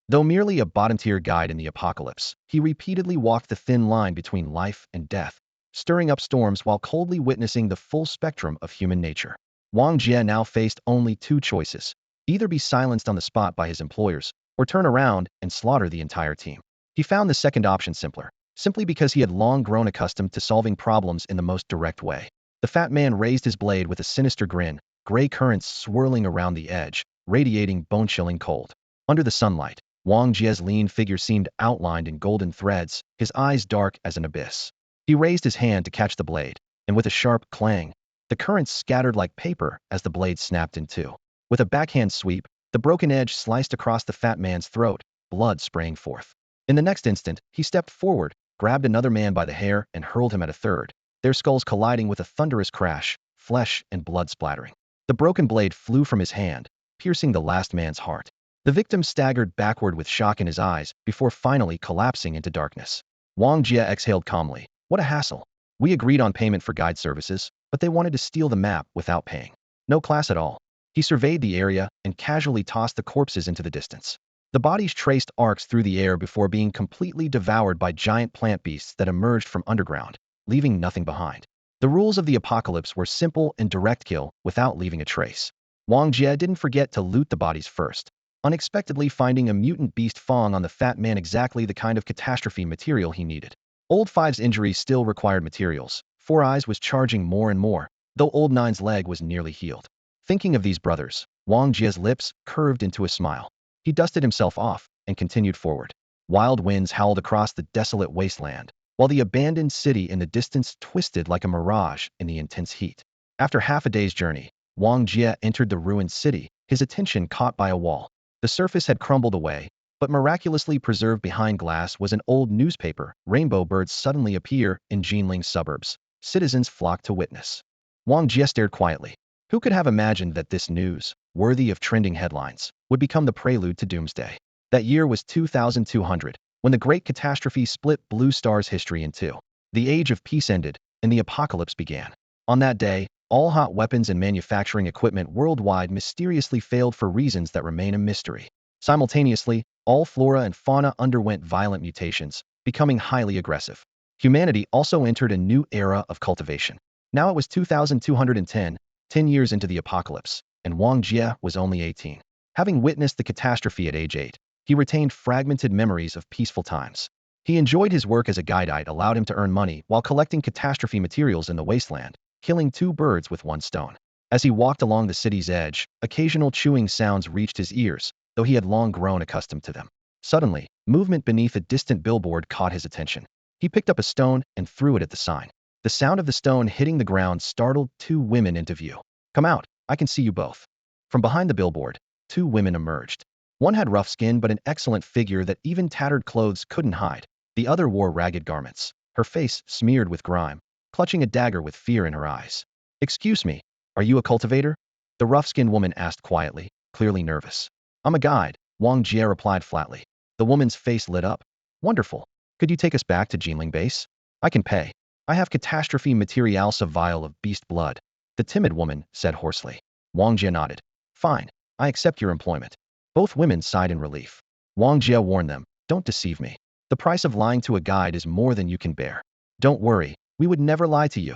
Though merely a bottom-tier guide in the apocalypse, he repeatedly walked the thin line between life and death, stirring up storms while coldly witnessing the full spectrum of human nature. Wong Jia now faced only two choices: either be silenced on the spot by his employers, or turn around and slaughter the entire team. He found the second option simpler, simply because he had long grown accustomed to solving problems in the most direct way. The fat man raised his blade with a sinister grin, gray currents swirling around the edge, radiating bone-chilling cold. Under the sunlight, Wang Jia's lean figure seemed outlined in golden threads, his eyes dark as an abyss. He raised his hand to catch the blade, and with a sharp clang, the currents scattered like paper as the blade snapped in two. With a backhand sweep, the broken edge sliced across the fat man's throat, blood spraying forth. In the next instant, he stepped forward, grabbed another man by the hair, and hurled him at a third, their skulls colliding with a thunderous crash, flesh and blood splattering. The broken blade flew from his hand, piercing the last man's heart. The victim staggered backward with shock in his eyes before finally collapsing into darkness. Wang Jia exhaled calmly. What a hassle. We agreed on payment for guide services, but they wanted to steal the map without paying. No class at all. He surveyed the area and casually tossed the corpses into the distance. The bodies traced arcs through the air before being completely devoured by giant plant beasts that emerged from underground, leaving nothing behind. The rules of the apocalypse were simple and direct: kill without leaving a trace. Wang Jia didn't forget to loot the bodies first, unexpectedly finding a mutant beast fang on the fat man, exactly the kind of catastrophe material he needed. Old Five's injuries still required materials. Four Eyes was charging more and more, though Old Nine's leg was nearly healed. Thinking of these brothers, Wang Jia's lips curved into a smile. He dusted himself off and continued forward. Wild winds howled across the desolate wasteland, while the abandoned city in the distance twisted like a mirage in the intense heat. After half a day's journey, Wang Jia entered the ruined city, his attention caught by a wall. The surface had crumbled away, but miraculously preserved behind glass was an old newspaper. Rainbow birds suddenly appear in Geneling suburbs. Citizens flocked to witness. Wang Jia stared quietly. Who could have imagined that this news, worthy of trending headlines, would become the prelude to doomsday? That year was 2200, when the great catastrophe split Blue Star's history in two. The age of peace ended, and the apocalypse began. On that day, all hot weapons and manufacturing equipment worldwide mysteriously failed for reasons that remain a mystery. Simultaneously, all flora and fauna underwent violent mutations, becoming highly aggressive. Humanity also entered a new era of cultivation. Now it was 2210, 10 years into the apocalypse, and Wang Jia was only 18. Having witnessed the catastrophe at age 8, he retained fragmented memories of peaceful times. He enjoyed his work as a guide. It allowed him to earn money while collecting catastrophe materials in the wasteland, killing two birds with one stone. As he walked along the city's edge, occasional chewing sounds reached his ears, though he had long grown accustomed to them. Suddenly, movement beneath a distant billboard caught his attention. He picked up a stone and threw it at the sign. The sound of the stone hitting the ground startled two women into view. Come out, I can see you both. From behind the billboard, two women emerged. One had rough skin but an excellent figure that even tattered clothes couldn't hide. The other wore ragged garments, her face smeared with grime, clutching a dagger with fear in her eyes. Excuse me, are you a cultivator? The rough-skinned woman asked quietly, clearly nervous. I'm a guide, Wang Jia replied flatly. The woman's face lit up. Wonderful. Could you take us back to Geneling base? I can pay. I have catastrophe materials, a vial of beast blood. The timid woman said hoarsely. Wang Jia nodded. Fine, I accept your employment. Both women sighed in relief. Wang Jia warned them, don't deceive me. The price of lying to a guide is more than you can bear. Don't worry, we would never lie to you.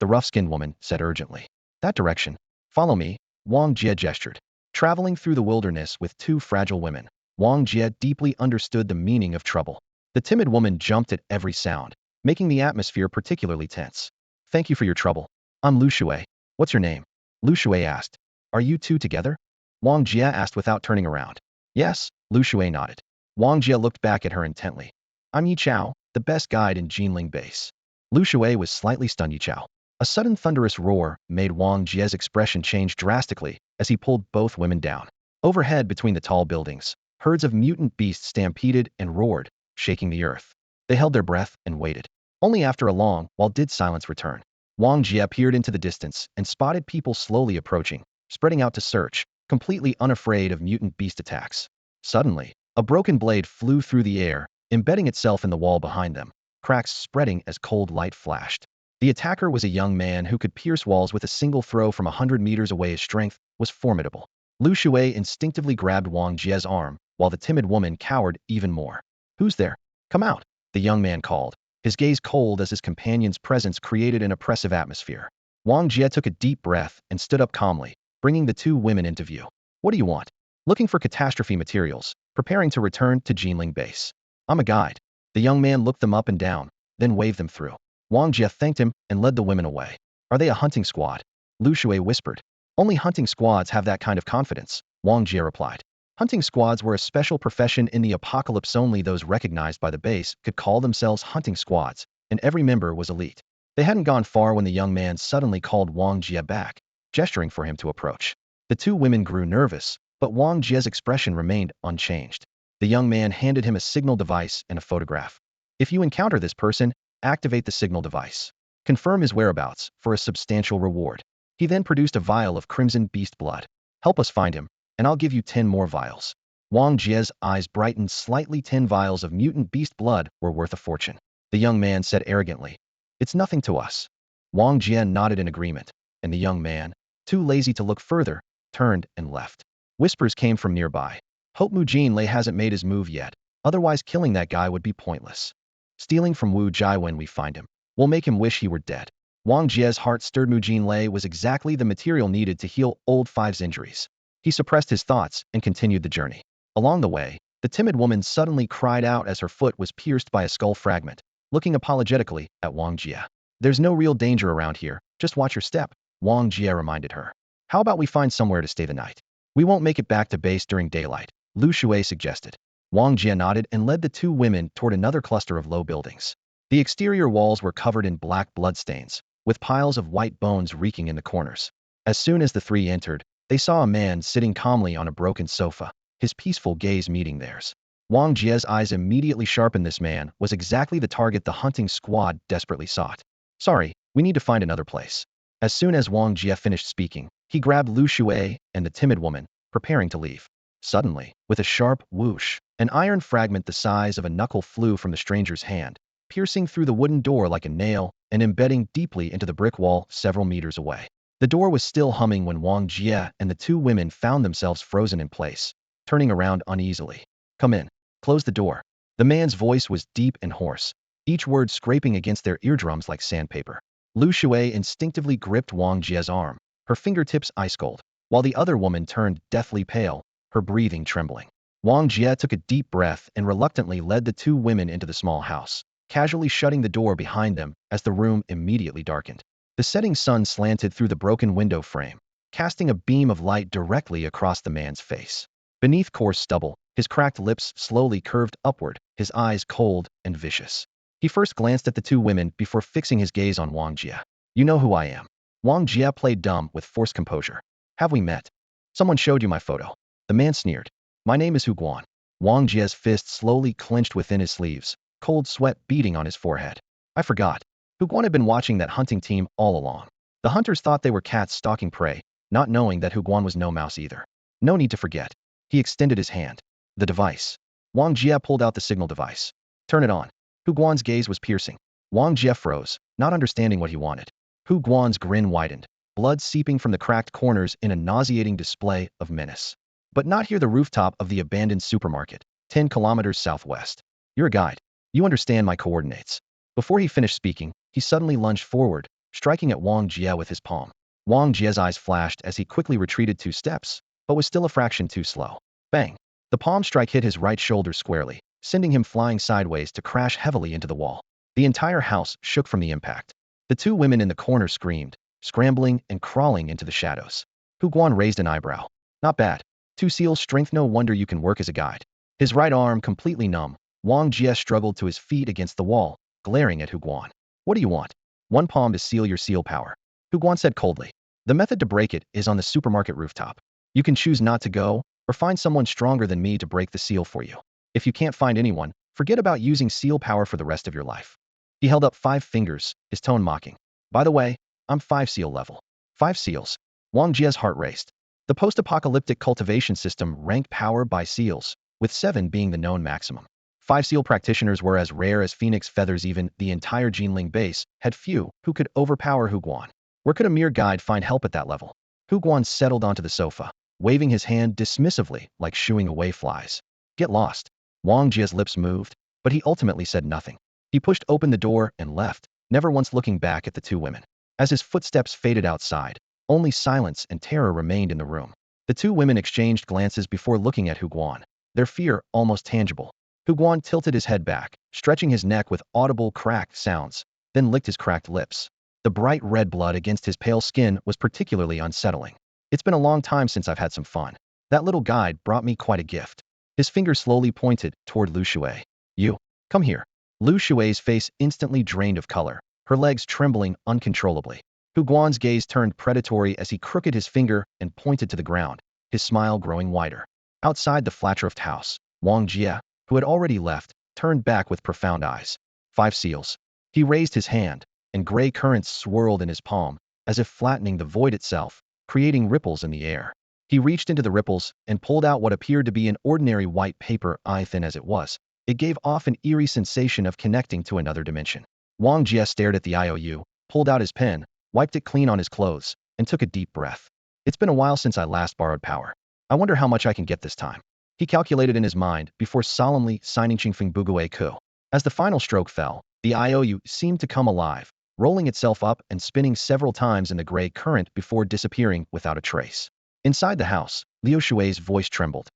The rough-skinned woman said urgently. That direction. Follow me, Wang Jia gestured. Traveling through the wilderness with two fragile women, Wang Jia deeply understood the meaning of trouble. The timid woman jumped at every sound, making the atmosphere particularly tense. Thank you for your trouble. I'm Lu Shuai. What's your name? Lu Shuai asked. Are you two together? Wang Jia asked without turning around. Yes, Lu Shuai nodded. Wang Jia looked back at her intently. I'm Xiao, the best guide in Geneling base. Lu Shuai was slightly stunned. Xiao. A sudden thunderous roar made Wang Jia's expression change drastically as he pulled both women down. Overhead between the tall buildings, herds of mutant beasts stampeded and roared, shaking the earth. They held their breath and waited. Only after a long while did silence return. Wang Jia peered into the distance and spotted people slowly approaching, spreading out to search, completely unafraid of mutant beast attacks. Suddenly, a broken blade flew through the air, embedding itself in the wall behind them, cracks spreading as cold light flashed. The attacker was a young man who could pierce walls with a single throw from 100 meters away. His strength was formidable. Lu Shuai instinctively grabbed Wang Jia's arm, while the timid woman cowered even more. "Who's there? Come out," the young man called, his gaze cold as his companion's presence created an oppressive atmosphere. Wang Jia took a deep breath and stood up calmly, bringing the two women into view. "What do you want?" "Looking for catastrophe materials, preparing to return to Geneling base." "I'm a guide." The young man looked them up and down, then waved them through. Wang Jia thanked him and led the women away. "Are they a hunting squad?" Shuai whispered. "Only hunting squads have that kind of confidence," Wang Jia replied. Hunting squads were a special profession in the apocalypse. Only those recognized by the base could call themselves hunting squads, and every member was elite. They hadn't gone far when the young man suddenly called Wang Jia back, gesturing for him to approach. The two women grew nervous, but Wang Jia's expression remained unchanged. The young man handed him a signal device and a photograph. "If you encounter this person, activate the signal device. Confirm his whereabouts for a substantial reward." He then produced a vial of crimson beast blood. "Help us find him, and I'll give you 10 more vials." Wang Jia's eyes brightened slightly. 10 vials of mutant beast blood were worth a fortune. The young man said arrogantly, "It's nothing to us." Wang Jia nodded in agreement, and the young man, too lazy to look further, turned and left. Whispers came from nearby. "Hope Mujin hasn't made his move yet, otherwise killing that guy would be pointless. Stealing from Wu Jai when we find him. We'll make him wish he were dead." Wang Jia's heart stirred. Mujin was exactly the material needed to heal Old Five's injuries. He suppressed his thoughts and continued the journey. Along the way, the timid woman suddenly cried out as her foot was pierced by a skull fragment, looking apologetically at Wang Jia. "There's no real danger around here, just watch your step," Wang Jia reminded her. "How about we find somewhere to stay the night? We won't make it back to base during daylight," Shuai suggested. Wang Jia nodded and led the two women toward another cluster of low buildings. The exterior walls were covered in black bloodstains, with piles of white bones reeking in the corners. As soon as the three entered, they saw a man sitting calmly on a broken sofa, his peaceful gaze meeting theirs. Wang Jia's eyes immediately sharpened. This man was exactly the target the hunting squad desperately sought. "Sorry, we need to find another place." As soon as Wang Jia finished speaking, he grabbed Shuai and the timid woman, preparing to leave. Suddenly, with a sharp whoosh, an iron fragment the size of a knuckle flew from the stranger's hand, piercing through the wooden door like a nail and embedding deeply into the brick wall several meters away. The door was still humming when Wang Jia and the two women found themselves frozen in place, turning around uneasily. "Come in. Close the door." The man's voice was deep and hoarse, each word scraping against their eardrums like sandpaper. Shuai instinctively gripped Wang Jia's arm, her fingertips ice-cold, while the other woman turned deathly pale, her breathing trembling. Wang Jia took a deep breath and reluctantly led the two women into the small house, casually shutting the door behind them as the room immediately darkened. The setting sun slanted through the broken window frame, casting a beam of light directly across the man's face. Beneath coarse stubble, his cracked lips slowly curved upward, his eyes cold and vicious. He first glanced at the two women before fixing his gaze on Wang Jia. "You know who I am." Wang Jia played dumb with forced composure. "Have we met? Someone showed you my photo." The man sneered. "My name is Huguan." Wang Jia's fist slowly clenched within his sleeves, cold sweat beading on his forehead. "I forgot. Huguan had been watching that hunting team all along. The hunters thought they were cats stalking prey, not knowing that Huguan was no mouse either. No need to forget." He extended his hand. "The device." Wang Jia pulled out the signal device. "Turn it on." Huguan's gaze was piercing. Wang Jia froze, not understanding what he wanted. Huguan's grin widened, blood seeping from the cracked corners in a nauseating display of menace. "But not here, the rooftop of the abandoned supermarket, 10 kilometers southwest. You're a guide. You understand my coordinates." Before he finished speaking, he suddenly lunged forward, striking at Wang Jia with his palm. Wang Jia's eyes flashed as he quickly retreated 2 steps, but was still a fraction too slow. Bang! The palm strike hit his right shoulder squarely, sending him flying sideways to crash heavily into the wall. The entire house shook from the impact. The two women in the corner screamed, scrambling and crawling into the shadows. Huguan raised an eyebrow. "Not bad. 2 seals strength, no wonder you can work as a guide." His right arm completely numb, Wang Jia struggled to his feet against the wall, glaring at Huguan. "What do you want?" "1 palm to seal your seal power," Huguan said coldly. "The method to break it is on the supermarket rooftop. You can choose not to go, or find someone stronger than me to break the seal for you. If you can't find anyone, forget about using seal power for the rest of your life." He held up 5 fingers, his tone mocking. "By the way, I'm 5 seal level." 5 seals. Wang Jia's heart raced. The post-apocalyptic cultivation system ranked power by seals, with 7 being the known maximum. 5 seal practitioners were as rare as phoenix feathers. Even the entire Geneling base had few who could overpower Huguan. Where could a mere guide find help at that level? Huguan settled onto the sofa, waving his hand dismissively like shooing away flies. Get lost. Wong Jia's lips moved, but he ultimately said nothing. He pushed open the door and left, never once looking back at the two women. As his footsteps faded outside, only silence and terror remained in the room. The two women exchanged glances before looking at Huguan, their fear almost tangible. Huguan tilted his head back, stretching his neck with audible cracked sounds, then licked his cracked lips. The bright red blood against his pale skin was particularly unsettling. It's been a long time since I've had some fun. That little guide brought me quite a gift. His finger slowly pointed toward Lu Shuai. You, come here. Lu Shuai's face instantly drained of color, her legs trembling uncontrollably. Huguan's gaze turned predatory as he crooked his finger and pointed to the ground, his smile growing wider. Outside the flat-roofed house, Wong Jia, who had already left, turned back with profound eyes. 5 seals. He raised his hand, and gray currents swirled in his palm, as if flattening the void itself, creating ripples in the air. He reached into the ripples and pulled out what appeared to be an ordinary white paper, thin as it was. It gave off an eerie sensation of connecting to another dimension. Wong Jia stared at the IOU, pulled out his pen, wiped it clean on his clothes, and took a deep breath. It's been a while since I last borrowed power. I wonder how much I can get this time. He calculated in his mind before solemnly signing Qingfeng Bugui Ku. As the final stroke fell, the IOU seemed to come alive, rolling itself up and spinning several times in the gray current before disappearing without a trace. Inside the house, Liu Shui's voice trembled.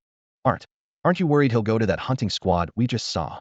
Aren't you worried he'll go to that hunting squad we just saw?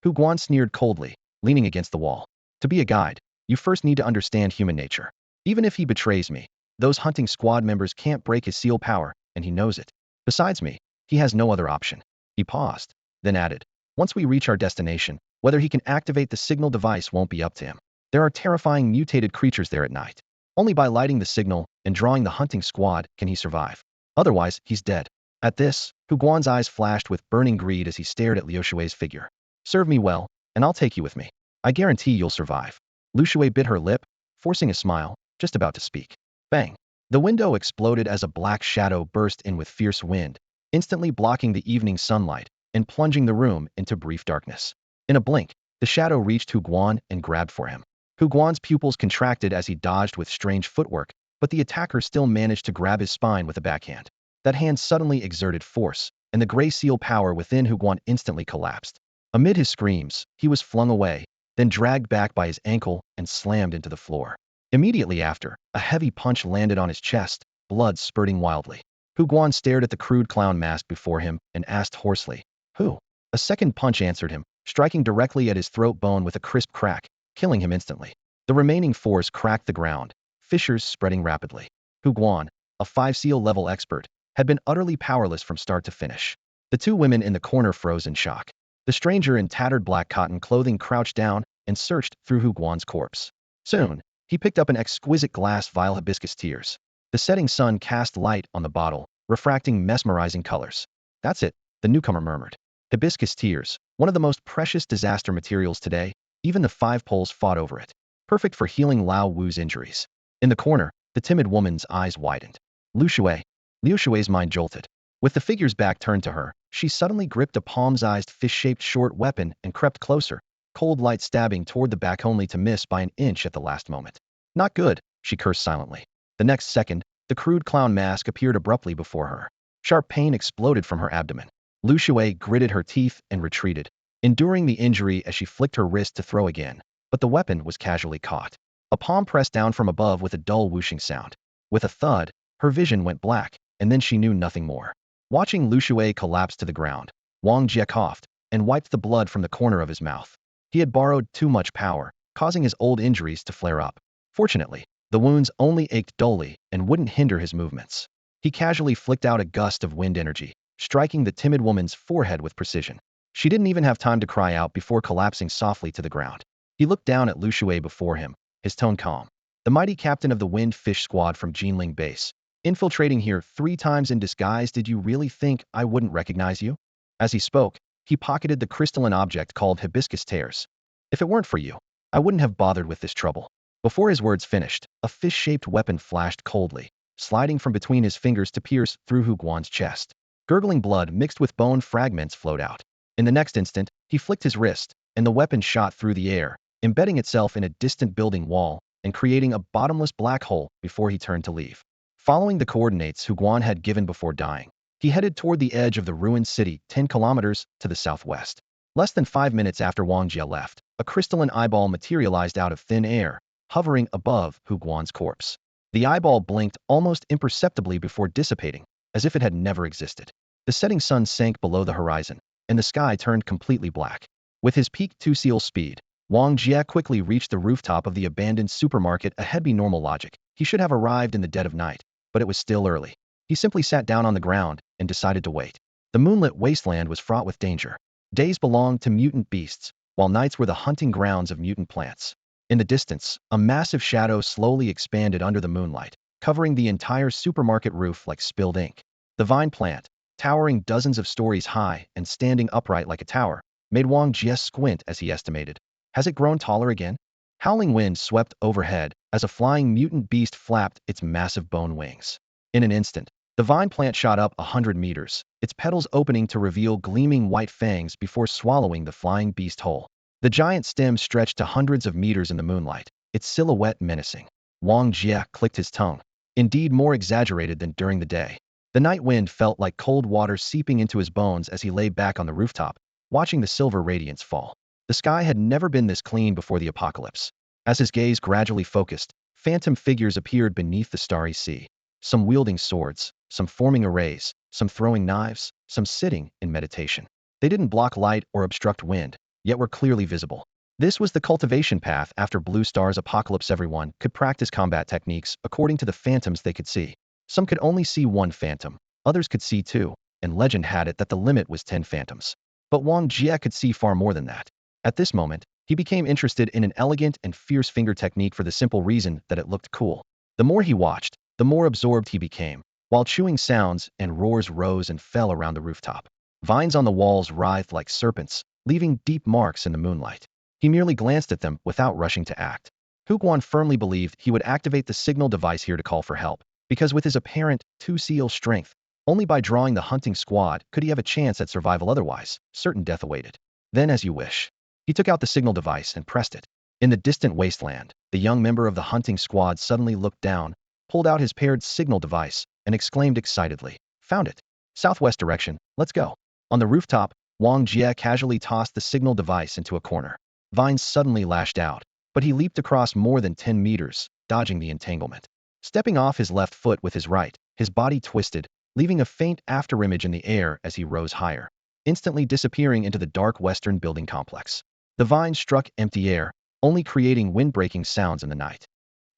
Huguan sneered coldly, leaning against the wall. To be a guide, you first need to understand human nature. Even if he betrays me, those hunting squad members can't break his seal power, and he knows it. Besides me, he has no other option. He paused, then added, once we reach our destination, whether he can activate the signal device won't be up to him. There are terrifying mutated creatures there at night. Only by lighting the signal and drawing the hunting squad can he survive. Otherwise, he's dead. At this, Huguan's eyes flashed with burning greed as he stared at Liu Shui's figure. Serve me well, and I'll take you with me. I guarantee you'll survive. Liu Shui bit her lip, forcing a smile, just about to speak. Bang! The window exploded as a black shadow burst in with fierce wind, instantly blocking the evening sunlight and plunging the room into brief darkness. In a blink, the shadow reached Huguan and grabbed for him. Huguan's pupils contracted as he dodged with strange footwork, but the attacker still managed to grab his spine with a backhand. That hand suddenly exerted force, and the gray seal power within Huguan instantly collapsed. Amid his screams, he was flung away, then dragged back by his ankle and slammed into the floor. Immediately after, a heavy punch landed on his chest, blood spurting wildly. Huguan stared at the crude clown mask before him and asked hoarsely, "Who?" A second punch answered him, striking directly at his throat bone with a crisp crack, killing him instantly. The remaining force cracked the ground, fissures spreading rapidly. Huguan, a 5-seal level expert, had been utterly powerless from start to finish. The two women in the corner froze in shock. The stranger in tattered black cotton clothing crouched down and searched through Huguan's corpse. Soon, he picked up an exquisite glass vial hibiscus tears. The setting sun cast light on the bottle, refracting mesmerizing colors. That's it, the newcomer murmured. Hibiscus tears, one of the most precious disaster materials today, even the 5 poles fought over it. Perfect for healing Lao Wu's injuries. In the corner, the timid woman's eyes widened. Liu Shui's mind jolted. With the figure's back turned to her, she suddenly gripped a palm-sized fish-shaped short weapon and crept closer, cold light stabbing toward the back only to miss by an inch at the last moment. Not good, she cursed silently. The next second, the crude clown mask appeared abruptly before her. Sharp pain exploded from her abdomen. Liu Shui gritted her teeth and retreated, enduring the injury as she flicked her wrist to throw again, but the weapon was casually caught. A palm pressed down from above with a dull whooshing sound. With a thud, her vision went black, and then she knew nothing more. Watching Liu Shui collapse to the ground, Wong Jia coughed and wiped the blood from the corner of his mouth. He had borrowed too much power, causing his old injuries to flare up. Fortunately, the wounds only ached dully and wouldn't hinder his movements. He casually flicked out a gust of wind energy, striking the timid woman's forehead with precision. She didn't even have time to cry out before collapsing softly to the ground. He looked down at Liu Shui before him, his tone calm. The mighty captain of the Wind Fish Squad from Geneling base. Infiltrating here 3 times in disguise, did you really think I wouldn't recognize you? As he spoke, he pocketed the crystalline object called hibiscus tears. If it weren't for you, I wouldn't have bothered with this trouble. Before his words finished, a fish-shaped weapon flashed coldly, sliding from between his fingers to pierce through Huguan's chest. Gurgling blood mixed with bone fragments flowed out. In the next instant, he flicked his wrist, and the weapon shot through the air, embedding itself in a distant building wall and creating a bottomless black hole before he turned to leave. Following the coordinates Huguan had given before dying, He headed toward the edge of the ruined city, 10 kilometers to the southwest. Less than 5 minutes after Wang Jia left, a crystalline eyeball materialized out of thin air, hovering above Huguan's corpse. The eyeball blinked almost imperceptibly before dissipating, as if it had never existed. The setting sun sank below the horizon, and the sky turned completely black. With his peak 2-seal speed, Wang Jia quickly reached the rooftop of the abandoned supermarket ahead. By normal logic, he should have arrived in the dead of night, but it was still early. He simply sat down on the ground and decided to wait. The moonlit wasteland was fraught with danger. Days belonged to mutant beasts, while nights were the hunting grounds of mutant plants. In the distance, a massive shadow slowly expanded under the moonlight, covering the entire supermarket roof like spilled ink. The vine plant, towering dozens of stories high and standing upright like a tower, made Wang Jia squint as he estimated. Has it grown taller again? Howling wind swept overhead as a flying mutant beast flapped its massive bone wings. In an instant, the vine plant shot up 100 meters, its petals opening to reveal gleaming white fangs before swallowing the flying beast whole. The giant stem stretched to hundreds of meters in the moonlight, its silhouette menacing. Wang Jia clicked his tongue, indeed more exaggerated than during the day. The night wind felt like cold water seeping into his bones as he lay back on the rooftop, watching the silver radiance fall. The sky had never been this clean before the apocalypse. As his gaze gradually focused, phantom figures appeared beneath the starry sea. Some wielding swords, some forming arrays, some throwing knives, some sitting in meditation. They didn't block light or obstruct wind, yet were clearly visible. This was the cultivation path after Blue Star's apocalypse. Everyone could practice combat techniques according to the phantoms they could see. Some could only see one phantom, others could see two, and legend had it that the limit was 10 phantoms. But Wang Jia could see far more than that. At this moment, he became interested in an elegant and fierce finger technique for the simple reason that it looked cool. The more he watched, the more absorbed he became, while chewing sounds and roars rose and fell around the rooftop. Vines on the walls writhed like serpents, leaving deep marks in the moonlight. He merely glanced at them without rushing to act. Huguan firmly believed he would activate the signal device here to call for help, because with his apparent 2-seal strength, only by drawing the hunting squad could he have a chance at survival. Otherwise, certain death awaited. Then, as you wish. He took out the signal device and pressed it. In the distant wasteland, the young member of the hunting squad suddenly looked down, pulled out his paired signal device, and exclaimed excitedly, "Found it! Southwest direction, let's go." On the rooftop, Wang Jia casually tossed the signal device into a corner. Vines suddenly lashed out, but he leaped across more than 10 meters, dodging the entanglement. Stepping off his left foot with his right, his body twisted, leaving a faint afterimage in the air as he rose higher, instantly disappearing into the dark western building complex. The vines struck empty air, only creating wind-breaking sounds in the night.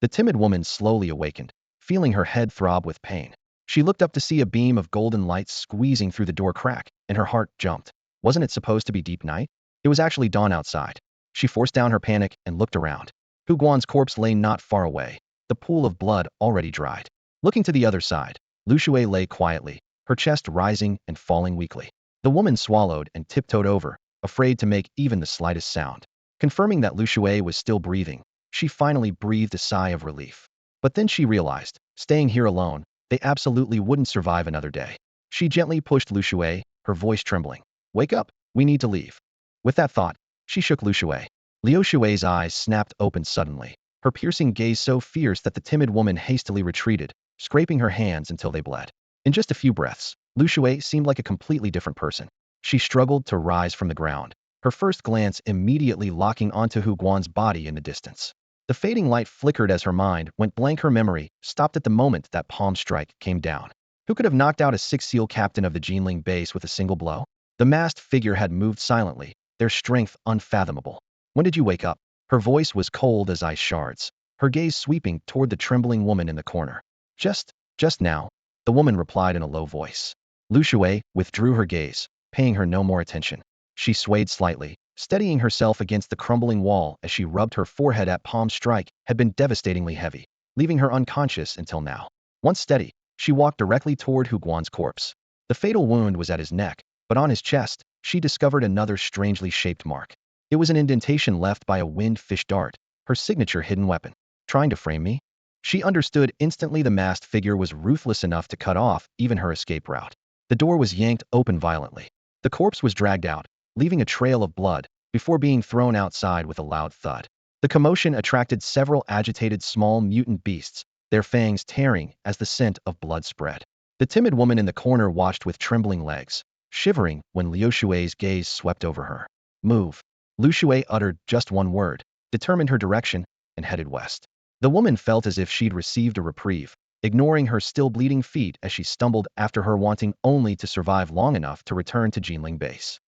The timid woman slowly awakened, feeling her head throb with pain. She looked up to see a beam of golden light squeezing through the door crack, and her heart jumped. Wasn't it supposed to be deep night? It was actually dawn outside. She forced down her panic and looked around. Huguan's corpse lay not far away, the pool of blood already dried. Looking to the other side, Shuai lay quietly, her chest rising and falling weakly. The woman swallowed and tiptoed over, afraid to make even the slightest sound. Confirming that Shuai was still breathing, she finally breathed a sigh of relief. But then she realized, staying here alone, they absolutely wouldn't survive another day. She gently pushed Shuai, her voice trembling. "Wake up, we need to leave." With that thought, she shook Shuai. Shuai's eyes snapped open suddenly, her piercing gaze so fierce that the timid woman hastily retreated, scraping her hands until they bled. In just a few breaths, Shuai seemed like a completely different person. She struggled to rise from the ground, her first glance immediately locking onto Huguan's body in the distance. The fading light flickered as her mind went blank. Her memory stopped at the moment that palm strike came down. Who could have knocked out a 6-seal captain of the Geneling base with a single blow? The masked figure had moved silently, their strength unfathomable. "When did you wake up?" Her voice was cold as ice shards, her gaze sweeping toward the trembling woman in the corner. Just now," the woman replied in a low voice. Shuai withdrew her gaze, paying her no more attention. She swayed slightly, steadying herself against the crumbling wall as she rubbed her forehead. At palm strike had been devastatingly heavy, leaving her unconscious until now. Once steady, she walked directly toward Huguan's corpse. The fatal wound was at his neck, but on his chest, she discovered another strangely shaped mark. It was an indentation left by a wind-fish dart, her signature hidden weapon. "Trying to frame me?" She understood instantly. The masked figure was ruthless enough to cut off even her escape route. The door was yanked open violently. The corpse was dragged out, leaving a trail of blood, before being thrown outside with a loud thud. The commotion attracted several agitated small mutant beasts, their fangs tearing as the scent of blood spread. The timid woman in the corner watched with trembling legs, shivering when Liu Shuai's gaze swept over her. Move. Liu Shuai uttered just one word, determined her direction, and headed west. The woman felt as if she'd received a reprieve, ignoring her still bleeding feet as she stumbled after her, wanting only to survive long enough to return to Geneling base.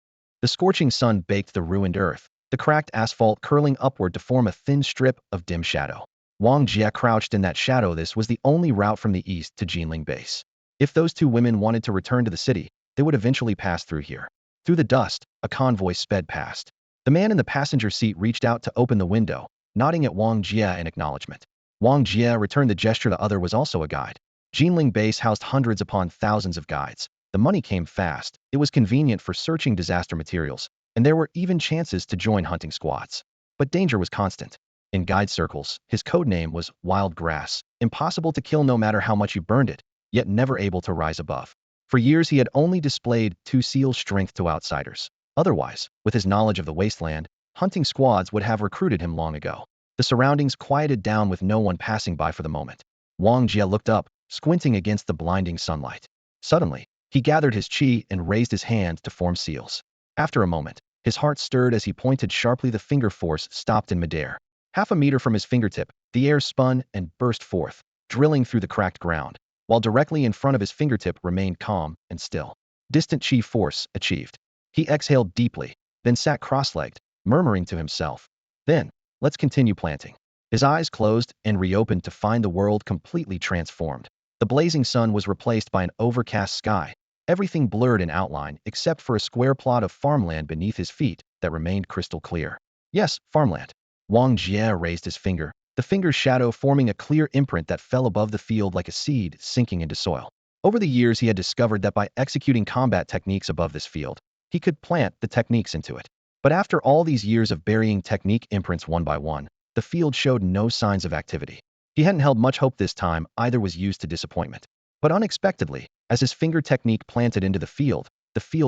The scorching sun baked the ruined earth, the cracked asphalt curling upward to form a thin strip of dim shadow. Wong Jia crouched in that shadow. This was the only route from the east to Geneling base. If those two women wanted to return to the city, they would eventually pass through here. Through the dust, a convoy sped past. The man in the passenger seat reached out to open the window, nodding at Wong Jia in acknowledgement. Wong Jia returned the gesture. The other was also a guide. Geneling base housed hundreds upon thousands of guides. The money came fast. It was convenient for searching disaster materials, and there were even chances to join hunting squads. But danger was constant. In guide circles, his code name was Wild Grass, impossible to kill no matter how much you burned it, yet never able to rise above. For years he had only displayed to seal strength to outsiders. Otherwise, with his knowledge of the wasteland, hunting squads would have recruited him long ago. The surroundings quieted down with no one passing by for the moment. Wang Jia looked up, squinting against the blinding sunlight. Suddenly, he gathered his qi and raised his hand to form seals. After a moment, his heart stirred as he pointed sharply. The finger force stopped in midair. Half a meter from his fingertip, the air spun and burst forth, drilling through the cracked ground, while directly in front of his fingertip remained calm and still. Distant qi force achieved. He exhaled deeply, then sat cross-legged, murmuring to himself. Then, let's continue planting. His eyes closed and reopened to find the world completely transformed. The blazing sun was replaced by an overcast sky, everything blurred in outline except for a square plot of farmland beneath his feet that remained crystal clear. Yes, farmland. Wang Jia raised his finger, the finger's shadow forming a clear imprint that fell above the field like a seed sinking into soil. Over the years he had discovered that by executing combat techniques above this field, he could plant the techniques into it. But after all these years of burying technique imprints one by one, the field showed no signs of activity. He hadn't held much hope this time. Either was used to disappointment. But unexpectedly, as his finger technique planted into the field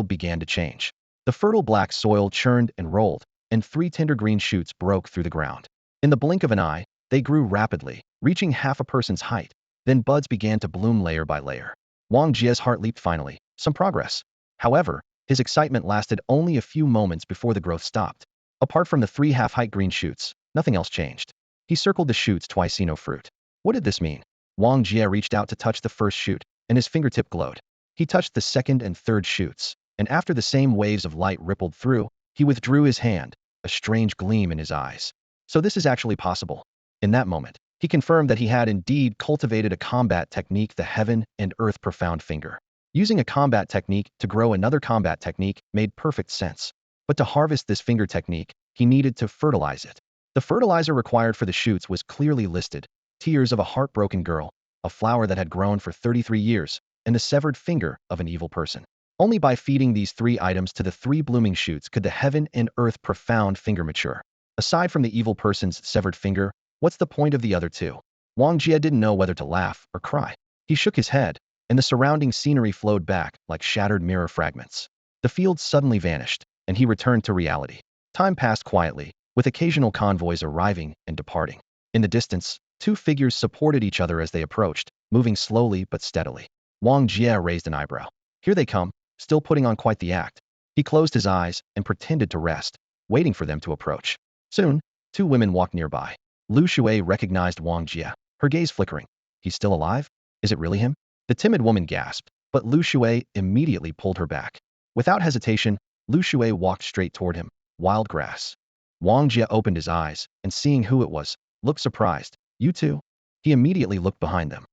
began to change. The fertile black soil churned and rolled, and 3 tender green shoots broke through the ground. In the blink of an eye, they grew rapidly, reaching half a person's height. Then buds began to bloom layer by layer. Wang Jia's heart leaped. Finally, some progress. However, his excitement lasted only a few moments before the growth stopped. Apart from the 3 half-height green shoots, nothing else changed. He circled the shoots twice. See no fruit. What did this mean? Wang Jia reached out to touch the first shoot, and his fingertip glowed. He touched the second and third shoots, and after the same waves of light rippled through, he withdrew his hand, a strange gleam in his eyes. So this is actually possible. In that moment, he confirmed that he had indeed cultivated a combat technique, the heaven and earth profound finger. Using a combat technique to grow another combat technique made perfect sense. But to harvest this finger technique, he needed to fertilize it. The fertilizer required for the shoots was clearly listed: tears of a heartbroken girl, a flower that had grown for 33 years, and the severed finger of an evil person. Only by feeding these 3 items to the 3 blooming shoots could the heaven and earth profound finger mature. Aside from the evil person's severed finger, what's the point of the other 2? Wang Jia didn't know whether to laugh or cry. He shook his head, and the surrounding scenery flowed back like shattered mirror fragments. The field suddenly vanished, and he returned to reality. Time passed quietly, with occasional convoys arriving and departing. In the distance, 2 figures supported each other as they approached, moving slowly but steadily. Wang Jia raised an eyebrow. Here they come, still putting on quite the act. He closed his eyes and pretended to rest, waiting for them to approach. Soon, 2 women walked nearby. Liu Shuai recognized Wang Jia, her gaze flickering. He's still alive? Is it really him? The timid woman gasped, but Liu Shuai immediately pulled her back. Without hesitation, Liu Shuai walked straight toward him. Wild grass. Wang Jia opened his eyes, and seeing who it was, looked surprised. You too? He immediately looked behind them.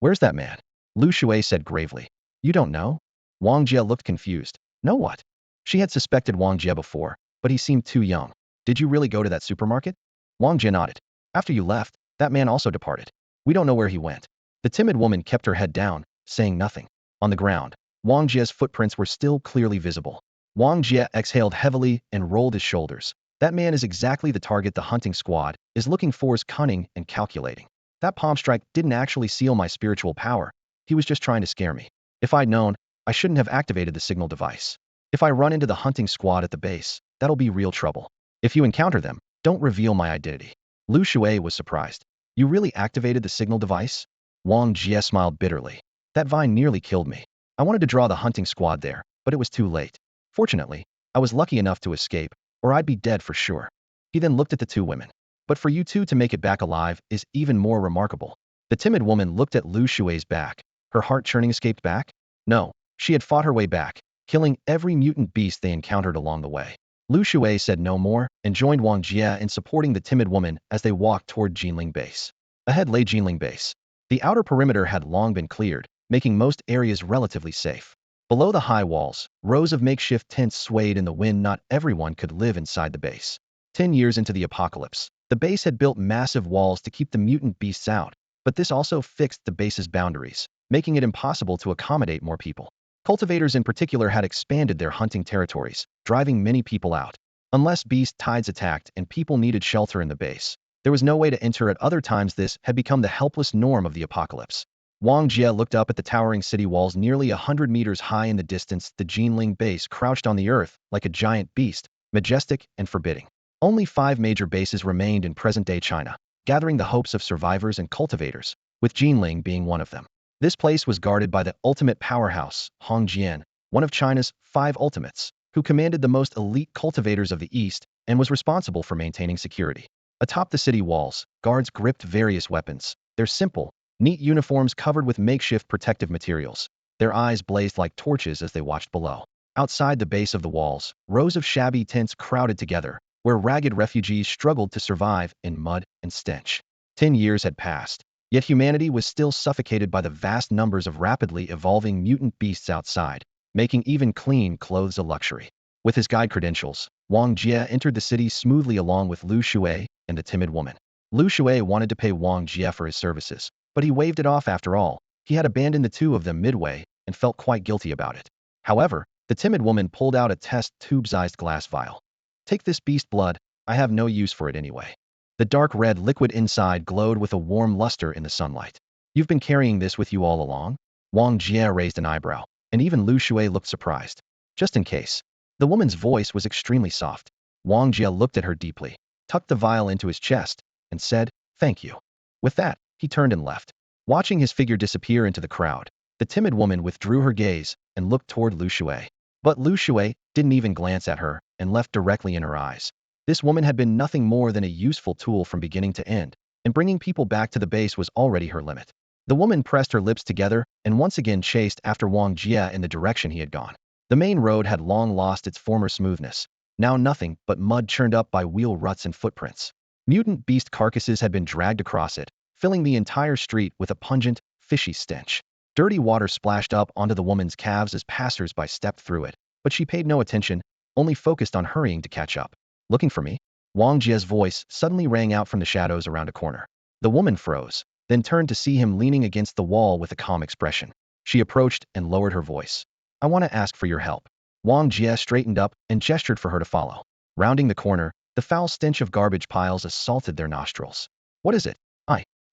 Where's that man? Liu Shuai said gravely. You don't know? Wang Jia looked confused. Know what? She had suspected Wang Jia before, but he seemed too young. Did you really go to that supermarket? Wang Jia nodded. After you left, that man also departed. We don't know where he went. The timid woman kept her head down, saying nothing. On the ground, Wang Jia's footprints were still clearly visible. Wang Jia exhaled heavily and rolled his shoulders. That man is exactly the target the hunting squad is looking for. Is cunning and calculating. That palm strike didn't actually seal my spiritual power. He was just trying to scare me. If I'd known, I shouldn't have activated the signal device. If I run into the hunting squad at the base, that'll be real trouble. If you encounter them, don't reveal my identity. Liu Shuai was surprised. You really activated the signal device? Wang Jia smiled bitterly. That vine nearly killed me. I wanted to draw the hunting squad there, but it was too late. Fortunately, I was lucky enough to escape, or I'd be dead for sure. He then looked at the two women. But for you two to make it back alive is even more remarkable. The timid woman looked at Lu Shuai's back. Her heart churning escaped back? No, she had fought her way back, killing every mutant beast they encountered along the way. Lu Shuai said no more and joined Wang Jia in supporting the timid woman as they walked toward Geneling base. Ahead lay Geneling base. The outer perimeter had long been cleared, making most areas relatively safe. Below the high walls, rows of makeshift tents swayed in the wind. Not everyone could live inside the base. 10 years into the apocalypse, the base had built massive walls to keep the mutant beasts out, but this also fixed the base's boundaries, making it impossible to accommodate more people. Cultivators in particular had expanded their hunting territories, driving many people out. Unless beast tides attacked and people needed shelter in the base, there was no way to enter. At other times this had become the helpless norm of the apocalypse. Wang Jia looked up at the towering city walls nearly 100 meters high in the distance. The Geneling base crouched on the earth like a giant beast, majestic and forbidding. Only 5 major bases remained in present-day China, gathering the hopes of survivors and cultivators, with Geneling being one of them. This place was guarded by the ultimate powerhouse, Wong Jia, one of China's 5 ultimates, who commanded the most elite cultivators of the East and was responsible for maintaining security. Atop the city walls, guards gripped various weapons, their simple, neat uniforms covered with makeshift protective materials. Their eyes blazed like torches as they watched below. Outside the base of the walls, rows of shabby tents crowded together, where ragged refugees struggled to survive in mud and stench. 10 years had passed, yet humanity was still suffocated by the vast numbers of rapidly evolving mutant beasts outside, making even clean clothes a luxury. With his guide credentials, Wang Jia entered the city smoothly along with Lu Shuai and the timid woman. Lu Shuai wanted to pay Wang Jia for his services, but he waved it off. After all, he had abandoned the two of them midway and felt quite guilty about it. However, the timid woman pulled out a test tube-sized glass vial. Take this beast blood, I have no use for it anyway. The dark red liquid inside glowed with a warm luster in the sunlight. You've been carrying this with you all along? Wang Jia raised an eyebrow, and even Lu Shuai looked surprised. Just in case. The woman's voice was extremely soft. Wang Jia looked at her deeply, tucked the vial into his chest, and said, "Thank you." With that, he turned and left. Watching his figure disappear into the crowd, the timid woman withdrew her gaze and looked toward Lu Shuai. But Lu Shuai didn't even glance at her and left directly in her eyes. This woman had been nothing more than a useful tool from beginning to end, and bringing people back to the base was already her limit. The woman pressed her lips together and once again chased after Wang Jia in the direction he had gone. The main road had long lost its former smoothness, now nothing but mud churned up by wheel ruts and footprints. Mutant beast carcasses had been dragged across it, filling the entire street with a pungent, fishy stench. Dirty water splashed up onto the woman's calves as passers-by stepped through it, but she paid no attention, only focused on hurrying to catch up. Looking for me? Wang Jia's voice suddenly rang out from the shadows around a corner. The woman froze, then turned to see him leaning against the wall with a calm expression. She approached and lowered her voice. I want to ask for your help. Wang Jia straightened up and gestured for her to follow. Rounding the corner, the foul stench of garbage piles assaulted their nostrils. What is it?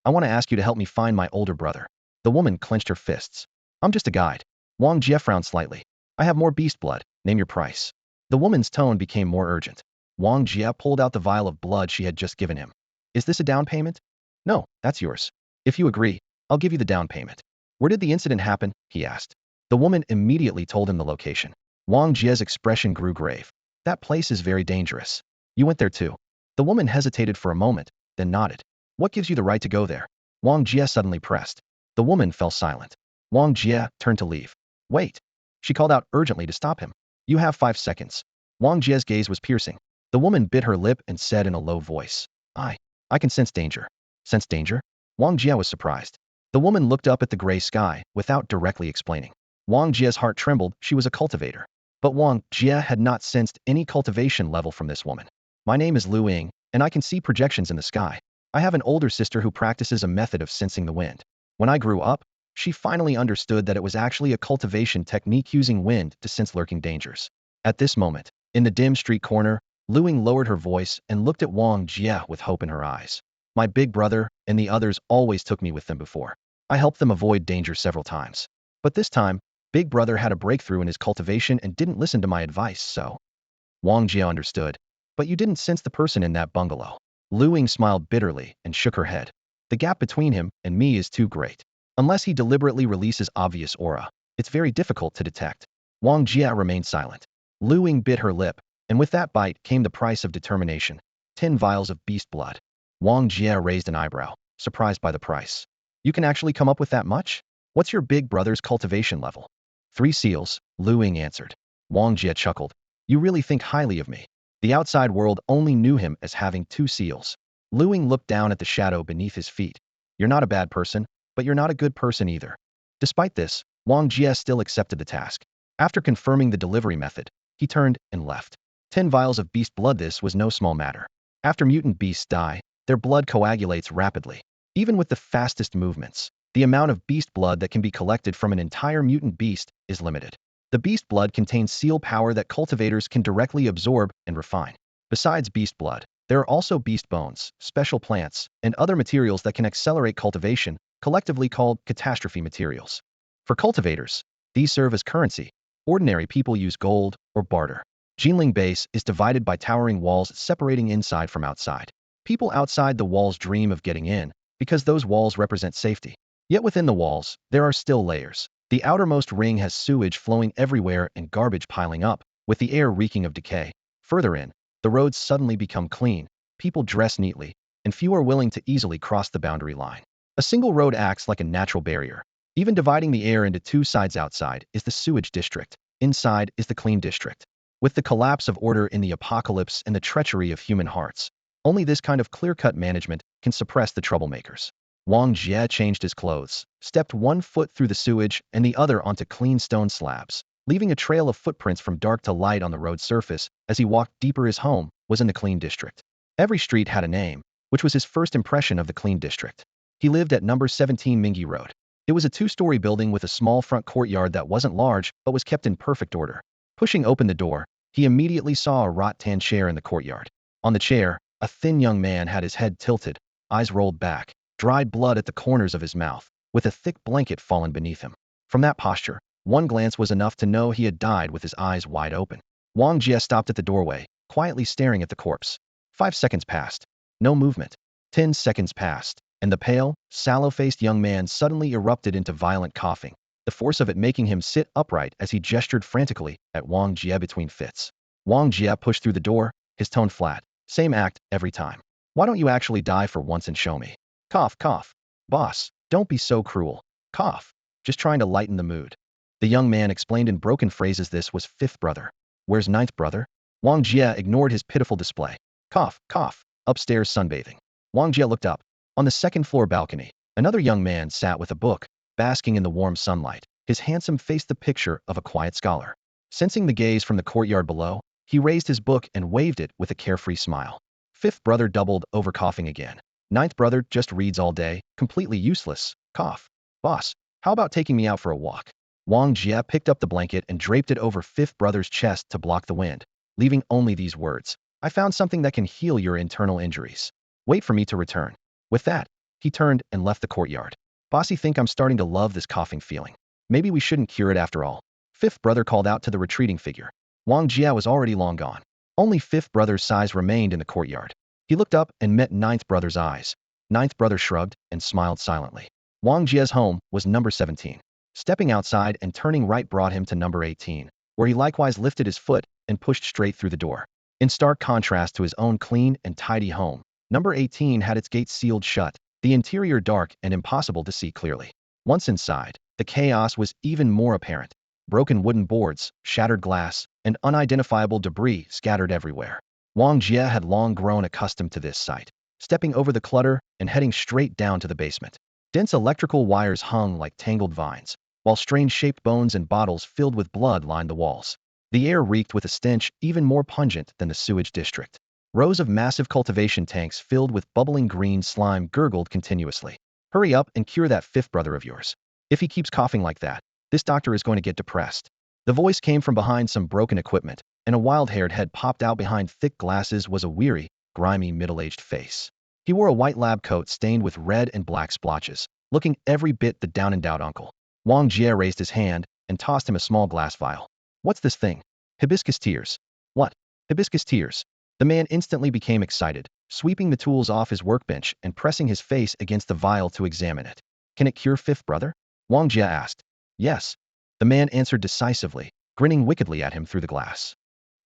I want to ask you to help me find my older brother. The woman clenched her fists. I'm just a guide. Wang Jia frowned slightly. I have more beast blood. Name your price. The woman's tone became more urgent. Wang Jia pulled out the vial of blood she had just given him. Is this a down payment? No, that's yours. If you agree, I'll give you the down payment. Where did the incident happen? He asked. The woman immediately told him the location. Wang Jia's expression grew grave. That place is very dangerous. You went there too. The woman hesitated for a moment, then nodded. What gives you the right to go there? Wang Jia suddenly pressed. The woman fell silent. Wang Jia turned to leave. Wait. She called out urgently to stop him. You have 5 seconds. Wang Jia's gaze was piercing. The woman bit her lip and said in a low voice, I can sense danger. Sense danger? Wang Jia was surprised. The woman looked up at the gray sky without directly explaining. Wang Jia's heart trembled. She was a cultivator. But Wang Jia had not sensed any cultivation level from this woman. My name is Lu Ying, and I can see projections in the sky. I have an older sister who practices a method of sensing the wind. When I grew up, she finally understood that it was actually a cultivation technique using wind to sense lurking dangers. At this moment, in the dim street corner, Lu Ying lowered her voice and looked at Wang Jia with hope in her eyes. My big brother and the others always took me with them before. I helped them avoid danger several times. But this time, Big Brother had a breakthrough in his cultivation and didn't listen to my advice, so. Wang Jia understood. But you didn't sense the person in that bungalow. Lu Ying smiled bitterly and shook her head. The gap between him and me is too great. Unless he deliberately releases obvious aura, it's very difficult to detect. Wong Jia remained silent. Lu Ying bit her lip, and with that bite came the price of determination. 10 vials of beast blood. Wong Jia raised an eyebrow, surprised by the price. You can actually come up with that much? What's your big brother's cultivation level? 3 seals, Lu Ying answered. Wong Jia chuckled. You really think highly of me. The outside world only knew him as having 2 seals. Lu Ying looked down at the shadow beneath his feet. You're not a bad person, but you're not a good person either. Despite this, Wong Jia still accepted the task. After confirming the delivery method, he turned and left. 10 vials of beast blood. This was no small matter. After mutant beasts die, their blood coagulates rapidly. Even with the fastest movements, the amount of beast blood that can be collected from an entire mutant beast is limited. The beast blood contains seal power that cultivators can directly absorb and refine. Besides beast blood, there are also beast bones, special plants, and other materials that can accelerate cultivation, collectively called catastrophe materials. For cultivators, these serve as currency. Ordinary people use gold or barter. Geneling base is divided by towering walls separating inside from outside. People outside the walls dream of getting in, because those walls represent safety. Yet within the walls, there are still layers. The outermost ring has sewage flowing everywhere and garbage piling up, with the air reeking of decay. Further in, the roads suddenly become clean, people dress neatly, and few are willing to easily cross the boundary line. A single road acts like a natural barrier. Even dividing the air into 2 sides. Outside is the sewage district, inside is the clean district. With the collapse of order in the apocalypse and the treachery of human hearts, only this kind of clear-cut management can suppress the troublemakers. Wang Jia changed his clothes, stepped 1 foot through the sewage and the other onto clean stone slabs, leaving a trail of footprints from dark to light on the road surface. As he walked deeper, his home was in the clean district. Every street had a name, which was his first impression of the clean district. He lived at number 17 Mingi Road. It was a 2-story building with a small front courtyard that wasn't large but was kept in perfect order. Pushing open the door, he immediately saw a rattan chair in the courtyard. On the chair, a thin young man had his head tilted, eyes rolled back, dried blood at the corners of his mouth, with a thick blanket fallen beneath him. From that posture, one glance was enough to know he had died with his eyes wide open. Wang Jia stopped at the doorway, quietly staring at the corpse. 5 seconds passed. No movement. 10 seconds passed, and the pale, sallow-faced young man suddenly erupted into violent coughing, the force of it making him sit upright as he gestured frantically at Wang Jia between fits. Wang Jia pushed through the door, his tone flat. Same act every time. Why don't you actually die for once and show me? Cough, cough. Boss, don't be so cruel. Cough. Just trying to lighten the mood. The young man explained in broken phrases this was 5th brother. Where's 9th brother? Wang Jia ignored his pitiful display. Cough, cough. Upstairs sunbathing. Wang Jia looked up. On the 2nd floor balcony, another young man sat with a book, basking in the warm sunlight, his handsome face the picture of a quiet scholar. Sensing the gaze from the courtyard below, he raised his book and waved it with a carefree smile. 5th brother doubled over coughing again. 9th brother just reads all day, completely useless. Cough. Boss, how about taking me out for a walk? Wang Jia picked up the blanket and draped it over 5th brother's chest to block the wind, leaving only these words. I found something that can heal your internal injuries. Wait for me to return. With that, he turned and left the courtyard. Bossy, think I'm starting to love this coughing feeling. Maybe we shouldn't cure it after all. 5th brother called out to the retreating figure. Wang Jia was already long gone. Only 5th brother's size remained in the courtyard. He looked up and met 9th brother's eyes. 9th brother shrugged and smiled silently. Wang Jia's home was number 17. Stepping outside and turning right brought him to number 18, where he likewise lifted his foot and pushed straight through the door. In stark contrast to his own clean and tidy home, number 18 had its gates sealed shut, the interior dark and impossible to see clearly. Once inside, the chaos was even more apparent. Broken wooden boards, shattered glass, and unidentifiable debris scattered everywhere. Wang Jia had long grown accustomed to this sight, stepping over the clutter and heading straight down to the basement. Dense electrical wires hung like tangled vines, while strange-shaped bones and bottles filled with blood lined the walls. The air reeked with a stench even more pungent than the sewage district. Rows of massive cultivation tanks filled with bubbling green slime gurgled continuously. Hurry up and cure that 5th brother of yours. If he keeps coughing like that, this doctor is going to get depressed. The voice came from behind some broken equipment, and a wild-haired head popped out behind thick glasses. Was a weary, grimy middle-aged face. He wore a white lab coat stained with red and black splotches, looking every bit the down-and-out uncle. Wang Jia raised his hand and tossed him a small glass vial. What's this thing? Hibiscus tears. What? Hibiscus tears. The man instantly became excited, sweeping the tools off his workbench and pressing his face against the vial to examine it. Can it cure fifth brother? Wong Jia asked. Yes. The man answered decisively, grinning wickedly at him through the glass.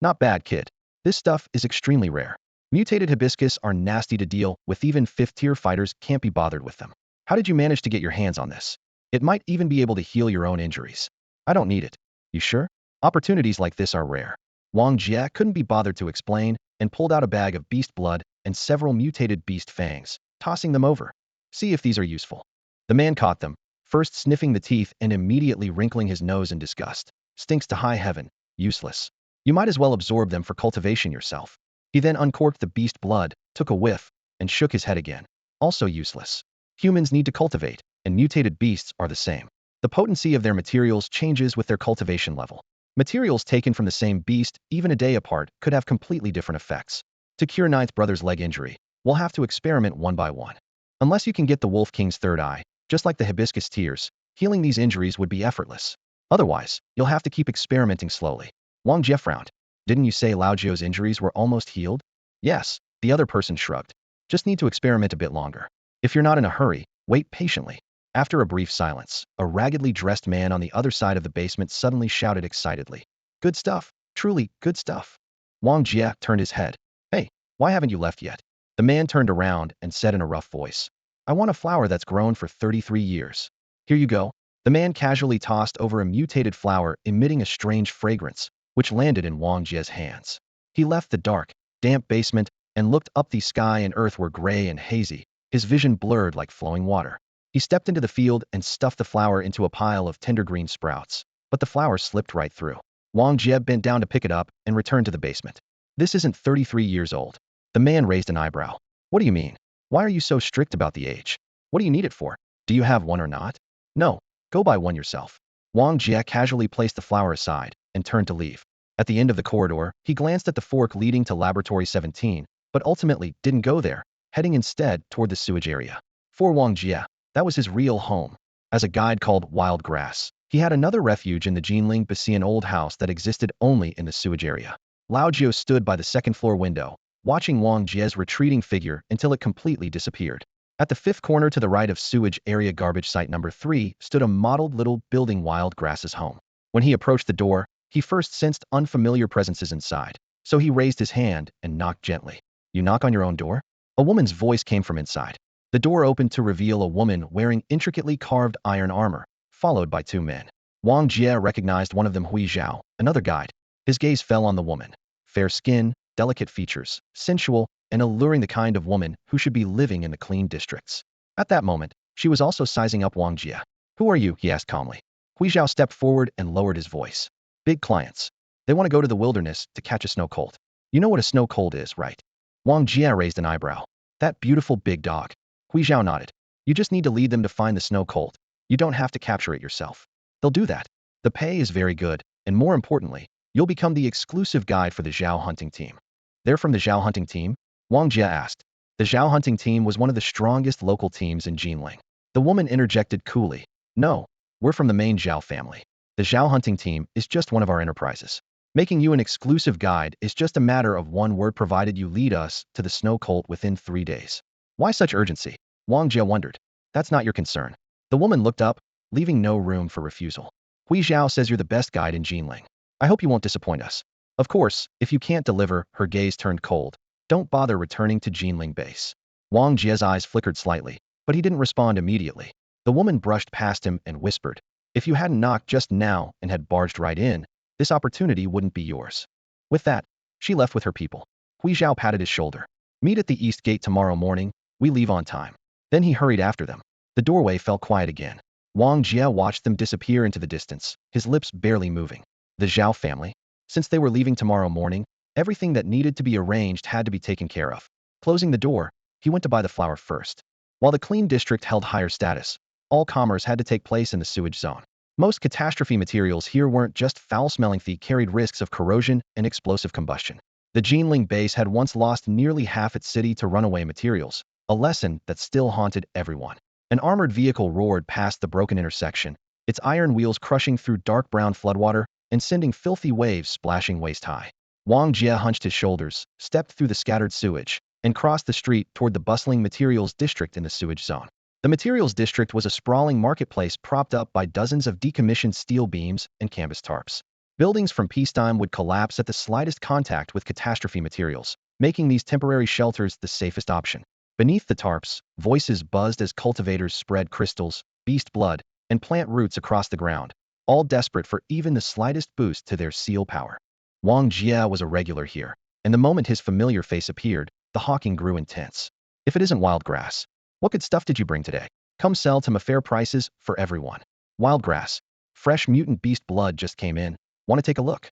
Not bad, kid. This stuff is extremely rare. Mutated hibiscus are nasty to deal with, even fifth-tier fighters can't be bothered with them. How did you manage to get your hands on this? It might even be able to heal your own injuries. I don't need it. You sure? Opportunities like this are rare. Wang Jia couldn't be bothered to explain and pulled out a bag of beast blood and several mutated beast fangs, tossing them over. See if these are useful. The man caught them, first sniffing the teeth and immediately wrinkling his nose in disgust. Stinks to high heaven. Useless. You might as well absorb them for cultivation yourself. He then uncorked the beast blood, took a whiff, and shook his head again. Also useless. Humans need to cultivate, and mutated beasts are the same. The potency of their materials changes with their cultivation level. Materials taken from the same beast, even a day apart, could have completely different effects. To cure Ninth Brother's leg injury, we'll have to experiment one by one. Unless you can get the Wolf King's third eye, just like the hibiscus tears, healing these injuries would be effortless. Otherwise, you'll have to keep experimenting slowly. Wang Jia frowned. Didn't you say Lao Jiao's injuries were almost healed? Yes, the other person shrugged. Just need to experiment a bit longer. If you're not in a hurry, wait patiently. After a brief silence, a raggedly dressed man on the other side of the basement suddenly shouted excitedly. Good stuff. Truly, good stuff. Wang Jia turned his head. Hey, why haven't you left yet? The man turned around and said in a rough voice. I want a flower that's grown for 33 years. Here you go. The man casually tossed over a mutated flower emitting a strange fragrance, which landed in Wang Jia's hands. He left the dark, damp basement and looked up. The sky and earth were gray and hazy, his vision blurred like flowing water. He stepped into the field and stuffed the flower into a pile of tender green sprouts, but the flower slipped right through. Wang Jia bent down to pick it up and returned to the basement. This isn't 33 years old. The man raised an eyebrow. What do you mean? Why are you so strict about the age? What do you need it for? Do you have one or not? No, go buy one yourself. Wang Jia casually placed the flower aside and turned to leave. At the end of the corridor, he glanced at the fork leading to Laboratory 17, but ultimately didn't go there, heading instead toward the sewage area. For Wang Jia, that was his real home. As a guide called Wild Grass, he had another refuge in the Geneling Basin, old house that existed only in the sewage area. Lao Jiao stood by the second-floor window, watching Wang Jia's retreating figure until it completely disappeared. At the fifth corner to the right of sewage area garbage site number 3 stood a mottled little building, Wild Grass's home. When he approached the door, he first sensed unfamiliar presences inside, so he raised his hand and knocked gently. You knock on your own door? A woman's voice came from inside. The door opened to reveal a woman wearing intricately carved iron armor, followed by 2 men. Wang Jia recognized one of them, Xiao, another guide. His gaze fell on the woman. Fair skin, delicate features, sensual, and alluring, the kind of woman who should be living in the clean districts. At that moment, she was also sizing up Wang Jia. Who are you? He asked calmly. Xiao stepped forward and lowered his voice. Big clients. They want to go to the wilderness to catch a snow colt. You know what a snow colt is, right? Wang Jia raised an eyebrow. That beautiful big dog. Xiao nodded. You just need to lead them to find the snow colt. You don't have to capture it yourself. They'll do that. The pay is very good, and more importantly, you'll become the exclusive guide for the Xiao hunting team. They're from the Xiao hunting team? Wang Jia asked. The Xiao hunting team was one of the strongest local teams in Geneling. The woman interjected coolly. No, we're from the main Xiao family. The Xiao hunting team is just one of our enterprises. Making you an exclusive guide is just a matter of one word, provided you lead us to the snow colt within 3 days. Why such urgency? Wang Jia wondered. That's not your concern. The woman looked up, leaving no room for refusal. Xiao says you're the best guide in Geneling. I hope you won't disappoint us. Of course, if you can't deliver, her gaze turned cold. Don't bother returning to Geneling base. Wang Jia's eyes flickered slightly, but he didn't respond immediately. The woman brushed past him and whispered, if you hadn't knocked just now and had barged right in, this opportunity wouldn't be yours. With that, she left with her people. Xiao patted his shoulder. Meet at the east gate tomorrow morning. We leave on time. Then he hurried after them. The doorway fell quiet again. Wang Jia watched them disappear into the distance, his lips barely moving. The Xiao family? Since they were leaving tomorrow morning, everything that needed to be arranged had to be taken care of. Closing the door, he went to buy the flower first. While the clean district held higher status, all commerce had to take place in the sewage zone. Most catastrophe materials here weren't just foul-smelling, they carried risks of corrosion and explosive combustion. The Geneling base had once lost nearly half its city to runaway materials, a lesson that still haunted everyone. An armored vehicle roared past the broken intersection, its iron wheels crushing through dark brown floodwater and sending filthy waves splashing waist-high. Wang Jia hunched his shoulders, stepped through the scattered sewage, and crossed the street toward the bustling materials district in the sewage zone. The materials district was a sprawling marketplace propped up by dozens of decommissioned steel beams and canvas tarps. Buildings from peacetime would collapse at the slightest contact with catastrophe materials, making these temporary shelters the safest option. Beneath the tarps, voices buzzed as cultivators spread crystals, beast blood, and plant roots across the ground, all desperate for even the slightest boost to their seal power. Wong Jia was a regular here, and the moment his familiar face appeared, the hawking grew intense. If it isn't wild grass, what good stuff did you bring today? Come sell to my fair prices for everyone. Wild grass. Fresh mutant beast blood just came in. Want to take a look?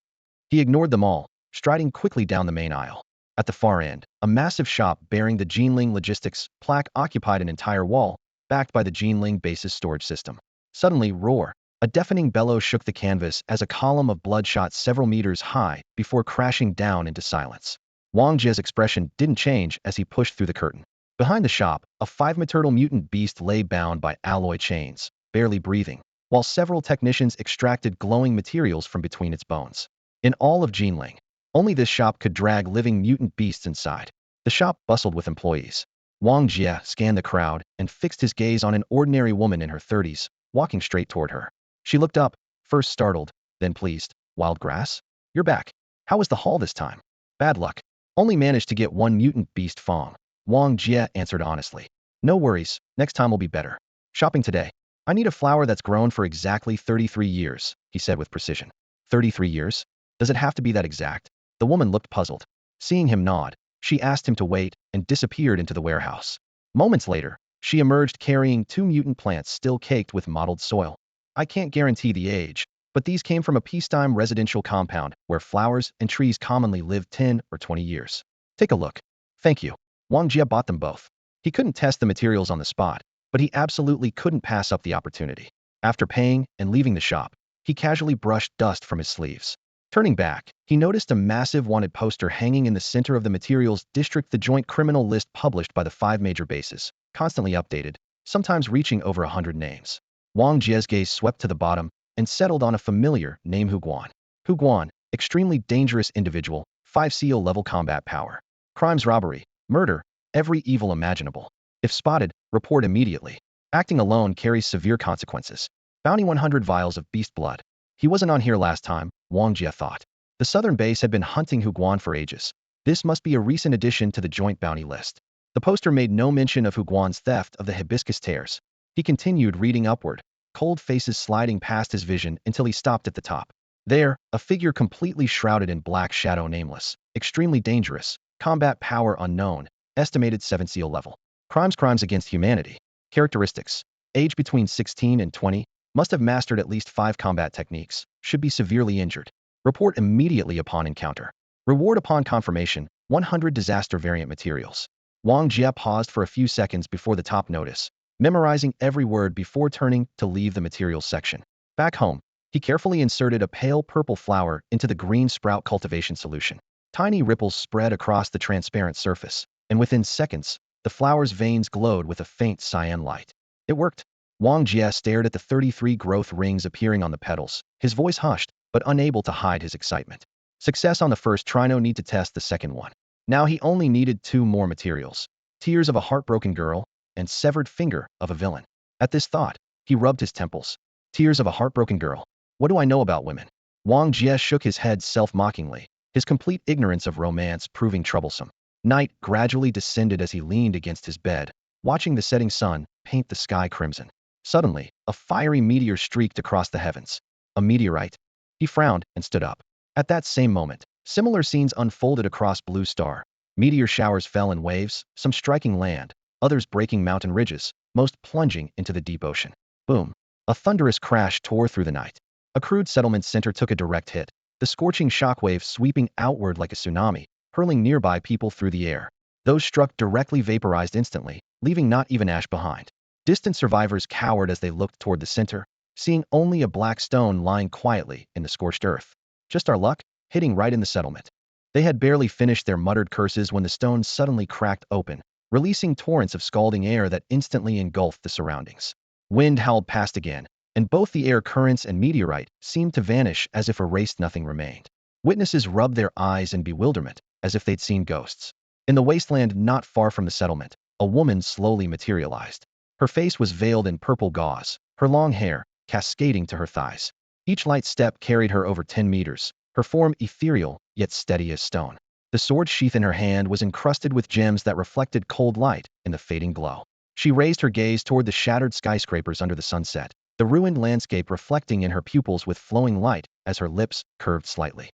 He ignored them all, striding quickly down the main aisle. At the far end, a massive shop bearing the Geneling logistics plaque occupied an entire wall, backed by the Geneling base's storage system. Suddenly, roar. A deafening bellow shook the canvas as a column of blood shot several meters high before crashing down into silence. Wang Jia's expression didn't change as he pushed through the curtain. Behind the shop, a five-metertal mutant beast lay bound by alloy chains, barely breathing, while several technicians extracted glowing materials from between its bones. In all of Geneling, only this shop could drag living mutant beasts inside. The shop bustled with employees. Wang Jia scanned the crowd and fixed his gaze on an ordinary woman in her 30s, walking straight toward her. She looked up, first startled, then pleased. Wild grass? You're back. How was the haul this time? Bad luck. Only managed to get one mutant beast Fong. Wang Jia answered honestly. No worries, next time will be better. Shopping today. I need a flower that's grown for exactly 33 years, he said with precision. 33 years? Does it have to be that exact? The woman looked puzzled. Seeing him nod, she asked him to wait and disappeared into the warehouse. Moments later, she emerged carrying two mutant plants still caked with mottled soil. I can't guarantee the age, but these came from a peacetime residential compound where flowers and trees commonly lived 10 or 20 years. Take a look. Thank you. Wang Jia bought them both. He couldn't test the materials on the spot, but he absolutely couldn't pass up the opportunity. After paying and leaving the shop, he casually brushed dust from his sleeves. Turning back, he noticed a massive wanted poster hanging in the center of the materials district, the joint criminal list published by the 5 major bases, constantly updated, sometimes reaching over 100 names. Wang Jia's gaze swept to the bottom and settled on a familiar name, Huguan. Huguan, extremely dangerous individual, 5 seal level combat power. Crimes: robbery, murder, every evil imaginable. If spotted, report immediately. Acting alone carries severe consequences. Bounty: 100 vials of beast blood. He wasn't on here last time, Wang Jia thought. The southern base had been hunting Huguan for ages. This must be a recent addition to the joint bounty list. The poster made no mention of Huguan's theft of the hibiscus tears. He continued reading upward, cold faces sliding past his vision until he stopped at the top. There, a figure completely shrouded in black shadow, nameless, extremely dangerous, combat power unknown, estimated 7 seal level. Crimes against humanity. Characteristics: age between 16 and 20, must have mastered at least 5 combat techniques, should be severely injured. Report immediately upon encounter. Reward upon confirmation: 100 disaster variant materials. Wang Jia paused for a few seconds before the top notice, memorizing every word before turning to leave the materials section. Back home, he carefully inserted a pale purple flower into the green sprout cultivation solution. Tiny ripples spread across the transparent surface, and within seconds, the flower's veins glowed with a faint cyan light. It worked. Wang Jia stared at the 33 growth rings appearing on the petals, his voice hushed, but unable to hide his excitement. Success on the first try, no need to test the second one. Now he only needed 2 more materials: tears of a heartbroken girl and severed finger of a villain. At this thought, he rubbed his temples. Tears of a heartbroken girl. What do I know about women? Wang Jia shook his head self-mockingly, his complete ignorance of romance proving troublesome. Night gradually descended as he leaned against his bed, watching the setting sun paint the sky crimson. Suddenly, a fiery meteor streaked across the heavens. A meteorite? He frowned and stood up. At that same moment, similar scenes unfolded across Blue Star. Meteor showers fell in waves, some striking land, others breaking mountain ridges, most plunging into the deep ocean. Boom. A thunderous crash tore through the night. A crude settlement center took a direct hit, the scorching shockwave sweeping outward like a tsunami, hurling nearby people through the air. Those struck directly vaporized instantly, leaving not even ash behind. Distant survivors cowered as they looked toward the center, seeing only a black stone lying quietly in the scorched earth. Just our luck, hitting right in the settlement. They had barely finished their muttered curses when the stone suddenly cracked open, releasing torrents of scalding air that instantly engulfed the surroundings. Wind howled past again, and both the air currents and meteorite seemed to vanish as if erased, nothing remained. Witnesses rubbed their eyes in bewilderment, as if they'd seen ghosts. In the wasteland not far from the settlement, a woman slowly materialized. Her face was veiled in purple gauze, her long hair cascading to her thighs. Each light step carried her over 10 meters, her form ethereal yet steady as stone. The sword sheath in her hand was encrusted with gems that reflected cold light in the fading glow. She raised her gaze toward the shattered skyscrapers under the sunset, the ruined landscape reflecting in her pupils with flowing light as her lips curved slightly.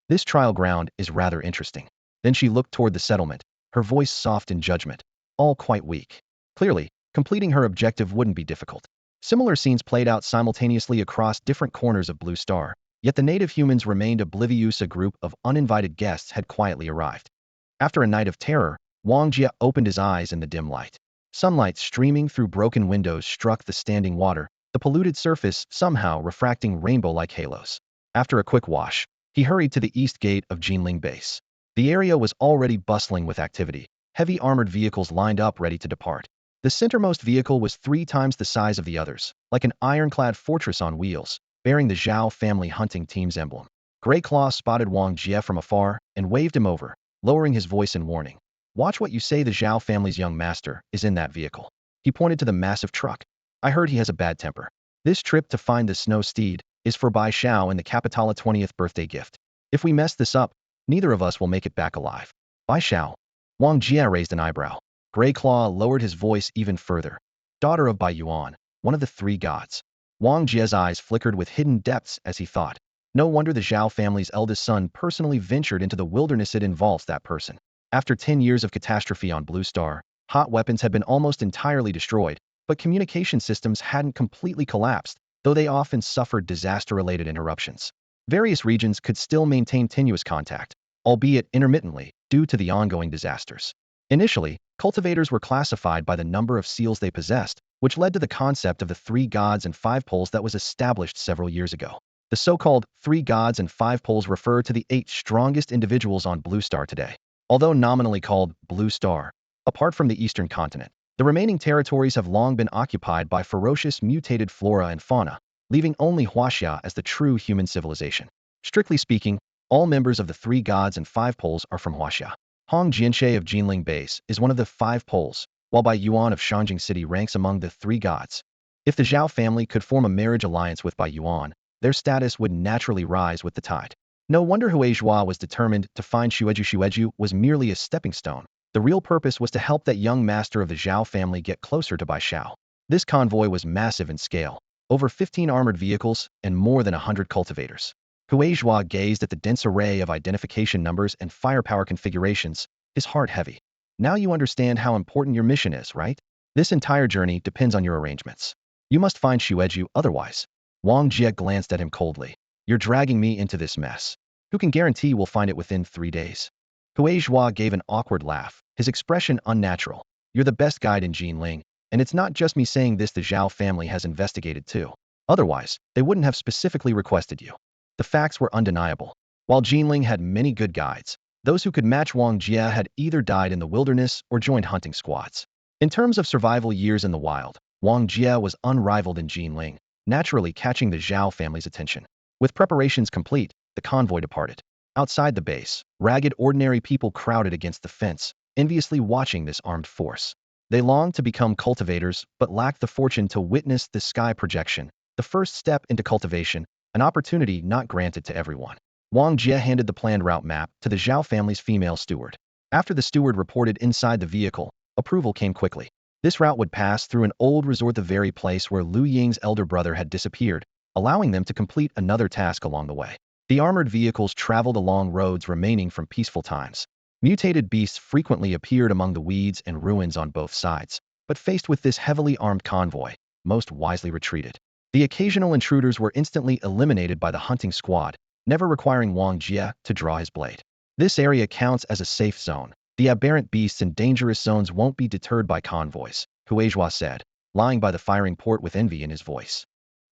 This trial ground is rather interesting. Then she looked toward the settlement, her voice soft in judgment. All quite weak. Clearly, completing her objective wouldn't be difficult. Similar scenes played out simultaneously across different corners of Blue Star, yet the native humans remained oblivious. A group of uninvited guests had quietly arrived. After a night of terror, Wong Jia opened his eyes in the dim light. Sunlight streaming through broken windows struck the standing water, the polluted surface somehow refracting rainbow-like halos. After a quick wash, he hurried to the east gate of Geneling base. The area was already bustling with activity, heavy armored vehicles lined up ready to depart. The centermost vehicle was 3 times the size of the others, like an ironclad fortress on wheels, bearing the Xiao family hunting team's emblem. Grey Claw spotted Wong Jia from afar and waved him over, lowering his voice in warning. Watch what you say. The Xiao family's young master is in that vehicle. He pointed to the massive truck. I heard he has a bad temper. This trip to find the snow steed is for Bai Xiao and the Capitala 20th birthday gift. If we mess this up, neither of us will make it back alive. Bai Xiao. Wang Jia raised an eyebrow. Grey Claw lowered his voice even further. Daughter of Bai Yuan, one of the 3 gods. Wang Jia's eyes flickered with hidden depths as he thought. No wonder the Xiao family's eldest son personally ventured into the wilderness. It involves that person. After 10 years of catastrophe on Blue Star, hot weapons had been almost entirely destroyed, but communication systems hadn't completely collapsed, though they often suffered disaster-related interruptions. Various regions could still maintain tenuous contact, albeit intermittently, due to the ongoing disasters. Initially, cultivators were classified by the number of seals they possessed, which led to the concept of the 3 gods and 5 poles that was established several years ago. The so-called 3 gods and 5 poles refer to the 8 strongest individuals on Blue Star today. Although nominally called Blue Star, apart from the eastern continent, the remaining territories have long been occupied by ferocious mutated flora and fauna, leaving only Huaxia as the true human civilization. Strictly speaking, all members of the 3 gods and 5 poles are from Huaxia. Hong Jianshe of Geneling Base is one of the 5 poles, while Bai Yuan of Shanjing City ranks among the 3 gods. If the Xiao family could form a marriage alliance with Bai Yuan, their status would naturally rise with the tide. No wonder Huizhua was determined to find Shueju. Shueju was merely a stepping stone. The real purpose was to help that young master of the Xiao family get closer to Bai Xiao. This convoy was massive in scale, over 15 armored vehicles and more than 100 cultivators. Huizhua gazed at the dense array of identification numbers and firepower configurations, his heart heavy. Now you understand how important your mission is, right? This entire journey depends on your arrangements. You must find Shueju otherwise. Wang Jia glanced at him coldly. You're dragging me into this mess. Who can guarantee we'll find it within 3 days? Huizhua gave an awkward laugh, his expression unnatural. You're the best guide in Geneling, and it's not just me saying this. The Xiao family has investigated too. Otherwise, they wouldn't have specifically requested you. The facts were undeniable. While Geneling had many good guides, those who could match Wang Jia had either died in the wilderness or joined hunting squads. In terms of survival years in the wild, Wang Jia was unrivaled in Geneling, naturally catching the Xiao family's attention. With preparations complete, the convoy departed. Outside the base, ragged ordinary people crowded against the fence, enviously watching this armed force. They longed to become cultivators, but lacked the fortune to witness the sky projection, the first step into cultivation, an opportunity not granted to everyone. Wang Jia handed the planned route map to the Xiao family's female steward. After the steward reported inside the vehicle, approval came quickly. This route would pass through an old resort, the very place where Lu Ying's elder brother had disappeared, allowing them to complete another task along the way. The armored vehicles traveled along roads remaining from peaceful times. Mutated beasts frequently appeared among the weeds and ruins on both sides, but faced with this heavily armed convoy, most wisely retreated. The occasional intruders were instantly eliminated by the hunting squad, never requiring Wang Jia to draw his blade. This area counts as a safe zone. The aberrant beasts in dangerous zones won't be deterred by convoys, Huizhua said, lying by the firing port with envy in his voice.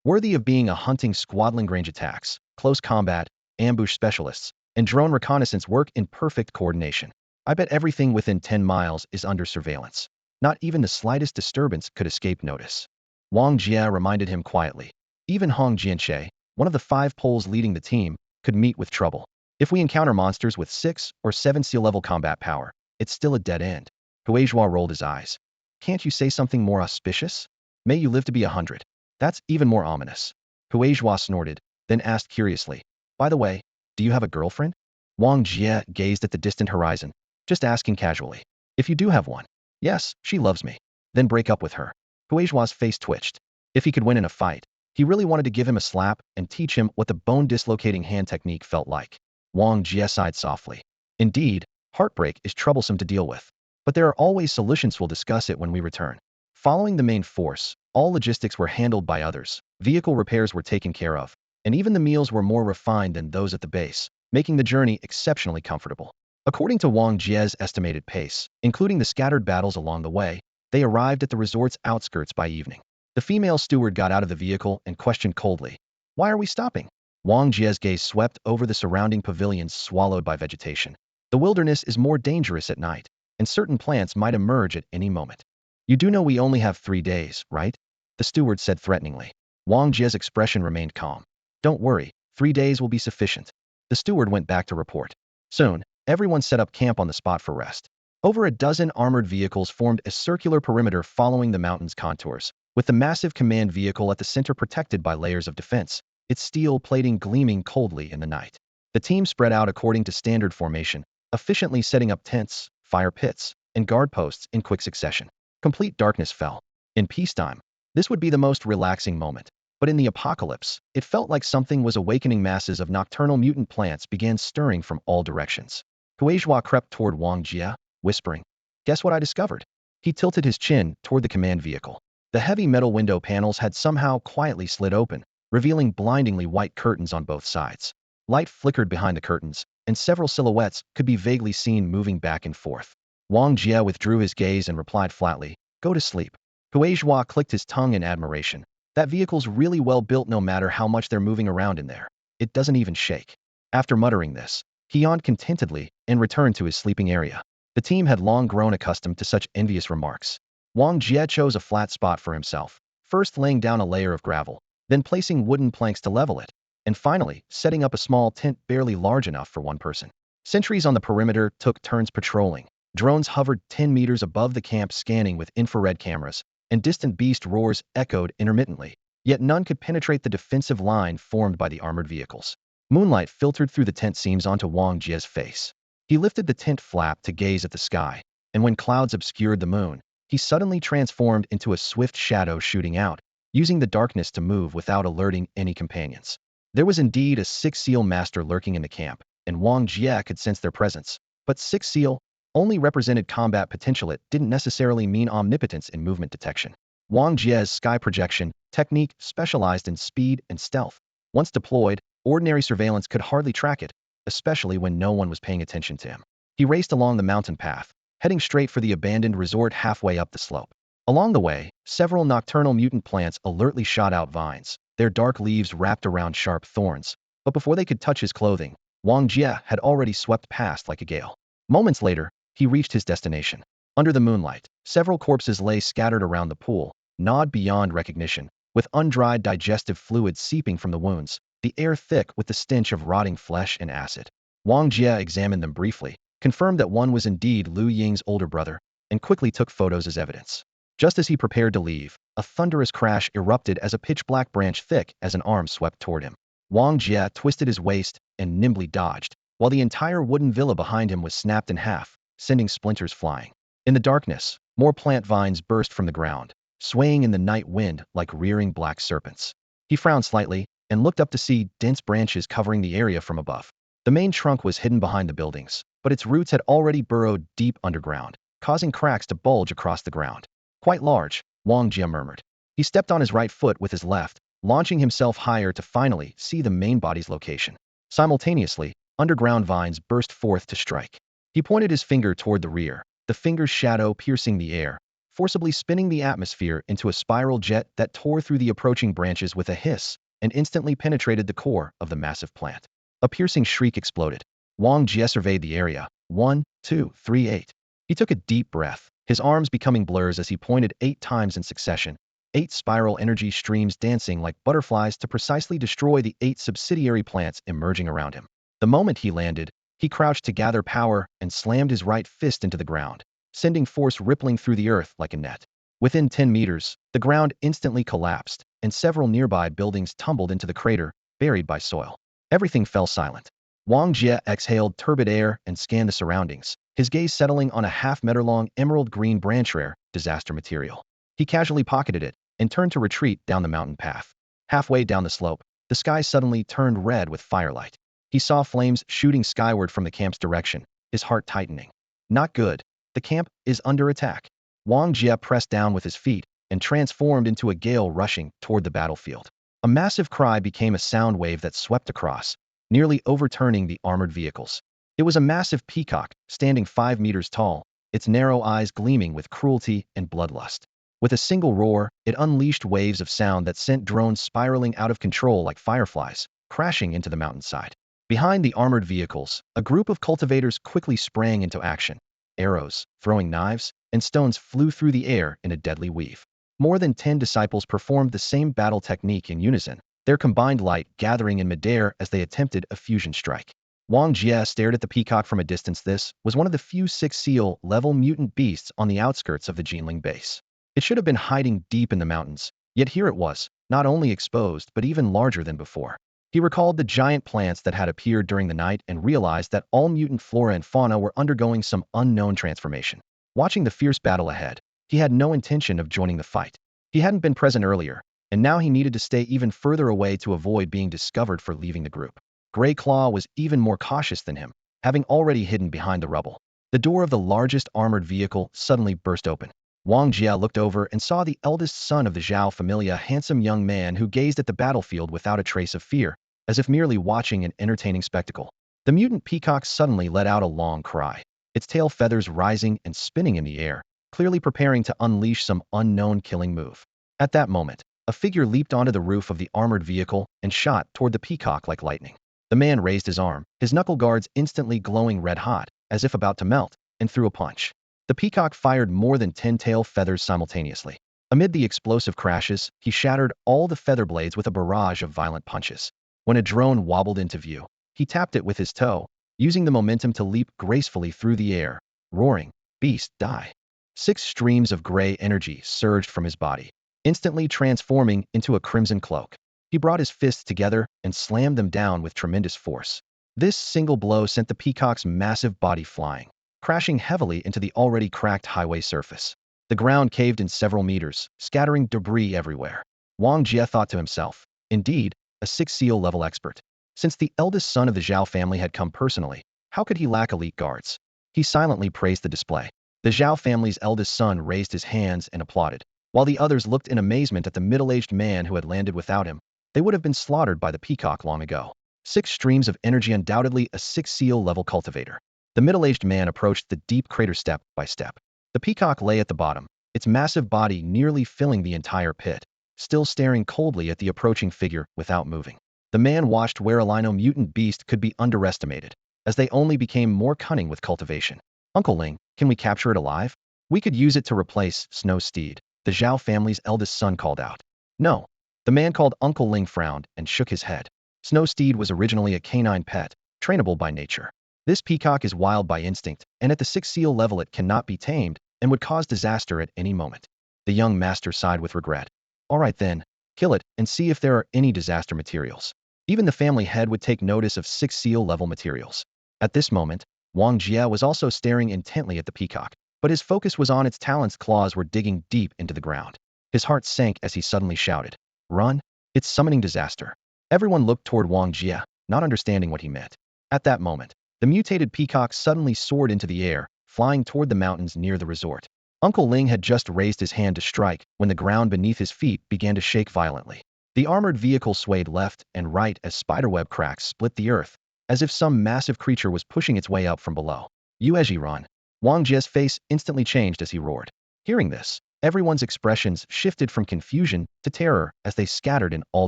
Worthy of being a hunting squad. Long-range attacks, close combat, ambush specialists, and drone reconnaissance work in perfect coordination. I bet everything within 10 miles is under surveillance. Not even the slightest disturbance could escape notice. Wang Jia reminded him quietly. Even Hong Jianshe, one of the 5 poles leading the team, could meet with trouble. If we encounter monsters with 6 or 7 seal-level combat power, it's still a dead end. Huizhua rolled his eyes. Can't you say something more auspicious? May you live to be 100. That's even more ominous. Huizhua snorted, then asked curiously, by the way, do you have a girlfriend? Wang Jia gazed at the distant horizon, just asking casually. If you do have one. Yes, she loves me. Then break up with her. Huizhua's face twitched. If he could win in a fight, he really wanted to give him a slap and teach him what the bone-dislocating hand technique felt like. Wang Jia sighed softly. Indeed, heartbreak is troublesome to deal with. But there are always solutions. We'll discuss it when we return. Following the main force, all logistics were handled by others, vehicle repairs were taken care of, and even the meals were more refined than those at the base, making the journey exceptionally comfortable. According to Wang Jia's estimated pace, including the scattered battles along the way, they arrived at the resort's outskirts by evening. The female steward got out of the vehicle and questioned coldly, "Why are we stopping?" Wang Jia's gaze swept over the surrounding pavilions swallowed by vegetation. The wilderness is more dangerous at night, and certain plants might emerge at any moment. You do know we only have 3 days, right? The steward said threateningly. Wang Jia's expression remained calm. Don't worry, 3 days will be sufficient. The steward went back to report. Soon, everyone set up camp on the spot for rest. Over a dozen armored vehicles formed a circular perimeter following the mountain's contours, with the massive command vehicle at the center protected by layers of defense, its steel plating gleaming coldly in the night. The team spread out according to standard formation, efficiently setting up tents, fire pits, and guard posts in quick succession. Complete darkness fell. In peacetime, this would be the most relaxing moment. But in the apocalypse, it felt like something was awakening. Masses of nocturnal mutant plants began stirring from all directions. Huizhua crept toward Wang Jia, whispering, "Guess what I discovered?" He tilted his chin toward the command vehicle. The heavy metal window panels had somehow quietly slid open, revealing blindingly white curtains on both sides. Light flickered behind the curtains, and several silhouettes could be vaguely seen moving back and forth. Wang Jia withdrew his gaze and replied flatly, "Go to sleep." Huizhua clicked his tongue in admiration. That vehicle's really well built no matter how much they're moving around in there. It doesn't even shake. After muttering this, he yawned contentedly and returned to his sleeping area. The team had long grown accustomed to such envious remarks. Wang Jia chose a flat spot for himself, first laying down a layer of gravel, then placing wooden planks to level it, and finally setting up a small tent barely large enough for one person. Sentries on the perimeter took turns patrolling. Drones hovered 10 meters above the camp scanning with infrared cameras, and distant beast roars echoed intermittently, yet none could penetrate the defensive line formed by the armored vehicles. Moonlight filtered through the tent seams onto Wang Jia's face. He lifted the tent flap to gaze at the sky, and when clouds obscured the moon, he suddenly transformed into a swift shadow shooting out, using the darkness to move without alerting any companions. There was indeed a Six Seal master lurking in the camp, and Wang Jia could sense their presence, but Six Seal only represented combat potential. It didn't necessarily mean omnipotence in movement detection. Wang Jia's sky projection technique specialized in speed and stealth. Once deployed, ordinary surveillance could hardly track it, especially when no one was paying attention to him. He raced along the mountain path, heading straight for the abandoned resort halfway up the slope. Along the way, several nocturnal mutant plants alertly shot out vines, their dark leaves wrapped around sharp thorns. But before they could touch his clothing, Wang Jia had already swept past like a gale. Moments later, he reached his destination. Under the moonlight, several corpses lay scattered around the pool, gnawed beyond recognition, with undried digestive fluid seeping from the wounds, the air thick with the stench of rotting flesh and acid. Wang Jia examined them briefly, confirmed that one was indeed Lu Ying's older brother, and quickly took photos as evidence. Just as he prepared to leave, a thunderous crash erupted as a pitch-black branch thick as an arm swept toward him. Wang Jia twisted his waist and nimbly dodged, while the entire wooden villa behind him was snapped in half, sending splinters flying. In the darkness, more plant vines burst from the ground, swaying in the night wind like rearing black serpents. He frowned slightly and looked up to see dense branches covering the area from above. The main trunk was hidden behind the buildings, but its roots had already burrowed deep underground, causing cracks to bulge across the ground. Quite large, Wang Jia murmured. He stepped on his right foot with his left, launching himself higher to finally see the main body's location. Simultaneously, underground vines burst forth to strike. He pointed his finger toward the rear, the finger's shadow piercing the air, forcibly spinning the atmosphere into a spiral jet that tore through the approaching branches with a hiss and instantly penetrated the core of the massive plant. A piercing shriek exploded. Wang Jia surveyed the area. 1, 2, 3, 8. He took a deep breath, his arms becoming blurs as he pointed 8 times in succession, 8 spiral energy streams dancing like butterflies to precisely destroy the 8 subsidiary plants emerging around him. The moment he landed, he crouched to gather power and slammed his right fist into the ground. sending force rippling through the earth like a net. Within 10 meters, the ground instantly collapsed, and several nearby buildings tumbled into the crater, buried by soil. Everything fell silent. Wong Jia exhaled turbid air and scanned the surroundings, his gaze settling on a half-meter-long emerald-green branch rare disaster material. He casually pocketed it and turned to retreat down the mountain path. Halfway down the slope, the sky suddenly turned red with firelight. He saw flames shooting skyward from the camp's direction, his heart tightening. Not good. The camp is under attack. Wang Jia pressed down with his feet and transformed into a gale rushing toward the battlefield. A massive cry became a sound wave that swept across, nearly overturning the armored vehicles. It was a massive peacock, standing 5 meters tall, its narrow eyes gleaming with cruelty and bloodlust. With a single roar, it unleashed waves of sound that sent drones spiraling out of control like fireflies, crashing into the mountainside. Behind the armored vehicles, a group of cultivators quickly sprang into action. Arrows, throwing knives, and stones flew through the air in a deadly weave. More than 10 disciples performed the same battle technique in unison, their combined light gathering in midair as they attempted a fusion strike. Wang Jia stared at the peacock from a distance. This was one of the few 6 seal-level mutant beasts on the outskirts of the Geneling base. It should have been hiding deep in the mountains, yet here it was, not only exposed but even larger than before. He recalled the giant plants that had appeared during the night and realized that all mutant flora and fauna were undergoing some unknown transformation. Watching the fierce battle ahead, he had no intention of joining the fight. He hadn't been present earlier, and now he needed to stay even further away to avoid being discovered for leaving the group. Grey Claw was even more cautious than him, having already hidden behind the rubble. The door of the largest armored vehicle suddenly burst open. Wang Jia looked over and saw the eldest son of the Xiao family, a handsome young man who gazed at the battlefield without a trace of fear, as if merely watching an entertaining spectacle. The mutant peacock suddenly let out a long cry, its tail feathers rising and spinning in the air, clearly preparing to unleash some unknown killing move. At that moment, a figure leaped onto the roof of the armored vehicle and shot toward the peacock like lightning. The man raised his arm, his knuckle guards instantly glowing red-hot, as if about to melt, and threw a punch. The peacock fired more than 10 tail feathers simultaneously. Amid the explosive crashes, he shattered all the feather blades with a barrage of violent punches. When a drone wobbled into view, he tapped it with his toe, using the momentum to leap gracefully through the air, roaring, "Beast, die!" 6 streams of gray energy surged from his body, instantly transforming into a crimson cloak. He brought his fists together and slammed them down with tremendous force. This single blow sent the peacock's massive body flying, crashing heavily into the already cracked highway surface. The ground caved in several meters, scattering debris everywhere. Wang Jia thought to himself, indeed, a 6 seal level expert. Since the eldest son of the Xiao family had come personally, how could he lack elite guards? He silently praised the display. The Xiao family's eldest son raised his hands and applauded, while the others looked in amazement at the middle-aged man who had landed without him. They would have been slaughtered by the peacock long ago. 6 streams of energy, undoubtedly a 6 seal level cultivator. The middle-aged man approached the deep crater step by step. The peacock lay at the bottom, its massive body nearly filling the entire pit, still staring coldly at the approaching figure without moving. The man watched where a lino mutant beast could be underestimated, as they only became more cunning with cultivation. "Uncle Ling, can we capture it alive? We could use it to replace Snow Steed," the Zhao family's eldest son called out. "No." The man called Uncle Ling frowned and shook his head. Snow Steed was originally a canine pet, trainable by nature. This peacock is wild by instinct, and at the 6 seal level it cannot be tamed, and would cause disaster at any moment. The young master sighed with regret. "All right then, kill it and see if there are any disaster materials." Even the family head would take notice of 6 seal level materials. At this moment, Wang Jia was also staring intently at the peacock, but his focus was on its talons. Claws were digging deep into the ground. His heart sank as he suddenly shouted, "Run! It's summoning disaster." Everyone looked toward Wang Jia, not understanding what he meant. At that moment, the mutated peacock suddenly soared into the air, flying toward the mountains near the resort. Uncle Ling had just raised his hand to strike when the ground beneath his feet began to shake violently. The armored vehicle swayed left and right as spiderweb cracks split the earth, as if some massive creature was pushing its way up from below. "Yuezhi, run!" Wang Jia's face instantly changed as he roared. Hearing this, everyone's expressions shifted from confusion to terror as they scattered in all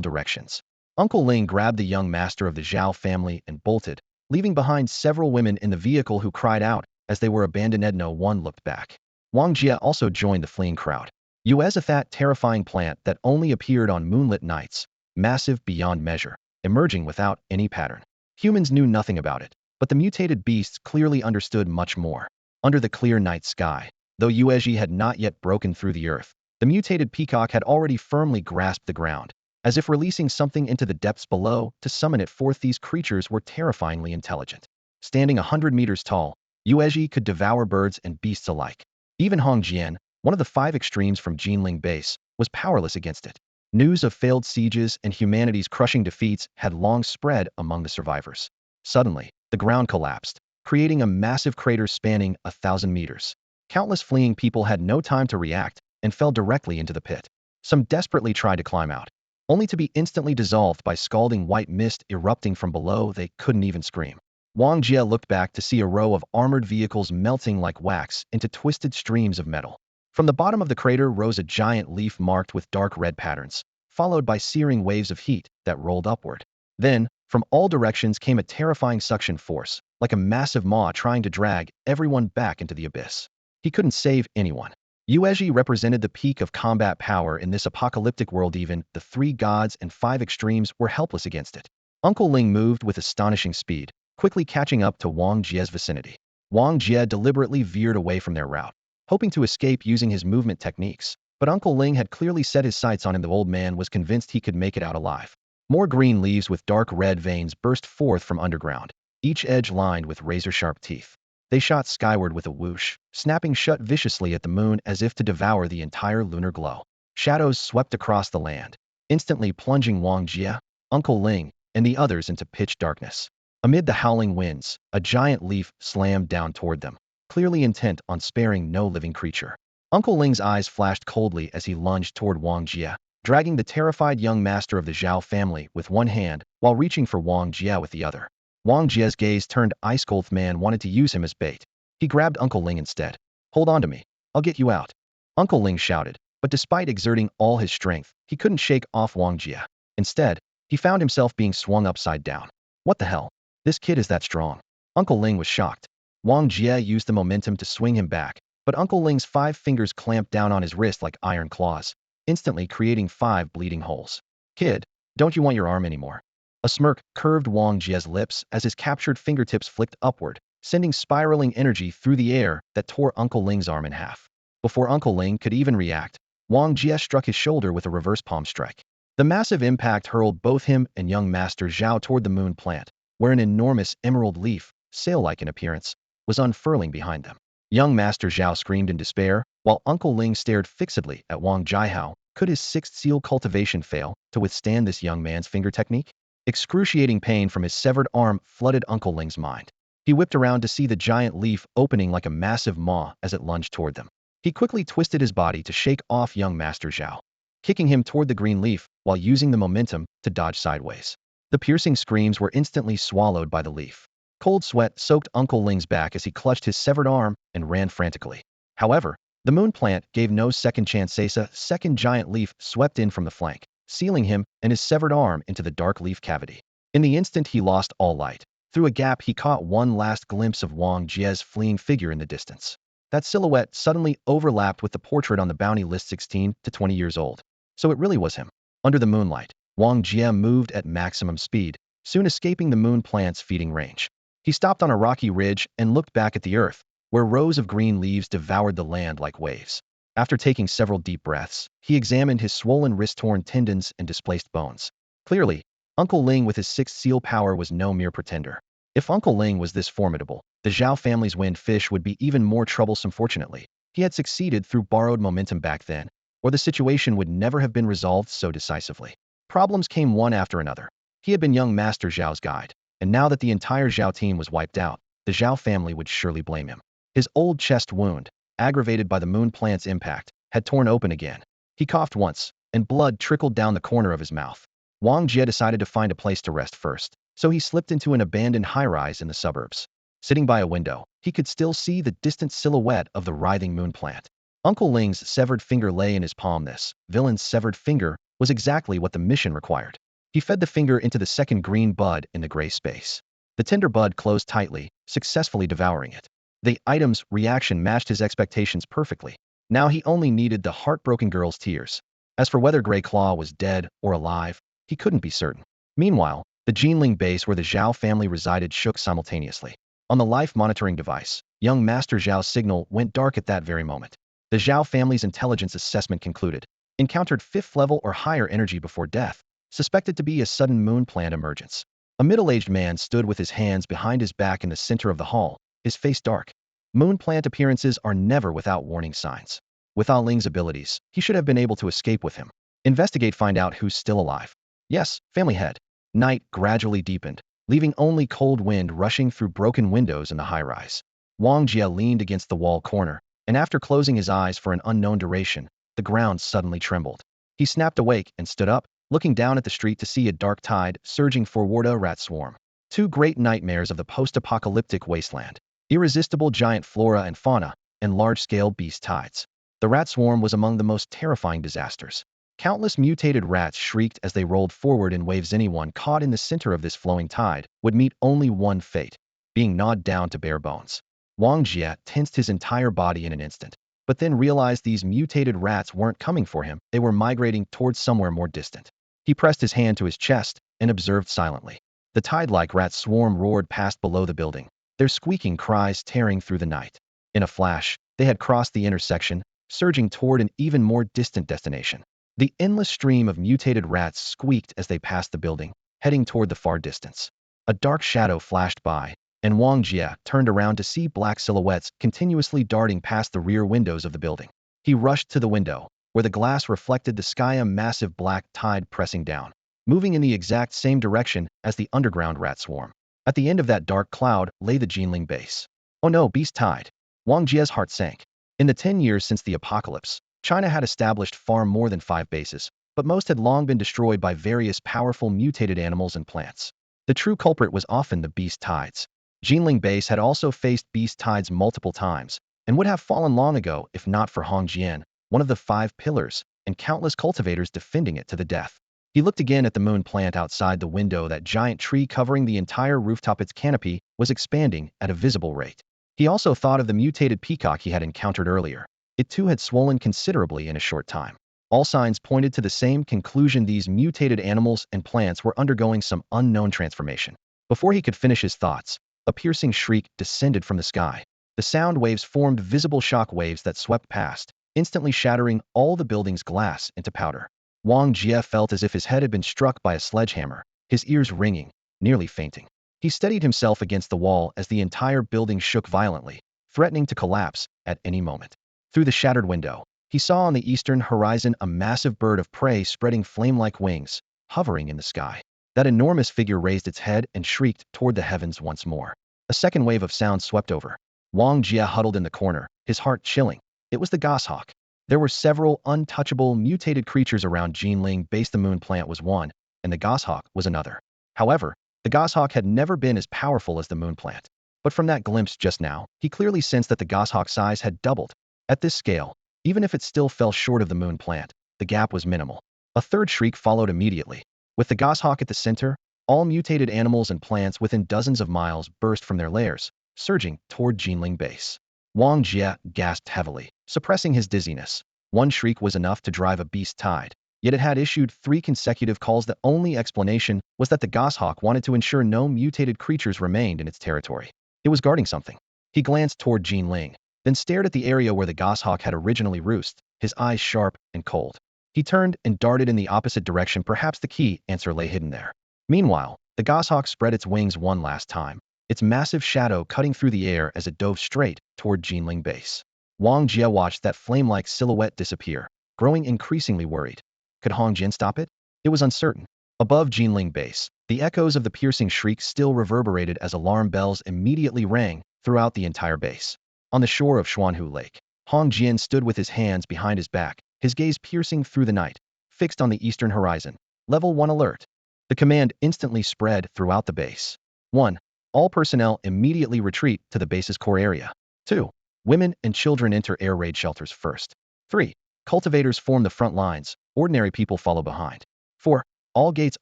directions. Uncle Ling grabbed the young master of the Zhao family and bolted, leaving behind several women in the vehicle who cried out as they were abandoned. No one looked back. Wang Jia also joined the fleeing crowd. Yuezhi, that terrifying plant that only appeared on moonlit nights, massive beyond measure, emerging without any pattern. Humans knew nothing about it, but the mutated beasts clearly understood much more. under the clear night sky. Though Yuezhi had not yet broken through the earth, the mutated peacock had already firmly grasped the ground, as if releasing something into the depths below to summon it forth. These creatures were terrifyingly intelligent. Standing 100 meters tall, Yuezhi could devour birds and beasts alike. Even Hong Jian, one of the 5 extremes from Geneling base, was powerless against it. News of failed sieges and humanity's crushing defeats had long spread among the survivors. Suddenly, the ground collapsed, creating a massive crater spanning 1,000 meters. Countless fleeing people had no time to react and fell directly into the pit. Some desperately tried to climb out, only to be instantly dissolved by scalding white mist erupting from below. They couldn't even scream. Wang Jia looked back to see a row of armored vehicles melting like wax into twisted streams of metal. From the bottom of the crater rose a giant leaf marked with dark red patterns, followed by searing waves of heat that rolled upward. Then, from all directions came a terrifying suction force, like a massive maw trying to drag everyone back into the abyss. He couldn't save anyone. Yuezhi represented the peak of combat power in this apocalyptic world. Even the 3 gods and 5 extremes were helpless against it. Uncle Ling moved with astonishing speed, quickly catching up to Wang Jia's vicinity. Wang Jia deliberately veered away from their route, hoping to escape using his movement techniques, but Uncle Ling had clearly set his sights on him. The old man was convinced he could make it out alive. More green leaves with dark red veins burst forth from underground, each edge lined with razor-sharp teeth. They shot skyward with a whoosh, snapping shut viciously at the moon as if to devour the entire lunar glow. Shadows swept across the land, instantly plunging Wang Jia, Uncle Ling, and the others into pitch darkness. Amid the howling winds, a giant leaf slammed down toward them, clearly intent on sparing no living creature. Uncle Ling's eyes flashed coldly as he lunged toward Wang Jia, dragging the terrified young master of the Xiao family with one hand while reaching for Wang Jia with the other. Wang Jia's gaze turned ice-cold. The man wanted to use him as bait. He grabbed Uncle Ling instead. "Hold on to me. I'll get you out," Uncle Ling shouted, but despite exerting all his strength, he couldn't shake off Wang Jia. Instead, he found himself being swung upside down. What the hell? This kid is that strong? Uncle Ling was shocked. Wang Jia used the momentum to swing him back, but Uncle Ling's 5 fingers clamped down on his wrist like iron claws, instantly creating 5 bleeding holes. "Kid, don't you want your arm anymore?" A smirk curved Wang Jia's lips as his captured fingertips flicked upward, sending spiraling energy through the air that tore Uncle Ling's arm in half. Before Uncle Ling could even react, Wang Jia struck his shoulder with a reverse palm strike. The massive impact hurled both him and young Master Xiao toward the moon plant, where an enormous emerald leaf, sail-like in appearance, was unfurling behind them. Young Master Xiao screamed in despair, while Uncle Ling stared fixedly at Wang Jiahao. Could his 6th seal cultivation fail to withstand this young man's finger technique? Excruciating pain from his severed arm flooded Uncle Ling's mind. He whipped around to see the giant leaf opening like a massive maw as it lunged toward them. He quickly twisted his body to shake off young Master Xiao, kicking him toward the green leaf while using the momentum to dodge sideways. The piercing screams were instantly swallowed by the leaf. Cold sweat soaked Uncle Ling's back as he clutched his severed arm and ran frantically. However, the moon plant gave no second chance. A second giant leaf swept in from the flank, sealing him and his severed arm into the dark leaf cavity. In the instant he lost all light. Through a gap he caught one last glimpse of Wang Jia's fleeing figure in the distance. That silhouette suddenly overlapped with the portrait on the bounty list, 16 to 20 years old. So it really was him. Under the moonlight, Wang Jia moved at maximum speed, soon escaping the moon plant's feeding range. He stopped on a rocky ridge and looked back at the earth, where rows of green leaves devoured the land like waves. After taking several deep breaths, he examined his swollen wrist-torn tendons and displaced bones. Clearly, Uncle Ling with his 6th seal power was no mere pretender. If Uncle Ling was this formidable, the Xiao family's wind fish would be even more troublesome. Fortunately, he had succeeded through borrowed momentum back then, or the situation would never have been resolved so decisively. Problems came one after another. He had been young Master Xiao's guide, and now that the entire Xiao team was wiped out, the Xiao family would surely blame him. His old chest wound, aggravated by the moon plant's impact, had torn open again. He coughed once, and blood trickled down the corner of his mouth. Wang Jia decided to find a place to rest first, so he slipped into an abandoned high-rise in the suburbs. Sitting by a window, he could still see the distant silhouette of the writhing moon plant. Uncle Ling's severed finger lay in his palm. This villain's severed finger was exactly what the mission required. He fed the finger into the second green bud in the gray space. The tender bud closed tightly, successfully devouring it. The item's reaction matched his expectations perfectly. Now he only needed the heartbroken girl's tears. As for whether Grey Claw was dead or alive, he couldn't be certain. Meanwhile, the Geneling base where the Xiao family resided shook simultaneously. On the life monitoring device, Young Master Xiao's signal went dark at that very moment. The Xiao family's intelligence assessment concluded. Encountered 5th level or higher energy before death, suspected to be a sudden moon plant emergence. A middle-aged man stood with his hands behind his back in the center of the hall, his face dark. Moon plant appearances are never without warning signs. With Ah Ling's abilities, he should have been able to escape with him. Investigate, find out who's still alive. Yes, family head. Night gradually deepened, leaving only cold wind rushing through broken windows in the high-rise. Wong Jia leaned against the wall corner, and after closing his eyes for an unknown duration, the ground suddenly trembled. He snapped awake and stood up, looking down at the street to see a dark tide surging forward a rat swarm. Two great nightmares of the post-apocalyptic wasteland. Irresistible giant flora and fauna, and large-scale beast tides. The rat swarm was among the most terrifying disasters. Countless mutated rats shrieked as they rolled forward in waves. Anyone caught in the center of this flowing tide would meet only one fate, being gnawed down to bare bones. Wang Jia tensed his entire body in an instant, but then realized these mutated rats weren't coming for him, they were migrating towards somewhere more distant. He pressed his hand to his chest and observed silently. The tide-like rat swarm roared past below the building, their squeaking cries tearing through the night. In a flash, they had crossed the intersection, surging toward an even more distant destination. The endless stream of mutated rats squeaked as they passed the building, heading toward the far distance. A dark shadow flashed by, and Wang Jia turned around to see black silhouettes continuously darting past the rear windows of the building. He rushed to the window, where the glass reflected the sky, a massive black tide pressing down, moving in the exact same direction as the underground rat swarm. At the end of that dark cloud lay the Geneling base. Oh no, beast tide! Wang Jia's heart sank. In the 10 years since the apocalypse, China had established far more than 5 bases, but most had long been destroyed by various powerful mutated animals and plants. The true culprit was often the beast tides. Geneling base had also faced beast tides multiple times, and would have fallen long ago if not for Hong Jian, one of the 5 pillars, and countless cultivators defending it to the death. He looked again at the moon plant outside the window. That giant tree covering the entire rooftop, its canopy was expanding at a visible rate. He also thought of the mutated peacock he had encountered earlier. It too had swollen considerably in a short time. All signs pointed to the same conclusion: these mutated animals and plants were undergoing some unknown transformation. Before he could finish his thoughts, a piercing shriek descended from the sky. The sound waves formed visible shock waves that swept past, instantly shattering all the building's glass into powder. Wang Jia felt as if his head had been struck by a sledgehammer, his ears ringing, nearly fainting. He steadied himself against the wall as the entire building shook violently, threatening to collapse at any moment. Through the shattered window, he saw on the eastern horizon a massive bird of prey spreading flame-like wings, hovering in the sky. That enormous figure raised its head and shrieked toward the heavens once more. A second wave of sound swept over. Wang Jia huddled in the corner, his heart chilling. It was the goshawk. There were several untouchable mutated creatures around Geneling base. The moon plant was one, and the goshawk was another. However, the goshawk had never been as powerful as the moon plant. But from that glimpse just now, he clearly sensed that the goshawk's size had doubled. At this scale, even if it still fell short of the moon plant, the gap was minimal. A third shriek followed immediately. With the goshawk at the center, all mutated animals and plants within dozens of miles burst from their lairs, surging toward Geneling base. Wang Jia gasped heavily, suppressing his dizziness. One shriek was enough to drive a beast tide, yet it had issued 3 consecutive calls. The only explanation was that the goshawk wanted to ensure no mutated creatures remained in its territory. It was guarding something. He glanced toward Geneling, then stared at the area where the goshawk had originally roosted, his eyes sharp and cold. He turned and darted in the opposite direction. Perhaps the key answer lay hidden there. Meanwhile, the goshawk spread its wings one last time, its massive shadow cutting through the air as it dove straight toward Geneling base. Wang Jia watched that flame-like silhouette disappear, growing increasingly worried. Could Hong Jian stop it? It was uncertain. Above Geneling base, the echoes of the piercing shriek still reverberated as alarm bells immediately rang throughout the entire base. On the shore of Xuanhu Lake, Hong Jian stood with his hands behind his back, his gaze piercing through the night, fixed on the eastern horizon. Level 1 alert. The command instantly spread throughout the base. 1. All personnel immediately retreat to the base's core area. 2. Women and children enter air raid shelters first. 3. Cultivators form the front lines, ordinary people follow behind. 4. All gates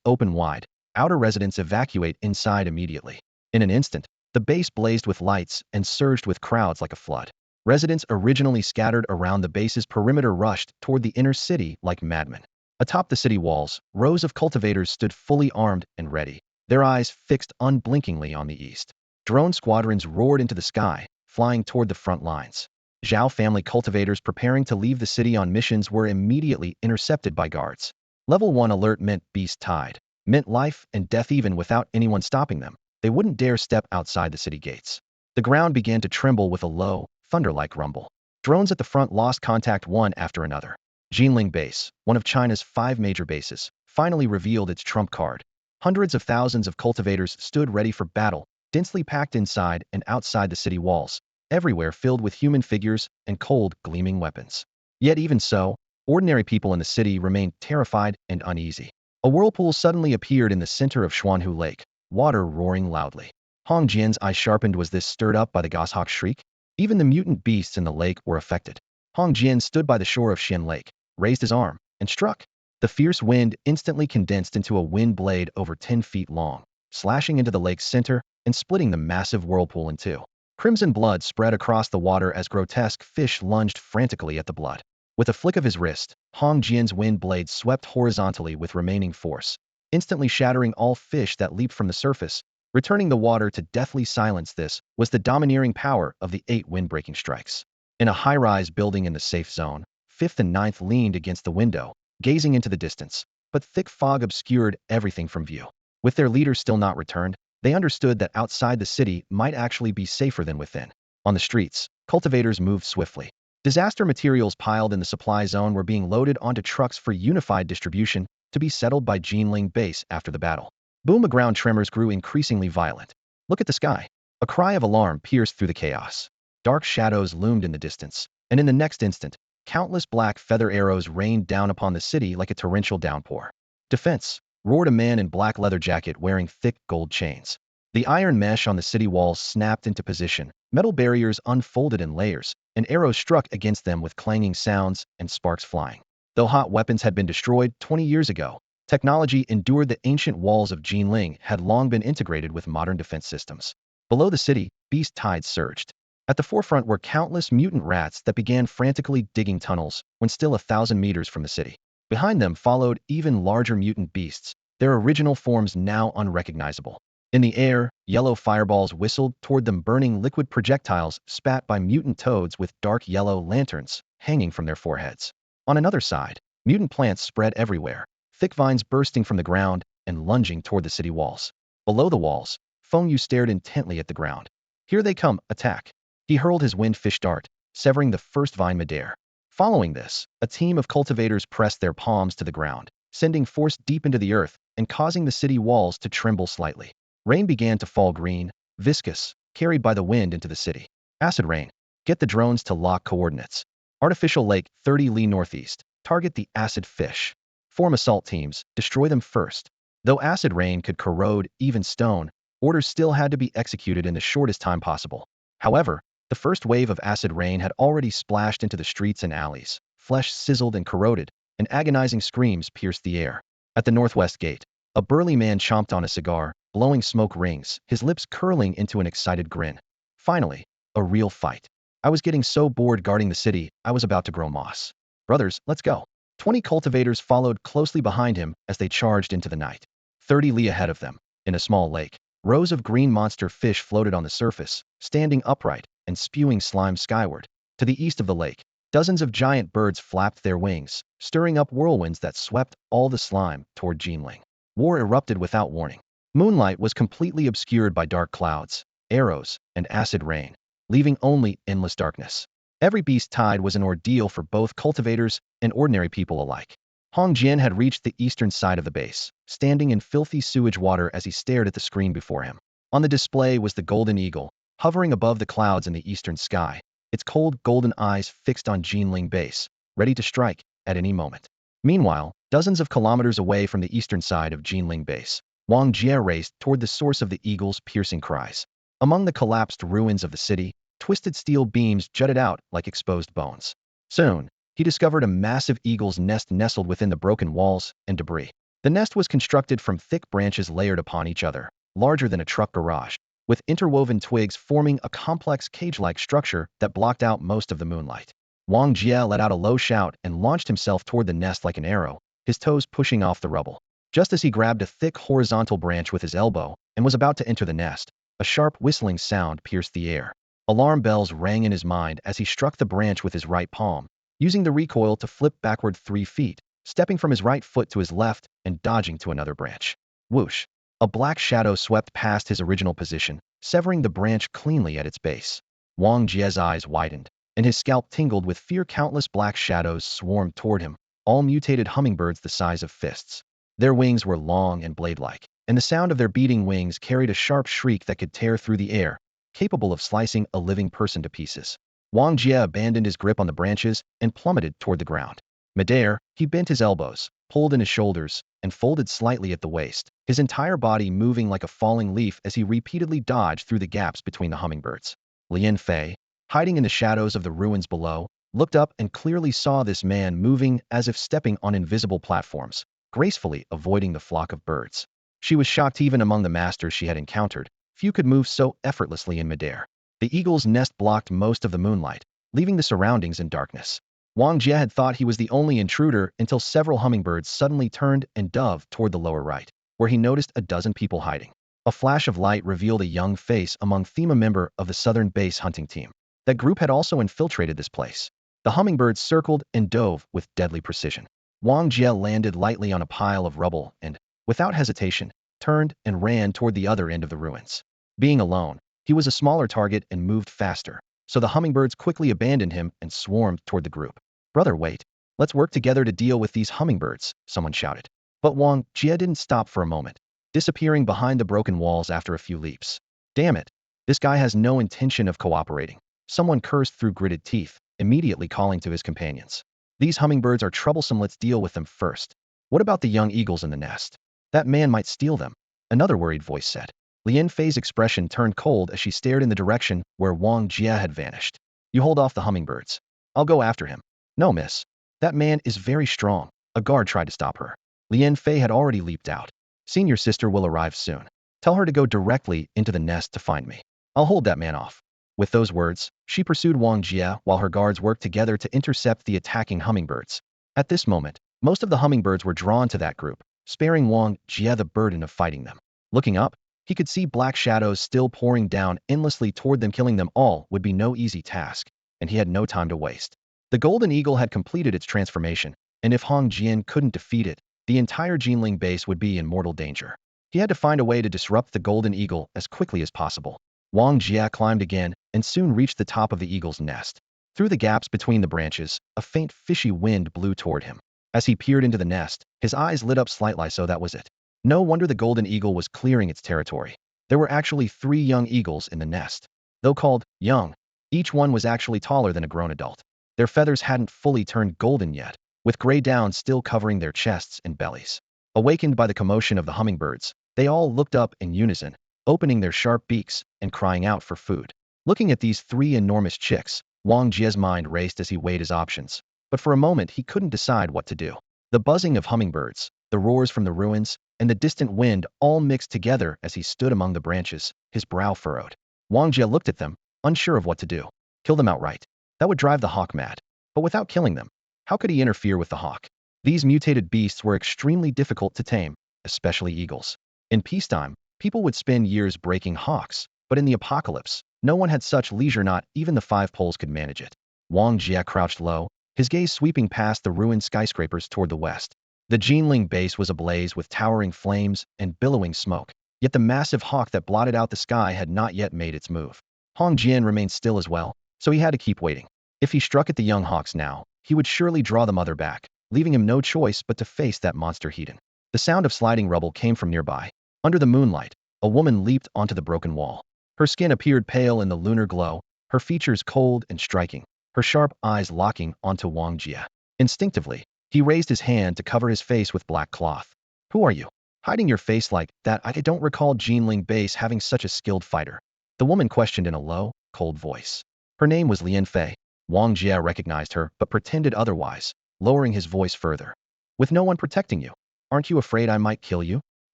open wide, outer residents evacuate inside immediately. In an instant, the base blazed with lights and surged with crowds like a flood. Residents originally scattered around the base's perimeter rushed toward the inner city like madmen. Atop the city walls, rows of cultivators stood fully armed and ready, their eyes fixed unblinkingly on the east. Drone squadrons roared into the sky, flying toward the front lines. Xiao family cultivators preparing to leave the city on missions were immediately intercepted by guards. Level 1 alert meant beast tide, meant life and death even without anyone stopping them. They wouldn't dare step outside the city gates. The ground began to tremble with a low, thunder-like rumble. Drones at the front lost contact one after another. Geneling base, one of China's 5 major bases, finally revealed its trump card. Hundreds of thousands of cultivators stood ready for battle, densely packed inside and outside the city walls, everywhere filled with human figures and cold, gleaming weapons. Yet even so, ordinary people in the city remained terrified and uneasy. A whirlpool suddenly appeared in the center of Xuanhu Lake, water roaring loudly. Hong Jian's eye sharpened. Was this stirred up by the goshawk's shriek? Even the mutant beasts in the lake were affected. Hong Jian stood by the shore of Xian Lake, raised his arm, and struck. The fierce wind instantly condensed into a wind blade over 10 feet long, slashing into the lake's center and splitting the massive whirlpool in two. Crimson blood spread across the water as grotesque fish lunged frantically at the blood. With a flick of his wrist, Hong Jian's wind blade swept horizontally with remaining force, instantly shattering all fish that leaped from the surface, returning the water to deathly silence. This was the domineering power of the 8 wind-breaking strikes. In a high-rise building in the safe zone, 5th and 9th leaned against the window, gazing into the distance, but thick fog obscured everything from view. With their leader still not returned, they understood that outside the city might actually be safer than within. On the streets, cultivators moved swiftly. Disaster materials piled in the supply zone were being loaded onto trucks for unified distribution to be settled by Geneling base after the battle. Boom! Ground tremors grew increasingly violent. Look at the sky. A cry of alarm pierced through the chaos. Dark shadows loomed in the distance, and in the next instant, countless black feather arrows rained down upon the city like a torrential downpour. Defense! Roared a man in black leather jacket wearing thick gold chains. The iron mesh on the city walls snapped into position, metal barriers unfolded in layers, and arrows struck against them with clanging sounds and sparks flying. Though hot weapons had been destroyed 20 years ago, technology endured. The ancient walls of Geneling had long been integrated with modern defense systems. Below the city, beast tides surged. At the forefront were countless mutant rats that began frantically digging tunnels when still 1,000 meters from the city. Behind them followed even larger mutant beasts, their original forms now unrecognizable. In the air, yellow fireballs whistled toward them, burning liquid projectiles spat by mutant toads with dark yellow lanterns hanging from their foreheads. On another side, mutant plants spread everywhere, thick vines bursting from the ground and lunging toward the city walls. Below the walls, Feng Yu stared intently at the ground. Here they come, attack. He hurled his wind-fish dart, severing the first vine midair. Following this, a team of cultivators pressed their palms to the ground, sending force deep into the earth and causing the city walls to tremble slightly. Rain began to fall, green, viscous, carried by the wind into the city. Acid rain. Get the drones to lock coordinates. Artificial lake, 30 li northeast. Target the acid fish. Form assault teams, destroy them first. Though acid rain could corrode even stone, orders still had to be executed in the shortest time possible. However, the first wave of acid rain had already splashed into the streets and alleys. Flesh sizzled and corroded, and agonizing screams pierced the air. At the northwest gate, a burly man chomped on a cigar, blowing smoke rings, his lips curling into an excited grin. Finally, a real fight. I was getting so bored guarding the city, I was about to grow moss. Brothers, let's go. 20 cultivators followed closely behind him as they charged into the night. 30 li ahead of them, in a small lake, rows of green monster fish floated on the surface, standing upright and spewing slime skyward. To the east of the lake, dozens of giant birds flapped their wings, stirring up whirlwinds that swept all the slime toward Geneling. War erupted without warning. Moonlight was completely obscured by dark clouds, arrows, and acid rain, leaving only endless darkness. Every beast tide was an ordeal for both cultivators and ordinary people alike. Hong Jian had reached the eastern side of the base, standing in filthy sewage water as he stared at the screen before him. On the display was the golden eagle, hovering above the clouds in the eastern sky, its cold golden eyes fixed on Geneling base, ready to strike at any moment. Meanwhile, dozens of kilometers away from the eastern side of Geneling base, Wong Jia raced toward the source of the eagle's piercing cries. Among the collapsed ruins of the city, twisted steel beams jutted out like exposed bones. Soon, he discovered a massive eagle's nest nestled within the broken walls and debris. The nest was constructed from thick branches layered upon each other, larger than a truck garage, with interwoven twigs forming a complex cage-like structure that blocked out most of the moonlight. Wong Jia let out a low shout and launched himself toward the nest like an arrow, his toes pushing off the rubble. Just as he grabbed a thick horizontal branch with his elbow and was about to enter the nest, a sharp whistling sound pierced the air. Alarm bells rang in his mind as he struck the branch with his right palm, using the recoil to flip backward 3 feet, stepping from his right foot to his left and dodging to another branch. Whoosh! A black shadow swept past his original position, severing the branch cleanly at its base. Wong Jia's eyes widened, and his scalp tingled with fear. Countless black shadows swarmed toward him, all mutated hummingbirds the size of fists. Their wings were long and blade-like, and the sound of their beating wings carried a sharp shriek that could tear through the air, capable of slicing a living person to pieces. Wang Jia abandoned his grip on the branches and plummeted toward the ground. Midair, he bent his elbows, pulled in his shoulders, and folded slightly at the waist, his entire body moving like a falling leaf as he repeatedly dodged through the gaps between the hummingbirds. Lian Fei, hiding in the shadows of the ruins below, looked up and clearly saw this man moving as if stepping on invisible platforms, gracefully avoiding the flock of birds. She was shocked. Even among the masters she had encountered, few could move so effortlessly in midair. The eagle's nest blocked most of the moonlight, leaving the surroundings in darkness. Wang Jia had thought he was the only intruder until several hummingbirds suddenly turned and dove toward the lower right, where he noticed a dozen people hiding. A flash of light revealed a young face among them, a member of the southern base hunting team. That group had also infiltrated this place. The hummingbirds circled and dove with deadly precision. Wang Jia landed lightly on a pile of rubble and, without hesitation, turned and ran toward the other end of the ruins. Being alone, he was a smaller target and moved faster, so the hummingbirds quickly abandoned him and swarmed toward the group. "Brother, wait. Let's work together to deal with these hummingbirds," someone shouted. But Wang Jia didn't stop for a moment, disappearing behind the broken walls after a few leaps. "Damn it. This guy has no intention of cooperating," someone cursed through gritted teeth, immediately calling to his companions. "These hummingbirds are troublesome. Let's deal with them first. What about the young eagles in the nest? That man might steal them," another worried voice said. Lian Fei's expression turned cold as she stared in the direction where Wang Jia had vanished. "You hold off the hummingbirds. I'll go after him." "No, miss. That man is very strong." A guard tried to stop her. Lian Fei had already leaped out. "Senior sister will arrive soon. Tell her to go directly into the nest to find me. I'll hold that man off." With those words, she pursued Wang Jia while her guards worked together to intercept the attacking hummingbirds. At this moment, most of the hummingbirds were drawn to that group, sparing Wang Jia the burden of fighting them. Looking up, he could see black shadows still pouring down endlessly toward them. Killing them all would be no easy task, and he had no time to waste. The golden eagle had completed its transformation, and if Hong Jian couldn't defeat it, the entire Geneling base would be in mortal danger. He had to find a way to disrupt the golden eagle as quickly as possible. Wang Jia climbed again and soon reached the top of the eagle's nest. Through the gaps between the branches, a faint fishy wind blew toward him. As he peered into the nest, his eyes lit up slightly. So that was it. No wonder the golden eagle was clearing its territory. There were actually 3 young eagles in the nest. Though called young, each one was actually taller than a grown adult. Their feathers hadn't fully turned golden yet, with gray down still covering their chests and bellies. Awakened by the commotion of the hummingbirds, they all looked up in unison, opening their sharp beaks and crying out for food. Looking at these 3 enormous chicks, Wang Jia's mind raced as he weighed his options. But for a moment he couldn't decide what to do. The buzzing of hummingbirds, the roars from the ruins, and the distant wind all mixed together as he stood among the branches, his brow furrowed. Wang Jia looked at them, unsure of what to do. Kill them outright. That would drive the hawk mad. But without killing them, how could he interfere with the hawk? These mutated beasts were extremely difficult to tame, especially eagles. In peacetime, people would spend years breaking hawks, but in the apocalypse, no one had such leisure. Not even the 5 poles could manage it. Wang Jia crouched low, his gaze sweeping past the ruined skyscrapers toward the west. The Geneling base was ablaze with towering flames and billowing smoke, yet the massive hawk that blotted out the sky had not yet made its move. Hong Jian remained still as well, so he had to keep waiting. If he struck at the young hawks now, he would surely draw the mother back, leaving him no choice but to face that monster Hedon. The sound of sliding rubble came from nearby. Under the moonlight, a woman leaped onto the broken wall. Her skin appeared pale in the lunar glow, her features cold and striking, her sharp eyes locking onto Wang Jia. Instinctively, he raised his hand to cover his face with black cloth. "Who are you? Hiding your face like that? I don't recall Geneling base having such a skilled fighter," the woman questioned in a low, cold voice. Her name was Lian Fei. Wang Jia recognized her but pretended otherwise, lowering his voice further. "With no one protecting you, aren't you afraid I might kill you?"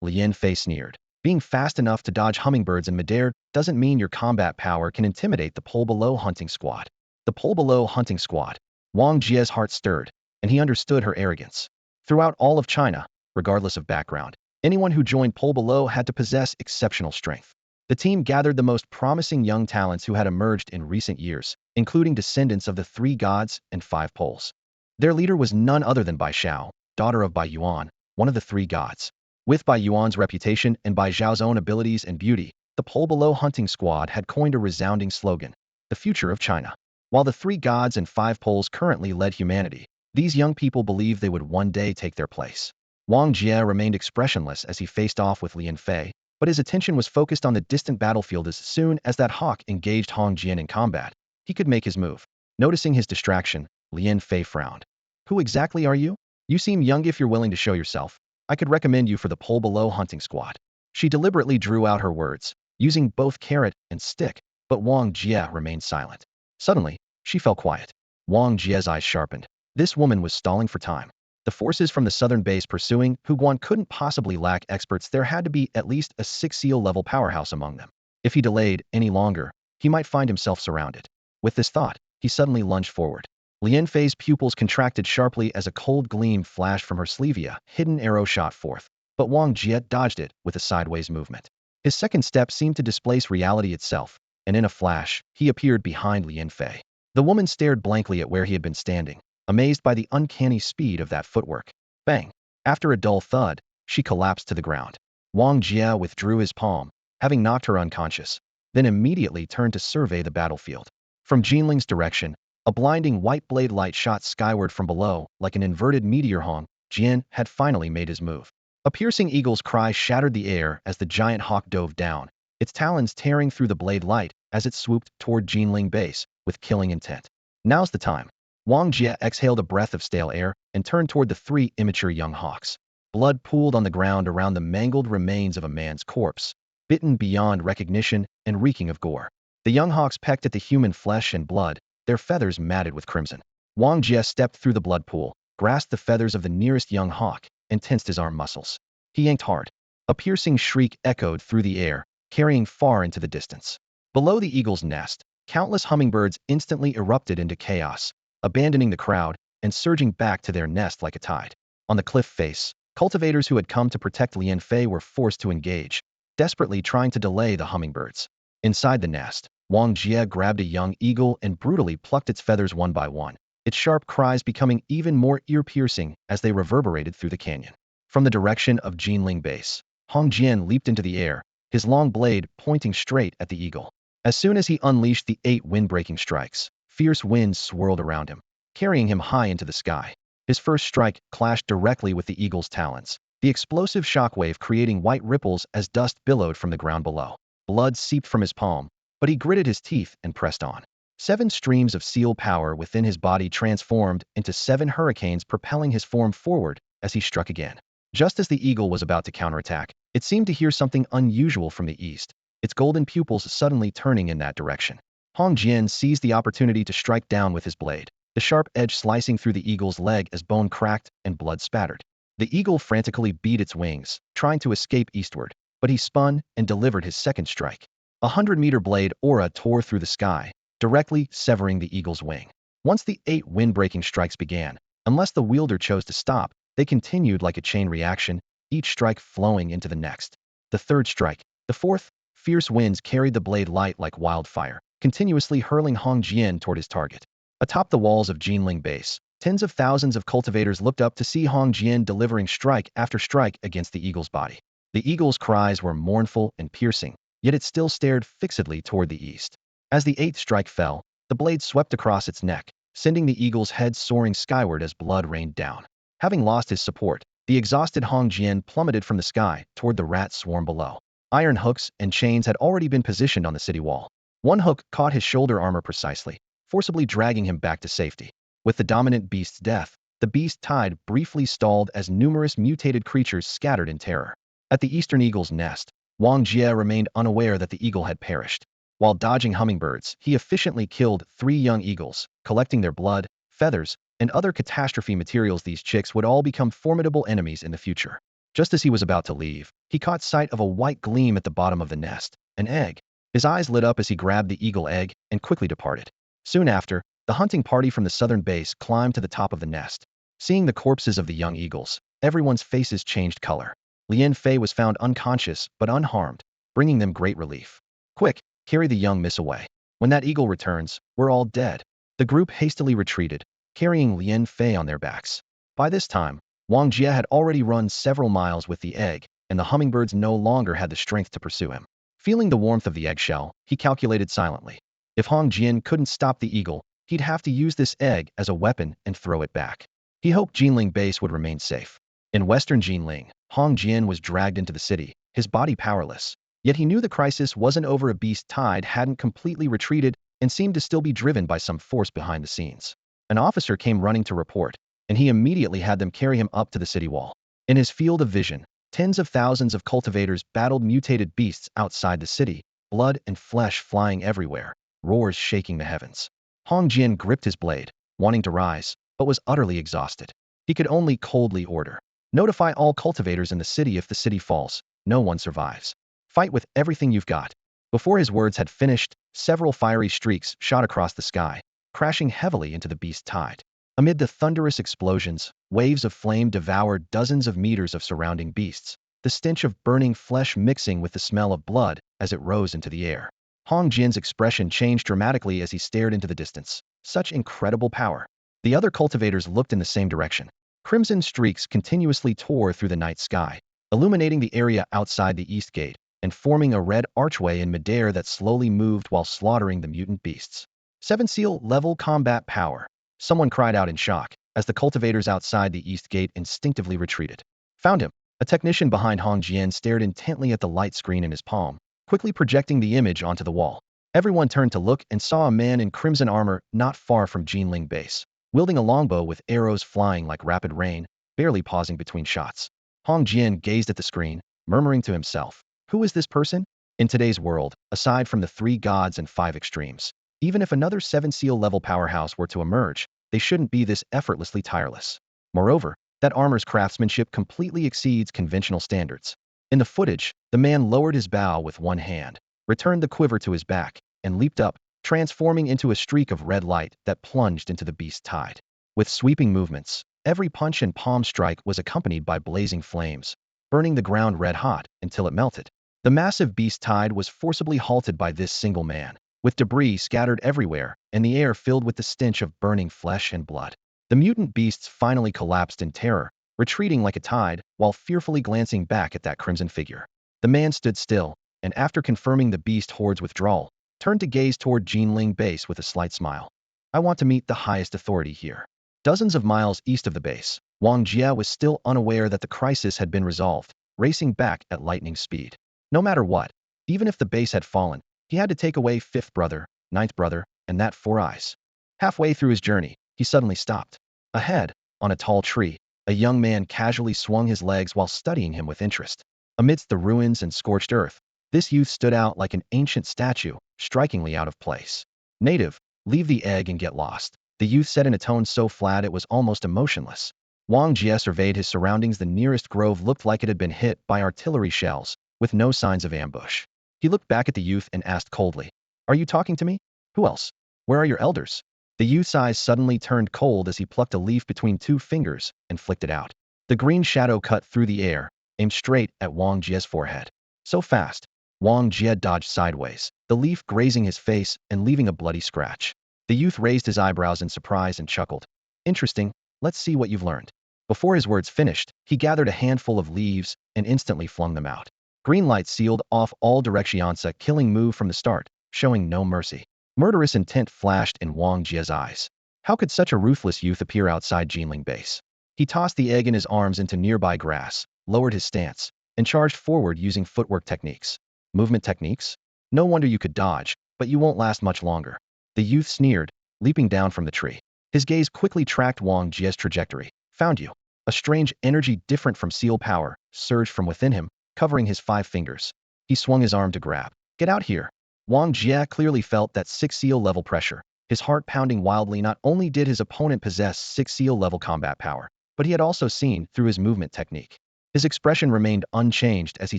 Lian Fei sneered. "Being fast enough to dodge hummingbirds in midair doesn't mean your combat power can intimidate the pole below hunting squad." The pole below hunting squad. Wang Jia's heart stirred, and he understood her arrogance. Throughout all of China, regardless of background, anyone who joined pole below had to possess exceptional strength. The team gathered the most promising young talents who had emerged in recent years, including descendants of the three gods and five poles. Their leader was none other than Bai Xiao, daughter of Bai Yuan, one of the three gods. With Bai Yuan's reputation and Bai Xiao's own abilities and beauty, the pole below hunting squad had coined a resounding slogan, the future of China. While the three gods and five poles currently led humanity, these young people believed they would one day take their place. Wong Jia remained expressionless as he faced off with Lian Fei, but his attention was focused on the distant battlefield. As soon as that hawk engaged Hong Jian in combat, he could make his move. Noticing his distraction, Lian Fei frowned. Who exactly are you? You seem young. If you're willing to show yourself, I could recommend you for the pole below hunting squad. She deliberately drew out her words, using both carrot and stick, but Wong Jia remained silent. Suddenly, she fell quiet. Wong Jia's eyes sharpened. This woman was stalling for time. The forces from the southern base pursuing Huguan couldn't possibly lack experts. There had to be at least a 6-seal-level powerhouse among them. If he delayed any longer, he might find himself surrounded. With this thought, he suddenly lunged forward. Lian Fei's pupils contracted sharply as a cold gleam flashed from her sleeve. A hidden arrow shot forth, but Wang Jia dodged it with a sideways movement. His second step seemed to displace reality itself, and in a flash, he appeared behind Lian Fei. The woman stared blankly at where he had been standing, amazed by the uncanny speed of that footwork. Bang! After a dull thud, she collapsed to the ground. Wang Jia withdrew his palm, having knocked her unconscious, then immediately turned to survey the battlefield. From Geneling's direction, a blinding white blade light shot skyward from below, like an inverted meteor. Hong Jian had finally made his move. A piercing eagle's cry shattered the air as the giant hawk dove down, its talons tearing through the blade light as it swooped toward Geneling base with killing intent. Now's the time. Wang Jia exhaled a breath of stale air and turned toward the three immature young hawks. Blood pooled on the ground around the mangled remains of a man's corpse, bitten beyond recognition and reeking of gore. The young hawks pecked at the human flesh and blood, their feathers matted with crimson. Wang Jia stepped through the blood pool, grasped the feathers of the nearest young hawk, and tensed his arm muscles. He yanked hard. A piercing shriek echoed through the air, carrying far into the distance. Below the eagle's nest, countless hummingbirds instantly erupted into chaos, abandoning the crowd and surging back to their nest like a tide. On the cliff face, cultivators who had come to protect Lian Fei were forced to engage, desperately trying to delay the hummingbirds. Inside the nest, Wang Jia grabbed a young eagle and brutally plucked its feathers one by one, its sharp cries becoming even more ear-piercing as they reverberated through the canyon. From the direction of Geneling base, Hong Jian leaped into the air, his long blade pointing straight at the eagle. As soon as he unleashed the 8 wind-breaking strikes, fierce winds swirled around him, carrying him high into the sky. His first strike clashed directly with the eagle's talons, the explosive shockwave creating white ripples as dust billowed from the ground below. Blood seeped from his palm, but he gritted his teeth and pressed on. 7 streams of seal power within his body transformed into 7 hurricanes, propelling his form forward as he struck again. Just as the eagle was about to counterattack, it seemed to hear something unusual from the east, its golden pupils suddenly turning in that direction. Hong Jian seized the opportunity to strike down with his blade, the sharp edge slicing through the eagle's leg as bone cracked and blood spattered. The eagle frantically beat its wings, trying to escape eastward, but he spun and delivered his second strike. 100-meter blade aura tore through the sky, directly severing the eagle's wing. Once the 8 wind-breaking strikes began, unless the wielder chose to stop, they continued like a chain reaction, each strike flowing into the next. The third strike, the fourth, fierce winds carried the blade light like wildfire, continuously hurling Hong Jian toward his target. Atop the walls of Geneling base, tens of thousands of cultivators looked up to see Hong Jian delivering strike after strike against the eagle's body. The eagle's cries were mournful and piercing, yet it still stared fixedly toward the east. As the 8th strike fell, the blade swept across its neck, sending the eagle's head soaring skyward as blood rained down. Having lost his support, the exhausted Hong Jian plummeted from the sky toward the rat swarm below. Iron hooks and chains had already been positioned on the city wall. One hook caught his shoulder armor precisely, forcibly dragging him back to safety. With the dominant beast's death, the beast tide briefly stalled as numerous mutated creatures scattered in terror. At the eastern eagle's nest, Wang Jia remained unaware that the eagle had perished. While dodging hummingbirds, he efficiently killed 3 young eagles, collecting their blood, feathers, and other catastrophe materials. These chicks would all become formidable enemies in the future. Just as he was about to leave, he caught sight of a white gleam at the bottom of the nest, an egg. His eyes lit up as he grabbed the eagle egg and quickly departed. Soon after, the hunting party from the southern base climbed to the top of the nest. Seeing the corpses of the young eagles, everyone's faces changed color. Lian Fei was found unconscious but unharmed, bringing them great relief. Quick, carry the young miss away. When that eagle returns, we're all dead. The group hastily retreated, carrying Lien Fei on their backs. By this time, Wang Jia had already run several miles with the egg, and the hummingbirds no longer had the strength to pursue him. Feeling the warmth of the eggshell, he calculated silently. If Hong Jian couldn't stop the eagle, he'd have to use this egg as a weapon and throw it back. He hoped Geneling base would remain safe. In western Geneling, Hong Jian was dragged into the city, his body powerless. Yet he knew the crisis wasn't over. A beast tide hadn't completely retreated and seemed to still be driven by some force behind the scenes. An officer came running to report, and he immediately had them carry him up to the city wall. In his field of vision, tens of thousands of cultivators battled mutated beasts outside the city, blood and flesh flying everywhere, roars shaking the heavens. Hong Jian gripped his blade, wanting to rise, but was utterly exhausted. He could only coldly order. Notify all cultivators in the city. If the city falls, no one survives. Fight with everything you've got. Before his words had finished, several fiery streaks shot across the sky, crashing heavily into the beast tide. Amid the thunderous explosions, waves of flame devoured dozens of meters of surrounding beasts, the stench of burning flesh mixing with the smell of blood as it rose into the air. Hong Jian's expression changed dramatically as he stared into the distance. Such incredible power. The other cultivators looked in the same direction. Crimson streaks continuously tore through the night sky, illuminating the area outside the east gate, and forming a red archway in midair that slowly moved while slaughtering the mutant beasts. 7 seal level combat power. Someone cried out in shock, as the cultivators outside the east gate instinctively retreated. Found him. A technician behind Hong Jian stared intently at the light screen in his palm, quickly projecting the image onto the wall. Everyone turned to look and saw a man in crimson armor not far from Geneling base, wielding a longbow with arrows flying like rapid rain, barely pausing between shots. Hong Jian gazed at the screen, murmuring to himself, "Who is this person?" In today's world, aside from the 3 gods and 5 extremes, even if another 7 seal level powerhouse were to emerge, they shouldn't be this effortlessly tireless. Moreover, that armor's craftsmanship completely exceeds conventional standards. In the footage, the man lowered his bow with one hand, returned the quiver to his back, and leaped up, transforming into a streak of red light that plunged into the beast tide. With sweeping movements, every punch and palm strike was accompanied by blazing flames, burning the ground red hot until it melted. The massive beast tide was forcibly halted by this single man, with debris scattered everywhere and the air filled with the stench of burning flesh and blood. The mutant beasts finally collapsed in terror, retreating like a tide while fearfully glancing back at that crimson figure. The man stood still, and after confirming the beast horde's withdrawal, turned to gaze toward Geneling base with a slight smile. "I want to meet the highest authority here." Dozens of miles east of the base, Wang Jia was still unaware that the crisis had been resolved, racing back at lightning speed. No matter what, even if the base had fallen, he had to take away 5th brother, 9th brother, and that 4 eyes. Halfway through his journey, he suddenly stopped. Ahead, on a tall tree, a young man casually swung his legs while studying him with interest. Amidst the ruins and scorched earth, this youth stood out like an ancient statue, strikingly out of place. "Native, leave the egg and get lost," the youth said in a tone so flat it was almost emotionless. Wang Jia surveyed his surroundings. The nearest grove looked like it had been hit by artillery shells, with no signs of ambush. He looked back at the youth and asked coldly, "Are you talking to me? Who else? Where are your elders?" The youth's eyes suddenly turned cold as he plucked a leaf between 2 fingers and flicked it out. The green shadow cut through the air, aimed straight at Wang Jia's forehead. So fast, Wang Jia dodged sideways, the leaf grazing his face and leaving a bloody scratch. The youth raised his eyebrows in surprise and chuckled. "Interesting, let's see what you've learned." Before his words finished, he gathered a handful of leaves and instantly flung them out. Green light sealed off all directions. A killing move from the start, showing no mercy. Murderous intent flashed in Wang Jia's eyes. How could such a ruthless youth appear outside Geneling base? He tossed the egg in his arms into nearby grass, lowered his stance, and charged forward using footwork techniques. Movement techniques? No wonder you could dodge, but you won't last much longer. The youth sneered, leaping down from the tree. His gaze quickly tracked Wang Jia's trajectory. "Found you." A strange energy different from seal power surged from within him, covering his 5 fingers. He swung his arm to grab. "Get out here." Wang Jia clearly felt that 6 seal level pressure, his heart pounding wildly. Not only did his opponent possess 6 seal level combat power, but he had also seen through his movement technique. His expression remained unchanged as he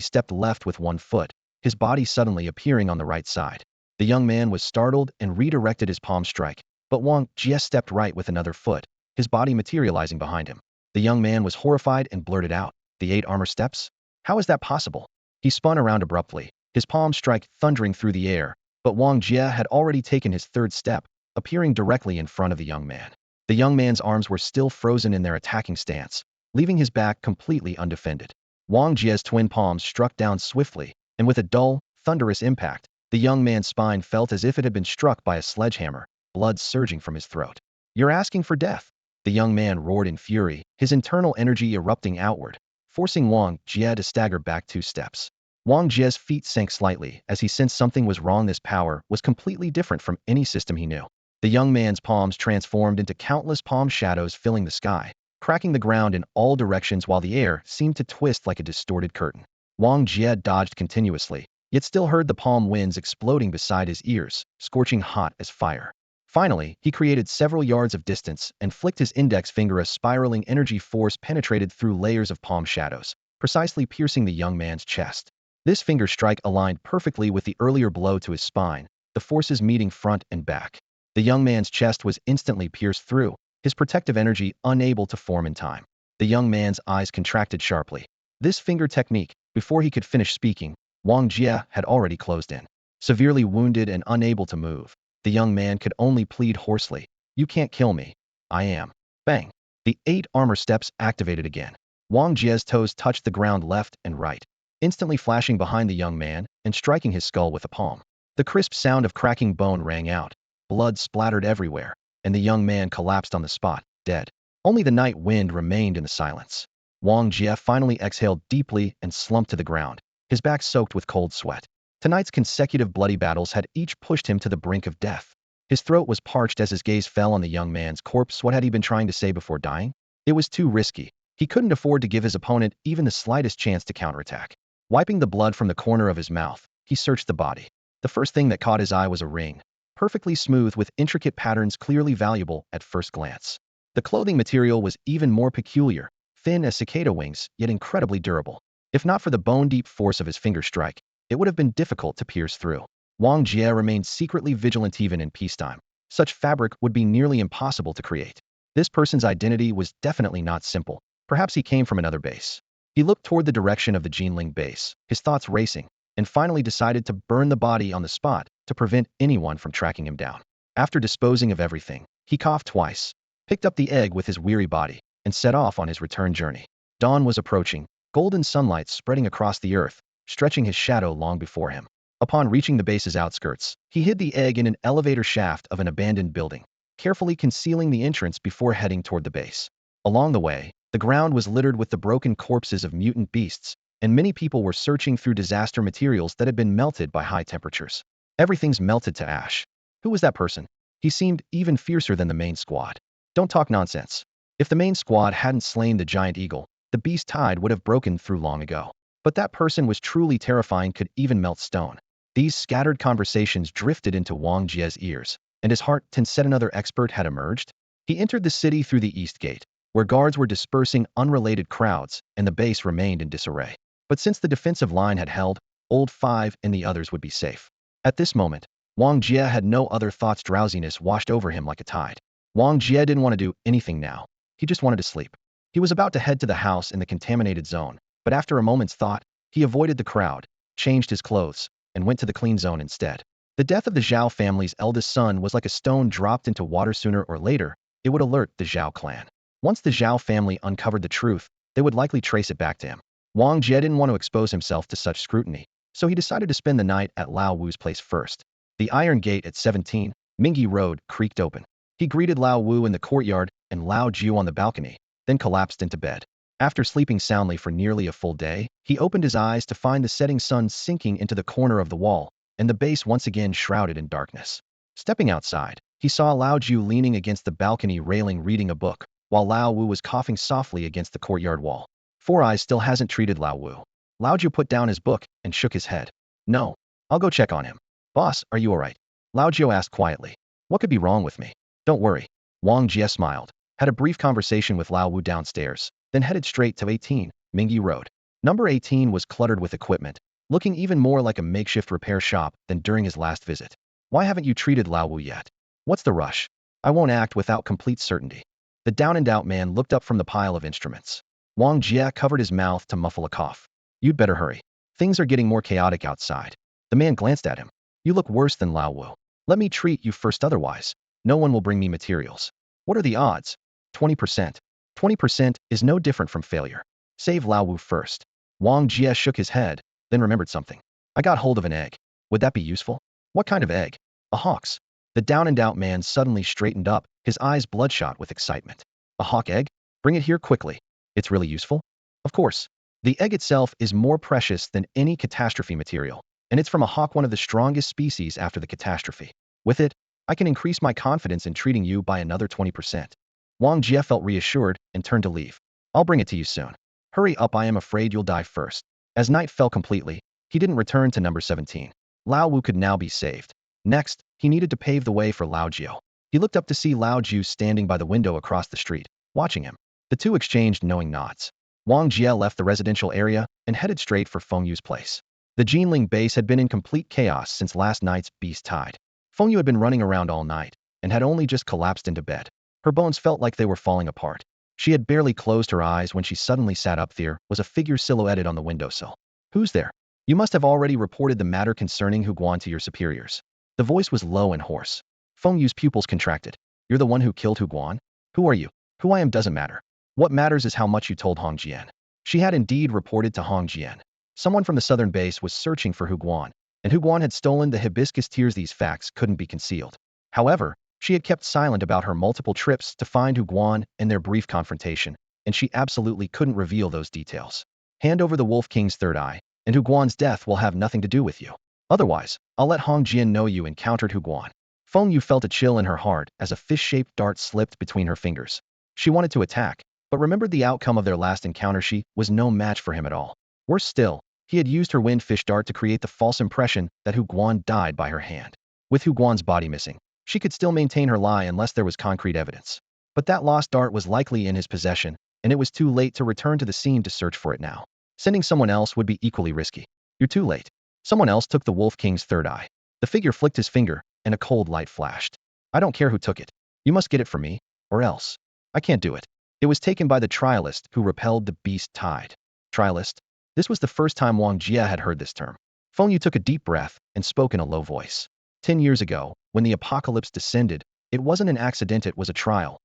stepped left with 1 foot, his body suddenly appearing on the right side. The young man was startled and redirected his palm strike, but Wang Jia stepped right with another foot, his body materializing behind him. The young man was horrified and blurted out, "The 8 armor steps? How is that possible?" He spun around abruptly, his palms strike thundering through the air, but Wong Jia had already taken his third step, appearing directly in front of the young man. The young man's arms were still frozen in their attacking stance, leaving his back completely undefended. Wong Jia's twin palms struck down swiftly, and with a dull, thunderous impact, the young man's spine felt as if it had been struck by a sledgehammer, blood surging from his throat. "You're asking for death," the young man roared in fury, his internal energy erupting outward, forcing Wong Jia to stagger back 2 steps. Wang Jia's feet sank slightly as he sensed something was wrong. This power was completely different from any system he knew. The young man's palms transformed into countless palm shadows filling the sky, cracking the ground in all directions while the air seemed to twist like a distorted curtain. Wang Jia dodged continuously, yet still heard the palm winds exploding beside his ears, scorching hot as fire. Finally, he created several yards of distance and flicked his index finger. A spiraling energy force penetrated through layers of palm shadows, precisely piercing the young man's chest. This finger strike aligned perfectly with the earlier blow to his spine, the forces meeting front and back. The young man's chest was instantly pierced through, his protective energy unable to form in time. The young man's eyes contracted sharply. This finger technique, before he could finish speaking, Wang Jia had already closed in. Severely wounded and unable to move, the young man could only plead hoarsely, "You can't kill me. I am." Bang! The 8 armor steps activated again. Wang Jia's toes touched the ground left and right, instantly flashing behind the young man and striking his skull with a palm. The crisp sound of cracking bone rang out, blood splattered everywhere, and the young man collapsed on the spot, dead. Only the night wind remained in the silence. Wang Jia finally exhaled deeply and slumped to the ground, his back soaked with cold sweat. Tonight's consecutive bloody battles had each pushed him to the brink of death. His throat was parched as his gaze fell on the young man's corpse. What had he been trying to say before dying? It was too risky. He couldn't afford to give his opponent even the slightest chance to counterattack. Wiping the blood from the corner of his mouth, he searched the body. The first thing that caught his eye was a ring, perfectly smooth with intricate patterns clearly valuable at first glance. The clothing material was even more peculiar, thin as cicada wings, yet incredibly durable. If not for the bone-deep force of his finger strike, it would have been difficult to pierce through. Wang Jia remained secretly vigilant even in peacetime. Such fabric would be nearly impossible to create. This person's identity was definitely not simple. Perhaps he came from another base. He looked toward the direction of the Geneling base, his thoughts racing, and finally decided to burn the body on the spot to prevent anyone from tracking him down. After disposing of everything, he coughed twice, picked up the egg with his weary body, and set off on his return journey. Dawn was approaching, golden sunlight spreading across the earth, stretching his shadow long before him. Upon reaching the base's outskirts, he hid the egg in an elevator shaft of an abandoned building, carefully concealing the entrance before heading toward the base. Along the way, the ground was littered with the broken corpses of mutant beasts, and many people were searching through disaster materials that had been melted by high temperatures. Everything's melted to ash. Who was that person? He seemed even fiercer than the main squad. Don't talk nonsense. If the main squad hadn't slain the giant eagle, the beast tide would have broken through long ago. But that person was truly terrifying, could even melt stone. These scattered conversations drifted into Wang Jia's ears, and his heart said another expert had emerged. He entered the city through the east gate, where guards were dispersing unrelated crowds, and the base remained in disarray. But since the defensive line had held, Old Five and the others would be safe. At this moment, Wang Jia had no other thoughts. Drowsiness washed over him like a tide. Wang Jia didn't want to do anything now. He just wanted to sleep. He was about to head to the house in the contaminated zone, but after a moment's thought, he avoided the crowd, changed his clothes, and went to the clean zone instead. The death of the Xiao family's eldest son was like a stone dropped into water. Sooner or later, it would alert the Xiao clan. Once the Xiao family uncovered the truth, they would likely trace it back to him. Wang Jia didn't want to expose himself to such scrutiny, so he decided to spend the night at Lao Wu's place first. The iron gate at 17, Mingyi Road, creaked open. He greeted Lao Wu in the courtyard and Lao Jiu on the balcony, then collapsed into bed. After sleeping soundly for nearly a full day, he opened his eyes to find the setting sun sinking into the corner of the wall, and the base once again shrouded in darkness. Stepping outside, he saw Lao Jiu leaning against the balcony railing reading a book, while Lao Wu was coughing softly against the courtyard wall. Four Eyes still hasn't treated Lao Wu. Lao Jiu put down his book and shook his head. "No. I'll go check on him." "Boss, are you alright?" Lao Jiu asked quietly. "What could be wrong with me?" "Don't worry." Wang Jia smiled, had a brief conversation with Lao Wu downstairs, then headed straight to 18, Mingyi Road. Number 18 was cluttered with equipment, looking even more like a makeshift repair shop than during his last visit. "Why haven't you treated Lao Wu yet? What's the rush?" "I won't act without complete certainty." The down-and-out man looked up from the pile of instruments. Wang Jia covered his mouth to muffle a cough. "You'd better hurry. Things are getting more chaotic outside." The man glanced at him. You look worse than Lao Wu. Let me treat you first, otherwise no one will bring me materials. What are the odds? 20%. 20% is no different from failure. Save Lao Wu first. Wong Jia shook his head, then remembered something. I got hold of an egg. Would that be useful? What kind of egg? A hawk's. The down-and-out man suddenly straightened up, his eyes bloodshot with excitement. A hawk egg? Bring it here quickly. It's really useful? Of course. The egg itself is more precious than any catastrophe material, and it's from a hawk, one of the strongest species after the catastrophe. With it, I can increase my confidence in treating you by another 20%. Wang Jia felt reassured and turned to leave. I'll bring it to you soon. Hurry up, I am afraid you'll die first. As night fell completely, he didn't return to number 17. Lao Wu could now be saved. Next, he needed to pave the way for Lao Jiao. He looked up to see Lao Jiu standing by the window across the street, watching him. The two exchanged knowing nods. Wang Jia left the residential area and headed straight for Feng Yu's place. The Geneling base had been in complete chaos since last night's beast tide. Feng Yu had been running around all night and had only just collapsed into bed. Her bones felt like they were falling apart. She had barely closed her eyes when she suddenly sat up. There was a figure silhouetted on the windowsill. Who's there? You must have already reported the matter concerning Huguan to your superiors. The voice was low and hoarse. Feng Yu's pupils contracted. You're the one who killed Huguan? Who are you? Who I am doesn't matter. What matters is how much you told Hong Jian. She had indeed reported to Hong Jian. Someone from the southern base was searching for Huguan, and Huguan had stolen the hibiscus tears. These facts couldn't be concealed. However, she had kept silent about her multiple trips to find Huguan and their brief confrontation, and she absolutely couldn't reveal those details. Hand over the Wolf King's third eye, and Huguan's death will have nothing to do with you. Otherwise, I'll let Hong Jian know you encountered Huguan. Feng Yu felt a chill in her heart as a fish-shaped dart slipped between her fingers. She wanted to attack, but remembered the outcome of their last encounter. She was no match for him at all. Worse still, he had used her wind fish dart to create the false impression that Huguan died by her hand. With Huguan's body missing, she could still maintain her lie unless there was concrete evidence. But that lost dart was likely in his possession, and it was too late to return to the scene to search for it now. Sending someone else would be equally risky. You're too late. Someone else took the Wolf King's third eye. The figure flicked his finger, and a cold light flashed. I don't care who took it. You must get it for me, or else. I can't do it. It was taken by the trialist who repelled the beast tide. Trialist? This was the first time Wang Jia had heard this term. Feng Yu took a deep breath and spoke in a low voice. 10 years ago, when the apocalypse descended, it wasn't an accident, it was a trial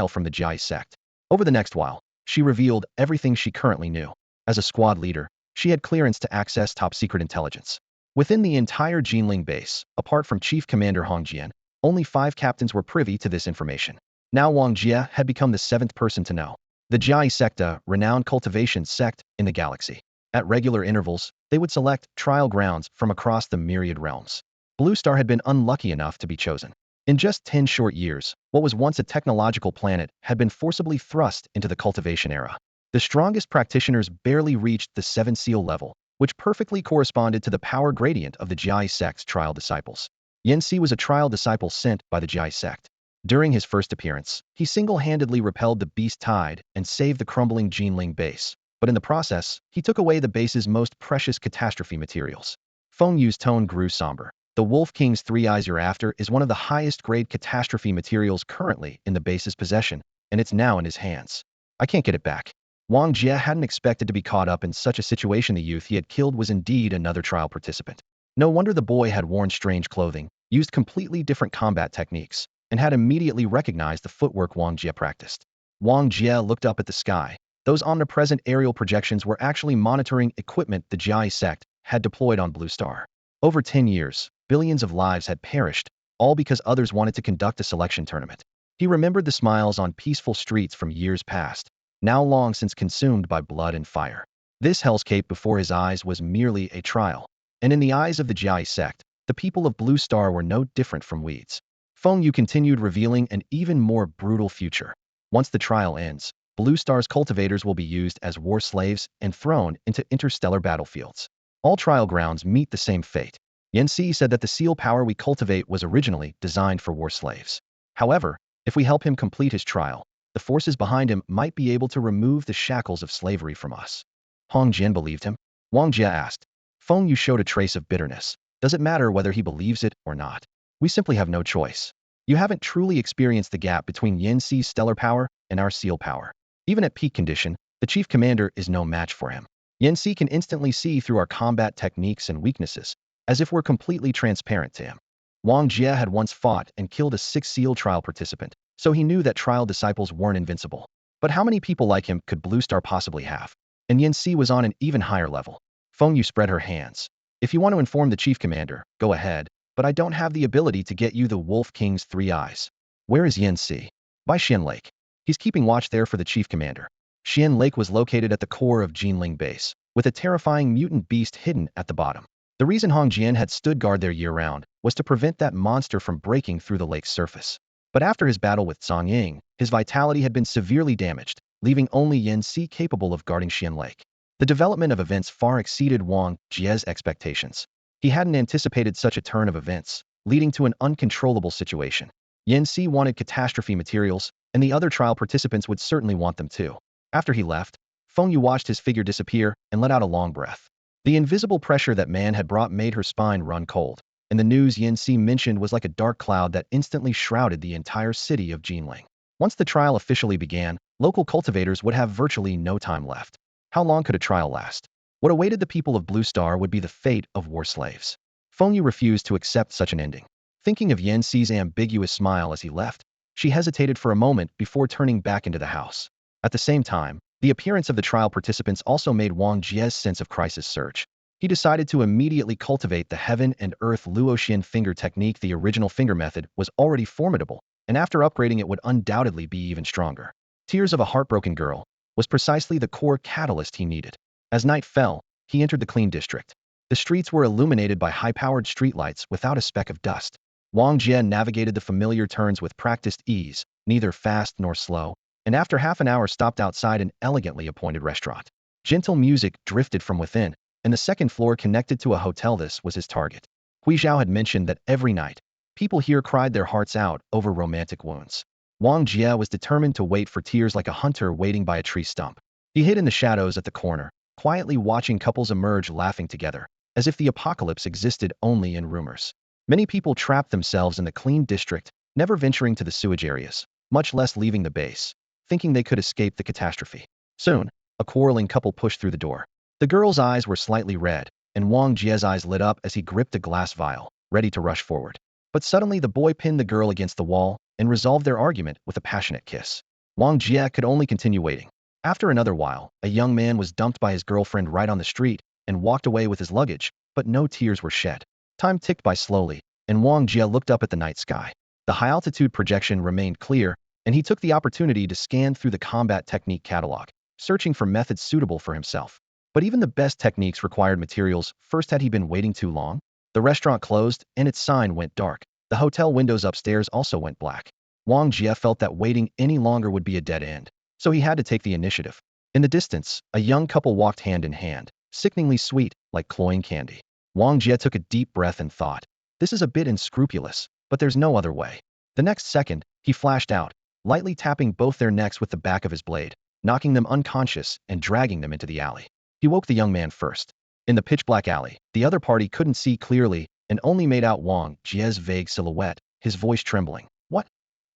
from the Xiao sect. Over the next while, she revealed everything she currently knew. As a squad leader, she had clearance to access top-secret intelligence. Within the entire Geneling base, apart from Chief Commander Hong Jian, only 5 captains were privy to this information. Now Wang Jia had become the 7th person to know. The Xiao sect, a renowned cultivation sect in the galaxy. At regular intervals, they would select trial grounds from across the myriad realms. Blue Star had been unlucky enough to be chosen. In just 10 short years, what was once a technological planet had been forcibly thrust into the cultivation era. The strongest practitioners barely reached the 7 seal level, which perfectly corresponded to the power gradient of the Xiao sect's trial disciples. Yanxi was a trial disciple sent by the Xiao sect. During his first appearance, he single-handedly repelled the beast tide and saved the crumbling Geneling base. But in the process, he took away the base's most precious catastrophe materials. Feng Yu's tone grew somber. The Wolf King's 3 eyes you're after is one of the highest-grade catastrophe materials currently in the base's possession, and it's now in his hands. I can't get it back. Wang Jia hadn't expected to be caught up in such a situation. The youth he had killed was indeed another trial participant. No wonder the boy had worn strange clothing, used completely different combat techniques, and had immediately recognized the footwork Wang Jia practiced. Wang Jia looked up at the sky. Those omnipresent aerial projections were actually monitoring equipment the Xiao sect had deployed on Blue Star. Over 10 years, billions of lives had perished, all because others wanted to conduct a selection tournament. He remembered the smiles on peaceful streets from years past, now long since consumed by blood and fire. This hellscape before his eyes was merely a trial, and in the eyes of the Xiao sect, the people of Blue Star were no different from weeds. Feng Yu continued, revealing an even more brutal future. Once the trial ends, Blue Star's cultivators will be used as war slaves and thrown into interstellar battlefields. All trial grounds meet the same fate. Yanxi said that the seal power we cultivate was originally designed for war slaves. However, if we help him complete his trial, the forces behind him might be able to remove the shackles of slavery from us. Hong Jian believed him? Wang Jia asked. Feng Yu showed a trace of bitterness. Does it matter whether he believes it or not? We simply have no choice. You haven't truly experienced the gap between Yanxi's stellar power and our seal power. Even at peak condition, the chief commander is no match for him. Yanxi can instantly see through our combat techniques and weaknesses, as if we're completely transparent to him. Wong Jia had once fought and killed a 6 SEAL trial participant, so he knew that trial disciples weren't invincible. But how many people like him could Blue Star possibly have? And Yin Si was on an even higher level. Feng Yu spread her hands. If you want to inform the chief commander, go ahead, but I don't have the ability to get you the Wolf King's 3 eyes. Where is Yin Si? By Xian Lake. He's keeping watch there for the chief commander. Xian Lake was located at the core of Geneling base, with a terrifying mutant beast hidden at the bottom. The reason Hong Jian had stood guard there year-round was to prevent that monster from breaking through the lake's surface. But after his battle with Song Ying, his vitality had been severely damaged, leaving only Yin Si capable of guarding Xian Lake. The development of events far exceeded Wang Jia's expectations. He hadn't anticipated such a turn of events, leading to an uncontrollable situation. Yin Si wanted catastrophe materials, and the other trial participants would certainly want them too. After he left, Feng Yu watched his figure disappear and let out a long breath. The invisible pressure that man had brought made her spine run cold, and the news Yin Si mentioned was like a dark cloud that instantly shrouded the entire city of Geneling. Once the trial officially began, local cultivators would have virtually no time left. How long could a trial last? What awaited the people of Blue Star would be the fate of war slaves. Feng Yu refused to accept such an ending. Thinking of Yin Si's ambiguous smile as he left, she hesitated for a moment before turning back into the house. At the same time, the appearance of the trial participants also made Wang Jia's sense of crisis surge. He decided to immediately cultivate the heaven and earth Luoxian finger technique. The original finger method was already formidable, and after upgrading it would undoubtedly be even stronger. Tears of a Heartbroken Girl was precisely the core catalyst he needed. As night fell, he entered the clean district. The streets were illuminated by high-powered streetlights without a speck of dust. Wang Jia navigated the familiar turns with practiced ease, neither fast nor slow, and after half an hour stopped outside an elegantly appointed restaurant. Gentle music drifted from within, and the second floor connected to a hotel. This was his target. Xiao had mentioned that every night, people here cried their hearts out over romantic wounds. Wang Jia was determined to wait for tears like a hunter waiting by a tree stump. He hid in the shadows at the corner, quietly watching couples emerge laughing together, as if the apocalypse existed only in rumors. Many people trapped themselves in the clean district, never venturing to the sewage areas, much less leaving the base, thinking they could escape the catastrophe. Soon, a quarreling couple pushed through the door. The girl's eyes were slightly red, and Wang Jia's eyes lit up as he gripped a glass vial, ready to rush forward. But suddenly the boy pinned the girl against the wall and resolved their argument with a passionate kiss. Wang Jia could only continue waiting. After another while, a young man was dumped by his girlfriend right on the street and walked away with his luggage, but no tears were shed. Time ticked by slowly, and Wang Jia looked up at the night sky. The high-altitude projection remained clear, and he took the opportunity to scan through the combat technique catalog, searching for methods suitable for himself. But even the best techniques required materials. First, had he been waiting too long? The restaurant closed, and its sign went dark. The hotel windows upstairs also went black. Wang Jia felt that waiting any longer would be a dead end, so he had to take the initiative. In the distance, a young couple walked hand in hand, sickeningly sweet, like cloying candy. Wang Jia took a deep breath and thought, this is a bit unscrupulous, but there's no other way. The next second, he flashed out, lightly tapping both their necks with the back of his blade, knocking them unconscious and dragging them into the alley. He woke the young man first. In the pitch-black alley, the other party couldn't see clearly and only made out Wang Jia's vague silhouette, his voice trembling. What?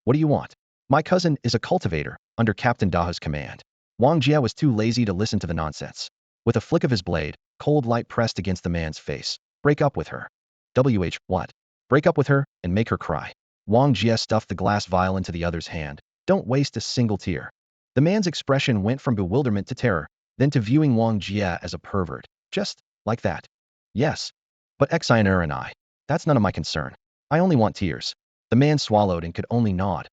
What do you want? My cousin is a cultivator, under Captain Dahu's command. Wang Jia was too lazy to listen to the nonsense. With a flick of his blade, cold light pressed against the man's face. Break up with her. What? Break up with her and make her cry. Wang Jia stuffed the glass vial into the other's hand. Don't waste a single tear. The man's expression went from bewilderment to terror, then to viewing Wang Jia as a pervert. Just like that. Yes. But Xiner and I. That's none of my concern. I only want tears. The man swallowed and could only nod.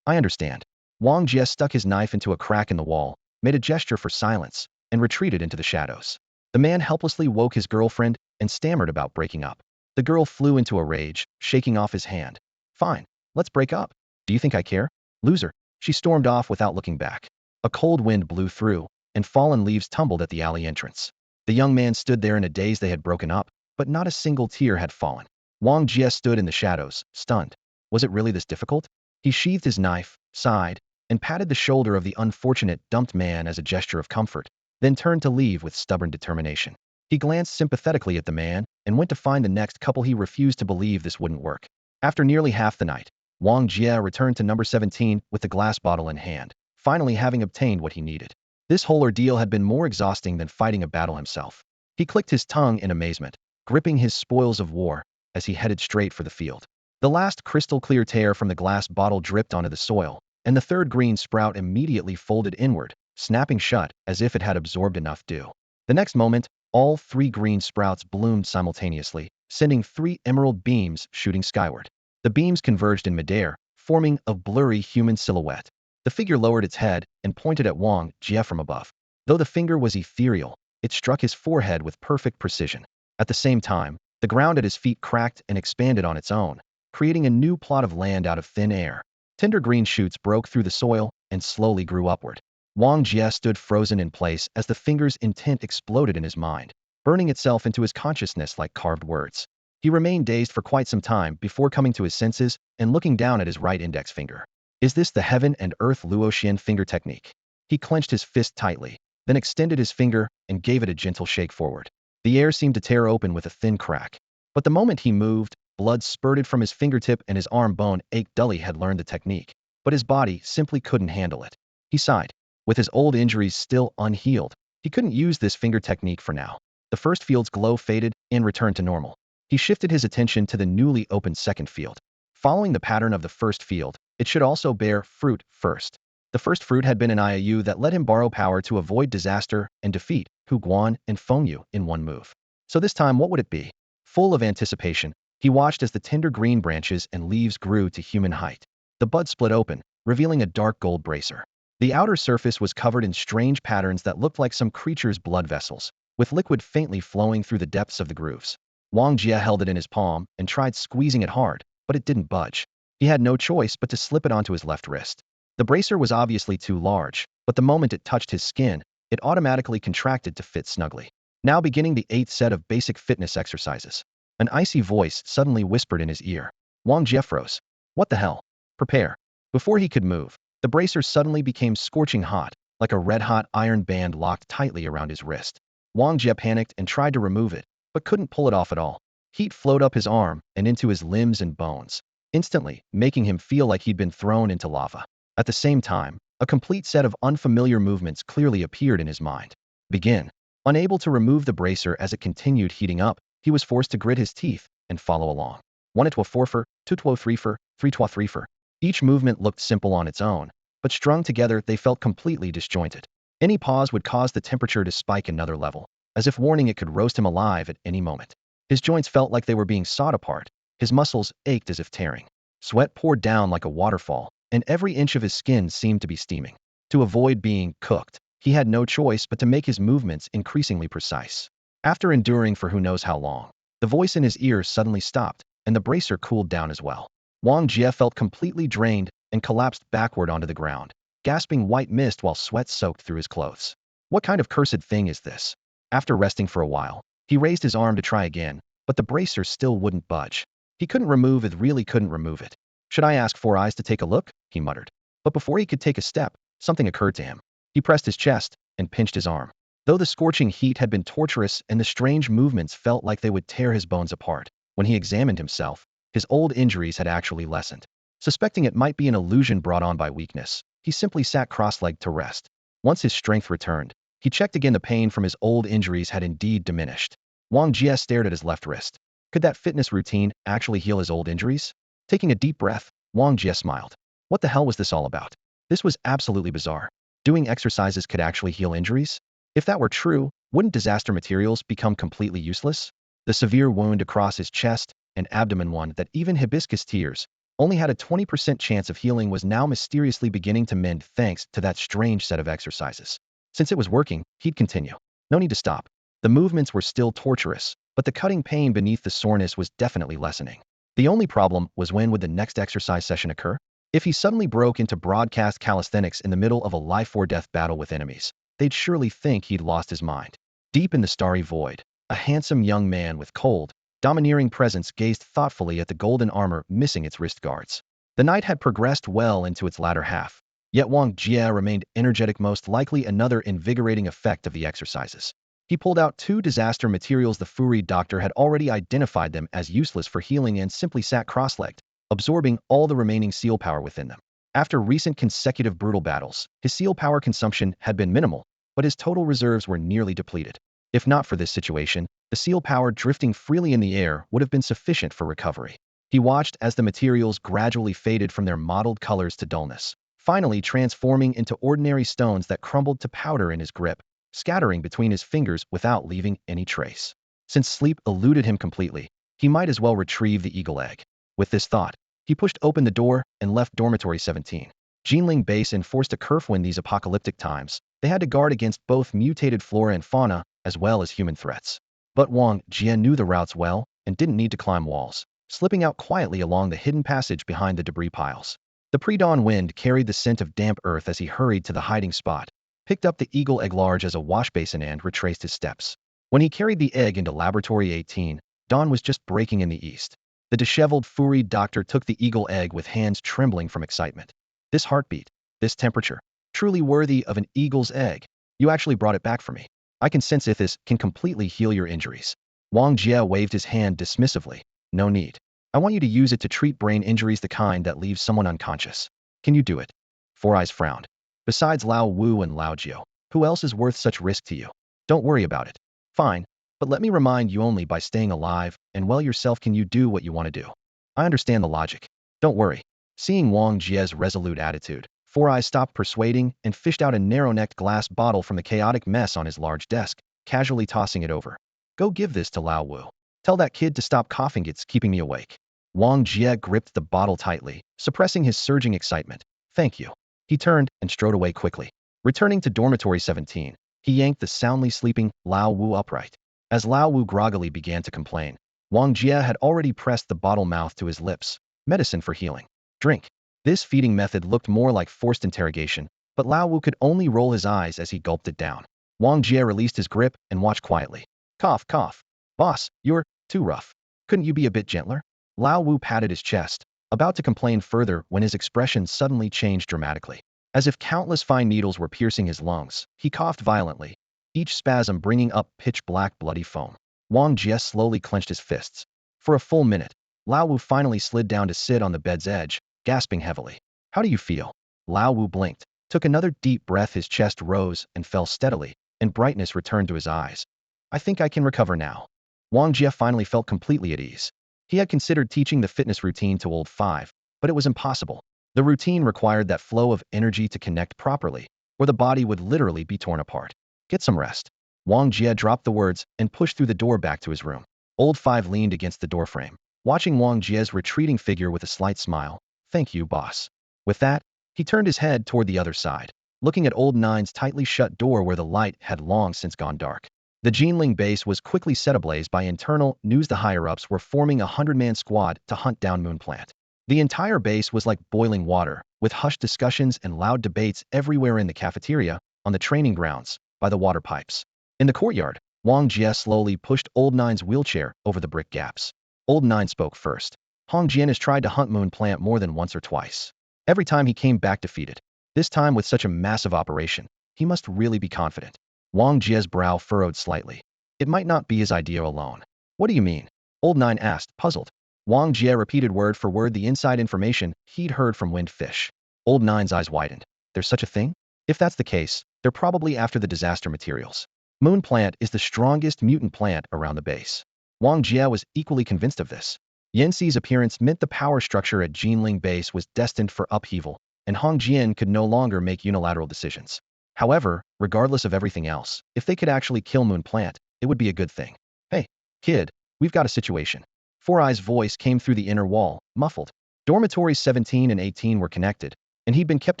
I understand. Wang Jia stuck his knife into a crack in the wall, made a gesture for silence, and retreated into the shadows. The man helplessly woke his girlfriend and stammered about breaking up. The girl flew into a rage, shaking off his hand. Fine, let's break up. Do you think I care? Loser. She stormed off without looking back. A cold wind blew through, and fallen leaves tumbled at the alley entrance. The young man stood there in a daze. They had broken up, but not a single tear had fallen. Wang Jia stood in the shadows, stunned. Was it really this difficult? He sheathed his knife, sighed, and patted the shoulder of the unfortunate dumped man as a gesture of comfort, then turned to leave with stubborn determination. He glanced sympathetically at the man and went to find the next couple. He refused to believe this wouldn't work. After nearly half the night, Wang Jia returned to number 17 with the glass bottle in hand, finally having obtained what he needed. This whole ordeal had been more exhausting than fighting a battle himself. He clicked his tongue in amazement. gripping his spoils of war as he headed straight for the field. The last crystal-clear tear from the glass bottle dripped onto the soil, and the third green sprout immediately folded inward, snapping shut as if it had absorbed enough dew. The next moment, all 3 green sprouts bloomed simultaneously, sending 3 emerald beams shooting skyward. The beams converged in midair, forming a blurry human silhouette. The figure lowered its head and pointed at Wong Jia from above. Though the finger was ethereal, it struck his forehead with perfect precision. At the same time, the ground at his feet cracked and expanded on its own, creating a new plot of land out of thin air. Tender green shoots broke through the soil and slowly grew upward. Wang Jia stood frozen in place as the finger's intent exploded in his mind, burning itself into his consciousness like carved words. He remained dazed for quite some time before coming to his senses and looking down at his right index finger. Is this the heaven and earth Luoxian finger technique? He clenched his fist tightly, then extended his finger and gave it a gentle shake forward. The air seemed to tear open with a thin crack. But the moment he moved, blood spurted from his fingertip and his arm bone ached. Dully had learned the technique, but his body simply couldn't handle it. He sighed. With his old injuries still unhealed, he couldn't use this finger technique for now. The first field's glow faded and returned to normal. He shifted his attention to the newly opened second field. Following the pattern of the first field, it should also bear fruit first. The first fruit had been an IOU that let him borrow power to avoid disaster and defeat Huguan and Fengyu in one move. So this time, what would it be? Full of anticipation, he watched as the tender green branches and leaves grew to human height. The bud split open, revealing a dark gold bracer. The outer surface was covered in strange patterns that looked like some creature's blood vessels, with liquid faintly flowing through the depths of the grooves. Wang Jia held it in his palm and tried squeezing it hard, but it didn't budge. He had no choice but to slip it onto his left wrist. The bracer was obviously too large, but the moment it touched his skin, it automatically contracted to fit snugly. Now beginning the 8th set of basic fitness exercises. An icy voice suddenly whispered in his ear. Wang Jia froze. What the hell? Prepare. Before he could move, the bracer suddenly became scorching hot, like a red-hot iron band locked tightly around his wrist. Wang Jia panicked and tried to remove it, but couldn't pull it off at all. Heat flowed up his arm and into his limbs and bones, instantly making him feel like he'd been thrown into lava. At the same time, a complete set of unfamiliar movements clearly appeared in his mind. Begin. Unable to remove the bracer as it continued heating up, he was forced to grit his teeth and follow along. 1 to a 4 for, 2 to a 3 for, 3 to a 3 for. Each movement looked simple on its own, but strung together they felt completely disjointed. Any pause would cause the temperature to spike another level, as if warning it could roast him alive at any moment. His joints felt like they were being sawed apart, his muscles ached as if tearing. Sweat poured down like a waterfall, and every inch of his skin seemed to be steaming. To avoid being cooked, he had no choice but to make his movements increasingly precise. After enduring for who knows how long, the voice in his ear suddenly stopped, and the bracer cooled down as well. Wang Jia felt completely drained and collapsed backward onto the ground, gasping white mist while sweat soaked through his clothes. What kind of cursed thing is this? After resting for a while, he raised his arm to try again, but the bracer still wouldn't budge. He couldn't remove it, really couldn't remove it. Should I ask Four Eyes to take a look? He muttered. But before he could take a step, something occurred to him. He pressed his chest and pinched his arm. Though the scorching heat had been torturous and the strange movements felt like they would tear his bones apart, when he examined himself, his old injuries had actually lessened. Suspecting it might be an illusion brought on by weakness, he simply sat cross-legged to rest. Once his strength returned, he checked again. The pain from his old injuries had indeed diminished. Wang Jia stared at his left wrist. Could that fitness routine actually heal his old injuries? Taking a deep breath, Wang Jia smiled. What the hell was this all about? This was absolutely bizarre. Doing exercises could actually heal injuries? If that were true, wouldn't disaster materials become completely useless? The severe wound across his chest and abdomen, one that even hibiscus tears only had a 20% chance of healing, was now mysteriously beginning to mend thanks to that strange set of exercises. Since it was working, he'd continue. No need to stop. The movements were still torturous, but the cutting pain beneath the soreness was definitely lessening. The only problem was, when would the next exercise session occur? If he suddenly broke into broadcast calisthenics in the middle of a life-or-death battle with enemies, they'd surely think he'd lost his mind. Deep in the starry void, a handsome young man with cold, domineering presence gazed thoughtfully at the golden armor missing its wrist guards. The night had progressed well into its latter half, yet Wang Jia remained energetic, most likely another invigorating effect of the exercises. He pulled out 2 disaster materials. The Furi doctor had already identified them as useless for healing and simply sat cross-legged, absorbing all the remaining seal power within them. After recent consecutive brutal battles, his seal power consumption had been minimal, but his total reserves were nearly depleted. If not for this situation, the seal power drifting freely in the air would have been sufficient for recovery. He watched as the materials gradually faded from their mottled colors to dullness, finally transforming into ordinary stones that crumbled to powder in his grip, scattering between his fingers without leaving any trace. Since sleep eluded him completely, he might as well retrieve the eagle egg. With this thought, he pushed open the door and left dormitory 17. Geneling base enforced a curfew in these apocalyptic times. They had to guard against both mutated flora and fauna, as well as human threats. But Wong Jia knew the routes well and didn't need to climb walls, slipping out quietly along the hidden passage behind the debris piles. The pre-dawn wind carried the scent of damp earth as he hurried to the hiding spot, picked up the eagle egg large as a wash basin and retraced his steps. When he carried the egg into laboratory 18, dawn was just breaking in the east. The disheveled, furried doctor took the eagle egg with hands trembling from excitement. This heartbeat, this temperature, truly worthy of an eagle's egg. You actually brought it back for me. I can sense if this can completely heal your injuries. Wong Jia waved his hand dismissively. No need. I want you to use it to treat brain injuries, the kind that leaves someone unconscious. Can you do it? Four Eyes frowned. Besides Lao Wu and Lao Jiu, who else is worth such risk to you? Don't worry about it. Fine, but let me remind you, only by staying alive and well yourself can you do what you want to do. I understand the logic. Don't worry. Seeing Wong Jia's resolute attitude, Four Eyes stopped persuading and fished out a narrow-necked glass bottle from the chaotic mess on his large desk, casually tossing it over. Go give this to Lao Wu. Tell that kid to stop coughing, it's keeping me awake. Wong Jia gripped the bottle tightly, suppressing his surging excitement. Thank you. He turned and strode away quickly. Returning to dormitory 17, he yanked the soundly sleeping Lao Wu upright. As Lao Wu groggily began to complain, Wong Jia had already pressed the bottle mouth to his lips. Medicine for healing. Drink. This feeding method looked more like forced interrogation, but Lao Wu could only roll his eyes as he gulped it down. Wong Jia released his grip and watched quietly. Cough, cough. Boss, you're too rough. Couldn't you be a bit gentler? Lao Wu patted his chest, about to complain further when his expression suddenly changed dramatically. As if countless fine needles were piercing his lungs, he coughed violently, each spasm bringing up pitch-black bloody foam. Wong Jia slowly clenched his fists. For a full minute, Lao Wu finally slid down to sit on the bed's edge, gasping heavily. How do you feel? Lao Wu blinked, took another deep breath, his chest rose and fell steadily, and brightness returned to his eyes. I think I can recover now. Wong Jia finally felt completely at ease. He had considered teaching the fitness routine to old Five, but it was impossible. The routine required that flow of energy to connect properly, or the body would literally be torn apart. Get some rest. Wong Jia dropped the words and pushed through the door back to his room. Old Five leaned against the doorframe, watching Wong Jia's retreating figure with a slight smile. Thank you, boss. With that, he turned his head toward the other side, looking at Old Nine's tightly shut door where the light had long since gone dark. The Geneling base was quickly set ablaze by internal news. The higher-ups were forming a 100-man squad to hunt down Moonplant. The entire base was like boiling water, with hushed discussions and loud debates everywhere, in the cafeteria, on the training grounds, by the water pipes. In the courtyard, Wong Jia slowly pushed Old Nine's wheelchair over the brick gaps. Old Nine spoke first. Hong Jian has tried to hunt Moonplant more than once or twice. Every time he came back defeated. This time with such a massive operation, he must really be confident. Wong Jia's brow furrowed slightly. It might not be his idea alone. What do you mean? Old Nine asked, puzzled. Wong Jia repeated word for word the inside information he'd heard from Wind Fish. Old Nine's eyes widened. There's such a thing? If that's the case, they're probably after the disaster materials. Moonplant is the strongest mutant plant around the base. Wong Jia was equally convinced of this. Yanxi's appearance meant the power structure at Geneling base was destined for upheaval, and Hong Jian could no longer make unilateral decisions. However, regardless of everything else, if they could actually kill Moonplant, it would be a good thing. Hey, kid, we've got a situation. Four Eyes' voice came through the inner wall, muffled. Dormitories 17 and 18 were connected, and he'd been kept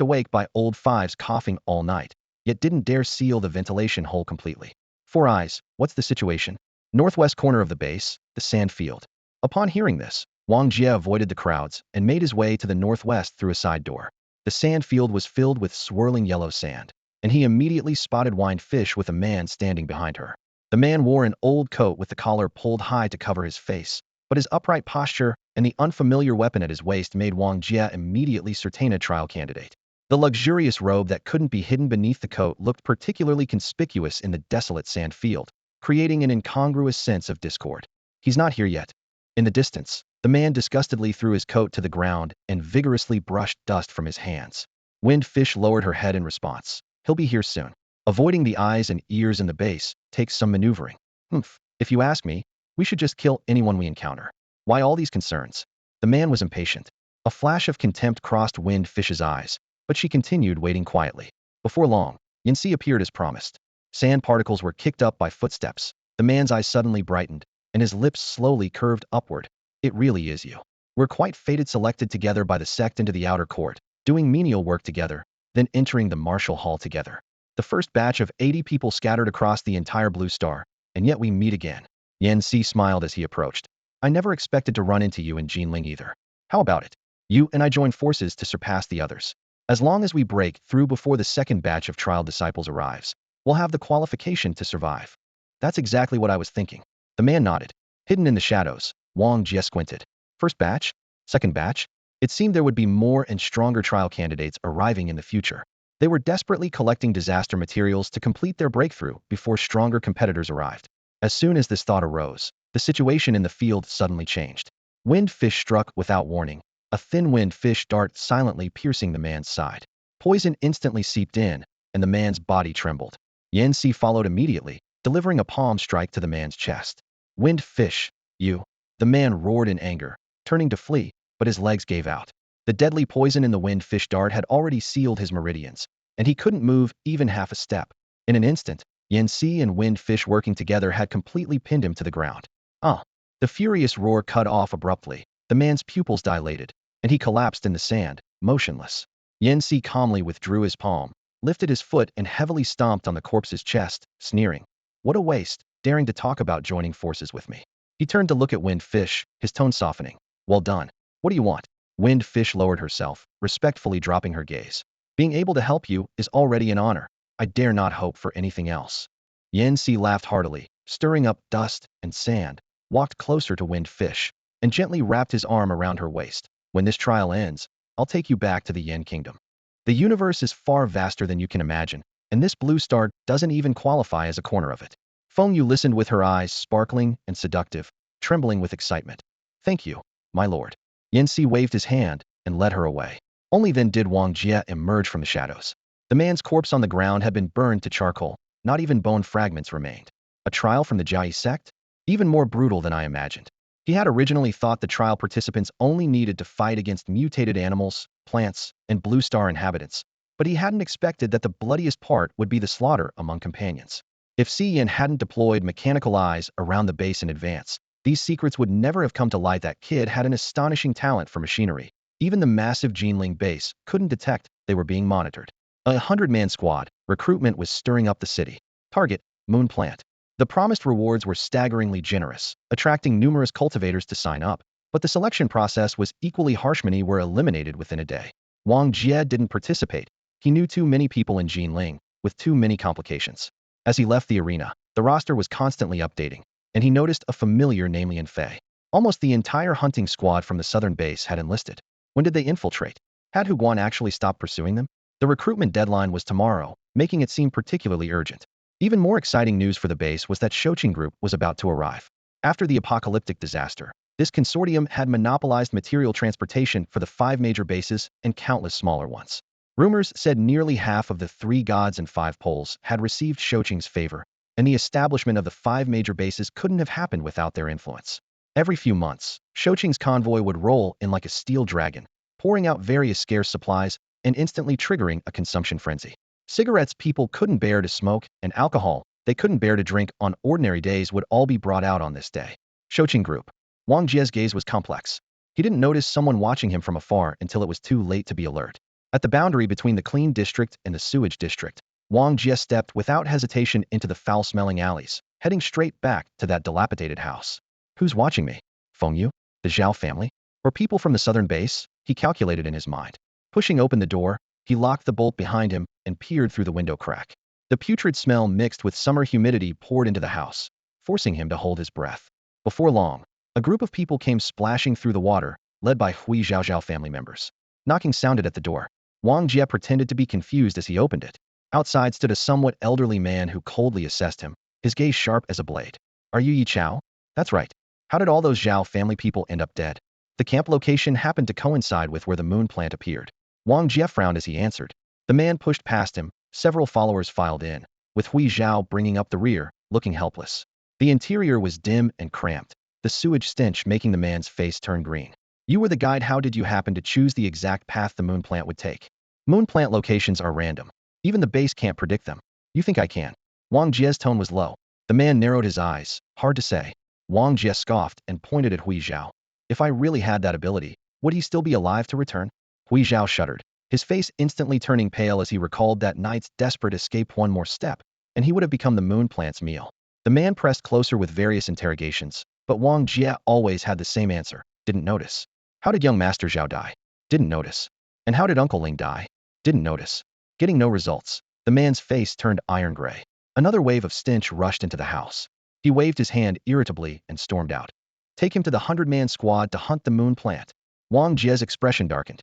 awake by Old Five's coughing all night, yet didn't dare seal the ventilation hole completely. Four Eyes, what's the situation? Northwest corner of the base, the sand field. Upon hearing this, Wong Jia avoided the crowds and made his way to the northwest through a side door. The sand field was filled with swirling yellow sand, and he immediately spotted Wind Fish with a man standing behind her. The man wore an old coat with the collar pulled high to cover his face, but his upright posture and the unfamiliar weapon at his waist made Wong Jia immediately certain a trial candidate. The luxurious robe that couldn't be hidden beneath the coat looked particularly conspicuous in the desolate sand field, creating an incongruous sense of discord. He's not here yet. In the distance, the man disgustedly threw his coat to the ground and vigorously brushed dust from his hands. Wind Fish lowered her head in response. He'll be here soon. Avoiding the eyes and ears in the base takes some maneuvering. Humph. If you ask me, we should just kill anyone we encounter. Why all these concerns? The man was impatient. A flash of contempt crossed Wind Fish's eyes, but she continued waiting quietly. Before long, Yanxi appeared as promised. Sand particles were kicked up by footsteps. The man's eyes suddenly brightened, and his lips slowly curved upward. It really is you. We're quite fated, selected together by the sect into the outer court, doing menial work together, then entering the martial hall together. The first batch of 80 people scattered across the entire blue star, and yet we meet again. Yanxi smiled as he approached. I never expected to run into you in Geneling either. How about it? You and I join forces to surpass the others. As long as we break through before the second batch of trial disciples arrives, we'll have the qualification to survive. That's exactly what I was thinking. The man nodded. Hidden in the shadows, Wong Jia squinted. First batch? Second batch? It seemed there would be more and stronger trial candidates arriving in the future. They were desperately collecting disaster materials to complete their breakthrough before stronger competitors arrived. As soon as this thought arose, the situation in the field suddenly changed. Wind Fish struck without warning, a thin wind fish dart silently piercing the man's side. Poison instantly seeped in, and the man's body trembled. Yanxi followed immediately, delivering a palm strike to the man's chest. Wind Fish, you! The man roared in anger, turning to flee, but his legs gave out. The deadly poison in the wind fish dart had already sealed his meridians, and he couldn't move even half a step. In an instant, Yanxi and Wind Fish working together had completely pinned him to the ground. Ah! The furious roar cut off abruptly. The man's pupils dilated, and he collapsed in the sand, motionless. Yanxi calmly withdrew his palm, lifted his foot and heavily stomped on the corpse's chest, sneering. What a waste, daring to talk about joining forces with me. He turned to look at Wind Fish, his tone softening. Well done. What do you want? Wind Fish lowered herself, respectfully dropping her gaze. Being able to help you is already an honor. I dare not hope for anything else. Yanxi laughed heartily, stirring up dust and sand, walked closer to Wind Fish, and gently wrapped his arm around her waist. When this trial ends, I'll take you back to the Yen Kingdom. The universe is far vaster than you can imagine, and this blue star doesn't even qualify as a corner of it. Feng Yu listened with her eyes sparkling and seductive, trembling with excitement. Thank you, my lord. Yanxi waved his hand and led her away. Only then did Wong Jia emerge from the shadows. The man's corpse on the ground had been burned to charcoal. Not even bone fragments remained. A trial from the Jiai sect? Even more brutal than I imagined. He had originally thought the trial participants only needed to fight against mutated animals, plants, and blue star inhabitants, but he hadn't expected that the bloodiest part would be the slaughter among companions. If Xian hadn't deployed mechanical eyes around the base in advance, these secrets would never have come to light. That kid had an astonishing talent for machinery. Even the massive Geneling base couldn't detect they were being monitored. A 100-man squad, recruitment was stirring up the city. Target, Moon Plant. The promised rewards were staggeringly generous, attracting numerous cultivators to sign up, but the selection process was equally harsh. Many were eliminated within a day. Wong Jia didn't participate. He knew too many people in Geneling, with too many complications. As he left the arena, the roster was constantly updating, and he noticed a familiar name, Lian Fei. Almost the entire hunting squad from the southern base had enlisted. When did they infiltrate? Had Huguan actually stopped pursuing them? The recruitment deadline was tomorrow, making it seem particularly urgent. Even more exciting news for the base was that Shoqing Group was about to arrive. After the apocalyptic disaster, this consortium had monopolized material transportation for the 5 major bases and countless smaller ones. Rumors said nearly half of the 3 gods and 5 poles had received Shoqing's favor, and the establishment of the 5 major bases couldn't have happened without their influence. Every few months, Shoqing's convoy would roll in like a steel dragon, pouring out various scarce supplies and instantly triggering a consumption frenzy. Cigarettes people couldn't bear to smoke, and alcohol they couldn't bear to drink on ordinary days would all be brought out on this day. Shoqing Group. Wang Jia's gaze was complex. He didn't notice someone watching him from afar until it was too late to be alert. At the boundary between the clean district and the sewage district, Wang Jia stepped without hesitation into the foul-smelling alleys, heading straight back to that dilapidated house. Who's watching me? Feng Yu? The Xiao family? Or people from the southern base? He calculated in his mind. Pushing open the door, he locked the bolt behind him and peered through the window crack. The putrid smell mixed with summer humidity poured into the house, forcing him to hold his breath. Before long, a group of people came splashing through the water, led by Hui Xiao family members. Knocking sounded at the door. Wang Jia pretended to be confused as he opened it. Outside stood a somewhat elderly man who coldly assessed him, his gaze sharp as a blade. Are you Yi Chao? That's right. How did all those Xiao family people end up dead? The camp location happened to coincide with where the moon plant appeared. Wang Jia frowned as he answered. The man pushed past him, several followers filed in, with Hui Zhao bringing up the rear, looking helpless. The interior was dim and cramped, the sewage stench making the man's face turn green. You were the guide. How did you happen to choose the exact path the moon plant would take? Moon plant locations are random. Even the base can't predict them. You think I can? Wang Jia's tone was low. The man narrowed his eyes. Hard to say. Wang Jia scoffed and pointed at Hui Zhao. If I really had that ability, would he still be alive to return? Hui Zhao shuddered, his face instantly turning pale as he recalled that night's desperate escape. One more step, and he would have become the moon plant's meal. The man pressed closer with various interrogations, but Wang Jia always had the same answer. Didn't notice. How did young Master Xiao die? Didn't notice. And how did Uncle Ling die? Didn't notice. Getting no results, the man's face turned iron gray. Another wave of stench rushed into the house. He waved his hand irritably and stormed out. Take him to the 100-man squad to hunt the moon plant. Wang Jia's expression darkened.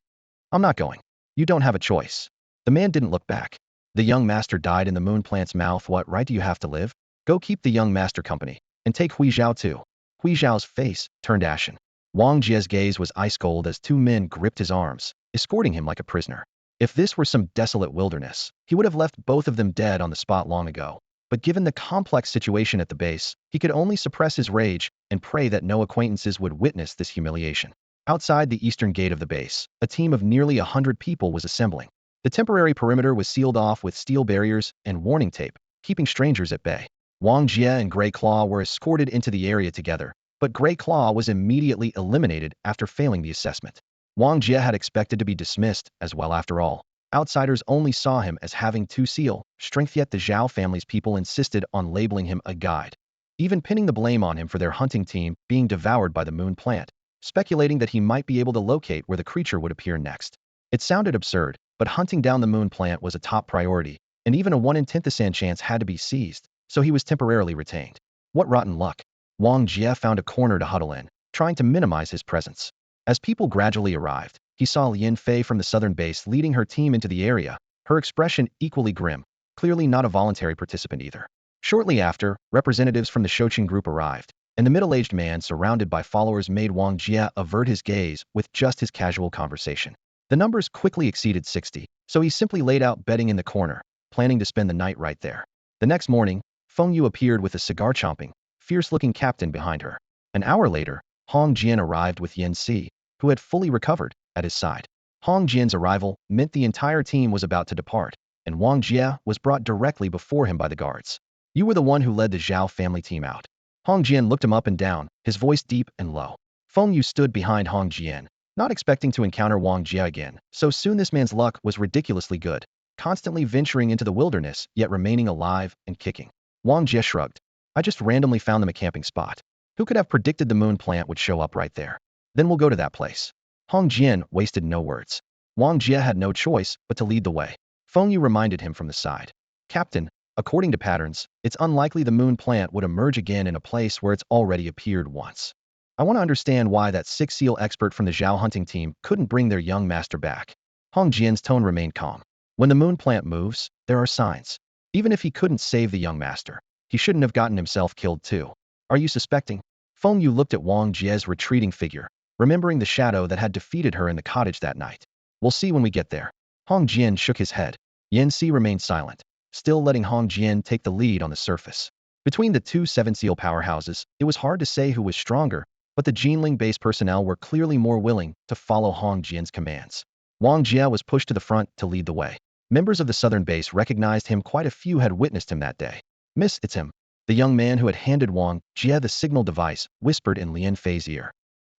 I'm not going. You don't have a choice. The man didn't look back. The young master died in the moon plant's mouth. What right do you have to live? Go keep the young master company, and take Hui Zhao too. Hui Zhao's face turned ashen. Wang Jia's gaze was ice cold as two men gripped his arms, escorting him like a prisoner. If this were some desolate wilderness, he would have left both of them dead on the spot long ago. But given the complex situation at the base, he could only suppress his rage and pray that no acquaintances would witness this humiliation. Outside the eastern gate of the base, a team of nearly 100 people was assembling. The temporary perimeter was sealed off with steel barriers and warning tape, keeping strangers at bay. Wang Jia and Grey Claw were escorted into the area together, but Grey Claw was immediately eliminated after failing the assessment. Wang Jia had expected to be dismissed as well. After all, outsiders only saw him as having too seal strength, yet the Xiao family's people insisted on labeling him a guide, even pinning the blame on him for their hunting team being devoured by the moon plant, speculating that he might be able to locate where the creature would appear next. It sounded absurd, but hunting down the moon plant was a top priority, and even a 1 in 10,000 chance had to be seized, so he was temporarily retained. What rotten luck. Wang Jia found a corner to huddle in, trying to minimize his presence. As people gradually arrived, he saw Lian Fei from the southern base leading her team into the area, her expression equally grim, clearly not a voluntary participant either. Shortly after, representatives from the Shouqing group arrived, and the middle-aged man surrounded by followers made Wang Jia avert his gaze with just his casual conversation. The numbers quickly exceeded 60, so he simply laid out bedding in the corner, planning to spend the night right there. The next morning, Feng Yu appeared with a cigar-chomping, fierce-looking captain behind her. An hour later, Hong Jian arrived with Yan Si, who had fully recovered, at his side. Hong Jian's arrival meant the entire team was about to depart, and Wang Jia was brought directly before him by the guards. You were the one who led the Xiao family team out. Hong Jian looked him up and down, his voice deep and low. Feng Yu stood behind Hong Jian, not expecting to encounter Wang Jia again. So soon this man's luck was ridiculously good, constantly venturing into the wilderness, yet remaining alive and kicking. Wang Jia shrugged. I just randomly found them a camping spot. Who could have predicted the moon plant would show up right there? Then we'll go to that place. Hong Jian wasted no words. Wang Jia had no choice but to lead the way. Feng Yu reminded him from the side. Captain, according to patterns, it's unlikely the moon plant would emerge again in a place where it's already appeared once. I want to understand why that 6 seal expert from the Xiao hunting team couldn't bring their young master back. Hong Jian's tone remained calm. When the moon plant moves, there are signs. Even if he couldn't save the young master, he shouldn't have gotten himself killed too. Are you suspecting? Feng Yu looked at Wang Jia's retreating figure, remembering the shadow that had defeated her in the cottage that night. We'll see when we get there. Hong Jian shook his head. Yan Si remained silent, still letting Hong Jian take the lead on the surface. Between the two 7 seal powerhouses, it was hard to say who was stronger, but the Geneling base personnel were clearly more willing to follow Hong Jian's commands. Wang Jia was pushed to the front to lead the way. Members of the southern base recognized him. Quite a few had witnessed him that day. Miss, it's him. The young man who had handed Wang Jia the signal device whispered in Lian Fei's ear.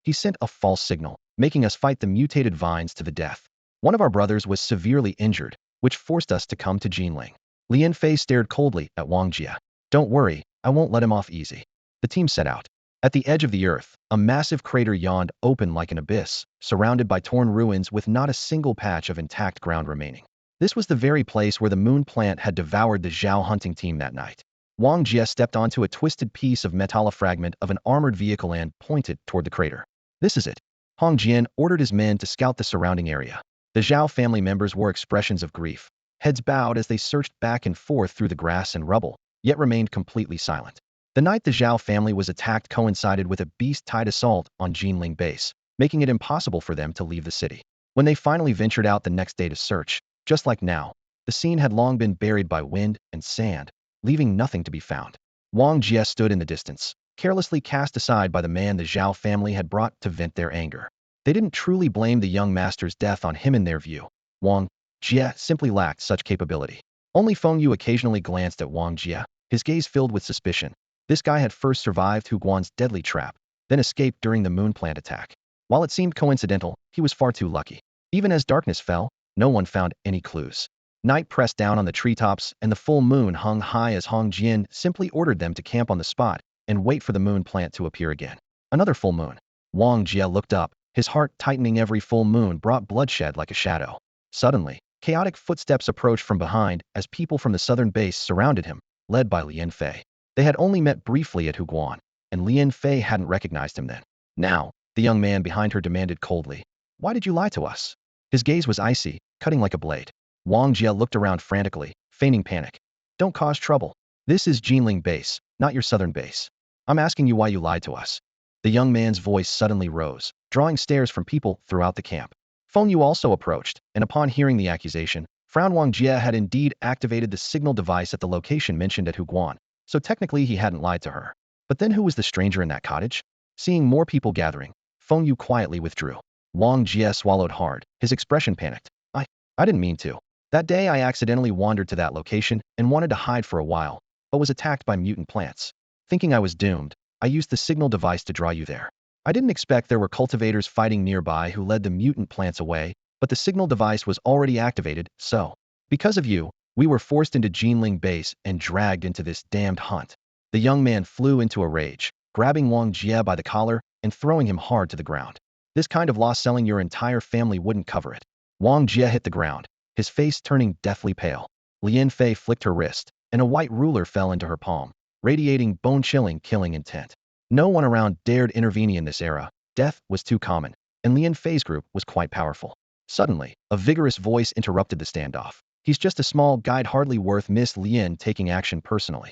He sent a false signal, making us fight the mutated vines to the death. One of our brothers was severely injured, which forced us to come to Geneling. Lian Fei stared coldly at Wang Jia. Don't worry, I won't let him off easy. The team set out. At the edge of the earth, a massive crater yawned open like an abyss, surrounded by torn ruins with not a single patch of intact ground remaining. This was the very place where the moon plant had devoured the Xiao hunting team that night. Wang Jia stepped onto a twisted piece of metal fragment of an armored vehicle and pointed toward the crater. This is it. Hong Jian ordered his men to scout the surrounding area. The Xiao family members wore expressions of grief, heads bowed as they searched back and forth through the grass and rubble, yet remained completely silent. The night the Xiao family was attacked coincided with a beast-tide assault on Geneling base, making it impossible for them to leave the city. When they finally ventured out the next day to search, just like now, the scene had long been buried by wind and sand, leaving nothing to be found. Wong Jia stood in the distance, carelessly cast aside by the man the Xiao family had brought to vent their anger. They didn't truly blame the young master's death on him in their view. Wong Jia simply lacked such capability. Only Feng Yu occasionally glanced at Wong Jia, his gaze filled with suspicion. This guy had first survived Huguan's deadly trap, then escaped during the moon plant attack. While it seemed coincidental, he was far too lucky. Even as darkness fell, no one found any clues. Night pressed down on the treetops, and the full moon hung high as Hong Jian simply ordered them to camp on the spot and wait for the moon plant to appear again. Another full moon. Wong Jia looked up, his heart tightening. Every full moon brought bloodshed like a shadow. Suddenly, chaotic footsteps approached from behind as people from the southern base surrounded him, led by Lian Fei. They had only met briefly at Huguan, and Lian Fei hadn't recognized him then. Now, the young man behind her demanded coldly, "Why did you lie to us?" His gaze was icy, cutting like a blade. Wang Jia looked around frantically, feigning panic. "Don't cause trouble. This is Geneling base, not your southern base. I'm asking you why you lied to us." The young man's voice suddenly rose, drawing stares from people throughout the camp. Feng Yu also approached, and upon hearing the accusation, frowned. Wang Jia had indeed activated the signal device at the location mentioned at Huguan, so technically he hadn't lied to her. But then who was the stranger in that cottage? Seeing more people gathering, Feng Yu quietly withdrew. Wang Jia swallowed hard, his expression panicked. I didn't mean to. That day I accidentally wandered to that location and wanted to hide for a while, but was attacked by mutant plants. Thinking I was doomed, I used the signal device to draw you there. I didn't expect there were cultivators fighting nearby who led the mutant plants away, but the signal device was already activated, so. Because of you, we were forced into Geneling base and dragged into this damned hunt. The young man flew into a rage, grabbing Wang Jia by the collar and throwing him hard to the ground. This kind of loss selling your entire family wouldn't cover it. Wang Jia hit the ground, his face turning deathly pale. Lian Fei flicked her wrist, and a white ruler fell into her palm, radiating bone-chilling killing intent. No one around dared intervene in this era. Death was too common, and Lian Fei's group was quite powerful. Suddenly, a vigorous voice interrupted the standoff. "He's just a small guide, hardly worth Miss Lian taking action personally."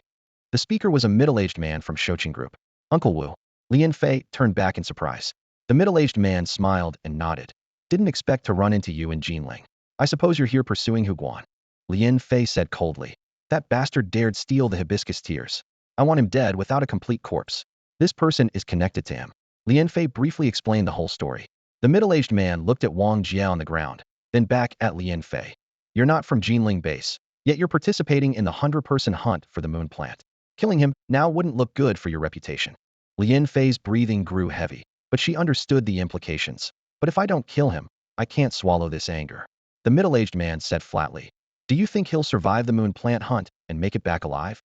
The speaker was a middle-aged man from Shoqing group. "Uncle Wu." Lian Fei turned back in surprise. The middle-aged man smiled and nodded. "Didn't expect to run into you in Geneling. I suppose you're here pursuing Huguan." Lian Fei said coldly. "That bastard dared steal the hibiscus tears. I want him dead without a complete corpse. This person is connected to him." Lian Fei briefly explained the whole story. The middle-aged man looked at Wang Jia on the ground, then back at Lian Fei. "You're not from Geneling base, yet you're participating in the 100-person hunt for the moon plant. Killing him now wouldn't look good for your reputation." Lian Fei's breathing grew heavy, but she understood the implications. "But if I don't kill him, I can't swallow this anger." The middle-aged man said flatly, "Do you think he'll survive the moon plant hunt and make it back alive?"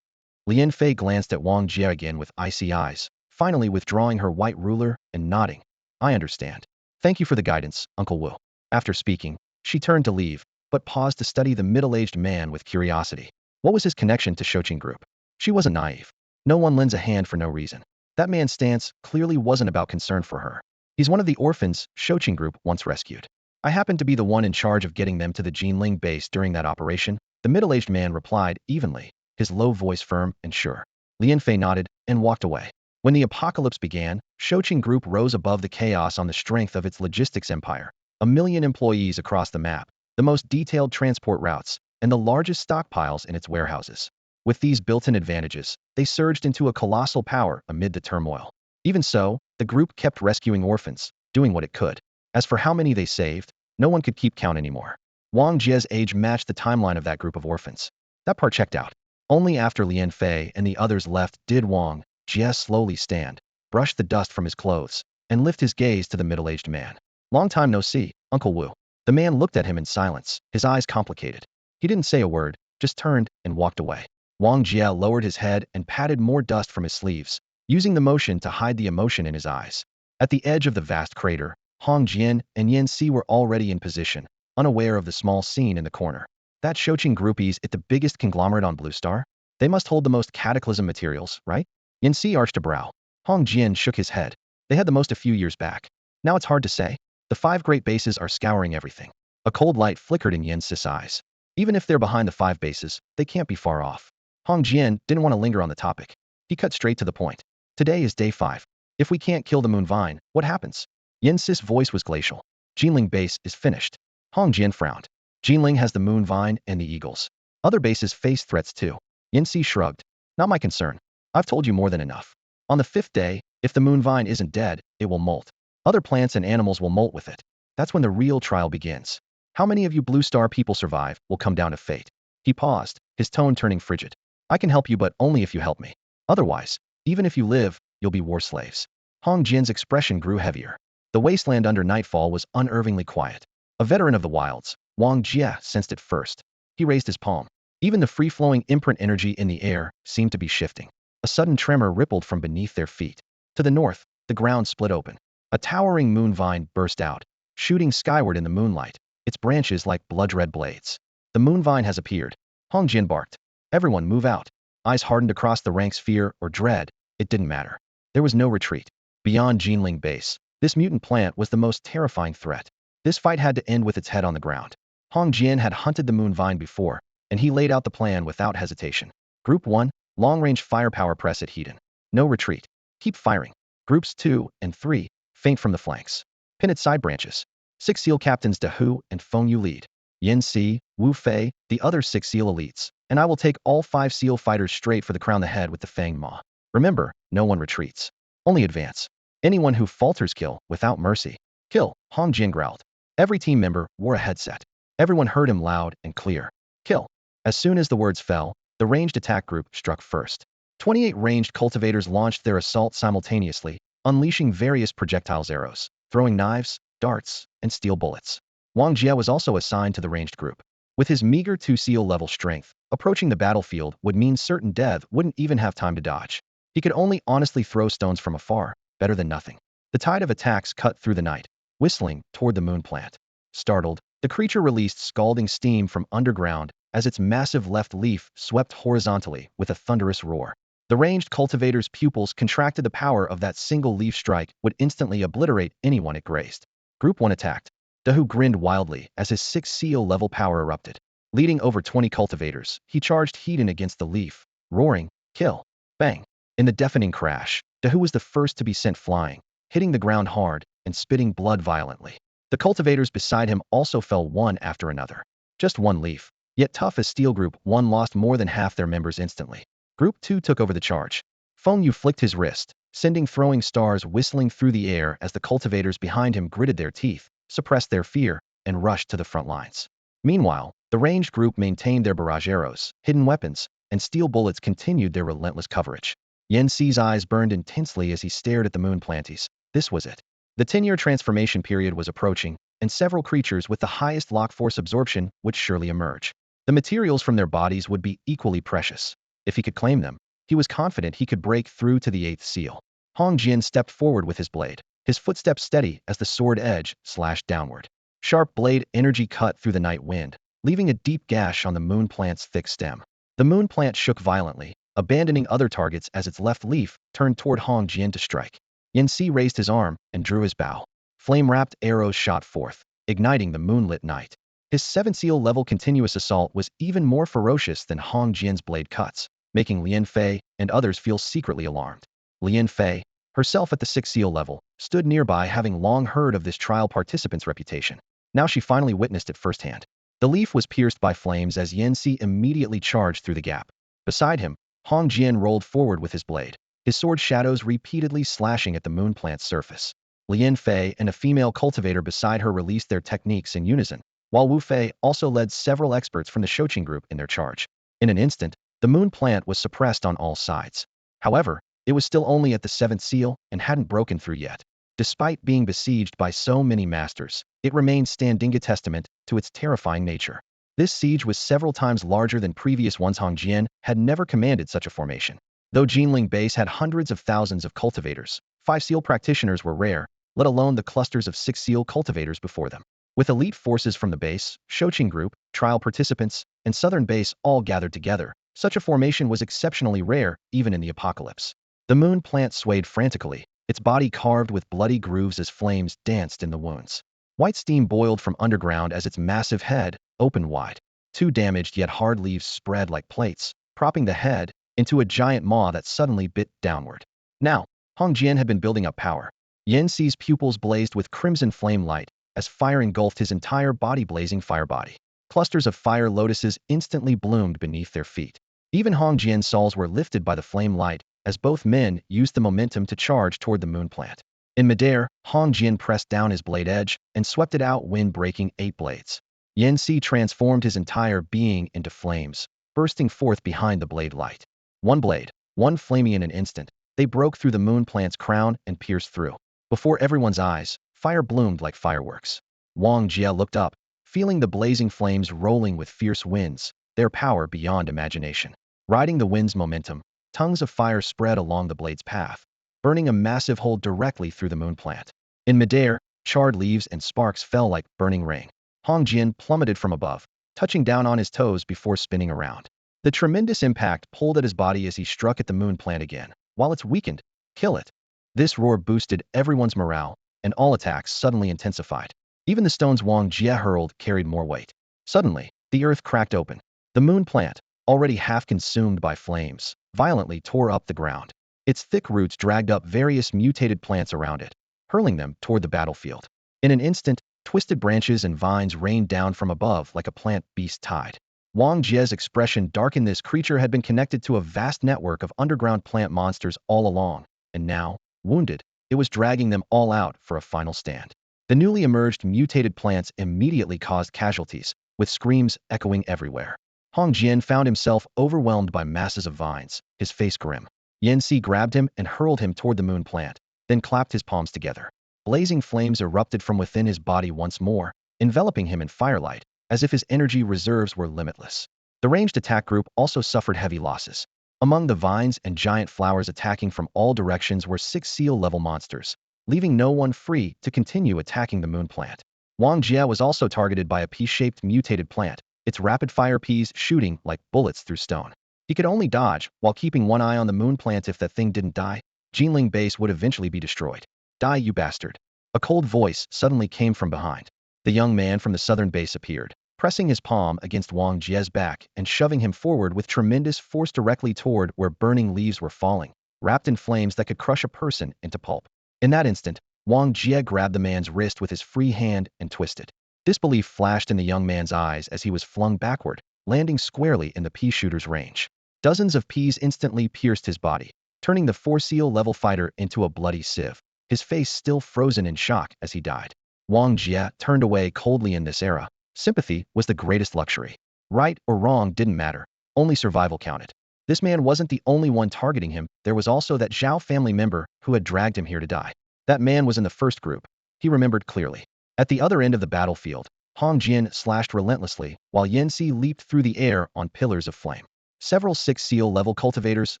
Lian Fei glanced at Wang Jia again with icy eyes, finally withdrawing her white ruler and nodding. "I understand. Thank you for the guidance, Uncle Wu." After speaking, she turned to leave, but paused to study the middle-aged man with curiosity. What was his connection to Shoqing group? She wasn't naive. No one lends a hand for no reason. That man's stance clearly wasn't about concern for her. He's one of the orphans Shoqing group once rescued. "I happened to be the one in charge of getting them to the Geneling base during that operation," the middle-aged man replied evenly, his low voice firm and sure. Lian Fei nodded and walked away. When the apocalypse began, Shoqing group rose above the chaos on the strength of its logistics empire. 1 million employees across the map, the most detailed transport routes, and the largest stockpiles in its warehouses. With these built-in advantages, they surged into a colossal power amid the turmoil. Even so, the group kept rescuing orphans, doing what it could. As for how many they saved, no one could keep count anymore. Wang Jia's age matched the timeline of that group of orphans. That part checked out. Only after Lian Fei and the others left did Wang Jia slowly stand, brush the dust from his clothes, and lift his gaze to the middle-aged man. "Long time no see, Uncle Wu." The man looked at him in silence, his eyes complicated. He didn't say a word, just turned and walked away. Wang Jia lowered his head and patted more dust from his sleeves, using the motion to hide the emotion in his eyes. At the edge of the vast crater, Hong Jian and Yen Si were already in position, unaware of the small scene in the corner. That Shoqing groupies at the biggest conglomerate on Blue Star? They must hold the most cataclysm materials, right? Yen Si arched a brow. Hong Jian shook his head. They had the most a few years back. Now it's hard to say. The 5 great bases are scouring everything. A cold light flickered in Yen Si's eyes. Even if they're behind the 5 bases, they can't be far off. Hong Jian didn't want to linger on the topic. He cut straight to the point. "Today is day 5. If we can't kill the moon vine, what happens?" Yen Si's voice was glacial. "Geneling base is finished." Hong Jian frowned. "Geneling has the moon vine and the eagles. Other bases face threats too. Yanxi shrugged. Not my concern. I've told you more than enough. On the 5th day, if the moon vine isn't dead, it will molt. Other plants and animals will molt with it. That's when the real trial begins. How many of you Blue Star people survive will come down to fate. He paused, his tone turning frigid. I can help you, but only if you help me. Otherwise, even if you live, you'll be war slaves. Hong Jian's expression grew heavier. The wasteland under nightfall was unervingly quiet. A veteran of the wilds, Wong Jia sensed it first. He raised his palm. Even the free-flowing imprint energy in the air seemed to be shifting. A sudden tremor rippled from beneath their feet. To the north, the ground split open. A towering moon vine burst out, shooting skyward in the moonlight, its branches like blood-red blades. The moon vine has appeared. Hong Jian barked. Everyone move out. Eyes hardened across the ranks, fear or dread. It didn't matter. There was no retreat. Beyond Geneling base, this mutant plant was the most terrifying threat. This fight had to end with its head on the ground. Hong Jian had hunted the moon vine before, and he laid out the plan without hesitation. Group 1, long-range firepower press at Hedon. No retreat. Keep firing. Groups 2 and 3, feint from the flanks. Pin at side branches. 6 SEAL captains De Hu and Feng Yu lead. Yin Si, Wu Fei, the other 6 SEAL elites, and I will take all 5 SEAL fighters straight for the crown the head with the Fang Maw. Remember, no one retreats. Only advance. Anyone who falters kill, without mercy. Kill, Hong Jian growled. Every team member wore a headset. Everyone heard him loud and clear. Kill. As soon as the words fell, the ranged attack group struck first. 28 ranged cultivators launched their assault simultaneously, unleashing various projectiles, arrows, throwing knives, darts, and steel bullets. Wang Jia was also assigned to the ranged group. With his meager 2 SEAL level strength, approaching the battlefield would mean certain death. Wouldn't even have time to dodge. He could only honestly throw stones from afar, better than nothing. The tide of attacks cut through the night, whistling toward the moon plant. Startled, the creature released scalding steam from underground as its massive left leaf swept horizontally with a thunderous roar. The ranged cultivator's pupils contracted. The power of that single leaf strike would instantly obliterate anyone it grazed. Group 1 attacked. De Hu grinned wildly as his 6 SEAL level power erupted. Leading over 20 cultivators, he charged Hedon against the leaf, roaring, kill, bang. In the deafening crash, De Hu was the first to be sent flying, hitting the ground hard and spitting blood violently. The cultivators beside him also fell one after another. Just one leaf. Yet tough as steel. Group 1 lost more than half their members instantly. Group 2 took over the charge. Feng Yu flicked his wrist, sending throwing stars whistling through the air as the cultivators behind him gritted their teeth, suppressed their fear, and rushed to the front lines. Meanwhile, the ranged group maintained their barrage arrows, hidden weapons, and steel bullets continued their relentless coverage. Yen Si's eyes burned intensely as he stared at the moon planties. This was it. The 10-year transformation period was approaching, and several creatures with the highest lock force absorption would surely emerge. The materials from their bodies would be equally precious. If he could claim them, he was confident he could break through to the 8th seal. Hong Jian stepped forward with his blade, his footsteps steady as the sword edge slashed downward. Sharp blade energy cut through the night wind, leaving a deep gash on the moon plant's thick stem. The moon plant shook violently, abandoning other targets as its left leaf turned toward Hong Jian to strike. Yen Si raised his arm and drew his bow. Flame-wrapped arrows shot forth, igniting the moonlit night. His 7 SEAL level continuous assault was even more ferocious than Hong Jian's blade cuts, making Lian Fei and others feel secretly alarmed. Lian Fei, herself at the 6 SEAL level, stood nearby, having long heard of this trial participant's reputation. Now she finally witnessed it firsthand. The leaf was pierced by flames as Yen Si immediately charged through the gap. Beside him, Hong Jian rolled forward with his blade, his sword shadows repeatedly slashing at the moon plant's surface. Lian Fei and a female cultivator beside her released their techniques in unison, while Wu Fei also led several experts from the Shouqing group in their charge. In an instant, the moon plant was suppressed on all sides. However, it was still only at the 7th seal and hadn't broken through yet. Despite being besieged by so many masters, it remained standing, a testament to its terrifying nature. This siege was several times larger than previous ones. Hong Jian had never commanded such a formation. Though Geneling base had hundreds of thousands of cultivators, 5 SEAL practitioners were rare, let alone the clusters of 6 SEAL cultivators before them. With elite forces from the base, Shouqing group, trial participants, and southern base all gathered together, such a formation was exceptionally rare, even in the apocalypse. The moon plant swayed frantically, its body carved with bloody grooves as flames danced in the wounds. White steam boiled from underground as its massive head opened wide. 2 damaged yet hard leaves spread like plates, propping the head into a giant maw that suddenly bit downward. Now, Hong Jian had been building up power. Yen Si's pupils blazed with crimson flame light as fire engulfed his entire body. Blazing fire body. Clusters of fire lotuses instantly bloomed beneath their feet. Even Hong Jian's souls were lifted by the flame light, as both men used the momentum to charge toward the moon plant. In midair, Hong Jian pressed down his blade edge and swept it out, wind-breaking 8 blades. Yanxi transformed his entire being into flames, bursting forth behind the blade light. One blade, one flaming in an instant, they broke through the moon plant's crown and pierced through. Before everyone's eyes, fire bloomed like fireworks. Wong Jia looked up, feeling the blazing flames rolling with fierce winds, their power beyond imagination. Riding the wind's momentum, tongues of fire spread along the blade's path, burning a massive hole directly through the moon plant. In midair, charred leaves and sparks fell like burning rain. Hong Jian plummeted from above, touching down on his toes before spinning around. The tremendous impact pulled at his body as he struck at the moon plant again. While it's weakened, kill it. This roar boosted everyone's morale, and all attacks suddenly intensified. Even the stones Wong Jia hurled carried more weight. Suddenly, the earth cracked open. The moon plant, already half consumed by flames, violently tore up the ground. Its thick roots dragged up various mutated plants around it, hurling them toward the battlefield. In an instant, twisted branches and vines rained down from above like a plant beast tide. Wang Jia's expression darkened. This creature had been connected to a vast network of underground plant monsters all along, and now, wounded, it was dragging them all out for a final stand. The newly emerged mutated plants immediately caused casualties, with screams echoing everywhere. Hong Jian found himself overwhelmed by masses of vines, his face grim. Yanxi grabbed him and hurled him toward the moon plant, then clapped his palms together. Blazing flames erupted from within his body once more, enveloping him in firelight, as if his energy reserves were limitless. The ranged attack group also suffered heavy losses. Among the vines and giant flowers attacking from all directions were 6 seal-level monsters, leaving no one free to continue attacking the moon plant. Wang Jia was also targeted by a pea-shaped mutated plant, its rapid-fire peas shooting like bullets through stone. He could only dodge while keeping one eye on the moon plant. If that thing didn't die, Geneling base would eventually be destroyed. Die, you bastard. A cold voice suddenly came from behind. The young man from the southern base appeared, pressing his palm against Wang Jia's back and shoving him forward with tremendous force directly toward where burning leaves were falling, wrapped in flames that could crush a person into pulp. In that instant, Wang Jia grabbed the man's wrist with his free hand and twisted. Disbelief flashed in the young man's eyes as he was flung backward, landing squarely in the pea shooter's range. Dozens of peas instantly pierced his body, turning the 4-seal-level fighter into a bloody sieve, his face still frozen in shock as he died. Wang Jia turned away coldly. In this era, sympathy was the greatest luxury. Right or wrong didn't matter, only survival counted. This man wasn't the only one targeting him. There was also that Xiao family member who had dragged him here to die. That man was in the first group, he remembered clearly. At the other end of the battlefield, Hong Jian slashed relentlessly, while Yanxi leaped through the air on pillars of flame. Several 6-seal-level cultivators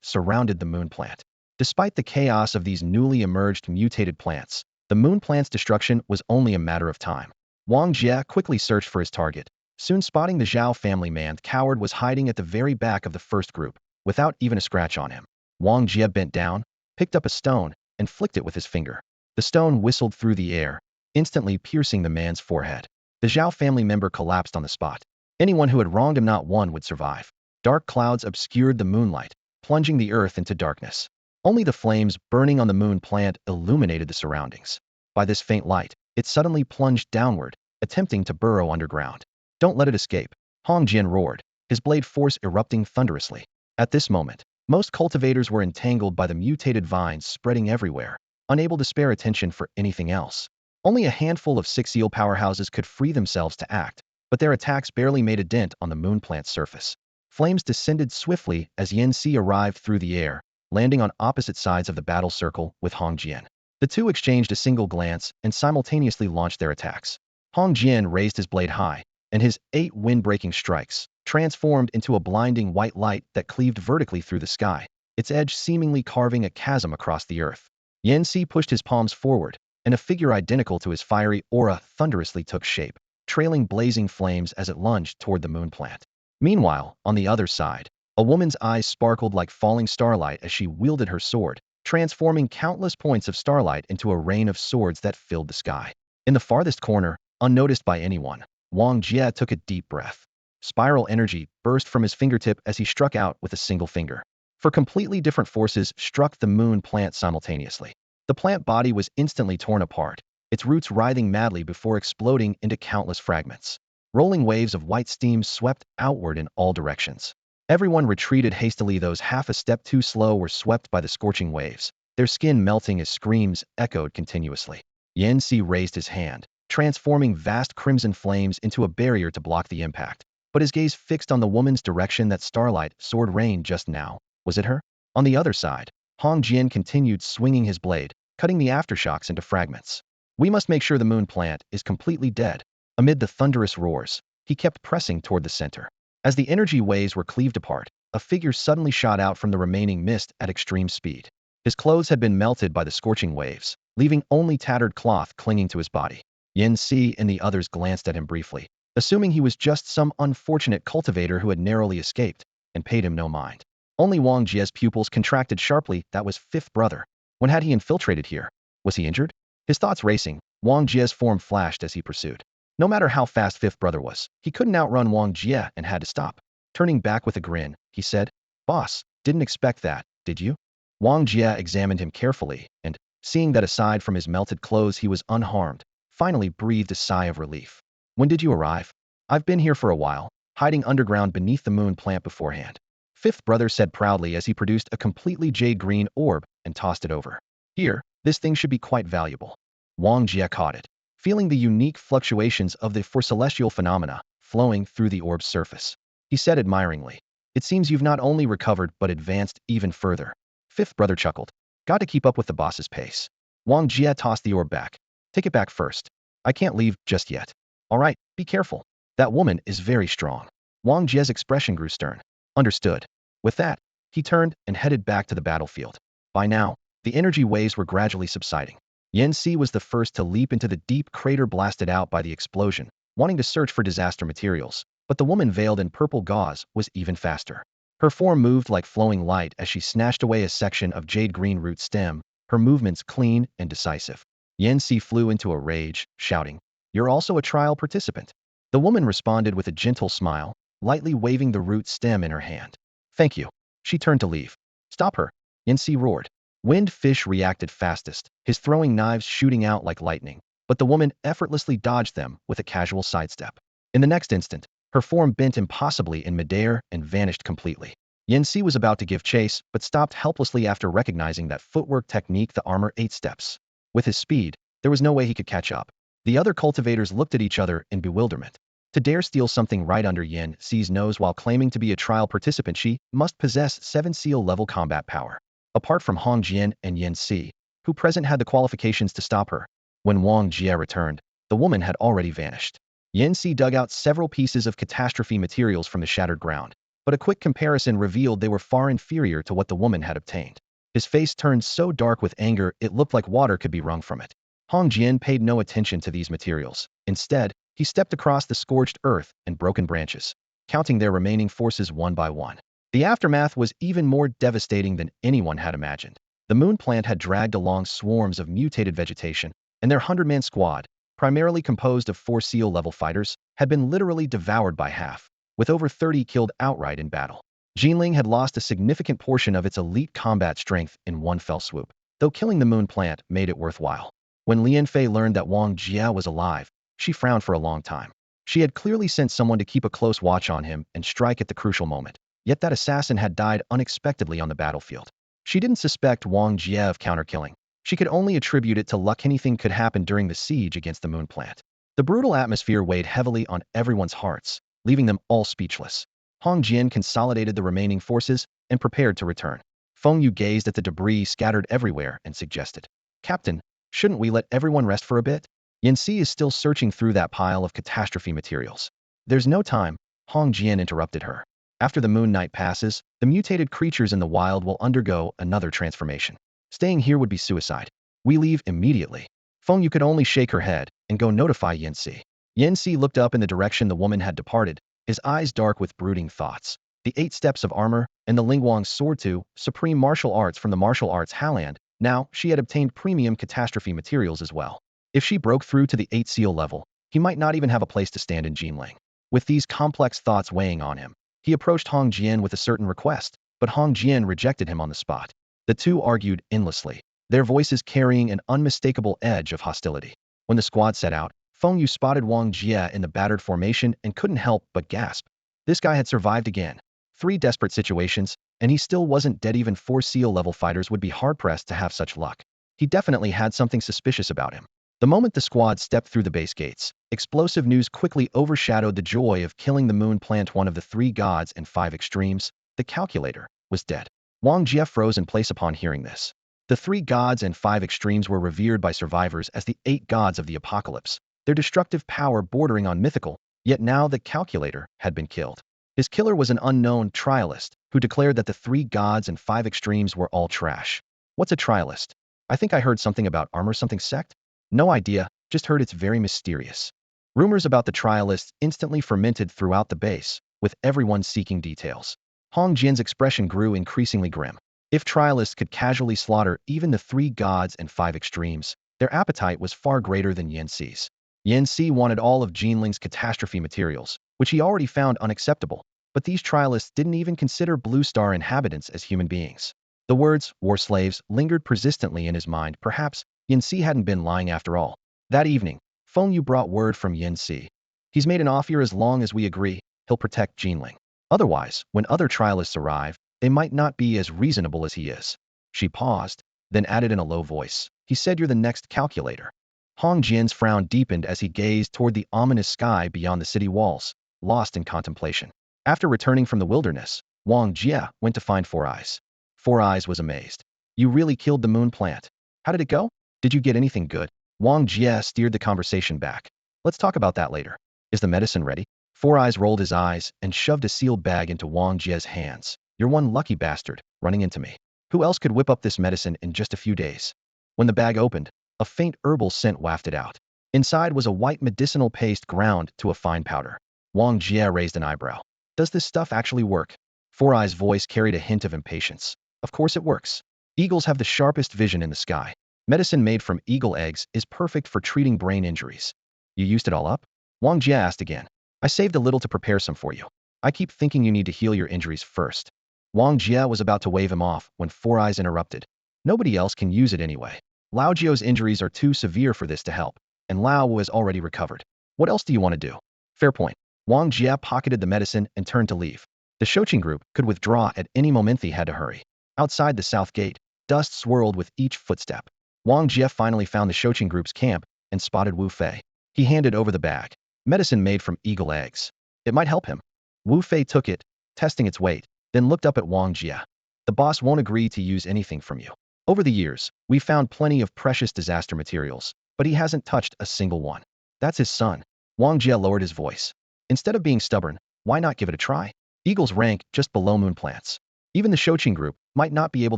surrounded the moon plant. Despite the chaos of these newly emerged mutated plants, the moon plant's destruction was only a matter of time. Wang Jia quickly searched for his target, soon spotting the Xiao family man. The coward was hiding at the very back of the first group, without even a scratch on him. Wang Jia bent down, picked up a stone, and flicked it with his finger. The stone whistled through the air, instantly piercing the man's forehead. The Xiao family member collapsed on the spot. Anyone who had wronged him, not one would survive. Dark clouds obscured the moonlight, plunging the earth into darkness. Only the flames burning on the moon plant illuminated the surroundings. By this faint light, it suddenly plunged downward, attempting to burrow underground. Don't let it escape, Hong Jian roared, his blade force erupting thunderously. At this moment, most cultivators were entangled by the mutated vines spreading everywhere, unable to spare attention for anything else. Only a handful of 6-seal powerhouses could free themselves to act, but their attacks barely made a dent on the moon plant's surface. Flames descended swiftly as Yanxi arrived through the air, landing on opposite sides of the battle circle with Hong Jian. The two exchanged a single glance and simultaneously launched their attacks. Hong Jian raised his blade high, and his 8 wind-breaking strikes transformed into a blinding white light that cleaved vertically through the sky, its edge seemingly carving a chasm across the earth. Yanxi pushed his palms forward, and a figure identical to his fiery aura thunderously took shape, trailing blazing flames as it lunged toward the moon plant. Meanwhile, on the other side, a woman's eyes sparkled like falling starlight as she wielded her sword, transforming countless points of starlight into a rain of swords that filled the sky. In the farthest corner, unnoticed by anyone, Wang Jia took a deep breath. Spiral energy burst from his fingertip as he struck out with a single finger. For completely different forces struck the moon plant simultaneously. The plant body was instantly torn apart, its roots writhing madly before exploding into countless fragments. Rolling waves of white steam swept outward in all directions. Everyone retreated hastily. Those half a step too slow were swept by the scorching waves, their skin melting as screams echoed continuously. Yan Si raised his hand, transforming vast crimson flames into a barrier to block the impact. But his gaze fixed on the woman's direction. That starlight sword rained just now. Was it her? On the other side, Hong Jian continued swinging his blade, cutting the aftershocks into fragments. We must make sure the moon plant is completely dead. Amid the thunderous roars, he kept pressing toward the center. As the energy waves were cleaved apart, a figure suddenly shot out from the remaining mist at extreme speed. His clothes had been melted by the scorching waves, leaving only tattered cloth clinging to his body. Yin Si and the others glanced at him briefly, assuming he was just some unfortunate cultivator who had narrowly escaped, and paid him no mind. Only Wong Jia's pupils contracted sharply. That was fifth brother. When had he infiltrated here? Was he injured? His thoughts racing, Wong Jia's form flashed as he pursued. No matter how fast fifth brother was, he couldn't outrun Wong Jia and had to stop. Turning back with a grin, he said, "Boss, didn't expect that, did you?" Wong Jia examined him carefully, and, seeing that aside from his melted clothes he was unharmed, finally breathed a sigh of relief. "When did you arrive?" "I've been here for a while, hiding underground beneath the moon plant beforehand," fifth brother said proudly as he produced a completely jade-green orb and tossed it over. "Here, this thing should be quite valuable." Wong Jia caught it, feeling the unique fluctuations of the four celestial phenomena flowing through the orb's surface. He said admiringly, "It seems you've not only recovered but advanced even further." Fifth brother chuckled, "Got to keep up with the boss's pace." Wang Jia tossed the orb back. "Take it back first. I can't leave just yet." "All right, be careful. That woman is very strong." Wang Jia's expression grew stern. "Understood." With that, he turned and headed back to the battlefield. By now, the energy waves were gradually subsiding. Yen Si was the first to leap into the deep crater blasted out by the explosion, wanting to search for disaster materials, but the woman veiled in purple gauze was even faster. Her form moved like flowing light as she snatched away a section of jade-green root stem, her movements clean and decisive. Yen Si flew into a rage, shouting, "You're also a trial participant." The woman responded with a gentle smile, lightly waving the root stem in her hand. "Thank you." She turned to leave. "Stop her," Yen Si roared. Wind Fish reacted fastest, his throwing knives shooting out like lightning, but the woman effortlessly dodged them with a casual sidestep. In the next instant, her form bent impossibly in midair and vanished completely. Yen Si was about to give chase, but stopped helplessly after recognizing that footwork technique, the armor 8 steps. With his speed, there was no way he could catch up. The other cultivators looked at each other in bewilderment. To dare steal something right under Yen Si's nose while claiming to be a trial participant, she must possess 7 seal level combat power. Apart from Hong Jian and Yen Si, who present had the qualifications to stop her. When Wang Jia returned, the woman had already vanished. Yen Si dug out several pieces of catastrophe materials from the shattered ground, but a quick comparison revealed they were far inferior to what the woman had obtained. His face turned so dark with anger it looked like water could be wrung from it. Hong Jian paid no attention to these materials. Instead, he stepped across the scorched earth and broken branches, counting their remaining forces one by one. The aftermath was even more devastating than anyone had imagined. The moon plant had dragged along swarms of mutated vegetation, and their 100-man squad, primarily composed of 4 SEAL-level fighters, had been literally devoured by half, with over 30 killed outright in battle. Geneling had lost a significant portion of its elite combat strength in one fell swoop, though killing the moon plant made it worthwhile. When Lian Fei learned that Wang Jia was alive, she frowned for a long time. She had clearly sent someone to keep a close watch on him and strike at the crucial moment. Yet that assassin had died unexpectedly on the battlefield. She didn't suspect Wang Jia of counter-killing. She could only attribute it to luck. Anything could happen during the siege against the moon plant. The brutal atmosphere weighed heavily on everyone's hearts, leaving them all speechless. Hong Jian consolidated the remaining forces and prepared to return. Feng Yu gazed at the debris scattered everywhere and suggested, "Captain, shouldn't we let everyone rest for a bit?" Yen Si is still searching through that pile of catastrophe materials. "There's no time," Hong Jian interrupted her. "After the moon night passes, the mutated creatures in the wild will undergo another transformation. Staying here would be suicide. We leave immediately." Feng Yu could only shake her head and go notify Yen Si. Yen Si looked up in the direction the woman had departed, his eyes dark with brooding thoughts. The 8 steps of armor and the Lingguang sword, 2 supreme martial arts from the martial arts Haland. Now, she had obtained premium catastrophe materials as well. If she broke through to the 8 seal level, he might not even have a place to stand in Geneling. With these complex thoughts weighing on him, he approached Hong Jian with a certain request, but Hong Jian rejected him on the spot. The two argued endlessly, their voices carrying an unmistakable edge of hostility. When the squad set out, Feng Yu spotted Wang Jia in the battered formation and couldn't help but gasp. This guy had survived again. 3 desperate situations, and he still wasn't dead. Even 4 SEAL-level fighters would be hard-pressed to have such luck. He definitely had something suspicious about him. The moment the squad stepped through the base gates, explosive news quickly overshadowed the joy of killing the moon plant. One of the 3 gods and 5 extremes, the calculator, was dead. Wong Jia froze in place upon hearing this. The 3 gods and 5 extremes were revered by survivors as the 8 gods of the apocalypse, their destructive power bordering on mythical, yet now the calculator had been killed. His killer was an unknown trialist who declared that the 3 gods and 5 extremes were all trash. What's a trialist? I think I heard something about armor something sect? No idea, just heard it's very mysterious. Rumors about the trialists instantly fermented throughout the base, with everyone seeking details. Hong Jian's expression grew increasingly grim. If trialists could casually slaughter even the 3 gods and 5 extremes, their appetite was far greater than Yan Xi's. Yan Xi wanted all of Geneling's catastrophe materials, which he already found unacceptable, but these trialists didn't even consider Blue Star inhabitants as human beings. The words, war slaves, lingered persistently in his mind. Perhaps Yan Xi hadn't been lying after all. That evening, Feng Yu brought word from Yan Xi. He's made an offer. As long as we agree, he'll protect Geneling. Otherwise, when other trialists arrive, they might not be as reasonable as he is. She paused, then added in a low voice, he said you're the next calculator. Hong Jian's frown deepened as he gazed toward the ominous sky beyond the city walls, lost in contemplation. After returning from the wilderness, Wong Jia went to find Four Eyes. Four Eyes was amazed. You really killed the moon plant. How did it go? Did you get anything good? Wong Jia steered the conversation back. Let's talk about that later. Is the medicine ready? Four Eyes rolled his eyes and shoved a sealed bag into Wong Jia's hands. You're one lucky bastard, running into me. Who else could whip up this medicine in just a few days? When the bag opened, a faint herbal scent wafted out. Inside was a white medicinal paste ground to a fine powder. Wong Jia raised an eyebrow. Does this stuff actually work? Four Eyes' voice carried a hint of impatience. Of course it works. Eagles have the sharpest vision in the sky. Medicine made from eagle eggs is perfect for treating brain injuries. You used it all up? Wong Jia asked again. I saved a little to prepare some for you. I keep thinking you need to heal your injuries first. Wong Jia was about to wave him off when Four Eyes interrupted. Nobody else can use it anyway. Lao Jiao's injuries are too severe for this to help, and Lao Wu has already recovered. What else do you want to do? Fair point. Wang Jia pocketed the medicine and turned to leave. The Shouqing group could withdraw at any moment. They had to hurry. Outside the south gate, dust swirled with each footstep. Wang Jia finally found the Shouqing group's camp and spotted Wu Fei. He handed over the bag. Medicine made from eagle eggs. It might help him. Wu Fei took it, testing its weight, then looked up at Wang Jia. The boss won't agree to use anything from you. Over the years, we found plenty of precious disaster materials, but he hasn't touched a single one. That's his son. Wang Jia lowered his voice. Instead of being stubborn, why not give it a try? Eagles rank just below moon plants. Even the Shouqing group might not be able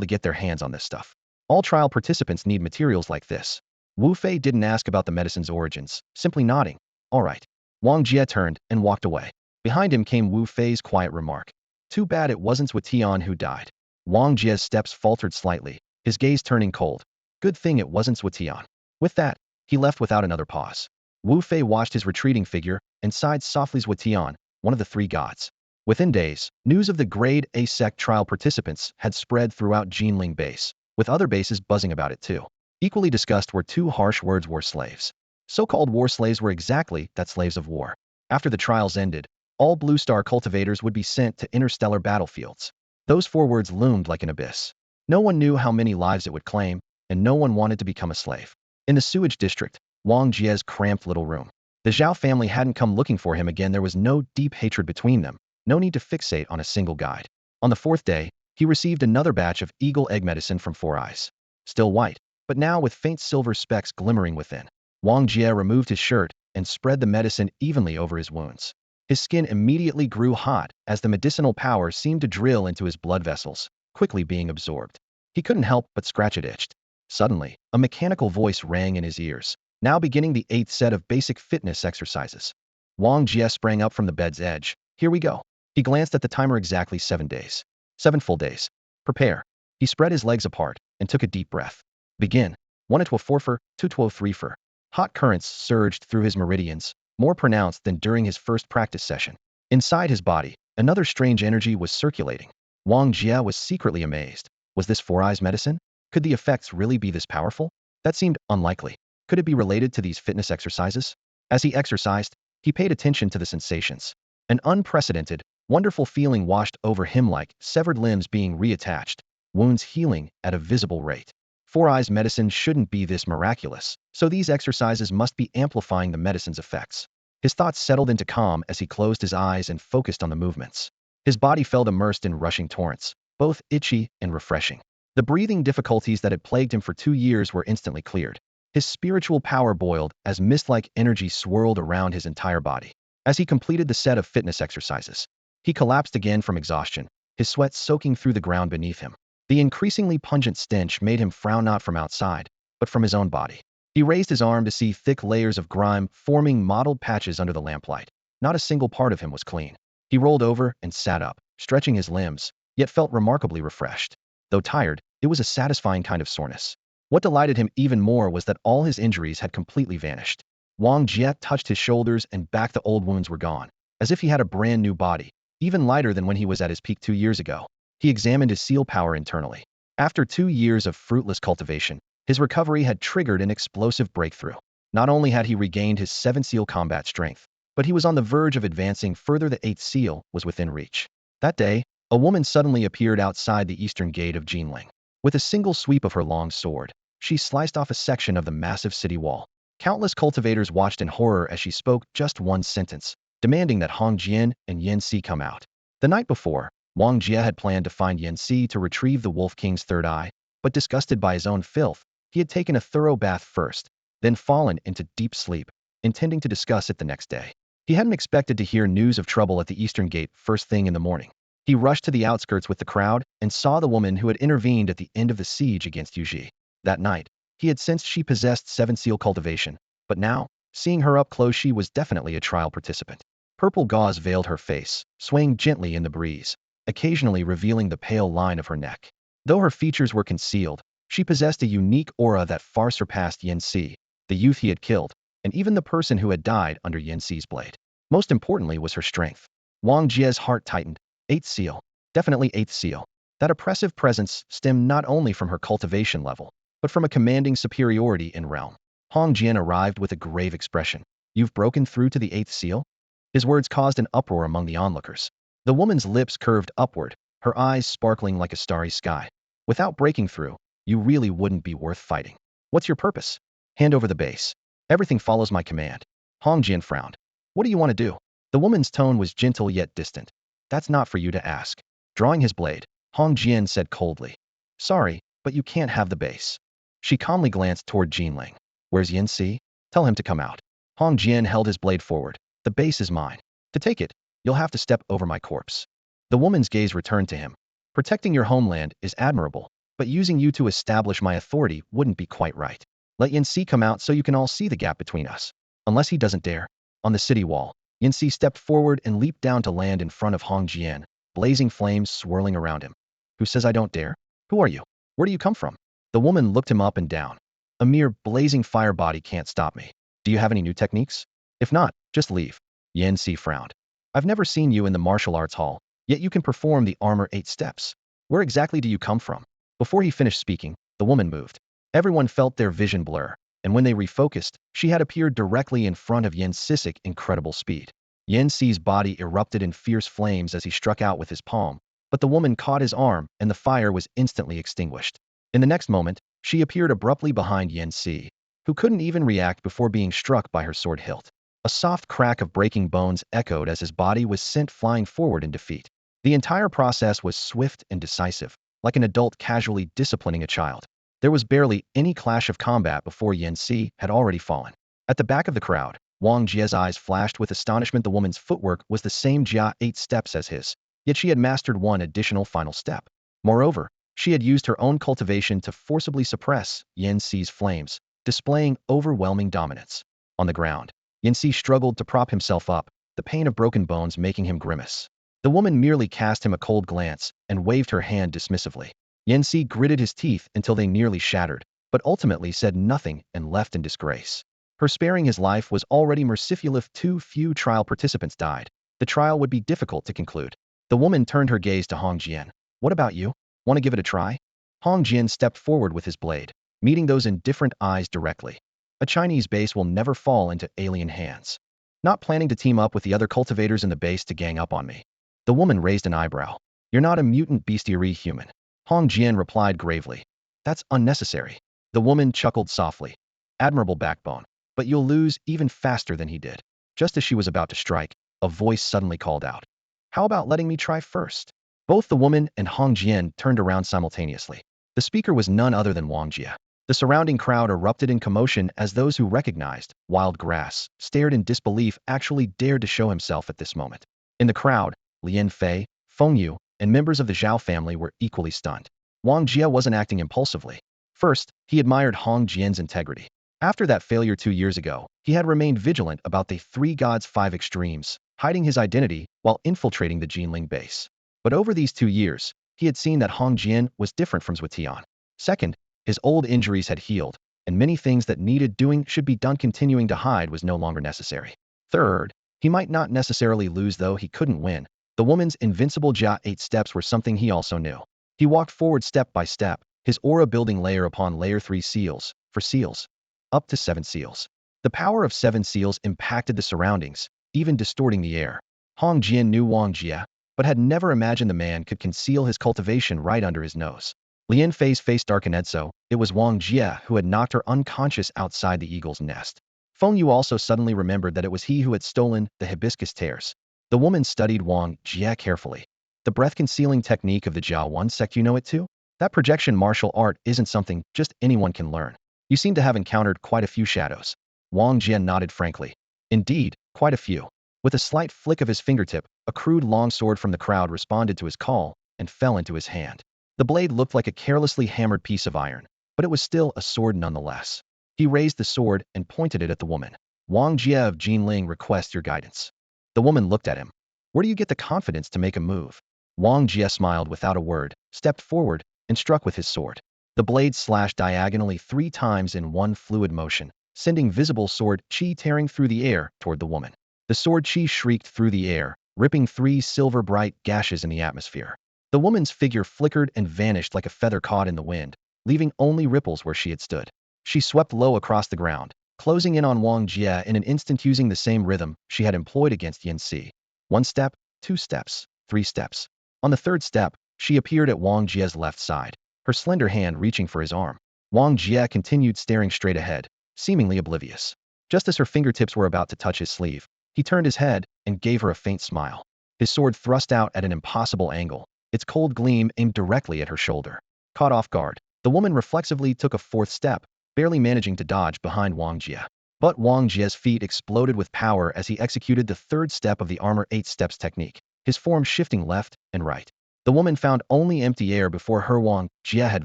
to get their hands on this stuff. All trial participants need materials like this. Wu Fei didn't ask about the medicine's origins, simply nodding. All right. Wang Jia turned and walked away. Behind him came Wu Fei's quiet remark. Too bad it wasn't Tian who died. Wang Jia's steps faltered slightly, his gaze turning cold. Good thing it wasn't Tian. With that, he left without another pause. Wu Fei watched his retreating figure and sighed softly. Tian, one of the 3 gods. Within days, news of the Grade A sect trial participants had spread throughout Geneling base, with other bases buzzing about it too. Equally discussed were 2 harsh words: war slaves. So-called war slaves were exactly that, slaves of war. After the trials ended, all Blue Star cultivators would be sent to interstellar battlefields. Those 4 words loomed like an abyss. No one knew how many lives it would claim, and no one wanted to become a slave. In the sewage district, Wang Jia's cramped little room. The Xiao family hadn't come looking for him again. There was no deep hatred between them, no need to fixate on a single guide. On the 4th day, he received another batch of eagle egg medicine from Four Eyes. Still white, but now with faint silver specks glimmering within. Wang Jia removed his shirt and spread the medicine evenly over his wounds. His skin immediately grew hot as the medicinal power seemed to drill into his blood vessels, quickly being absorbed. He couldn't help but scratch. It itched. Suddenly, a mechanical voice rang in his ears, now beginning the 8th set of basic fitness exercises. Wang Jia sprang up from the bed's edge. Here we go. He glanced at the timer. Exactly 7 days. 7 full days. Prepare. He spread his legs apart and took a deep breath. Begin. 1 to 4 for, 2 to 3 for. Hot currents surged through his meridians, more pronounced than during his first practice session. Inside his body, another strange energy was circulating. Wang Jia was secretly amazed. Was this Four Eyes medicine? Could the effects really be this powerful? That seemed unlikely. Could it be related to these fitness exercises? As he exercised, he paid attention to the sensations. An unprecedented, Wonderful feeling washed over him like severed limbs being reattached, wounds healing at a visible rate. Four Eyes medicine shouldn't be this miraculous, so these exercises must be amplifying the medicine's effects. His thoughts settled into calm as he closed his eyes and focused on the movements. His body felt immersed in rushing torrents, both itchy and refreshing. The breathing difficulties that had plagued him for 2 years were instantly cleared. His spiritual power boiled as mist-like energy swirled around his entire body. As he completed the set of fitness exercises, he collapsed again from exhaustion, his sweat soaking through the ground beneath him. The increasingly pungent stench made him frown not from outside, but from his own body. He raised his arm to see thick layers of grime forming mottled patches under the lamplight. Not a single part of him was clean. He rolled over and sat up, stretching his limbs, yet felt remarkably refreshed. Though tired, it was a satisfying kind of soreness. What delighted him even more was that all his injuries had completely vanished. Wong Jia touched his shoulders and back, the old wounds were gone, as if he had a brand new body, even lighter than when he was at his peak 2 years ago. He examined his seal power internally. After 2 years of fruitless cultivation, his recovery had triggered an explosive breakthrough. Not only had he regained his 7th seal combat strength, but he was on the verge of advancing further. The 8th seal was within reach. That day, a woman suddenly appeared outside the eastern gate of Geneling. With a single sweep of her long sword, she sliced off a section of the massive city wall. Countless cultivators watched in horror as she spoke just one sentence, demanding that Hong Jian and Yen Si come out. The night before, Wang Jia had planned to find Yen Si to retrieve the Wolf King's third eye, but disgusted by his own filth, he had taken a thorough bath first, then fallen into deep sleep, intending to discuss it the next day. He hadn't expected to hear news of trouble at the eastern gate first thing in the morning. He rushed to the outskirts with the crowd and saw the woman who had intervened at the end of the siege against Yuji. That night, he had sensed she possessed 7 seal cultivation, but now, seeing her up close, she was definitely a trial participant. Purple gauze veiled her face, swaying gently in the breeze, occasionally revealing the pale line of her neck. Though her features were concealed, she possessed a unique aura that far surpassed Yen Si, the youth he had killed, and even the person who had died under Yen Si's blade. Most importantly was her strength. Wang Jia's heart tightened. 8th seal. Definitely 8th seal. That oppressive presence stemmed not only from her cultivation level, but from a commanding superiority in realm. Hong Jian arrived with a grave expression. You've broken through to the 8th seal? His words caused an uproar among the onlookers. The woman's lips curved upward, her eyes sparkling like a starry sky. Without breaking through, you really wouldn't be worth fighting. What's your purpose? Hand over the base. Everything follows my command. Hong Jian frowned. What do you want to do? The woman's tone was gentle yet distant. That's not for you to ask. Drawing his blade, Hong Jian said coldly. Sorry, but you can't have the base. She calmly glanced toward Geneling. Where's Yen Si? Tell him to come out. Hong Jian held his blade forward. The base is mine. To take it, you'll have to step over my corpse. The woman's gaze returned to him. Protecting your homeland is admirable, but using you to establish my authority wouldn't be quite right. Let Yen Si come out so you can all see the gap between us. Unless he doesn't dare. On the city wall, Yen Si stepped forward and leaped down to land in front of Hong Jian, blazing flames swirling around him. Who says I don't dare? Who are you? Where do you come from? The woman looked him up and down. A mere blazing fire body can't stop me. Do you have any new techniques? If not, just leave. Yen Si frowned. I've never seen you in the martial arts hall, yet you can perform the armor 8 steps. Where exactly do you come from? Before he finished speaking, the woman moved. Everyone felt their vision blur, and when they refocused, she had appeared directly in front of Yen Si's incredible speed. Yen Si's body erupted in fierce flames as he struck out with his palm, but the woman caught his arm and the fire was instantly extinguished. In the next moment, she appeared abruptly behind Yen Si, who couldn't even react before being struck by her sword hilt. A soft crack of breaking bones echoed as his body was sent flying forward in defeat. The entire process was swift and decisive, like an adult casually disciplining a child. There was barely any clash of combat before Yen Si had already fallen. At the back of the crowd, Wang Jia's eyes flashed with astonishment. The woman's footwork was the same 8 steps as his, yet she had mastered one additional final step. Moreover, she had used her own cultivation to forcibly suppress Yen Si's flames, displaying overwhelming dominance. On the ground, Yen Si struggled to prop himself up, the pain of broken bones making him grimace. The woman merely cast him a cold glance and waved her hand dismissively. Yen Si gritted his teeth until they nearly shattered, but ultimately said nothing and left in disgrace. Her sparing his life was already merciful. If too few trial participants died, the trial would be difficult to conclude. The woman turned her gaze to Hong Jian. What about you? Want to give it a try? Hong Jian stepped forward with his blade, meeting those indifferent eyes directly. A Chinese base will never fall into alien hands. Not planning to team up with the other cultivators in the base to gang up on me. The woman raised an eyebrow. You're not a mutant bestiary human. Hong Jian replied gravely. That's unnecessary. The woman chuckled softly. Admirable backbone. But you'll lose even faster than he did. Just as she was about to strike, a voice suddenly called out. How about letting me try first? Both the woman and Hong Jian turned around simultaneously. The speaker was none other than Wong Jia. The surrounding crowd erupted in commotion as those who recognized wild grass, stared in disbelief, actually dared to show himself at this moment. In the crowd, Lian Fei, Feng Yu, and members of the Xiao family were equally stunned. Wang Jia wasn't acting impulsively. First, he admired Hong Jian's integrity. After that failure 2 years ago, he had remained vigilant about the three gods' five extremes, hiding his identity while infiltrating the Geneling base. But over these 2 years, he had seen that Hong Jian was different from Zhuetian. Second, his old injuries had healed, and many things that needed doing should be done. Continuing to hide was no longer necessary. Third, he might not necessarily lose, though he couldn't win. The woman's invincible Jia 8 steps were something he also knew. He walked forward step by step, his aura building layer upon layer, 3 seals, for seals, up to 7 seals. The power of 7 seals impacted the surroundings, even distorting the air. Hong Jian knew Wang Jia, but had never imagined the man could conceal his cultivation right under his nose. Lian Fei's face darkened, so it was Wang Jia who had knocked her unconscious outside the eagle's nest. Feng Yu also suddenly remembered that it was he who had stolen the hibiscus tears. The woman studied Wang Jia carefully. The breath-concealing technique of the Jiao 1 sect, you know it too? That projection martial art isn't something just anyone can learn. You seem to have encountered quite a few shadows. Wang Jia nodded frankly. Indeed, quite a few. With a slight flick of his fingertip, a crude longsword from the crowd responded to his call and fell into his hand. The blade looked like a carelessly hammered piece of iron, but it was still a sword nonetheless. He raised the sword and pointed it at the woman. Wang Jia of Geneling requests your guidance. The woman looked at him. Where do you get the confidence to make a move? Wang Jia smiled without a word, stepped forward, and struck with his sword. The blade slashed diagonally 3 times in one fluid motion, sending visible sword chi tearing through the air toward the woman. The sword chi shrieked through the air, ripping 3 silver-bright gashes in the atmosphere. The woman's figure flickered and vanished like a feather caught in the wind, leaving only ripples where she had stood. She swept low across the ground, closing in on Wang Jia in an instant using the same rhythm she had employed against Yin Si. 1 step, 2 steps, 3 steps. On the 3rd step, she appeared at Wang Jia's left side, her slender hand reaching for his arm. Wang Jia continued staring straight ahead, seemingly oblivious. Just as her fingertips were about to touch his sleeve, he turned his head and gave her a faint smile. His sword thrust out at an impossible angle, its cold gleam aimed directly at her shoulder. Caught off guard, the woman reflexively took a 4th step, barely managing to dodge behind Wang Jia. But Wang Jia's feet exploded with power as he executed the 3rd step of the armor 8 steps technique, his form shifting left and right. The woman found only empty air before her. Wang Jia had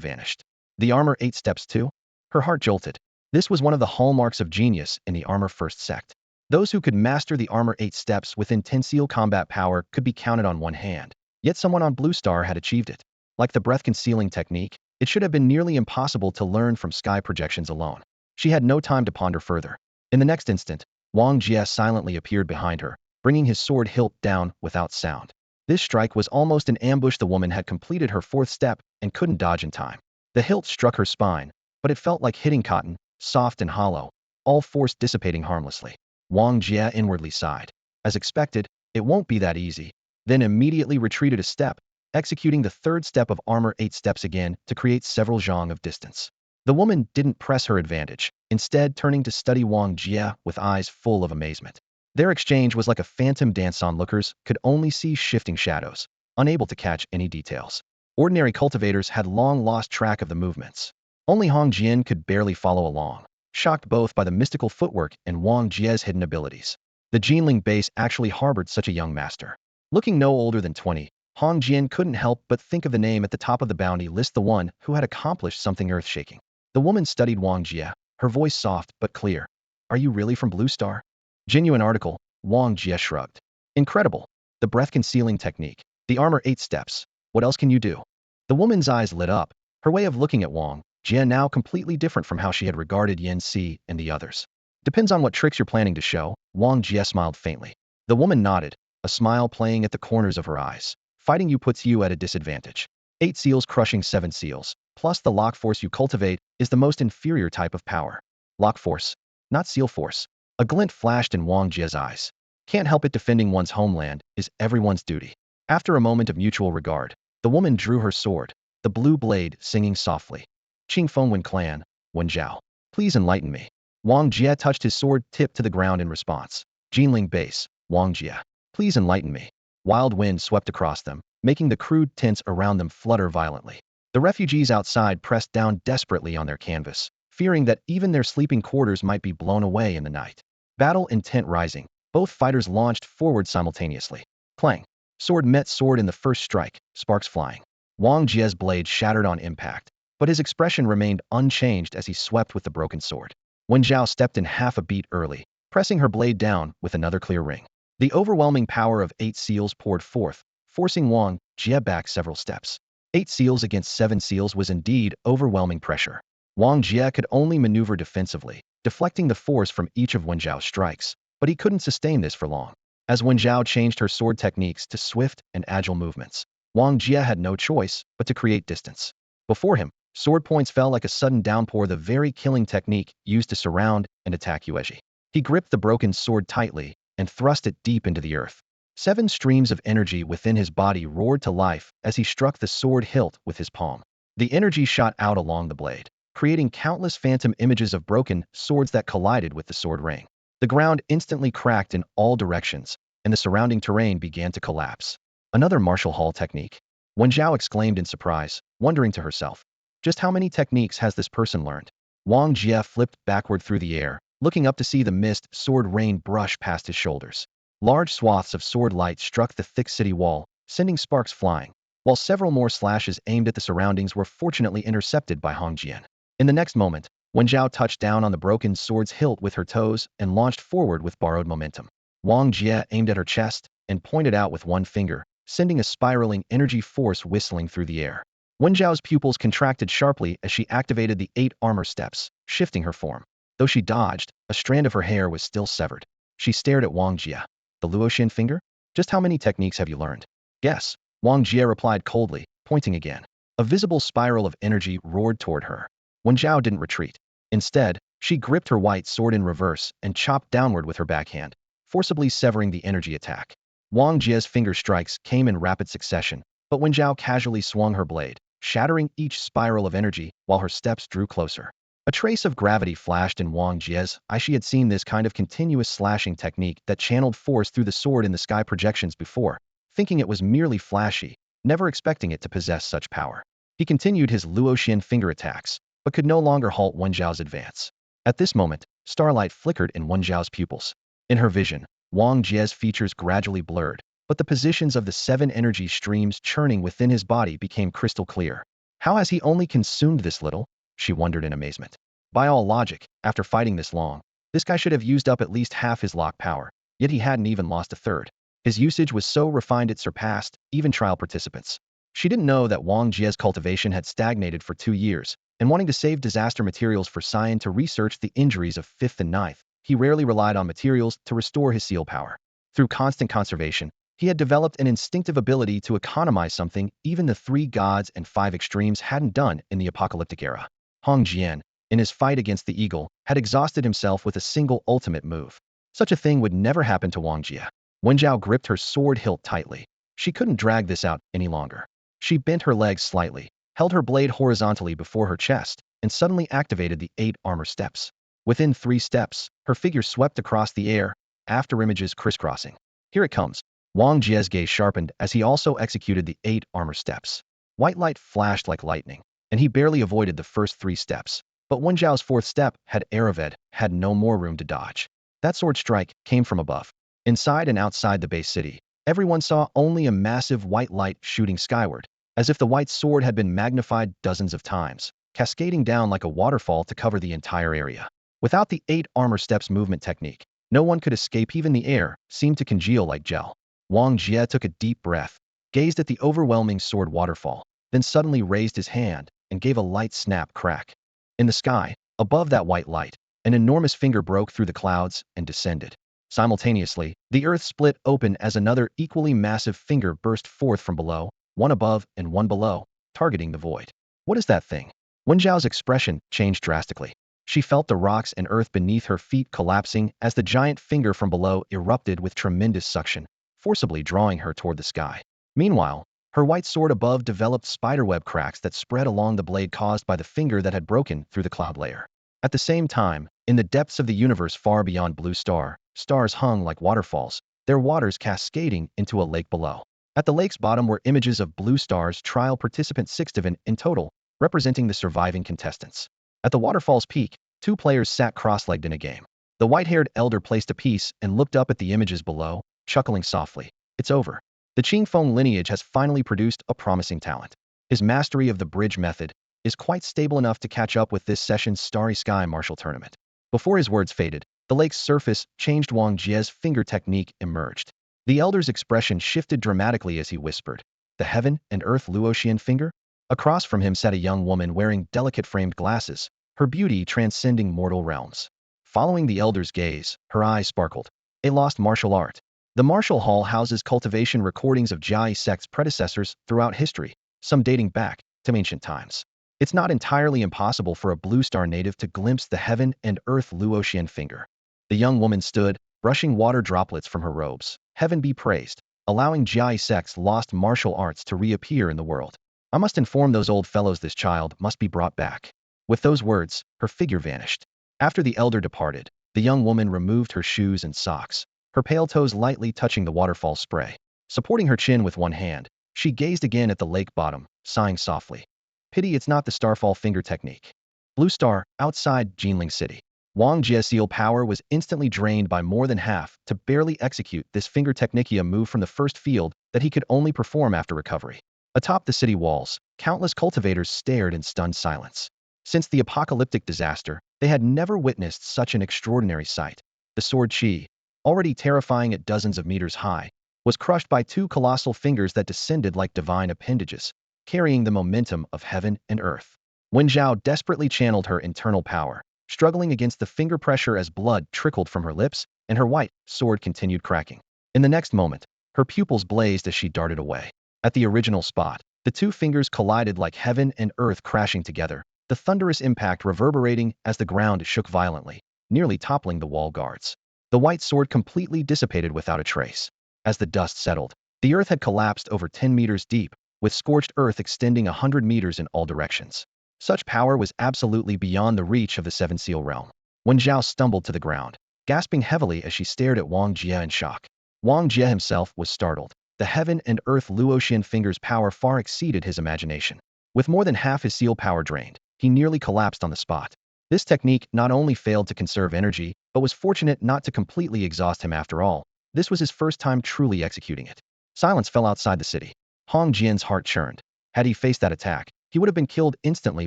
vanished. The armor 8 steps too? Her heart jolted. This was one of the hallmarks of genius in the armor 1st sect. Those who could master the armor 8 steps within 10 seal combat power could be counted on one hand. Yet someone on Blue Star had achieved it. Like the breath-concealing technique, it should have been nearly impossible to learn from sky projections alone. She had no time to ponder further. In the next instant, Wang Jia silently appeared behind her, bringing his sword hilt down without sound. This strike was almost an ambush. The woman had completed her 4th step and couldn't dodge in time. The hilt struck her spine, but it felt like hitting cotton, soft and hollow, all force dissipating harmlessly. Wang Jia inwardly sighed. As expected, it won't be that easy, then immediately retreated a step, executing the 3rd step of armor 8 steps again to create several zhang of distance. The woman didn't press her advantage, instead turning to study Wang Jia with eyes full of amazement. Their exchange was like a phantom dance. Onlookers could only see shifting shadows, unable to catch any details. Ordinary cultivators had long lost track of the movements. Only Hong Jian could barely follow along, shocked both by the mystical footwork and Wang Jia's hidden abilities. The Geneling base actually harbored such a young master. Looking no older than 20, Hong Jian couldn't help but think of the name at the top of the bounty list, the one who had accomplished something earth-shaking. The woman studied Wang Jia, her voice soft but clear. Are you really from Blue Star? Genuine article, Wang Jia shrugged. Incredible. The breath-concealing technique, the armor 8 steps. What else can you do? The woman's eyes lit up, her way of looking at Wang Jia now completely different from how she had regarded Yin Si and the others. Depends on what tricks you're planning to show. Wang Jia smiled faintly. The woman nodded, a smile playing at the corners of her eyes. Fighting you puts you at a disadvantage. 8 seals crushing 7 seals, plus the lock force you cultivate, is the most inferior type of power. Lock force, not seal force. A glint flashed in Wang Jia's eyes. Can't help it, defending one's homeland is everyone's duty. After a moment of mutual regard, the woman drew her sword, the blue blade singing softly. Qing Fengwen clan, Wen Zhao. Please enlighten me. Wong Jia touched his sword tip to the ground in response. Geneling base, Wong Jia. Please enlighten me. Wild wind swept across them, making the crude tints around them flutter violently. The refugees outside pressed down desperately on their canvas, fearing that even their sleeping quarters might be blown away in the night. Battle intent rising, both fighters launched forward simultaneously. Clang. Sword met sword in the first strike, sparks flying. Wang Jia's blade shattered on impact, but his expression remained unchanged as he swept with the broken sword. Wen Zhao stepped in half a beat early, pressing her blade down with another clear ring. The overwhelming power of 8 seals poured forth, forcing Wang Jia back several steps. 8 seals against 7 seals was indeed overwhelming pressure. Wang Jia could only maneuver defensively, deflecting the force from each of Wen Zhao's strikes, but he couldn't sustain this for long. As Wen Zhao changed her sword techniques to swift and agile movements, Wang Jia had no choice but to create distance. Before him, sword points fell like a sudden downpour, the very killing technique used to surround and attack Yuezhi. He gripped the broken sword tightly and thrust it deep into the earth. 7 streams of energy within his body roared to life as he struck the sword hilt with his palm. The energy shot out along the blade, creating countless phantom images of broken swords that collided with the sword ring. The ground instantly cracked in all directions, and the surrounding terrain began to collapse. Another martial hall technique. Wen Zhao exclaimed in surprise, wondering to herself, just how many techniques has this person learned? Wang Jia flipped backward through the air, looking up to see the mist sword rain brush past his shoulders. Large swaths of sword light struck the thick city wall, sending sparks flying, while several more slashes aimed at the surroundings were fortunately intercepted by Hong Jian. In the next moment, Wen Zhao touched down on the broken sword's hilt with her toes and launched forward with borrowed momentum. Wang Jia aimed at her chest and pointed out with one finger, sending a spiraling energy force whistling through the air. Wen Zhao's pupils contracted sharply as she activated the 8 armor steps, shifting her form. Though she dodged, a strand of her hair was still severed. She stared at Wang Jia. The Luoxian finger? Just how many techniques have you learned? Guess. Wang Jia replied coldly, pointing again. A visible spiral of energy roared toward her. Wen Zhao didn't retreat. Instead, she gripped her white sword in reverse and chopped downward with her backhand, forcibly severing the energy attack. Wang Jia's finger strikes came in rapid succession, but Wen Zhao casually swung her blade, shattering each spiral of energy while her steps drew closer. A trace of gravity flashed in Wang Jia's eye. She had seen this kind of continuous slashing technique that channeled force through the sword in the sky projections before, thinking it was merely flashy, never expecting it to possess such power. He continued his Luoxian finger attacks, but could no longer halt Wen Zhao's advance. At this moment, starlight flickered in Wen Zhao's pupils. In her vision, Wang Jia's features gradually blurred, but the positions of the 7 energy streams churning within his body became crystal clear. How has he only consumed this little? She wondered in amazement. By all logic, after fighting this long, this guy should have used up at least half his lock power, yet he hadn't even lost a third. His usage was so refined it surpassed even trial participants. She didn't know that Wang Jia's cultivation had stagnated for 2 years, and wanting to save disaster materials for Xian to research the injuries of 5th and 9th, he rarely relied on materials to restore his seal power. Through constant conservation, he had developed an instinctive ability to economize something even the 3 gods and 5 extremes hadn't done in the apocalyptic era. Hong Jian, in his fight against the eagle, had exhausted himself with a single ultimate move. Such a thing would never happen to Wang Jia. Wen Zhao gripped her sword hilt tightly. She couldn't drag this out any longer. She bent her legs slightly, held her blade horizontally before her chest, and suddenly activated the 8 armor steps. Within 3 steps, her figure swept across the air, after images crisscrossing. Here it comes. Wang Jia's gaze sharpened as he also executed the 8 armor steps. White light flashed like lightning, and he barely avoided the first 3 steps. But Wen Zhao's 4th step had no more room to dodge. That sword strike came from above. Inside and outside the base city, everyone saw only a massive white light shooting skyward, as if the white sword had been magnified dozens of times, cascading down like a waterfall to cover the entire area. Without the 8 armor steps movement technique, no one could escape. Even the air seemed to congeal like gel. Wang Jia took a deep breath, gazed at the overwhelming sword waterfall, then suddenly raised his hand and gave a light snap crack. In the sky, above that white light, an enormous finger broke through the clouds and descended. Simultaneously, the earth split open as another equally massive finger burst forth from below, one above and one below, targeting the void. What is that thing? Wen Zhao's expression changed drastically. She felt the rocks and earth beneath her feet collapsing as the giant finger from below erupted with tremendous suction, forcibly drawing her toward the sky. Meanwhile, her white sword above developed spiderweb cracks that spread along the blade caused by the finger that had broken through the cloud layer. At the same time, in the depths of the universe far beyond Blue Star, stars hung like waterfalls, their waters cascading into a lake below. At the lake's bottom were images of Blue Star's trial participants, 6 in total, representing the surviving contestants. At the waterfall's peak, 2 players sat cross-legged in a game. The white-haired elder placed a piece and looked up at the images below, chuckling softly. It's over. The Qingfeng lineage has finally produced a promising talent. His mastery of the bridge method is quite stable enough to catch up with this session's Starry Sky Martial Tournament. Before his words faded, the lake's surface changed. Wang Jia's finger technique emerged. The elder's expression shifted dramatically as he whispered, "The heaven and earth Luoxian finger?" Across from him sat a young woman wearing delicate framed glasses, her beauty transcending mortal realms. Following the elder's gaze, her eyes sparkled. A lost martial art. The martial hall houses cultivation recordings of Jia sect's predecessors throughout history, some dating back to ancient times. It's not entirely impossible for a Blue Star native to glimpse the heaven and earth Luoxian finger. The young woman stood, brushing water droplets from her robes. Heaven be praised, allowing Jia sect's lost martial arts to reappear in the world. I must inform those old fellows this child must be brought back. With those words, her figure vanished. After the elder departed, the young woman removed her shoes and socks, her pale toes lightly touching the waterfall spray. Supporting her chin with one hand, she gazed again at the lake bottom, sighing softly. Pity it's not the starfall finger technique. Blue Star, outside Geneling City. Wong Jia's seal power was instantly drained by more than half to barely execute this finger technique, a move from the first field that he could only perform after recovery. Atop the city walls, countless cultivators stared in stunned silence. Since the apocalyptic disaster, they had never witnessed such an extraordinary sight. The sword Qi, already terrifying at dozens of meters high, was crushed by 2 colossal fingers that descended like divine appendages, carrying the momentum of heaven and earth. Wen Zhao desperately channeled her internal power, struggling against the finger pressure as blood trickled from her lips, and her white sword continued cracking. In the next moment, her pupils blazed as she darted away. At the original spot, the 2 fingers collided like heaven and earth crashing together, the thunderous impact reverberating as the ground shook violently, nearly toppling the wall guards. The white sword completely dissipated without a trace. As the dust settled, the earth had collapsed over 10 meters deep, with scorched earth extending 100 meters in all directions. Such power was absolutely beyond the reach of the Seven Seal realm. Wen Zhao stumbled to the ground, gasping heavily as she stared at Wang Jia in shock. Wang Jia himself was startled. The heaven and earth Luoxian finger's power far exceeded his imagination. With more than half his seal power drained, he nearly collapsed on the spot. This technique not only failed to conserve energy, but was fortunate not to completely exhaust him after all. This was his first time truly executing it. Silence fell outside the city. Hong Jian's heart churned. Had he faced that attack, he would have been killed instantly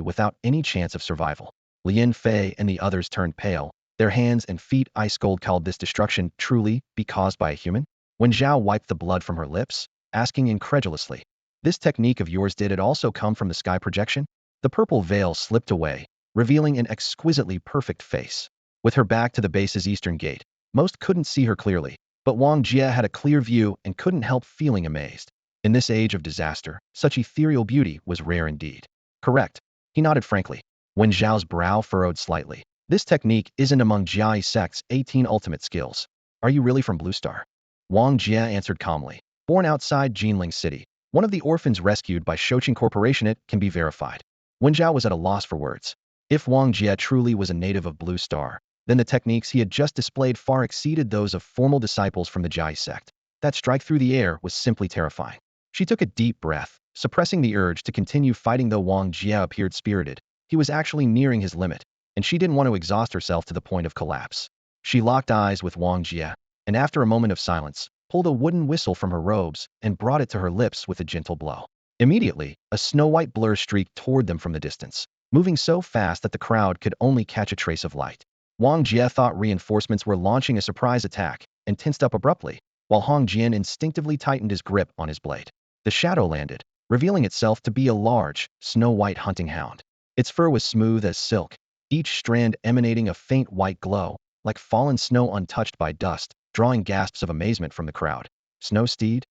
without any chance of survival. Lin Fei and the others turned pale, their hands and feet ice-cold. Could this destruction truly be caused by a human? When Xiao wiped the blood from her lips, asking incredulously, "This technique of yours, did it also come from the sky projection?" The purple veil slipped away, revealing an exquisitely perfect face. With her back to the base's eastern gate, most couldn't see her clearly, but Wang Jia had a clear view and couldn't help feeling amazed. In this age of disaster, such ethereal beauty was rare indeed. Correct. He nodded frankly. When Zhao's brow furrowed slightly. This technique isn't among Jia sect's 18 ultimate skills. Are you really from Blue Star? Wang Jia answered calmly. Born outside Geneling City, one of the orphans rescued by Shouqing Corporation, it can be verified. Wen Zhao was at a loss for words. If Wang Jia truly was a native of Blue Star, then the techniques he had just displayed far exceeded those of formal disciples from the Jia sect. That strike through the air was simply terrifying. She took a deep breath, suppressing the urge to continue fighting. Though Wang Jia appeared spirited, he was actually nearing his limit, and she didn't want to exhaust herself to the point of collapse. She locked eyes with Wang Jia, and after a moment of silence, pulled a wooden whistle from her robes and brought it to her lips with a gentle blow. Immediately, a snow-white blur streaked toward them from the distance, moving so fast that the crowd could only catch a trace of light. Wang Jia thought reinforcements were launching a surprise attack and tensed up abruptly, while Hong Jian instinctively tightened his grip on his blade. The shadow landed, revealing itself to be a large, snow-white hunting hound. Its fur was smooth as silk, each strand emanating a faint white glow, like fallen snow untouched by dust, drawing gasps of amazement from the crowd. Snow Steed?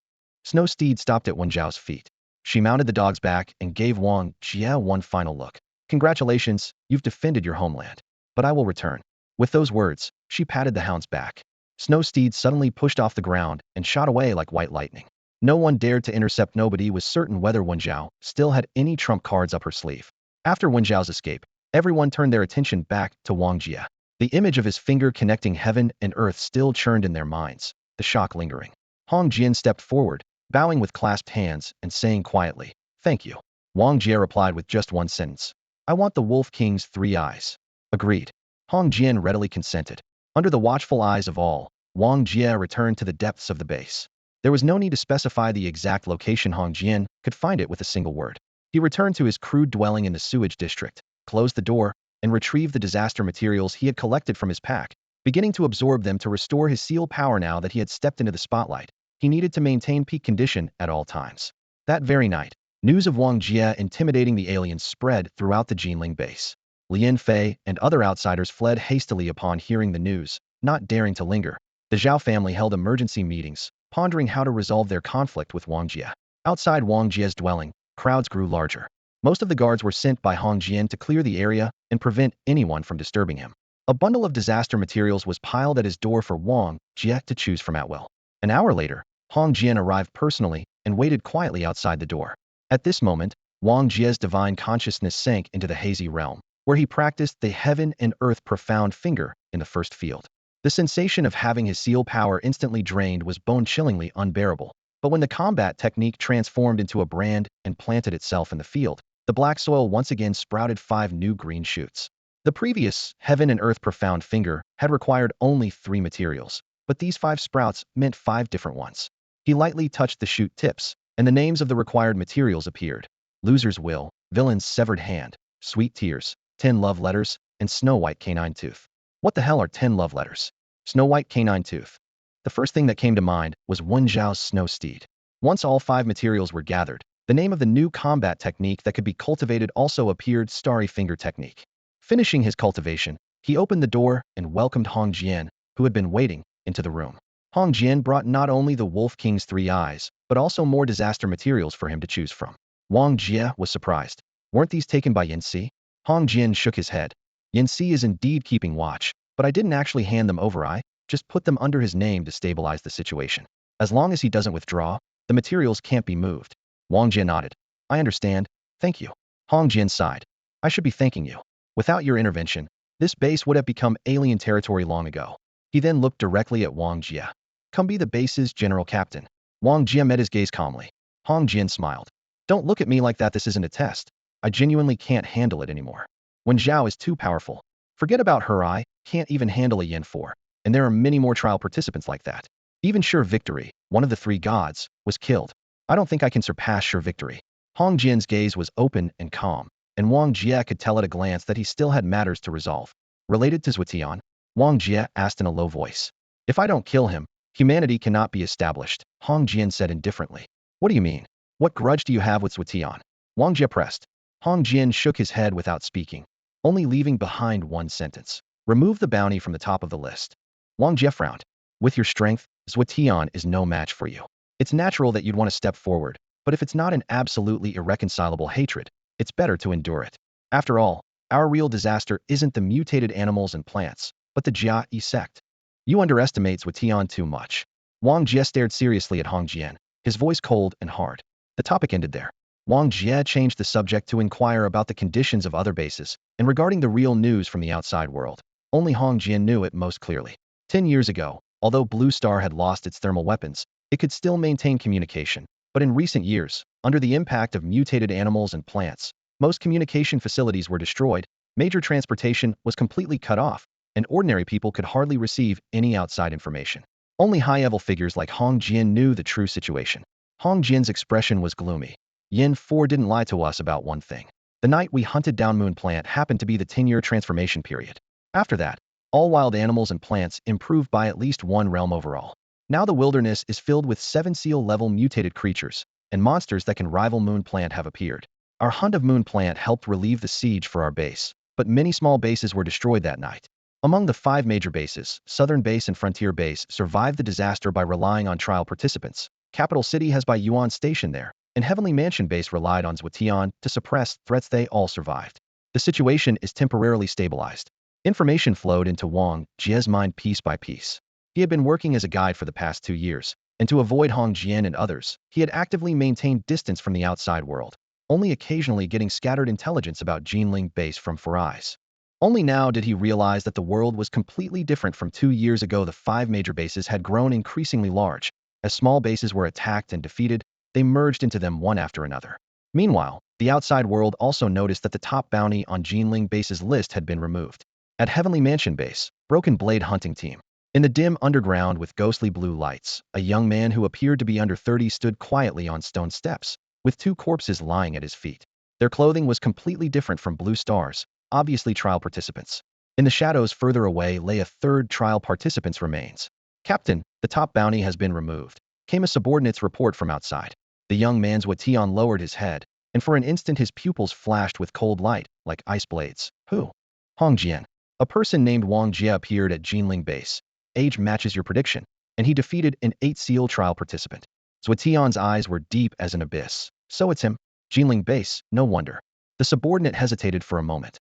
Snow Steed stopped at Wen Zhao's feet. She mounted the dog's back and gave Wang Jia one final look. Congratulations, you've defended your homeland. But I will return. With those words, she patted the hound's back. Snow Steed suddenly pushed off the ground and shot away like white lightning. No one dared to intercept. Nobody was certain whether Wen Zhao still had any trump cards up her sleeve. After Wen Zhao's escape, everyone turned their attention back to Wong Jia. The image of his finger connecting heaven and earth still churned in their minds, the shock lingering. Hong Jian stepped forward, bowing with clasped hands and saying quietly, "Thank you." Wang Jia replied with just one sentence. "I want the Wolf King's 3 eyes." Agreed. Hong Jian readily consented. Under the watchful eyes of all, Wang Jia returned to the depths of the base. There was no need to specify the exact location. Hong Jian could find it with a single word. He returned to his crude dwelling in the sewage district, closed the door, and retrieved the disaster materials he had collected from his pack, beginning to absorb them to restore his seal power. Now that he had stepped into the spotlight, he needed to maintain peak condition at all times. That very night, news of Wang Jia intimidating the aliens spread throughout the Geneling base. Lian Fei and other outsiders fled hastily upon hearing the news, not daring to linger. The Xiao family held emergency meetings, pondering how to resolve their conflict with Wang Jia. Outside Wang Jia's dwelling, crowds grew larger. Most of the guards were sent by Hong Jian to clear the area and prevent anyone from disturbing him. A bundle of disaster materials was piled at his door for Wang Jia to choose from at will. An hour later, Hong Jian arrived personally and waited quietly outside the door. At this moment, Wang Jia's divine consciousness sank into the hazy realm, where he practiced the heaven and earth profound finger in the first field. The sensation of having his seal power instantly drained was bone-chillingly unbearable. But when the combat technique transformed into a brand and planted itself in the field, the black soil once again sprouted 5 new green shoots. The previous heaven and earth profound finger had required only 3 materials, but these 5 sprouts meant 5 different ones. He lightly touched the shoot tips, and the names of the required materials appeared: Loser's Will, Villain's Severed Hand, Sweet Tears, 10 Love Letters, and Snow White Canine Tooth. What the hell are 10 love letters? Snow White Canine Tooth. The first thing that came to mind was Wen Zhao's snow steed. Once all 5 materials were gathered, the name of the new combat technique that could be cultivated also appeared: Starry Finger Technique. Finishing his cultivation, he opened the door and welcomed Hong Jian, who had been waiting, into the room. Hong Jian brought not only the Wolf King's 3 eyes, but also more disaster materials for him to choose from. Wang Jia was surprised. Weren't these taken by Yanxi? Hong Jian shook his head. Yanxi is indeed keeping watch, but I didn't actually hand them over. I just put them under his name to stabilize the situation. As long as he doesn't withdraw, the materials can't be moved. Wang Jia nodded. I understand. Thank you. Hong Jian sighed. I should be thanking you. Without your intervention, this base would have become alien territory long ago. He then looked directly at Wang Jia. Come be the base's general captain. Wang Jia met his gaze calmly. Hong Jian smiled. Don't look at me like that. This isn't a test. I genuinely can't handle it anymore. Wen Zhao is too powerful. Forget about her. I can't even handle a Yen 4. And there are many more trial participants like that. Even Sure Victory, one of the 3 gods, was killed. I don't think I can surpass Sure Victory. Hong Jian's gaze was open and calm, and Wang Jia could tell at a glance that he still had matters to resolve. Related to Zhuotian? Wang Jia asked in a low voice. If I don't kill him, humanity cannot be established, Hong Jian said indifferently. What do you mean? What grudge do you have with Zhuotian? Wang Jia pressed. Hong Jian shook his head without speaking, only leaving behind one sentence. Remove the bounty from the top of the list. Wang Jia frowned. With your strength, Zhuotian is no match for you. It's natural that you'd want to step forward, but if it's not an absolutely irreconcilable hatred, it's better to endure it. After all, our real disaster isn't the mutated animals and plants, but the Jia sect. You underestimate Zhuotian too much. Wang Jia stared seriously at Hong Jian, his voice cold and hard. The topic ended there. Wang Jia changed the subject to inquire about the conditions of other bases, and regarding the real news from the outside world. Only Hong Jian knew it most clearly. 10 years ago, although Blue Star had lost its thermal weapons, it could still maintain communication. But in recent years, under the impact of mutated animals and plants, most communication facilities were destroyed, major transportation was completely cut off, and ordinary people could hardly receive any outside information. Only high-level figures like Hong Jian knew the true situation. Hong Jian's expression was gloomy. Yin 4 didn't lie to us about one thing. The night we hunted down Moon Plant happened to be the 10-year transformation period. After that, all wild animals and plants improved by at least 1 realm overall. Now the wilderness is filled with 7 seal-level mutated creatures, and monsters that can rival Moon Plant have appeared. Our hunt of Moon Plant helped relieve the siege for our base, but many small bases were destroyed that night. Among the 5 major bases, Southern Base and Frontier Base survived the disaster by relying on trial participants. Capital City has Bai Yuan stationed there, and Heavenly Mansion Base relied on Zhuotian to suppress threats. They all survived. The situation is temporarily stabilized. Information flowed into Wang Jia's mind piece by piece. He had been working as a guide for the past 2 years, and to avoid Hong Jian and others, he had actively maintained distance from the outside world, only occasionally getting scattered intelligence about Geneling base from Eyes. Only now did he realize that the world was completely different from 2 years ago. The 5 major bases had grown increasingly large. As small bases were attacked and defeated, they merged into them one after another. Meanwhile, the outside world also noticed that the top bounty on Geneling base's list had been removed. At Heavenly Mansion Base, Broken Blade Hunting Team. In the dim underground with ghostly blue lights, a young man who appeared to be under 30 stood quietly on stone steps, with 2 corpses lying at his feet. Their clothing was completely different from Blue Star's, obviously trial participants. In the shadows further away lay a third trial participant's remains. Captain, the top bounty has been removed, came a subordinate's report from outside. The young man's Watian lowered his head, and for an instant his pupils flashed with cold light, like ice blades. Who? Hong Jian. A person named Wong Jia appeared at Geneling base. Age matches your prediction, and he defeated an 8-seal trial participant. Zwatian's eyes were deep as an abyss. So it's him. Geneling base, no wonder. The subordinate hesitated for a moment.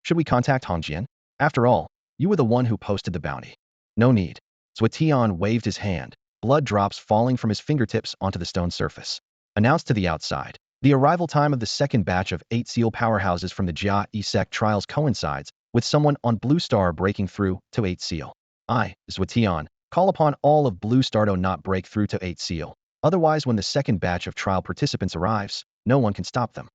Should we contact Hong Jian? After all, you were the one who posted the bounty. No need. Zwatian waved his hand, blood drops falling from his fingertips onto the stone surface. Announced to the outside. The arrival time of the second batch of 8-seal powerhouses from the Jia Esec trials coincides with someone on Blue Star breaking through to 8-seal. I, Zwatian, call upon all of Blue Star to not break through to 8-seal. Otherwise, when the second batch of trial participants arrives, no one can stop them.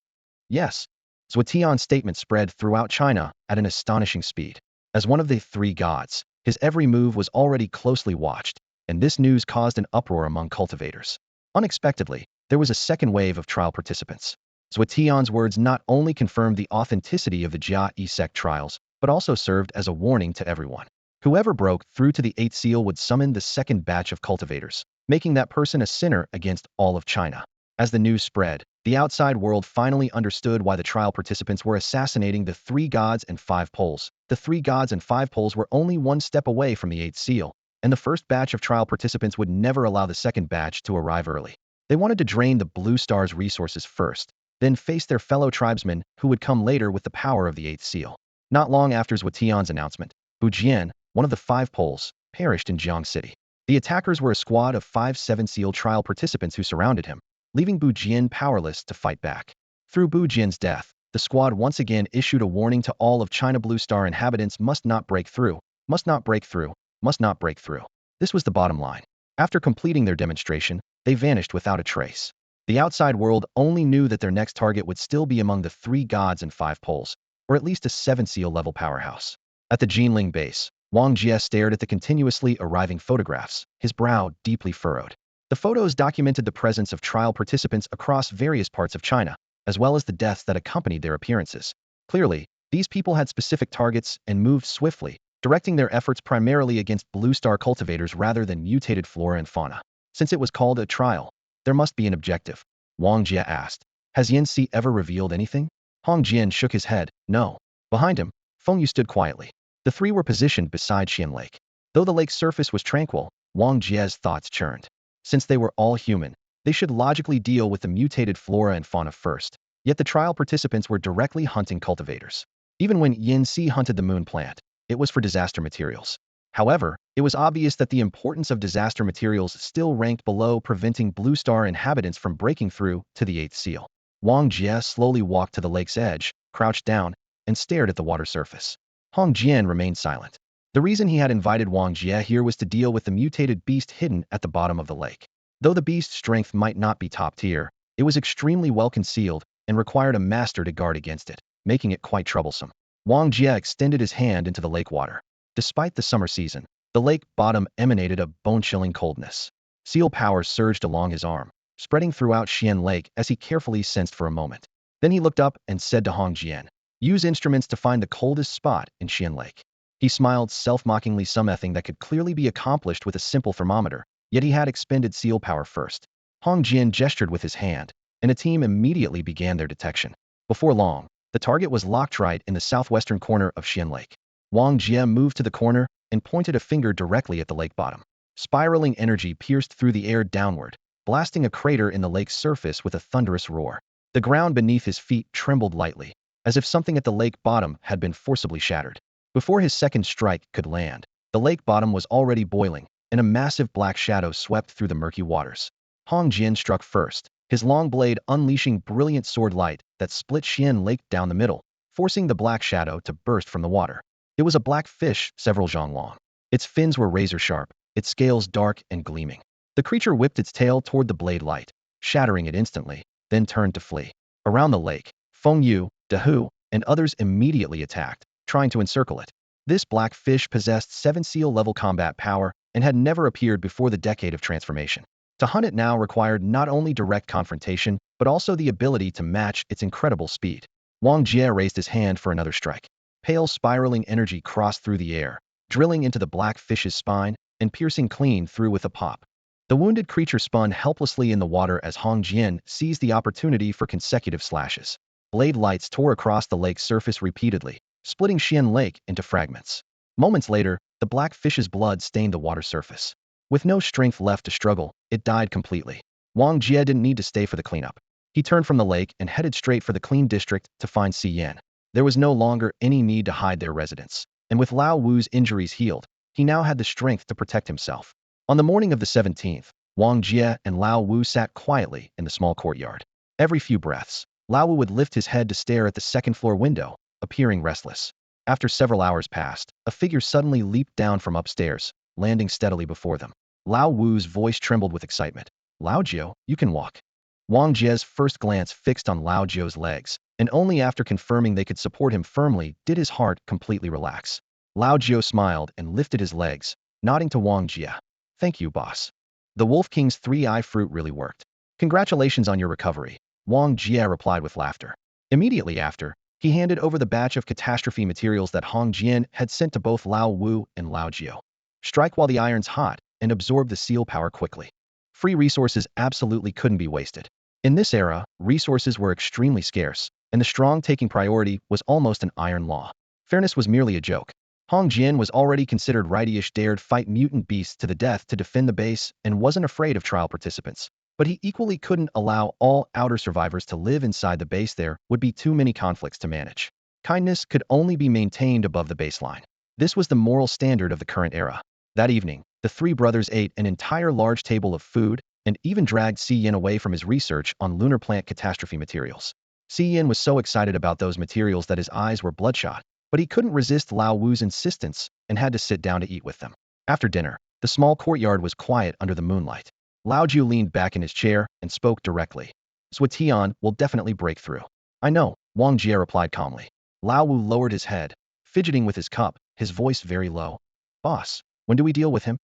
Yes. Zwatian's statement spread throughout China at an astonishing speed. As one of the 3 gods, his every move was already closely watched, and this news caused an uproar among cultivators. Unexpectedly, there was a second wave of trial participants. Zwatian's words not only confirmed the authenticity of the Jia Esec trials, but also served as a warning to everyone. Whoever broke through to the 8th seal would summon the second batch of cultivators, making that person a sinner against all of China. As the news spread, the outside world finally understood why the trial participants were assassinating the 3 gods and 5 poles. The 3 gods and 5 poles were only one step away from the 8th seal, and the first batch of trial participants would never allow the second batch to arrive early. They wanted to drain the Blue Star's resources first, then face their fellow tribesmen who would come later with the power of the 8th seal. Not long after Zwatian's announcement, Bu Jian, one of the 5 poles, perished in Jiang City. The attackers were a squad of 5 7-seal trial participants who surrounded him, leaving Bu Jian powerless to fight back. Through Bu Jian's death, the squad once again issued a warning to all of China. Blue Star inhabitants must not break through, must not break through, must not break through. This was the bottom line. After completing their demonstration, they vanished without a trace. The outside world only knew that their next target would still be among the 3 gods and 5 poles, or at least a 7-seal level powerhouse. At the Geneling base, Wong Jia stared at the continuously arriving photographs, his brow deeply furrowed. The photos documented the presence of trial participants across various parts of China, as well as the deaths that accompanied their appearances. Clearly, these people had specific targets and moved swiftly, directing their efforts primarily against Blue Star cultivators rather than mutated flora and fauna. Since it was called a trial, there must be an objective. Wong Jia asked. Has Yanxi ever revealed anything? Hong Jian shook his head. No. Behind him, Feng Yu stood quietly. The 3 were positioned beside Xian Lake. Though the lake's surface was tranquil, Wong Jia's thoughts churned. Since they were all human, they should logically deal with the mutated flora and fauna first. Yet the trial participants were directly hunting cultivators. Even when Yanxi hunted the moon plant, it was for disaster materials. However, it was obvious that the importance of disaster materials still ranked below preventing Blue Star inhabitants from breaking through to the 8th seal. Wang Jia slowly walked to the lake's edge, crouched down, and stared at the water surface. Hong Jian remained silent. The reason he had invited Wang Jia here was to deal with the mutated beast hidden at the bottom of the lake. Though the beast's strength might not be top tier, it was extremely well concealed and required a master to guard against it, making it quite troublesome. Wang Jia extended his hand into the lake water. Despite the summer season, the lake bottom emanated a bone-chilling coldness. Seal power surged along his arm, spreading throughout Xian Lake as he carefully sensed for a moment. Then he looked up and said to Hong Jian, "Use instruments to find the coldest spot in Xian Lake." He smiled self-mockingly, something that could clearly be accomplished with a simple thermometer, yet he had expended seal power first. Hong Jian gestured with his hand, and a team immediately began their detection. Before long, the target was locked right in the southwestern corner of Xian Lake. Wang Jia moved to the corner and pointed a finger directly at the lake bottom. Spiraling energy pierced through the air downward, blasting a crater in the lake's surface with a thunderous roar. The ground beneath his feet trembled lightly, as if something at the lake bottom had been forcibly shattered. Before his second strike could land, the lake bottom was already boiling, and a massive black shadow swept through the murky waters. Wong Jia struck first, his long blade unleashing brilliant sword light that split Xian Lake down the middle, forcing the black shadow to burst from the water. It was a black fish several zhang long. Its fins were razor-sharp, its scales dark and gleaming. The creature whipped its tail toward the blade light, shattering it instantly, then turned to flee. Around the lake, Feng Yu, Hu, and others immediately attacked, trying to encircle it. This black fish possessed 7 seal-level combat power and had never appeared before the decade of transformation. To hunt it now required not only direct confrontation, but also the ability to match its incredible speed. Wong Jia raised his hand for another strike. Pale spiraling energy crossed through the air, drilling into the black fish's spine and piercing clean through with a pop. The wounded creature spun helplessly in the water as Wong Jia seized the opportunity for consecutive slashes. Blade lights tore across the lake's surface repeatedly, splitting Xian Lake into fragments. Moments later, the black fish's blood stained the water surface. With no strength left to struggle, it died completely. Wong Jia didn't need to stay for the cleanup. He turned from the lake and headed straight for the clean district to find Xian. There was no longer any need to hide their residence, and with Lao Wu's injuries healed, he now had the strength to protect himself. On the morning of the 17th, Wong Jia and Lao Wu sat quietly in the small courtyard. Every few breaths, Lao Wu would lift his head to stare at the second-floor window, appearing restless. After several hours passed, a figure suddenly leaped down from upstairs, landing steadily before them. Lao Wu's voice trembled with excitement. "Lao Jiao, you can walk." Wang Jia's first glance fixed on Lao Jiao's legs, and only after confirming they could support him firmly did his heart completely relax. Lao Jiao smiled and lifted his legs, nodding to Wang Jia. "Thank you, boss. The Wolf King's 3-eye fruit really worked. Congratulations on your recovery," Wang Jia replied with laughter. Immediately after, he handed over the batch of catastrophe materials that Hong Jian had sent to both Lao Wu and Lao Jiao. Strike while the iron's hot, and absorb the seal power quickly. Free resources absolutely couldn't be wasted. In this era, resources were extremely scarce, and the strong taking priority was almost an iron law. Fairness was merely a joke. Hong Jian was already considered righty-ish, dared fight mutant beasts to the death to defend the base and wasn't afraid of trial participants. But he equally couldn't allow all outer survivors to live inside the base. There would be too many conflicts to manage. Kindness could only be maintained above the baseline. This was the moral standard of the current era. That evening, the three brothers ate an entire large table of food and even dragged Xian away from his research on lunar plant catastrophe materials. Xian was so excited about those materials that his eyes were bloodshot, but he couldn't resist Lao Wu's insistence and had to sit down to eat with them. After dinner, the small courtyard was quiet under the moonlight. Lao Jiu leaned back in his chair and spoke directly. "Zhuotian will definitely break through." "I know," Wang Jia replied calmly. Lao Wu lowered his head, fidgeting with his cup, his voice very low. "Boss, when do we deal with him?"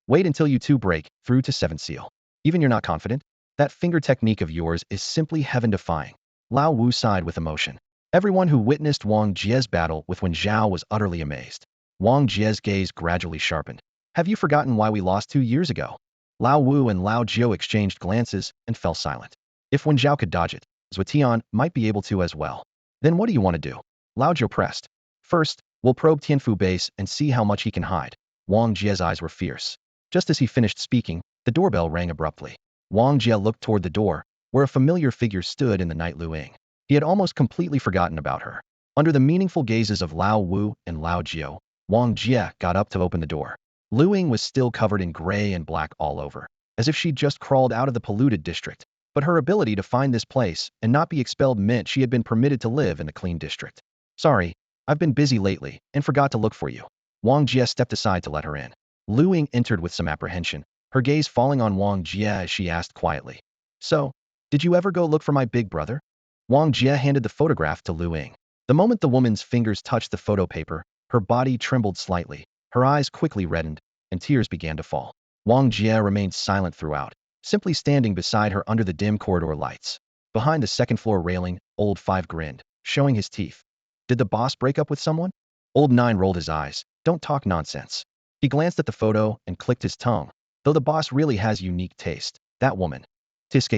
"Wait until you two break through to 7 seal. Even you're not confident? That finger technique of yours is simply heaven-defying." Lao Wu sighed with emotion. Everyone who witnessed Wang Jia's battle with Wen Zhao was utterly amazed. Wang Jia's gaze gradually sharpened. "Have you forgotten why we lost 2 years ago?" Lao Wu and Lao Jiao exchanged glances and fell silent. If Wen Zhao could dodge it, Zhuotian might be able to as well. "Then what do you want to do?" Lao Jiao pressed. "First, we'll probe Tianfu base and see how much he can hide." Wang Jia's eyes were fierce. Just as he finished speaking, the doorbell rang abruptly. Wang Jia looked toward the door, where a familiar figure stood in the night. Lu Ying. He had almost completely forgotten about her. Under the meaningful gazes of Lao Wu and Lao Jiao, Wang Jia got up to open the door. Lu Ying was still covered in gray and black all over, as if she'd just crawled out of the polluted district. But her ability to find this place and not be expelled meant she had been permitted to live in the clean district. "Sorry, I've been busy lately and forgot to look for you." Wang Jia stepped aside to let her in. Lu Ying entered with some apprehension, her gaze falling on Wang Jia as she asked quietly. "So, did you ever go look for my big brother?" Wang Jia handed the photograph to Lu Ying. The moment the woman's fingers touched the photo paper, her body trembled slightly, her eyes quickly reddened, and tears began to fall. Wang Jia remained silent throughout, simply standing beside her under the dim corridor lights. Behind the second-floor railing, Old Five grinned, showing his teeth. "Did the boss break up with someone?" Old Nine rolled his eyes. "Don't talk nonsense." He glanced at the photo and clicked his tongue. "Though the boss really has unique taste. That woman. Tsk.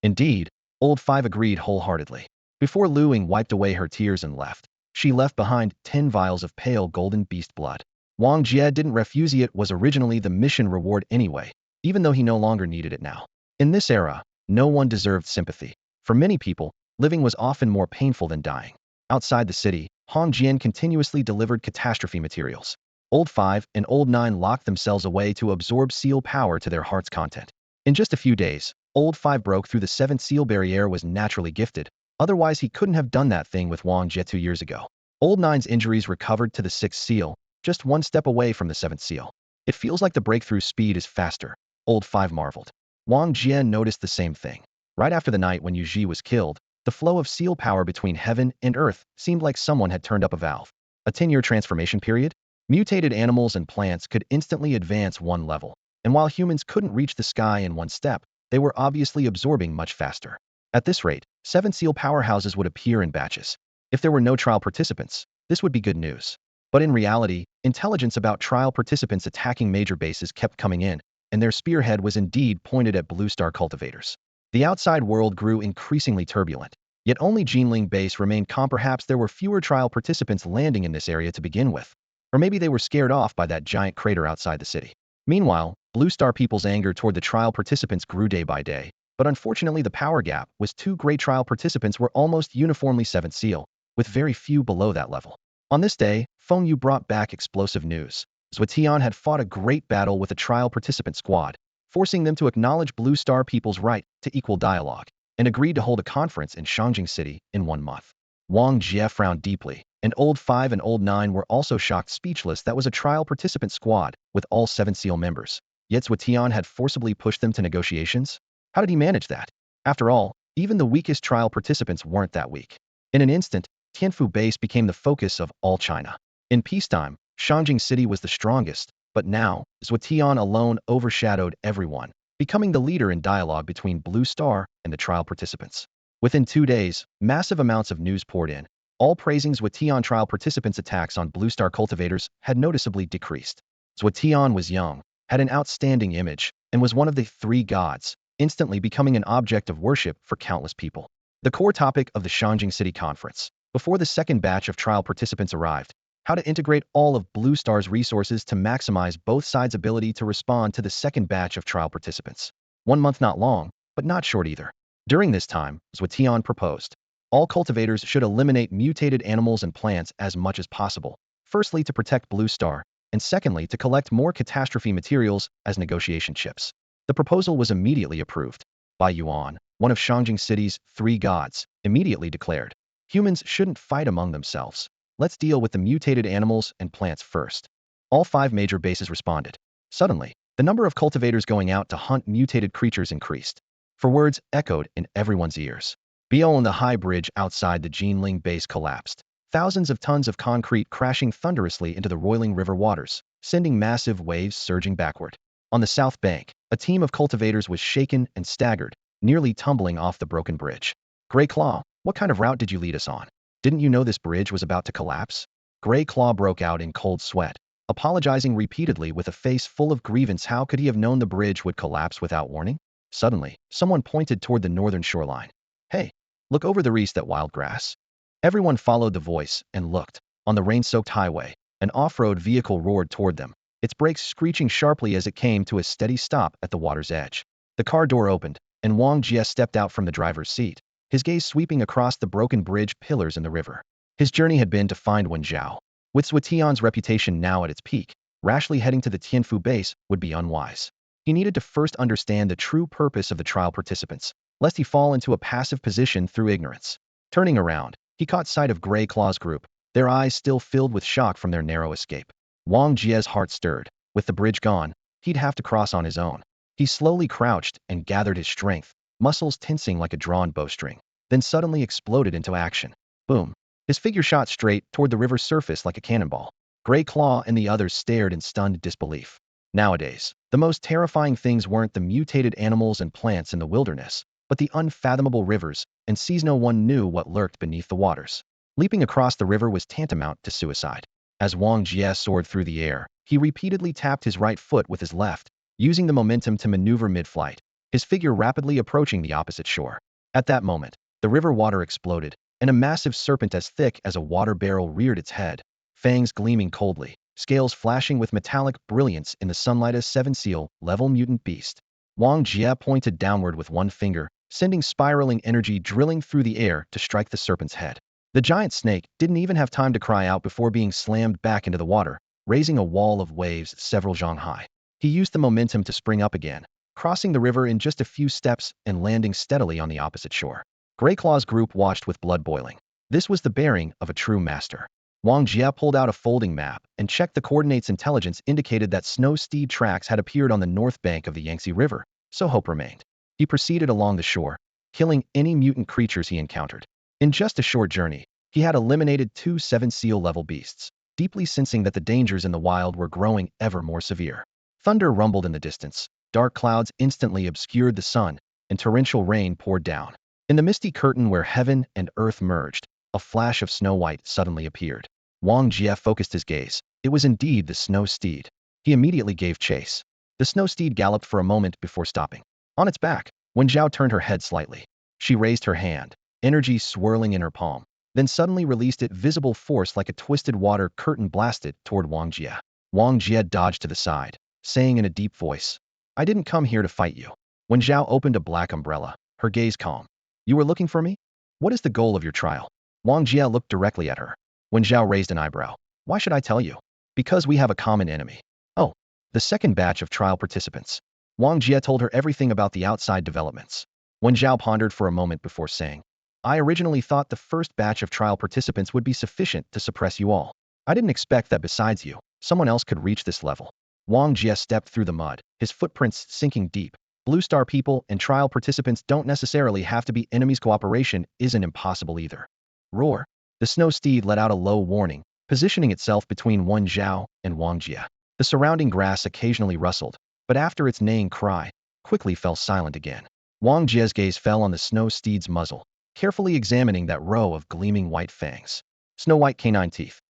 Indeed, Old Five agreed wholeheartedly. Before Lu Ying wiped away her tears and left, she left behind 10 vials of pale golden beast blood. Wang Jia didn't refuse it. Was originally the mission reward anyway, even though he no longer needed it now. In this era, no one deserved sympathy. For many people, living was often more painful than dying. Outside the city, Hong Jian continuously delivered catastrophe materials. Old 5 and Old 9 locked themselves away to absorb seal power to their heart's content. In just a few days, Old 5 broke through the 7th seal barrier was naturally gifted, otherwise he couldn't have done that thing with Wong Jia 2 years ago. Old 9's injuries recovered to the 6th seal, just one step away from the 7th seal. It feels like the breakthrough speed is faster, Old 5 marveled. Wong Jia noticed the same thing. Right after the night when Yu Ji was killed, the flow of seal power between heaven and earth seemed like someone had turned up a valve. A 10-year transformation period? Mutated animals and plants could instantly advance one level, and while humans couldn't reach the sky in one step, they were obviously absorbing much faster. At this rate, 7 seal powerhouses would appear in batches. If there were no trial participants, this would be good news. But in reality, intelligence about trial participants attacking major bases kept coming in, and their spearhead was indeed pointed at blue star cultivators. The outside world grew increasingly turbulent, yet only Geneling base remained calm. Perhaps there were fewer trial participants landing in this area to begin with. Or maybe they were scared off by that giant crater outside the city. Meanwhile, Blue Star people's anger toward the trial participants grew day by day, but unfortunately the power gap was too great. Trial participants were almost uniformly 7th seal, with very few below that level. On this day, Feng Yu brought back explosive news. Zhuotian had fought a great battle with a trial participant squad, forcing them to acknowledge Blue Star people's right to equal dialogue, and agreed to hold a conference in Shangjing City in 1 month. Wong Jia frowned deeply, and Old 5 and Old 9 were also shocked speechless. That was a trial participant squad, with all 7 seal members. Yet Zhuotian had forcibly pushed them to negotiations? How did he manage that? After all, even the weakest trial participants weren't that weak. In an instant, Tianfu base became the focus of all China. In peacetime, Shangjing City was the strongest, but now, Zhuotian alone overshadowed everyone, becoming the leader in dialogue between Blue Star and the trial participants. Within 2 days, massive amounts of news poured in, all praising Zhuotian. Trial participants' attacks on Blue Star cultivators had noticeably decreased. Zhuotian was young, had an outstanding image, and was one of the 3 gods, instantly becoming an object of worship for countless people. The core topic of the Shangjing City Conference, before the second batch of trial participants arrived, how to integrate all of Blue Star's resources to maximize both sides' ability to respond to the second batch of trial participants. 1 month not long, but not short either. During this time, Zhuotian proposed, all cultivators should eliminate mutated animals and plants as much as possible, firstly to protect Blue Star, and secondly to collect more catastrophe materials as negotiation chips. The proposal was immediately approved. Bai Yuan, one of Shangjing City's 3 gods, immediately declared, humans shouldn't fight among themselves. Let's deal with the mutated animals and plants first. All 5 major bases responded. Suddenly, the number of cultivators going out to hunt mutated creatures increased. For words echoed in everyone's ears. Beyond the high bridge outside the Geneling base collapsed. Thousands of tons of concrete crashing thunderously into the roiling river waters, sending massive waves surging backward. On the south bank, a team of cultivators was shaken and staggered, nearly tumbling off the broken bridge. Grey Claw, what kind of route did you lead us on? Didn't you know this bridge was about to collapse? Grey Claw broke out in cold sweat, apologizing repeatedly with a face full of grievance. How could he have known the bridge would collapse without warning? Suddenly, someone pointed toward the northern shoreline. Hey, look over the reefs, that wild grass. Everyone followed the voice and looked. On the rain-soaked highway, an off-road vehicle roared toward them, its brakes screeching sharply as it came to a steady stop at the water's edge. The car door opened, and Wong Jia stepped out from the driver's seat, his gaze sweeping across the broken bridge pillars in the river. His journey had been to find Wen Xiao. With Zhuotian's reputation now at its peak, rashly heading to the Tianfu base would be unwise. He needed to first understand the true purpose of the trial participants, lest he fall into a passive position through ignorance. Turning around, he caught sight of Grey Claw's group, their eyes still filled with shock from their narrow escape. Wong Jia's heart stirred. With the bridge gone, he'd have to cross on his own. He slowly crouched and gathered his strength, muscles tensing like a drawn bowstring, then suddenly exploded into action. Boom. His figure shot straight toward the river's surface like a cannonball. Grey Claw and the others stared in stunned disbelief. Nowadays, the most terrifying things weren't the mutated animals and plants in the wilderness, but the unfathomable rivers and seas. No one knew what lurked beneath the waters. Leaping across the river was tantamount to suicide. As Wong Jia soared through the air, he repeatedly tapped his right foot with his left, using the momentum to maneuver mid-flight, his figure rapidly approaching the opposite shore. At that moment, the river water exploded, and a massive serpent as thick as a water barrel reared its head, fangs gleaming coldly, scales flashing with metallic brilliance in the sunlight. A 7 seal level mutant beast. Wong Jia pointed downward with one finger, sending spiraling energy drilling through the air to strike the serpent's head. The giant snake didn't even have time to cry out before being slammed back into the water, raising a wall of waves several zhang high. He used the momentum to spring up again, crossing the river in just a few steps and landing steadily on the opposite shore. Greyclaw's group watched with blood boiling. This was the bearing of a true master. Wong Jia pulled out a folding map and checked the coordinates. Intelligence indicated that snow steed tracks had appeared on the north bank of the Yangtze River, so hope remained. He proceeded along the shore, killing any mutant creatures he encountered. In just a short journey, he had eliminated 2 7-seal-level beasts, deeply sensing that the dangers in the wild were growing ever more severe. Thunder rumbled in the distance, dark clouds instantly obscured the sun, and torrential rain poured down. In the misty curtain where heaven and earth merged, a flash of snow white suddenly appeared. Wang Jia focused his gaze. It was indeed the snow steed. He immediately gave chase. The snow steed galloped for a moment before stopping. On its back, Wen Zhao turned her head slightly. She raised her hand, energy swirling in her palm, then suddenly released it. Visible force like a twisted water curtain blasted toward Wang Jia. Wang Jia dodged to the side, saying in a deep voice, "I didn't come here to fight you." Wen Zhao opened a black umbrella, her gaze calm. "You were looking for me? What is the goal of your trial?" Wang Jia looked directly at her. Wen Zhao raised an eyebrow. "Why should I tell you?" "Because we have a common enemy." "Oh, the second batch of trial participants." Wang Jia told her everything about the outside developments. Wen Zhao pondered for a moment before saying, "I originally thought the first batch of trial participants would be sufficient to suppress you all. I didn't expect that besides you, someone else could reach this level." Wang Jia stepped through the mud, his footprints sinking deep. Blue Star people and trial participants don't necessarily have to be enemies. Cooperation isn't impossible either. Roar. The snow steed let out a low warning, positioning itself between Wen Zhao and Wang Jia. The surrounding grass occasionally rustled, but after its neighing cry, quickly fell silent again. Wang Jia's gaze fell on the snow steed's muzzle, carefully examining that row of gleaming white fangs. Snow white canine teeth.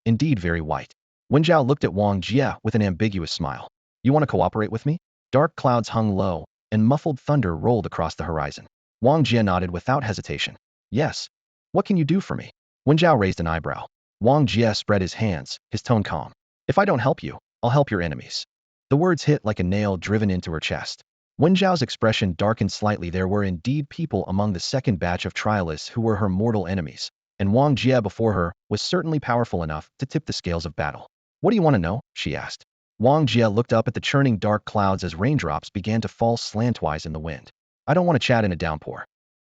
Indeed very white. Wen Zhao looked at Wang Jia with an ambiguous smile. "You want to cooperate with me?" Dark clouds hung low, and muffled thunder rolled across the horizon. Wang Jia nodded without hesitation. "Yes. What can you do for me?" Wen Zhao raised an eyebrow. Wang Jia spread his hands, his tone calm. "If I don't help you, I'll help your enemies." The words hit like a nail driven into her chest. Wen Zhao's expression darkened slightly. There were indeed people among the second batch of trialists who were her mortal enemies, and Wang Jia before her was certainly powerful enough to tip the scales of battle. "What do you want to know?" she asked. Wang Jia looked up at the churning dark clouds as raindrops began to fall slantwise in the wind. "I don't want to chat in a downpour."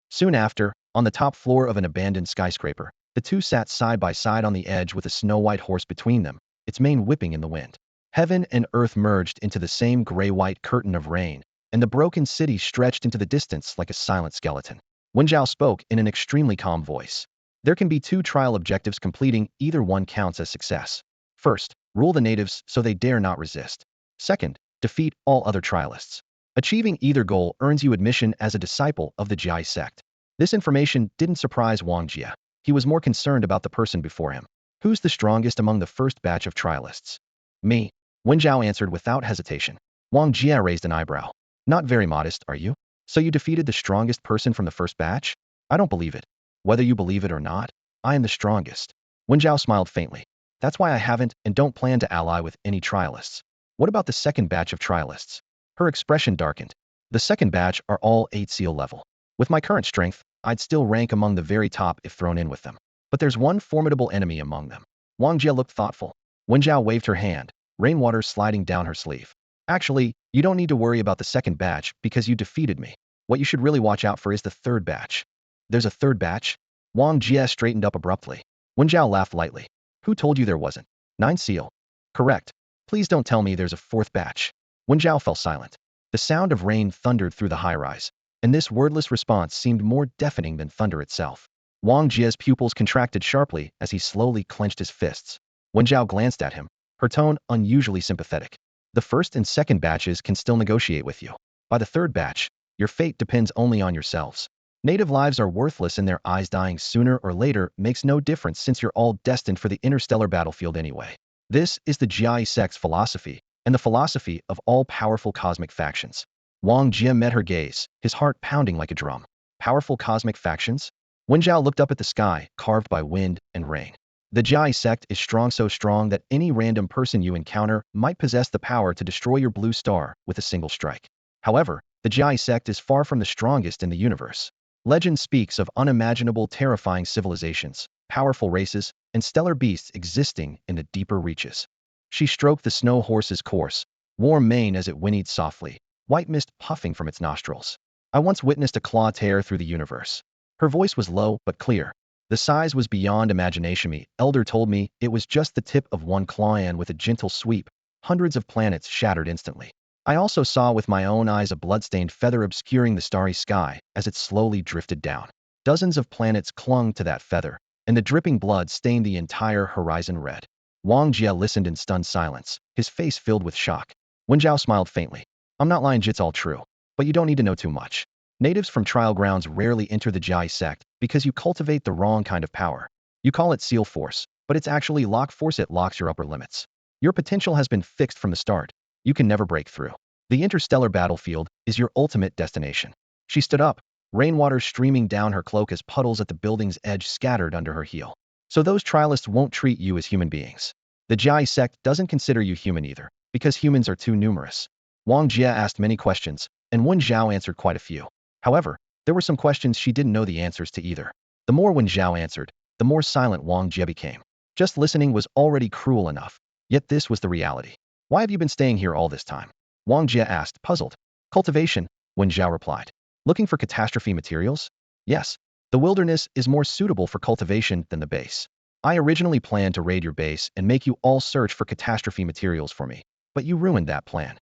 Soon after, on the top floor of an abandoned skyscraper, the two sat side by side on the edge with a snow-white horse between them, its mane whipping in the wind. Heaven and earth merged into the same gray-white curtain of rain, and the broken city stretched into the distance like a silent skeleton. Wen Zhao spoke in an extremely calm voice. "There can be 2 trial objectives. Completing either one counts as success. First, rule the natives so they dare not resist. Second, defeat all other trialists. Achieving either goal earns you admission as a disciple of the Jiai sect." This information didn't surprise Wang Jia. He was more concerned about the person before him. "Who's the strongest among the first batch of trialists?" "Me," Wen Zhao answered without hesitation. Wang Jia raised an eyebrow. "Not very modest, are you? So you defeated the strongest person from the first batch?" "I don't believe it. Whether you believe it or not, I am the strongest." Wen Zhao smiled faintly. "That's why I haven't and don't plan to ally with any trialists." "What about the second batch of trialists?" Her expression darkened. "The second batch are all 8 seal level. With my current strength, I'd still rank among the very top if thrown in with them. But there's one formidable enemy among them." Wang Jia looked thoughtful. Wen Zhao waved her hand, rainwater sliding down her sleeve. "Actually, you don't need to worry about the second batch because you defeated me. What you should really watch out for is the third batch." "There's a third batch?" Wang Jia straightened up abruptly. Wen Zhao laughed lightly. "Who told you there wasn't?" 9 seal. "Correct. Please don't tell me there's a fourth batch." Wen Zhao fell silent. The sound of rain thundered through the high-rise, and this wordless response seemed more deafening than thunder itself. Wang Jia's pupils contracted sharply as he slowly clenched his fists. Wen Zhao glanced at him, her tone unusually sympathetic. "The first and second batches can still negotiate with you. By the third batch, your fate depends only on yourselves. Native lives are worthless in their eyes. Dying sooner or later makes no difference since you're all destined for the interstellar battlefield anyway. This is the Jiai sect's philosophy, and the philosophy of all powerful cosmic factions." Wang Jia met her gaze, his heart pounding like a drum. "Powerful cosmic factions?" Wen Zhao looked up at the sky, carved by wind and rain. "The Jiai sect is strong, so strong that any random person you encounter might possess the power to destroy your blue star with a single strike. However, the Jiai sect is far from the strongest in the universe. Legend speaks of unimaginable terrifying civilizations, powerful races, and stellar beasts existing in the deeper reaches. She stroked the snow horse's coarse, warm mane as it whinnied softly, white mist puffing from its nostrils. I once witnessed a claw tear through the universe. Her voice was low but clear. The size was beyond imagination. Me, elder told me it was just the tip of one claw, and with a gentle sweep, hundreds of planets shattered instantly. I also saw with my own eyes a blood-stained feather obscuring the starry sky as it slowly drifted down. Dozens of planets clung to that feather, and the dripping blood stained the entire horizon red. Wong Jia listened in stunned silence, his face filled with shock. Wen Zhao smiled faintly. I'm not lying, it's all true. But you don't need to know too much. Natives from trial grounds rarely enter the Jai sect because you cultivate the wrong kind of power. You call it seal force, but it's actually lock force. It locks your upper limits. Your potential has been fixed from the start. You can never break through. The interstellar battlefield is your ultimate destination. She stood up, rainwater streaming down her cloak as puddles at the building's edge scattered under her heel. So those trialists won't treat you as human beings. The Jai sect doesn't consider you human either, because humans are too numerous. Wang Jia asked many questions, and Wen Zhao answered quite a few. However, there were some questions she didn't know the answers to either. The more Wen Zhao answered, the more silent Wang Jia became. Just listening was already cruel enough, yet this was the reality. Why have you been staying here all this time? Wang Jia asked, puzzled. Cultivation, Wen Zhao replied. Looking for catastrophe materials? Yes. The wilderness is more suitable for cultivation than the base. I originally planned to raid your base and make you all search for catastrophe materials for me, but you ruined that plan.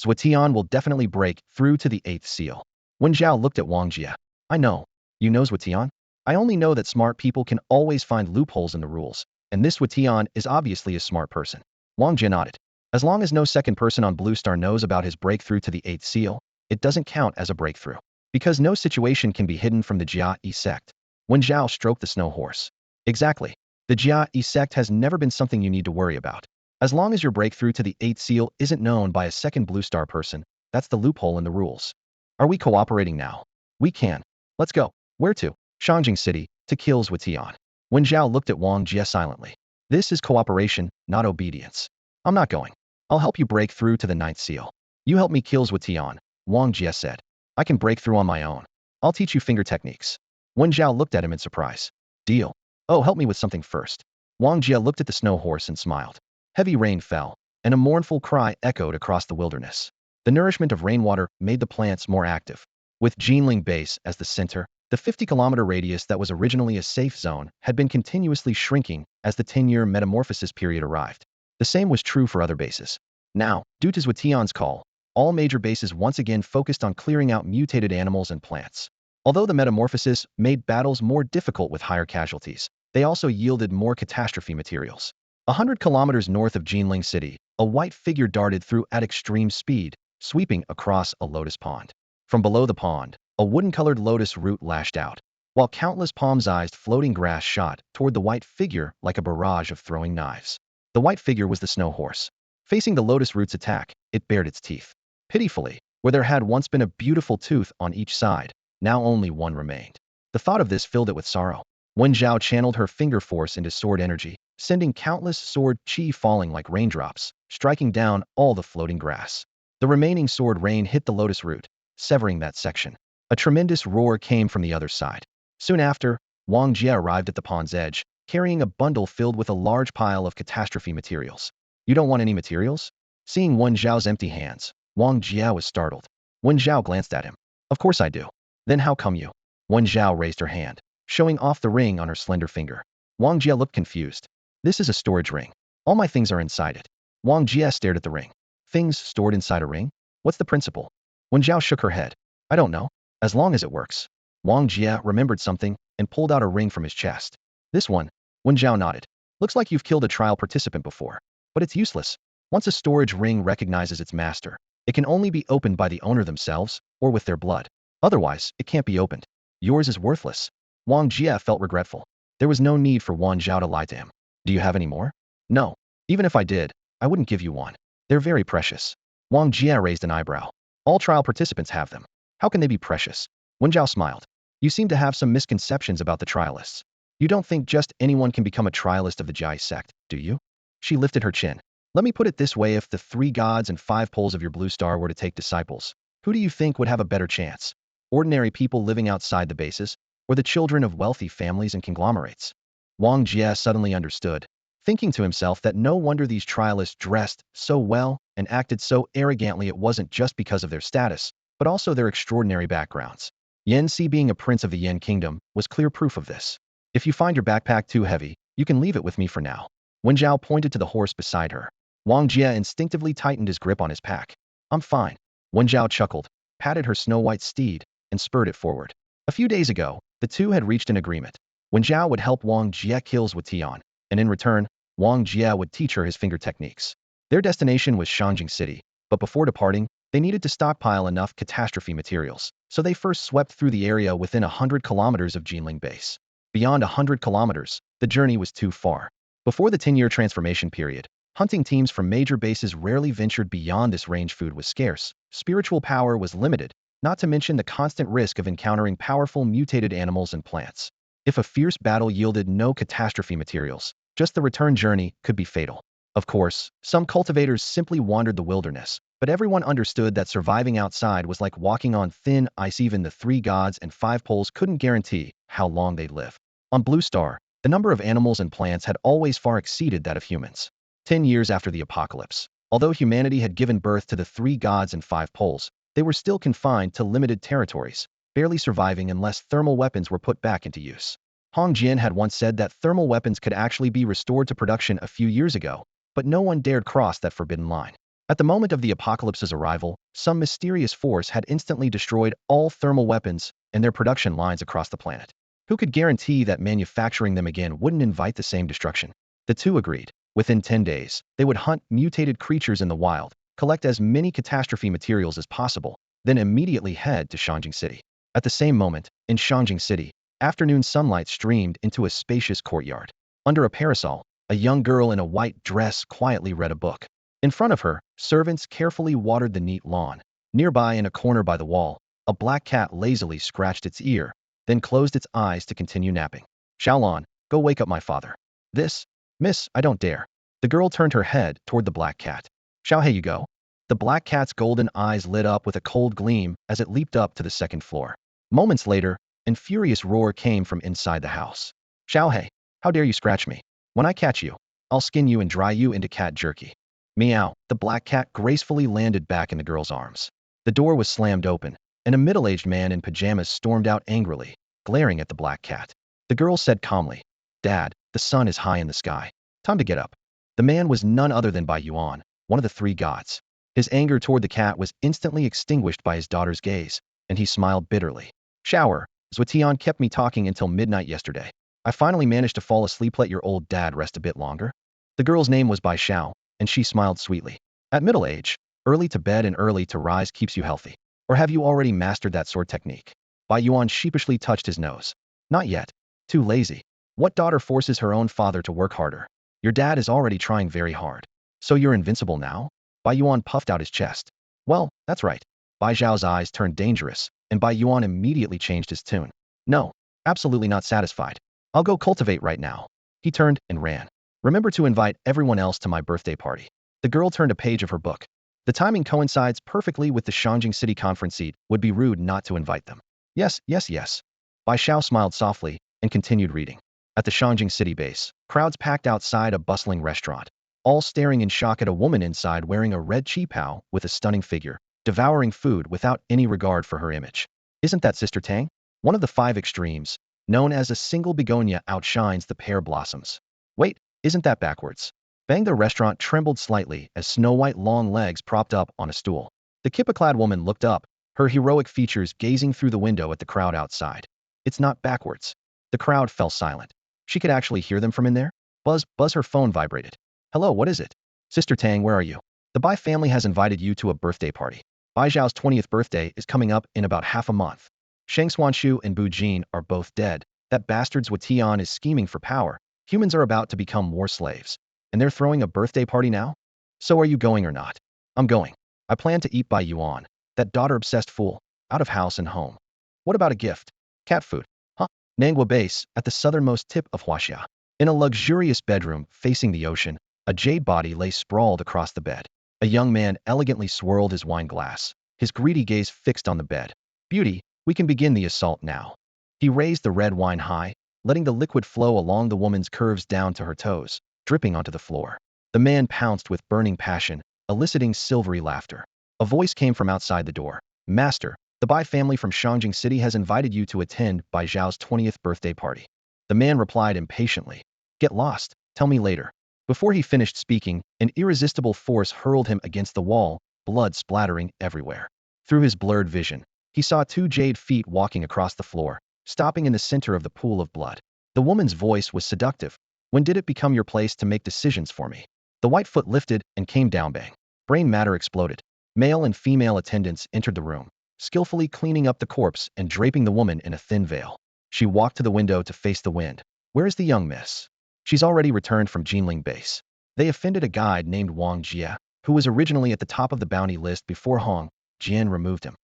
Zhuotian will definitely break through to the 8th seal. Wen Zhao looked at Wang Jia. I know. You know Zhuotian? I only know that smart people can always find loopholes in the rules, and this Zhuotian is obviously a smart person. Wang Jia nodded. As long as no second person on Blue Star knows about his breakthrough to the 8th seal, it doesn't count as a breakthrough. Because no situation can be hidden from the Jia sect. Wen Zhao stroked the snow horse. Exactly. The Jia sect has never been something you need to worry about. As long as your breakthrough to the 8th seal isn't known by a second Blue Star person, that's the loophole in the rules. Are we cooperating now? We can. Let's go. Where to? Shangjing City, to kill Zhuotian. Wen Zhao looked at Wang Jia silently. This is cooperation, not obedience. I'm not going. I'll help you break through to the 9th seal. You help me kill Zhuotian, Wang Jia said. I can break through on my own. I'll teach you finger techniques. Wen Zhao looked at him in surprise. Deal. Oh, help me with something first. Wang Jia looked at the snow horse and smiled. Heavy rain fell, and a mournful cry echoed across the wilderness. The nourishment of rainwater made the plants more active. With Geneling base as the center, the 50-kilometer radius that was originally a safe zone had been continuously shrinking as the 10-year metamorphosis period arrived. The same was true for other bases. Now, due to Zhuotian's call, all major bases once again focused on clearing out mutated animals and plants. Although the metamorphosis made battles more difficult with higher casualties, they also yielded more catastrophe materials. 100 kilometers north of Geneling City, a white figure darted through at extreme speed, sweeping across a lotus pond. From below the pond, a wooden-colored lotus root lashed out, while countless palm-sized floating grass shot toward the white figure like a barrage of throwing knives. The white figure was the snow horse. Facing the lotus root's attack, it bared its teeth. Pitifully, where there had once been a beautiful tooth on each side, now only one remained. The thought of this filled it with sorrow. Wen Zhao channeled her finger force into sword energy, sending countless sword chi falling like raindrops, striking down all the floating grass. The remaining sword rain hit the lotus root, severing that section. A tremendous roar came from the other side. Soon after, Wang Jia arrived at the pond's edge, carrying a bundle filled with a large pile of catastrophe materials. You don't want any materials? Seeing Wen Zhao's empty hands, Wang Jia was startled. Wen Zhao glanced at him. Of course I do. Then how come you? Wen Zhao raised her hand, showing off the ring on her slender finger. Wang Jia looked confused. This is a storage ring. All my things are inside it. Wang Jia stared at the ring. Things stored inside a ring? What's the principle? Wen Zhao shook her head. I don't know. As long as it works. Wang Jia remembered something and pulled out a ring from his chest. This one. Wen Zhao nodded. Looks like you've killed a trial participant before. But it's useless. Once a storage ring recognizes its master, it can only be opened by the owner themselves or with their blood. Otherwise, it can't be opened. Yours is worthless. Wang Jia felt regretful. There was no need for Wen Zhao to lie to him. Do you have any more? No. Even if I did, I wouldn't give you one. They're very precious. Wang Jia raised an eyebrow. All trial participants have them. How can they be precious? Wen Zhao smiled. You seem to have some misconceptions about the trialists. You don't think just anyone can become a trialist of the Jai sect, do you? She lifted her chin. Let me put it this way, if the 3 gods and 5 poles of your blue star were to take disciples, who do you think would have a better chance? Ordinary people living outside the bases, or the children of wealthy families and conglomerates? Wang Jia suddenly understood. thinking to himself that no wonder these trialists dressed so well and acted so arrogantly. It wasn't just because of their status, but also their extraordinary backgrounds. Yan Si, being a prince of the Yan kingdom, was clear proof of this. If you find your backpack too heavy, you can leave it with me for now. Wen Zhao pointed to the horse beside her. Wang Jia instinctively tightened his grip on his pack. I'm fine. Wen Zhao chuckled, patted her snow-white steed, and spurred it forward. A few days ago, the two had reached an agreement. Wen Zhao would help Wang Jia kills with Tian, and in return, Wang Jia would teach her his finger techniques. Their destination was Shanjing City, but before departing, they needed to stockpile enough catastrophe materials, so they first swept through the area within 100 kilometers of Geneling base. Beyond 100 kilometers, the journey was too far. Before the 10-year transformation period, hunting teams from major bases rarely ventured beyond this range. Food was scarce, spiritual power was limited, not to mention the constant risk of encountering powerful mutated animals and plants. If a fierce battle yielded no catastrophe materials, just the return journey could be fatal. Of course, some cultivators simply wandered the wilderness, but everyone understood that surviving outside was like walking on thin ice. Even the 3 gods and 5 poles couldn't guarantee how long they'd live. On Blue Star, the number of animals and plants had always far exceeded that of humans. 10 years after the apocalypse, although humanity had given birth to the 3 gods and 5 poles, they were still confined to limited territories, barely surviving unless thermal weapons were put back into use. Hong Jian had once said that thermal weapons could actually be restored to production a few years ago, but no one dared cross that forbidden line. At the moment of the apocalypse's arrival, some mysterious force had instantly destroyed all thermal weapons and their production lines across the planet. Who could guarantee that manufacturing them again wouldn't invite the same destruction? The two agreed. Within 10 days, they would hunt mutated creatures in the wild, collect as many catastrophe materials as possible, then immediately head to Shanjing City. At the same moment, in Shanjing City, afternoon sunlight streamed into a spacious courtyard. Under a parasol, a young girl in a white dress quietly read a book. In front of her, servants carefully watered the neat lawn. Nearby, in a corner by the wall, a black cat lazily scratched its ear, then closed its eyes to continue napping. Xiaolon, go wake up my father. This? Miss, I don't dare. The girl turned her head toward the black cat. Xiao, hey you go. The black cat's golden eyes lit up with a cold gleam as it leaped up to the second floor. Moments later, a furious roar came from inside the house. Xiao, hey, how dare you scratch me? When I catch you, I'll skin you and dry you into cat jerky. Meow. The black cat gracefully landed back in the girl's arms. The door was slammed open, and a middle-aged man in pajamas stormed out angrily, glaring at the black cat. The girl said calmly, Dad, the sun is high in the sky. Time to get up. The man was none other than Bai Yuan, one of the 3 gods. His anger toward the cat was instantly extinguished by his daughter's gaze, and he smiled bitterly. Shower, Zhuotian kept me talking until midnight yesterday. I finally managed to fall asleep. Let your old dad rest a bit longer. The girl's name was Bai Xiao, and she smiled sweetly. At middle age, early to bed and early to rise keeps you healthy. Or have you already mastered that sword technique? Bai Yuan sheepishly touched his nose. Not yet. Too lazy. What daughter forces her own father to work harder? Your dad is already trying very hard. So you're invincible now? Bai Yuan puffed out his chest. Well, that's right. Bai Zhao's eyes turned dangerous, and Bai Yuan immediately changed his tune. No, absolutely not satisfied. I'll go cultivate right now. He turned and ran. Remember to invite everyone else to my birthday party. The girl turned a page of her book. The timing coincides perfectly with the Shanjing City conference seat. Would be rude not to invite them. Yes, yes, yes. Bai Xiao smiled softly and continued reading. At the Shanjing City base, crowds packed outside a bustling restaurant, all staring in shock at a woman inside wearing a red qipao with a stunning figure, devouring food without any regard for her image. Isn't that Sister Tang? One of the 5 extremes, known as a single begonia, outshines the pear blossoms. Wait, isn't that backwards? Bang! The restaurant trembled slightly as snow-white long legs propped up on a stool. The kippa-clad woman looked up, her heroic features gazing through the window at the crowd outside. It's not backwards. The crowd fell silent. She could actually hear them from in there. Buzz, her phone vibrated. Hello, what is it? Sister Tang, where are you? The Bai family has invited you to a birthday party. Bai Zhao's 20th birthday is coming up in about half a month. Sheng Xuanshu and Bu Jin are both dead. That bastard Zhuotian is scheming for power. Humans are about to become more slaves. And they're throwing a birthday party now? So are you going or not? I'm going. I plan to eat Bai Yuan, that daughter-obsessed fool, out of house and home. What about a gift? Cat food. Huh? Nangua Base, at the southernmost tip of Huaxia. In a luxurious bedroom facing the ocean, a jade body lay sprawled across the bed. A young man elegantly swirled his wine glass, his greedy gaze fixed on the bed. Beauty, we can begin the assault now. He raised the red wine high, letting the liquid flow along the woman's curves down to her toes. dripping onto the floor. The man pounced with burning passion, eliciting silvery laughter. A voice came from outside the door. Master, the Bai family from Shangjing City has invited you to attend Bai Zhao's 20th birthday party. The man replied impatiently. Get lost, tell me later. Before he finished speaking, an irresistible force hurled him against the wall, blood splattering everywhere. Through his blurred vision, he saw two jade feet walking across the floor, stopping in the center of the pool of blood. The woman's voice was seductive. When did it become your place to make decisions for me? The white foot lifted and came down bang. Brain matter exploded. Male and female attendants entered the room, skillfully cleaning up the corpse and draping the woman in a thin veil. She walked to the window to face the wind. Where is the young miss? She's already returned from Geneling base. They offended a guide named Wong Jia, who was originally at the top of the bounty list before Hong Jian removed him.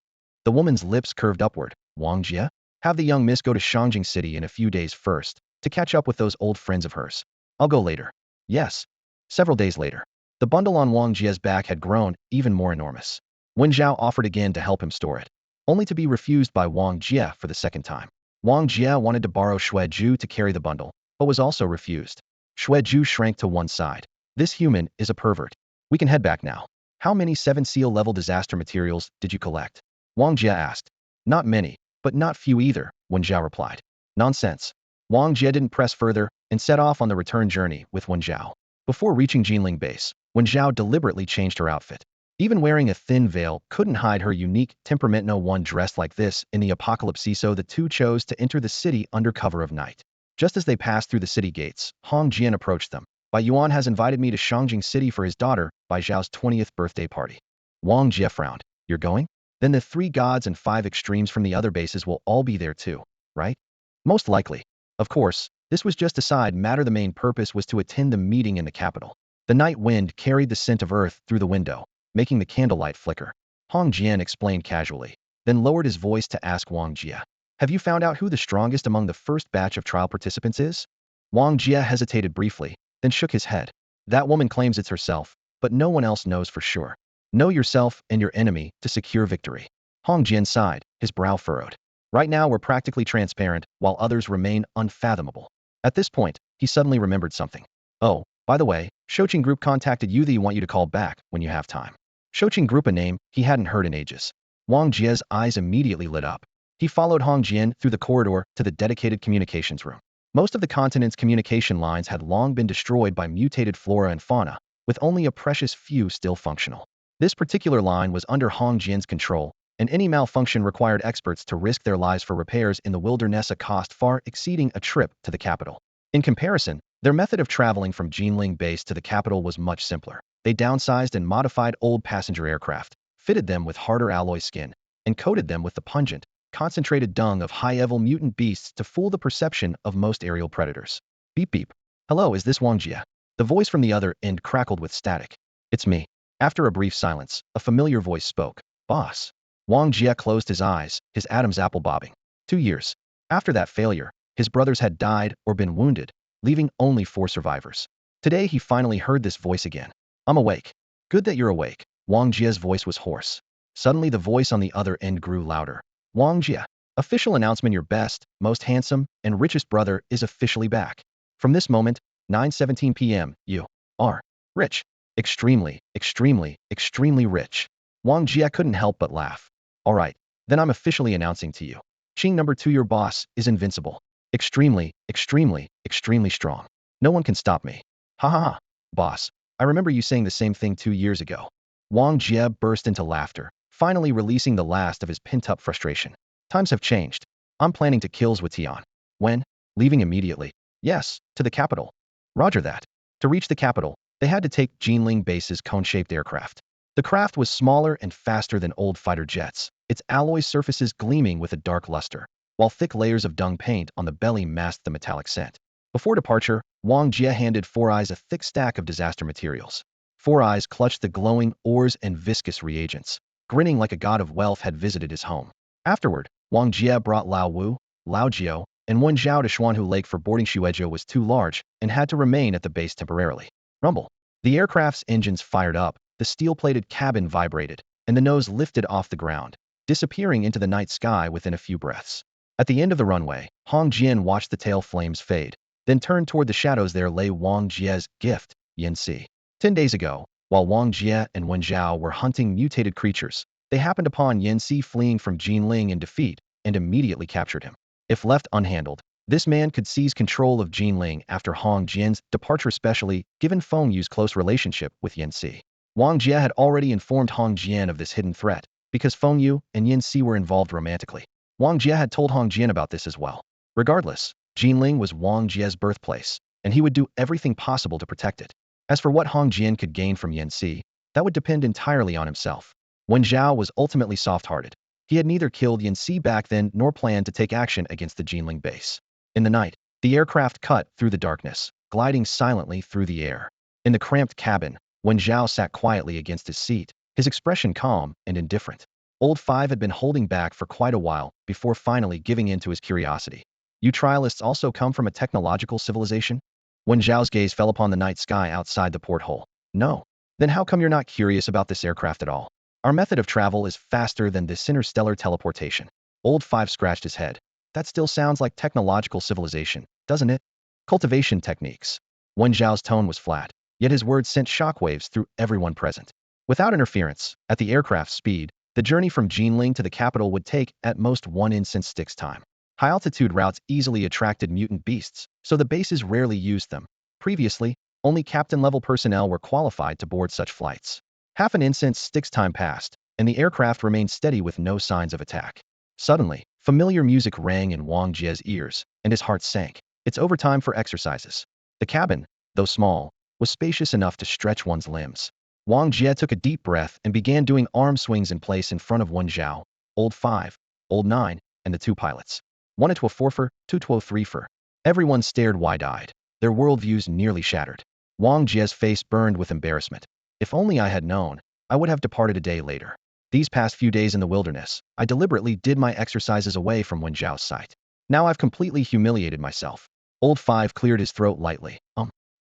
The woman's lips curved upward. Wong Jia? Have the young miss go to Shangjing City in a few days first, to catch up with those old friends of hers. I'll go later. Yes. Several days later. The bundle on Wong Jia's back had grown even more enormous. Wen Zhao offered again to help him store it, only to be refused by Wong Jia for the second time. Wong Jia wanted to borrow Shuai to carry the bundle, but was also refused. Shuai shrank to one side. This human is a pervert. We can head back now. How many 7-seal level disaster materials did you collect? Wong Jia asked. Not many, but not few either, Wen Zhao replied. Nonsense. Wong Jia didn't press further and set off on the return journey with Wen Zhao. Before reaching Geneling base, Wen Zhao deliberately changed her outfit. Even wearing a thin veil couldn't hide her unique temperament. No one dressed like this in the apocalypse, so the two chose to enter the city under cover of night. Just as they passed through the city gates, Hong Jian approached them. Bai Yuan has invited me to Shangjing City for his daughter, Bai Zhao's 20th birthday party. Wong Jia frowned. You're going? Then the 3 gods and 5 extremes from the other bases will all be there too, right? Most likely. Of course, this was just a side matter. The main purpose was to attend the meeting in the capital. The night wind carried the scent of earth through the window, making the candlelight flicker. Hong Jian explained casually, then lowered his voice to ask Wong Jia. Have you found out who the strongest among the first batch of trial participants is? Wong Jia hesitated briefly, then shook his head. That woman claims it's herself, but no one else knows for sure. Know yourself and your enemy to secure victory. Hong Jian sighed, his brow furrowed. Right now we're practically transparent, while others remain unfathomable. At this point, he suddenly remembered something. Oh, by the way, Shoqing Group contacted you. They want you to call back when you have time. Shoqing Group, a name he hadn't heard in ages. Wong Jia's eyes immediately lit up. He followed Hong Jian through the corridor to the dedicated communications room. Most of the continent's communication lines had long been destroyed by mutated flora and fauna, with only a precious few still functional. This particular line was under Hong Jian's control, and any malfunction required experts to risk their lives for repairs in the wilderness, a cost far exceeding a trip to the capital. In comparison, their method of traveling from Geneling base to the capital was much simpler. They downsized and modified old passenger aircraft, fitted them with harder alloy skin, and coated them with the pungent, concentrated dung of high-level mutant beasts to fool the perception of most aerial predators. Beep beep. Hello, is this Wong Jia? The voice from the other end crackled with static. It's me. After a brief silence, a familiar voice spoke. Boss. Wong Jia closed his eyes, his Adam's apple bobbing. 2 years. After that failure, his brothers had died or been wounded, leaving only 4 survivors. Today he finally heard this voice again. I'm awake. Good that you're awake. Wong Jia's voice was hoarse. Suddenly the voice on the other end grew louder. Wong Jia. Official announcement: your best, most handsome, and richest brother is officially back. From this moment, 9:17 p.m., you are rich. Extremely, extremely, extremely rich. Wong Jia couldn't help but laugh. All right, then I'm officially announcing to you. Qing number 2, your boss, is invincible. Extremely, extremely, extremely strong. No one can stop me. Ha ha ha. Boss, I remember you saying the same thing 2 years ago. Wong Jia burst into laughter, finally releasing the last of his pent-up frustration. Times have changed. I'm planning to kills with Tian. When? Leaving immediately. Yes, to the capital. Roger that. To reach the capital, they had to take Geneling base's cone-shaped aircraft. The craft was smaller and faster than old fighter jets, its alloy surfaces gleaming with a dark luster, while thick layers of dung paint on the belly masked the metallic scent. Before departure, Wong Jia handed Four Eyes a thick stack of disaster materials. Four Eyes clutched the glowing ores and viscous reagents, grinning like a god of wealth had visited his home. Afterward, Wang Jia brought Lao Wu, Lao Jiao, and Wen Zhao to Xuanhu Lake for boarding. Shuai was too large and had to remain at the base temporarily. Rumble. The aircraft's engines fired up, the steel-plated cabin vibrated, and the nose lifted off the ground, disappearing into the night sky within a few breaths. At the end of the runway, Hong Jian watched the tail flames fade, then turned toward the shadows. There lay Wong Jia's gift, Yanxi. 10 days ago, while Wong Jia and Wen Zhao were hunting mutated creatures, they happened upon Yanxi fleeing from Geneling in defeat and immediately captured him. If left unhandled, this man could seize control of Geneling after Hong Jian's departure, especially given Feng Yu's close relationship with Yanxi. Wang Jia had already informed Hong Jian of this hidden threat, because Feng Yu and Yanxi were involved romantically. Wang Jia had told Hong Jian about this as well. Regardless, Geneling was Wang Jia's birthplace, and he would do everything possible to protect it. As for what Hong Jian could gain from Yanxi, that would depend entirely on himself. Wen Zhao was ultimately soft-hearted. He had neither killed Yanxi back then nor planned to take action against the Geneling base. In the night, the aircraft cut through the darkness, gliding silently through the air. In the cramped cabin, Wen Zhao sat quietly against his seat, his expression calm and indifferent. Old Five had been holding back for quite a while before finally giving in to his curiosity. You trialists also come from a technological civilization? Wen Zhao's gaze fell upon the night sky outside the porthole. No. Then how come you're not curious about this aircraft at all? Our method of travel is faster than this interstellar teleportation. Old Five scratched his head. That still sounds like technological civilization, doesn't it? Cultivation techniques. Wen Zhao's tone was flat, yet his words sent shockwaves through everyone present. Without interference, at the aircraft's speed, the journey from Geneling to the capital would take at most 1 instance sticks time. High-altitude routes easily attracted mutant beasts, so the bases rarely used them. Previously, only captain-level personnel were qualified to board such flights. Half an instance sticks time passed, and the aircraft remained steady with no signs of attack. Suddenly, familiar music rang in Wang Jia's ears, and his heart sank. It's overtime for exercises. The cabin, though small, was spacious enough to stretch one's limbs. Wang Jia took a deep breath and began doing arm swings in place in front of Wen Zhao, Old Five, Old Nine, and the two pilots. 1 to a 4-fer, 2 to a 3-fer. Everyone stared wide-eyed, their worldviews nearly shattered. Wang Jia's face burned with embarrassment. If only I had known, I would have departed a day later. These past few days in the wilderness, I deliberately did my exercises away from Wen Zhao's sight. Now I've completely humiliated myself. Old Five cleared his throat lightly.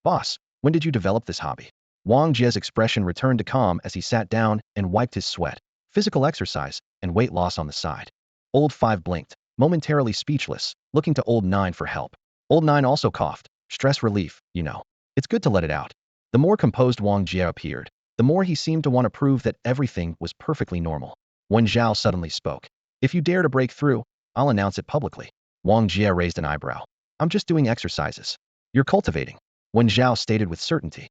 Boss, when did you develop this hobby? Wang Jia's expression returned to calm as he sat down and wiped his sweat. Physical exercise and weight loss on the side. Old Five blinked, momentarily speechless, looking to Old Nine for help. Old Nine also coughed. Stress relief, you know. It's good to let it out. The more composed Wang Jia appeared, the more he seemed to want to prove that everything was perfectly normal. Wen Zhao suddenly spoke. If you dare to break through, I'll announce it publicly. Wang Jia raised an eyebrow. I'm just doing exercises. You're cultivating. Wen Zhao stated with certainty.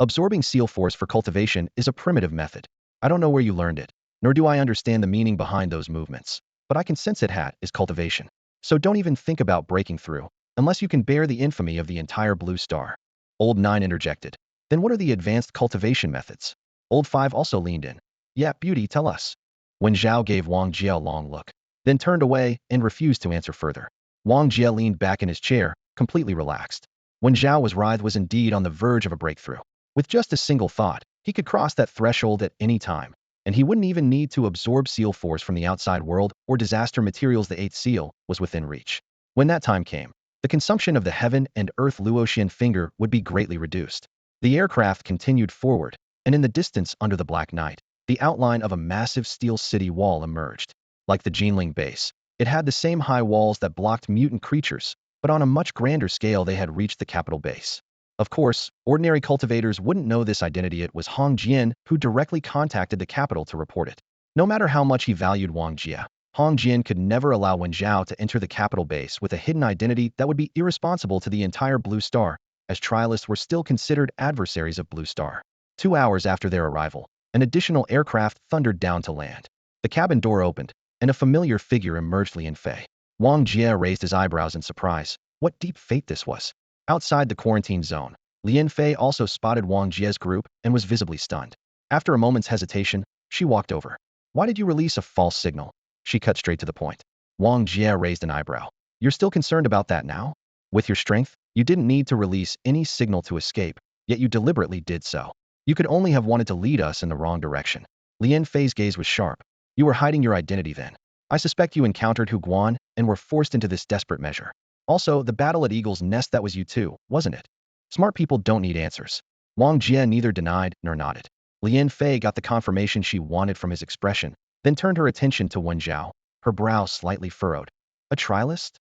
Absorbing seal force for cultivation is a primitive method. I don't know where you learned it, nor do I understand the meaning behind those movements, but I can sense it is cultivation. So don't even think about breaking through, unless you can bear the infamy of the entire blue star. Old Nine interjected. Then what are the advanced cultivation methods? Old Five also leaned in. Yeah, beauty, tell us. Wen Zhao gave Wang Jia a long look, then turned away and refused to answer further. Wang Jia leaned back in his chair, completely relaxed. Wen Zhao was indeed on the verge of a breakthrough. With just a single thought, he could cross that threshold at any time, and he wouldn't even need to absorb seal force from the outside world or disaster materials. The eighth seal was within reach. When that time came, the consumption of the heaven and earth Luotian finger would be greatly reduced. The aircraft continued forward, and in the distance under the black night, the outline of a massive steel city wall emerged. Like the Geneling base, it had the same high walls that blocked mutant creatures, but on a much grander scale they had reached the capital base. Of course, ordinary cultivators wouldn't know this identity. It was Hong Jian who directly contacted the capital to report it. No matter how much he valued Wang Jia, Hong Jian could never allow Wen Zhao to enter the capital base with a hidden identity that would be irresponsible to the entire Blue Star, as trialists were still considered adversaries of Blue Star. 2 hours after their arrival, an additional aircraft thundered down to land. The cabin door opened, and a familiar figure emerged. Lian Fei. Wang Jia raised his eyebrows in surprise. What deep fate this was. Outside the quarantine zone, Lian Fei also spotted Wang Jia's group and was visibly stunned. After a moment's hesitation, she walked over. Why did you release a false signal? She cut straight to the point. Wang Jia raised an eyebrow. You're still concerned about that now? With your strength, you didn't need to release any signal to escape, yet you deliberately did so. You could only have wanted to lead us in the wrong direction. Lian Fei's gaze was sharp. You were hiding your identity then. I suspect you encountered Huguan and were forced into this desperate measure. Also, the battle at Eagle's Nest, that was you too, wasn't it? Smart people don't need answers. Wang Jia neither denied nor nodded. Lian Fei got the confirmation she wanted from his expression, then turned her attention to Wen Zhao, her brow slightly furrowed. A trialist?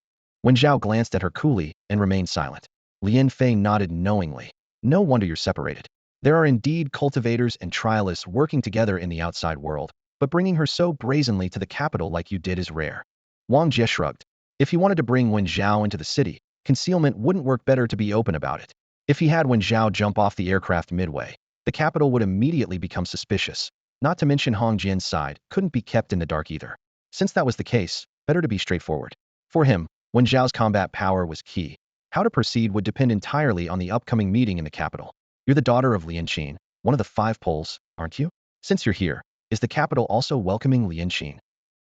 Wen Zhao glanced at her coolly and remained silent. Lien Fei nodded knowingly. No wonder you're separated. There are indeed cultivators and trialists working together in the outside world, but bringing her so brazenly to the capital like you did is rare. Wang Jia shrugged. If he wanted to bring Wen Zhao into the city, concealment wouldn't work better to be open about it. If he had Wen Zhao jump off the aircraft midway, the capital would immediately become suspicious. Not to mention Hong Jian's side couldn't be kept in the dark either. Since that was the case, better to be straightforward. For him, Wen Zhao's combat power was key. How to proceed would depend entirely on the upcoming meeting in the capital. You're the daughter of Lian Qin, one of the 5 poles, aren't you? Since you're here, is the capital also welcoming Lian Qin?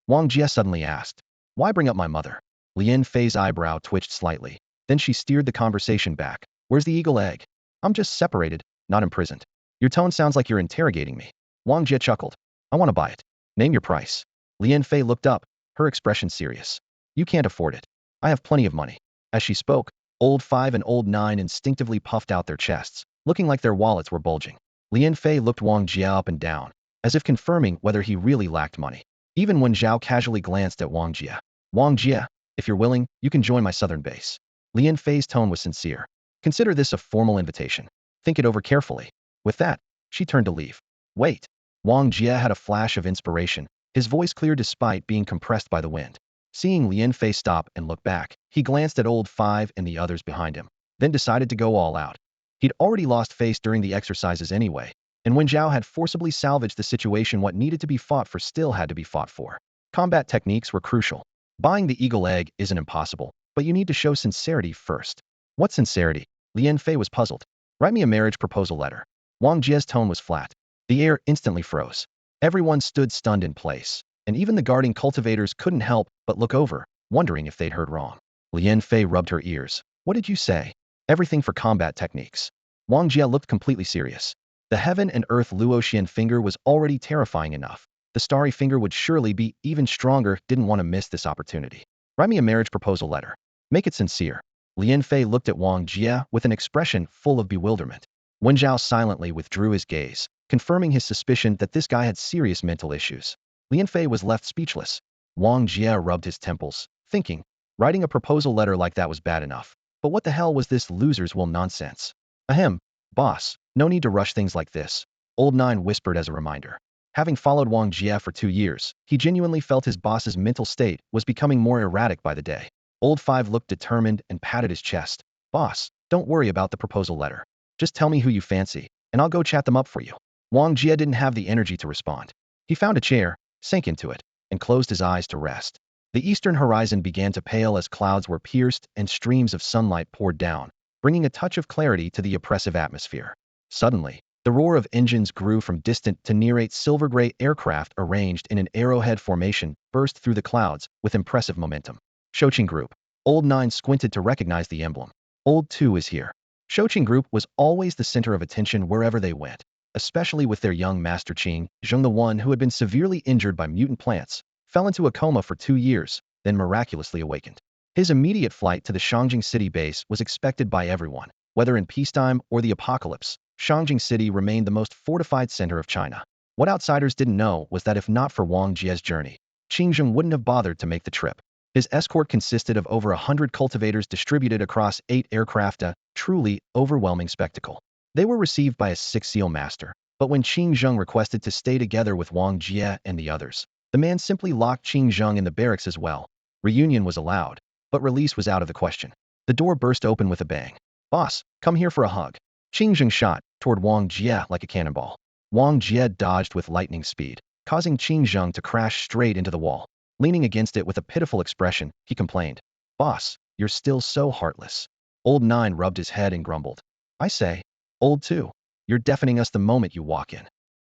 Wang Jia suddenly asked. Why bring up my mother? Lien Fei's eyebrow twitched slightly. Then she steered the conversation back. Where's the eagle egg? I'm just separated, not imprisoned. Your tone sounds like you're interrogating me. Wang Jia chuckled. I want to buy it. Name your price. Lien Fei looked up, her expression serious. You can't afford it. I have plenty of money. As she spoke, Old 5 and Old 9 instinctively puffed out their chests, looking like their wallets were bulging. Lien Fei looked Wang Jia up and down, as if confirming whether he really lacked money. Even when Zhao casually glanced at Wang Jia. Wang Jia, if you're willing, you can join my southern base. Lien Fei's tone was sincere. Consider this a formal invitation. Think it over carefully. With that, she turned to leave. Wait. Wang Jia had a flash of inspiration, his voice clear despite being compressed by the wind. Seeing Lien Fei stop and look back, he glanced at Old 5 and the others behind him, then decided to go all out. He'd already lost face during the exercises anyway, and when Zhao had forcibly salvaged the situation, what needed to be fought for still had to be fought for. Combat techniques were crucial. Buying the eagle egg isn't impossible, but you need to show sincerity first. What sincerity? Lien Fei was puzzled. Write me a marriage proposal letter. Wang Jia's tone was flat. The air instantly froze. Everyone stood stunned in place, and even the guarding cultivators couldn't help but look over, wondering if they'd heard wrong. Lien Fei rubbed her ears. What did you say? Everything for combat techniques. Wang Jia looked completely serious. The heaven and earth Luoxian finger was already terrifying enough. The starry finger would surely be even stronger. Didn't want to miss this opportunity. Write me a marriage proposal letter. Make it sincere. Lien Fei looked at Wang Jia with an expression full of bewilderment. Wen Zhao silently withdrew his gaze, confirming his suspicion that this guy had serious mental issues. Lien Fei was left speechless. Wang Jia rubbed his temples, thinking, writing a proposal letter like that was bad enough. But what the hell was this loser's will nonsense? Ahem, boss, no need to rush things like this, Old 9 whispered as a reminder. Having followed Wang Jia for 2 years, he genuinely felt his boss's mental state was becoming more erratic by the day. Old 5 looked determined and patted his chest. Boss, don't worry about the proposal letter. Just tell me who you fancy, and I'll go chat them up for you. Wang Jia didn't have the energy to respond. He found a chair, sank into it, and closed his eyes to rest. The eastern horizon began to pale as clouds were pierced and streams of sunlight poured down, bringing a touch of clarity to the oppressive atmosphere. Suddenly, the roar of engines grew from distant to near 8 silver-gray aircraft arranged in an arrowhead formation burst through the clouds with impressive momentum. Shouqing Group. Old 9 squinted to recognize the emblem. Old 2 is here. Shouqing Group was always the center of attention wherever they went, especially with their young master Qing Zheng, the one who had been severely injured by mutant plants, fell into a coma for 2 years, then miraculously awakened. His immediate flight to the Shangjing City base was expected by everyone, whether in peacetime or the apocalypse. Shangjing City remained the most fortified center of China. What outsiders didn't know was that if not for Wang Jia's journey, Qing Zheng wouldn't have bothered to make the trip. His escort consisted of over 100 cultivators distributed across 8 aircraft, a truly overwhelming spectacle. They were received by a 6-seal master, but when Qing Zheng requested to stay together with Wang Jia and the others, the man simply locked Qing Zheng in the barracks as well. Reunion was allowed, but release was out of the question. The door burst open with a bang. Boss, come here for a hug. Qing Zheng shot toward Wang Jia like a cannonball. Wang Jia dodged with lightning speed, causing Qing Zheng to crash straight into the wall. Leaning against it with a pitiful expression, he complained. Boss, you're still so heartless. Old 9 rubbed his head and grumbled. I say, Old 2, you're deafening us the moment you walk in.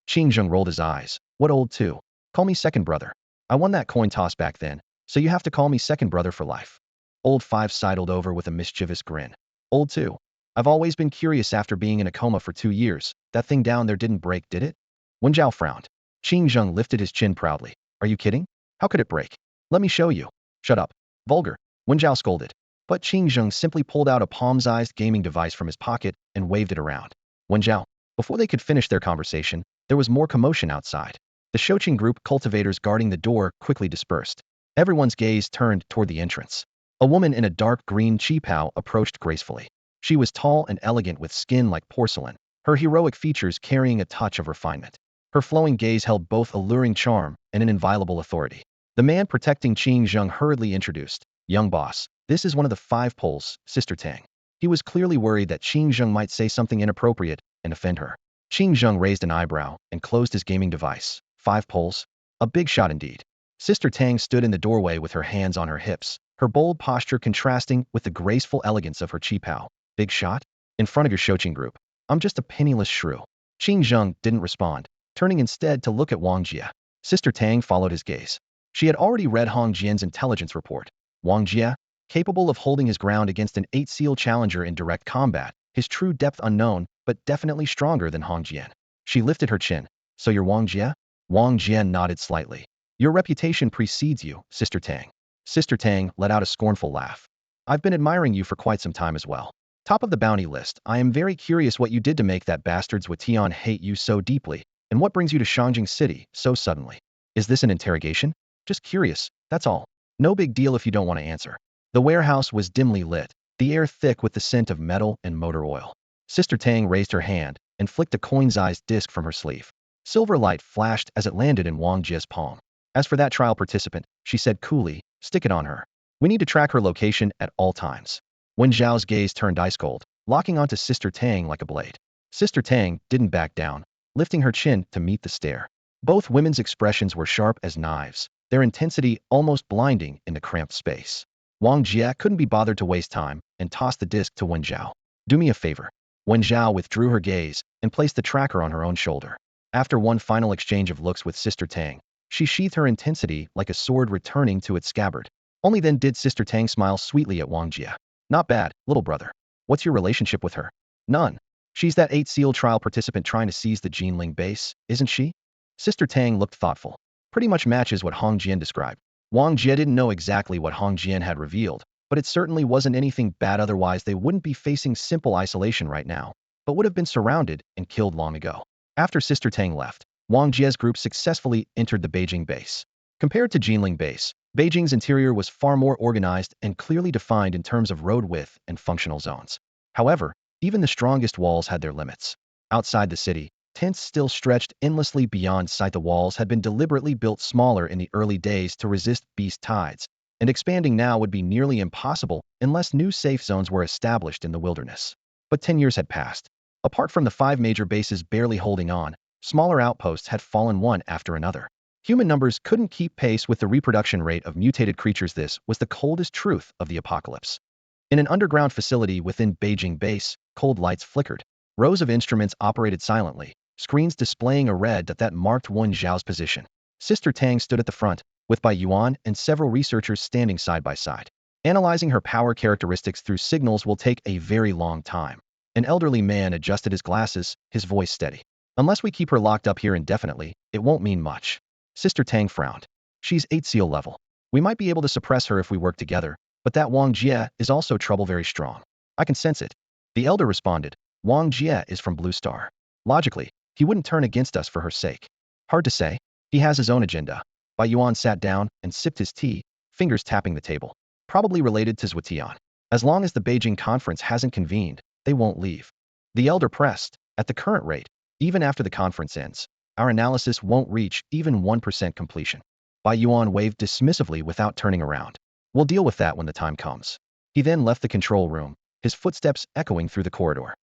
Qing Zheng rolled his eyes. What Old 2? Call me second brother. I won that coin toss back then, so you have to call me second brother for life. Old 5 sidled over with a mischievous grin. Old 2. I've always been curious after being in a coma for 2 years. That thing down there didn't break, did it? Wen Zhao frowned. Qing Zheng lifted his chin proudly. Are you kidding? How could it break? Let me show you. Shut up. Vulgar. Wen Zhao scolded. But Qing Zheng simply pulled out a palm-sized gaming device from his pocket and waved it around. Wen Zhao. Before they could finish their conversation, there was more commotion outside. The Shouqing Group cultivators guarding the door quickly dispersed. Everyone's gaze turned toward the entrance. A woman in a dark green qipao approached gracefully. She was tall and elegant with skin like porcelain, her heroic features carrying a touch of refinement. Her flowing gaze held both alluring charm and an inviolable authority. The man protecting Qing Zheng hurriedly introduced, "Young boss, this is one of the 5 poles, Sister Tang." He was clearly worried that Qing Zheng might say something inappropriate and offend her. Qing Zheng raised an eyebrow and closed his gaming device. 5 poles? A big shot indeed. Sister Tang stood in the doorway with her hands on her hips, her bold posture contrasting with the graceful elegance of her qipao. Big shot? In front of your Shoqing group. I'm just a penniless shrew. Qing Zheng didn't respond, turning instead to look at Wong Jia. Sister Tang followed his gaze. She had already read Hong Jian's intelligence report. Wong Jia, capable of holding his ground against an 8-seal challenger in direct combat, his true depth unknown, but definitely stronger than Hong Jian. She lifted her chin. So you're Wong Jia? Wong Jia nodded slightly. Your reputation precedes you, Sister Tang. Sister Tang let out a scornful laugh. I've been admiring you for quite some time as well. Top of the bounty list, I am very curious what you did to make that bastard's Watian hate you so deeply, and what brings you to Shangjing City so suddenly. Is this an interrogation? Just curious, that's all. No big deal if you don't want to answer. The warehouse was dimly lit, the air thick with the scent of metal and motor oil. Sister Tang raised her hand and flicked a coin-sized disc from her sleeve. Silver light flashed as it landed in Wang Jia's palm. As for that trial participant, she said coolly, stick it on her. We need to track her location at all times. Wen Zhao's gaze turned ice cold, locking onto Sister Tang like a blade. Sister Tang didn't back down, lifting her chin to meet the stare. Both women's expressions were sharp as knives, their intensity almost blinding in the cramped space. Wang Jia couldn't be bothered to waste time and tossed the disc to Wen Zhao. Do me a favor. Wen Zhao withdrew her gaze and placed the tracker on her own shoulder. After one final exchange of looks with Sister Tang, she sheathed her intensity like a sword returning to its scabbard. Only then did Sister Tang smile sweetly at Wang Jia. Not bad, little brother. What's your relationship with her? None. She's that 8-seal trial participant trying to seize the Geneling base, isn't she? Sister Tang looked thoughtful. Pretty much matches what Hong Jian described. Wang Jia didn't know exactly what Hong Jian had revealed, but it certainly wasn't anything bad, otherwise they wouldn't be facing simple isolation right now, but would have been surrounded and killed long ago. After Sister Tang left, Wang Jia's group successfully entered the Beijing base. Compared to Geneling base, Beijing's interior was far more organized and clearly defined in terms of road width and functional zones. However, even the strongest walls had their limits. Outside the city, tents still stretched endlessly beyond sight. The walls had been deliberately built smaller in the early days to resist beast tides, and expanding now would be nearly impossible unless new safe zones were established in the wilderness. But 10 years had passed. Apart from the 5 major bases barely holding on, smaller outposts had fallen one after another. Human numbers couldn't keep pace with the reproduction rate of mutated creatures. This was the coldest truth of the apocalypse. In an underground facility within Beijing base, cold lights flickered. Rows of instruments operated silently, screens displaying a red dot that marked Wen Zhao's position. Sister Tang stood at the front, with Bai Yuan and several researchers standing side by side. Analyzing her power characteristics through signals will take a very long time. An elderly man adjusted his glasses, his voice steady. Unless we keep her locked up here indefinitely, it won't mean much. Sister Tang frowned. She's 8-seal level. We might be able to suppress her if we work together, but that Wang Jia is also trouble very strong. I can sense it. The elder responded. Wang Jia is from Blue Star. Logically, he wouldn't turn against us for her sake. Hard to say. He has his own agenda. Bai Yuan sat down and sipped his tea, fingers tapping the table. Probably related to Zhuotian. As long as the Beijing conference hasn't convened, they won't leave. The elder pressed. At the current rate, even after the conference ends, our analysis won't reach even 1% completion. Bai Yuan waved dismissively without turning around. We'll deal with that when the time comes. He then left the control room, his footsteps echoing through the corridor.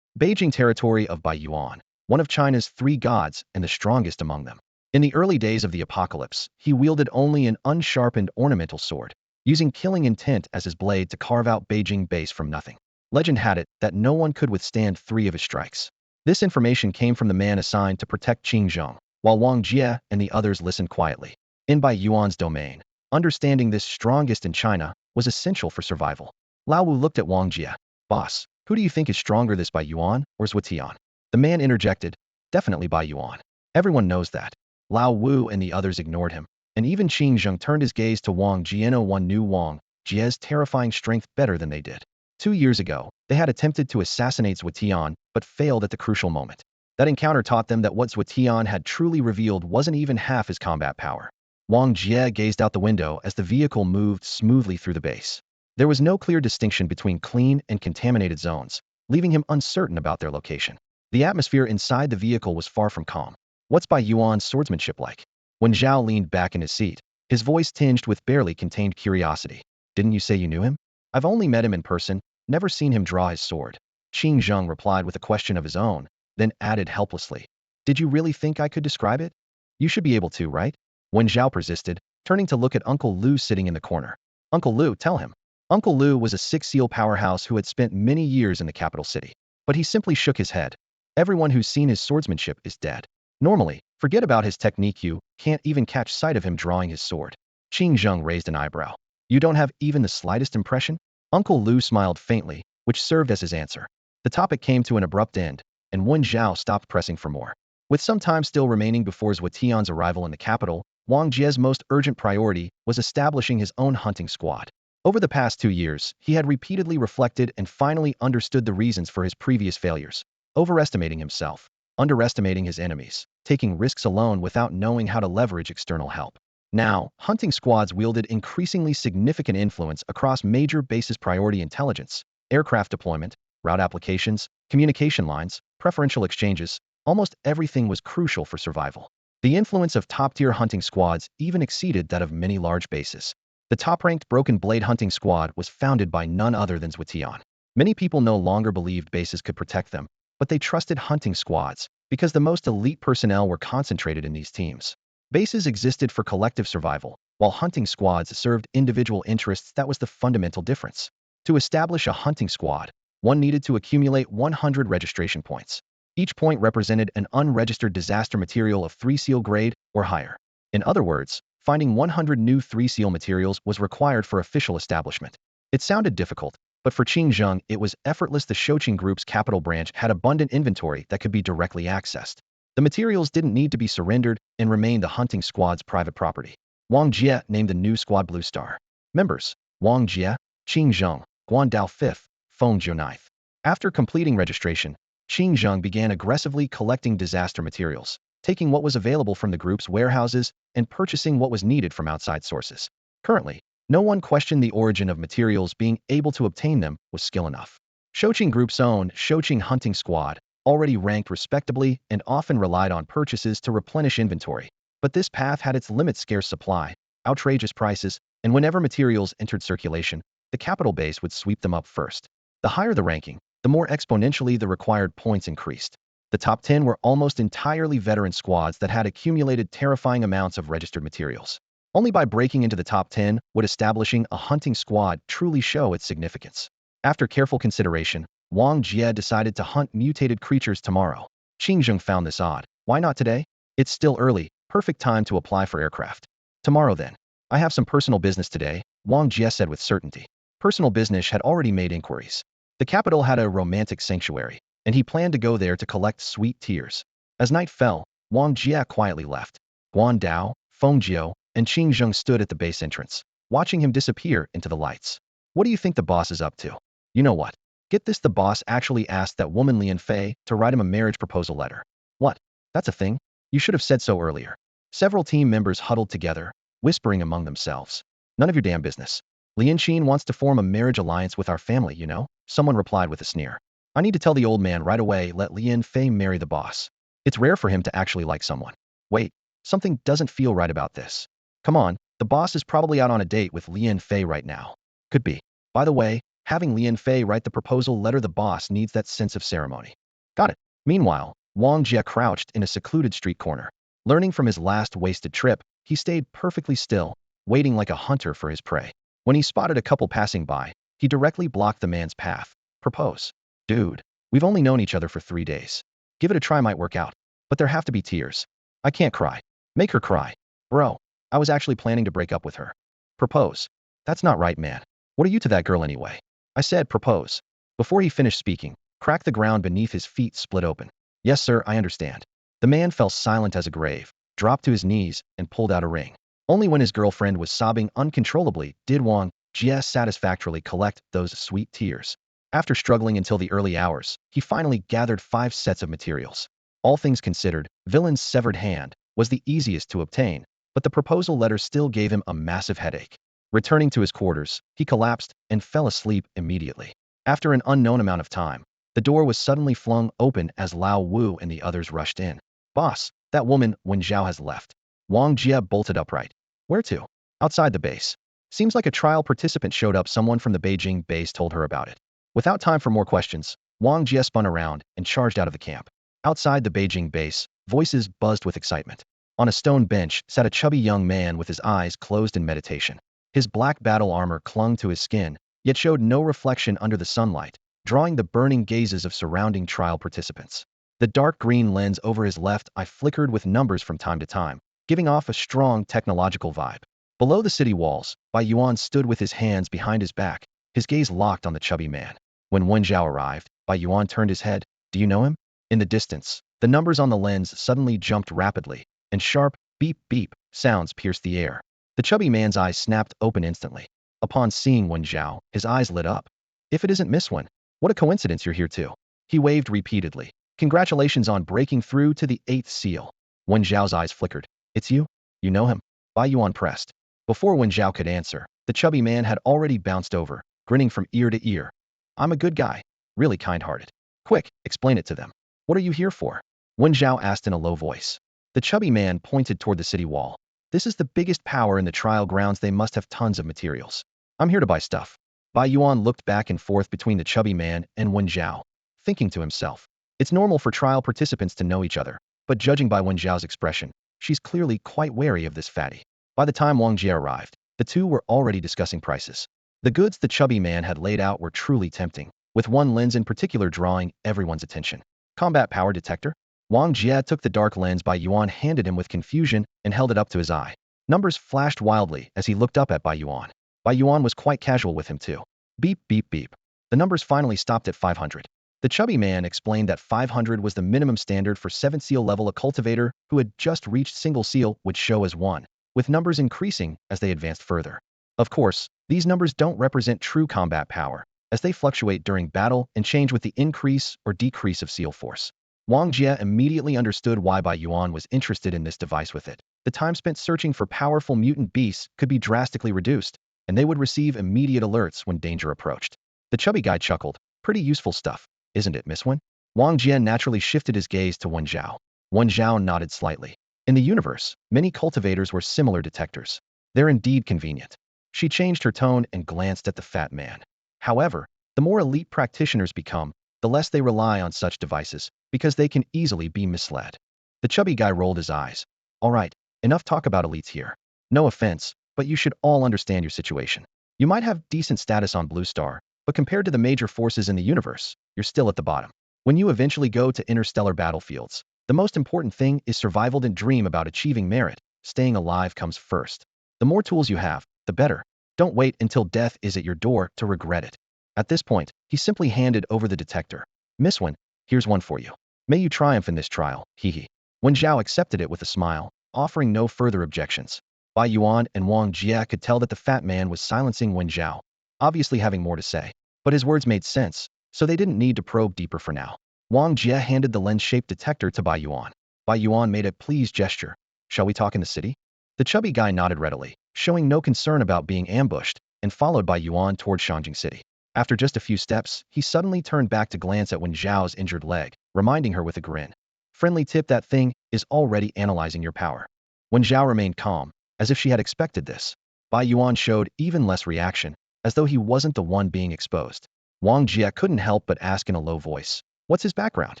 Beijing territory of Bai Yuan, one of China's 3 gods and the strongest among them. In the early days of the apocalypse, he wielded only an unsharpened ornamental sword, using killing intent as his blade to carve out Beijing base from nothing. Legend had it that no one could withstand 3 of his strikes. This information came from the man assigned to protect Qingzhong, while Wang Jia and the others listened quietly. In Bai Yuan's domain, understanding this strongest in China was essential for survival. Lao Wu looked at Wang Jia. Boss, who do you think is stronger, this Bai Yuan or Zhuotian? The man interjected. Definitely Bai Yuan. Everyone knows that. Lao Wu and the others ignored him, and even Qingzhong turned his gaze to Wang Jia. No one knew Wang Jia's terrifying strength better than they did. 2 years ago, they had attempted to assassinate Zhuotian, but failed at the crucial moment. That encounter taught them that what Zhuotian had truly revealed wasn't even half his combat power. Wang Jia gazed out the window as the vehicle moved smoothly through the base. There was no clear distinction between clean and contaminated zones, leaving him uncertain about their location. The atmosphere inside the vehicle was far from calm. What's by Yuan's swordsmanship like? When Xiao leaned back in his seat, his voice tinged with barely contained curiosity. Didn't you say you knew him? I've only met him in person, never seen him draw his sword. Qing Zheng replied with a question of his own, then added helplessly. Did you really think I could describe it? You should be able to, right? When Xiao persisted, turning to look at Uncle Lu sitting in the corner. Uncle Lu, tell him. Uncle Lu was a six-seal powerhouse who had spent many years in the capital city. But he simply shook his head. Everyone who's seen his swordsmanship is dead. Normally, forget about his technique, you can't even catch sight of him drawing his sword. Qing Zheng raised an eyebrow. You don't have even the slightest impression? Uncle Lu smiled faintly, which served as his answer. The topic came to an abrupt end, and Wen Zhao stopped pressing for more. With some time still remaining before Zhuotian's arrival in the capital, Wang Jia's most urgent priority was establishing his own hunting squad. Over the past 2 years, he had repeatedly reflected and finally understood the reasons for his previous failures. Overestimating himself, underestimating his enemies, taking risks alone without knowing how to leverage external help. Now, hunting squads wielded increasingly significant influence across major bases: priority intelligence, aircraft deployment, route applications, communication lines, preferential exchanges. Almost everything was crucial for survival. The influence of top-tier hunting squads even exceeded that of many large bases. The top-ranked Broken Blade hunting squad was founded by none other than Zhuotian. Many people no longer believed bases could protect them, but they trusted hunting squads because the most elite personnel were concentrated in these teams. Bases existed for collective survival, while hunting squads served individual interests. That was the fundamental difference. To establish a hunting squad, one needed to accumulate 100 registration points. Each point represented an unregistered disaster material of 3-seal grade or higher. In other words, finding 100 new 3-seal materials was required for official establishment. It sounded difficult, but for Qing Zheng it was effortless. The Shouqing Group's capital branch had abundant inventory that could be directly accessed. The materials didn't need to be surrendered and remained the hunting squad's private property. Wong Jia named the new squad Blue Star. Members: Wong Jia, Qing Zheng, Guan Dao 5th, Feng Jiu 9th. After completing registration, Qing Zheng began aggressively collecting disaster materials, taking what was available from the group's warehouses and purchasing what was needed from outside sources. Currently, no one questioned the origin of materials. Being able to obtain them was skill enough. Shouqing Group's own Shouqing Hunting Squad already ranked respectably and often relied on purchases to replenish inventory. But this path had its limits: scarce supply, outrageous prices, and whenever materials entered circulation, the capital base would sweep them up first. The higher the ranking, the more exponentially the required points increased. The top 10 were almost entirely veteran squads that had accumulated terrifying amounts of registered materials. Only by breaking into the top 10 would establishing a hunting squad truly show its significance. After careful consideration, Wang Jia decided to hunt mutated creatures tomorrow. Qing Zheng found this odd. Why not today? It's still early, perfect time to apply for aircraft. Tomorrow then. I have some personal business today, Wang Jia said with certainty. Personal business had already made inquiries. The capital had a romantic sanctuary, and he planned to go there to collect sweet tears. As night fell, Wang Jia quietly left. Guan Dao, Feng Jiu, and Qing Zheng stood at the base entrance, watching him disappear into the lights. What do you think the boss is up to? You know what? Get this, the boss actually asked that woman Lian Fei to write him a marriage proposal letter. What? That's a thing? You should have said so earlier. Several team members huddled together, whispering among themselves. None of your damn business. Lian Xin wants to form a marriage alliance with our family, you know? Someone replied with a sneer. I need to tell the old man right away, let Lian Fei marry the boss. It's rare for him to actually like someone. Wait, something doesn't feel right about this. Come on, the boss is probably out on a date with Lian Fei right now. Could be. By the way, having Lian Fei write the proposal letter, the boss needs that sense of ceremony. Got it. Meanwhile, Wang Jia crouched in a secluded street corner. Learning from his last wasted trip, he stayed perfectly still, waiting like a hunter for his prey. When he spotted a couple passing by, he directly blocked the man's path. Propose. Dude, we've only known each other for 3 days. Give it a try, might work out. But there have to be tears. I can't cry. Make her cry. Bro, I was actually planning to break up with her. Propose. That's not right, man. What are you to that girl anyway? I said propose. Before he finished speaking, crack the ground beneath his feet split open. Yes, sir, I understand. The man fell silent as a grave, dropped to his knees, and pulled out a ring. Only when his girlfriend was sobbing uncontrollably did Wang Jia satisfactorily collect those sweet tears. After struggling until the early hours, he finally gathered 5 sets of materials. All things considered, Villain's severed hand was the easiest to obtain, but the proposal letter still gave him a massive headache. Returning to his quarters, he collapsed and fell asleep immediately. After an unknown amount of time, the door was suddenly flung open as Lao Wu and the others rushed in. Boss, that woman Wen Zhao has left. Wong Jia bolted upright. Where to? Outside the base. Seems like a trial participant showed up. Someone from the Beijing base told her about it. Without time for more questions, Wang Jia spun around and charged out of the camp. Outside the Beijing base, voices buzzed with excitement. On a stone bench sat a chubby young man with his eyes closed in meditation. His black battle armor clung to his skin, yet showed no reflection under the sunlight, drawing the burning gazes of surrounding trial participants. The dark green lens over his left eye flickered with numbers from time to time, giving off a strong technological vibe. Below the city walls, Bai Yuan stood with his hands behind his back, his gaze locked on the chubby man. When Wen Zhao arrived, Bai Yuan turned his head. Do you know him? In the distance, the numbers on the lens suddenly jumped rapidly, and sharp, beep-beep sounds pierced the air. The chubby man's eyes snapped open instantly. Upon seeing Wen Zhao, his eyes lit up. If it isn't Miss Wen, what a coincidence you're here too. He waved repeatedly. Congratulations on breaking through to the 8th seal. Wen Zhao's eyes flickered. It's you? You know him? Bai Yuan pressed. Before Wen Zhao could answer, the chubby man had already bounced over, grinning from ear to ear. I'm a good guy. Really kind-hearted. Quick, explain it to them. What are you here for? Wen Zhao asked in a low voice. The chubby man pointed toward the city wall. This is the biggest power in the trial grounds. They must have tons of materials. I'm here to buy stuff. Bai Yuan looked back and forth between the chubby man and Wen Zhao, thinking to himself. It's normal for trial participants to know each other, but judging by Wen Zhao's expression, she's clearly quite wary of this fatty. By the time Wong Jia arrived, the two were already discussing prices. The goods the chubby man had laid out were truly tempting, with one lens in particular drawing everyone's attention. Combat power detector? Wang Jia took the dark lens Bai Yuan handed him with confusion and held it up to his eye. Numbers flashed wildly as he looked up at Bai Yuan. Bai Yuan was quite casual with him too. Beep, beep, beep. The numbers finally stopped at 500. The chubby man explained that 500 was the minimum standard for 7th seal level. A cultivator who had just reached single seal would show as 1, with numbers increasing as they advanced further. Of course, these numbers don't represent true combat power, as they fluctuate during battle and change with the increase or decrease of seal force. Wang Jia immediately understood why Bai Yuan was interested in this device. With it, the time spent searching for powerful mutant beasts could be drastically reduced, and they would receive immediate alerts when danger approached. The chubby guy chuckled. Pretty useful stuff, isn't it, Miss Wen? Wang Jia naturally shifted his gaze to Wen Zhao. Wen Zhao nodded slightly. In the universe, many cultivators were similar detectors. They're indeed convenient. She changed her tone and glanced at the fat man. However, the more elite practitioners become, the less they rely on such devices, because they can easily be misled. The chubby guy rolled his eyes. All right, enough talk about elites here. No offense, but you should all understand your situation. You might have decent status on Blue Star, but compared to the major forces in the universe, you're still at the bottom. When you eventually go to interstellar battlefields, the most important thing is survival. Don't dream about achieving merit. Staying alive comes first. The more tools you have, the better. Don't wait until death is at your door to regret it. At this point, he simply handed over the detector. Miss Wen, here's one for you. May you triumph in this trial, hee. Wen Zhao accepted it with a smile, offering no further objections. Bai Yuan and Wang Jia could tell that the fat man was silencing Wen Zhao, obviously having more to say. But his words made sense, so they didn't need to probe deeper for now. Wang Jia handed the lens-shaped detector to Bai Yuan. Bai Yuan made a pleased gesture. Shall we talk in the city? The chubby guy nodded readily, showing no concern about being ambushed, and followed Bai Yuan toward Shanjing City. After just a few steps, he suddenly turned back to glance at Wen Zhao's injured leg, reminding her with a grin. Friendly tip, that thing is already analyzing your power. Wen Zhao remained calm, as if she had expected this. Bai Yuan showed even less reaction, as though he wasn't the one being exposed. Wang Jia couldn't help but ask in a low voice. What's his background?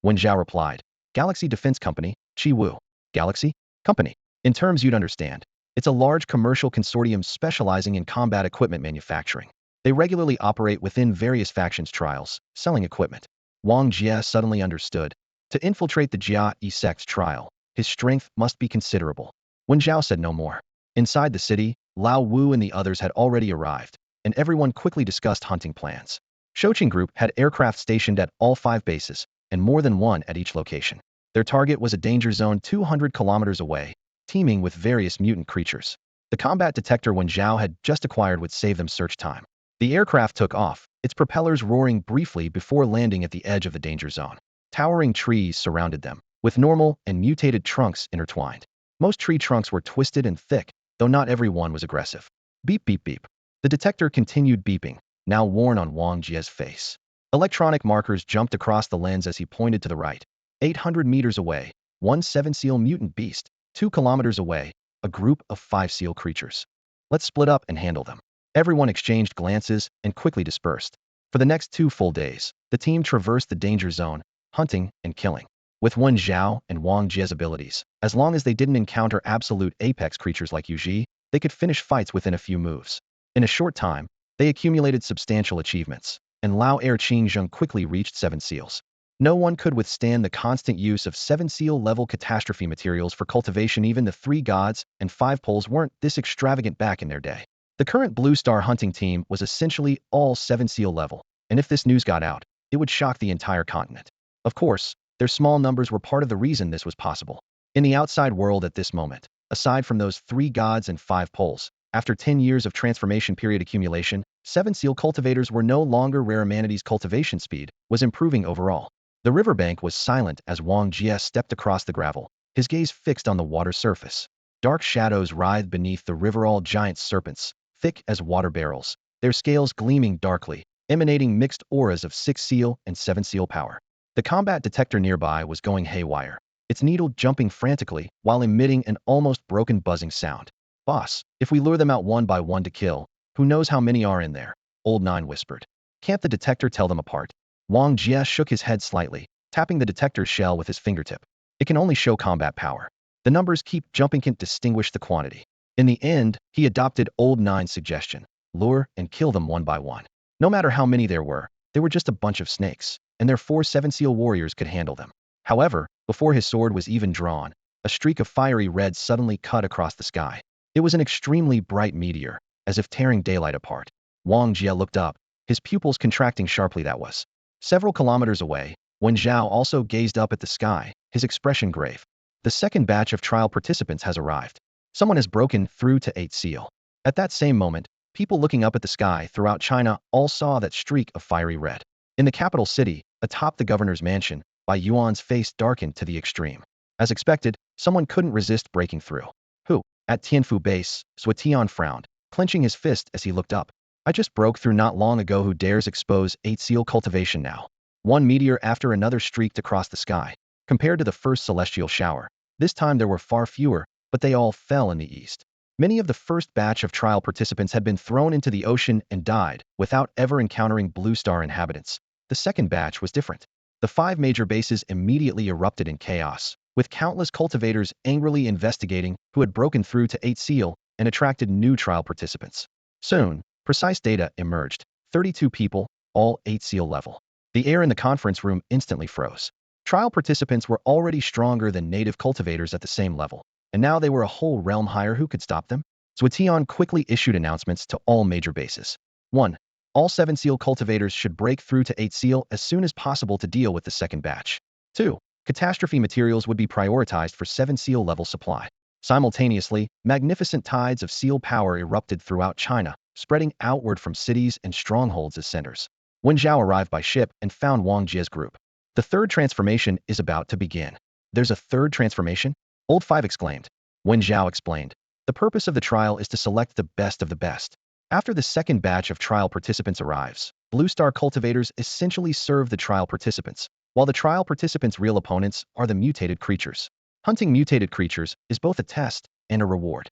Wen Zhao replied. Galaxy Defense Company, Chi Wu. Galaxy? Company. In terms you'd understand, it's a large commercial consortium specializing in combat equipment manufacturing. They regularly operate within various factions' trials, selling equipment. Wang Jia suddenly understood. To infiltrate the Jia sect's trial, his strength must be considerable. Wen Zhao said no more. Inside the city, Lao Wu and the others had already arrived, and everyone quickly discussed hunting plans. Shouqing Group had aircraft stationed at all 5 bases, and more than one at each location. Their target was a danger zone 200 kilometers away, teeming with various mutant creatures. The combat detector Wen Zhao had just acquired would save them search time. The aircraft took off, its propellers roaring briefly before landing at the edge of the danger zone. Towering trees surrounded them, with normal and mutated trunks intertwined. Most tree trunks were twisted and thick, though not every one was aggressive. Beep, beep, beep. The detector continued beeping, now worn on Wong Jia's face. Electronic markers jumped across the lens as he pointed to the right. 800 meters away, one seven-seal mutant beast. 2 kilometers away, a group of 5 seal creatures. Let's split up and handle them. Everyone exchanged glances and quickly dispersed. For the next 2 full days, the team traversed the danger zone, hunting and killing. With Wen Xiao and Wang Jia's abilities, as long as they didn't encounter absolute apex creatures like Yuji, they could finish fights within a few moves. In a short time, they accumulated substantial achievements, and Lao Air Qingzheng quickly reached 7 seals. No one could withstand the constant use of 7 seal level catastrophe materials for cultivation. Even the 3 gods and 5 poles weren't this extravagant back in their day. The current Blue Star hunting team was essentially all 7 seal level, and if this news got out, it would shock the entire continent. Of course, their small numbers were part of the reason this was possible. In the outside world at this moment, aside from those 3 gods and 5 poles, after 10 years of transformation period accumulation, 7 seal cultivators were no longer rare. Humanity's cultivation speed was improving overall. The riverbank was silent as Wang Jia stepped across the gravel, his gaze fixed on the water surface. Dark shadows writhed beneath the river, all giant serpents, thick as water barrels, their scales gleaming darkly, emanating mixed auras of 6 seal and 7 seal power. The combat detector nearby was going haywire, its needle jumping frantically while emitting an almost broken buzzing sound. Boss, if we lure them out one by one to kill, who knows how many are in there? Old Nine whispered. Can't the detector tell them apart? Wang Jia shook his head slightly, tapping the detector's shell with his fingertip. It can only show combat power. The numbers keep jumping, can't distinguish the quantity. In the end, he adopted Old Nine's suggestion. Lure and kill them one by one. No matter how many there were just a bunch of snakes, and their 4 7-seal warriors could handle them. However, before his sword was even drawn, a streak of fiery red suddenly cut across the sky. It was an extremely bright meteor, as if tearing daylight apart. Wang Jia looked up, his pupils contracting sharply. That was several kilometers away. When Xiao also gazed up at the sky, his expression grave. The second batch of trial participants has arrived. Someone has broken through to 8 seal. At that same moment, people looking up at the sky throughout China all saw that streak of fiery red. In the capital city, atop the governor's mansion, Bai Yuan's face darkened to the extreme. As expected, someone couldn't resist breaking through. Who? At Tianfu base, Suetian frowned, clenching his fist as he looked up. I just broke through not long ago. Who dares expose 8 seal cultivation now? One meteor after another streaked across the sky. Compared to the first celestial shower, this time there were far fewer, but they all fell in the east. Many of the first batch of trial participants had been thrown into the ocean and died without ever encountering Blue Star inhabitants. The second batch was different. The 5 major bases immediately erupted in chaos, with countless cultivators angrily investigating who had broken through to 8 seal and attracted new trial participants. Soon, precise data emerged. 32 people, all 8 seal level. The air in the conference room instantly froze. Trial participants were already stronger than native cultivators at the same level, and now they were a whole realm higher. Who could stop them? Suetian quickly issued announcements to all major bases. 1. All 7 seal cultivators should break through to 8 seal as soon as possible to deal with the second batch. 2. Catastrophe materials would be prioritized for 7 seal level supply. Simultaneously, magnificent tides of seal power erupted throughout China, spreading outward from cities and strongholds as centers. Wen Xiao arrived by ship and found Wang Jia's group. The third transformation is about to begin. There's a third transformation? Old Five exclaimed. Wen Xiao explained. The purpose of the trial is to select the best of the best. After the second batch of trial participants arrives, Blue Star cultivators essentially serve the trial participants, while the trial participants' real opponents are the mutated creatures. Hunting mutated creatures is both a test and a reward.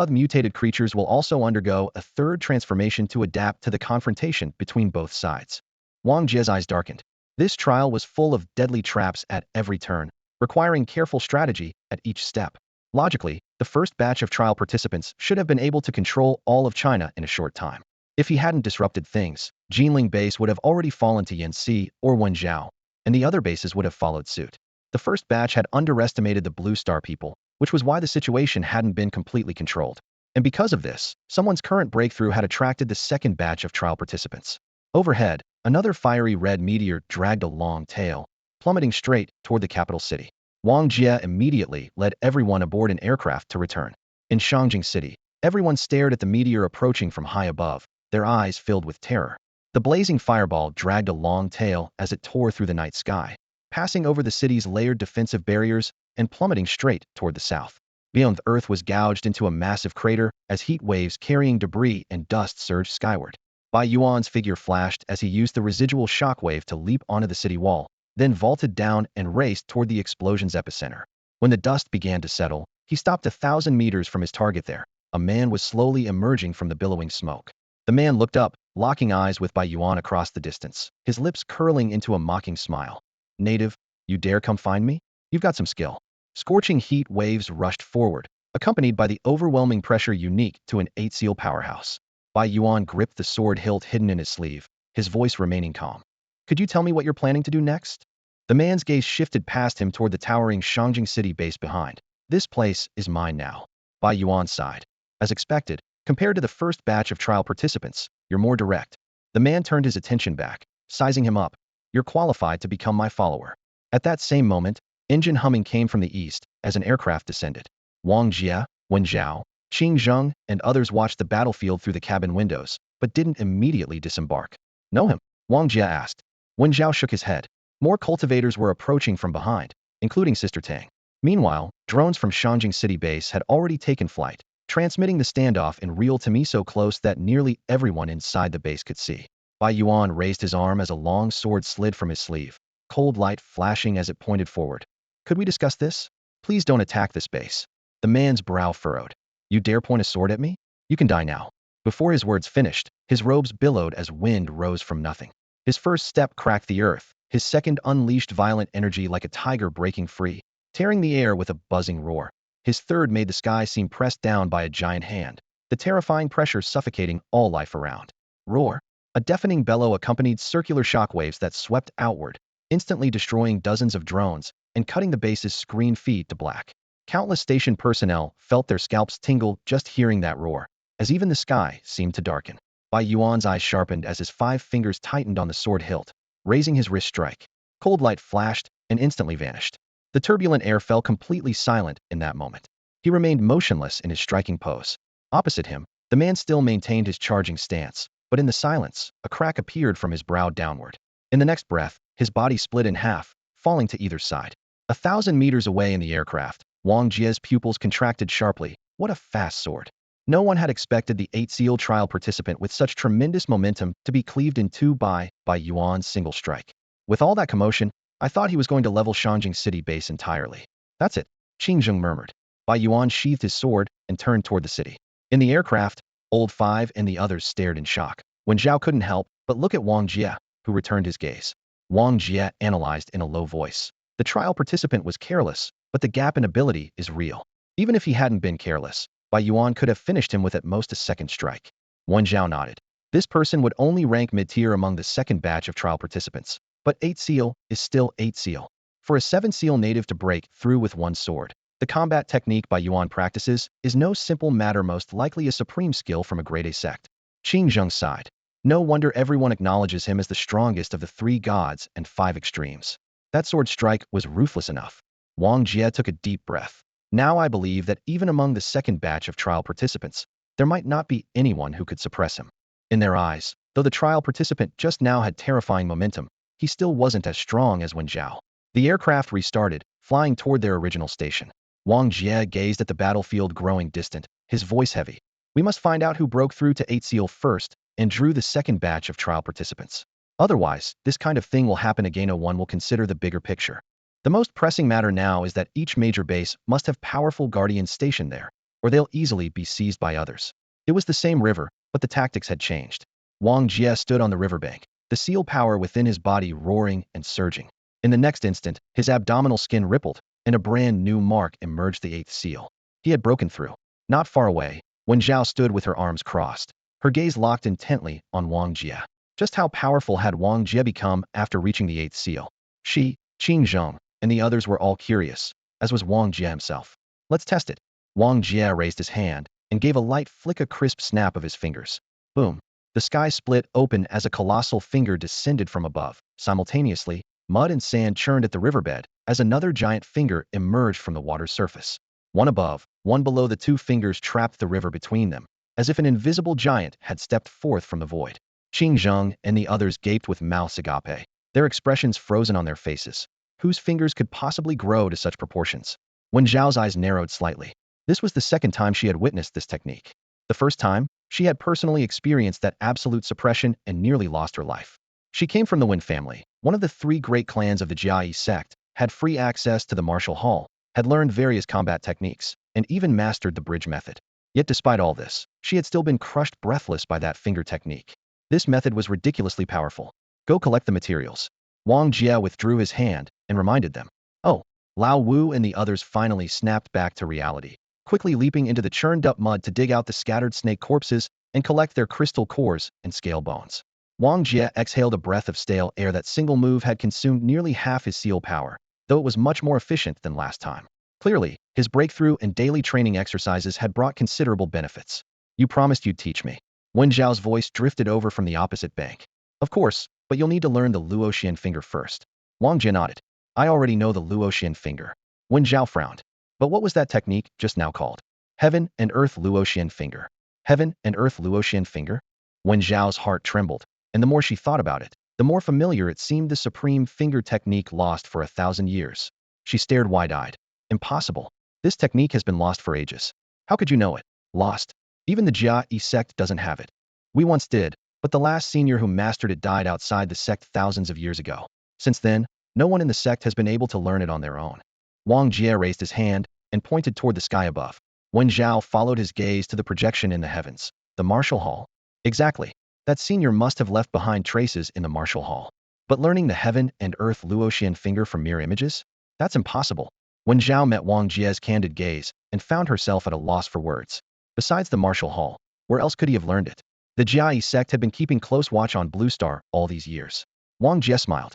Mutated creatures will also undergo a third transformation to adapt to the confrontation between both sides. Wang Jia's eyes darkened. This trial was full of deadly traps at every turn, requiring careful strategy at each step. Logically, the first batch of trial participants should have been able to control all of China in a short time. If he hadn't disrupted things, Geneling base would have already fallen to Yanxi or Wenzhou, and the other bases would have followed suit. The first batch had underestimated the Blue Star people, which was why the situation hadn't been completely controlled. And because of this, someone's current breakthrough had attracted the second batch of trial participants. Overhead, another fiery red meteor dragged a long tail, plummeting straight toward the capital city. Wang Jia immediately led everyone aboard an aircraft to return. In Shangjing City, everyone stared at the meteor approaching from high above, their eyes filled with terror. The blazing fireball dragged a long tail as it tore through the night sky, passing over the city's layered defensive barriers and plummeting straight toward the south. Beyond, the earth was gouged into a massive crater as heat waves carrying debris and dust surged skyward. Bai Yuan's figure flashed as he used the residual shockwave to leap onto the city wall, then vaulted down and raced toward the explosion's epicenter. When the dust began to settle, he stopped 1,000 meters from his target there. A man was slowly emerging from the billowing smoke. The man looked up, locking eyes with Bai Yuan across the distance, his lips curling into a mocking smile. Native, you dare come find me? You've got some skill. Scorching heat waves rushed forward, accompanied by the overwhelming pressure unique to an eight-seal powerhouse. Bai Yuan gripped the sword hilt hidden in his sleeve, his voice remaining calm. Could you tell me what you're planning to do next? The man's gaze shifted past him toward the towering Shangjing city base behind. This place is mine now. Bai Yuan sighed. As expected, compared to the first batch of trial participants, you're more direct. The man turned his attention back, sizing him up. You're qualified to become my follower. At that same moment, engine humming came from the east as an aircraft descended. Wong Jia, Wen Zhao, Qing Zheng, and others watched the battlefield through the cabin windows, but didn't immediately disembark. Know him? Wong Jia asked. Wen Zhao shook his head. More cultivators were approaching from behind, including Sister Tang. Meanwhile, drones from Shangjing City base had already taken flight, transmitting the standoff in real time so close that nearly everyone inside the base could see. Bai Yuan raised his arm as a long sword slid from his sleeve, cold light flashing as it pointed forward. Could we discuss this? Please don't attack this base. The man's brow furrowed. You dare point a sword at me? You can die now. Before his words finished, his robes billowed as wind rose from nothing. His first step cracked the earth, his second unleashed violent energy like a tiger breaking free, tearing the air with a buzzing roar. His third made the sky seem pressed down by a giant hand, the terrifying pressure suffocating all life around. Roar. A deafening bellow accompanied circular shockwaves that swept outward, instantly destroying dozens of drones and cutting the base's screen feed to black. Countless station personnel felt their scalps tingle just hearing that roar, as even the sky seemed to darken. Bai Yuan's eyes sharpened as his 5 fingers tightened on the sword hilt, raising his wrist strike. Cold light flashed and instantly vanished. The turbulent air fell completely silent in that moment. He remained motionless in his striking pose. Opposite him, the man still maintained his charging stance, but in the silence, a crack appeared from his brow downward. In the next breath, his body split in half, falling to either side. 1,000 meters away in the aircraft, Wong Jia's pupils contracted sharply. What a fast sword. No one had expected the 8-seal trial participant with such tremendous momentum to be cleaved in two by Yuan's single strike. With all that commotion, I thought he was going to level Shangjing City base entirely. That's it, Qing Zheng murmured. Bai Yuan sheathed his sword and turned toward the city. In the aircraft, Old Five and the others stared in shock. Wen Zhao couldn't help but look at Wong Jia, who returned his gaze. Wong Jia analyzed in a low voice. The trial participant was careless, but the gap in ability is real. Even if he hadn't been careless, Bai Yuan could have finished him with at most a second strike. Wen Zhao nodded. This person would only rank mid-tier among the second batch of trial participants, but 8-seal is still 8-seal. For a 7-seal native to break through with one sword, the combat technique Bai Yuan practices is no simple matter, most likely a supreme skill from a grade A sect. Qing Zheng sighed. No wonder everyone acknowledges him as the strongest of the 3 gods and 5 extremes. That sword strike was ruthless enough. Wong Jia took a deep breath. Now I believe that even among the second batch of trial participants, there might not be anyone who could suppress him. In their eyes, though the trial participant just now had terrifying momentum, he still wasn't as strong as Wen Zhao. The aircraft restarted, flying toward their original station. Wong Jia gazed at the battlefield growing distant, his voice heavy. We must find out who broke through to 8-seal first and drew the second batch of trial participants. Otherwise, this kind of thing will happen again. One will consider the bigger picture. The most pressing matter now is that each major base must have powerful guardians stationed there, or they'll easily be seized by others. It was the same river, but the tactics had changed. Wong Jia stood on the riverbank, the seal power within his body roaring and surging. In the next instant, his abdominal skin rippled, and a brand new mark emerged, the 8th seal. He had broken through. Not far away, Wen Zhao stood with her arms crossed, her gaze locked intently on Wong Jia. Just how powerful had Wong Jia become after reaching the 8th seal? She, Qing Zheng, and the others were all curious, as was Wong Jia himself. Let's test it. Wong Jia raised his hand and gave a light flick, a crisp snap of his fingers. Boom. The sky split open as a colossal finger descended from above. Simultaneously, mud and sand churned at the riverbed as another giant finger emerged from the water's surface. One above, one below, the 2 fingers trapped the river between them, as if an invisible giant had stepped forth from the void. Qing Zheng and the others gaped with mouths agape, their expressions frozen on their faces. Whose fingers could possibly grow to such proportions? Wen Zhao's eyes narrowed slightly. This was the second time she had witnessed this technique. The first time, she had personally experienced that absolute suppression and nearly lost her life. She came from the Wen family, one of the three great clans of the Jia sect, had free access to the martial hall, had learned various combat techniques, and even mastered the bridge method. Yet despite all this, she had still been crushed breathless by that finger technique. This method was ridiculously powerful. Go collect the materials. Wong Jia withdrew his hand and reminded them. Oh, Lao Wu and the others finally snapped back to reality, quickly leaping into the churned-up mud to dig out the scattered snake corpses and collect their crystal cores and scale bones. Wang Jia exhaled a breath of stale air. That single move had consumed nearly half his seal power, though it was much more efficient than last time. Clearly, his breakthrough and daily training exercises had brought considerable benefits. You promised you'd teach me. Wen Zhao's voice drifted over from the opposite bank. Of course, but you'll need to learn the Luoxian finger first. Wang Jia nodded. I already know the Luoxian finger. Wen Zhao frowned. But what was that technique just now called? Heaven and Earth Luoxian finger. Heaven and Earth Luoxian finger? Wen Zhao's heart trembled, and the more she thought about it, the more familiar it seemed, the supreme finger technique lost for 1,000 years. She stared wide-eyed. Impossible. This technique has been lost for ages. How could you know it? Lost. Even the Jia sect doesn't have it. We once did, but the last senior who mastered it died outside the sect thousands of years ago. Since then, no one in the sect has been able to learn it on their own. Wang Jia raised his hand and pointed toward the sky above. Wen Zhao followed his gaze to the projection in the heavens. The martial hall? Exactly. That senior must have left behind traces in the martial hall. But learning the heaven and earth Luoxian finger from mere images? That's impossible. Wen Zhao met Wang Jia's candid gaze and found herself at a loss for words. Besides the martial hall, where else could he have learned it? The Jia sect had been keeping close watch on Blue Star all these years. Wang Jia smiled.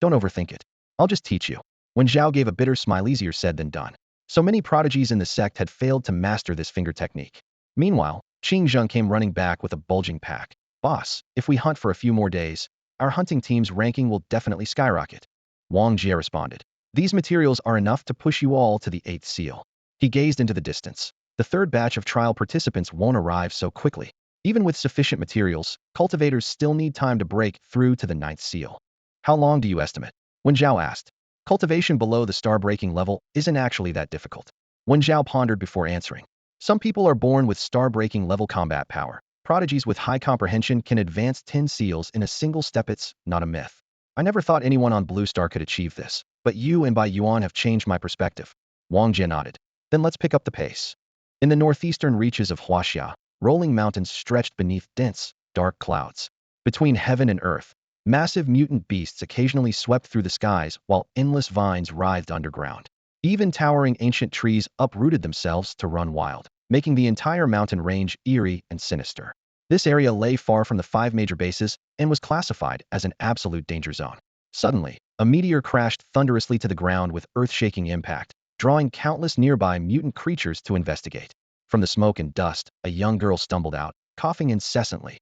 Don't overthink it. I'll just teach you. Wen Zhao gave a bitter smile. Easier said than done. So many prodigies in the sect had failed to master this finger technique. Meanwhile, Qing Zheng came running back with a bulging pack. Boss, if we hunt for a few more days, our hunting team's ranking will definitely skyrocket. Wang Jia responded. These materials are enough to push you all to the 8th seal. He gazed into the distance. The third batch of trial participants won't arrive so quickly. Even with sufficient materials, cultivators still need time to break through to the 9th seal. How long do you estimate? Wen Zhao asked. Cultivation below the star-breaking level isn't actually that difficult. Wen Zhao pondered before answering. Some people are born with star-breaking level combat power. Prodigies with high comprehension can advance 10 seals in a single step. It's not a myth. I never thought anyone on Blue Star could achieve this, but you and Bai Yuan have changed my perspective. Wang Jia nodded. Then let's pick up the pace. In the northeastern reaches of Huaxia, rolling mountains stretched beneath dense, dark clouds. Between heaven and earth, massive mutant beasts occasionally swept through the skies while endless vines writhed underground. Even towering ancient trees uprooted themselves to run wild, making the entire mountain range eerie and sinister. This area lay far from the 5 major bases and was classified as an absolute danger zone. Suddenly, a meteor crashed thunderously to the ground with earth-shaking impact, drawing countless nearby mutant creatures to investigate. From the smoke and dust, a young girl stumbled out, coughing incessantly.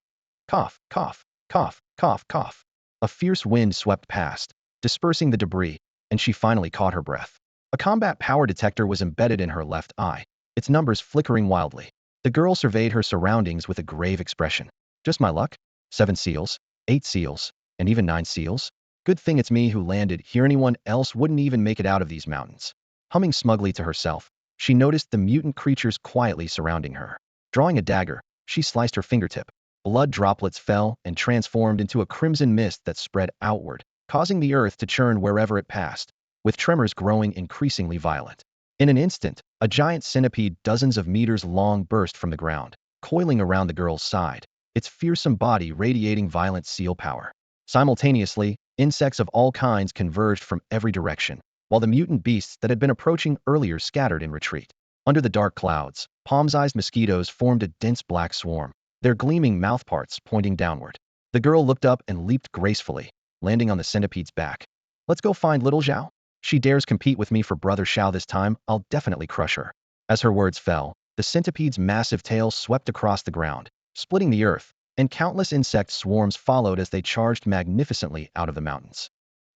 Cough, cough, cough, cough, cough. A fierce wind swept past, dispersing the debris, and she finally caught her breath. A combat power detector was embedded in her left eye, its numbers flickering wildly. The girl surveyed her surroundings with a grave expression. Just my luck? 7 seals, 8 seals, and even 9 seals? Good thing it's me who landed here. Anyone else wouldn't even make it out of these mountains. Humming smugly to herself, she noticed the mutant creatures quietly surrounding her. Drawing a dagger, she sliced her fingertip. Blood droplets fell and transformed into a crimson mist that spread outward, causing the earth to churn wherever it passed, with tremors growing increasingly violent. In an instant, a giant centipede dozens of meters long burst from the ground, coiling around the girl's side, its fearsome body radiating violent seal power. Simultaneously, insects of all kinds converged from every direction, while the mutant beasts that had been approaching earlier scattered in retreat. Under the dark clouds, palm-sized mosquitoes formed a dense black swarm, their gleaming mouthparts pointing downward. The girl looked up and leaped gracefully, landing on the centipede's back. Let's go find little Xiao. She dares compete with me for brother Xiao this time, I'll definitely crush her. As her words fell, the centipede's massive tail swept across the ground, splitting the earth, and countless insect swarms followed as they charged magnificently out of the mountains.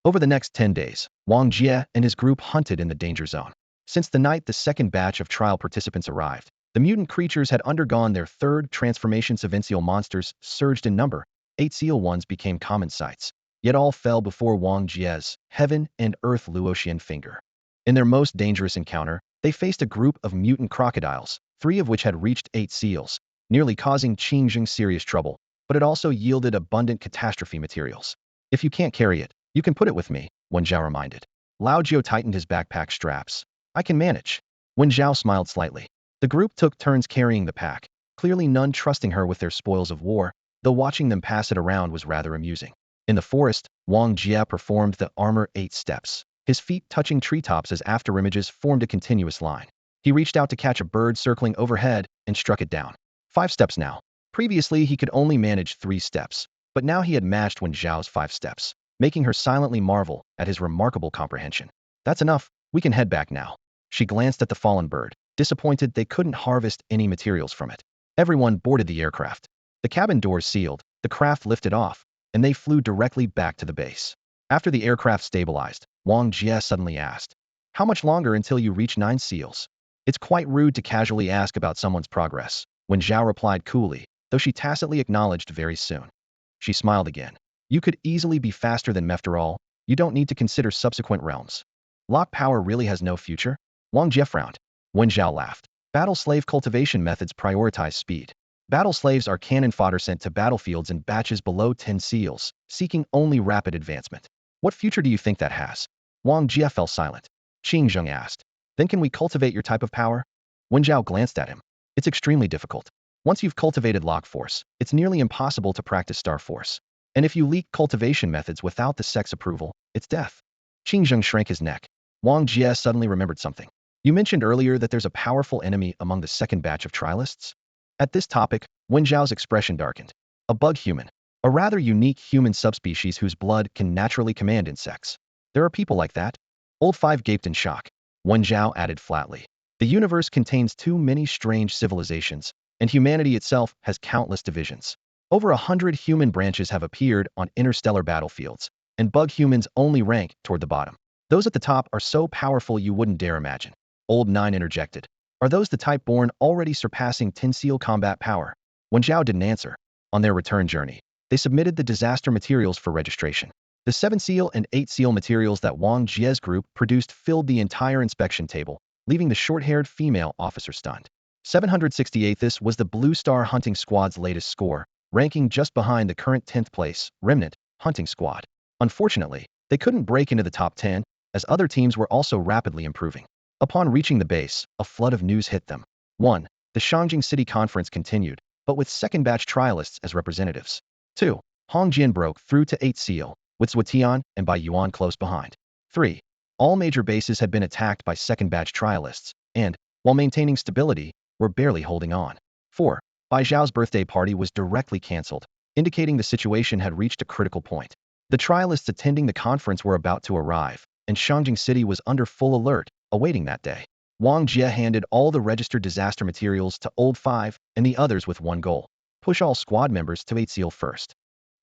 Over the next 10 days, Wang Jia and his group hunted in the danger zone. Since the night the second batch of trial participants arrived, the mutant creatures had undergone their third transformation. Sevencial monsters surged in number. 8 seal ones became common sights, yet all fell before Wang Jia's heaven and earth Luoxian finger. In their most dangerous encounter, They faced a group of mutant crocodiles, 3 of which had reached 8 seals, nearly causing Qingjing serious trouble, but it also yielded abundant catastrophe materials. If you can't carry it, you can put it with me, Wen Zhao reminded. Lao Jiao tightened his backpack straps. I can manage. Wen Zhao smiled slightly. The group took turns carrying the pack, clearly none trusting her with their spoils of war, though watching them pass it around was rather amusing. In the forest, Wong Jia performed the armor 8 steps, his feet touching treetops as afterimages formed a continuous line. He reached out to catch a bird circling overhead and struck it down. 5 steps now. Previously, he could only manage 3 steps, but now he had matched Wen Zhao's 5 steps, making her silently marvel at his remarkable comprehension. That's enough, we can head back now. She glanced at the fallen bird, disappointed they couldn't harvest any materials from it. Everyone boarded the aircraft. The cabin doors sealed, the craft lifted off, and they flew directly back to the base. After the aircraft stabilized, Wang Jia suddenly asked, "How much longer until you reach 9 seals?" It's quite rude to casually ask about someone's progress, Wen Zhao replied coolly, though she tacitly acknowledged very soon. She smiled again. You could easily be faster than me after all, you don't need to consider subsequent realms. Lock power really has no future? Wang Jia frowned. Wen Zhao laughed. Battle slave cultivation methods prioritize speed. Battle slaves are cannon fodder sent to battlefields in batches below 10 seals, seeking only rapid advancement. What future do you think that has? Wang Jia fell silent. Qing Zheng asked. Then can we cultivate your type of power? Wen Zhao glanced at him. It's extremely difficult. Once you've cultivated lock force, it's nearly impossible to practice star force. And if you leak cultivation methods without the sex approval, it's death. Qing Zheng shrank his neck. Wang Jia suddenly remembered something. You mentioned earlier that there's a powerful enemy among the second batch of trialists? At this topic, Wen Zhao's expression darkened. A bug human. A rather unique human subspecies whose blood can naturally command insects. There are people like that? Old Five gaped in shock. Wen Zhao added flatly. The universe contains too many strange civilizations, and humanity itself has countless divisions. Over 100 human branches have appeared on interstellar battlefields, and bug humans only rank toward the bottom. Those at the top are so powerful you wouldn't dare imagine. Old Nine interjected. Are those the type born already surpassing 10 seal combat power? Wen Zhao didn't answer. On their return journey, they submitted the disaster materials for registration. The 7 seal and 8 seal materials that Wang Jia's group produced filled the entire inspection table, leaving the short-haired female officer stunned. 768. This was the Blue Star Hunting Squad's latest score, ranking just behind the current 10th place, Remnant, Hunting Squad. Unfortunately, they couldn't break into the top 10, as other teams were also rapidly improving. Upon reaching the base, a flood of news hit them. 1. The Shangjing City Conference continued, but with second-batch trialists as representatives. 2. Hongjian broke through to 8 seal, with Zhuotian and Baiyuan close behind. 3. All major bases had been attacked by second-batch trialists, and, while maintaining stability, were barely holding on. 4. Bai Zhao's birthday party was directly cancelled, indicating the situation had reached a critical point. The trialists attending the conference were about to arrive, and Shangjing City was under full alert, awaiting that day. Wang Jia handed all the registered disaster materials to Old Five and the others with one goal. Push all squad members to 8 seal first.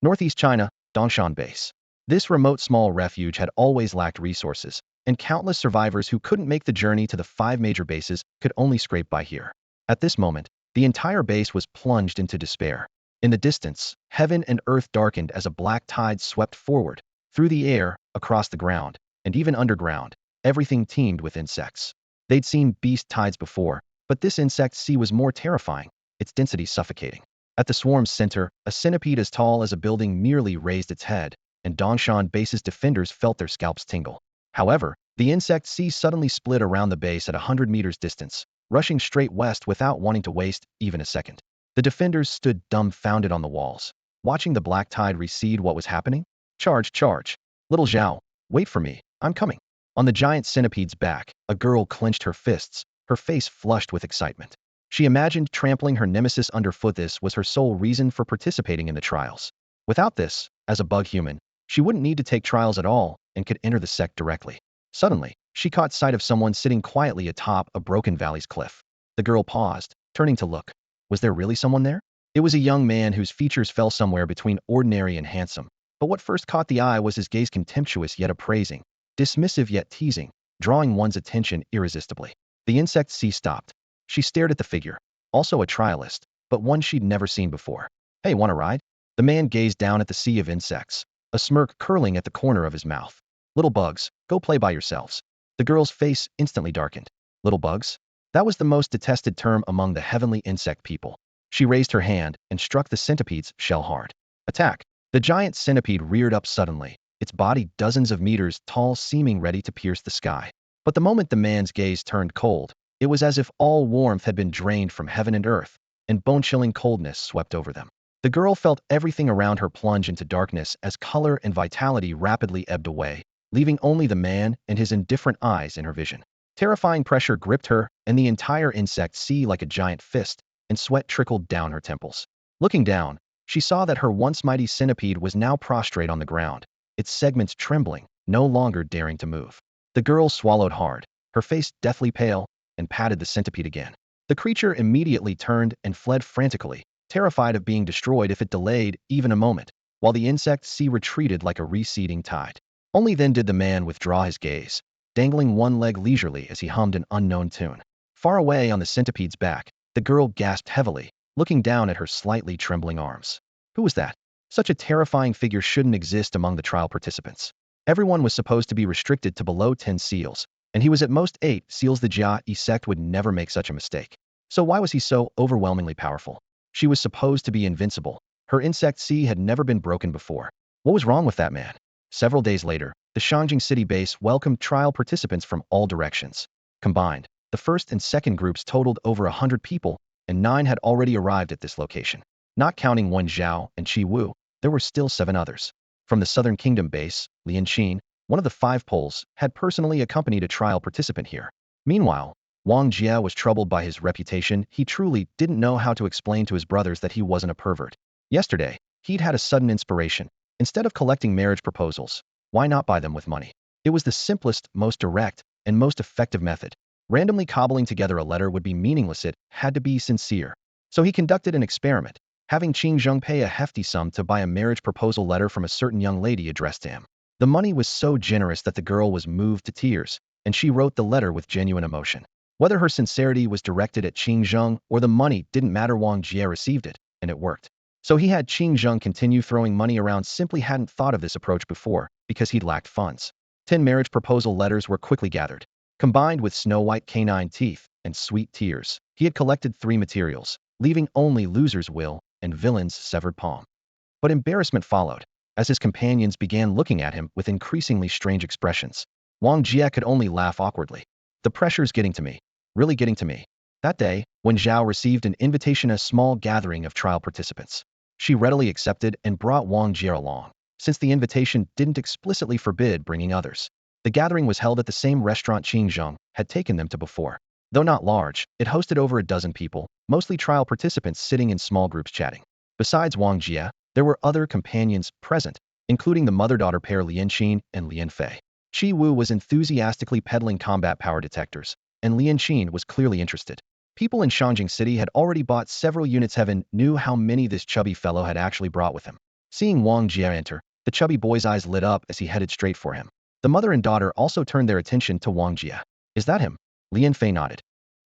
Northeast China, Dongshan Base. This remote small refuge had always lacked resources, and countless survivors who couldn't make the journey to the 5 major bases could only scrape by here. At this moment, the entire base was plunged into despair. In the distance, heaven and earth darkened as a black tide swept forward, through the air, across the ground, and even underground. Everything teemed with insects. They'd seen beast tides before, but this insect sea was more terrifying, its density suffocating. At the swarm's center, a centipede as tall as a building merely raised its head, and Dongshan Base's defenders felt their scalps tingle. However, the insect sea suddenly split around the base at 100 meters distance, rushing straight west without wanting to waste even a second. The defenders stood dumbfounded on the walls, watching the black tide recede. What was happening? Charge, charge. Little Xiao, wait for me, I'm coming. On the giant centipede's back, a girl clenched her fists, her face flushed with excitement. She imagined trampling her nemesis underfoot. This was her sole reason for participating in the trials. Without this, as a bug human, she wouldn't need to take trials at all and could enter the sect directly. Suddenly, she caught sight of someone sitting quietly atop a broken valley's cliff. The girl paused, turning to look. Was there really someone there? It was a young man whose features fell somewhere between ordinary and handsome, but what first caught the eye was his gaze, contemptuous yet appraising, dismissive yet teasing, drawing one's attention irresistibly. The insect sea stopped. She stared at the figure, also a trialist, but one she'd never seen before. Hey, want a ride? The man gazed down at the sea of insects, a smirk curling at the corner of his mouth. Little bugs, go play by yourselves. The girl's face instantly darkened. Little bugs? That was the most detested term among the heavenly insect people. She raised her hand and struck the centipede's shell hard. Attack! The giant centipede reared up suddenly, its body dozens of meters tall, seeming ready to pierce the sky. But the moment the man's gaze turned cold, it was as if all warmth had been drained from heaven and earth, and bone-chilling coldness swept over them. The girl felt everything around her plunge into darkness as color and vitality rapidly ebbed away, leaving only the man and his indifferent eyes in her vision. Terrifying pressure gripped her, and the entire insect sea like a giant fist, and sweat trickled down her temples. Looking down, she saw that her once mighty centipede was now prostrate on the ground, its segments trembling, no longer daring to move. The girl swallowed hard, her face deathly pale, and patted the centipede again. The creature immediately turned and fled frantically, terrified of being destroyed if it delayed even a moment, while the insect sea retreated like a receding tide. Only then did the man withdraw his gaze, dangling one leg leisurely as he hummed an unknown tune. Far away on the centipede's back, the girl gasped heavily, looking down at her slightly trembling arms. Who was that? Such a terrifying figure shouldn't exist among the trial participants. Everyone was supposed to be restricted to below 10 seals, and he was at most 8 seals. The Jia sect would never make such a mistake. So why was he so overwhelmingly powerful? She was supposed to be invincible. Her insect sea had never been broken before. What was wrong with that man? Several days later, the Shangjing city base welcomed trial participants from all directions. Combined, the first and second groups totaled over 100 people, and 9 had already arrived at this location. Not counting Wong Jia and Qi Wu, there were still 7 others. From the Southern Kingdom base, Lian Qin, one of the 5 Poles, had personally accompanied a trial participant here. Meanwhile, Wong Jia was troubled by his reputation. He truly didn't know how to explain to his brothers that he wasn't a pervert. Yesterday, he'd had a sudden inspiration. Instead of collecting marriage proposals, why not buy them with money? It was the simplest, most direct, and most effective method. Randomly cobbling together a letter would be meaningless. It had to be sincere. So he conducted an experiment, having Qing Zheng pay a hefty sum to buy a marriage proposal letter from a certain young lady addressed to him. The money was so generous that the girl was moved to tears, and she wrote the letter with genuine emotion. Whether her sincerity was directed at Qing Zheng or the money didn't matter, Wong Jia received it, and it worked. So he had Qing Zheng continue throwing money around. Simply hadn't thought of this approach before, because he'd lacked funds. 10 marriage proposal letters were quickly gathered. Combined with snow-white canine teeth and sweet tears, he had collected 3 materials, leaving only loser's will and villain's severed palm. But embarrassment followed, as his companions began looking at him with increasingly strange expressions. Wong Jia could only laugh awkwardly. The pressure's getting to me. Really getting to me. That day, when Xiao received an invitation, a small gathering of trial participants, she readily accepted and brought Wong Jia along, since the invitation didn't explicitly forbid bringing others. The gathering was held at the same restaurant Qing Zheng had taken them to before. Though not large, it hosted over a dozen people, mostly trial participants sitting in small groups chatting. Besides Wong Jia, there were other companions present, including the mother-daughter pair Lian Qin and Lian Fei. Qi Wu was enthusiastically peddling combat power detectors, and Lian Qin was clearly interested. People in Shangjing City had already bought several units. Heaven knew how many this chubby fellow had actually brought with him. Seeing Wong Jia enter, the chubby boy's eyes lit up as he headed straight for him. The mother and daughter also turned their attention to Wong Jia. Is that him? Lian Fei nodded.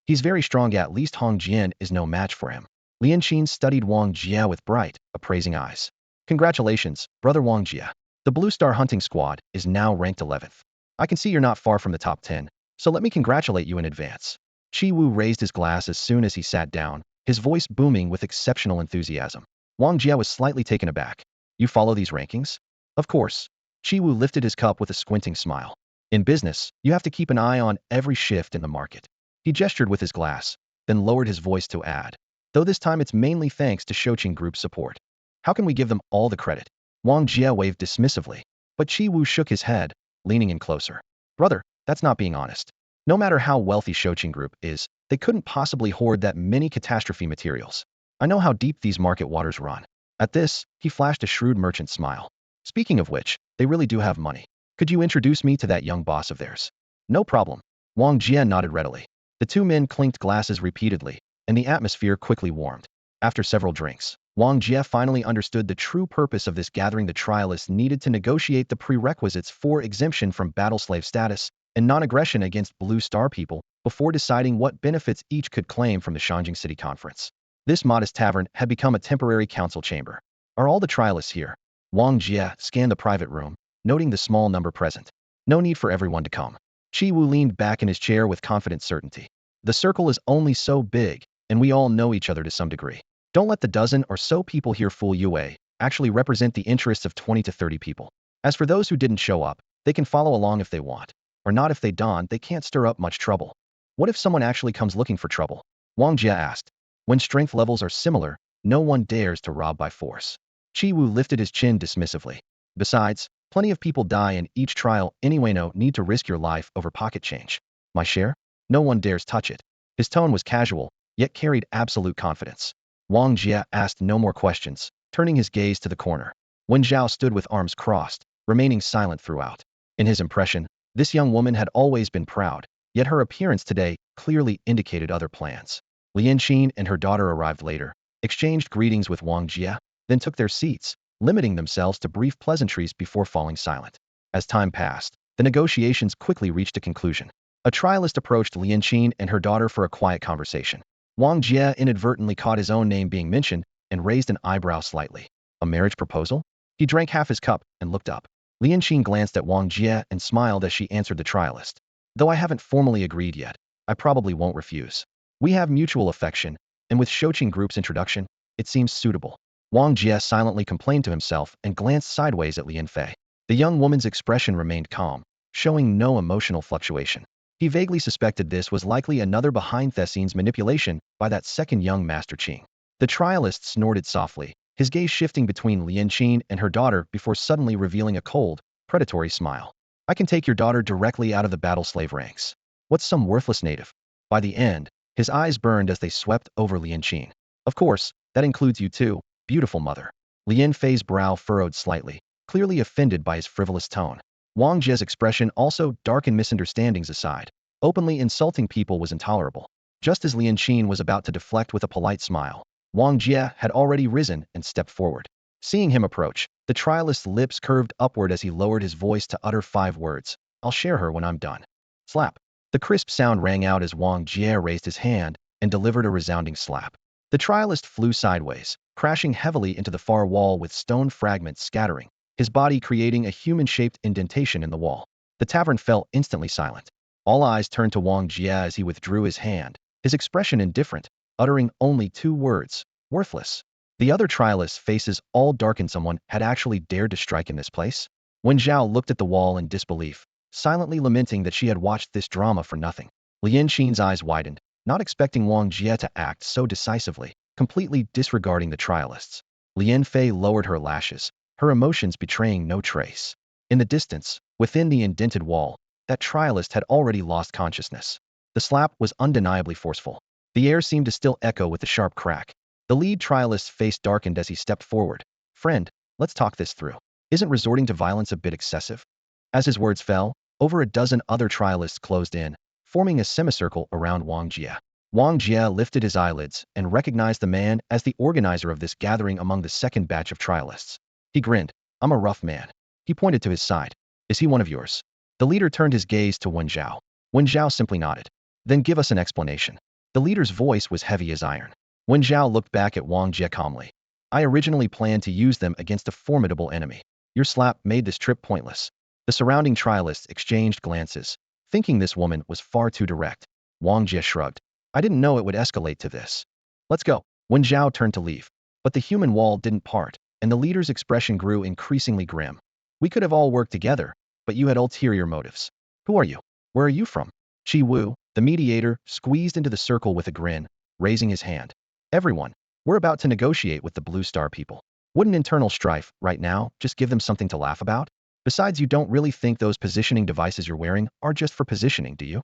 He's very strong. At least Hong Jian is no match for him. Lian Qin studied Wong Jia with bright, appraising eyes. Congratulations, brother Wong Jia. The Blue Star Hunting Squad is now ranked 11th. I can see you're not far from the top 10, so let me congratulate you in advance. Qi Wu raised his glass as soon as he sat down, his voice booming with exceptional enthusiasm. Wong Jia was slightly taken aback. You follow these rankings? Of course. Qi Wu lifted his cup with a squinting smile. In business, you have to keep an eye on every shift in the market. He gestured with his glass, then lowered his voice to add, though this time it's mainly thanks to Shouqing Group's support. How can we give them all the credit? Wong Jia waved dismissively, but Qi Wu shook his head, leaning in closer. Brother, that's not being honest. No matter how wealthy Shouqing Group is, they couldn't possibly hoard that many catastrophe materials. I know how deep these market waters run. At this, he flashed a shrewd merchant smile. Speaking of which, they really do have money. Could you introduce me to that young boss of theirs? No problem. Wong Jia nodded readily. The 2 men clinked glasses repeatedly, and the atmosphere quickly warmed. After several drinks, Wong Jia finally understood the true purpose of this gathering. The trialists needed to negotiate the prerequisites for exemption from battle slave status and non-aggression against Blue Star people before deciding what benefits each could claim from the Shangjing City Conference. This modest tavern had become a temporary council chamber. Are all the trialists here? Wong Jia scanned the private room, noting the small number present. No need for everyone to come. Chi Wu leaned back in his chair with confident certainty. The circle is only so big, and we all know each other to some degree. Don't let the dozen or so people here fool you. Actually represent the interests of 20 to 30 people. As for those who didn't show up, they can follow along if they want. Or not if they don't, they can't stir up much trouble. What if someone actually comes looking for trouble? Wong Jia asked. When strength levels are similar, no one dares to rob by force. Chi Wu lifted his chin dismissively. Besides, plenty of people die in each trial anyway. No need to risk your life over pocket change. My share? No one dares touch it. His tone was casual, yet carried absolute confidence. Wang Jia asked no more questions, turning his gaze to the corner. Wen Zhao stood with arms crossed, remaining silent throughout. In his impression, this young woman had always been proud, yet her appearance today clearly indicated other plans. Lian Qin and her daughter arrived later, exchanged greetings with Wang Jia, then took their seats, limiting themselves to brief pleasantries before falling silent. As time passed, the negotiations quickly reached a conclusion. A trialist approached Lian Qin and her daughter for a quiet conversation. Wang Jia inadvertently caught his own name being mentioned and raised an eyebrow slightly. A marriage proposal? He drank half his cup and looked up. Lian Qin glanced at Wang Jia and smiled as she answered the trialist. Though I haven't formally agreed yet, I probably won't refuse. We have mutual affection, and with Shouqing Group's introduction, it seems suitable. Wang Jia silently complained to himself and glanced sideways at Lian Fei. The young woman's expression remained calm, showing no emotional fluctuation. He vaguely suspected this was likely another behind-the-scenes manipulation by that second young Master Qing. The trialist snorted softly, his gaze shifting between Lian Qin and her daughter before suddenly revealing a cold, predatory smile. I can take your daughter directly out of the battle slave ranks. What's some worthless native? By the end, his eyes burned as they swept over Lian Qin. Of course, that includes you too, beautiful mother. Lian Fei's brow furrowed slightly, clearly offended by his frivolous tone. Wang Jia's expression also darkened. Misunderstandings aside, openly insulting people was intolerable. Just as Lian Qin was about to deflect with a polite smile, Wang Jia had already risen and stepped forward. Seeing him approach, the trialist's lips curved upward as he lowered his voice to utter 5 words. I'll share her when I'm done. Slap. The crisp sound rang out as Wang Jia raised his hand and delivered a resounding slap. The trialist flew sideways, crashing heavily into the far wall with stone fragments scattering, his body creating a human-shaped indentation in the wall. The tavern fell instantly silent. All eyes turned to Wang Jia as he withdrew his hand, his expression indifferent, uttering only 2 words, worthless. The other trialists' faces all darkened. Someone had actually dared to strike in this place? Wen Zhao looked at the wall in disbelief, silently lamenting that she had watched this drama for nothing. Lian Qin's eyes widened, not expecting Wang Jia to act so decisively, completely disregarding the trialists. Lian Fei lowered her lashes, her emotions betraying no trace. In the distance, within the indented wall, that trialist had already lost consciousness. The slap was undeniably forceful. The air seemed to still echo with the sharp crack. The lead trialist's face darkened as he stepped forward. Friend, let's talk this through. Isn't resorting to violence a bit excessive? As his words fell, over a dozen other trialists closed in, forming a semicircle around Wang Jia. Wang Jia lifted his eyelids and recognized the man as the organizer of this gathering among the second batch of trialists. He grinned. I'm a rough man. He pointed to his side. Is he one of yours? The leader turned his gaze to Wen Zhao. Wen Zhao simply nodded. Then give us an explanation. The leader's voice was heavy as iron. Wen Zhao looked back at Wang Jia calmly. I originally planned to use them against a formidable enemy. Your slap made this trip pointless. The surrounding trialists exchanged glances, thinking this woman was far too direct. Wang Jia shrugged. I didn't know it would escalate to this. Let's go. Wen Zhao turned to leave. But the human wall didn't part, and the leader's expression grew increasingly grim. We could have all worked together, but you had ulterior motives. Who are you? Where are you from? Chi Wu, the mediator, squeezed into the circle with a grin, raising his hand. Everyone, we're about to negotiate with the Blue Star people. Wouldn't internal strife, right now, just give them something to laugh about? Besides, you don't really think those positioning devices you're wearing are just for positioning, do you?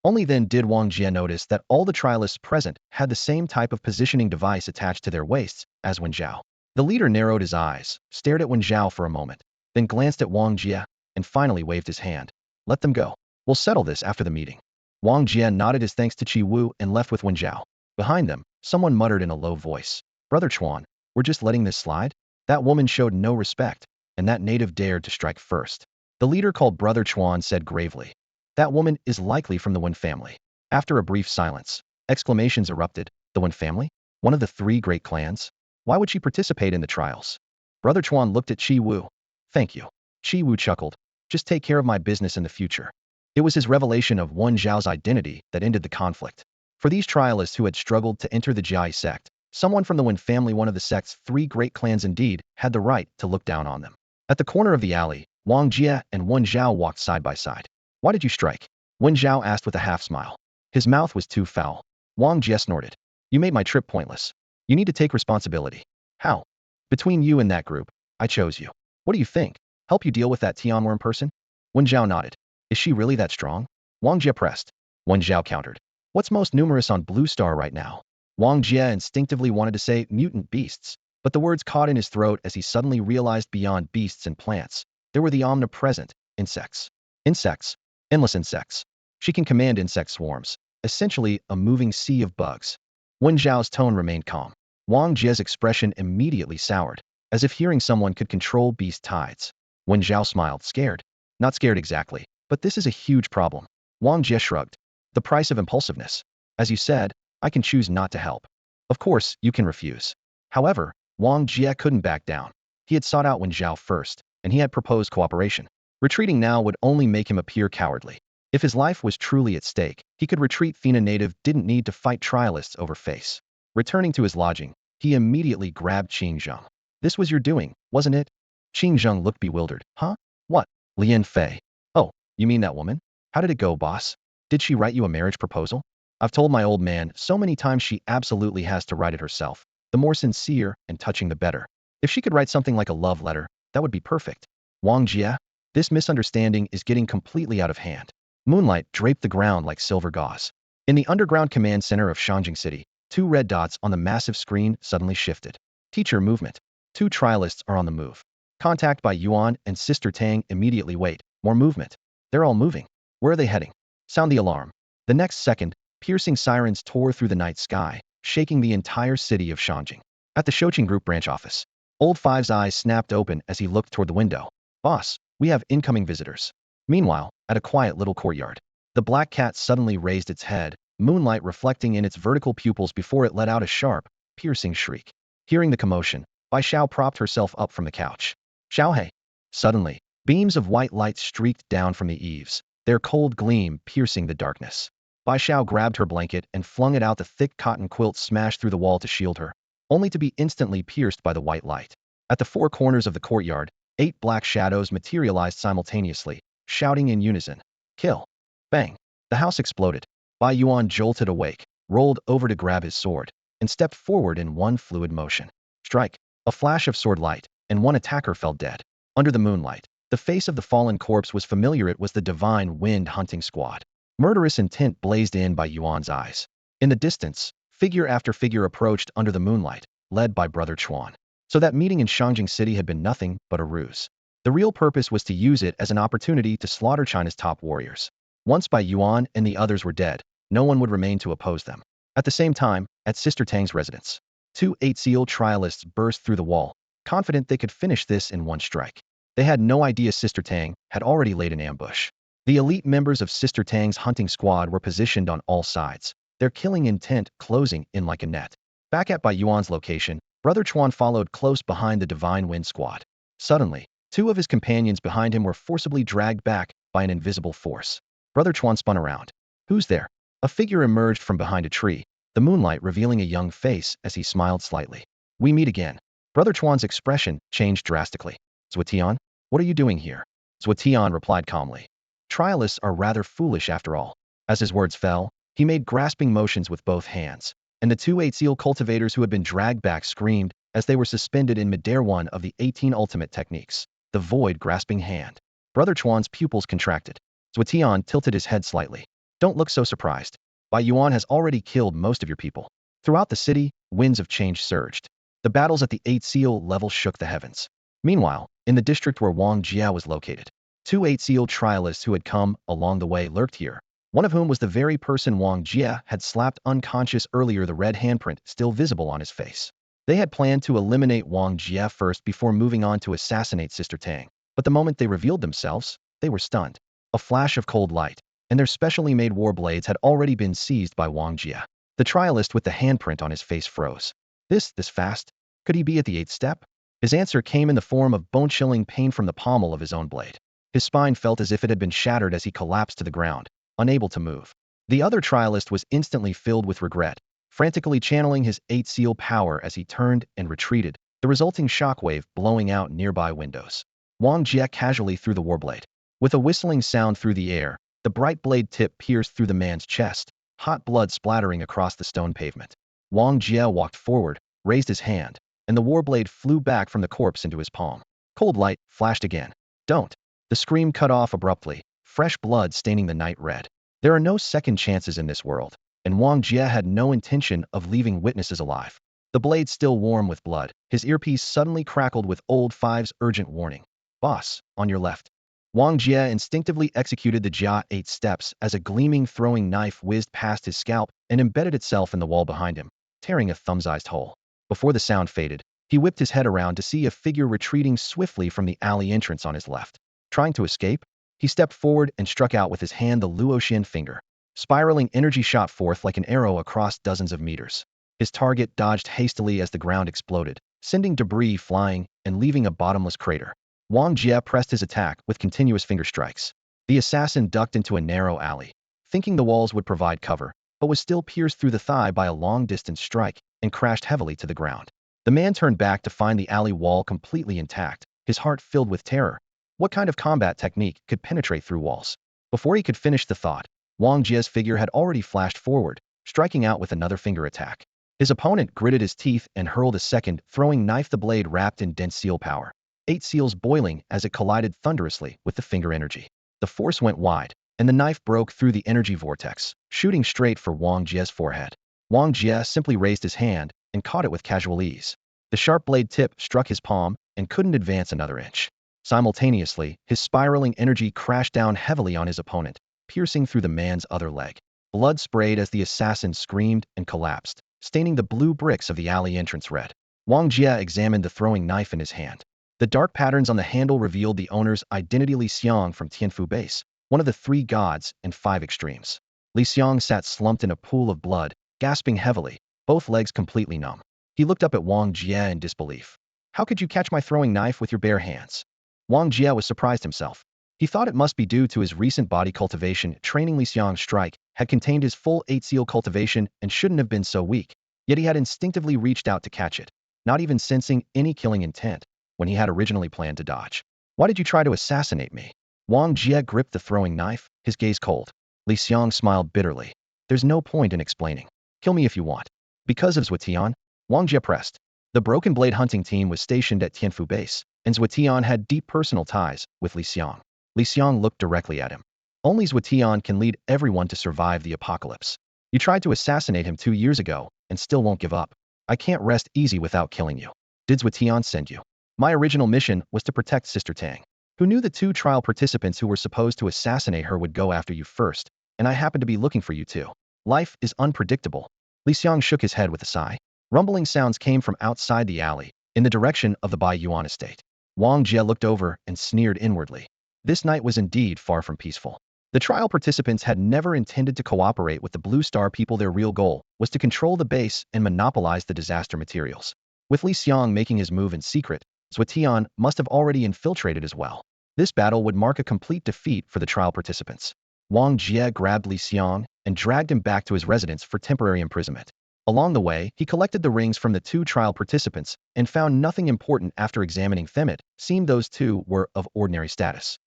Only then did Wang Jia notice that all the trialists present had the same type of positioning device attached to their waists as Wen Zhao. The leader narrowed his eyes, stared at Wen Zhao for a moment, then glanced at Wang Jia, and finally waved his hand. Let them go. We'll settle this after the meeting. Wang Jia nodded his thanks to Chi Wu and left with Wen Zhao. Behind them, someone muttered in a low voice. Brother Chuan, we're just letting this slide? That woman showed no respect, and that native dared to strike first. The leader called Brother Chuan said gravely. That woman is likely from the Wen family. After a brief silence, exclamations erupted. The Wen family? One of the 3 great clans? Why would she participate in the trials? Brother Chuan looked at Chi Wu. Thank you. Chi Wu chuckled. Just take care of my business in the future. It was his revelation of Wong Jiao's identity that ended the conflict. For these trialists who had struggled to enter the Jiai sect, someone from the Wen family, one of the sect's three great clans indeed, had the right to look down on them. At the corner of the alley, Wong Jia and Wen Zhao walked side by side. Why did you strike? Wen Zhao asked with a half smile. His mouth was too foul. Wong Jia snorted. You made my trip pointless. You need to take responsibility. How? Between you and that group, I chose you. What do you think? Help you deal with that Tianworm person? Wen Zhao nodded. Is she really that strong? Wang Jia pressed. Wen Zhao countered. What's most numerous on Blue Star right now? Wang Jia instinctively wanted to say mutant beasts, but the words caught in his throat as he suddenly realized beyond beasts and plants, there were the omnipresent insects. Insects. Endless insects. She can command insect swarms, essentially a moving sea of bugs. Wen Zhao's tone remained calm. Wang Jia's expression immediately soured, as if hearing someone could control beast tides. Wen Zhao smiled, scared. Not scared exactly, but this is a huge problem. Wang Jia shrugged. The price of impulsiveness. As you said, I can choose not to help. Of course, you can refuse. However, Wang Jia couldn't back down. He had sought out Wen Zhao first, and he had proposed cooperation. Retreating now would only make him appear cowardly. If his life was truly at stake, he could retreat. Thena native didn't need to fight trialists over face. Returning to his lodging, he immediately grabbed Qing Zheng. This was your doing, wasn't it? Qing Zheng looked bewildered. Huh? What? Lian Fei. Oh, you mean that woman? How did it go, boss? Did she write you a marriage proposal? I've told my old man so many times she absolutely has to write it herself. The more sincere and touching the better. If she could write something like a love letter, that would be perfect. Wang Jia, this misunderstanding is getting completely out of hand. Moonlight draped the ground like silver gauze. In the underground command center of Shanjing City, two red dots on the massive screen suddenly shifted. Teacher movement. Two trialists are on the move. Contact by Yuan and Sister Tang. Immediately wait. More movement. They're all moving. Where are they heading? Sound the alarm. The next second, piercing sirens tore through the night sky, shaking the entire city of Shanjing. At the Shouqing Group branch office, Old Five's eyes snapped open as he looked toward the window. Boss, we have incoming visitors. Meanwhile, at a quiet little courtyard, the black cat suddenly raised its head, moonlight reflecting in its vertical pupils before it let out a sharp, piercing shriek. Hearing the commotion, Bai Xiao propped herself up from the couch. Xiao hey. Suddenly, beams of white light streaked down from the eaves, their cold gleam piercing the darkness. Bai Xiao grabbed her blanket and flung it out. The thick cotton quilt smashed through the wall to shield her, only to be instantly pierced by the white light. At the four corners of the courtyard, 8 black shadows materialized simultaneously, shouting in unison. Kill. Bang. The house exploded. Bai Yuan jolted awake, rolled over to grab his sword, and stepped forward in one fluid motion. Strike. A flash of sword light, and one attacker fell dead. Under the moonlight, the face of the fallen corpse was familiar. It was the Divine Wind hunting squad. Murderous intent blazed in by Yuan's eyes. In the distance, figure after figure approached under the moonlight, led by Brother Chuan. So that meeting in Shanjing City had been nothing but a ruse. The real purpose was to use it as an opportunity to slaughter China's top warriors. Once Bai Yuan and the others were dead, no one would remain to oppose them. At the same time, at Sister Tang's residence, 2 8-seal trialists burst through the wall, confident they could finish this in one strike. They had no idea Sister Tang had already laid an ambush. The elite members of Sister Tang's hunting squad were positioned on all sides, their killing intent closing in like a net. Back at Bai Yuan's location, Brother Chuan followed close behind the Divine Wind squad. Suddenly, 2 of his companions behind him were forcibly dragged back by an invisible force. Brother Chuan spun around. Who's there? A figure emerged from behind a tree, the moonlight revealing a young face as he smiled slightly. We meet again. Brother Chuan's expression changed drastically. Zhuotian, what are you doing here? Zhuotian replied calmly. Trialists are rather foolish after all. As his words fell, he made grasping motions with both hands, and the 2 8-seal cultivators who had been dragged back screamed as they were suspended in midair. One of the 18 ultimate techniques, the void grasping hand. Brother Chuan's pupils contracted. Zhuotian tilted his head slightly. Don't look so surprised. Bai Yuan has already killed most of your people. Throughout the city, winds of change surged. The battles at the 8-seal level shook the heavens. Meanwhile, in the district where Wong Jia was located, 2 8-seal trialists who had come along the way lurked here, one of whom was the very person Wong Jia had slapped unconscious earlier, the red handprint still visible on his face. They had planned to eliminate Wong Jia first before moving on to assassinate Sister Tang, but the moment they revealed themselves, they were stunned. A flash of cold light, and their specially made war blades had already been seized by Wong Jia. The trialist with the handprint on his face froze. This fast? Could he be at the 8th step? His answer came in the form of bone-chilling pain from the pommel of his own blade. His spine felt as if it had been shattered as he collapsed to the ground, unable to move. The other trialist was instantly filled with regret, frantically channeling his 8-seal power as he turned and retreated, the resulting shockwave blowing out nearby windows. Wong Jia casually threw the warblade. With a whistling sound through the air, the bright blade tip pierced through the man's chest, hot blood splattering across the stone pavement. Wong Jia walked forward, raised his hand, and the warblade flew back from the corpse into his palm. Cold light flashed again. Don't. The scream cut off abruptly, fresh blood staining the night red. There are no second chances in this world, and Wong Jia had no intention of leaving witnesses alive. The blade still warm with blood, his earpiece suddenly crackled with old Five's urgent warning. Boss, on your left. Wong Jia instinctively executed the Jia 8 steps as a gleaming throwing knife whizzed past his scalp and embedded itself in the wall behind him, tearing a thumb-sized hole. Before the sound faded, he whipped his head around to see a figure retreating swiftly from the alley entrance on his left. Trying to escape? He stepped forward and struck out with his hand the Luoxian finger. Spiraling energy shot forth like an arrow across dozens of meters. His target dodged hastily as the ground exploded, sending debris flying and leaving a bottomless crater. Wong Jia pressed his attack with continuous finger strikes. The assassin ducked into a narrow alley, thinking the walls would provide cover, but was still pierced through the thigh by a long-distance strike and crashed heavily to the ground. The man turned back to find the alley wall completely intact, his heart filled with terror. What kind of combat technique could penetrate through walls? Before he could finish the thought, Wong Jia's figure had already flashed forward, striking out with another finger attack. His opponent gritted his teeth and hurled a second, throwing knife the blade wrapped in dense seal power. 8 seals boiling as it collided thunderously with the finger energy. The force went wide, and the knife broke through the energy vortex, shooting straight for Wong Jia's forehead. Wong Jia simply raised his hand and caught it with casual ease. The sharp blade tip struck his palm and couldn't advance another inch. Simultaneously, his spiraling energy crashed down heavily on his opponent, piercing through the man's other leg. Blood sprayed as the assassin screamed and collapsed, staining the blue bricks of the alley entrance red. Wong Jia examined the throwing knife in his hand. The dark patterns on the handle revealed the owner's identity: Li Xiang from Tianfu Base, one of the 3 gods and 5 extremes. Li Xiang sat slumped in a pool of blood, gasping heavily, both legs completely numb. He looked up at Wong Jia in disbelief. How could you catch my throwing knife with your bare hands? Wong Jia was surprised himself. He thought it must be due to his recent body cultivation training. Li Xiang's strike had contained his full 8-seal cultivation and shouldn't have been so weak, yet he had instinctively reached out to catch it, not even sensing any killing intent when he had originally planned to dodge. Why did you try to assassinate me? Wong Jia gripped the throwing knife, his gaze cold. Li Xiang smiled bitterly. There's no point in explaining. Kill me if you want. Because of Zhuotian? Wong Jia pressed. The Broken Blade hunting team was stationed at Tianfu Base, and Zhuotian had deep personal ties with Li Xiang. Li Xiang looked directly at him. Only Zhuotian can lead everyone to survive the apocalypse. You tried to assassinate him 2 years ago, and still won't give up. I can't rest easy without killing you. Did Zhuotian send you? My original mission was to protect Sister Tang. Who knew the 2 trial participants who were supposed to assassinate her would go after you first, and I happened to be looking for you too. Life is unpredictable. Li Xiang shook his head with a sigh. Rumbling sounds came from outside the alley, in the direction of the Bai Yuan estate. Wong Jia looked over and sneered inwardly. This night was indeed far from peaceful. The trial participants had never intended to cooperate with the Blue Star people. Their real goal was to control the base and monopolize the disaster materials. With Li Xiang making his move in secret, Zhuotian must have already infiltrated as well. This battle would mark a complete defeat for the trial participants. Wong Jia grabbed Li Xiang and dragged him back to his residence for temporary imprisonment. Along the way, he collected the rings from the 2 trial participants and found nothing important. After examining them, it seemed those 2 were of ordinary status.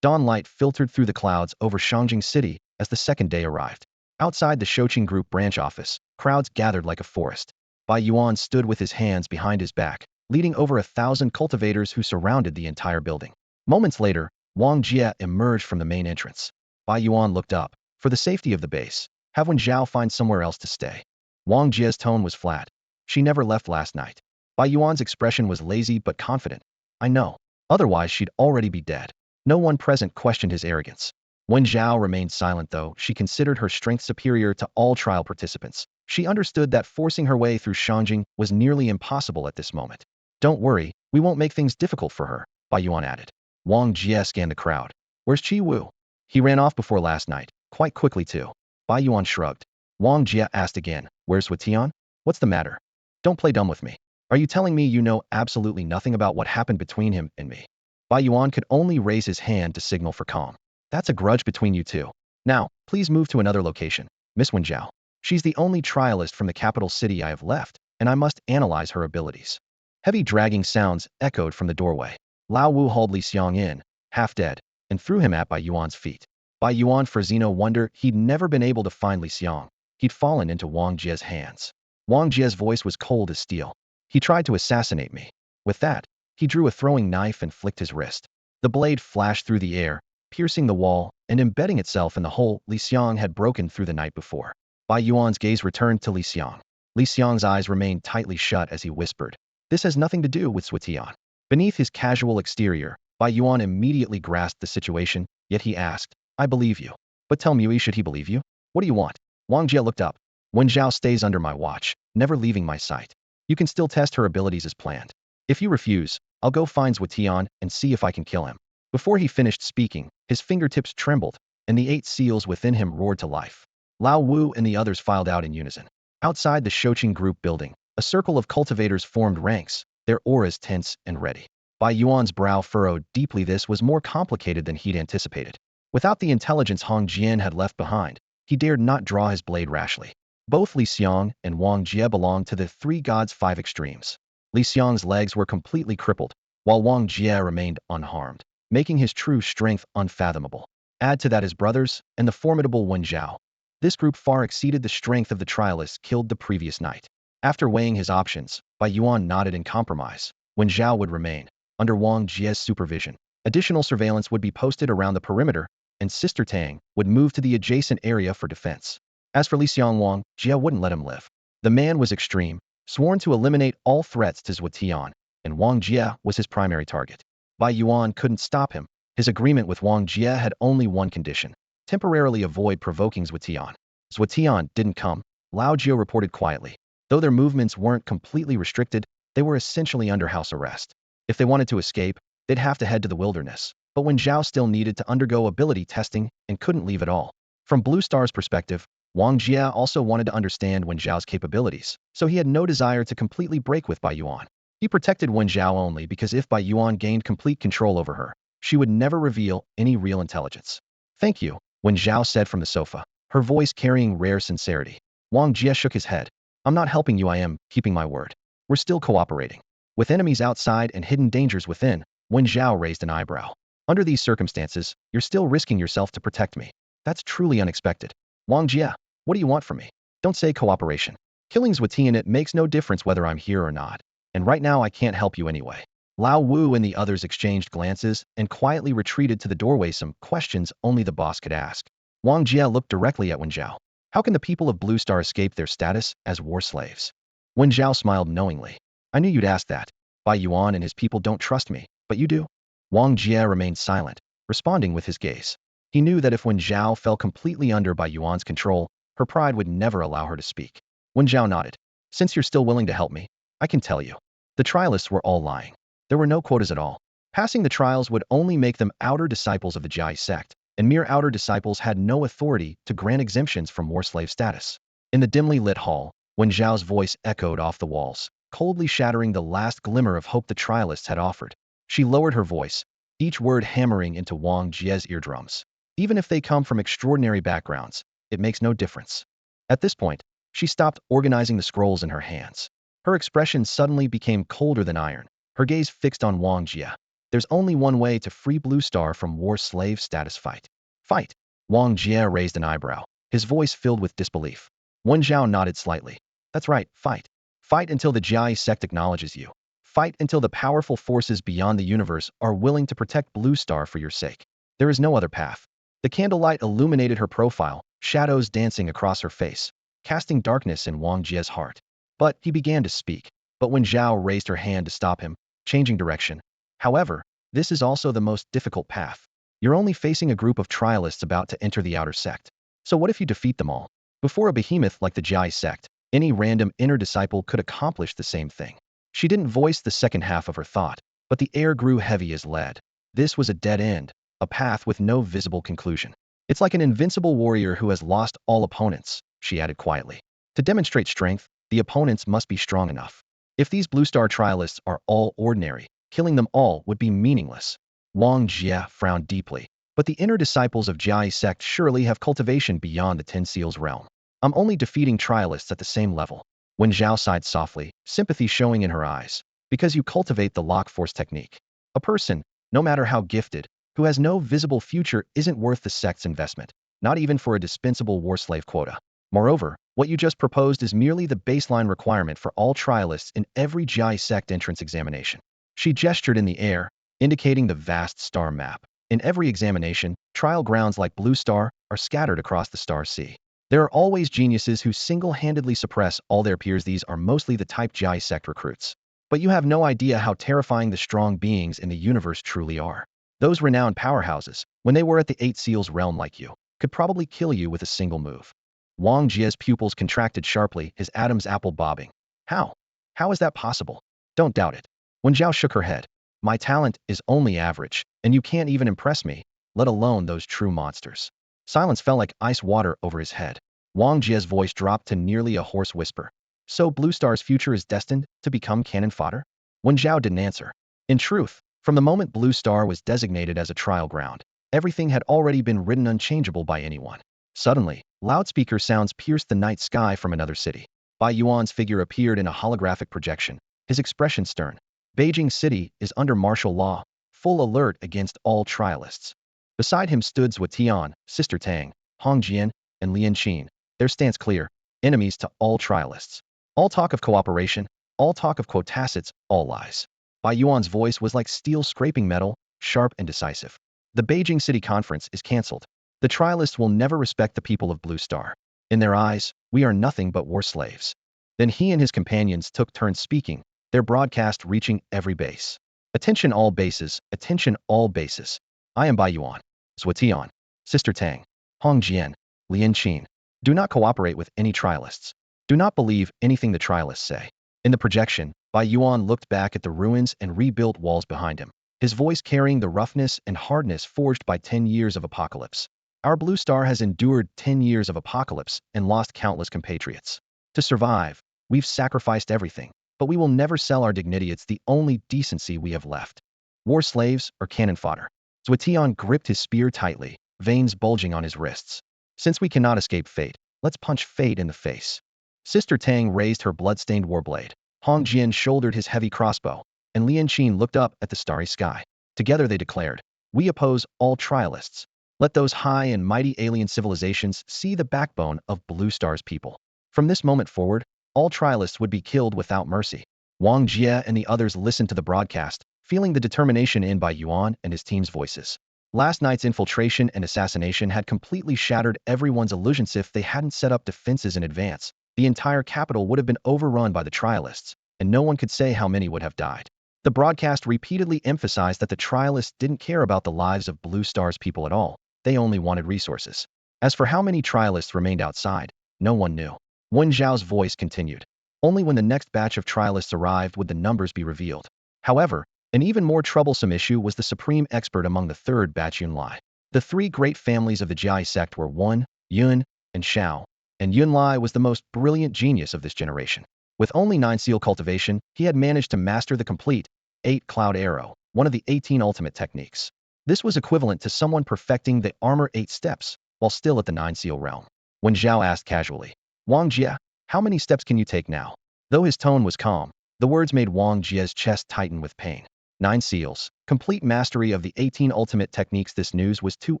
Dawn light filtered through the clouds over Shangjing City as the second day arrived. Outside the Shouqing Group branch office, crowds gathered like a forest. Bai Yuan stood with his hands behind his back, leading over 1,000 cultivators who surrounded the entire building. Moments later, Wong Jia emerged from the main entrance. Bai Yuan looked up. For the safety of the base, have Wen Zhao find somewhere else to stay. Wong Jia's tone was flat. She never left last night. Bai Yuan's expression was lazy but confident. I know. Otherwise she'd already be dead. No one present questioned his arrogance. Wen Zhao remained silent though. She considered her strength superior to all trial participants. She understood that forcing her way through Shangjing was nearly impossible at this moment. Don't worry, we won't make things difficult for her, Bai Yuan added. Wong Jia scanned the crowd. Where's Qi Wu? He ran off before last night, quite quickly too. Bai Yuan shrugged. Wong Jia asked again, where's Zhuotian? What's the matter? Don't play dumb with me. Are you telling me you know absolutely nothing about what happened between him and me? Bai Yuan could only raise his hand to signal for calm. That's a grudge between you two. Now, please move to another location. Miss Wen Zhao. She's the only trialist from the capital city I have left, and I must analyze her abilities. Heavy dragging sounds echoed from the doorway. Lao Wu hauled Li Xiang in, half dead, and threw him at Bai Yuan's feet. Bai Yuan Frazino wondered he'd never been able to find Li Xiang. He'd fallen into Wong Jia's hands. Wong Jia's voice was cold as steel. He tried to assassinate me. With that, he drew a throwing knife and flicked his wrist. The blade flashed through the air, piercing the wall and embedding itself in the hole Li Xiang had broken through the night before. Bai Yuan's gaze returned to Li Xiang. Li Xiang's eyes remained tightly shut as he whispered, "This has nothing to do with Suetian." Beneath his casual exterior, Bai Yuan immediately grasped the situation, yet he asked, "I believe you. But tell Mui, should he believe you? What do you want?" Wang Jia looked up. "Wen Zhao stays under my watch, never leaving my sight. You can still test her abilities as planned. If you refuse, I'll go find Suetian and see if I can kill him." Before he finished speaking, his fingertips trembled, and the 8 seals within him roared to life. Lao Wu and the others filed out in unison. Outside the Shouqing group building, a circle of cultivators formed ranks, their auras tense and ready. Bai Yuan's brow furrowed deeply. This was more complicated than he'd anticipated. Without the intelligence Hong Jian had left behind, he dared not draw his blade rashly. Both Li Xiang and Wang Jia belonged to the 3 gods' 5 extremes. Li Xiang's legs were completely crippled, while Wang Jia remained unharmed, making his true strength unfathomable. Add to that his brothers and the formidable Wen Zhao. This group far exceeded the strength of the trialists killed the previous night. After weighing his options, Bai Yuan nodded in compromise. Wen Zhao would remain, under Wang Jia's supervision. Additional surveillance would be posted around the perimeter, and Sister Tang would move to the adjacent area for defense. As for Li Xiang, Wang Jia wouldn't let him live. The man was extreme, sworn to eliminate all threats to Zhuotian, and Wang Jia was his primary target. Bai Yuan couldn't stop him. His agreement with Wang Jia had only one condition: temporarily avoid provoking Zhuotian. Zhuotian didn't come, Lao Jia reported quietly. Though their movements weren't completely restricted, they were essentially under house arrest. If they wanted to escape, they'd have to head to the wilderness. But Wen Zhao still needed to undergo ability testing and couldn't leave at all. From Blue Star's perspective, Wang Jia also wanted to understand Wen Zhao's capabilities, so he had no desire to completely break with Bai Yuan. He protected Wen Zhao only because if Bai Yuan gained complete control over her, she would never reveal any real intelligence. "Thank you," Wen Zhao said from the sofa, her voice carrying rare sincerity. Wang Jia shook his head. "I'm not helping you, I am keeping my word. We're still cooperating." With enemies outside and hidden dangers within, Wen Zhao raised an eyebrow. "Under these circumstances, you're still risking yourself to protect me. That's truly unexpected. Wang Jia, what do you want from me? Don't say cooperation. Killing Zhuotian, it makes no difference whether I'm here or not. And right now I can't help you anyway." Lao Wu and the others exchanged glances and quietly retreated to the doorway. Some questions only the boss could ask. Wang Jia looked directly at Wen Zhao. "How can the people of Blue Star escape their status as war slaves?" Wen Zhao smiled knowingly. "I knew you'd ask that. Bai Yuan and his people don't trust me, but you do." Wang Jia remained silent, responding with his gaze. He knew that if Wen Zhao fell completely under Bai Yuan's control, her pride would never allow her to speak. Wen Zhao nodded. "Since you're still willing to help me, I can tell you. The trialists were all lying. There were no quotas at all. Passing the trials would only make them outer disciples of the Jai sect, and mere outer disciples had no authority to grant exemptions from war slave status. In the dimly lit hall, Wen Zhao's voice echoed off the walls, coldly shattering the last glimmer of hope the trialists had offered. She lowered her voice, each word hammering into Wang Jia's eardrums. "Even if they come from extraordinary backgrounds, it makes no difference." At this point, she stopped organizing the scrolls in her hands. Her expression suddenly became colder than iron, her gaze fixed on Wang Jia. "There's only one way to free Blue Star from war slave status. Fight." "Fight?" Wang Jia raised an eyebrow, his voice filled with disbelief. Wen Zhao nodded slightly. "That's right, fight. Fight until the Jia sect acknowledges you. Fight until the powerful forces beyond the universe are willing to protect Blue Star for your sake. There is no other path." The candlelight illuminated her profile, shadows dancing across her face, casting darkness in Wang Jia's heart. But he began to speak. But Wen Zhao raised her hand to stop him, changing direction. "However, this is also the most difficult path. You're only facing a group of trialists about to enter the outer sect. So what if you defeat them all? Before a behemoth like the Jai sect, any random inner disciple could accomplish the same thing." She didn't voice the second half of her thought, but the air grew heavy as lead. This was a dead end, a path with no visible conclusion. "It's like an invincible warrior who has lost all opponents," she added quietly. "To demonstrate strength, the opponents must be strong enough. If these Blue Star trialists are all ordinary, killing them all would be meaningless." Wong Jia frowned deeply. But the inner disciples of Jiayi sect surely have cultivation beyond the Ten Seals realm. I'm only defeating trialists at the same level. When Xiao sighed softly, sympathy showing in her eyes. Because you cultivate the lock force technique. A person, no matter how gifted, who has no visible future isn't worth the sect's investment, not even for a dispensable war slave quota. Moreover, what you just proposed is merely the baseline requirement for all trialists in every Jiayi sect entrance examination. She gestured in the air, indicating the vast star map. In every examination, trial grounds like Blue Star are scattered across the star sea. There are always geniuses who single-handedly suppress all their peers. These are mostly the type Jiayi sect recruits. But you have no idea how terrifying the strong beings in the universe truly are. Those renowned powerhouses, when they were at the Eight Seals realm like you, could probably kill you with a single move. Wang Jia's pupils contracted sharply, his Adam's apple bobbing. How? How is that possible? Don't doubt it. When Xiao shook her head, my talent is only average, and you can't even impress me, let alone those true monsters. Silence fell like ice water over his head. Wang Jia's voice dropped to nearly a hoarse whisper. So Blue Star's future is destined to become cannon fodder? Wen Zhao didn't answer. In truth, from the moment Blue Star was designated as a trial ground, everything had already been written unchangeable by anyone. Suddenly, loudspeaker sounds pierced the night sky from another city. Bai Yuan's figure appeared in a holographic projection, his expression stern. Beijing City is under martial law, full alert against all trialists. Beside him stood Zhou Tian, Sister Tang, Hong Jian, and Lian Qin, their stance clear, enemies to all trialists. All talk of cooperation, all talk of quotacits, all lies. Bai Yuan's voice was like steel scraping metal, sharp and decisive. The Beijing City Conference is cancelled. The trialists will never respect the people of Blue Star. In their eyes, we are nothing but war slaves. Then he and his companions took turns speaking, their broadcast reaching every base. Attention all bases, attention all bases. I am Bai Yuan, Zhou Tian, Sister Tang, Hong Jian, Lian Qin. Do not cooperate with any trialists. Do not believe anything the trialists say. In the projection, Bai Yuan looked back at the ruins and rebuilt walls behind him, his voice carrying the roughness and hardness forged by 10 years of apocalypse. Our Blue Star has endured 10 years of apocalypse and lost countless compatriots. To survive, we've sacrificed everything, but we will never sell our dignity. It's the only decency we have left. War slaves or cannon fodder. Zhou Tian gripped his spear tightly, veins bulging on his wrists. Since we cannot escape fate, let's punch fate in the face. Sister Tang raised her blood-stained warblade. Hong Jian shouldered his heavy crossbow, and Lian Qin looked up at the starry sky. Together they declared, we oppose all trialists. Let those high and mighty alien civilizations see the backbone of Blue Star's people. From this moment forward, all trialists would be killed without mercy. Wang Jia and the others listened to the broadcast, feeling the determination in Bai Yuan and his team's voices. Last night's infiltration and assassination had completely shattered everyone's illusions. If they hadn't set up defenses in advance, the entire capital would have been overrun by the trialists, and no one could say how many would have died. The broadcast repeatedly emphasized that the trialists didn't care about the lives of Blue Star's people at all. They only wanted resources. As for how many trialists remained outside, no one knew. Wen Zhao's voice continued. Only when the next batch of trialists arrived would the numbers be revealed. However, an even more troublesome issue was the supreme expert among the third batch, Yunlai. The three great families of the Jiayi sect were Wen, Yun, and Xiao, and Yunlai was the most brilliant genius of this generation. With only 9 seal cultivation, he had managed to master the complete 8 cloud arrow, one of the 18 ultimate techniques. This was equivalent to someone perfecting the armor 8 steps, while still at the 9 seal realm. When Xiao asked casually, Wang Jia, how many steps can you take now? Though his tone was calm, the words made Wang Jia's chest tighten with pain. 9 seals, complete mastery of the 18 ultimate techniques. This news was too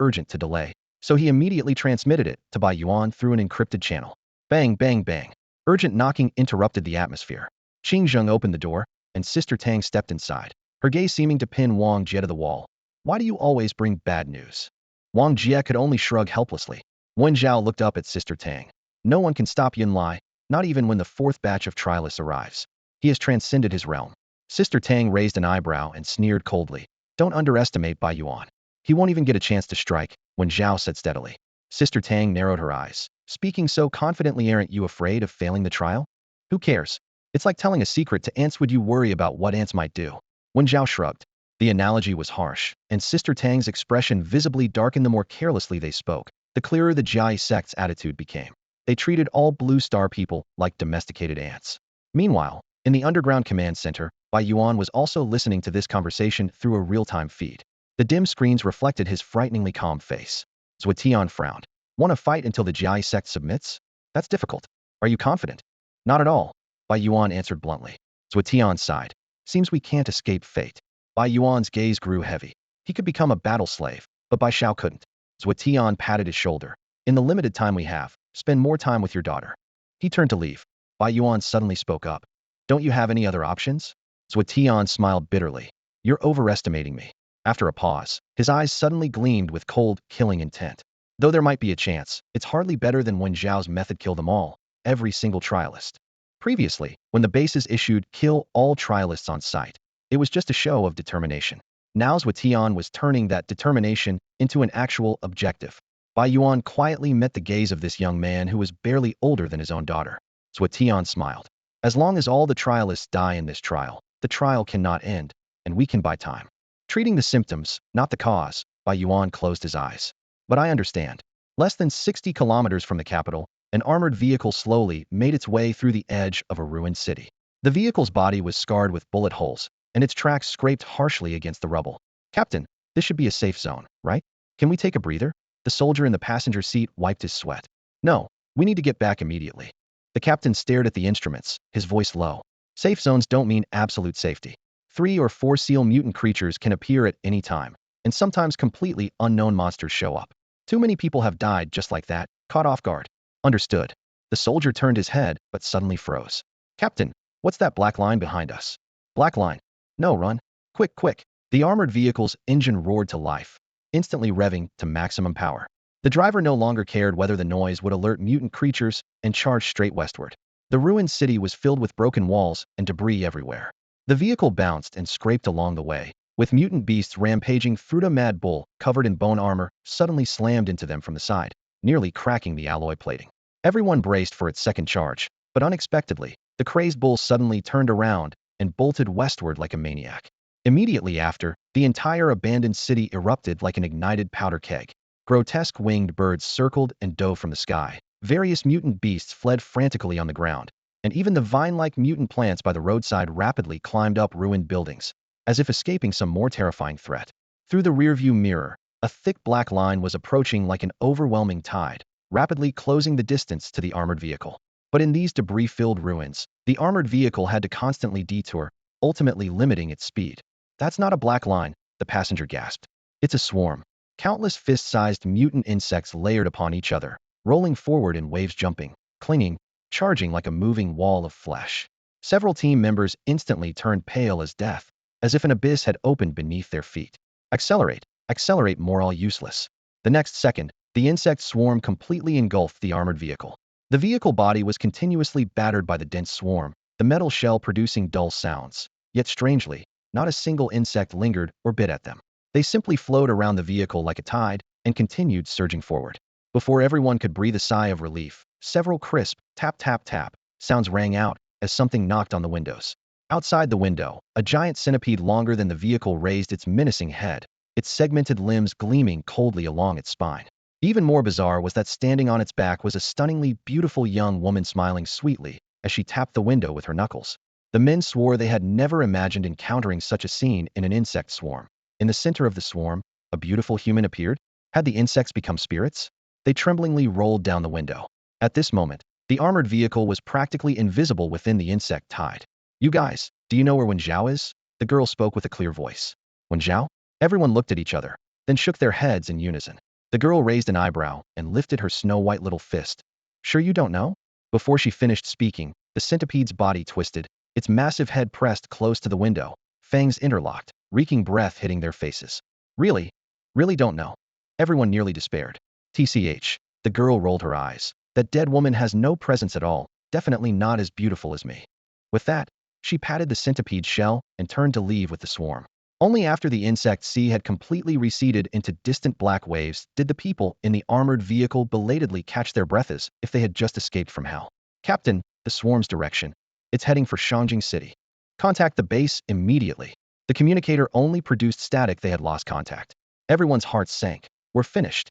urgent to delay, so he immediately transmitted it to Bai Yuan through an encrypted channel. Bang, bang, bang. Urgent knocking interrupted the atmosphere. Qing Zheng opened the door, and Sister Tang stepped inside, her gaze seeming to pin Wang Jia to the wall. Why do you always bring bad news? Wang Jia could only shrug helplessly. Wen Zhao looked up at Sister Tang. No one can stop Yunlai, not even when the 4th batch of trialists arrives. He has transcended his realm. Sister Tang raised an eyebrow and sneered coldly. Don't underestimate Bai Yuan. He won't even get a chance to strike, Wen Zhao said steadily. Sister Tang narrowed her eyes. Speaking so confidently, aren't you afraid of failing the trial? Who cares? It's like telling a secret to ants. Would you worry about what ants might do? Wen Zhao shrugged. The analogy was harsh, and Sister Tang's expression visibly darkened. The more carelessly they spoke, the clearer the Jiayi sect's attitude became. They treated all Blue Star people like domesticated ants. Meanwhile, in the underground command center, Bai Yuan was also listening to this conversation through a real-time feed. The dim screens reflected his frighteningly calm face. Zuetian frowned. Want to fight until the Jiai sect submits? That's difficult. Are you confident? Not at all, Bai Yuan answered bluntly. Zuetian sighed. Seems we can't escape fate. Bai Yuan's gaze grew heavy. He could become a battle slave, but Bai Xiao couldn't. Zuetian patted his shoulder. In the limited time we have, spend more time with your daughter. He turned to leave. Bai Yuan suddenly spoke up. Don't you have any other options? Zuetian smiled bitterly. You're overestimating me. After a pause, his eyes suddenly gleamed with cold, killing intent. Though there might be a chance, it's hardly better than when Zhao's method killed them all, every single trialist. Previously, when the bases issued kill all trialists on sight, it was just a show of determination. Now Zuetian was turning that determination into an actual objective. Bai Yuan quietly met the gaze of this young man who was barely older than his own daughter. Zuetian smiled. As long as all the trialists die in this trial, the trial cannot end, and we can buy time. Treating the symptoms, not the cause, Bai Yuan closed his eyes. But I understand. Less than 60 kilometers from the capital, an armored vehicle slowly made its way through the edge of a ruined city. The vehicle's body was scarred with bullet holes, and its tracks scraped harshly against the rubble. Captain, this should be a safe zone, right? Can we take a breather? The soldier in the passenger seat wiped his sweat. No, we need to get back immediately. The captain stared at the instruments, his voice low. Safe zones don't mean absolute safety. 3 or 4 seal mutant creatures can appear at any time, and sometimes completely unknown monsters show up. Too many people have died just like that, caught off guard. Understood. The soldier turned his head, but suddenly froze. Captain, what's that black line behind us? Black line. No, run. Quick, quick. The armored vehicle's engine roared to life, instantly revving to maximum power. The driver no longer cared whether the noise would alert mutant creatures and charged straight westward. The ruined city was filled with broken walls and debris everywhere. The vehicle bounced and scraped along the way, with mutant beasts rampaging through. A mad bull, covered in bone armor, suddenly slammed into them from the side, nearly cracking the alloy plating. Everyone braced for its second charge, but unexpectedly, the crazed bull suddenly turned around and bolted westward like a maniac. Immediately after, the entire abandoned city erupted like an ignited powder keg. Grotesque winged birds circled and dove from the sky. Various mutant beasts fled frantically on the ground, and even the vine-like mutant plants by the roadside rapidly climbed up ruined buildings, as if escaping some more terrifying threat. Through the rearview mirror, a thick black line was approaching like an overwhelming tide, rapidly closing the distance to the armored vehicle. But in these debris-filled ruins, the armored vehicle had to constantly detour, ultimately limiting its speed. That's not a black line, the passenger gasped. It's a swarm. Countless fist-sized mutant insects layered upon each other, rolling forward in waves, jumping, clinging, charging like a moving wall of flesh. Several team members instantly turned pale as death, as if an abyss had opened beneath their feet. Accelerate, accelerate, morale useless. The next second, the insect swarm completely engulfed the armored vehicle. The vehicle body was continuously battered by the dense swarm, the metal shell producing dull sounds. Yet strangely, not a single insect lingered or bit at them. They simply flowed around the vehicle like a tide and continued surging forward. Before everyone could breathe a sigh of relief, several crisp tap tap tap sounds rang out as something knocked on the windows. Outside the window, a giant centipede longer than the vehicle raised its menacing head, its segmented limbs gleaming coldly along its spine. Even more bizarre was that standing on its back was a stunningly beautiful young woman smiling sweetly as she tapped the window with her knuckles. The men swore they had never imagined encountering such a scene in an insect swarm. In the center of the swarm, a beautiful human appeared. Had the insects become spirits? They tremblingly rolled down the window. At this moment, the armored vehicle was practically invisible within the insect tide. You guys, do you know where Wen Zhao is? The girl spoke with a clear voice. Wen Zhao? Everyone looked at each other, then shook their heads in unison. The girl raised an eyebrow and lifted her snow-white little fist. Sure you don't know? Before she finished speaking, the centipede's body twisted, its massive head pressed close to the window, fangs interlocked, reeking breath hitting their faces. Really? Really don't know? Everyone nearly despaired. TCH. The girl rolled her eyes. That dead woman has no presence at all, definitely not as beautiful as me. With that, she patted the centipede's shell and turned to leave with the swarm. Only after the insect sea had completely receded into distant black waves did the people in the armored vehicle belatedly catch their breath as if they had just escaped from hell. Captain, the swarm's direction. It's heading for Shangjing City. Contact the base immediately. The communicator only produced static. They had lost contact. Everyone's hearts sank. We're finished.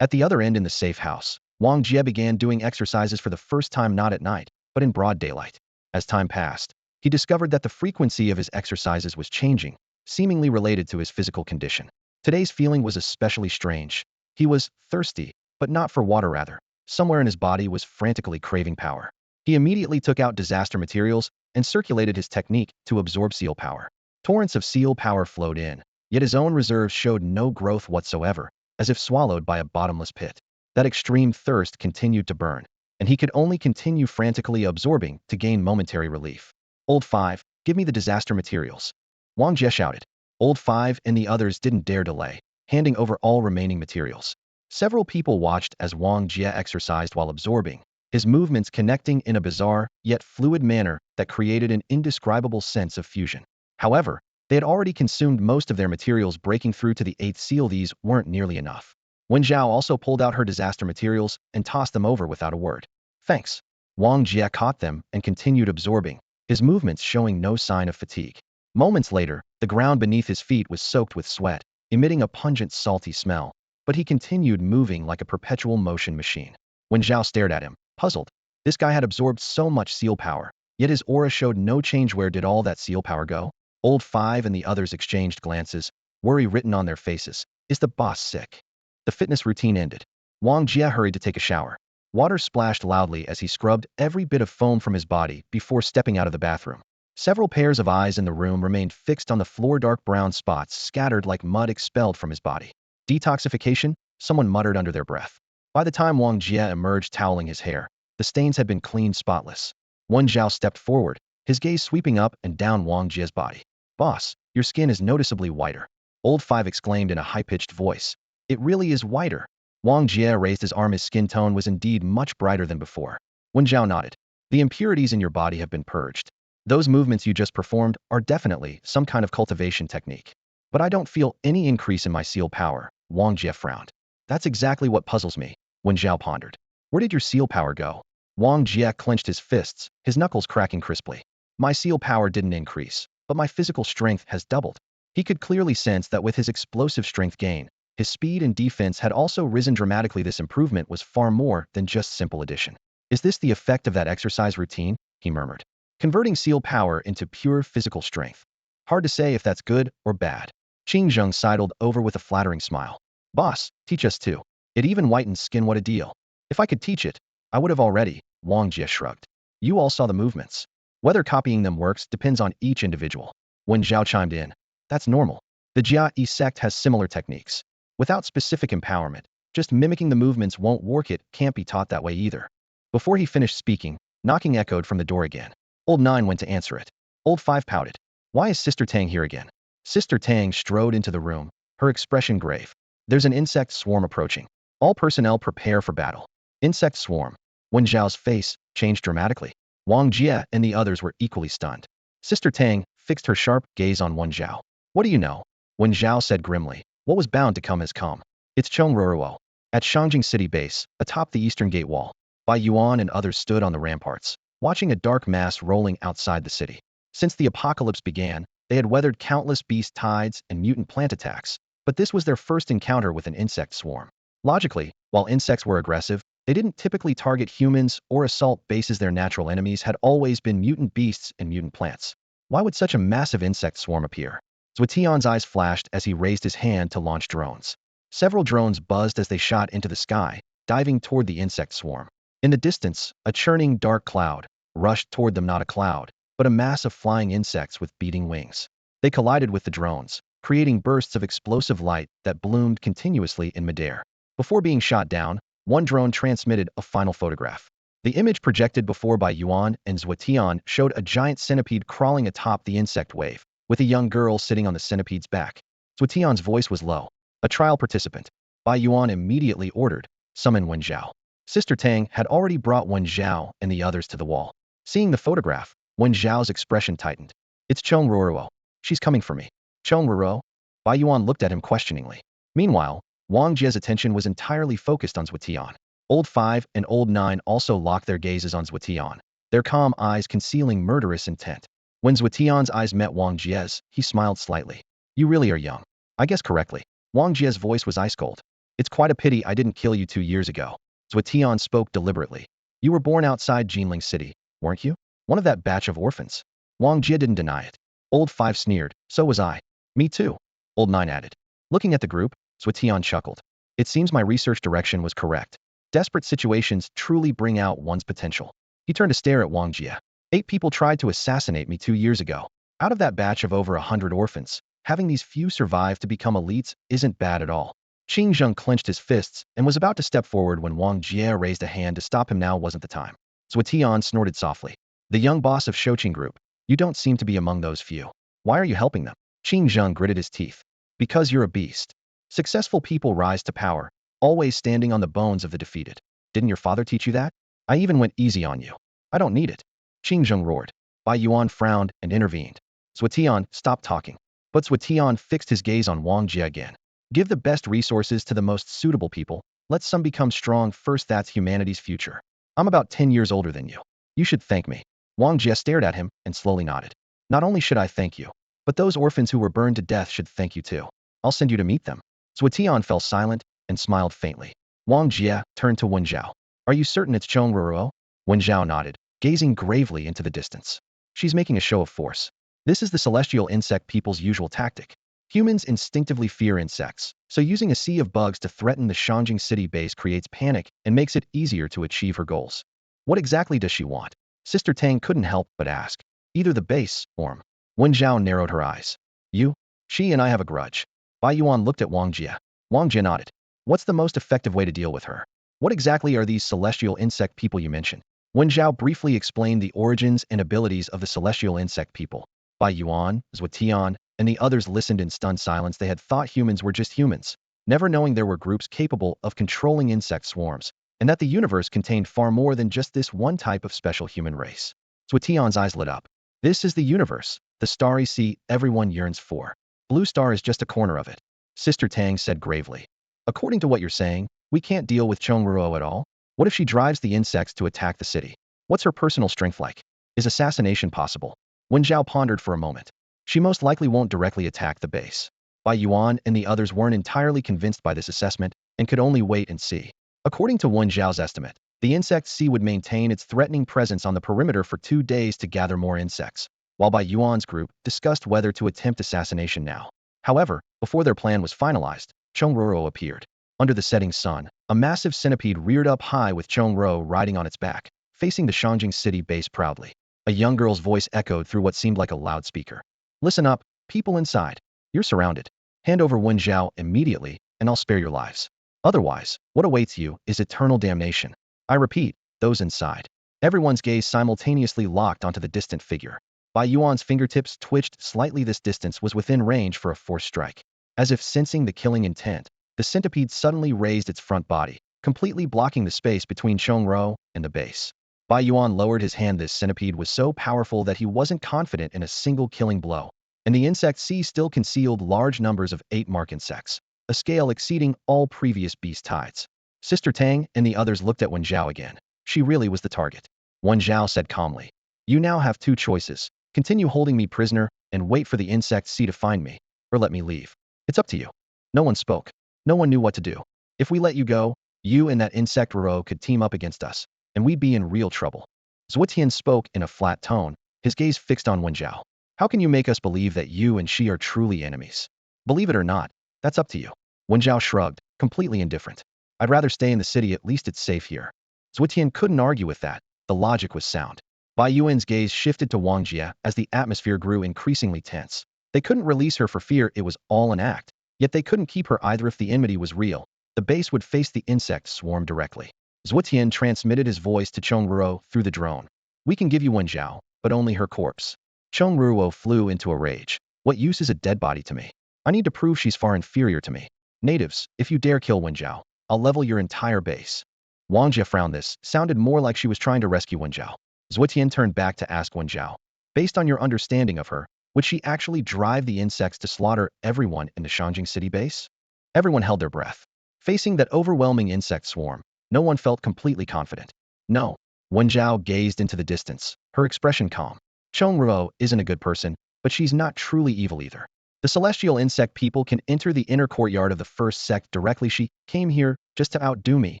At the other end in the safe house, Wong Jia began doing exercises for the first time, not at night, but in broad daylight. As time passed, he discovered that the frequency of his exercises was changing, seemingly related to his physical condition. Today's feeling was especially strange. He was thirsty, but not for water rather. Somewhere in his body was frantically craving power. He immediately took out disaster materials and circulated his technique to absorb seal power. Torrents of seal power flowed in, yet his own reserves showed no growth whatsoever, as if swallowed by a bottomless pit. That extreme thirst continued to burn, and he could only continue frantically absorbing to gain momentary relief. Old Five, give me the disaster materials. Wang Jia shouted. Old Five and the others didn't dare delay, handing over all remaining materials. Several people watched as Wang Jia exercised while absorbing, his movements connecting in a bizarre, yet fluid manner that created an indescribable sense of fusion. However, they had already consumed most of their materials. Breaking through to the eighth seal, these weren't nearly enough. Wen Zhao also pulled out her disaster materials and tossed them over without a word. Thanks. Wang Jia caught them and continued absorbing, his movements showing no sign of fatigue. Moments later, the ground beneath his feet was soaked with sweat, emitting a pungent salty smell, but he continued moving like a perpetual motion machine. Wen Zhao stared at him, puzzled. This guy had absorbed so much seal power, yet his aura showed no change. Where did all that seal power go? Old Five and the others exchanged glances, worry written on their faces. Is the boss sick? The fitness routine ended. Wang Jia hurried to take a shower. Water splashed loudly as he scrubbed every bit of foam from his body before stepping out of the bathroom. Several pairs of eyes in the room remained fixed on the floor. Dark brown spots scattered like mud expelled from his body. Detoxification? Someone muttered under their breath. By the time Wang Jia emerged toweling his hair, the stains had been cleaned spotless. Wen Zhao stepped forward, his gaze sweeping up and down Wang Jia's body. Boss, your skin is noticeably whiter. Old Five exclaimed in a high-pitched voice. It really is whiter. Wang Jia raised his arm. His skin tone was indeed much brighter than before. Wen Zhao nodded. The impurities in your body have been purged. Those movements you just performed are definitely some kind of cultivation technique. But I don't feel any increase in my seal power. Wang Jia frowned. That's exactly what puzzles me, Wen Zhao pondered. Where did your seal power go? Wang Jia clenched his fists, his knuckles cracking crisply. My seal power didn't increase, but my physical strength has doubled. He could clearly sense that with his explosive strength gain, his speed and defense had also risen dramatically. This improvement was far more than just simple addition. Is this the effect of that exercise routine? He murmured. Converting seal power into pure physical strength. Hard to say if that's good or bad. Qing Zheng sidled over with a flattering smile. Boss, teach us too. It even whitens skin. What a deal. If I could teach it, I would have already. Wang Jia shrugged. You all saw the movements. Whether copying them works depends on each individual. Wen Zhao chimed in. That's normal. The Jia sect has similar techniques. Without specific empowerment, just mimicking the movements won't work. It can't be taught that way either. Before he finished speaking, knocking echoed from the door again. Old Nine went to answer it. Old Five pouted. Why is Sister Tang here again? Sister Tang strode into the room, her expression grave. There's an insect swarm approaching. All personnel prepare for battle. Insect swarm. Wen Zhao's face changed dramatically. Wang Jia and the others were equally stunned. Sister Tang fixed her sharp gaze on Wen Zhao. What do you know? Wen Zhao said grimly. What was bound to come has come. It's Chongruo. At Shangjing City Base, atop the eastern gate wall, Bai Yuan and others stood on the ramparts, watching a dark mass rolling outside the city. Since the apocalypse began, they had weathered countless beast tides and mutant plant attacks, but this was their first encounter with an insect swarm. Logically, while insects were aggressive, they didn't typically target humans or assault bases. Their natural enemies had always been mutant beasts and mutant plants. Why would such a massive insect swarm appear? Zhuotian's eyes flashed as he raised his hand to launch drones. Several drones buzzed as they shot into the sky, diving toward the insect swarm. In the distance, a churning dark cloud rushed toward them. Not a cloud, but a mass of flying insects with beating wings. They collided with the drones, creating bursts of explosive light that bloomed continuously in midair. Before being shot down, one drone transmitted a final photograph. The image projected before Bai Yuan and Zhuotian showed a giant centipede crawling atop the insect wave, with a young girl sitting on the centipede's back. Zhuotian's voice was low. A trial participant. Bai Yuan immediately ordered, summon Wen Zhao. Sister Tang had already brought Wen Zhao and the others to the wall. Seeing the photograph, Wen Zhao's expression tightened. It's Chongruo. She's coming for me. Chongruo? Bai Yuan looked at him questioningly. Meanwhile, Wang Jia's attention was entirely focused on Zhuotian. Old Five and Old Nine also locked their gazes on Zhuotian, their calm eyes concealing murderous intent. When Zhuotian's eyes met Wang Jia's, he smiled slightly. You really are young. I guess correctly. Wang Jia's voice was ice cold. It's quite a pity I didn't kill you 2 years ago. Zhuotian spoke deliberately. You were born outside Geneling City, weren't you? One of that batch of orphans. Wang Jia didn't deny it. Old Five sneered. So was I. Me too. Old Nine added. Looking at the group, Zhuotian chuckled. It seems my research direction was correct. Desperate situations truly bring out one's potential. He turned to stare at Wong Jia. 8 people tried to assassinate me 2 years ago. Out of that batch of over 100 orphans, having these few survive to become elites isn't bad at all. Qing Zheng clenched his fists and was about to step forward when Wong Jia raised a hand to stop him. Now wasn't the time. Zhuotian snorted softly. The young boss of Shouqing Group, you don't seem to be among those few. Why are you helping them? Qing Zheng gritted his teeth. Because you're a beast. Successful people rise to power, always standing on the bones of the defeated. Didn't your father teach you that? I even went easy on you. I don't need it. Qing Zheng roared. Bai Yuan frowned and intervened. Zhuotian, stop talking. But Zhuotian fixed his gaze on Wong Jia again. Give the best resources to the most suitable people. Let some become strong first. That's humanity's future. I'm about 10 years older than you. You should thank me. Wong Jia stared at him and slowly nodded. Not only should I thank you, but those orphans who were burned to death should thank you too. I'll send you to meet them. Zhuotian fell silent and smiled faintly. Wong Jia turned to Wen Zhao. Are you certain it's Chong Ruo? Wen Zhao nodded, gazing gravely into the distance. She's making a show of force. This is the celestial insect people's usual tactic. Humans instinctively fear insects, so using a sea of bugs to threaten the Shanjing city base creates panic and makes it easier to achieve her goals. What exactly does she want? Sister Tang couldn't help but ask. Either the base, or Wen Zhao narrowed her eyes. You? She and I have a grudge. Bai Yuan looked at Wang Jia. Wang Jia nodded. What's the most effective way to deal with her? What exactly are these celestial insect people you mentioned? Wen Zhao briefly explained the origins and abilities of the celestial insect people. Bai Yuan, Zhuotian, and the others listened in stunned silence. They had thought humans were just humans, never knowing there were groups capable of controlling insect swarms, and that the universe contained far more than just this one type of special human race. Zhuotian's eyes lit up. This is the universe, the starry sea everyone yearns for. Blue Star is just a corner of it. Sister Tang said gravely. According to what you're saying, we can't deal with Chong Ruo at all? What if she drives the insects to attack the city? What's her personal strength like? Is assassination possible? Wen Zhao pondered for a moment. She most likely won't directly attack the base. Bai Yuan and the others weren't entirely convinced by this assessment and could only wait and see. According to Wen Zhao's estimate, the insect sea would maintain its threatening presence on the perimeter for 2 days to gather more insects, while Bai Yuan's group discussed whether to attempt assassination now. However, before their plan was finalized, Chong Ruo appeared. Under the setting sun, a massive centipede reared up high with Chong Ruo riding on its back, facing the Shanjing city base proudly. A young girl's voice echoed through what seemed like a loudspeaker. Listen up, people inside. You're surrounded. Hand over Wen Zhao immediately, and I'll spare your lives. Otherwise, what awaits you is eternal damnation. I repeat, those inside. Everyone's gaze simultaneously locked onto the distant figure. Bai Yuan's fingertips twitched slightly. This distance was within range for a forced strike. As if sensing the killing intent, the centipede suddenly raised its front body, completely blocking the space between Chong Ruo and the base. Bai Yuan lowered his hand. This centipede was so powerful that he wasn't confident in a single killing blow, and the insect sea still concealed large numbers of 8-mark insects, a scale exceeding all previous beast tides. Sister Tang and the others looked at Wen Zhao again. She really was the target. Wen Zhao said calmly. You now have 2 choices. Continue holding me prisoner and wait for the insect sea to find me, or let me leave. It's up to you. No one spoke. No one knew what to do. If we let you go, you and that insect Ruo could team up against us, and we'd be in real trouble. Zhuotian spoke in a flat tone, his gaze fixed on Wen Zhao. How can you make us believe that you and she are truly enemies? Believe it or not, that's up to you. Wen Zhao shrugged, completely indifferent. I'd rather stay in the city. At least it's safe here. Zhuotian couldn't argue with that. The logic was sound. Bai Yuan's gaze shifted to Wang Jia as the atmosphere grew increasingly tense. They couldn't release her for fear it was all an act, yet they couldn't keep her either. If the enmity was real, the base would face the insect swarm directly. Zhuotian transmitted his voice to Chong Ruo through the drone. We can give you Wen Zhao, but only her corpse. Chong Ruo flew into a rage. What use is a dead body to me? I need to prove she's far inferior to me. Natives, if you dare kill Wen Zhao, I'll level your entire base. Wang Jia frowned. This sounded more like she was trying to rescue Wen Zhao. Zhuotian turned back to ask Wen Zhao. Based on your understanding of her, would she actually drive the insects to slaughter everyone in the Shanjing city base? Everyone held their breath. Facing that overwhelming insect swarm, no one felt completely confident. No. Wen Zhao gazed into the distance, her expression calm. Chong Ruo isn't a good person, but she's not truly evil either. The celestial insect people can enter the inner courtyard of the first sect directly. She came here just to outdo me,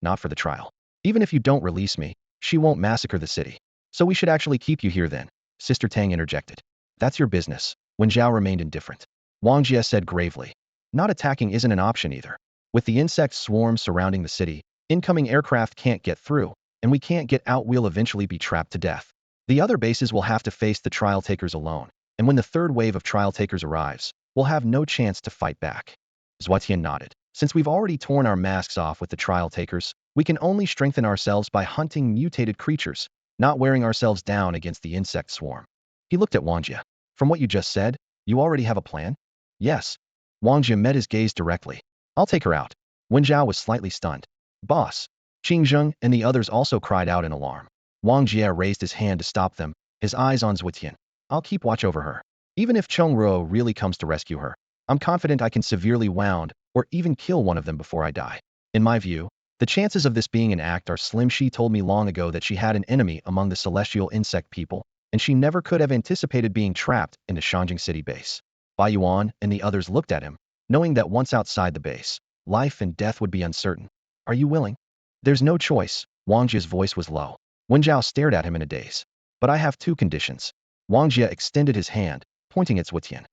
not for the trial. Even if you don't release me, she won't massacre the city. So we should actually keep you here then, Sister Tang interjected. That's your business. Wen Zhao remained indifferent. Wang Jia said gravely. Not attacking isn't an option either. With the insect swarm surrounding the city, incoming aircraft can't get through, and we can't get out. We'll eventually be trapped to death. The other bases will have to face the trial takers alone, and when the third wave of trial takers arrives, we'll have no chance to fight back. Zhuotian nodded. Since we've already torn our masks off with the trial takers, we can only strengthen ourselves by hunting mutated creatures, not wearing ourselves down against the insect swarm. He looked at Wang Jia. From what you just said, you already have a plan? Yes. Wang Jia met his gaze directly. I'll take her out. Wen Zhao was slightly stunned. Boss. Qing Zheng and the others also cried out in alarm. Wang Jia raised his hand to stop them, his eyes on Zhuotian. I'll keep watch over her. Even if Cheng Ruo really comes to rescue her, I'm confident I can severely wound or even kill one of them before I die. In my view, the chances of this being an act are slim. She told me long ago that she had an enemy among the celestial insect people, and she never could have anticipated being trapped in the Shanjing city base. Bai Yuan and the others looked at him, knowing that once outside the base, life and death would be uncertain. Are you willing? There's no choice. Wang Jia's voice was low. Wen Zhao stared at him in a daze. But I have two conditions. Wang Jia extended his hand, pointing at Zhuotian.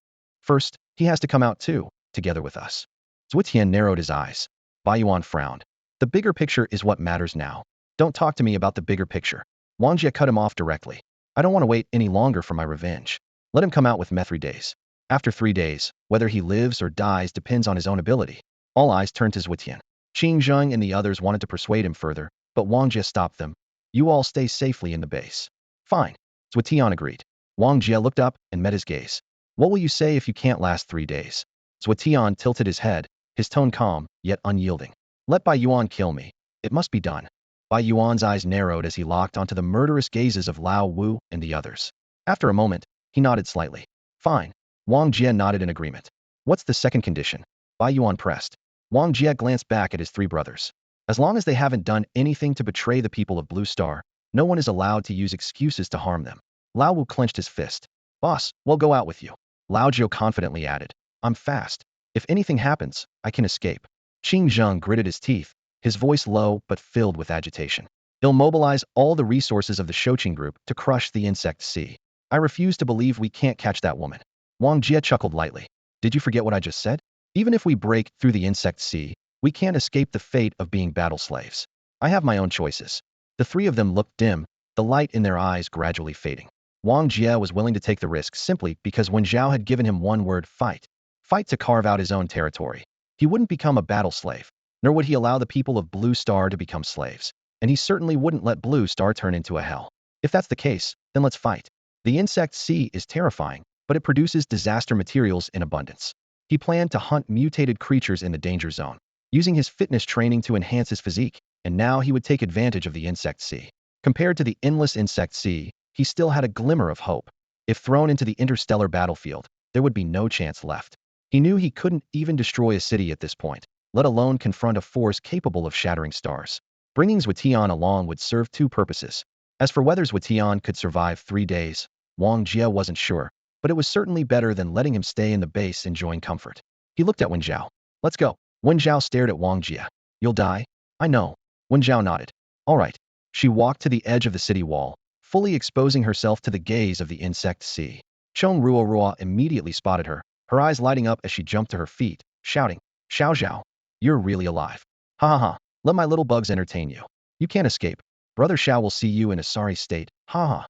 First, he has to come out too, together with us. Zhuotian narrowed his eyes. Bai Yuan frowned. The bigger picture is what matters now. Don't talk to me about the bigger picture. Wang Jia cut him off directly. I don't want to wait any longer for my revenge. Let him come out with me 3 days. After 3 days, whether he lives or dies depends on his own ability. All eyes turned to Zhuotian. Qing Zheng and the others wanted to persuade him further, but Wang Jia stopped them. You all stay safely in the base. Fine. Zhuotian agreed. Wang Jia looked up and met his gaze. What will you say if you can't last 3 days? Zhuotian tilted his head, his tone calm, yet unyielding. Let Bai Yuan kill me. It must be done. Bai Yuan's eyes narrowed as he locked onto the murderous gazes of Lao Wu and the others. After a moment, he nodded slightly. Fine. Wang Jia nodded in agreement. What's the second condition? Bai Yuan pressed. Wang Jia glanced back at his 3 brothers. As long as they haven't done anything to betray the people of Blue Star, no one is allowed to use excuses to harm them. Lao Wu clenched his fist. Boss, we'll go out with you. Lao Jiu confidently added. I'm fast. If anything happens, I can escape. Qing Zheng gritted his teeth, his voice low but filled with agitation. He'll mobilize all the resources of the Shouqing group to crush the insect sea. I refuse to believe we can't catch that woman. Wang Jia chuckled lightly. Did you forget what I just said? Even if we break through the insect sea, we can't escape the fate of being battle slaves. I have my own choices. The 3 of them looked dim, the light in their eyes gradually fading. Wang Jia was willing to take the risk simply because Wen Zhao had given him one word: fight. Fight to carve out his own territory. He wouldn't become a battle slave, nor would he allow the people of Blue Star to become slaves, and he certainly wouldn't let Blue Star turn into a hell. If that's the case, then let's fight. The insect sea is terrifying, but it produces disaster materials in abundance. He planned to hunt mutated creatures in the danger zone, using his fitness training to enhance his physique, and now he would take advantage of the insect sea. Compared to the endless insect sea, he still had a glimmer of hope. If thrown into the interstellar battlefield, there would be no chance left. He knew he couldn't even destroy a city at this point, let alone confront a force capable of shattering stars. Bringing Zhuotian along would serve 2 purposes. As for whether Zhuotian could survive 3 days, Wang Jia wasn't sure, but it was certainly better than letting him stay in the base enjoying comfort. He looked at Wen Zhao. Let's go. Wen Zhao stared at Wang Jia. You'll die? I know. Wen Zhao nodded. All right. She walked to the edge of the city wall, fully exposing herself to the gaze of the insect sea. Cheng Ruo immediately spotted her, her eyes lighting up as she jumped to her feet, shouting, Xiao Xiao, you're really alive. Ha ha ha, let my little bugs entertain you. You can't escape. Brother Xiao will see you in a sorry state, ha ha.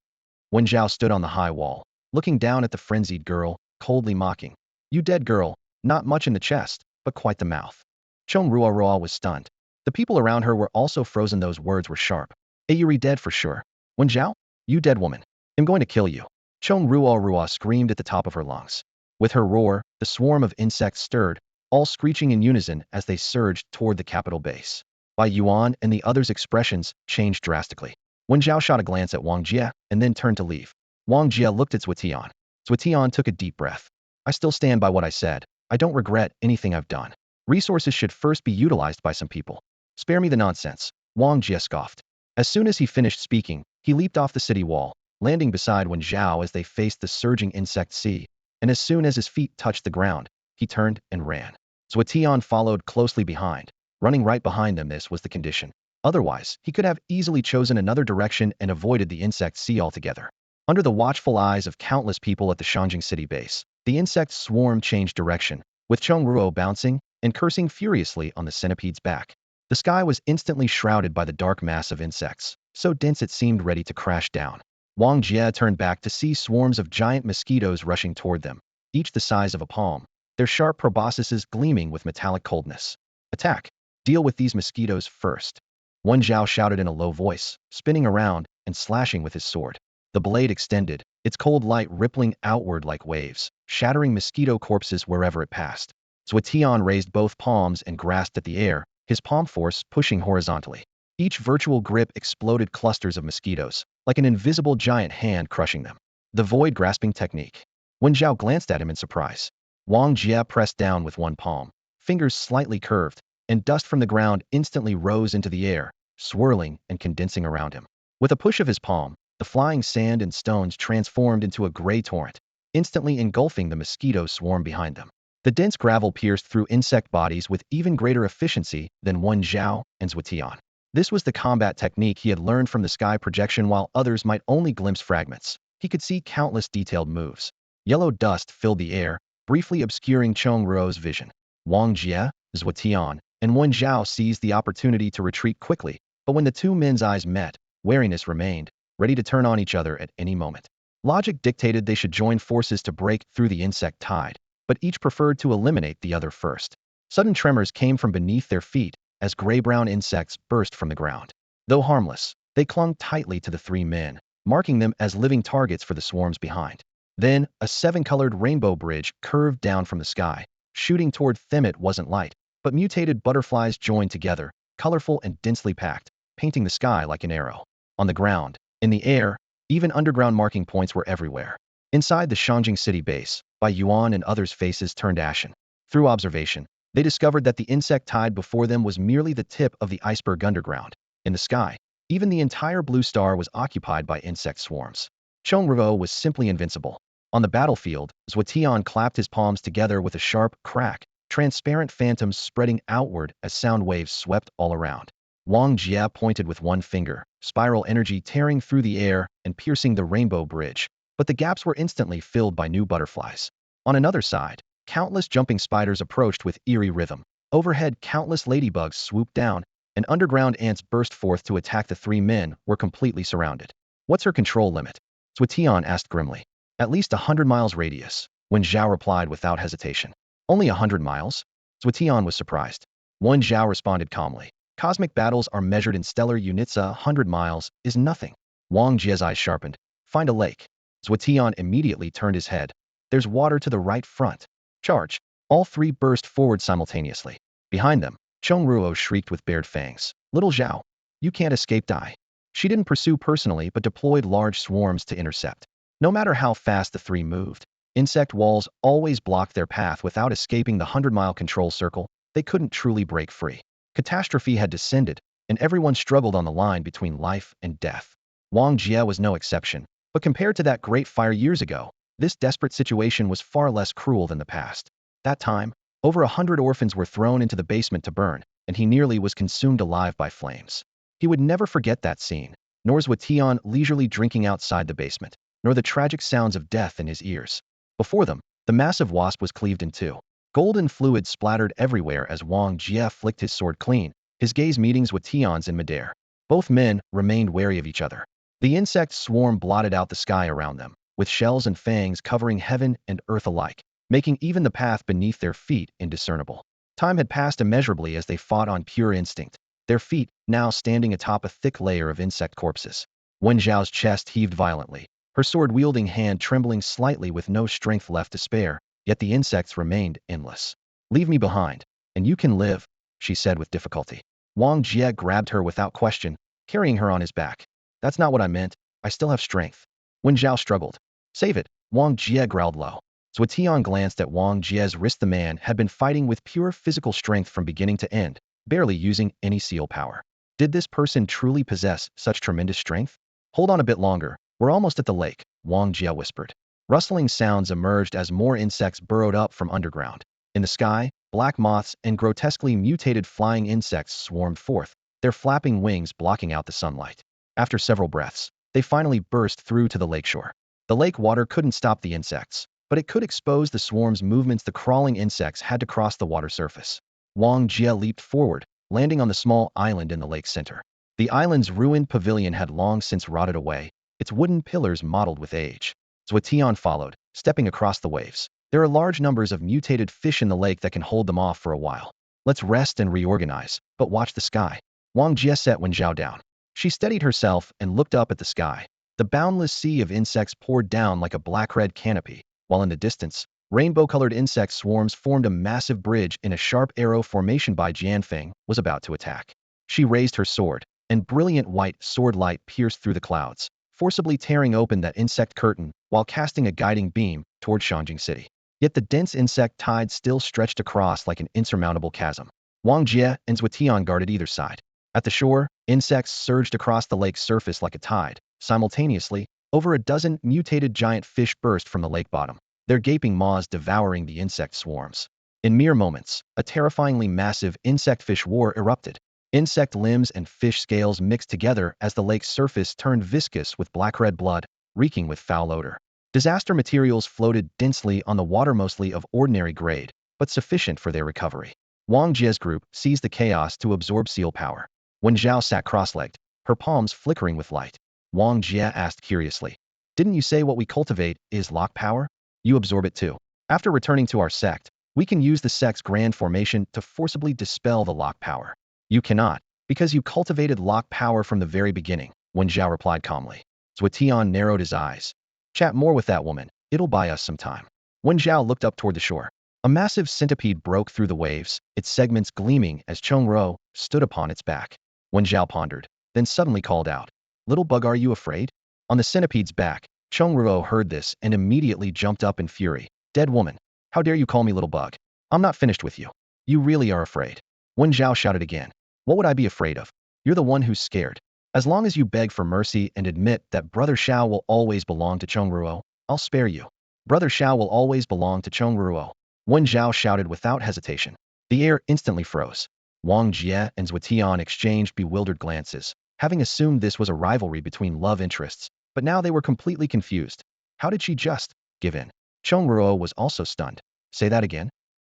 Wen Zhao stood on the high wall, looking down at the frenzied girl, coldly mocking. You dead girl, not much in the chest, but quite the mouth. Cheng Ruo was stunned. The people around her were also frozen. Those words were sharp. You're dead for sure. Wen Zhao? You dead woman. I'm going to kill you. Cheng Ruo screamed at the top of her lungs. With her roar, the swarm of insects stirred, all screeching in unison as they surged toward the capital base. Bai Yuan and the others' expressions changed drastically. Wen Zhao shot a glance at Wang Jia and then turned to leave. Wang Jia looked at Zhuotian. Zhuotian took a deep breath. I still stand by what I said. I don't regret anything I've done. Resources should first be utilized by some people. Spare me the nonsense. Wang Jia scoffed. As soon as he finished speaking, he leaped off the city wall, landing beside Wen Zhao as they faced the surging insect sea, and as soon as his feet touched the ground, he turned and ran. Zhuotian followed closely behind, running right behind them. This was the condition. Otherwise, he could have easily chosen another direction and avoided the insect sea altogether. Under the watchful eyes of countless people at the Shanjing city base, the insect swarm changed direction, with Cheng Ruo bouncing and cursing furiously on the centipede's back. The sky was instantly shrouded by the dark mass of insects, so dense it seemed ready to crash down. Wang Jia turned back to see swarms of giant mosquitoes rushing toward them, each the size of a palm, their sharp proboscises gleaming with metallic coldness. Attack! Deal with these mosquitoes first. Wen Zhao shouted in a low voice, spinning around and slashing with his sword. The blade extended, its cold light rippling outward like waves, shattering mosquito corpses wherever it passed. Zhuotian raised both palms and grasped at the air, his palm force pushing horizontally. Each virtual grip exploded clusters of mosquitoes, like an invisible giant hand crushing them. The void grasping technique. Wen Zhao glanced at him in surprise. Wang Jia pressed down with one palm, fingers slightly curved, and dust from the ground instantly rose into the air, swirling and condensing around him. With a push of his palm, the flying sand and stones transformed into a gray torrent, instantly engulfing the mosquito swarm behind them. The dense gravel pierced through insect bodies with even greater efficiency than Wen Zhao and Zhuotian. This was the combat technique he had learned from the sky projection while others might only glimpse fragments. He could see countless detailed moves. Yellow dust filled the air, briefly obscuring Cheng Ruo's vision. Wang Jia, Zhuotian, and Wen Zhao seized the opportunity to retreat quickly, but when the two men's eyes met, wariness remained, ready to turn on each other at any moment. Logic dictated they should join forces to break through the insect tide, but each preferred to eliminate the other first. Sudden tremors came from beneath their feet as gray-brown insects burst from the ground. Though harmless, they clung tightly to the three men, marking them as living targets for the swarms behind. Then, a seven-colored rainbow bridge curved down from the sky, shooting toward them. It wasn't light, but mutated butterflies joined together, colorful and densely packed, painting the sky like an arrow. On the ground, in the air, even underground marking points were everywhere. Inside the Shangjing city base, by Yuan and others' faces turned ashen. Through observation, they discovered that the insect tide before them was merely the tip of the iceberg underground. In the sky, even the entire blue star was occupied by insect swarms. Cheng Ruo was simply invincible. On the battlefield, Zhuotian clapped his palms together with a sharp crack, transparent phantoms spreading outward as sound waves swept all around. Wang Jia pointed with one finger, spiral energy tearing through the air and piercing the rainbow bridge, but the gaps were instantly filled by new butterflies. On another side, countless jumping spiders approached with eerie rhythm. Overhead, countless ladybugs swooped down, and underground ants burst forth to attack the three men were completely surrounded. What's her control limit? Zhuotian asked grimly. At least 100 miles radius, Wen Zhao replied without hesitation. Only 100 miles? Zhuotian was surprised. Wen Zhao responded calmly. Cosmic battles are measured in stellar units. 100 miles is nothing. Wang Jia's eyes sharpened. Find a lake. Zhuotian immediately turned his head. There's water to the right front. Charge. All three burst forward simultaneously. Behind them, Cheng Ruo shrieked with bared fangs. Little Xiao, you can't escape, die. She didn't pursue personally but deployed large swarms to intercept. No matter how fast the three moved, insect walls always blocked their path. Without escaping the 100-mile control circle, they couldn't truly break free. Catastrophe had descended, and everyone struggled on the line between life and death. Wang Jia was no exception, but compared to that great fire years ago, this desperate situation was far less cruel than the past. That time, over 100 orphans were thrown into the basement to burn, and he nearly was consumed alive by flames. He would never forget that scene, nor Zhuotian leisurely drinking outside the basement, nor the tragic sounds of death in his ears. Before them, the massive wasp was cleaved in two. Golden fluid splattered everywhere as Wang Jia flicked his sword clean, his gaze meeting Zhuotian's in midair. Both men remained wary of each other. The insect swarm blotted out the sky around them, with shells and fangs covering heaven and earth alike, making even the path beneath their feet indiscernible. Time had passed immeasurably as they fought on pure instinct, their feet now standing atop a thick layer of insect corpses. Wen Zhao's chest heaved violently, her sword-wielding hand trembling slightly with no strength left to spare, yet the insects remained endless. Leave me behind, and you can live, she said with difficulty. Wang Jia grabbed her without question, carrying her on his back. That's not what I meant, I still have strength. Wen Zhao struggled. Save it, Wang Jia growled low. Zhuotian glanced at Wang Jia's wrist. The man had been fighting with pure physical strength from beginning to end, barely using any seal power. Did this person truly possess such tremendous strength? Hold on a bit longer, we're almost at the lake, Wang Jia whispered. Rustling sounds emerged as more insects burrowed up from underground. In the sky, black moths and grotesquely mutated flying insects swarmed forth, their flapping wings blocking out the sunlight. After several breaths, they finally burst through to the lakeshore. The lake water couldn't stop the insects, but it could expose the swarm's movements. The crawling insects had to cross the water surface. Wong Jia leaped forward, landing on the small island in the lake's center. The island's ruined pavilion had long since rotted away, its wooden pillars mottled with age. Zhuotian followed, stepping across the waves. There are large numbers of mutated fish in the lake that can hold them off for a while. Let's rest and reorganize, but watch the sky. Wang Jia set Wen Zhao down. She steadied herself and looked up at the sky. The boundless sea of insects poured down like a black-red canopy, while in the distance, rainbow-colored insect swarms formed a massive bridge in a sharp arrow formation. By Jianfeng was about to attack. She raised her sword, and brilliant white sword light pierced through the clouds, forcibly tearing open that insect curtain while casting a guiding beam toward Shangjing City. Yet the dense insect tide still stretched across like an insurmountable chasm. Wang Jia and Zhuotian guarded either side. At the shore, insects surged across the lake's surface like a tide. Simultaneously, over a dozen mutated giant fish burst from the lake bottom, their gaping maws devouring the insect swarms. In mere moments, a terrifyingly massive insect-fish war erupted. Insect limbs and fish scales mixed together as the lake's surface turned viscous with black-red blood, reeking with foul odor. Disaster materials floated densely on the water, mostly of ordinary grade, but sufficient for their recovery. Wang Jia's group seized the chaos to absorb seal power. When Xiao sat cross-legged, her palms flickering with light, Wang Jia asked curiously, "Didn't you say what we cultivate is lock power? You absorb it too. After returning to our sect, we can use the sect's grand formation to forcibly dispel the lock power." "You cannot, because you cultivated lock power from the very beginning," Wen Zhao replied calmly. Zhuotian narrowed his eyes. "Chat more with that woman, it'll buy us some time." Wen Zhao looked up toward the shore. A massive centipede broke through the waves, its segments gleaming as Cheng Ruo stood upon its back. Wen Zhao pondered, then suddenly called out, "Little bug, are you afraid?" On the centipede's back, Cheng Ruo heard this and immediately jumped up in fury. "Dead woman, how dare you call me little bug? I'm not finished with you. You really are afraid." Wen Zhao shouted again, "What would I be afraid of? You're the one who's scared. As long as you beg for mercy and admit that Brother Xiao will always belong to Cheng Ruo, I'll spare you. Brother Xiao will always belong to Cheng Ruo." Wen Zhao shouted without hesitation. The air instantly froze. Wang Jia and Zhuotian exchanged bewildered glances, having assumed this was a rivalry between love interests, but now they were completely confused. How did she just give in? Cheng Ruo was also stunned. "Say that again?"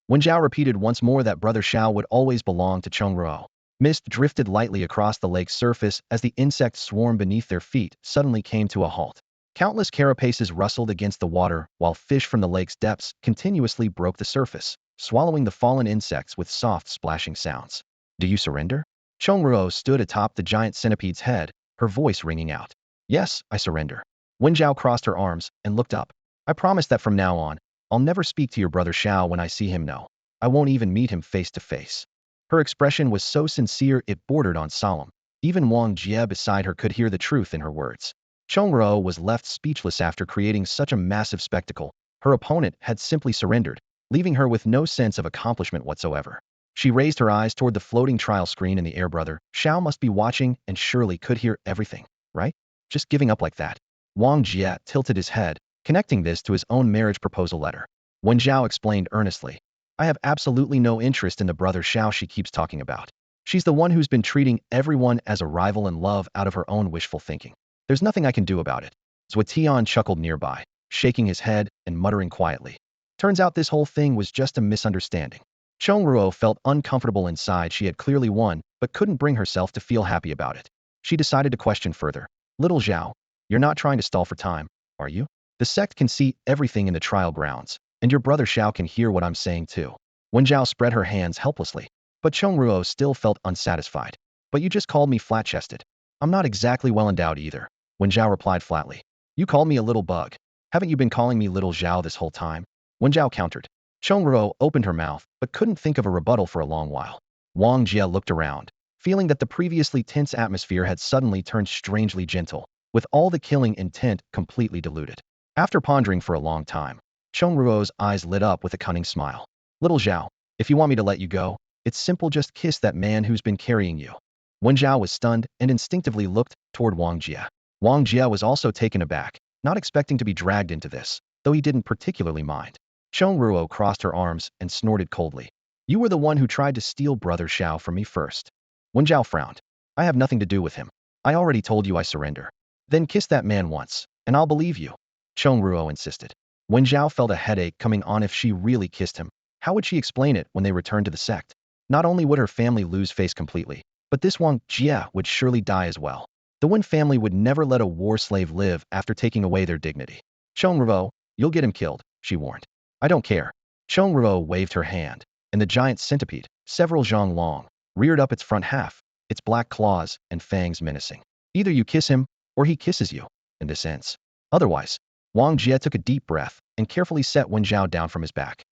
Wen Zhao repeated once more that Brother Xiao would always belong to Cheng Ruo. Mist drifted lightly across the lake's surface as the insect swarm beneath their feet suddenly came to a halt. Countless carapaces rustled against the water, while fish from the lake's depths continuously broke the surface, swallowing the fallen insects with soft splashing sounds. "Do you surrender?" Cheng Ruo stood atop the giant centipede's head, her voice ringing out. "Yes, I surrender." Wen Zhao crossed her arms and looked up. "I promise that from now on, I'll never speak to your brother Xiao when I see him. No, I won't even meet him face to face." Her expression was so sincere it bordered on solemn. Even Wang Jia beside her could hear the truth in her words. Cheng Ruo was left speechless after creating such a massive spectacle. Her opponent had simply surrendered, leaving her with no sense of accomplishment whatsoever. She raised her eyes toward the floating trial screen in the air. Brother Xiao must be watching and surely could hear everything, right? Just giving up like that. Wang Jia tilted his head, connecting this to his own marriage proposal letter. Wen Zhao explained earnestly, "I have absolutely no interest in the brother Xiao she keeps talking about. She's the one who's been treating everyone as a rival in love out of her own wishful thinking. There's nothing I can do about it." Zhuotian chuckled nearby, shaking his head and muttering quietly. Turns out this whole thing was just a misunderstanding. Cheng Ruo felt uncomfortable inside. She had clearly won, but couldn't bring herself to feel happy about it. She decided to question further. "Little Xiao, you're not trying to stall for time, are you? The sect can see everything in the trial grounds, and your brother Xiao can hear what I'm saying too." Wen Zhao spread her hands helplessly, but Cheng Ruo still felt unsatisfied. "But you just called me flat-chested. I'm not exactly well endowed either." Wen Zhao replied flatly. "You called me a little bug. Haven't you been calling me little Xiao this whole time?" Wen Zhao countered. Cheng Ruo opened her mouth, but couldn't think of a rebuttal for a long while. Wang Jia looked around, feeling that the previously tense atmosphere had suddenly turned strangely gentle, with all the killing intent completely diluted. After pondering for a long time, Cheng Ruo's eyes lit up with a cunning smile. "Little Xiao, if you want me to let you go, it's simple, just kiss that man who's been carrying you." Wen Zhao was stunned and instinctively looked toward Wang Jia. Wang Jia was also taken aback, not expecting to be dragged into this, though he didn't particularly mind. Cheng Ruo crossed her arms and snorted coldly. "You were the one who tried to steal brother Xiao from me first." Wen Zhao frowned. "I have nothing to do with him. I already told you I surrender." "Then kiss that man once, and I'll believe you," Cheng Ruo insisted. Wen Zhao felt a headache coming on. If she really kissed him, how would she explain it when they returned to the sect? Not only would her family lose face completely, but this Wong Jia would surely die as well. The Wen family would never let a war slave live after taking away their dignity. Chong, you'll get him killed, she warned. I don't care. Chong waved her hand, and the giant centipede, several zhang long, reared up its front half, its black claws and fangs menacing. Either you kiss him, or he kisses you, and this ends. Otherwise, Wang Jia took a deep breath and carefully set Wen Zhao down from his back.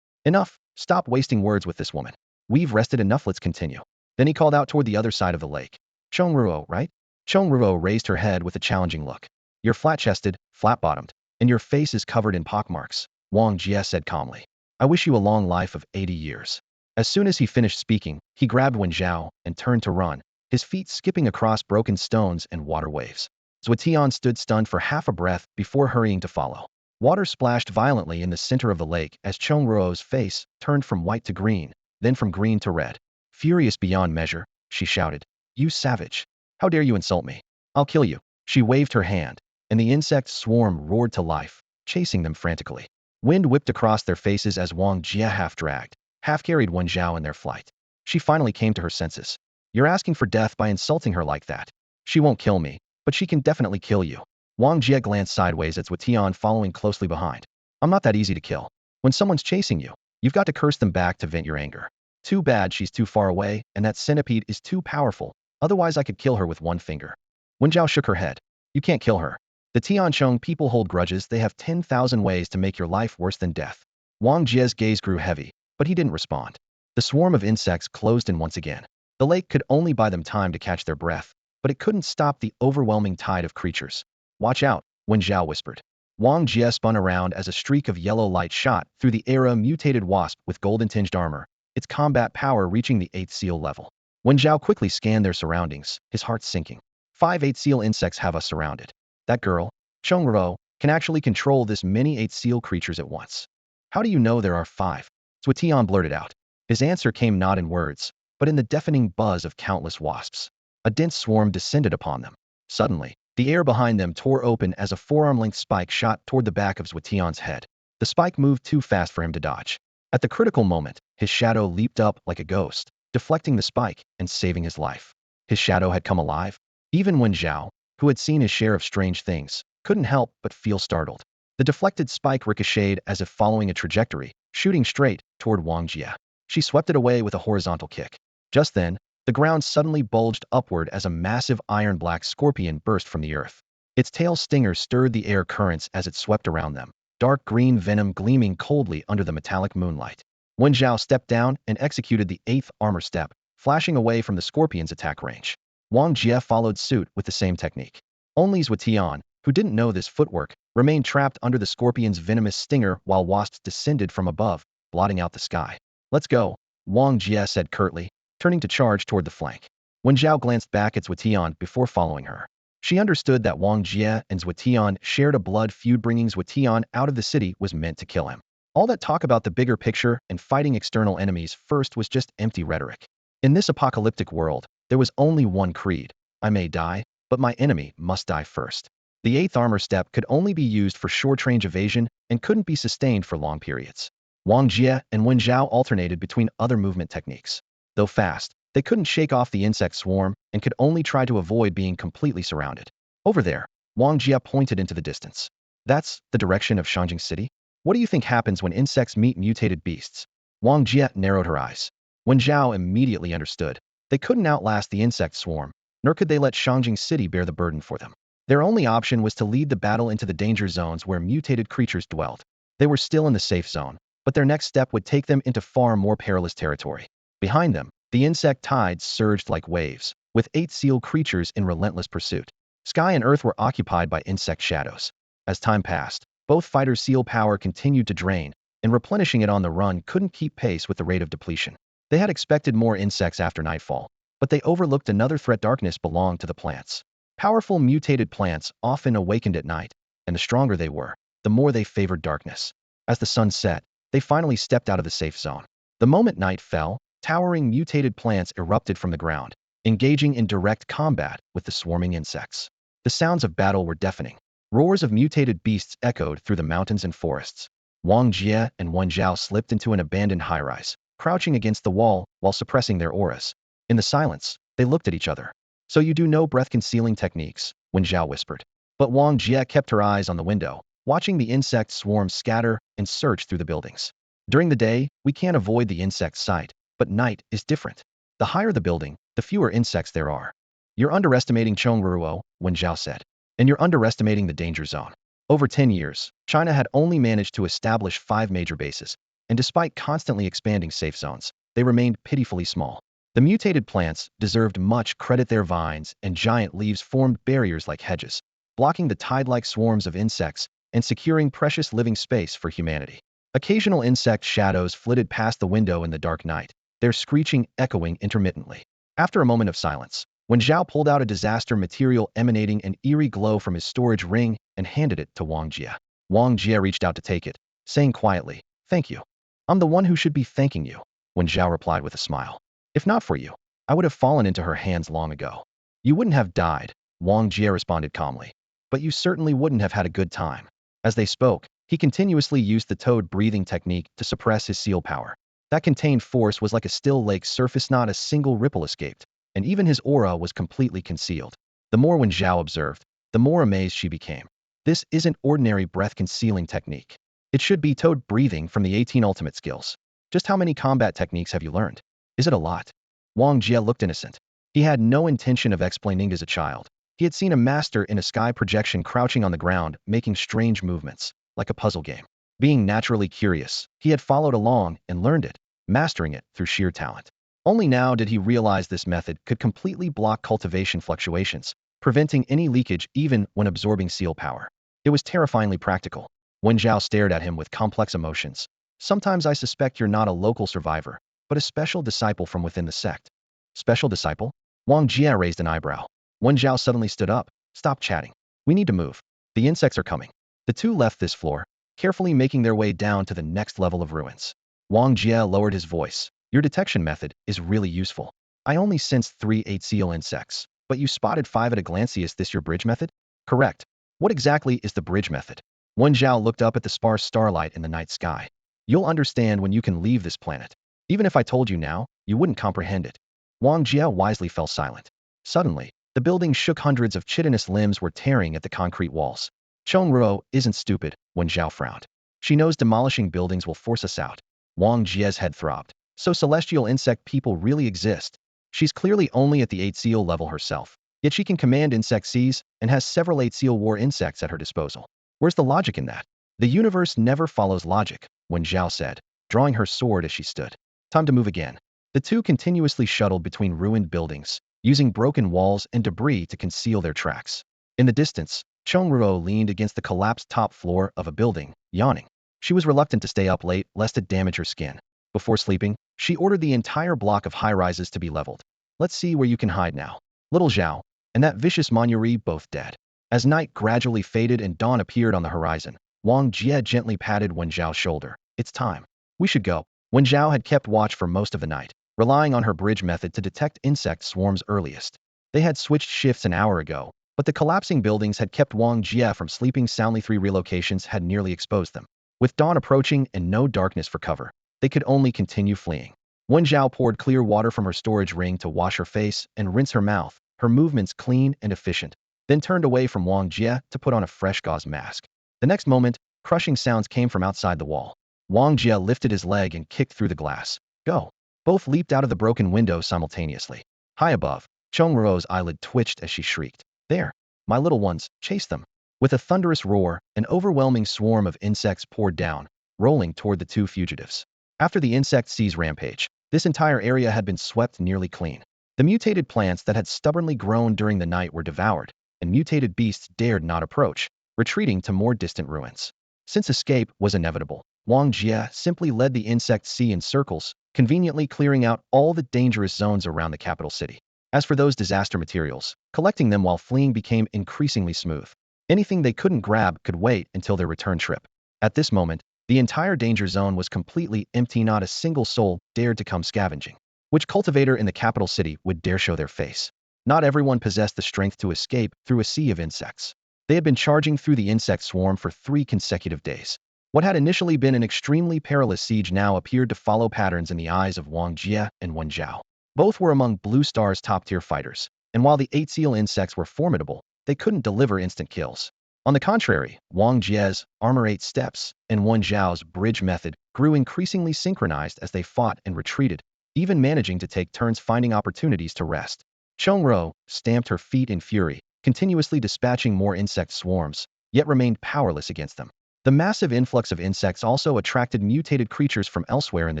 Enough, stop wasting words with this woman. We've rested enough, let's continue. Then he called out toward the other side of the lake. Chong, right? Chong raised her head with a challenging look. You're flat-chested, flat-bottomed, and your face is covered in pockmarks, Wang Jia said calmly. I wish you a long life of 80 years. As soon as he finished speaking, he grabbed Wen Zhao and turned to run, his feet skipping across broken stones and water waves. Zhuotian stood stunned for half a breath before hurrying to follow. Water splashed violently in the center of the lake as Chong Ruo's face turned from white to green, then from green to red. Furious beyond measure, she shouted, You savage! How dare you insult me? I'll kill you. She waved her hand, and the insect swarm roared to life, chasing them frantically. Wind whipped across their faces as Wang Jia half-dragged, half-carried Wen Zhao in their flight. She finally came to her senses. You're asking for death by insulting her like that. She won't kill me, but she can definitely kill you. Wang Jia glanced sideways at Zhuotian following closely behind. I'm not that easy to kill. When someone's chasing you, you've got to curse them back to vent your anger. Too bad she's too far away and that centipede is too powerful, otherwise I could kill her with one finger. Wen Zhao shook her head. You can't kill her. The Tianchong people hold grudges. They have 10,000 ways to make your life worse than death. Wang Jia's gaze grew heavy, but he didn't respond. The swarm of insects closed in once again. The lake could only buy them time to catch their breath, but it couldn't stop the overwhelming tide of creatures. Watch out, Wen Zhao whispered. Wang Jia spun around as a streak of yellow light shot through the air. A mutated wasp with golden-tinged armor, its combat power reaching the 8th seal level. Wen Zhao quickly scanned their surroundings, his heart sinking. 5 8 seal insects have us surrounded. That girl, Chong Ruo, can actually control this many 8 seal creatures at once. How do you know there are 5? Zhuotian blurted out. His answer came not in words, but in the deafening buzz of countless wasps. A dense swarm descended upon them. Suddenly, the air behind them tore open as a forearm-length spike shot toward the back of Zhuotian's head. The spike moved too fast for him to dodge. At the critical moment, his shadow leaped up like a ghost, deflecting the spike and saving his life. His shadow had come alive. Even Wen Zhao, who had seen his share of strange things, couldn't help but feel startled. The deflected spike ricocheted as if following a trajectory, shooting straight toward Wang Jia. She swept it away with a horizontal kick. Just then, the ground suddenly bulged upward as a massive iron-black scorpion burst from the earth. Its tail stinger stirred the air currents as it swept around them, dark green venom gleaming coldly under the metallic moonlight. Wen Zhao stepped down and executed the 8th armor step, flashing away from the scorpion's attack range. Wang Jia followed suit with the same technique. Only Zhuotian, who didn't know this footwork, remained trapped under the scorpion's venomous stinger while wasps descended from above, blotting out the sky. Let's go, Wang Jia said curtly, turning to charge toward the flank. Wen Zhao glanced back at Zhuotian before following her. She understood that Wang Jia and Zhuotian shared a blood feud. Bringing Zhuotian out of the city was meant to kill him. All that talk about the bigger picture and fighting external enemies first was just empty rhetoric. In this apocalyptic world, there was only one creed. I may die, but my enemy must die first. The 8th armor step could only be used for short-range evasion and couldn't be sustained for long periods. Wang Jia and Wen Zhao alternated between other movement techniques. Though fast, they couldn't shake off the insect swarm and could only try to avoid being completely surrounded. Over there, Wang Jia pointed into the distance. That's the direction of Shangjing City? What do you think happens when insects meet mutated beasts? Wang Jia narrowed her eyes. Wen Zhao immediately understood. They couldn't outlast the insect swarm, nor could they let Shangjing City bear the burden for them. Their only option was to lead the battle into the danger zones where mutated creatures dwelled. They were still in the safe zone, but their next step would take them into far more perilous territory. Behind them, the insect tides surged like waves, with 8 seal creatures in relentless pursuit. Sky and earth were occupied by insect shadows. As time passed, both fighters' seal power continued to drain, and replenishing it on the run couldn't keep pace with the rate of depletion. They had expected more insects after nightfall, but they overlooked another threat. Darkness belonged to the plants. Powerful mutated plants often awakened at night, and the stronger they were, the more they favored darkness. As the sun set, they finally stepped out of the safe zone. The moment night fell, towering mutated plants erupted from the ground, engaging in direct combat with the swarming insects. The sounds of battle were deafening. Roars of mutated beasts echoed through the mountains and forests. Wong Jia and Wen Zhao slipped into an abandoned high-rise, crouching against the wall while suppressing their auras. In the silence, they looked at each other. So you do know breath-concealing techniques, Wen Zhao whispered. But Wong Jia kept her eyes on the window, watching the insect swarms scatter and surge through the buildings. During the day, we can't avoid the insect's sight, but night is different. The higher the building, the fewer insects there are. You're underestimating Chongruo, Wen Zhao said. And you're underestimating the danger zone. Over 10 years, China had only managed to establish 5 major bases, and despite constantly expanding safe zones, they remained pitifully small. The mutated plants deserved much credit. Their vines and giant leaves formed barriers like hedges, blocking the tide-like swarms of insects and securing precious living space for humanity. Occasional insect shadows flitted past the window in the dark night, their screeching echoing intermittently. After a moment of silence, when Xiao pulled out a disaster material emanating an eerie glow from his storage ring and handed it to Wong Jia. Wong Jia reached out to take it, saying quietly, "Thank you. I'm the one who should be thanking you," Wen Zhao replied with a smile. "If not for you, I would have fallen into her hands long ago." "You wouldn't have died," Wong Jia responded calmly. "But you certainly wouldn't have had a good time." As they spoke, he continuously used the toad breathing technique to suppress his seal power. That contained force was like a still lake's surface, not a single ripple escaped, and even his aura was completely concealed. The more Wen Zhao observed, the more amazed she became. This isn't ordinary breath-concealing technique. It should be toad breathing from the 18 ultimate skills. Just how many combat techniques have you learned? Is it a lot? Wong Jia looked innocent. He had no intention of explaining as a child. He had seen a master in a sky projection crouching on the ground, making strange movements, like a puzzle game. Being naturally curious, he had followed along and learned it, mastering it through sheer talent. Only now did he realize this method could completely block cultivation fluctuations, preventing any leakage even when absorbing seal power. It was terrifyingly practical. Wen Zhao stared at him with complex emotions. "Sometimes I suspect you're not a local survivor, but a special disciple from within the sect." "Special disciple?" Wang Jia raised an eyebrow. Wen Zhao suddenly stood up. "Stop chatting. We need to move. The insects are coming." The two left this floor, carefully making their way down to the next level of ruins. Wang Jia lowered his voice. "Your detection method is really useful. I only sensed 3 8 seal insects, but you spotted 5 at a glance. Is this your bridge method?" "Correct. What exactly is the bridge method?" Wen Zhao looked up at the sparse starlight in the night sky. "You'll understand when you can leave this planet. Even if I told you now, you wouldn't comprehend it." Wang Jia wisely fell silent. Suddenly, the building shook. Hundreds of chitinous limbs were tearing at the concrete walls. "Chongruo isn't stupid," Wen Zhao frowned. "She knows demolishing buildings will force us out." Wang Jia's head throbbed. "So celestial insect people really exist. She's clearly only at the 8 seal level herself. Yet she can command insect seas and has several 8 seal war insects at her disposal. Where's the logic in that?" "The universe never follows logic," Wen Zhao said, drawing her sword as she stood. "Time to move again." The two continuously shuttled between ruined buildings, using broken walls and debris to conceal their tracks. In the distance, Chongruo leaned against the collapsed top floor of a building, yawning. She was reluctant to stay up late lest it damage her skin. Before sleeping, she ordered the entire block of high-rises to be leveled. "Let's see where you can hide now. Little Xiao and that vicious Manuri both dead." As night gradually faded and dawn appeared on the horizon, Wang Jia gently patted Wen Zhao's shoulder. "It's time. We should go." Wen Zhao had kept watch for most of the night, relying on her bridge method to detect insect swarms earliest. They had switched shifts an hour ago, but the collapsing buildings had kept Wang Jia from sleeping soundly. 3 relocations had nearly exposed them. With dawn approaching and no darkness for cover, they could only continue fleeing. Wen Zhao poured clear water from her storage ring to wash her face and rinse her mouth, her movements clean and efficient, then turned away from Wang Jia to put on a fresh gauze mask. The next moment, crushing sounds came from outside the wall. Wang Jia lifted his leg and kicked through the glass. "Go!" Both leaped out of the broken window simultaneously. High above, Chongruo's eyelid twitched as she shrieked. "There! My little ones, chase them!" With a thunderous roar, an overwhelming swarm of insects poured down, rolling toward the two fugitives. After the insect seas rampage, this entire area had been swept nearly clean. The mutated plants that had stubbornly grown during the night were devoured, and mutated beasts dared not approach, retreating to more distant ruins. Since escape was inevitable, Wang Jia simply led the insect sea in circles, conveniently clearing out all the dangerous zones around the capital city. As for those disaster materials, collecting them while fleeing became increasingly smooth. Anything they couldn't grab could wait until their return trip. At this moment, the entire danger zone was completely empty. Not a single soul dared to come scavenging. Which cultivator in the capital city would dare show their face? Not everyone possessed the strength to escape through a sea of insects. They had been charging through the insect swarm for 3 consecutive days. What had initially been an extremely perilous siege now appeared to follow patterns in the eyes of Wong Jia and Wen Zhao. Both were among Blue Star's top-tier fighters, and while the 8 seal insects were formidable, they couldn't deliver instant kills. On the contrary, Wang Jia's armor 8 steps and Wen Zhao's bridge method grew increasingly synchronized as they fought and retreated, even managing to take turns finding opportunities to rest. Chongro stamped her feet in fury, continuously dispatching more insect swarms, yet remained powerless against them. The massive influx of insects also attracted mutated creatures from elsewhere in the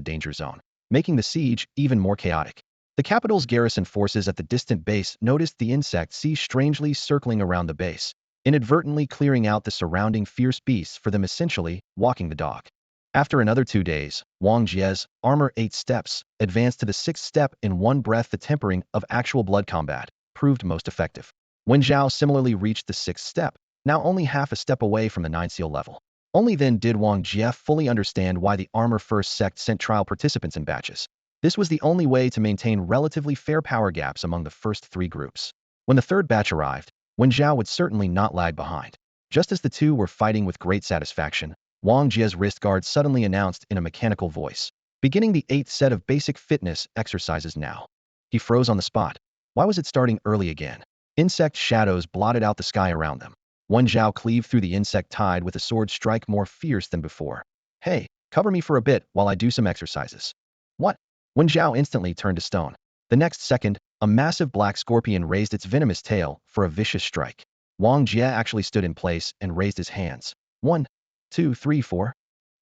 danger zone, making the siege even more chaotic. The capital's garrison forces at the distant base noticed the insect sea strangely circling around the base, inadvertently clearing out the surrounding fierce beasts for them, essentially walking the dog. After another 2 days, Wang Jia's armor 8 steps advanced to the 6th step in one breath. The tempering of actual blood combat proved most effective. Wen Zhao similarly reached the 6th step, now only half a step away from the 9 seal level. Only then did Wang Jia fully understand why the Armor First sect sent trial participants in batches. This was the only way to maintain relatively fair power gaps among the first 3 groups. When the 3rd batch arrived, Wen Zhao would certainly not lag behind. Just as the two were fighting with great satisfaction, Wang Jia's wrist guard suddenly announced in a mechanical voice, beginning the 8th set of basic fitness exercises now. He froze on the spot. Why was it starting early again? Insect shadows blotted out the sky around them. Wen Zhao cleaved through the insect tide with a sword strike more fierce than before. Hey, cover me for a bit while I do some exercises. What? Wen Zhao instantly turned to stone. The next second, a massive black scorpion raised its venomous tail for a vicious strike. Wang Jia actually stood in place and raised his hands. 1, 2, 3, 4.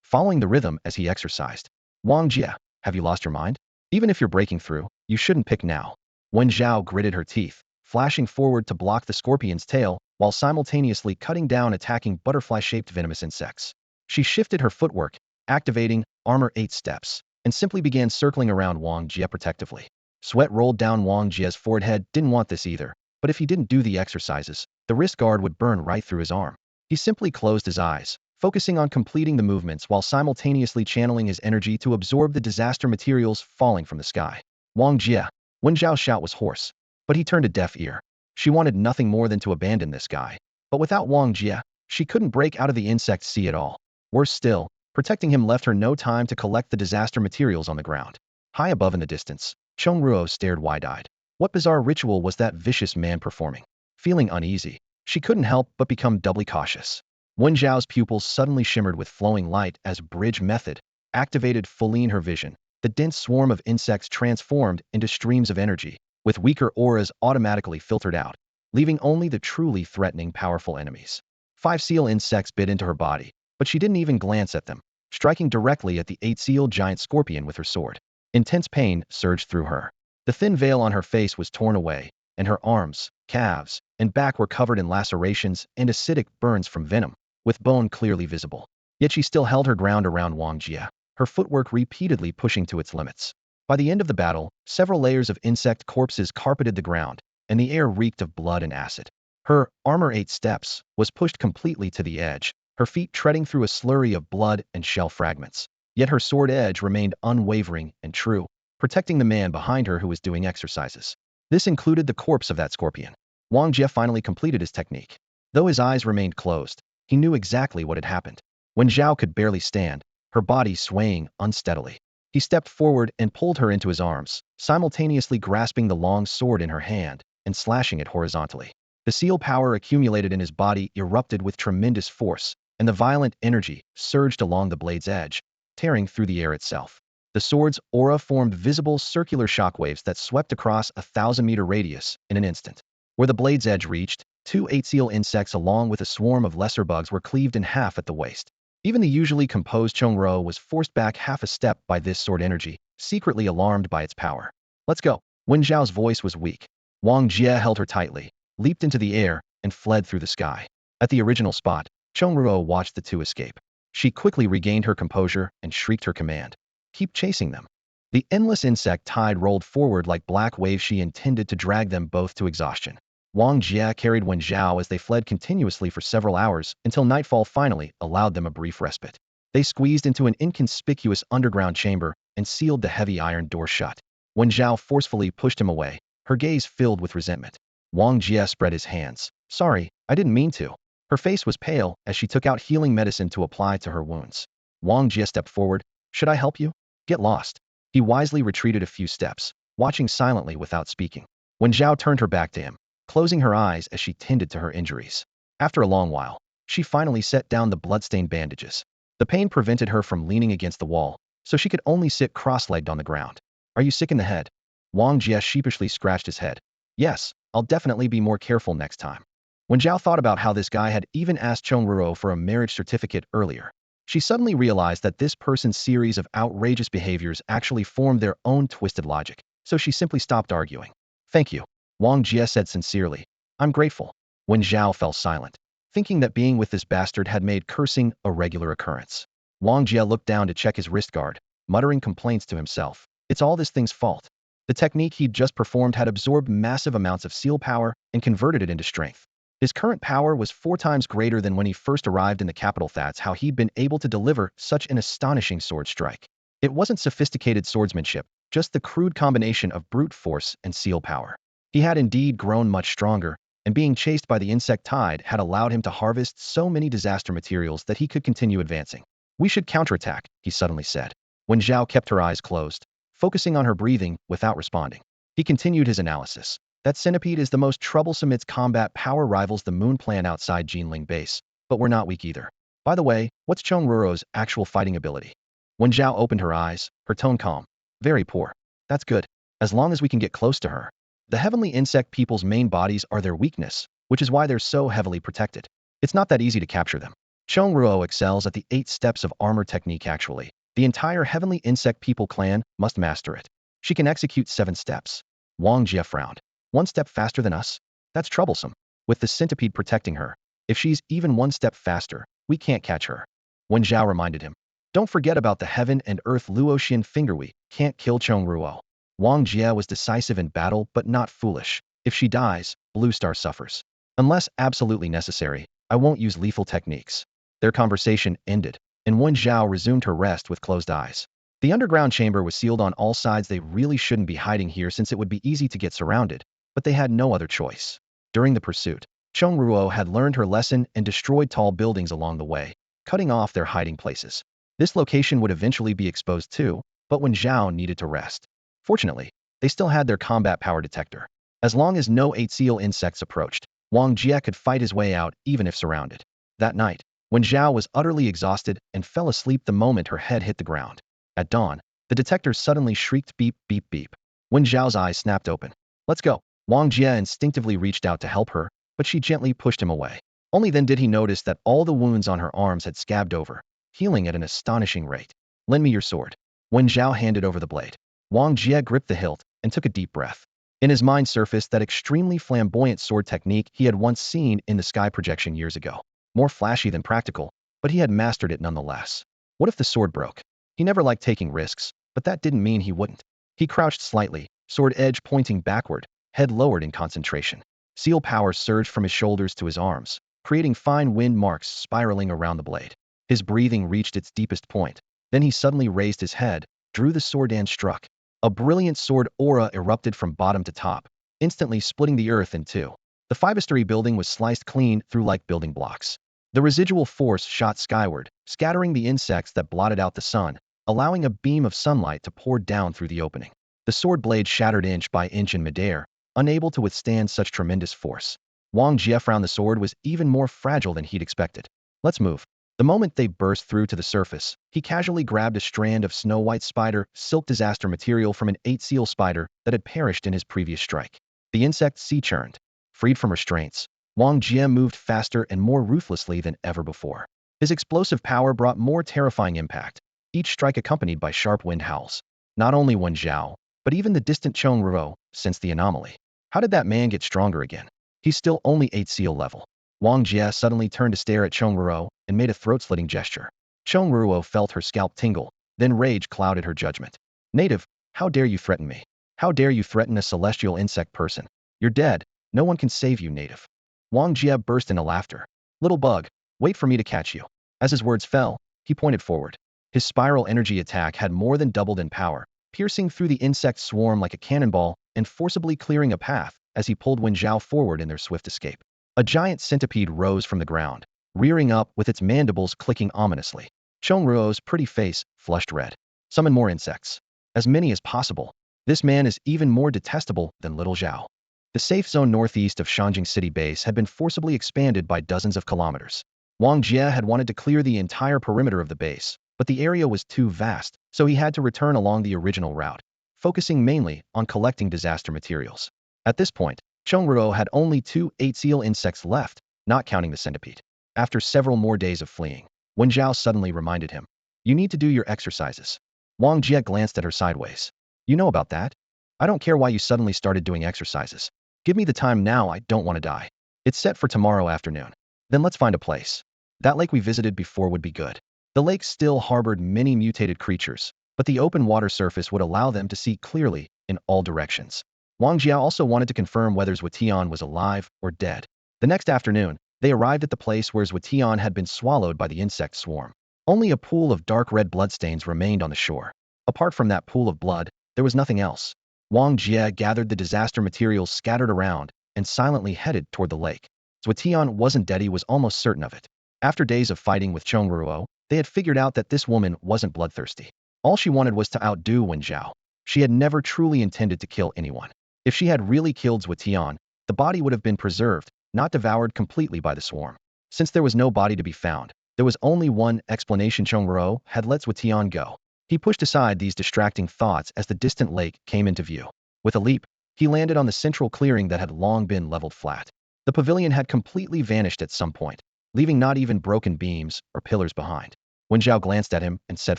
Following the rhythm as he exercised. Wang Jia, have you lost your mind? Even if you're breaking through, you shouldn't pick now. Wen Zhao gritted her teeth, flashing forward to block the scorpion's tail, while simultaneously cutting down attacking butterfly-shaped venomous insects. She shifted her footwork, activating Armor 8 steps, and simply began circling around Wang Jia protectively. Sweat rolled down Wang Jia's forehead. Didn't want this either, but if he didn't do the exercises, the wrist guard would burn right through his arm. He simply closed his eyes, focusing on completing the movements while simultaneously channeling his energy to absorb the disaster materials falling from the sky. Wang Jia. Wen Zhao's shout was hoarse, but he turned a deaf ear. She wanted nothing more than to abandon this guy. But without Wang Jia, she couldn't break out of the insect sea at all. Worse still, protecting him left her no time to collect the disaster materials on the ground. High above in the distance, Chongruo stared wide-eyed. What bizarre ritual was that vicious man performing? Feeling uneasy, she couldn't help but become doubly cautious. Wen Zhao's pupils suddenly shimmered with flowing light as bridge method activated fully in her vision. The dense swarm of insects transformed into streams of energy, with weaker auras automatically filtered out, leaving only the truly threatening powerful enemies. 5 seal insects bit into her body, but she didn't even glance at them, striking directly at the 8 seal giant scorpion with her sword. Intense pain surged through her. The thin veil on her face was torn away, and her arms, calves, and back were covered in lacerations and acidic burns from venom, with bone clearly visible. Yet she still held her ground around Wang Jia, her footwork repeatedly pushing to its limits. By the end of the battle, several layers of insect corpses carpeted the ground, and the air reeked of blood and acid. Her Armor 8 steps was pushed completely to the edge, her feet treading through a slurry of blood and shell fragments. Yet her sword edge remained unwavering and true, protecting the man behind her who was doing exercises. This included the corpse of that scorpion. Wang Jia finally completed his technique. Though his eyes remained closed, he knew exactly what had happened. When Xiao could barely stand, her body swaying unsteadily, he stepped forward and pulled her into his arms, simultaneously grasping the long sword in her hand and slashing it horizontally. The seal power accumulated in his body erupted with tremendous force, and the violent energy surged along the blade's edge, tearing through the air itself. The sword's aura formed visible circular shockwaves that swept across a 1,000-meter radius in an instant. Where the blade's edge reached, 2 8 seal insects along with a swarm of lesser bugs were cleaved in half at the waist. Even the usually composed Chongro was forced back half a step by this sword energy, secretly alarmed by its power. Let's go. Wen Zhao's voice was weak. Wang Jia held her tightly, leaped into the air, and fled through the sky. At the original spot, Chongruo watched the two escape. She quickly regained her composure and shrieked her command. Keep chasing them. The endless insect tide rolled forward like black waves. She intended to drag them both to exhaustion. Wang Jia carried Wen Zhao as they fled continuously for several hours until nightfall finally allowed them a brief respite. They squeezed into an inconspicuous underground chamber and sealed the heavy iron door shut. Wen Zhao forcefully pushed him away, her gaze filled with resentment. Wang Jia spread his hands. Sorry, I didn't mean to. Her face was pale as she took out healing medicine to apply to her wounds. Wang Jia stepped forward. Should I help you? Get lost. He wisely retreated a few steps, watching silently without speaking. When Xiao turned her back to him, closing her eyes as she tended to her injuries. After a long while, she finally set down the bloodstained bandages. The pain prevented her from leaning against the wall, so she could only sit cross-legged on the ground. Are you sick in the head? Wang Jia sheepishly scratched his head. Yes, I'll definitely be more careful next time. When Zhao thought about how this guy had even asked Chong Ruo for a marriage certificate earlier, she suddenly realized that this person's series of outrageous behaviors actually formed their own twisted logic, so she simply stopped arguing. Thank you, Wang Jia said sincerely. I'm grateful. When Zhao fell silent, thinking that being with this bastard had made cursing a regular occurrence. Wang Jia looked down to check his wrist guard, muttering complaints to himself. It's all this thing's fault. The technique he'd just performed had absorbed massive amounts of seal power and converted it into strength. His current power was 4 times greater than when he first arrived in the capital. That's how he'd been able to deliver such an astonishing sword strike. It wasn't sophisticated swordsmanship, just the crude combination of brute force and seal power. He had indeed grown much stronger, and being chased by the insect tide had allowed him to harvest so many disaster materials that he could continue advancing. We should counterattack, he suddenly said. When Xiao kept her eyes closed, focusing on her breathing without responding, he continued his analysis. That centipede is the most troublesome. Its combat power rivals the moon plan outside Geneling base, but we're not weak either. By the way, what's Chong Ruo's actual fighting ability? When Zhao opened her eyes, her tone calm. Very poor. That's good. As long as we can get close to her. The heavenly insect people's main bodies are their weakness, which is why they're so heavily protected. It's not that easy to capture them. Chong Ruo excels at the 8 steps of armor technique actually. The entire heavenly insect people clan must master it. She can execute 7 steps. Wang Jia frowned. 1 step faster than us? That's troublesome. With the centipede protecting her, if she's even 1 step faster, we can't catch her. When Zhao reminded him, don't forget about the heaven and earth Luoxian finger. We can't kill Chong Ruo. Wang Jia was decisive in battle but not foolish. If she dies, Blue Star suffers. Unless absolutely necessary, I won't use lethal techniques. Their conversation ended, and Wen Zhao resumed her rest with closed eyes. The underground chamber was sealed on all sides. They really shouldn't be hiding here since it would be easy to get surrounded, but they had no other choice. During the pursuit, Chong Ruo had learned her lesson and destroyed tall buildings along the way, cutting off their hiding places. This location would eventually be exposed too, but when Zhao needed to rest. Fortunately, they still had their combat power detector. As long as no 8 seal insects approached, Wang Jia could fight his way out even if surrounded. That night, when Zhao was utterly exhausted and fell asleep the moment her head hit the ground. At dawn, the detector suddenly shrieked beep, beep, beep. When Zhao's eyes snapped open. Let's go. Wang Jia instinctively reached out to help her, but she gently pushed him away. Only then did he notice that all the wounds on her arms had scabbed over, healing at an astonishing rate. Lend me your sword. When Zhao handed over the blade, Wang Jia gripped the hilt and took a deep breath. In his mind surfaced that extremely flamboyant sword technique he had once seen in the sky projection years ago. More flashy than practical, but he had mastered it nonetheless. What if the sword broke? He never liked taking risks, but that didn't mean he wouldn't. He crouched slightly, sword edge pointing backward, head lowered in concentration. Seal power surged from his shoulders to his arms, creating fine wind marks spiraling around the blade. His breathing reached its deepest point. Then he suddenly raised his head, drew the sword and struck. A brilliant sword aura erupted from bottom to top, instantly splitting the earth in 2. The 5-story building was sliced clean through like building blocks. The residual force shot skyward, scattering the insects that blotted out the sun, allowing a beam of sunlight to pour down through the opening. The sword blade shattered inch by inch in midair, unable to withstand such tremendous force. Wang Jia found the sword was even more fragile than he'd expected. Let's move. The moment they burst through to the surface, he casually grabbed a strand of snow-white spider silk disaster material from an 8 seal spider that had perished in his previous strike. The insect sea-churned. Freed from restraints, Wang Jia moved faster and more ruthlessly than ever before. His explosive power brought more terrifying impact, each strike accompanied by sharp wind howls. Not only Wen Zhao, but even the distant Chong Ruo sensed the anomaly. How did that man get stronger again? He's still only 8 seal level. Wang Jia suddenly turned to stare at Chong Ruo and made a throat-slitting gesture. Chong Ruo felt her scalp tingle, then rage clouded her judgment. Native, how dare you threaten me? How dare you threaten a celestial insect person? You're dead. No one can save you, native. Wang Jia burst into laughter. Little bug, wait for me to catch you. As his words fell, he pointed forward. His spiral energy attack had more than doubled in power, piercing through the insect swarm like a cannonball and forcibly clearing a path as he pulled Wen Zhao forward in their swift escape. A giant centipede rose from the ground, rearing up with its mandibles clicking ominously. Chongruo's pretty face flushed red. Summon more insects. As many as possible. This man is even more detestable than little Xiao. The safe zone northeast of Shanjing City base had been forcibly expanded by dozens of kilometers. Wong Jia had wanted to clear the entire perimeter of the base, but the area was too vast, so he had to return along the original route, focusing mainly on collecting disaster materials. At this point, Chongruo had only 2 8-seal insects left, not counting the centipede. After several more days of fleeing, Wen Zhao suddenly reminded him, "You need to do your exercises." Wang Jie glanced at her sideways. "You know about that? I don't care why you suddenly started doing exercises. Give me the time now, I don't want to die. It's set for tomorrow afternoon. Then let's find a place. That lake we visited before would be good." The lake still harbored many mutated creatures, but the open water surface would allow them to see clearly in all directions. Wang Jia also wanted to confirm whether Zhuotian was alive or dead. The next afternoon, they arrived at the place where Zhuotian had been swallowed by the insect swarm. Only a pool of dark red bloodstains remained on the shore. Apart from that pool of blood, there was nothing else. Wang Jia gathered the disaster materials scattered around and silently headed toward the lake. Zhuotian wasn't dead, he was almost certain of it. After days of fighting with Chongruo, they had figured out that this woman wasn't bloodthirsty. All she wanted was to outdo Wen Zhao. She had never truly intended to kill anyone. If she had really killed Zhuotian, the body would have been preserved, not devoured completely by the swarm. Since there was no body to be found, there was only one explanation: Chongruo had let Zhuotian go. He pushed aside these distracting thoughts as the distant lake came into view. With a leap, he landed on the central clearing that had long been leveled flat. The pavilion had completely vanished at some point, leaving not even broken beams or pillars behind. Wen Zhao glanced at him and said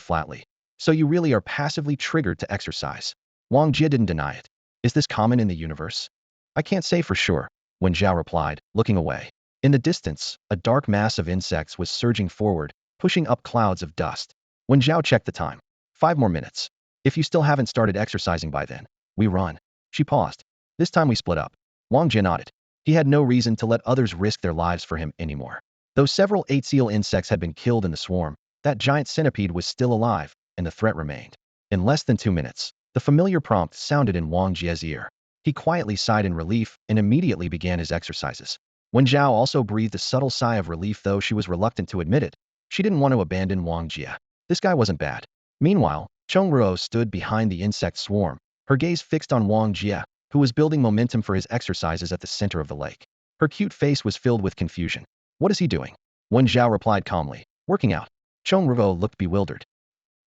flatly, "So you really are passively triggered to exercise?" Wang Jia didn't deny it. "Is this common in the universe?" "I can't say for sure," Wen Zhao replied, looking away. In the distance, a dark mass of insects was surging forward, pushing up clouds of dust. Wen Zhao checked the time. 5 more minutes. "If you still haven't started exercising by then, we run." She paused. "This time we split up." Wang Jia nodded. He had no reason to let others risk their lives for him anymore. Though several 8-seal insects had been killed in the swarm, that giant centipede was still alive, and the threat remained. In less than 2 minutes, the familiar prompt sounded in Wang Jia's ear. He quietly sighed in relief and immediately began his exercises. Wen Zhao also breathed a subtle sigh of relief, though she was reluctant to admit it. She didn't want to abandon Wang Jia. This guy wasn't bad. Meanwhile, Chongruo stood behind the insect swarm, her gaze fixed on Wang Jia, who was building momentum for his exercises at the center of the lake. Her cute face was filled with confusion. "What is he doing?" Wen Zhao replied calmly, "Working out." Chongruo looked bewildered.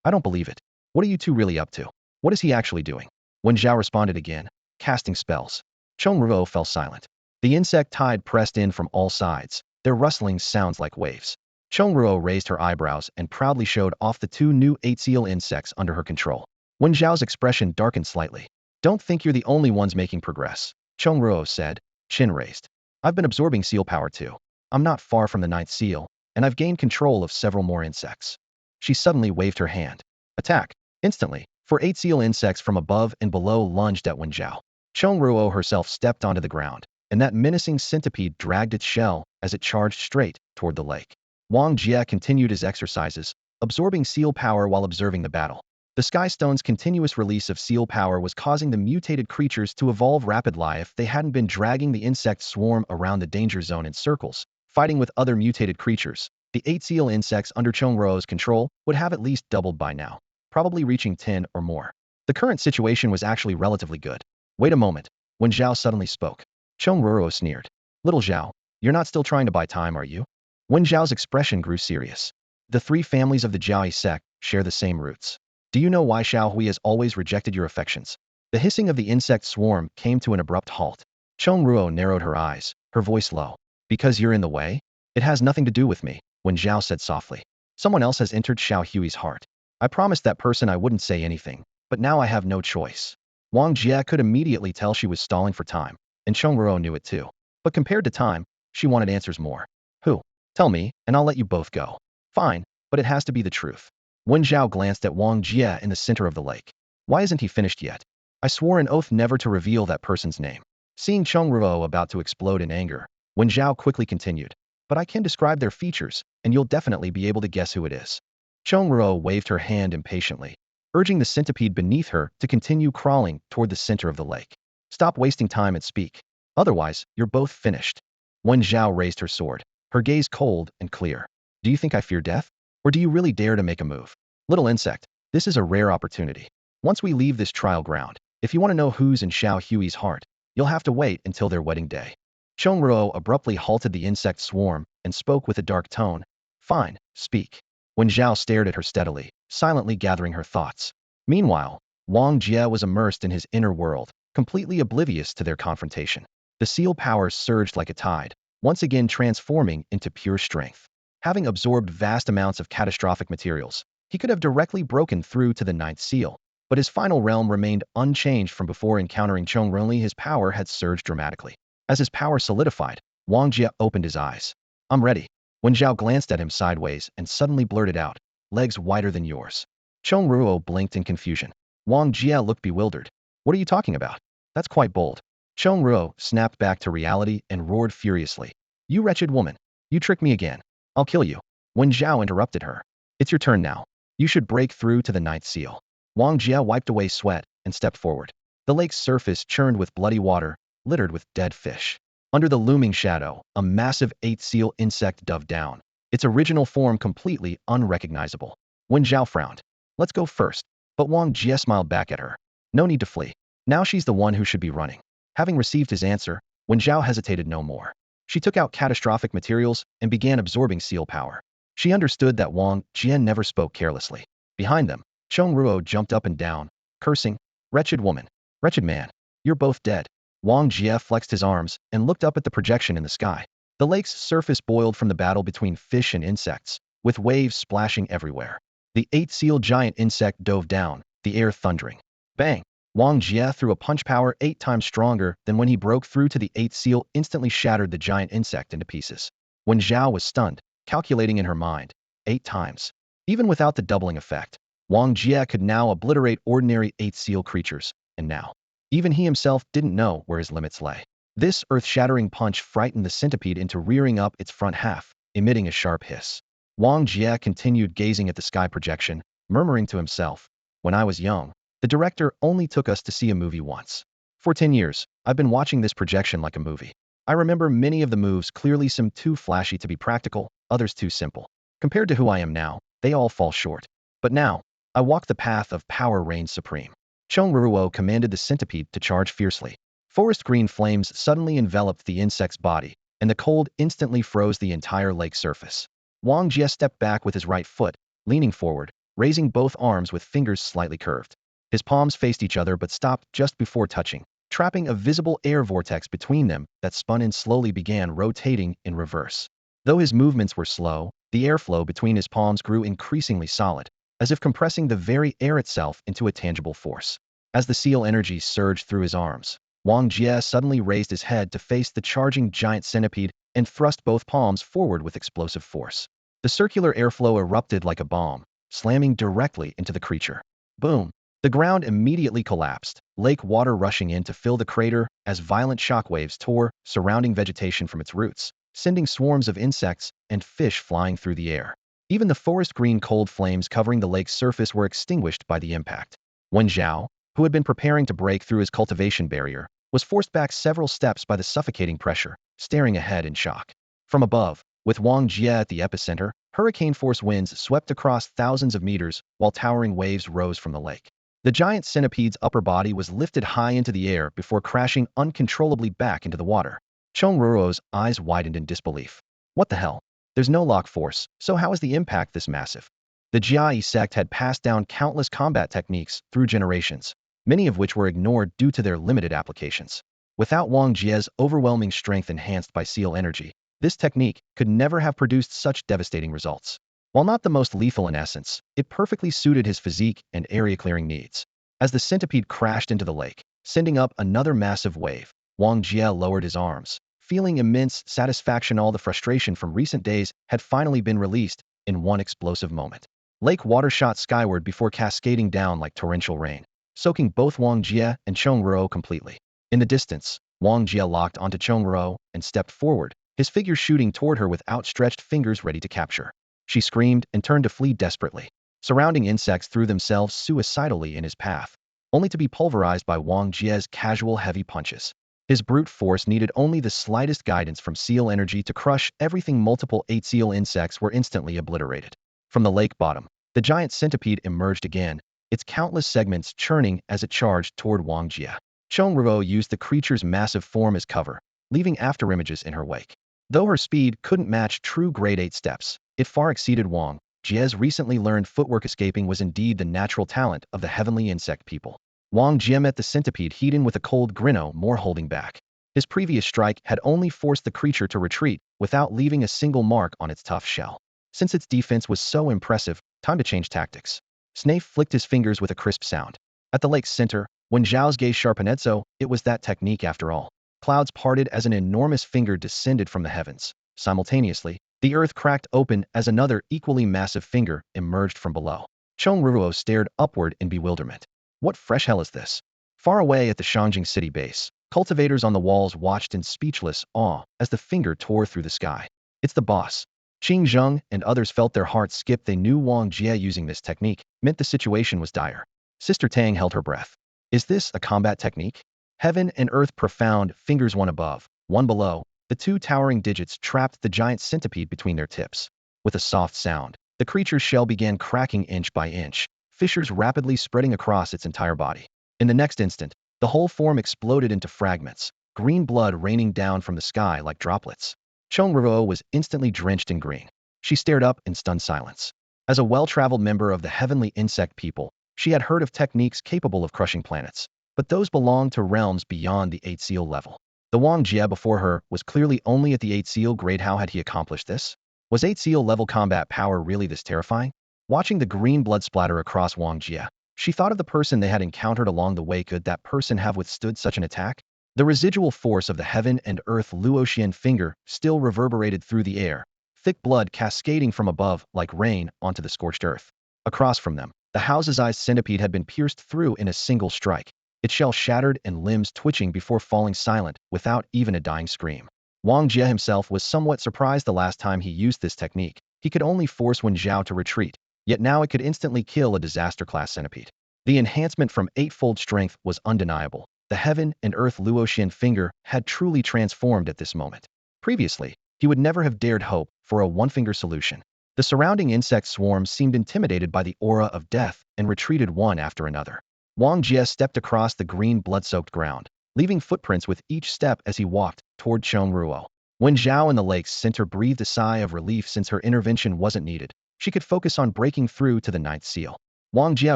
"I don't believe it. What are you two really up to? What is he actually doing?" Wen Zhao responded again, "Casting spells." Chongruo fell silent. The insect tide pressed in from all sides, their rustling sounds like waves. Chongruo raised her eyebrows and proudly showed off the 2 new 8-seal insects under her control. Wen Zhao's expression darkened slightly. "Don't think you're the only ones making progress," Chongruo said, chin raised. "I've been absorbing seal power too. I'm not far from the 9th seal, and I've gained control of several more insects." She suddenly waved her hand. "Attack!" Instantly, 4 8-seal insects from above and below lunged at Wen Zhao. Chongruo herself stepped onto the ground, and that menacing centipede dragged its shell as it charged straight toward the lake. Wang Jia continued his exercises, absorbing seal power while observing the battle. The Sky Stone's continuous release of seal power was causing the mutated creatures to evolve rapidly. If they hadn't been dragging the insect swarm around the danger zone in circles, fighting with other mutated creatures, the 8-seal insects under Chongruo's control would have at least doubled by now, probably reaching 10 or more. The current situation was actually relatively good. "Wait a moment," Wen Zhao suddenly spoke. Chongruo sneered. "Little Xiao, you're not still trying to buy time, are you?" Wen Zhao's expression grew serious. "The 3 families of the Jiayi sect share the same roots. Do you know why Xiao Hui has always rejected your affections?" The hissing of the insect swarm came to an abrupt halt. Chongruo narrowed her eyes, her voice low. "Because you're in the way?" "It has nothing to do with me," Wen Zhao said softly. "Someone else has entered Xiao Hui's heart. I promised that person I wouldn't say anything, but now I have no choice." Wang Jia could immediately tell she was stalling for time, and Chongruo knew it too. But compared to time, she wanted answers more. "Who? Tell me, and I'll let you both go." "Fine, but it has to be the truth." Wen Zhao glanced at Wang Jia in the center of the lake. "Why isn't he finished yet?" "I swore an oath never to reveal that person's name." Seeing Chongruo about to explode in anger, Wen Zhao quickly continued, "But I can describe their features, and you'll definitely be able to guess who it is." Chongruo waved her hand impatiently, urging the centipede beneath her to continue crawling toward the center of the lake. "Stop wasting time and speak. Otherwise, you're both finished." Wen Xiao raised her sword, her gaze cold and clear. Do you think I fear death? Or do you really dare to make a move? Little insect, this is a rare opportunity. Once we leave this trial ground, if you want to know who's in Xiao Hui's heart, you'll have to wait until their wedding day. Chong Ruo abruptly halted the insect swarm and spoke with a dark tone. Fine, speak. Wen Zhao stared at her steadily, silently gathering her thoughts. Meanwhile, Wong Jia was immersed in his inner world, completely oblivious to their confrontation. The seal power surged like a tide, once again transforming into pure strength. Having absorbed vast amounts of catastrophic materials, he could have directly broken through to the ninth seal, but his final realm remained unchanged from before encountering Chong Runli. His power had surged dramatically. As his power solidified, Wang Jia opened his eyes. I'm ready. Wen Zhao glanced at him sideways and suddenly blurted out, legs wider than yours. Chong Ruo blinked in confusion. Wang Jia looked bewildered. What are you talking about? That's quite bold. Chong Ruo snapped back to reality and roared furiously. You wretched woman. You tricked me again. I'll kill you. Wen Zhao interrupted her. It's your turn now. You should break through to the ninth seal. Wang Jia wiped away sweat and stepped forward. The lake's surface churned with bloody water, littered with dead fish. Under the looming shadow, a massive eight-seal insect dove down, its original form completely unrecognizable. Wen Zhao frowned. Let's go first. But Wang Jia smiled back at her. No need to flee. Now she's the one who should be running. Having received his answer, Wen Zhao hesitated no more. She took out catastrophic materials and began absorbing seal power. She understood that Wang Jia never spoke carelessly. Behind them, Chong Ruo jumped up and down, cursing, wretched woman, wretched man, you're both dead. Wang Jia flexed his arms and looked up at the projection in the sky. The lake's surface boiled from the battle between fish and insects, with waves splashing everywhere. The eight-seal giant insect dove down, the air thundering. Bang! Wang Jia threw a punch power 8 times stronger than when he broke through to the eight-seal, instantly shattered the giant insect into pieces. Wen Zhao was stunned, calculating in her mind. 8 times. Even without the doubling effect, Wang Jia could now obliterate ordinary eight-seal creatures, and now, even he himself didn't know where his limits lay. This earth-shattering punch frightened the centipede into rearing up its front half, emitting a sharp hiss. Wang Jia continued gazing at the sky projection, murmuring to himself, when I was young, the director only took us to see a movie once. For 10 years, I've been watching this projection like a movie. I remember many of the moves clearly, some too flashy to be practical, others too simple. Compared to who I am now, they all fall short. But now, I walk the path of power reigns supreme. Chong Ruo commanded the centipede to charge fiercely. Forest green flames suddenly enveloped the insect's body, and the cold instantly froze the entire lake surface. Wang Jia stepped back with his right foot, leaning forward, raising both arms with fingers slightly curved. His palms faced each other but stopped just before touching, trapping a visible air vortex between them that spun and slowly began rotating in reverse. Though his movements were slow, the airflow between his palms grew increasingly solid, as if compressing the very air itself into a tangible force. As the seal energy surged through his arms, Wang Jia suddenly raised his head to face the charging giant centipede and thrust both palms forward with explosive force. The circular airflow erupted like a bomb, slamming directly into the creature. Boom! The ground immediately collapsed, lake water rushing in to fill the crater as violent shockwaves tore surrounding vegetation from its roots, sending swarms of insects and fish flying through the air. Even the forest green cold flames covering the lake's surface were extinguished by the impact. Wen Zhao, who had been preparing to break through his cultivation barrier, was forced back several steps by the suffocating pressure, staring ahead in shock. From above, with Wang Jia at the epicenter, hurricane-force winds swept across thousands of meters while towering waves rose from the lake. The giant centipede's upper body was lifted high into the air before crashing uncontrollably back into the water. Chong Ruo's eyes widened in disbelief. What the hell? There's no lock force, so how is the impact this massive? The Jiai sect had passed down countless combat techniques through generations, many of which were ignored due to their limited applications. Without Wang Jia's overwhelming strength enhanced by seal energy, this technique could never have produced such devastating results. While not the most lethal in essence, it perfectly suited his physique and area-clearing needs. As the centipede crashed into the lake, sending up another massive wave, Wang Jia lowered his arms, feeling immense satisfaction. All the frustration from recent days had finally been released in one explosive moment. Lake water shot skyward before cascading down like torrential rain, soaking both Wang Jia and Chong Ruo completely. In the distance, Wang Jia locked onto Chong Ruo and stepped forward, his figure shooting toward her with outstretched fingers ready to capture. She screamed and turned to flee desperately. Surrounding insects threw themselves suicidally in his path, only to be pulverized by Wang Jia's casual heavy punches. His brute force needed only the slightest guidance from seal energy to crush everything. Multiple 8 seal insects were instantly obliterated. From the lake bottom, the giant centipede emerged again, its countless segments churning as it charged toward Wang Jia. Chong Ruo used the creature's massive form as cover, leaving afterimages in her wake. Though her speed couldn't match true grade 8 steps, it far exceeded Wang Jia's recently learned footwork. Escaping was indeed the natural talent of the heavenly insect people. Wang Jia met the centipede head-on with a cold grin, no more holding back. His previous strike had only forced the creature to retreat without leaving a single mark on its tough shell. Since its defense was so impressive, time to change tactics. Snape flicked his fingers with a crisp sound. At the lake's center, when Zhao's gaze sharpened, so it was that technique after all. Clouds parted as an enormous finger descended from the heavens. Simultaneously, the earth cracked open as another equally massive finger emerged from below. Chong Ruo stared upward in bewilderment. What fresh hell is this? Far away at the Shangjing city base, cultivators on the walls watched in speechless awe as the finger tore through the sky. It's the boss. Qing Zheng and others felt their hearts skip. They knew Wang Jia using this technique meant the situation was dire. Sister Tang held her breath. Is this a combat technique? Heaven and earth profound, fingers one above, one below, the two towering digits trapped the giant centipede between their tips. With a soft sound, the creature's shell began cracking inch by inch, fissures rapidly spreading across its entire body. In the next instant, the whole form exploded into fragments, green blood raining down from the sky like droplets. Chong Ruo was instantly drenched in green. She stared up in stunned silence. As a well-traveled member of the heavenly insect people, she had heard of techniques capable of crushing planets, but those belonged to realms beyond the 8 seal level. The Wang Jia before her was clearly only at the 8 seal grade. How had he accomplished this? Was 8 seal level combat power really this terrifying? Watching the green blood splatter across Wang Jia, she thought of the person they had encountered along the way. Could that person have withstood such an attack? The residual force of the heaven and earth Luoxian finger still reverberated through the air, thick blood cascading from above like rain onto the scorched earth. Across from them, the house's eyes centipede had been pierced through in a single strike, its shell shattered and limbs twitching before falling silent without even a dying scream. Wang Jia himself was somewhat surprised. The last time he used this technique, he could only force Wen Zhao to retreat, yet now it could instantly kill a disaster-class centipede. The enhancement from 8-fold strength was undeniable. The heaven and earth Luoxian finger had truly transformed at this moment. Previously, he would never have dared hope for a one-finger solution. The surrounding insect swarms seemed intimidated by the aura of death and retreated one after another. Wang Jia stepped across the green blood-soaked ground, leaving footprints with each step as he walked toward Chong Ruo. When Xiao in the lake's center breathed a sigh of relief since her intervention wasn't needed, she could focus on breaking through to the 9th seal. Wang Jia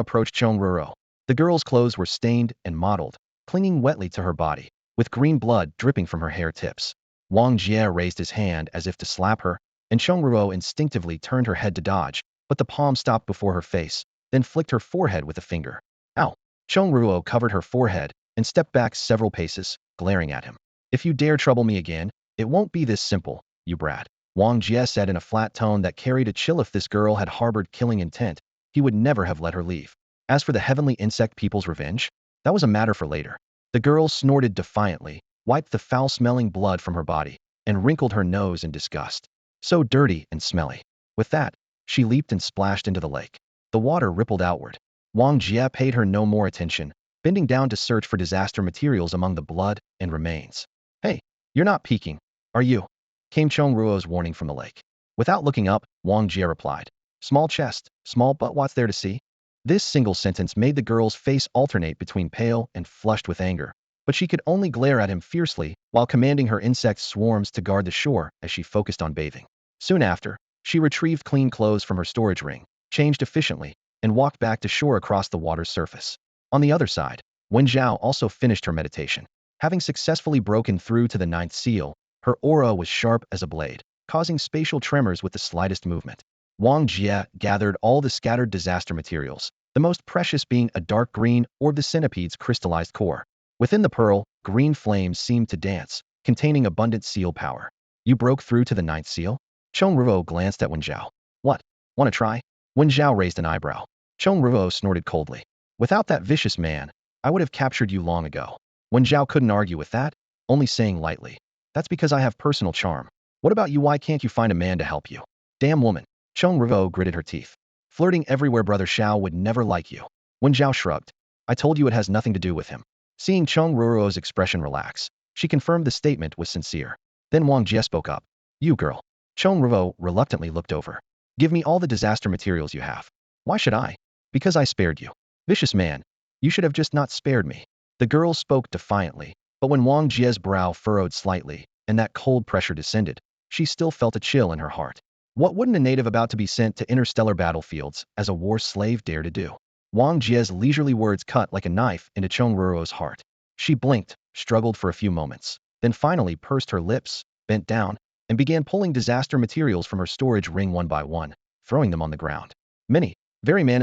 approached Chong Ruo. The girl's clothes were stained and mottled, clinging wetly to her body, with green blood dripping from her hair tips. Wang Jia raised his hand as if to slap her, and Chong Ruo instinctively turned her head to dodge, but the palm stopped before her face, then flicked her forehead with a finger. Ow! Chong Ruo covered her forehead and stepped back several paces, glaring at him. If you dare trouble me again, it won't be this simple, you brat. Wang Jia said in a flat tone that carried a chill. If this girl had harbored killing intent, he would never have let her leave. As for the heavenly insect people's revenge, that was a matter for later. The girl snorted defiantly, wiped the foul-smelling blood from her body, and wrinkled her nose in disgust. So dirty and smelly. With that, she leaped and splashed into the lake. The water rippled outward. Wang Jia paid her no more attention, bending down to search for disaster materials among the blood and remains. Hey, you're not peeking, are you? Came Chong Ruo's warning from the lake. Without looking up, Wang Jia replied. Small chest, small butt, what's there to see? This single sentence made the girl's face alternate between pale and flushed with anger, but she could only glare at him fiercely while commanding her insect swarms to guard the shore as she focused on bathing. Soon after, she retrieved clean clothes from her storage ring, changed efficiently, and walked back to shore across the water's surface. On the other side, Wen Zhao also finished her meditation. Having successfully broken through to the 9th seal, her aura was sharp as a blade, causing spatial tremors with the slightest movement. Wang Jia gathered all the scattered disaster materials, the most precious being a dark green orb, the centipede's crystallized core. Within the pearl, green flames seemed to dance, containing abundant seal power. You broke through to the 9th seal? Chong Ruo glanced at Wen Zhao. What? Want to try? Wen Zhao raised an eyebrow. Chong Ruo snorted coldly. Without that vicious man, I would have captured you long ago. Wen Zhao couldn't argue with that, only saying lightly. That's because I have personal charm. What about you? Why can't you find a man to help you? Damn woman. Chong Ruo gritted her teeth. Flirting everywhere, brother Xiao would never like you. Wen Zhao shrugged. I told you it has nothing to do with him. Seeing Chong Ruo's expression relax, She confirmed the statement was sincere. Then Wang Jia spoke up. You girl. Chong Ruo reluctantly looked over. Give me all the disaster materials you have. Why should I? Because I spared you. Vicious man. You should have just not spared me. The girl spoke defiantly, but when Wang Jia's brow furrowed slightly, and that cold pressure descended, she still felt a chill in her heart. What wouldn't a native about to be sent to interstellar battlefields as a war slave dare to do? Wang Jia's leisurely words cut like a knife into Chong Ruo's heart. She blinked, struggled for a few moments, then finally pursed her lips, bent down, and began pulling disaster materials from her storage ring one by one, throwing them on the ground. Many,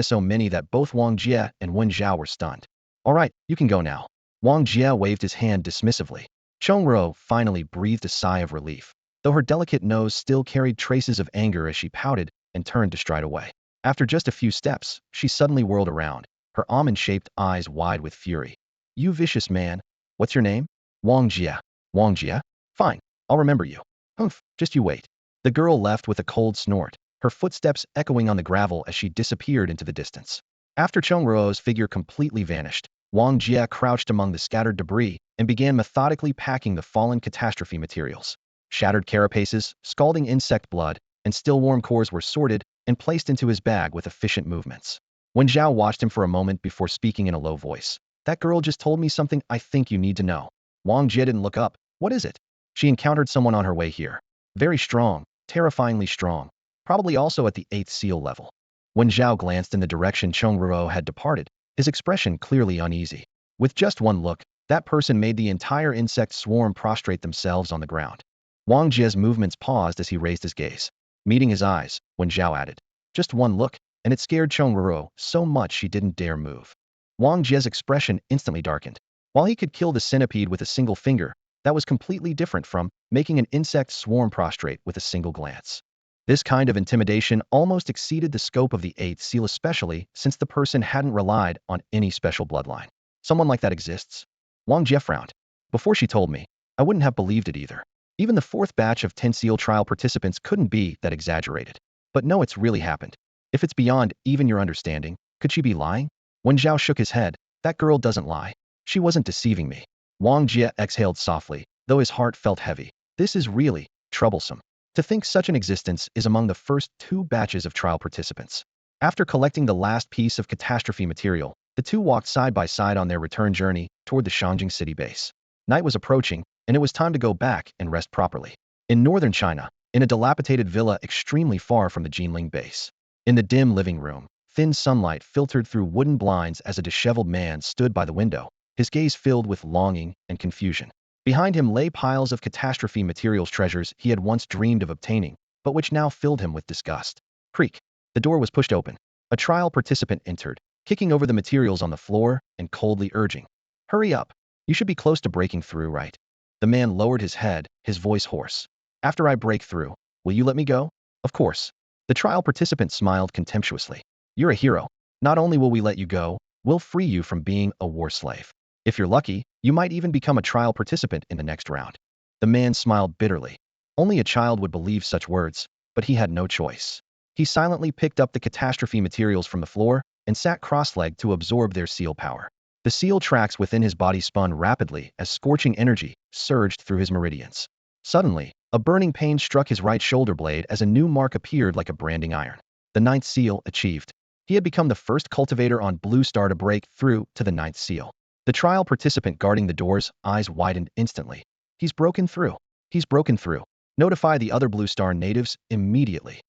so many that both Wang Jia and Wen Zhao were stunned. All right, you can go now. Wang Jia waved his hand dismissively. Chong Ruo finally breathed a sigh of relief, though her delicate nose still carried traces of anger as she pouted and turned to stride away. After just a few steps, she suddenly whirled around, her almond-shaped eyes wide with fury. You vicious man. What's your name? Wang Jia. Wang Jia? Fine, I'll remember you. Humph, just you wait. The girl left with a cold snort, her footsteps echoing on the gravel as she disappeared into the distance. After Chong Ruo's figure completely vanished, Wang Jia crouched among the scattered debris and began methodically packing the fallen catastrophe materials. Shattered carapaces, scalding insect blood, and still warm cores were sorted and placed into his bag with efficient movements. When Xiao watched him for a moment before speaking in a low voice, that girl just told me something I think you need to know. Wang Jia didn't look up. What is it? She encountered someone on her way here. Very strong, terrifyingly strong, probably also at the 8th seal level. When Xiao glanced in the direction Chong Ruo had departed, his expression clearly uneasy. With just one look, that person made the entire insect swarm prostrate themselves on the ground. Wang Jia's movements paused as he raised his gaze. Meeting his eyes, when Xiao added, just one look, and it scared Chong Ruo so much she didn't dare move. Wang Jia's expression instantly darkened. While he could kill the centipede with a single finger, that was completely different from making an insect swarm prostrate with a single glance. This kind of intimidation almost exceeded the scope of the 8th seal, especially since the person hadn't relied on any special bloodline. Someone like that exists? Wang Jia frowned. Before she told me, I wouldn't have believed it either. Even the 4th batch of 10 seal trial participants couldn't be that exaggerated. But no, it's really happened. If it's beyond even your understanding, could she be lying? When Xiao shook his head, that girl doesn't lie. She wasn't deceiving me. Wang Jia exhaled softly, though his heart felt heavy. This is really troublesome. To think such an existence is among the first 2 batches of trial participants. After collecting the last piece of catastrophe material, the two walked side by side on their return journey toward the Shangjing city base. Night was approaching, and it was time to go back and rest properly. In northern China, in a dilapidated villa extremely far from the Geneling base. In the dim living room, thin sunlight filtered through wooden blinds as a disheveled man stood by the window, his gaze filled with longing and confusion. Behind him lay piles of catastrophe materials, treasures he had once dreamed of obtaining, but which now filled him with disgust. Creak. The door was pushed open. A trial participant entered, kicking over the materials on the floor and coldly urging, "Hurry up. You should be close to breaking through, right?" The man lowered his head, his voice hoarse. "After I break through, will you let me go?" "Of course." The trial participant smiled contemptuously. "You're a hero. Not only will we let you go, we'll free you from being a war slave. If you're lucky, you might even become a trial participant in the next round." The man smiled bitterly. Only a child would believe such words, but he had no choice. He silently picked up the catastrophe materials from the floor and sat cross-legged to absorb their seal power. The seal tracks within his body spun rapidly as scorching energy surged through his meridians. Suddenly, a burning pain struck his right shoulder blade as a new mark appeared like a branding iron. The 9th seal achieved. He had become the first cultivator on Blue Star to break through to the 9th seal. The trial participant guarding the door's eyes widened instantly. "He's broken through. He's broken through. Notify the other Blue Star natives immediately."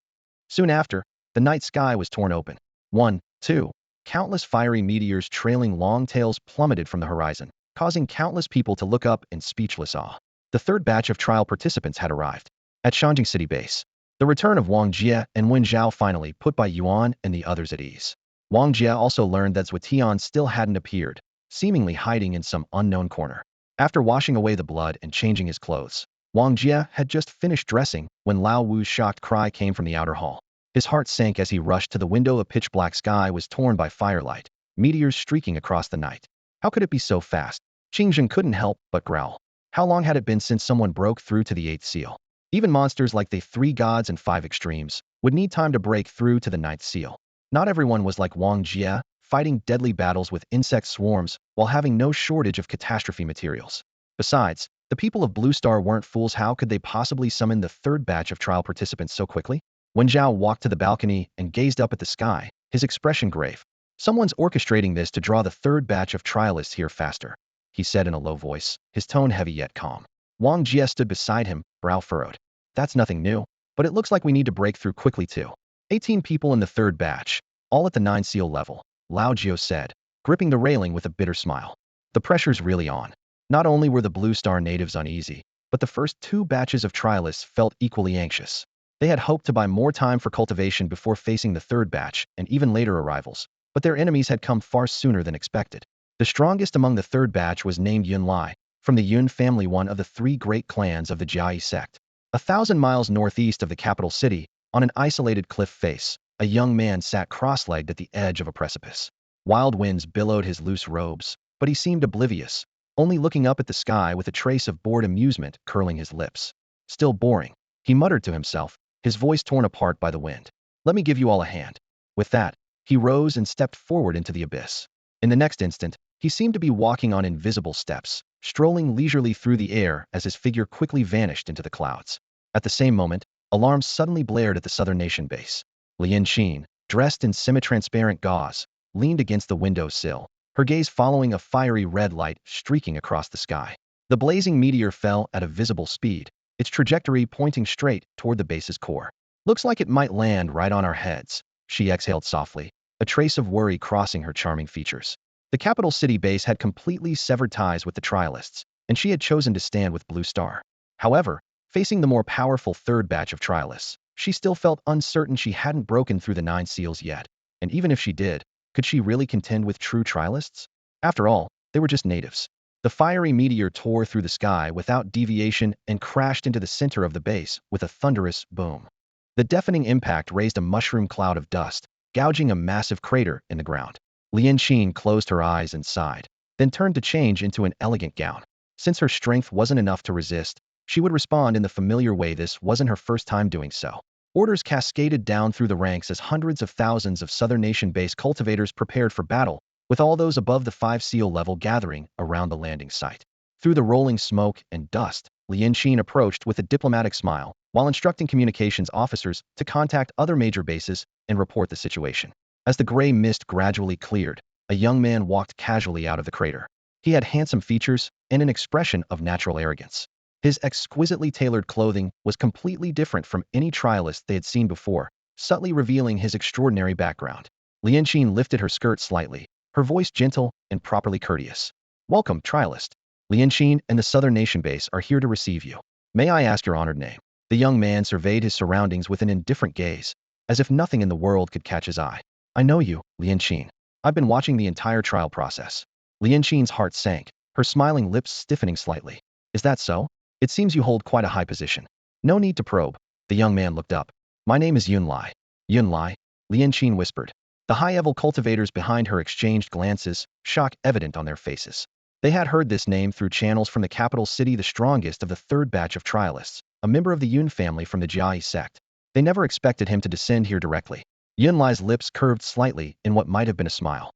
Soon after, the night sky was torn open. 1, 2. Countless fiery meteors trailing long tails plummeted from the horizon, causing countless people to look up in speechless awe. The 3rd batch of trial participants had arrived. At Shangjing City Base, the return of Wang Jia and Wen Zhao finally put by Yuan and the others at ease. Wang Jia also learned that Zhuotian still hadn't appeared, seemingly hiding in some unknown corner. After washing away the blood and changing his clothes, Wang Jia had just finished dressing when Lao Wu's shocked cry came from the outer hall. His heart sank as he rushed to the window. A pitch-black sky was torn by firelight, meteors streaking across the night. How could it be so fast? Qingzhen couldn't help but growl. How long had it been since someone broke through to the 8th seal? Even monsters like the 3 gods and 5 extremes would need time to break through to the 9th seal. Not everyone was like Wang Jia, fighting deadly battles with insect swarms while having no shortage of catastrophe materials. Besides, the people of Blue Star weren't fools. How could they possibly summon the third batch of trial participants so quickly? When Xiao walked to the balcony and gazed up at the sky, his expression grave. Someone's orchestrating this to draw the third batch of trialists here faster, he said in a low voice, his tone heavy yet calm. Wong Jia stood beside him, brow furrowed. That's nothing new, but it looks like we need to break through quickly too. 18 people in the third batch, all at the 9 seal level, Lao Jiao said, gripping the railing with a bitter smile. The pressure's really on. Not only were the Blue Star natives uneasy, but the first 2 batches of trialists felt equally anxious. They had hoped to buy more time for cultivation before facing the third batch and even later arrivals, but their enemies had come far sooner than expected. The strongest among the third batch was named Yunlai, from the Yun family, one of the 3 great clans of the Jiai sect. 1,000 miles northeast of the capital city, on an isolated cliff face, a young man sat cross-legged at the edge of a precipice. Wild winds billowed his loose robes, but he seemed oblivious, only looking up at the sky with a trace of bored amusement curling his lips. Still boring, he muttered to himself, his voice torn apart by the wind. Let me give you all a hand. With that, he rose and stepped forward into the abyss. In the next instant, he seemed to be walking on invisible steps, strolling leisurely through the air as his figure quickly vanished into the clouds. At the same moment, alarms suddenly blared at the Southern Nation base. Lian Xin, dressed in semi-transparent gauze, leaned against the window sill, her gaze following a fiery red light streaking across the sky. The blazing meteor fell at a visible speed, its trajectory pointing straight toward the base's core. Looks like it might land right on our heads, she exhaled softly, a trace of worry crossing her charming features. The capital city base had completely severed ties with the trialists, and she had chosen to stand with Blue Star. However, facing the more powerful third batch of trialists, she still felt uncertain. She hadn't broken through the 9 seals yet, and even if she did, could she really contend with true trialists? After all, they were just natives. The fiery meteor tore through the sky without deviation and crashed into the center of the base with a thunderous boom. The deafening impact raised a mushroom cloud of dust, gouging a massive crater in the ground. Lian Xin closed her eyes and sighed, then turned to change into an elegant gown. Since her strength wasn't enough to resist, she would respond in the familiar way. This wasn't her first time doing so. Orders cascaded down through the ranks as hundreds of thousands of Southern Nation-based cultivators prepared for battle, with all those above the 5 seal level gathering around the landing site. Through the rolling smoke and dust, Lian Xin approached with a diplomatic smile, while instructing communications officers to contact other major bases and report the situation. As the gray mist gradually cleared, a young man walked casually out of the crater. He had handsome features and an expression of natural arrogance. His exquisitely tailored clothing was completely different from any trialist they had seen before, subtly revealing his extraordinary background. Lian Xin lifted her skirt slightly, her voice gentle and properly courteous. Welcome, trialist. Lian Xin and the Southern Nation base are here to receive you. May I ask your honored name? The young man surveyed his surroundings with an indifferent gaze, as if nothing in the world could catch his eye. I know you, Lian Xin. I've been watching the entire trial process. Lian Xin's heart sank, her smiling lips stiffening slightly. Is that so? It seems you hold quite a high position. No need to probe. The young man looked up. My name is Yunlai. Yunlai? Lian Xin whispered. The high-level cultivators behind her exchanged glances, shock evident on their faces. They had heard this name through channels from the capital city, the strongest of the third batch of trialists, a member of the Yun family from the Jiai sect. They never expected him to descend here directly. Yunlai's lips curved slightly in what might have been a smile.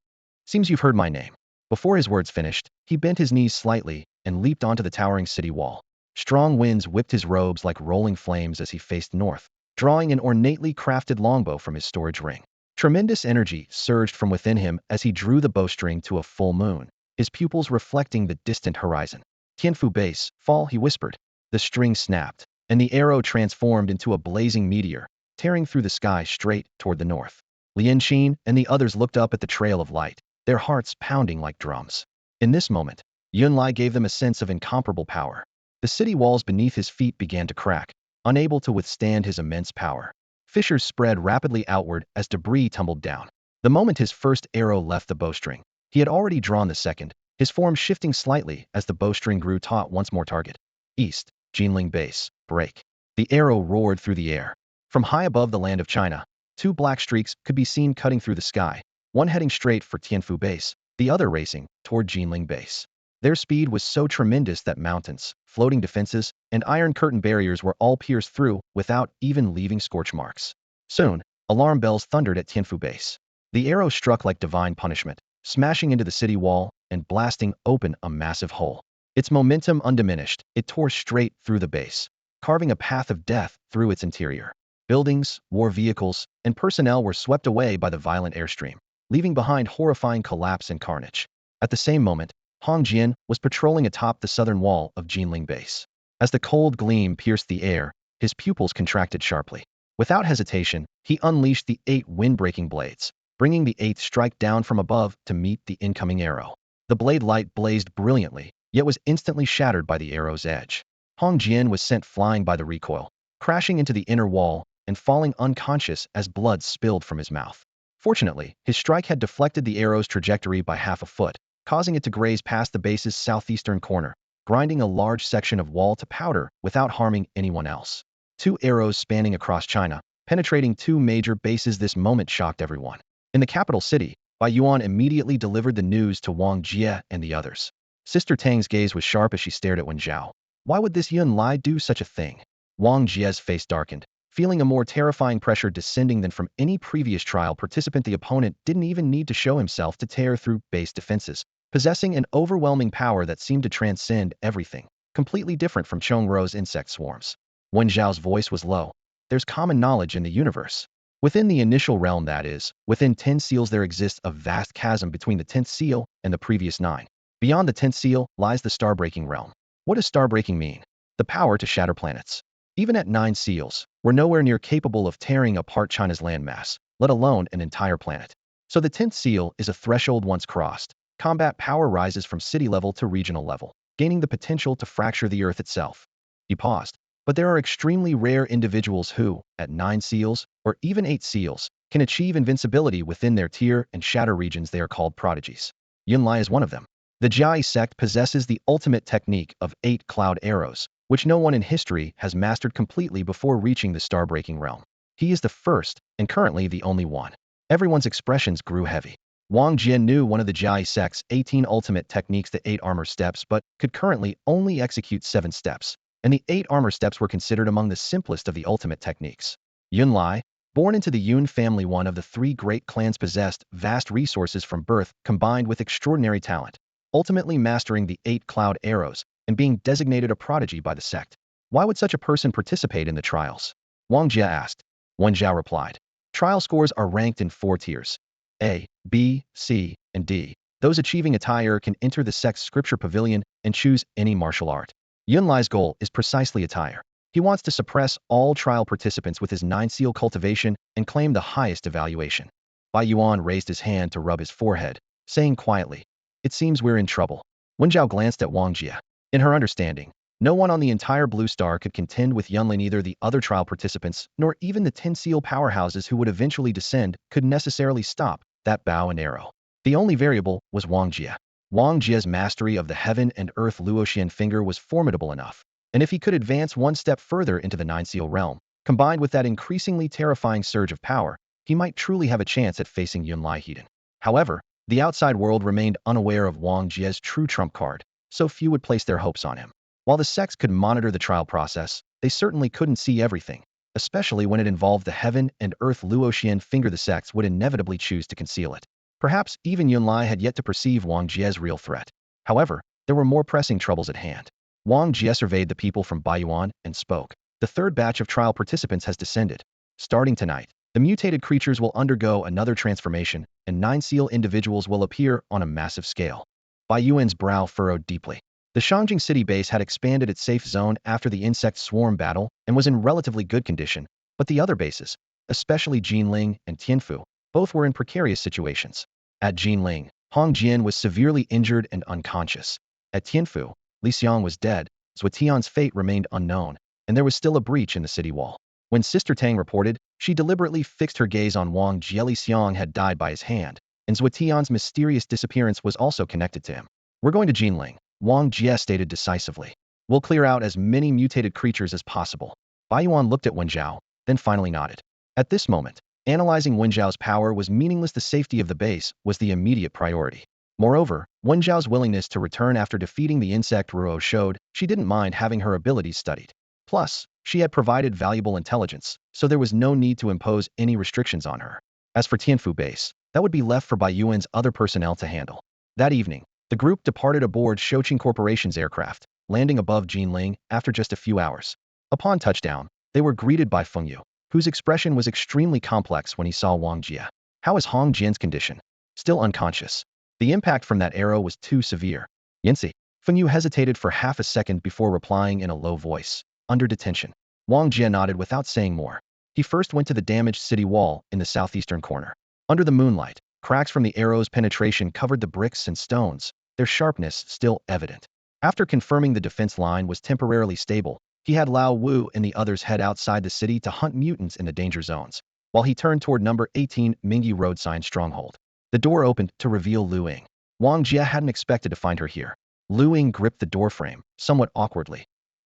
Seems you've heard my name. Before his words finished, he bent his knees slightly and leaped onto the towering city wall. Strong winds whipped his robes like rolling flames as he faced north, drawing an ornately crafted longbow from his storage ring. Tremendous energy surged from within him as he drew the bowstring to a full moon, his pupils reflecting the distant horizon. Tianfu base, fall, he whispered. The string snapped, and the arrow transformed into a blazing meteor, tearing through the sky straight toward the north. Lian Xin and the others looked up at the trail of light, their hearts pounding like drums. In this moment, Yunlai gave them a sense of incomparable power. The city walls beneath his feet began to crack, unable to withstand his immense power. Fissures spread rapidly outward as debris tumbled down. The moment his first arrow left the bowstring, he had already drawn the second, his form shifting slightly as the bowstring grew taut. Once more. Target. East, Geneling base, break. The arrow roared through the air. From high above the land of China, 2 black streaks could be seen cutting through the sky, one heading straight for Tianfu base, the other racing toward Geneling base. Their speed was so tremendous that mountains, floating defenses, and iron curtain barriers were all pierced through without even leaving scorch marks. Soon, alarm bells thundered at Tianfu base. The arrow struck like divine punishment, smashing into the city wall and blasting open a massive hole. Its momentum undiminished, it tore straight through the base, carving a path of death through its interior. Buildings, war vehicles, and personnel were swept away by the violent airstream, leaving behind horrifying collapse and carnage. At the same moment, Wong Jia was patrolling atop the southern wall of Geneling base. As the cold gleam pierced the air, his pupils contracted sharply. Without hesitation, he unleashed the 8 wind-breaking blades, bringing the 8th strike down from above to meet the incoming arrow. The blade light blazed brilliantly, yet was instantly shattered by the arrow's edge. Wong Jia was sent flying by the recoil, crashing into the inner wall and falling unconscious as blood spilled from his mouth. Fortunately, his strike had deflected the arrow's trajectory by half a foot, causing it to graze past the base's southeastern corner, grinding a large section of wall to powder without harming anyone else. 2 arrows spanning across China, penetrating 2 major bases. This moment shocked everyone. In the capital city, Yuan immediately delivered the news to Wong Jia and the others. Sister Tang's gaze was sharp as she stared at Wen Zhao. Why would this Yun Lai do such a thing? Wong Jia's face darkened, feeling a more terrifying pressure descending than from any previous trial participant. The opponent didn't even need to show himself to tear through base defenses, possessing an overwhelming power that seemed to transcend everything, completely different from Chongruo's insect swarms. Wen Zhao's voice was low. There's common knowledge in the universe. Within the initial realm, that is, within 10 seals, there exists a vast chasm between the 10th seal and the previous 9. Beyond the 10th seal lies the star-breaking realm. What does star-breaking mean? The power to shatter planets. Even at 9 seals, we're nowhere near capable of tearing apart China's landmass, let alone an entire planet. So the 10th seal is a threshold once crossed. Combat power rises from city level to regional level, gaining the potential to fracture the Earth itself. He paused. But there are extremely rare individuals who, at 9 seals, or even 8 seals, can achieve invincibility within their tier and shatter regions. They are called prodigies. Yun Lai is one of them. The Jiai sect possesses the ultimate technique of 8 cloud arrows, which no one in history has mastered completely before reaching the star-breaking realm. He is the first, and currently the only one. Everyone's expressions grew heavy. Wong Jia knew one of the Jiai sect's 18 ultimate techniques, the 8 armor steps, but could currently only execute 7 steps. And the 8 armor steps were considered among the simplest of the ultimate techniques. Yun Lai, born into the Yun family, one of the 3 great clans, possessed vast resources from birth combined with extraordinary talent, ultimately mastering the 8 cloud arrows and being designated a prodigy by the sect. Why would such a person participate in the trials? Wong Jia asked. Wen Zhao replied. Trial scores are ranked in 4 tiers: A, B, C, and D. Those achieving a tier can enter the sect's scripture pavilion and choose any martial art. Yun Lai's goal is precisely a tier. He wants to suppress all trial participants with his 9-seal cultivation and claim the highest evaluation. Bai Yuan raised his hand to rub his forehead, saying quietly, "It seems we're in trouble." Wen Zhao glanced at Wong Jia. In her understanding, no one on the entire Blue Star could contend with Yunlin. Neither the other trial participants, nor even the 10-seal powerhouses who would eventually descend, could necessarily stop that bow and arrow. The only variable was Wong Jia. Wong Jia's mastery of the heaven and earth Luoxian finger was formidable enough, and if he could advance one step further into the 9-seal realm, combined with that increasingly terrifying surge of power, he might truly have a chance at facing Yun Lai Heiden. However, the outside world remained unaware of Wong Jia's true trump card, so few would place their hopes on him. While the sects could monitor the trial process, they certainly couldn't see everything, especially when it involved the heaven and earth Luoxian finger. The sects would inevitably choose to conceal it. Perhaps even Yun Lai had yet to perceive Wong Jia's real threat. However, there were more pressing troubles at hand. Wong Jia surveyed the people from Baiyuan and spoke. The 3rd batch of trial participants has descended. Starting tonight, the mutated creatures will undergo another transformation, and 9-seal individuals will appear on a massive scale. Baiyuan's brow furrowed deeply. The Shangjing city base had expanded its safe zone after the insect swarm battle and was in relatively good condition, but the other bases, especially Geneling and Tianfu, both were in precarious situations. At Geneling, Wong Jia was severely injured and unconscious. At Tianfu, Li Xiang was dead, Zhuotian's fate remained unknown, and there was still a breach in the city wall. When Sister Tang reported, she deliberately fixed her gaze on Wong Jia. Li Xiang had died by his hand, and Zhuotian's mysterious disappearance was also connected to him. We're going to Geneling, Wong Jia stated decisively. We'll clear out as many mutated creatures as possible. Baiyuan looked at Wen Zhao, then finally nodded. At this moment, analyzing Wen Zhao's power was meaningless. The safety of the base was the immediate priority. Moreover, Wen Zhao's willingness to return after defeating the insect Ruo showed she didn't mind having her abilities studied. Plus, she had provided valuable intelligence, so there was no need to impose any restrictions on her. As for Tianfu base, that would be left for Baiyuan's other personnel to handle. That evening, The group departed aboard Shouqing Corporation's aircraft, landing above Geneling after just a few hours. Upon touchdown, they were greeted by Feng Yu, whose expression was extremely complex when he saw Wang Jia. How is Hong Jian's condition? Still unconscious. The impact from that arrow was too severe. Yancy. Feng Yu hesitated for half a second before replying in a low voice. Under detention. Wang Jia nodded without saying more. He first went to the damaged city wall in the southeastern corner. Under the moonlight, cracks from the arrow's penetration covered the bricks and stones, their sharpness still evident. After confirming the defense line was temporarily stable, he had Lao Wu and the others head outside the city to hunt mutants in the danger zones, while he turned toward number 18 Mingyi Road sign stronghold. The door opened to reveal Lu Ying. Wang Jia hadn't expected to find her here. Lu Ying gripped the doorframe, somewhat awkwardly.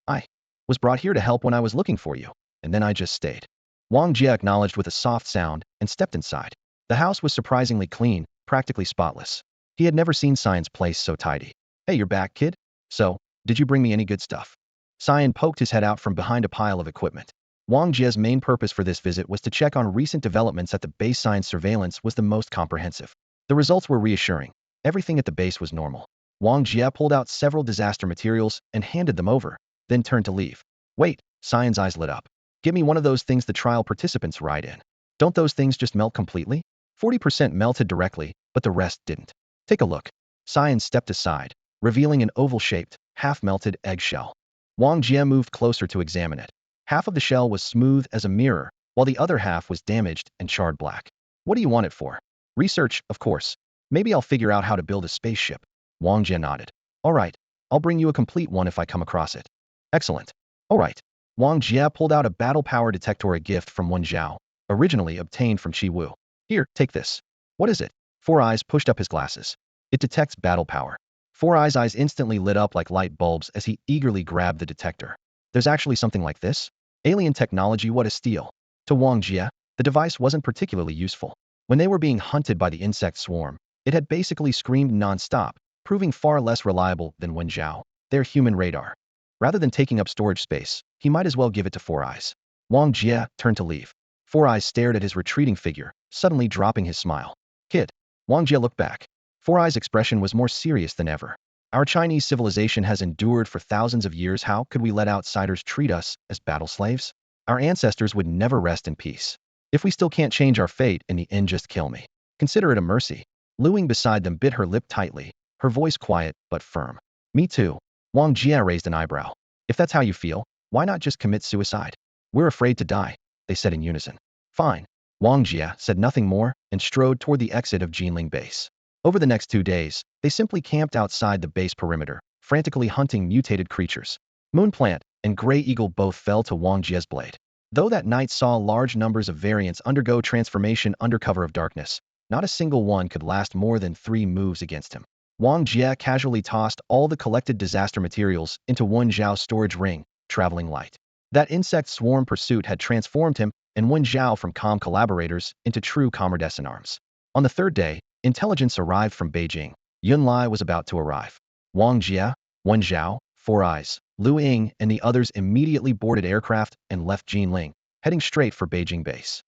I was brought here to help when I was looking for you, and then I just stayed. Wang Jia acknowledged with a soft sound and stepped inside. The house was surprisingly clean, practically spotless. He had never seen Cyan's place so tidy. Hey, you're back, kid? So, did you bring me any good stuff? Cyan poked his head out from behind a pile of equipment. Wang Jia's main purpose for this visit was to check on recent developments at the base. Cyan's surveillance was the most comprehensive. The results were reassuring. Everything at the base was normal. Wang Jia pulled out several disaster materials and handed them over, then turned to leave. Wait, Cyan's eyes lit up. Give me one of those things the trial participants ride in. Don't those things just melt completely? 40% melted directly, but the rest didn't. Take a look. Cyan stepped aside, revealing an oval-shaped, half-melted eggshell. Wang Jia moved closer to examine it. Half of the shell was smooth as a mirror, while the other half was damaged and charred black. What do you want it for? Research, of course. Maybe I'll figure out how to build a spaceship. Wang Jia nodded. All right, I'll bring you a complete one if I come across it. Excellent. All right. Wang Jia pulled out a battle power detector, a gift from Wen Xiao, originally obtained from Qi Wu. Here, take this. What is it? Four Eyes pushed up his glasses. It detects battle power. Four Eyes' eyes instantly lit up like light bulbs as he eagerly grabbed the detector. There's actually something like this? Alien technology, what a steal. To Wang Jia, the device wasn't particularly useful. When they were being hunted by the insect swarm, it had basically screamed non-stop, proving far less reliable than Wen Xiao, their human radar. Rather than taking up storage space, he might as well give it to Four Eyes. Wang Jia turned to leave. Four Eyes stared at his retreating figure, suddenly dropping his smile. Kid. Wang Jia looked back. Four Eyes' expression was more serious than ever. Our Chinese civilization has endured for thousands of years. How could we let outsiders treat us as battle slaves? Our ancestors would never rest in peace. If we still can't change our fate, in the end just kill me. Consider it a mercy. Lu Ying beside them bit her lip tightly, her voice quiet but firm. Me too. Wang Jia raised an eyebrow. If that's how you feel, why not just commit suicide? We're afraid to die, they said in unison. Fine. Wang Jia said nothing more and strode toward the exit of Geneling base. Over the next 2 days, they simply camped outside the base perimeter, frantically hunting mutated creatures. Moonplant and Grey Eagle both fell to Wang Jia's blade. Though that night saw large numbers of variants undergo transformation under cover of darkness, not a single one could last more than 3 moves against him. Wang Jia casually tossed all the collected disaster materials into Wen Zhao's storage ring, traveling light. That insect swarm pursuit had transformed him and Wen Zhao from calm collaborators into true comrades in arms. On the 3rd day, intelligence arrived from Beijing. Yunlai was about to arrive. Wang Jia, Wen Zhao, Four Eyes, Lu Ying, and the others immediately boarded aircraft and left Geneling, heading straight for Beijing base.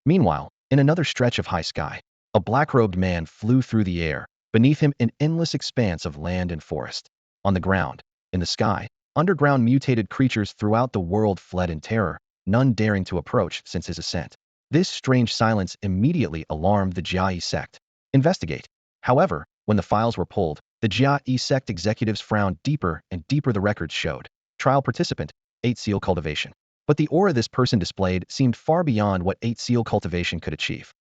Meanwhile, in another stretch of high sky, a black-robed man flew through the air, beneath him an endless expanse of land and forest. On the ground, in the sky, underground mutated creatures throughout the world fled in terror, none daring to approach since his ascent. This strange silence immediately alarmed the Jia sect. Investigate. However, when the files were pulled, the Jia sect executives frowned deeper and deeper. The records showed. Trial participant, 8 seal cultivation. But the aura this person displayed seemed far beyond what 8 seal cultivation could achieve.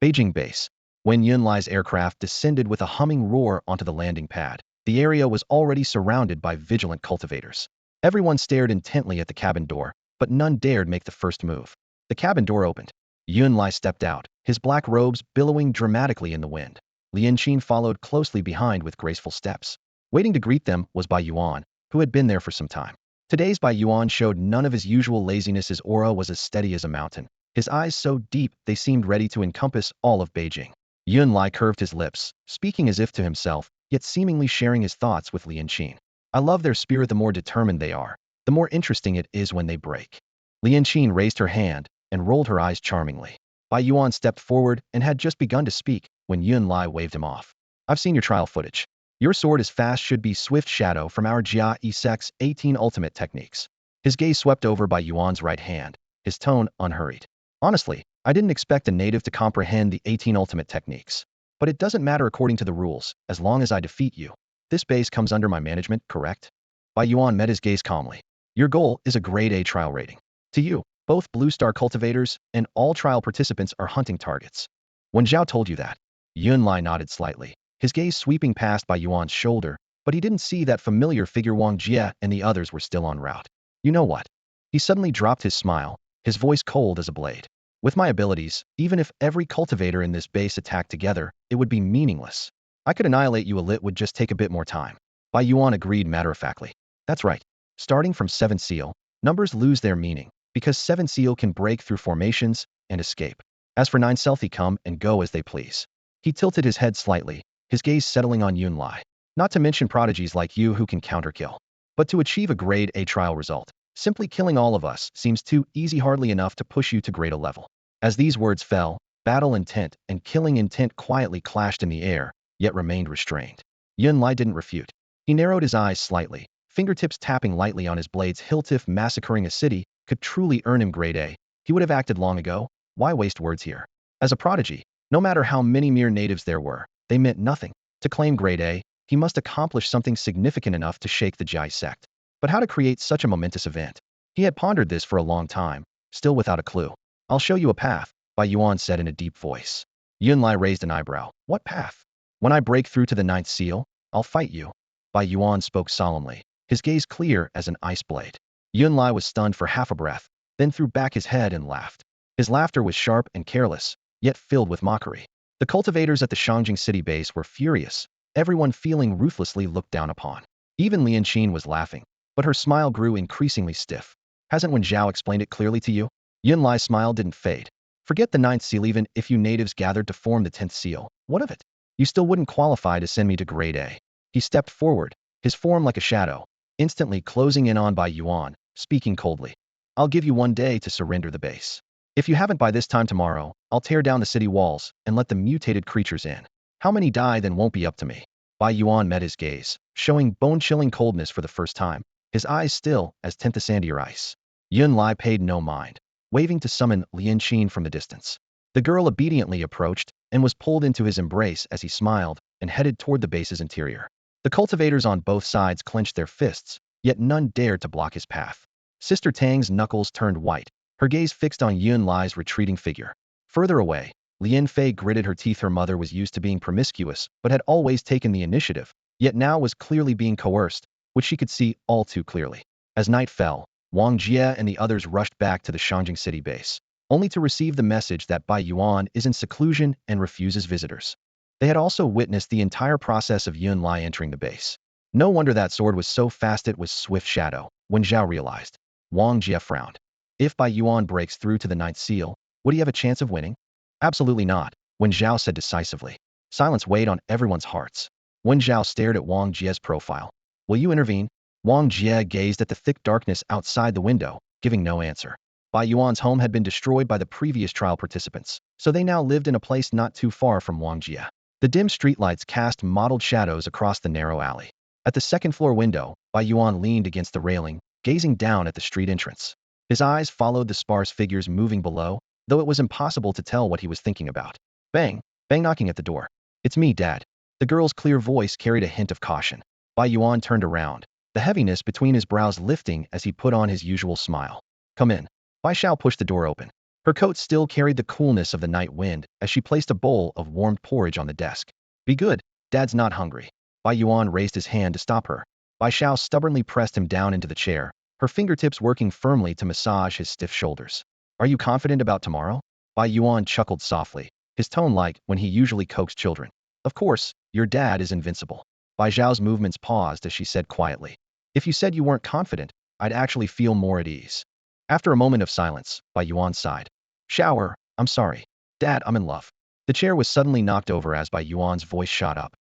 Beijing base. When Yunlai's aircraft descended with a humming roar onto the landing pad, the area was already surrounded by vigilant cultivators. Everyone stared intently at the cabin door, but none dared make the first move. The cabin door opened. Yunlai stepped out, his black robes billowing dramatically in the wind. Lianqin followed closely behind with graceful steps. Waiting to greet them was Bai Yuan, who had been there for some time. Today's Bai Yuan showed none of his usual laziness. His aura was as steady as a mountain, his eyes so deep they seemed ready to encompass all of Beijing. Yunlai curved his lips, speaking as if to himself, yet seemingly sharing his thoughts with Lianqin. I love their spirit. The more determined they are, the more interesting it is when they break. Lianqin raised her hand and rolled her eyes charmingly. Bai Yuan stepped forward and had just begun to speak when Yunlai waved him off. I've seen your trial footage. Your sword is fast should be swift shadow from our Jia E-Sex 18 ultimate techniques. His gaze swept over by Yuan's right hand, his tone unhurried. Honestly, I didn't expect a native to comprehend the 18 ultimate techniques. But it doesn't matter according to the rules, as long as I defeat you. This base comes under my management, correct? Bai Yuan met his gaze calmly. Your goal is a grade A trial rating. To you, both Blue Star cultivators and all trial participants are hunting targets. When Xiao told you that, Yunlai nodded slightly, his gaze sweeping past Bai Yuan's shoulder, but he didn't see that familiar figure. Wong Jia and the others were still en route. You know what? He suddenly dropped his smile, his voice cold as a blade. With my abilities, even if every cultivator in this base attacked together, it would be meaningless. I could annihilate you. It would just take a bit more time. Bai Yuan agreed matter-of-factly. That's right. Starting from 7 seal, numbers lose their meaning, because 7 seal can break through formations and escape. As for 9 self, they come and go as they please. He tilted his head slightly, his gaze settling on Yunlai. Not to mention prodigies like you who can counterkill. But to achieve a grade A trial result, simply killing all of us seems too easy, hardly enough to push you to grade A level. As these words fell, battle intent and killing intent quietly clashed in the air, yet remained restrained. Yunlai didn't refute. He narrowed his eyes slightly, fingertips tapping lightly on his blade's hilt. If massacring a city could truly earn him grade A, he would have acted long ago. Why waste words here? As a prodigy, no matter how many mere natives there were, they meant nothing. To claim grade A, he must accomplish something significant enough to shake the Jai sect. But how to create such a momentous event? He had pondered this for a long time, still without a clue. I'll show you a path, Bai Yuan said in a deep voice. Yunlai raised an eyebrow. What path? When I break through to the 9th seal, I'll fight you. Bai Yuan spoke solemnly, his gaze clear as an ice blade. Yunlai was stunned for half a breath, then threw back his head and laughed. His laughter was sharp and careless, yet filled with mockery. The cultivators at the Shangjing city base were furious, everyone feeling ruthlessly looked down upon. Even Lian Qin was laughing, but her smile grew increasingly stiff. Hasn't Wen Zhao explained it clearly to you? Yunlai's smile didn't fade. Forget the 9th seal. Even if you natives gathered to form the 10th seal, what of it? You still wouldn't qualify to send me to grade A. He stepped forward, his form like a shadow, instantly closing in on Bai Yuan, speaking coldly. I'll give you 1 day to surrender the base. If you haven't by this time tomorrow, I'll tear down the city walls and let the mutated creatures in. How many die then won't be up to me. Bai Yuan met his gaze, showing bone-chilling coldness for the first time, his eyes still as tint the sandier ice. Yunlai paid no mind, waving to summon Lian Qin from the distance. The girl obediently approached and was pulled into his embrace as he smiled and headed toward the base's interior. The cultivators on both sides clenched their fists, yet none dared to block his path. Sister Tang's knuckles turned white, her gaze fixed on Yunlai's retreating figure. Further away, Lian Fei gritted her teeth. Her mother was used to being promiscuous, but had always taken the initiative, yet now was clearly being coerced, which she could see all too clearly. As night fell, Wong Jia and the others rushed back to the Shangjing city base, only to receive the message that Bai Yuan is in seclusion and refuses visitors. They had also witnessed the entire process of Yunlai entering the base. No wonder that sword was so fast. It was swift shadow. When Xiao realized, Wong Jia frowned. If Bai Yuan breaks through to the 9th seal, would he have a chance of winning? Absolutely not, Wen Zhao said decisively. Silence weighed on everyone's hearts. Wen Zhao stared at Wang Jia's profile. Will you intervene? Wang Jia gazed at the thick darkness outside the window, giving no answer. Bai Yuan's home had been destroyed by the previous trial participants, so they now lived in a place not too far from Wang Jia. The dim streetlights cast mottled shadows across the narrow alley. At the second-floor window, Bai Yuan leaned against the railing, gazing down at the street entrance. His eyes followed the sparse figures moving below, though it was impossible to tell what he was thinking about. Bang! Bang knocking at the door. It's me, Dad. The girl's clear voice carried a hint of caution. Bai Yuan turned around, the heaviness between his brows lifting as he put on his usual smile. Come in. Bai Xiao pushed the door open. Her coat still carried the coolness of the night wind as she placed a bowl of warmed porridge on the desk. Be good, Dad's not hungry. Bai Yuan raised his hand to stop her. Bai Xiao stubbornly pressed him down into the chair, her fingertips working firmly to massage his stiff shoulders. Are you confident about tomorrow? Bai Yuan chuckled softly, his tone like when he usually coaxed children. Of course, your dad is invincible. Bai Zhao's movements paused as she said quietly. If you said you weren't confident, I'd actually feel more at ease. After a moment of silence, Bai Yuan sighed. Shower, I'm sorry. Dad, I'm in love. The chair was suddenly knocked over as Bai Yuan's voice shot up.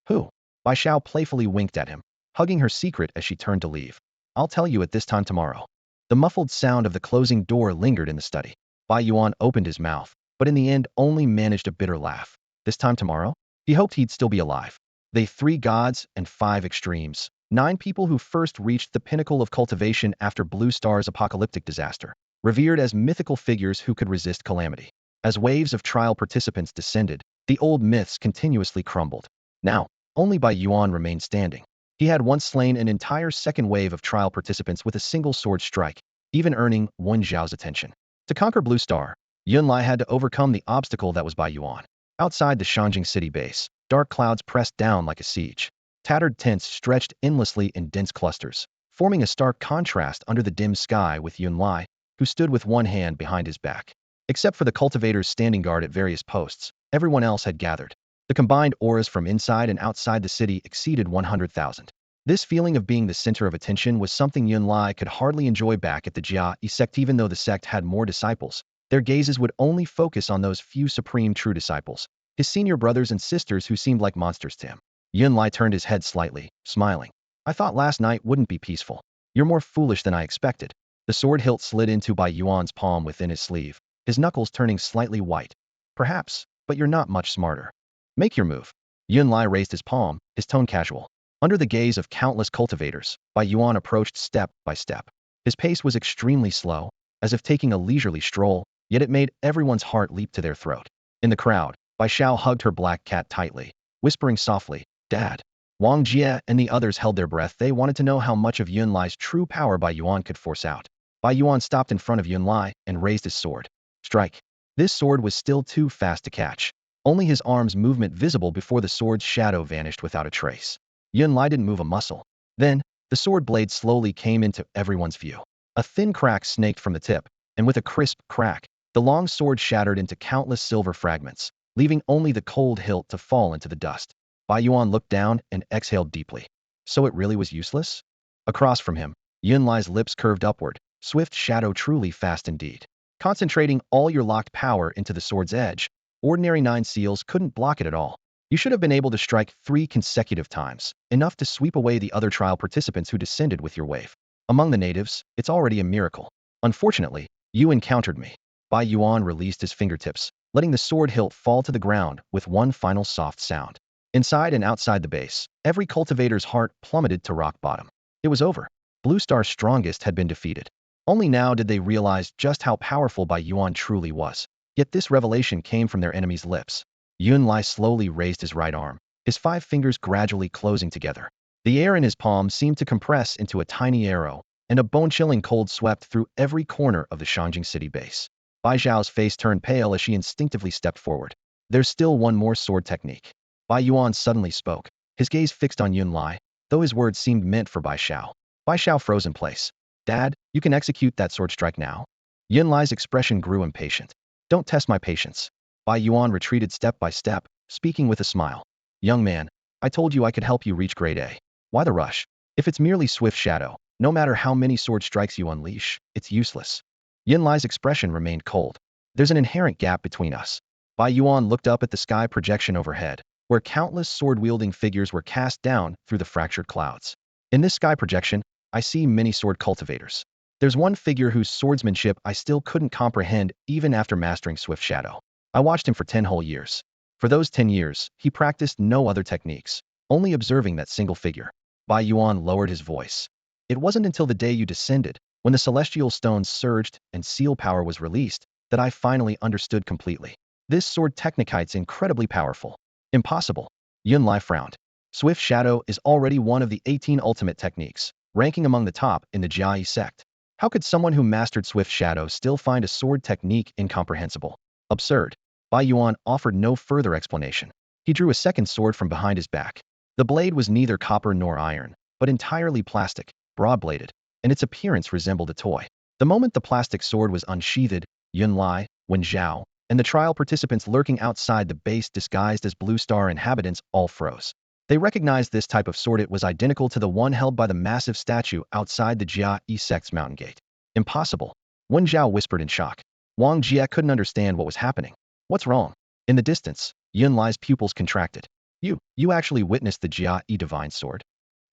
Who? Bai Xiao playfully winked at him, hugging her secret as she turned to leave. I'll tell you at this time tomorrow. The muffled sound of the closing door lingered in the study. Bai Yuan opened his mouth, but in the end only managed a bitter laugh. This time tomorrow? He hoped he'd still be alive. They 3 gods and 5 extremes. 9 people who first reached the pinnacle of cultivation after Blue Star's apocalyptic disaster, revered as mythical figures who could resist calamity. As waves of trial participants descended, the old myths continuously crumbled. Now, only Bai Yuan remained standing. He had once slain an entire second wave of trial participants with a single sword strike, even earning Wong Jiao's attention. To conquer Blue Star, Yunlai had to overcome the obstacle that was Bai Yuan. Outside the Shanjing city base, dark clouds pressed down like a siege. Tattered tents stretched endlessly in dense clusters, forming a stark contrast under the dim sky with Yunlai, who stood with one hand behind his back. Except for the cultivators standing guard at various posts, everyone else had gathered. The combined auras from inside and outside the city exceeded 100,000. This feeling of being the center of attention was something Yunlai could hardly enjoy back at the Jia sect. Even though the sect had more disciples, their gazes would only focus on those few supreme true disciples, his senior brothers and sisters who seemed like monsters to him. Yunlai turned his head slightly, smiling. I thought last night wouldn't be peaceful. You're more foolish than I expected. The sword hilt slid into Bai Yuan's palm within his sleeve, his knuckles turning slightly white. Perhaps, but you're not much smarter. Make your move. Yunlai raised his palm, his tone casual. Under the gaze of countless cultivators, Bai Yuan approached step by step. His pace was extremely slow, as if taking a leisurely stroll, yet it made everyone's heart leap to their throat. In the crowd, Bai Xiao hugged her black cat tightly, whispering softly, Dad. Wong Jia and the others held their breath. They wanted to know how much of Yunlai's true power Bai Yuan could force out. Bai Yuan stopped in front of Yunlai and raised his sword. Strike. This sword was still too fast to catch. Only his arm's movement visible before the sword's shadow vanished without a trace. Yunlai didn't move a muscle. Then, the sword blade slowly came into everyone's view. A thin crack snaked from the tip, and with a crisp crack, the long sword shattered into countless silver fragments, leaving only the cold hilt to fall into the dust. Bai Yuan looked down and exhaled deeply. So it really was useless? Across from him, Yunlai's lips curved upward, swift shadow truly fast indeed. Concentrating all your locked power into the sword's edge, ordinary 9 seals couldn't block it at all. You should have been able to strike 3 consecutive times, enough to sweep away the other trial participants who descended with your wave. Among the natives, it's already a miracle. Unfortunately, you encountered me. Bai Yuan released his fingertips, letting the sword hilt fall to the ground with one final soft sound. Inside and outside the base, every cultivator's heart plummeted to rock bottom. It was over. Blue Star's strongest had been defeated. Only now did they realize just how powerful Bai Yuan truly was. Yet this revelation came from their enemy's lips. Yunlai slowly raised his right arm, his 5 fingers gradually closing together. The air in his palm seemed to compress into a tiny arrow, and a bone-chilling cold swept through every corner of the Shanjing city base. Bai Zhao's face turned pale as she instinctively stepped forward. There's still one more sword technique. Bai Yuan suddenly spoke, his gaze fixed on Yunlai, though his words seemed meant for Bai Xiao. Bai Xiao froze in place. Dad, you can execute that sword strike now? Yunlai's expression grew impatient. Don't test my patience. Bai Yuan retreated step by step, speaking with a smile. Young man, I told you I could help you reach grade A. Why the rush? If it's merely swift shadow, no matter how many sword strikes you unleash, it's useless. Yunlai's expression remained cold. There's an inherent gap between us. Bai Yuan looked up at the sky projection overhead, where countless sword-wielding figures were cast down through the fractured clouds. In this sky projection, I see many sword cultivators. There's one figure whose swordsmanship I still couldn't comprehend even after mastering Swift Shadow. I watched him for 10 whole years. For those 10 years, he practiced no other techniques, only observing that single figure. Bai Yuan lowered his voice. It wasn't until the day you descended, when the celestial stones surged and seal power was released, that I finally understood completely. This sword technique's incredibly powerful. Impossible. Yunlai frowned. Swift Shadow is already one of the 18 ultimate techniques, ranking among the top in the Jiai sect. How could someone who mastered Swift Shadow still find a sword technique incomprehensible? Absurd. Bai Yuan offered no further explanation. He drew a second sword from behind his back. The blade was neither copper nor iron, but entirely plastic, broad-bladed, and its appearance resembled a toy. The moment the plastic sword was unsheathed, Yunlai, Wen Zhao, and the trial participants lurking outside the base disguised as Blue Star inhabitants all froze. They recognized this type of sword. It was identical to the one held by the massive statue outside the Jia sect's mountain gate. Impossible. Wen Zhao whispered in shock. Wong Jia couldn't understand what was happening. What's wrong? In the distance, Yunlai's pupils contracted. You actually witnessed the Jia divine sword?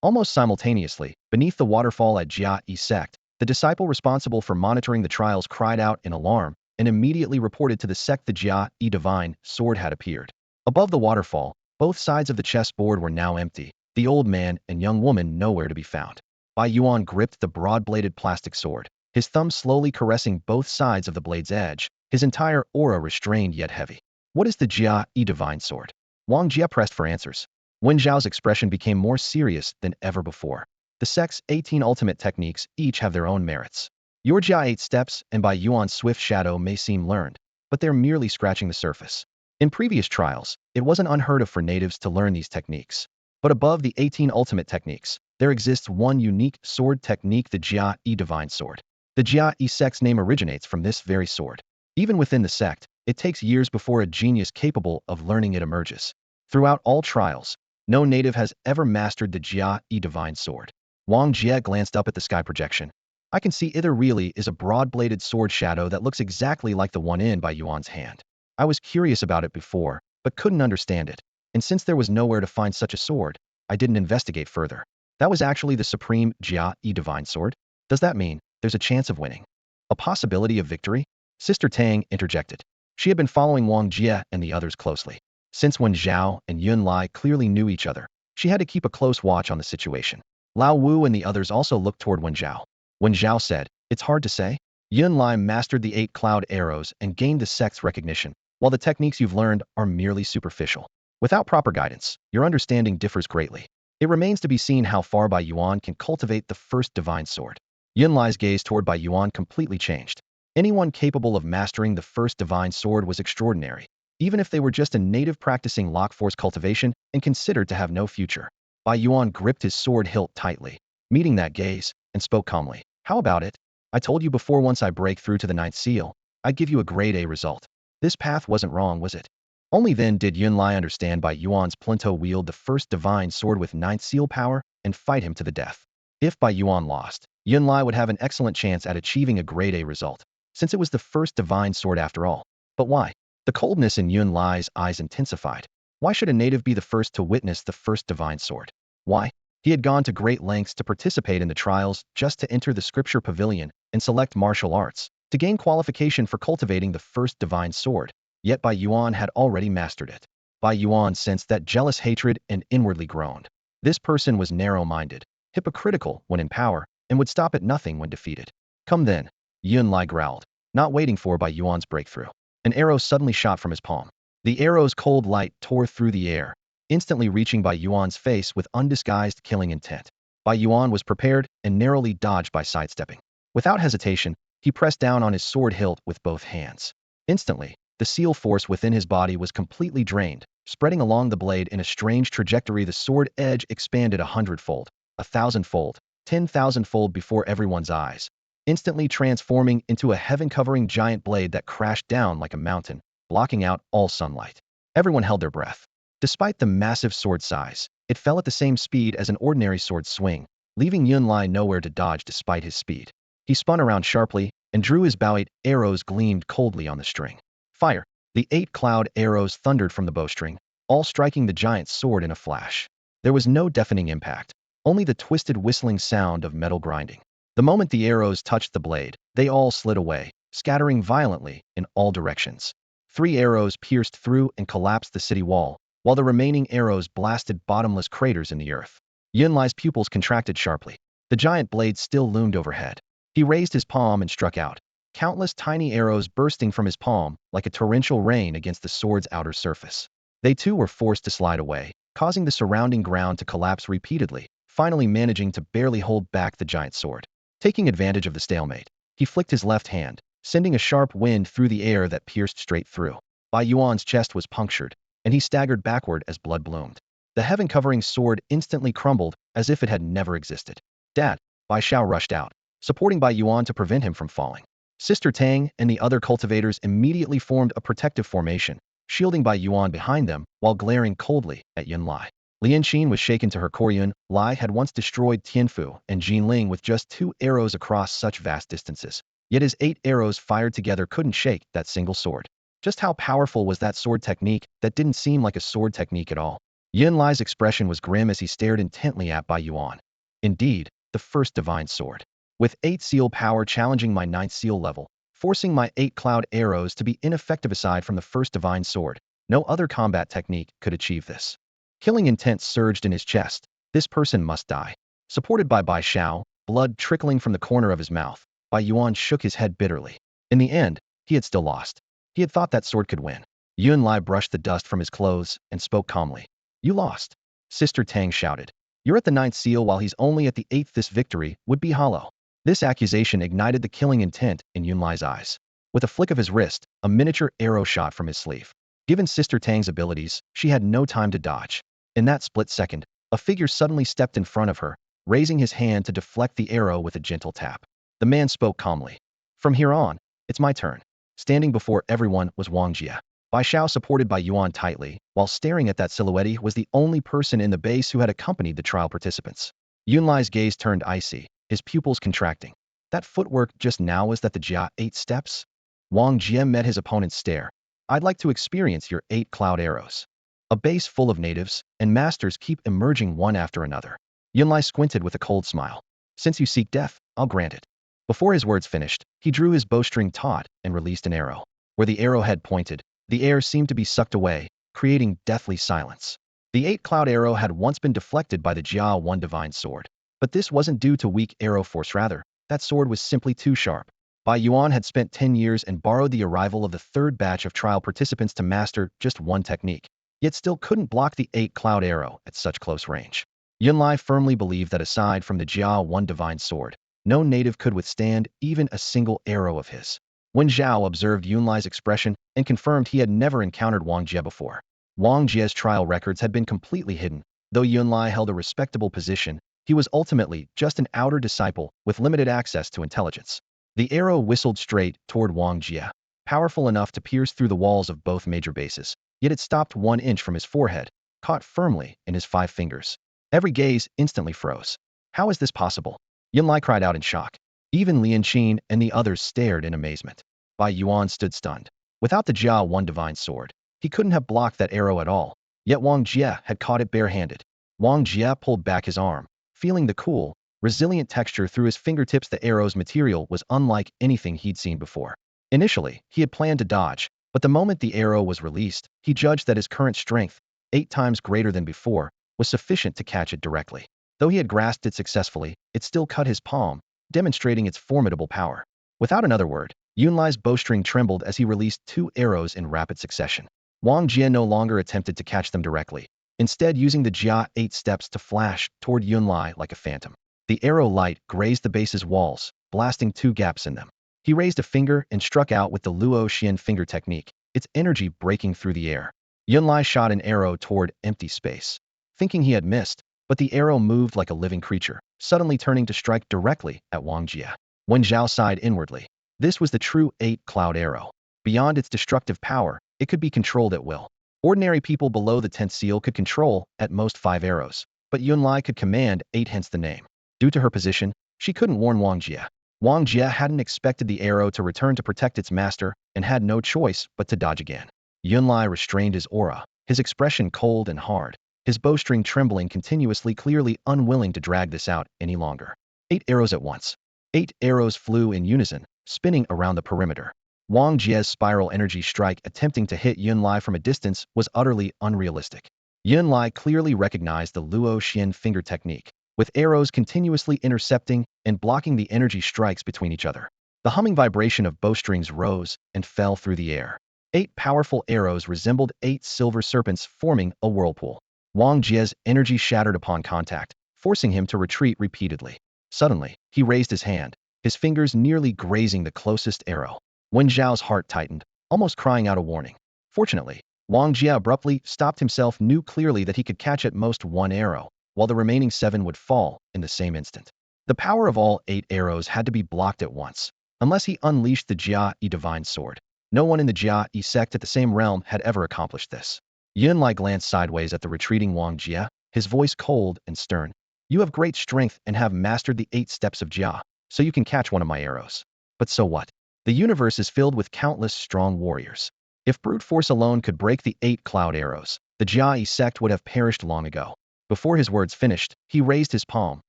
Almost simultaneously, beneath the waterfall at Jia sect, the disciple responsible for monitoring the trials cried out in alarm and immediately reported to the sect the Jia divine sword had appeared. Above the waterfall, Both sides of the chessboard were now empty, the old man and young woman nowhere to be found. Bai Yuan gripped the broad-bladed plastic sword, his thumb slowly caressing both sides of the blade's edge, his entire aura restrained yet heavy. What is the Jia divine sword? Wang Jia pressed for answers. Wen Zhao's expression became more serious than ever before. The sect's 18 ultimate techniques each have their own merits. Your Jia 8 steps and Bai Yuan's swift shadow may seem learned, but they're merely scratching the surface. In previous trials, it wasn't unheard of for natives to learn these techniques. But above the 18 ultimate techniques, there exists one unique sword technique, the Jia divine sword. The Jia sect's name originates from this very sword. Even within the sect, it takes years before a genius capable of learning it emerges. Throughout all trials, no native has ever mastered the Jia divine sword. Wang Jia glanced up at the sky projection. I can see it really is a broad-bladed sword shadow that looks exactly like the one in Bai Yuan's hand. I was curious about it before, but couldn't understand it. And since there was nowhere to find such a sword, I didn't investigate further. That was actually the supreme Jia divine sword? Does that mean there's a chance of winning? A possibility of victory? Sister Tang interjected. She had been following Wang Jia and the others closely. Since Wen Zhao and Yun Lai clearly knew each other, she had to keep a close watch on the situation. Lao Wu and the others also looked toward Wen Zhao. Wen Zhao said, "It's hard to say." Yun Lai mastered the 8 cloud arrows and gained the sect's recognition, while the techniques you've learned are merely superficial. Without proper guidance, your understanding differs greatly. It remains to be seen how far Bai Yuan can cultivate the first divine sword. Yun Lai's gaze toward Bai Yuan completely changed. Anyone capable of mastering the first divine sword was extraordinary, even if they were just a native practicing lock force cultivation and considered to have no future. Bai Yuan gripped his sword hilt tightly, meeting that gaze, and spoke calmly. How about it? I told you before, once I break through to the 9th seal, I'd give you a grade A result. This path wasn't wrong, was it? Only then did Yun Lai understand Bai Yuan's plan to wield the first divine sword with 9th seal power and fight him to the death. If Bai Yuan lost, Yun Lai would have an excellent chance at achieving a grade A result, since it was the first divine sword after all. But why? The coldness in Yun Lai's eyes intensified. Why should a native be the first to witness the first divine sword? Why? He had gone to great lengths to participate in the trials just to enter the scripture pavilion and select martial arts, to gain qualification for cultivating the first divine sword. Yet Bai Yuan had already mastered it. Bai Yuan sensed that jealous hatred and inwardly groaned. This person was narrow-minded, hypocritical when in power, and would stop at nothing when defeated. Come then, Yun Lai growled, not waiting for Bai Yuan's breakthrough. An arrow suddenly shot from his palm. The arrow's cold light tore through the air, instantly reaching Bai Yuan's face with undisguised killing intent. Bai Yuan was prepared and narrowly dodged by sidestepping. Without hesitation, he pressed down on his sword hilt with both hands. Instantly, the seal force within his body was completely drained, spreading along the blade in a strange trajectory. The sword edge expanded 100-fold, 1,000-fold, 10,000-fold before everyone's eyes, instantly transforming into a heaven-covering giant blade that crashed down like a mountain, blocking out all sunlight. Everyone held their breath. Despite the massive sword size, it fell at the same speed as an ordinary sword swing, leaving Yun Lai nowhere to dodge despite his speed. He spun around sharply and drew his bow. 8 arrows gleamed coldly on the string. Fire! The 8 cloud arrows thundered from the bowstring, all striking the giant's sword in a flash. There was no deafening impact, only the twisted whistling sound of metal grinding. The moment the arrows touched the blade, they all slid away, scattering violently in all directions. 3 arrows pierced through and collapsed the city wall, while the remaining arrows blasted bottomless craters in the earth. Yun Lai's pupils contracted sharply. The giant blade still loomed overhead. He raised his palm and struck out, countless tiny arrows bursting from his palm like a torrential rain against the sword's outer surface. They too were forced to slide away, causing the surrounding ground to collapse repeatedly, finally managing to barely hold back the giant sword. Taking advantage of the stalemate, he flicked his left hand, sending a sharp wind through the air that pierced straight through. Bai Yuan's chest was punctured, and he staggered backward as blood bloomed. The heaven-covering sword instantly crumbled as if it had never existed. Dad! Bai Xiao rushed out, supporting Bai Yuan to prevent him from falling. Sister Tang and the other cultivators immediately formed a protective formation, shielding Bai Yuan behind them while glaring coldly at Yun Lai. Lian Xin was shaken to her core. Yun Lai had once destroyed Tianfu and Geneling with just 2 arrows across such vast distances. Yet his 8 arrows fired together couldn't shake that single sword. Just how powerful was that sword technique that didn't seem like a sword technique at all? Yun Lai's expression was grim as he stared intently at Bai Yuan. Indeed, the first divine sword. With 8 seal power challenging my 9th seal level, forcing my 8 cloud arrows to be ineffective aside from the first divine sword, no other combat technique could achieve this. Killing intent surged in his chest. This person must die. Supported by Xiao, blood trickling from the corner of his mouth, Yuan shook his head bitterly. In the end, he had still lost. He had thought that sword could win. Yunlai brushed the dust from his clothes and spoke calmly. You lost. Sister Tang shouted. You're at the 9th seal while he's only at the 8th. This victory would be hollow. This accusation ignited the killing intent in Yunlai's eyes. With a flick of his wrist, a miniature arrow shot from his sleeve. Given Sister Tang's abilities, she had no time to dodge. In that split second, a figure suddenly stepped in front of her, raising his hand to deflect the arrow with a gentle tap. The man spoke calmly. From here on, it's my turn. Standing before everyone was Wong Jia. Xiao, supported by Yuan tightly, while staring at that silhouette, was the only person in the base who had accompanied the trial participants. Yunlai's gaze turned icy, his pupils contracting. That footwork just now, was that the Jia 8 steps? Wong Jia met his opponent's stare. I'd like to experience your 8 cloud arrows. A base full of natives and masters keep emerging one after another. Yunlai squinted with a cold smile. Since you seek death, I'll grant it. Before his words finished, he drew his bowstring taut and released an arrow. Where the arrowhead pointed, the air seemed to be sucked away, creating deathly silence. The 8 cloud arrow had once been deflected by the Jia 1 divine sword. But this wasn't due to weak arrow force, rather, that sword was simply too sharp. Yuan had spent 10 years and borrowed the arrival of the 3rd batch of trial participants to master just one technique, yet still couldn't block the 8 cloud arrow at such close range. Yunlai firmly believed that aside from the Jia 1 divine sword, no native could withstand even a single arrow of his. When Xiao observed Yunlai's expression and confirmed he had never encountered Wong Jia before. Wong Jia's trial records had been completely hidden. Though Yunlai held a respectable position, he was ultimately just an outer disciple with limited access to intelligence. The arrow whistled straight toward Wong Jia, powerful enough to pierce through the walls of both major bases, yet it stopped 1 inch from his forehead, caught firmly in his 5 fingers. Every gaze instantly froze. How is this possible? Yunlai cried out in shock. Even Lian Qin and the others stared in amazement. Yuan stood stunned. Without the Jia 1 divine sword, he couldn't have blocked that arrow at all, yet Wong Jia had caught it barehanded. Wong Jia pulled back his arm, feeling the cool, resilient texture through his fingertips. The arrow's material was unlike anything he'd seen before. Initially, he had planned to dodge, but the moment the arrow was released, he judged that his current strength, 8 times greater than before, was sufficient to catch it directly. Though he had grasped it successfully, it still cut his palm, demonstrating its formidable power. Without another word, Yunlai's bowstring trembled as he released 2 arrows in rapid succession. Wong Jia no longer attempted to catch them directly, instead using the Jia 8 steps to flash toward Yunlai like a phantom. The arrow light grazed the base's walls, blasting 2 gaps in them. He raised a finger and struck out with the Luo Xian finger technique, its energy breaking through the air. Yunlai shot an arrow toward empty space, thinking he had missed, but the arrow moved like a living creature, suddenly turning to strike directly at Wong Jia. Wen Zhao sighed inwardly. This was the true 8 cloud arrow. Beyond its destructive power, it could be controlled at will. Ordinary people below the 10th seal could control, at most, 5 arrows, but Yunlai could command 8, hence the name. Due to her position, she couldn't warn Wong Jia. Wong Jia hadn't expected the arrow to return to protect its master, and had no choice but to dodge again. Yunlai restrained his aura, his expression cold and hard, his bowstring trembling continuously, clearly unwilling to drag this out any longer. 8 arrows at once. 8 arrows flew in unison, spinning around the perimeter. Wong Jia's spiral energy strike attempting to hit Yunlai from a distance was utterly unrealistic. Yunlai clearly recognized the Luo Xian finger technique, with arrows continuously intercepting and blocking the energy strikes between each other. The humming vibration of bowstrings rose and fell through the air. 8 powerful arrows resembled 8 silver serpents forming a whirlpool. Wong Jia's energy shattered upon contact, forcing him to retreat repeatedly. Suddenly, he raised his hand, his fingers nearly grazing the closest arrow. Wen Zhao's heart tightened, almost crying out a warning. Fortunately, Wong Jia abruptly stopped himself, knew clearly that he could catch at most 1 arrow, while the remaining 7 would fall in the same instant. The power of all 8 arrows had to be blocked at once, unless he unleashed the Jia Yi divine sword. No one in the Jia Yi sect at the same realm had ever accomplished this. Yunlai glanced sideways at the retreating Wong Jia, his voice cold and stern. You have great strength and have mastered the 8 steps of Jia, so you can catch one of my arrows. But so what? The universe is filled with countless strong warriors. If brute force alone could break the 8 cloud arrows, the Jia Yi sect would have perished long ago. Before his words finished, he raised his palm,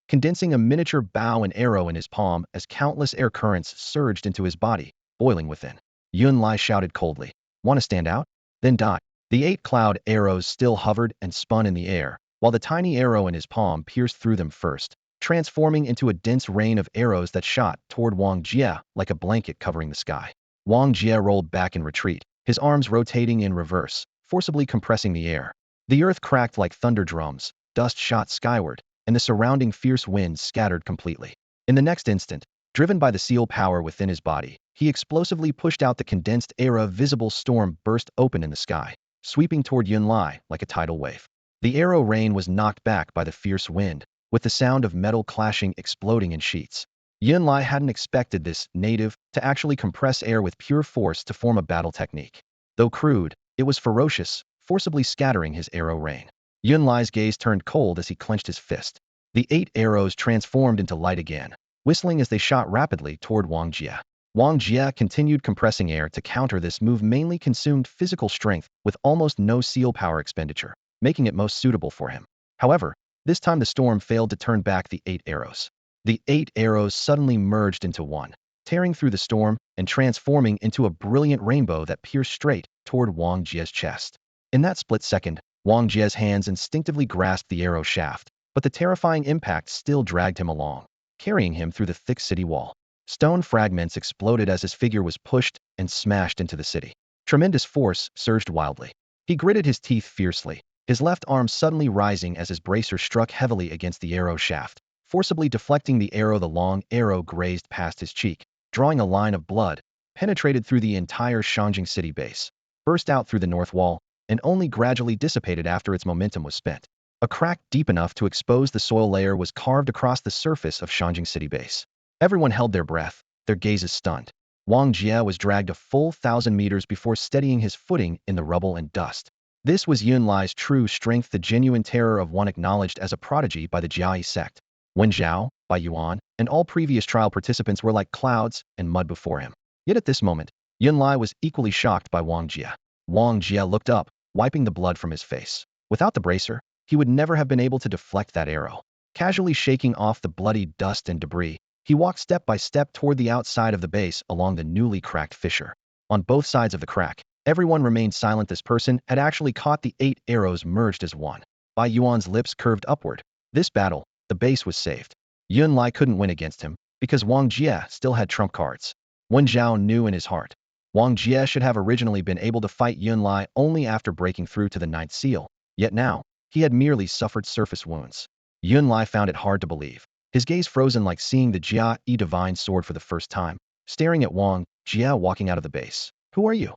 condensing a miniature bow and arrow in his palm as countless air currents surged into his body, boiling within. Yunlai shouted coldly, "Want to stand out? Then die." The 8 cloud arrows still hovered and spun in the air, while the tiny arrow in his palm pierced through them first, transforming into a dense rain of arrows that shot toward Wong Jia like a blanket covering the sky. Wong Jia rolled back in retreat, his arms rotating in reverse, forcibly compressing the air. The earth cracked like thunder drums, dust shot skyward, and the surrounding fierce winds scattered completely. In the next instant, driven by the seal power within his body, he explosively pushed out the condensed air. A visible storm burst open in the sky, sweeping toward Yunlai like a tidal wave. The arrow rain was knocked back by the fierce wind, with the sound of metal clashing exploding in sheets. Yunlai hadn't expected this native to actually compress air with pure force to form a battle technique. Though crude, it was ferocious, forcibly scattering his arrow rain. Yunlai's gaze turned cold as he clenched his fist. The 8 arrows transformed into light again, whistling as they shot rapidly toward Wang Jia. Wang Jia continued compressing air to counter this move, mainly consumed physical strength with almost no seal power expenditure, making it most suitable for him. However, this time the storm failed to turn back the 8 arrows. The 8 arrows suddenly merged into one, tearing through the storm and transforming into a brilliant rainbow that pierced straight toward Wang Jia's chest. In that split second, Wang Jia's hands instinctively grasped the arrow shaft, but the terrifying impact still dragged him along, carrying him through the thick city wall. Stone fragments exploded as his figure was pushed and smashed into the city. Tremendous force surged wildly. He gritted his teeth fiercely, his left arm suddenly rising as his bracer struck heavily against the arrow shaft, forcibly deflecting the arrow. The long arrow grazed past his cheek, drawing a line of blood, penetrated through the entire Shanjing city base, burst out through the north wall, and only gradually dissipated after its momentum was spent. A crack deep enough to expose the soil layer was carved across the surface of Shanjing city base. Everyone held their breath, their gazes stunned. Wang Jia was dragged a full 1,000 meters before steadying his footing in the rubble and dust. This was Yunlai's true strength, the genuine terror of one acknowledged as a prodigy by the Jiai sect. Wen Xiao, by Yuan, and all previous trial participants were like clouds and mud before him. Yet at this moment, Yunlai was equally shocked by Wang Jia. Wang Jia looked up, wiping the blood from his face. Without the bracer, he would never have been able to deflect that arrow. Casually shaking off the bloody dust and debris, he walked step by step toward the outside of the base along the newly cracked fissure. On both sides of the crack, everyone remained silent. This person had actually caught the 8 arrows merged as one. Bai Yuan's lips curved upward. This battle, the base was saved. Yunlai couldn't win against him, because Wang Jia still had trump cards. Wen Zhao knew in his heart. Wang Jia should have originally been able to fight Yunlai only after breaking through to the 9th seal, yet now, he had merely suffered surface wounds. Yunlai found it hard to believe. His gaze frozen like seeing the Jia-e divine sword for the first time, staring at Wang Jia walking out of the base. Who are you?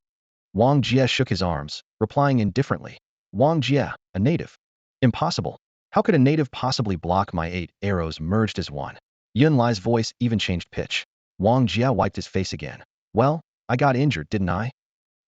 Wang Jia shook his arms, replying indifferently. Wang Jia, a native. Impossible. How could a native possibly block my 8 arrows merged as one? Yunlai's voice even changed pitch. Wang Jia wiped his face again. Well, I got injured, didn't I?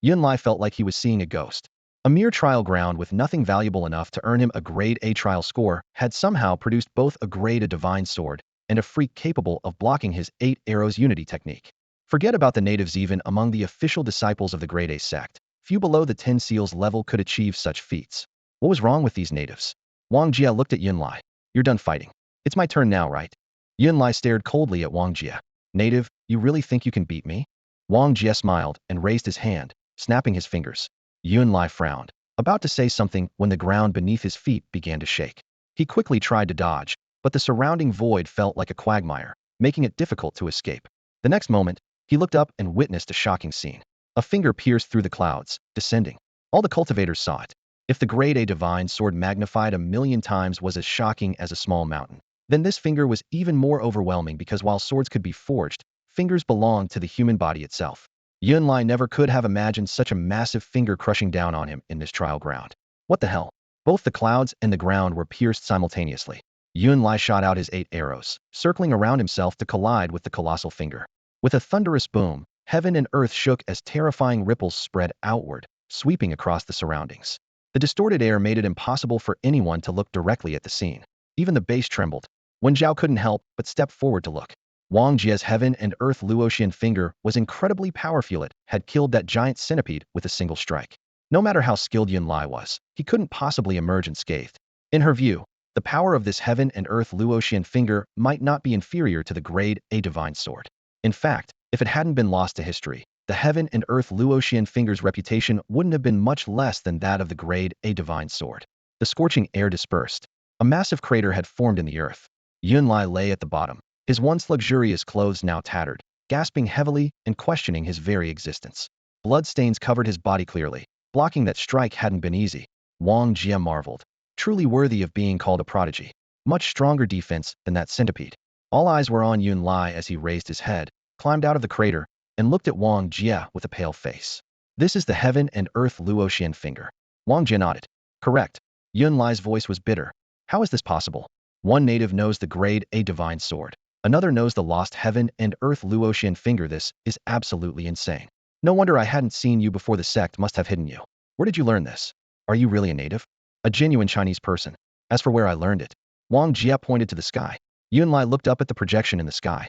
Yunlai felt like he was seeing a ghost. A mere trial ground with nothing valuable enough to earn him a grade A trial score had somehow produced both a grade A divine sword and a freak capable of blocking his 8 arrows unity technique. Forget about the natives. Even among the official disciples of the grade A sect, few below the 10 seals level could achieve such feats. What was wrong with these natives? Wang Jia looked at Yunlai. You're done fighting. It's my turn now, right? Yunlai stared coldly at Wang Jia. Native, you really think you can beat me? Wang Jia smiled and raised his hand, snapping his fingers. Yunlai frowned, about to say something when the ground beneath his feet began to shake. He quickly tried to dodge, but the surrounding void felt like a quagmire, making it difficult to escape. The next moment, he looked up and witnessed a shocking scene. A finger pierced through the clouds, descending. All the cultivators saw it. If the grade A divine sword magnified 1,000,000 times was as shocking as a small mountain, then this finger was even more overwhelming, because while swords could be forged, fingers belonged to the human body itself. Yunlai never could have imagined such a massive finger crushing down on him in this trial ground. What the hell? Both the clouds and the ground were pierced simultaneously. Yunlai shot out his 8 arrows, circling around himself to collide with the colossal finger. With a thunderous boom, heaven and earth shook as terrifying ripples spread outward, sweeping across the surroundings. The distorted air made it impossible for anyone to look directly at the scene. Even the base trembled. Wen Zhao couldn't help but step forward to look. Wang Jia's heaven and earth Luoxian finger was incredibly powerful. It had killed that giant centipede with a single strike. No matter how skilled Yunlai was, he couldn't possibly emerge unscathed. In her view, the power of this heaven and earth Luoxian finger might not be inferior to the grade A divine sword. In fact, if it hadn't been lost to history, the heaven and earth Luotian finger's reputation wouldn't have been much less than that of the grade A divine sword. The scorching air dispersed. A massive crater had formed in the earth. Yunlai lay at the bottom, his once luxurious clothes now tattered, gasping heavily and questioning his very existence. Bloodstains covered his body clearly, blocking that strike hadn't been easy. Wong Jia marveled. Truly worthy of being called a prodigy. Much stronger defense than that centipede. All eyes were on Yunlai as he raised his head, climbed out of the crater, and looked at Wong Jia with a pale face. This is the heaven and earth Luotian finger. Wong Jia nodded. Correct. Yunlai's voice was bitter. How is this possible? One native knows the grade A divine sword. Another knows the lost heaven and earth Luotian finger. This is absolutely insane. No wonder I hadn't seen you before. The sect must have hidden you. Where did you learn this? Are you really a native? A genuine Chinese person. As for where I learned it, Wang Jia pointed to the sky. Yunlai looked up at the projection in the sky.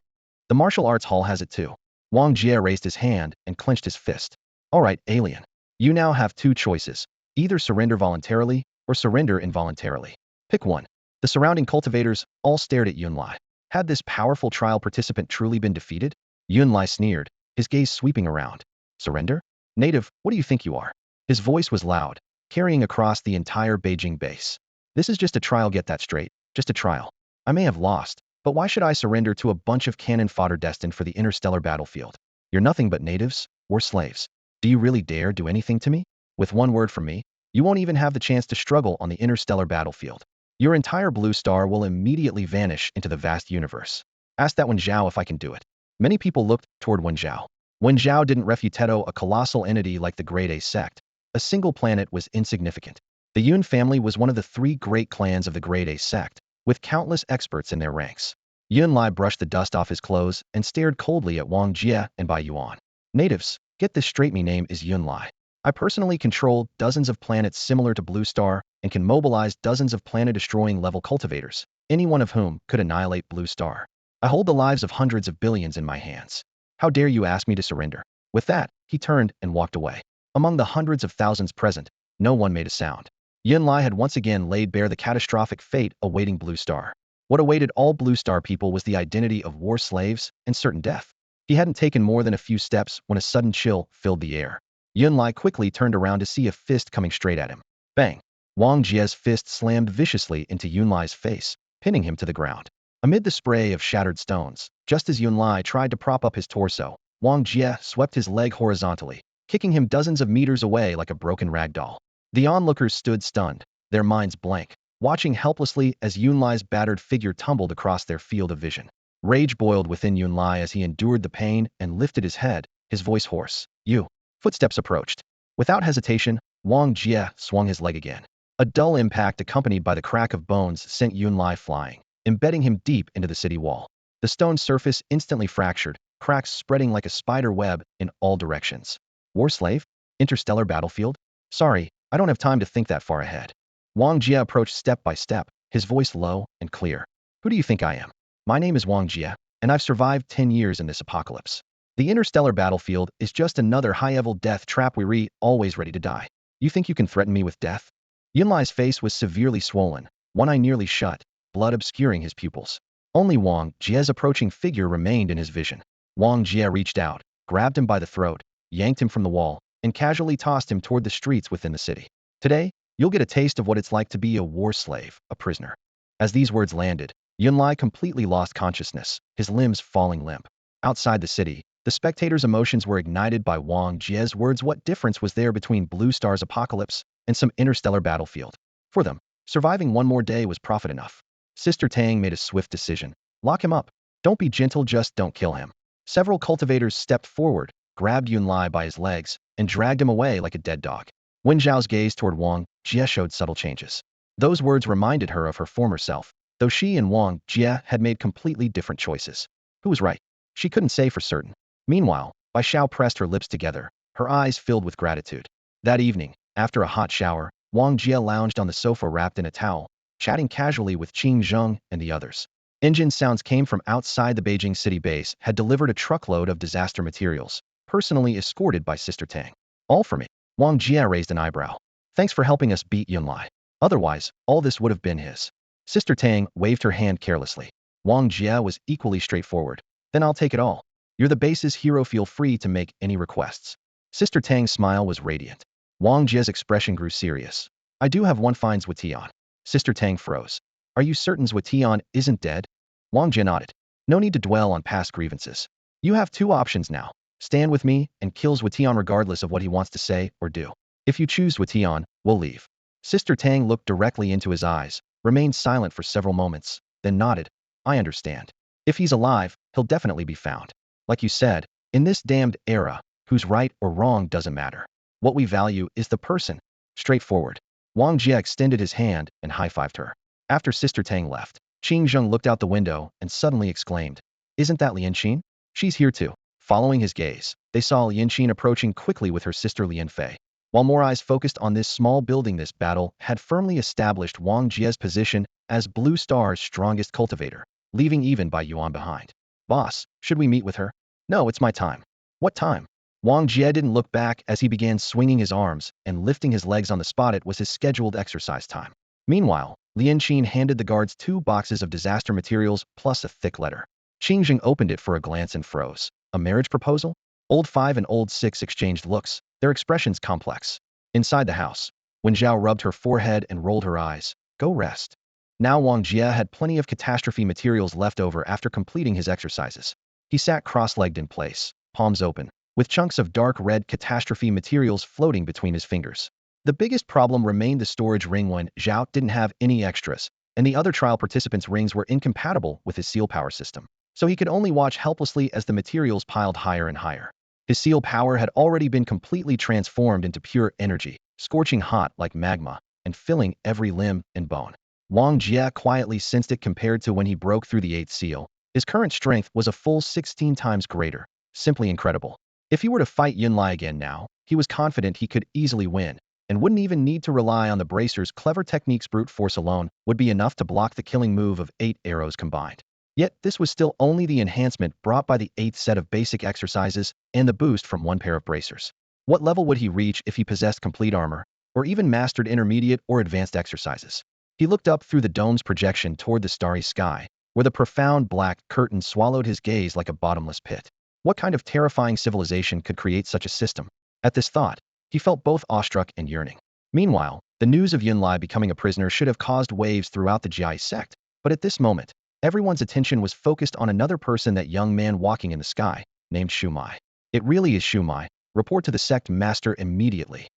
The martial arts hall has it too. Wang Jia raised his hand and clenched his fist. All right, alien. You now have two choices. Either surrender voluntarily or surrender involuntarily. Pick one. The surrounding cultivators all stared at Yunlai. Had this powerful trial participant truly been defeated? Yunlai sneered, his gaze sweeping around. Surrender? Native, what do you think you are? His voice was loud, carrying across the entire Beijing base. This is just a trial, get that straight. Just a trial. I may have lost, but why should I surrender to a bunch of cannon fodder destined for the interstellar battlefield? You're nothing but natives, or slaves. Do you really dare do anything to me? With one word from me, you won't even have the chance to struggle on the interstellar battlefield. Your entire blue star will immediately vanish into the vast universe. Ask that Wen Xiao if I can do it. Many people looked toward Wen Xiao. Wen Xiao didn't refute a colossal entity like the Grade A sect. A single planet was insignificant. The Yun family was one of the three great clans of the Grade A sect, with countless experts in their ranks. Yunlai brushed the dust off his clothes and stared coldly at Wang Jia and Bai Yuan. Natives, get this straight, my name is Yunlai. I personally control dozens of planets similar to Blue Star and can mobilize dozens of planet-destroying level cultivators, any one of whom could annihilate Blue Star. I hold the lives of hundreds of billions in my hands. How dare you ask me to surrender? With that, he turned and walked away. Among the hundreds of thousands present, no one made a sound. Yunlai had once again laid bare the catastrophic fate awaiting Blue Star. What awaited all Blue Star people was the identity of war slaves and certain death. He hadn't taken more than a few steps when a sudden chill filled the air. Yunlai quickly turned around to see a fist coming straight at him. Bang! Wang Jia's fist slammed viciously into Yunlai's face, pinning him to the ground. Amid the spray of shattered stones, just as Yunlai tried to prop up his torso, Wang Jia swept his leg horizontally, kicking him dozens of meters away like a broken rag doll. The onlookers stood stunned, their minds blank, watching helplessly as Yunlai's battered figure tumbled across their field of vision. Rage boiled within Yunlai as he endured the pain and lifted his head, his voice hoarse. You. Footsteps approached. Without hesitation, Wang Jia swung his leg again. A dull impact accompanied by the crack of bones sent Yunlai flying, embedding him deep into the city wall. The stone surface instantly fractured, cracks spreading like a spider web in all directions. War slave? Interstellar battlefield? Sorry, I don't have time to think that far ahead. Wang Jia approached step by step, his voice low and clear. Who do you think I am? My name is Wang Jia, and I've survived 10 years in this apocalypse. The interstellar battlefield is just another high-level death trap we're always ready to die. You think you can threaten me with death? Yunlai's face was severely swollen, one eye nearly shut, blood obscuring his pupils. Only Wang Jia's approaching figure remained in his vision. Wang Jia reached out, grabbed him by the throat, yanked him from the wall, and casually tossed him toward the streets within the city. Today, you'll get a taste of what it's like to be a war slave, a prisoner. As these words landed, Yunlai completely lost consciousness, his limbs falling limp. Outside the city, the spectators' emotions were ignited by Wang Jia's words. What difference was there between Blue Star's apocalypse and some interstellar battlefield? For them, surviving one more day was profit enough. Sister Tang made a swift decision. Lock him up. Don't be gentle, just don't kill him. Several cultivators stepped forward, grabbed Yunlai by his legs, and dragged him away like a dead dog. Wen Zhao's gaze toward Wang Jia showed subtle changes. Those words reminded her of her former self, though she and Wang Jia had made completely different choices. Who was right? She couldn't say for certain. Meanwhile, Bai Xiao pressed her lips together, her eyes filled with gratitude. That evening, after a hot shower, Wang Jia lounged on the sofa wrapped in a towel, chatting casually with Qing Zheng and the others. Engine sounds came from outside the Beijing city base had delivered a truckload of disaster materials, personally escorted by Sister Tang. All for me. Wang Jia raised an eyebrow. Thanks for helping us beat Yunlai. Otherwise, all this would have been his. Sister Tang waved her hand carelessly. Wang Jia was equally straightforward. Then I'll take it all. You're the base's hero, feel free to make any requests. Sister Tang's smile was radiant. Wang Jia's expression grew serious. I do have one fines with Tian. Sister Tang froze. Are you certain Tian isn't dead? Wang Jia nodded. No need to dwell on past grievances. You have two options now. Stand with me and kill Tian regardless of what he wants to say or do. If you choose Tian, we'll leave. Sister Tang looked directly into his eyes, remained silent for several moments, then nodded. I understand. If he's alive, he'll definitely be found. Like you said, in this damned era, who's right or wrong doesn't matter. What we value is the person. Straightforward. Wang Jia extended his hand and high-fived her. After Sister Tang left, Qing Zheng looked out the window and suddenly exclaimed, Isn't that Lianqin? She's here too. Following his gaze, they saw Lianqin approaching quickly with her sister Lianfei. While more eyes focused on this small building, this battle had firmly established Wang Jia's position as Blue Star's strongest cultivator, leaving even Bai Yuan behind. Boss, should we meet with her? No, it's my time. What time? Wang Jia didn't look back as he began swinging his arms and lifting his legs on the spot. It was his scheduled exercise time. Meanwhile, Lianqin handed the guards 2 boxes of disaster materials plus a thick letter. Qingjing opened it for a glance and froze. A marriage proposal? Old 5 and Old 6 exchanged looks, their expressions complex. Inside the house, when Xiao rubbed her forehead and rolled her eyes, go rest. Now Wang Jia had plenty of catastrophe materials left over after completing his exercises. He sat cross-legged in place, palms open, with chunks of dark red catastrophe materials floating between his fingers. The biggest problem remained the storage ring. When Xiao didn't have any extras, and the other trial participants' rings were incompatible with his seal power system, so he could only watch helplessly as the materials piled higher and higher. His seal power had already been completely transformed into pure energy, scorching hot like magma, and filling every limb and bone. Wang Jia quietly sensed it. Compared to when he broke through the 8th seal, his current strength was a full 16 times greater. Simply incredible. If he were to fight Yunlai again now, he was confident he could easily win, and wouldn't even need to rely on the bracer's clever techniques. Brute force alone would be enough to block the killing move of 8 arrows combined. Yet this was still only the enhancement brought by the 8th set of basic exercises and the boost from 1 pair of bracers. What level would he reach if he possessed complete armor, or even mastered intermediate or advanced exercises? He looked up through the dome's projection toward the starry sky, where the profound black curtain swallowed his gaze like a bottomless pit. What kind of terrifying civilization could create such a system? At this thought, he felt both awestruck and yearning. Meanwhile, the news of Yunlai becoming a prisoner should have caused waves throughout the Jia sect, but at this moment, everyone's attention was focused on another person, that young man walking in the sky, named Shuai. It really is Shuai. Report to the sect master immediately.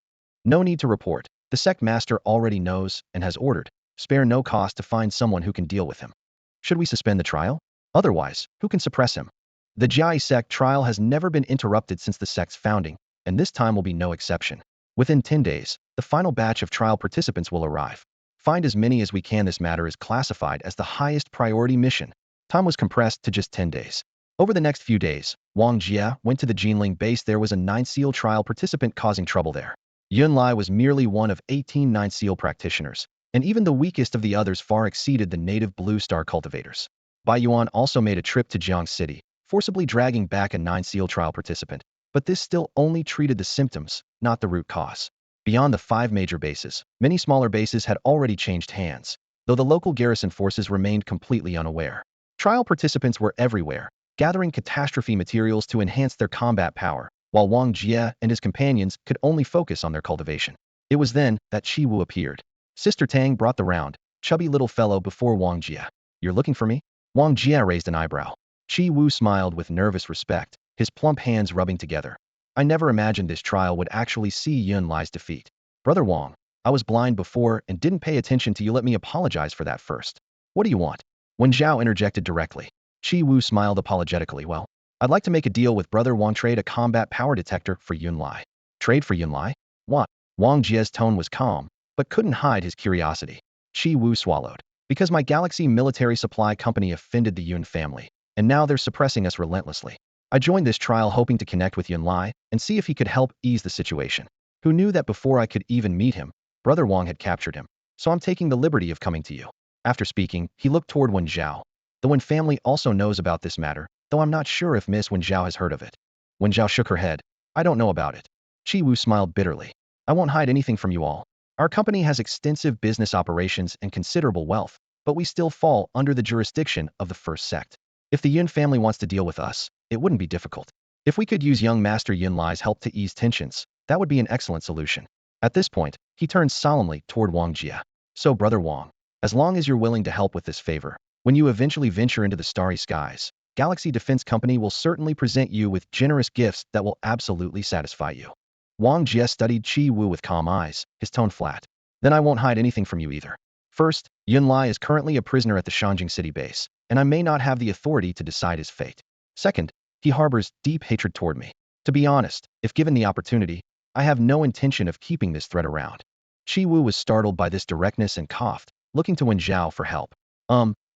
No need to report. The sect master already knows and has ordered. Spare no cost to find someone who can deal with him. Should we suspend the trial? Otherwise, who can suppress him? The Jia sect trial has never been interrupted since the sect's founding, and this time will be no exception. Within 10 days, the final batch of trial participants will arrive. Find as many as we can. This matter is classified as the highest priority mission. Time was compressed to just 10 days. Over the next few days, Wang Jia went to the Geneling base. There was a 9th seal trial participant causing trouble there. Yunlai was merely one of 18 9th seal practitioners, and even the weakest of the others far exceeded the native Blue Star cultivators. Bai Yuan also made a trip to Jiang City, forcibly dragging back a 9th seal trial participant, but this still only treated the symptoms, not the root cause. Beyond the 5 major bases, many smaller bases had already changed hands, though the local garrison forces remained completely unaware. Trial participants were everywhere, gathering catastrophe materials to enhance their combat power, while Wang Jia and his companions could only focus on their cultivation. It was then that Qi Wu appeared. Sister Tang brought the round, chubby little fellow before Wang Jia. You're looking for me? Wang Jia raised an eyebrow. Qi Wu smiled with nervous respect, his plump hands rubbing together. I never imagined this trial would actually see Yunlai's defeat. Brother Wang, I was blind before and didn't pay attention to you. Let me apologize for that first. What do you want? When Xiao interjected directly, Qi Wu smiled apologetically. Well, I'd like to make a deal with Brother Wang. Trade a combat power detector for Yunlai. Trade for Yunlai? What? Wang Jia's tone was calm, but couldn't hide his curiosity. Qi Wu swallowed. Because my Galaxy Military Supply Company offended the Yun family, and now they're suppressing us relentlessly. I joined this trial hoping to connect with Yunlai and see if he could help ease the situation. Who knew that before I could even meet him, Brother Wang had captured him. So I'm taking the liberty of coming to you. After speaking, he looked toward Wen Zhao. The Wen family also knows about this matter, though I'm not sure if Miss Wen Zhao has heard of it. Wen Zhao shook her head. I don't know about it. Qi Wu smiled bitterly. I won't hide anything from you all. Our company has extensive business operations and considerable wealth, but we still fall under the jurisdiction of the first sect. If the Yun family wants to deal with us, it wouldn't be difficult. If we could use young Master Yunlai's help to ease tensions, that would be an excellent solution. At this point, he turned solemnly toward Wong Jia. So, Brother Wong, as long as you're willing to help with this favor, when you eventually venture into the starry skies, Galaxy Defense Company will certainly present you with generous gifts that will absolutely satisfy you. Wang Jie studied Qi Wu with calm eyes, his tone flat. Then I won't hide anything from you either. First, Yunlai is currently a prisoner at the Shanjing City base, and I may not have the authority to decide his fate. Second, he harbors deep hatred toward me. To be honest, if given the opportunity, I have no intention of keeping this threat around. Qi Wu was startled by this directness and coughed, looking to Wen Zhao for help.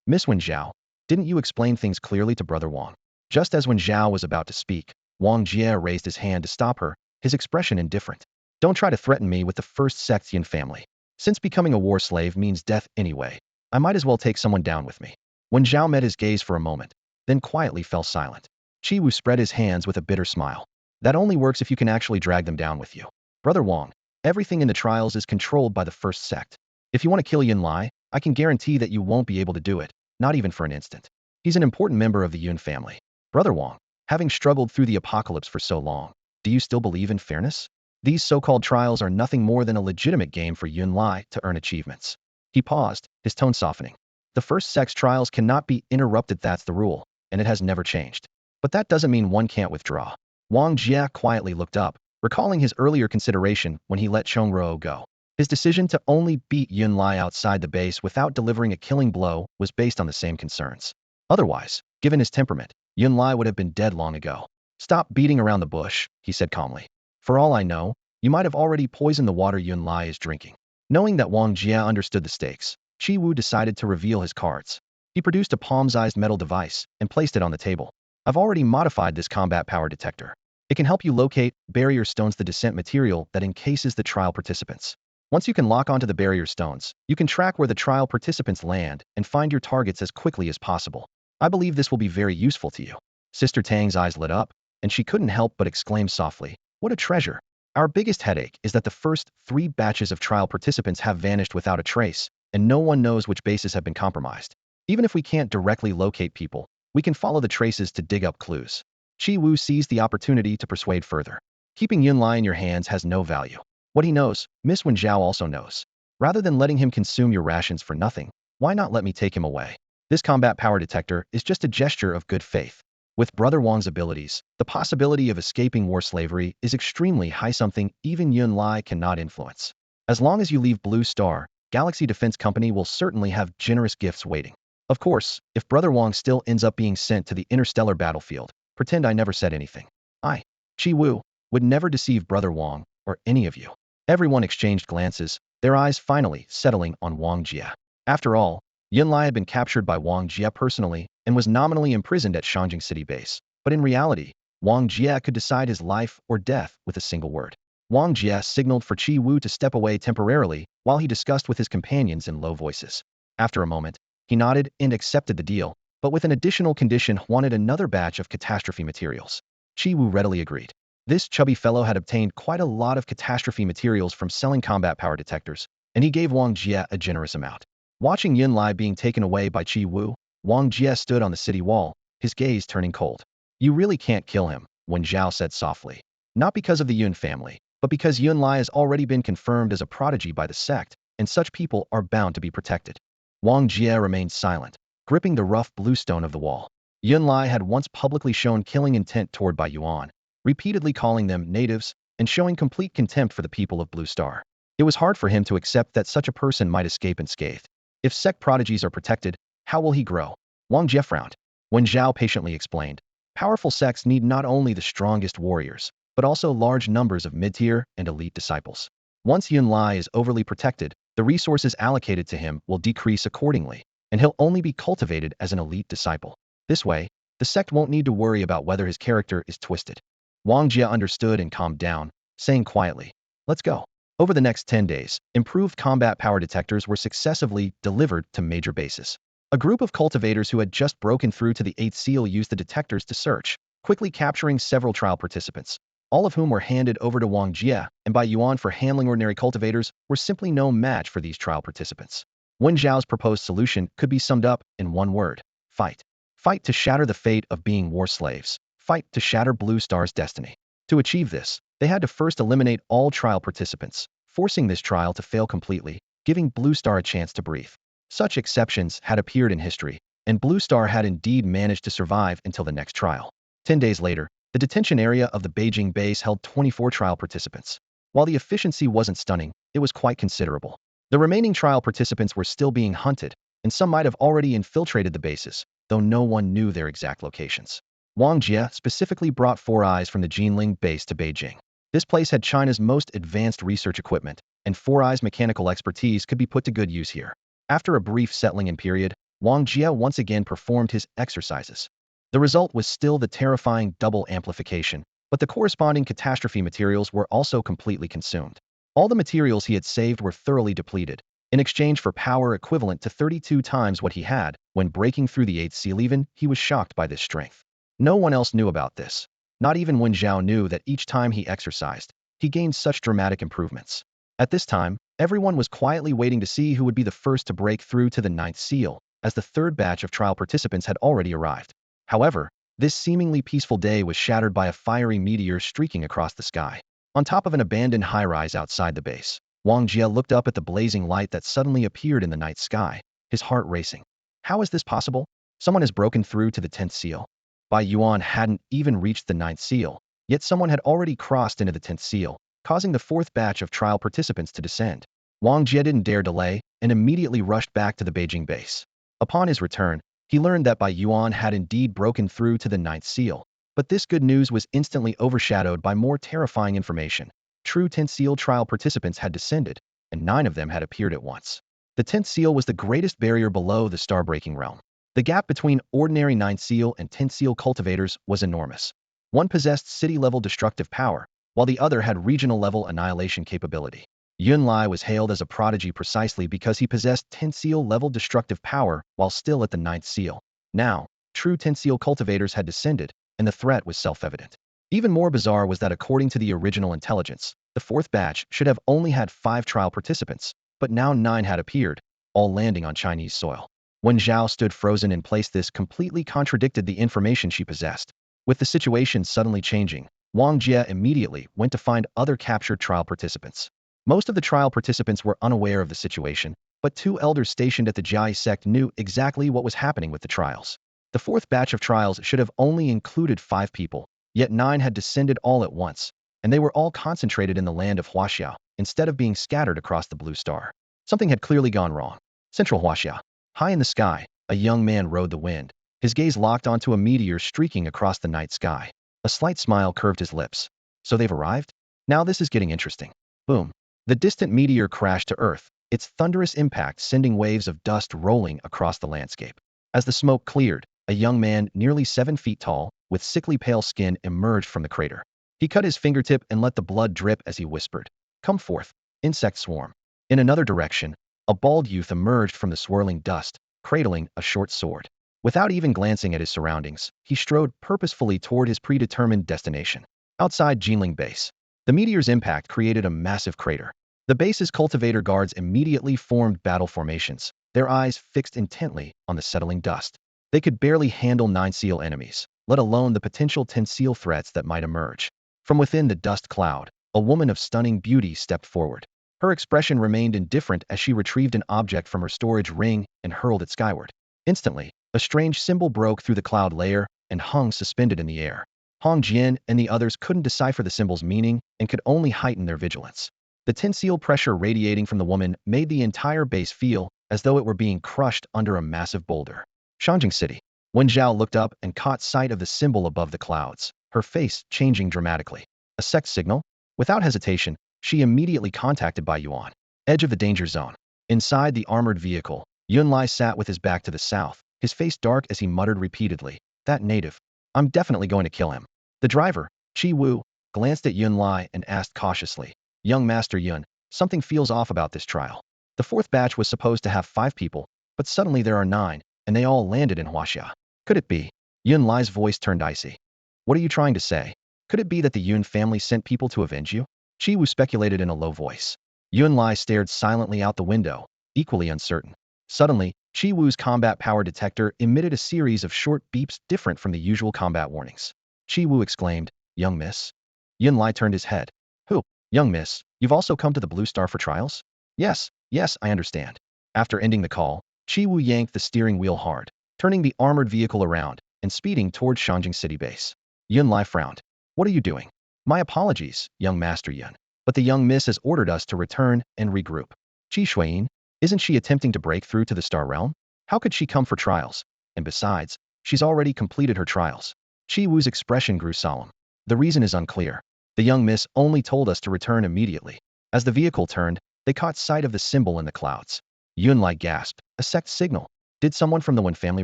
Miss Wen Zhao, didn't you explain things clearly to Brother Wong? Just as Wen Zhao was about to speak, Wang Jia raised his hand to stop her, his expression indifferent. Don't try to threaten me with the first Yin family. Since becoming a war slave means death anyway, I might as well take someone down with me. Wen Zhao met his gaze for a moment, then quietly fell silent. Qi Wu spread his hands with a bitter smile. That only works if you can actually drag them down with you. Brother Wong, everything in the trials is controlled by the first sect. If you want to kill Yunlai, I can guarantee that you won't be able to do it, not even for an instant. He's an important member of the Yun family. Brother Wong, having struggled through the apocalypse for so long, do you still believe in fairness? These so-called trials are nothing more than a legitimate game for Yunlai to earn achievements. He paused, his tone softening. The first sex trials cannot be interrupted, that's the rule, and it has never changed. But that doesn't mean one can't withdraw. Wang Jia quietly looked up, recalling his earlier consideration when he let Chongruo go. His decision to only beat Yunlai outside the base without delivering a killing blow was based on the same concerns. Otherwise, given his temperament, Yunlai would have been dead long ago. Stop beating around the bush, he said calmly. For all I know, you might have already poisoned the water Yunlai is drinking. Knowing that Wang Jia understood the stakes, Qi Wu decided to reveal his cards. He produced a palm-sized metal device and placed it on the table. I've already modified this combat power detector. It can help you locate barrier stones, the descent material that encases the trial participants. Once you can lock onto the barrier stones, you can track where the trial participants land and find your targets as quickly as possible. I believe this will be very useful to you. Sister Tang's eyes lit up, and she couldn't help but exclaim softly, what a treasure. Our biggest headache is that the first 3 batches of trial participants have vanished without a trace, and no one knows which bases have been compromised. Even if we can't directly locate people, we can follow the traces to dig up clues. Qi Wu seized the opportunity to persuade further. Keeping Yunlai in your hands has no value. What he knows, Miss Wen Zhao also knows. Rather than letting him consume your rations for nothing, why not let me take him away? This combat power detector is just a gesture of good faith. With Brother Wong's abilities, the possibility of escaping war slavery is extremely high, something even Yunlai cannot influence. As long as you leave Blue Star, Galaxy Defense Company will certainly have generous gifts waiting. Of course, if Brother Wong still ends up being sent to the interstellar battlefield, pretend I never said anything. I, Qi Wu, would never deceive Brother Wong, or any of you. Everyone exchanged glances, their eyes finally settling on Wang Jia. After all, Yunlai had been captured by Wang Jia personally and was nominally imprisoned at Shanjing City base. But in reality, Wang Jia could decide his life or death with a single word. Wang Jia signaled for Qi Wu to step away temporarily while he discussed with his companions in low voices. After a moment, he nodded and accepted the deal, but with an additional condition: wanted another batch of catastrophe materials. Qi Wu readily agreed. This chubby fellow had obtained quite a lot of catastrophe materials from selling combat power detectors, and he gave Wang Jia a generous amount. Watching Yunlai being taken away by Qi Wu, Wang Jia stood on the city wall, his gaze turning cold. You really can't kill him, Wen Zhao said softly. Not because of the Yun family, but because Yunlai has already been confirmed as a prodigy by the sect, and such people are bound to be protected. Wang Jia remained silent, gripping the rough blue stone of the wall. Yunlai had once publicly shown killing intent toward Bai Yuan, repeatedly calling them natives and showing complete contempt for the people of Blue Star. It was hard for him to accept that such a person might escape unscathed. If sect prodigies are protected, how will he grow? Wang Jia frowned. Wen Zhao patiently explained, powerful sects need not only the strongest warriors, but also large numbers of mid-tier and elite disciples. Once Yunlai is overly protected, the resources allocated to him will decrease accordingly, and he'll only be cultivated as an elite disciple. This way, the sect won't need to worry about whether his character is twisted. Wang Jia understood and calmed down, saying quietly, let's go. Over the next 10 days, improved combat power detectors were successively delivered to major bases. A group of cultivators who had just broken through to the 8th seal used the detectors to search, quickly capturing several trial participants, all of whom were handed over to Wang Jia, and Bai Yuan for handling. Ordinary cultivators were simply no match for these trial participants. Wen Zhao's proposed solution could be summed up in one word: fight. Fight to shatter the fate of being war slaves. fight to shatter Blue Star's destiny. To achieve this, they had to first eliminate all trial participants, forcing this trial to fail completely, giving Blue Star a chance to breathe. Such exceptions had appeared in history, and Blue Star had indeed managed to survive until the next trial. 10 days later, the detention area of the Beijing base held 24 trial participants. While the efficiency wasn't stunning, it was quite considerable. The remaining trial participants were still being hunted, and some might have already infiltrated the bases, though no one knew their exact locations. Wong Jia specifically brought 4 eyes from the Geneling base to Beijing. This place had China's most advanced research equipment, and 4 eyes' mechanical expertise could be put to good use here. After a brief settling-in period, Wong Jia once again performed his exercises. The result was still the terrifying double amplification, but the corresponding catastrophe materials were also completely consumed. All the materials he had saved were thoroughly depleted, in exchange for power equivalent to 32 times what he had. When breaking through the 8th seal even, he was shocked by this strength. No one else knew about this. Not even when Xiao knew that each time he exercised, he gained such dramatic improvements. At this time, everyone was quietly waiting to see who would be the first to break through to the 9th seal, as the 3rd batch of trial participants had already arrived. However, this seemingly peaceful day was shattered by a fiery meteor streaking across the sky. On top of an abandoned high-rise outside the base, Wang Jia looked up at the blazing light that suddenly appeared in the night sky, his heart racing. How is this possible? Someone has broken through to the 10th seal. Bai Yuan hadn't even reached the 9th seal, yet someone had already crossed into the 10th seal, causing the 4th batch of trial participants to descend. Wang Jia didn't dare delay and immediately rushed back to the Beijing base. Upon his return, he learned that Bai Yuan had indeed broken through to the 9th seal, but this good news was instantly overshadowed by more terrifying information. True 10th seal trial participants had descended, and 9 of them had appeared at once. The 10th seal was the greatest barrier below the star-breaking realm. The gap between ordinary 9th seal and 10th seal cultivators was enormous. One possessed city-level destructive power, while the other had regional-level annihilation capability. Yunlai was hailed as a prodigy precisely because he possessed 10th seal-level destructive power while still at the 9th seal. Now, true 10th seal cultivators had descended, and the threat was self-evident. Even more bizarre was that according to the original intelligence, the 4th batch should have only had 5 trial participants, but now 9 had appeared, all landing on Chinese soil. When Xiao stood frozen in place, this completely contradicted the information she possessed. With the situation suddenly changing, Wang Jia immediately went to find other captured trial participants. Most of the trial participants were unaware of the situation, but 2 elders stationed at the Jiai sect knew exactly what was happening with the trials. The 4th batch of trials should have only included 5 people, yet 9 had descended all at once, and they were all concentrated in the land of Huaxiao, instead of being scattered across the blue star. Something had clearly gone wrong. Central Huaxiao. High in the sky, a young man rode the wind, his gaze locked onto a meteor streaking across the night sky. A slight smile curved his lips. So they've arrived? Now this is getting interesting. Boom. The distant meteor crashed to Earth, its thunderous impact sending waves of dust rolling across the landscape. As the smoke cleared, a young man nearly 7 feet tall, with sickly pale skin, emerged from the crater. He cut his fingertip and let the blood drip as he whispered, "Come forth, insect swarm." In another direction, a bald youth emerged from the swirling dust, cradling a short sword. Without even glancing at his surroundings, he strode purposefully toward his predetermined destination. Outside Geneling base, the meteor's impact created a massive crater. The base's cultivator guards immediately formed battle formations, their eyes fixed intently on the settling dust. They could barely handle 9 seal enemies, let alone the potential 10 seal threats that might emerge. From within the dust cloud, a woman of stunning beauty stepped forward. Her expression remained indifferent as she retrieved an object from her storage ring and hurled it skyward. Instantly, a strange symbol broke through the cloud layer and hung suspended in the air. Hong Jian and the others couldn't decipher the symbol's meaning and could only heighten their vigilance. The 10 seal pressure radiating from the woman made the entire base feel as though it were being crushed under a massive boulder. Shangjing City. When Xiao looked up and caught sight of the symbol above the clouds, her face changing dramatically. A sect signal? Without hesitation, she immediately contacted Bai Yuan. Edge of the danger zone. Inside the armored vehicle, Yunlai sat with his back to the south, his face dark as he muttered repeatedly, "That native. I'm definitely going to kill him." The driver, Chi Wu, glanced at Yunlai and asked cautiously, "Young Master Yun, something feels off about this trial. The 4th batch was supposed to have 5 people, but suddenly there are 9, and they all landed in Huaxia. Could it be?" Yunlai's voice turned icy. "What are you trying to say? Could it be that the Yun family sent people to avenge you?" Chi Wu speculated in a low voice. Yunlai stared silently out the window, equally uncertain. Suddenly, Chi Wu's combat power detector emitted a series of short beeps different from the usual combat warnings. Chi Wu exclaimed, "Young miss?" Yun Lai turned his head. "Who? Young miss, you've also come to the Blue Star for trials?" "Yes, yes, I understand." After ending the call, Chi Wu yanked the steering wheel hard, turning the armored vehicle around and speeding towards Shangjing City base. Yun Lai frowned. "What are you doing?" "My apologies, young Master Yun, but the young miss has ordered us to return and regroup." "Chi Shuiyin, isn't she attempting to break through to the Star Realm? How could she come for trials? And besides, she's already completed her trials." Chi Wu's expression grew solemn. "The reason is unclear. The young miss only told us to return immediately." As the vehicle turned, they caught sight of the symbol in the clouds. Yun Lai gasped, "A sect signal. Did someone from the Wen family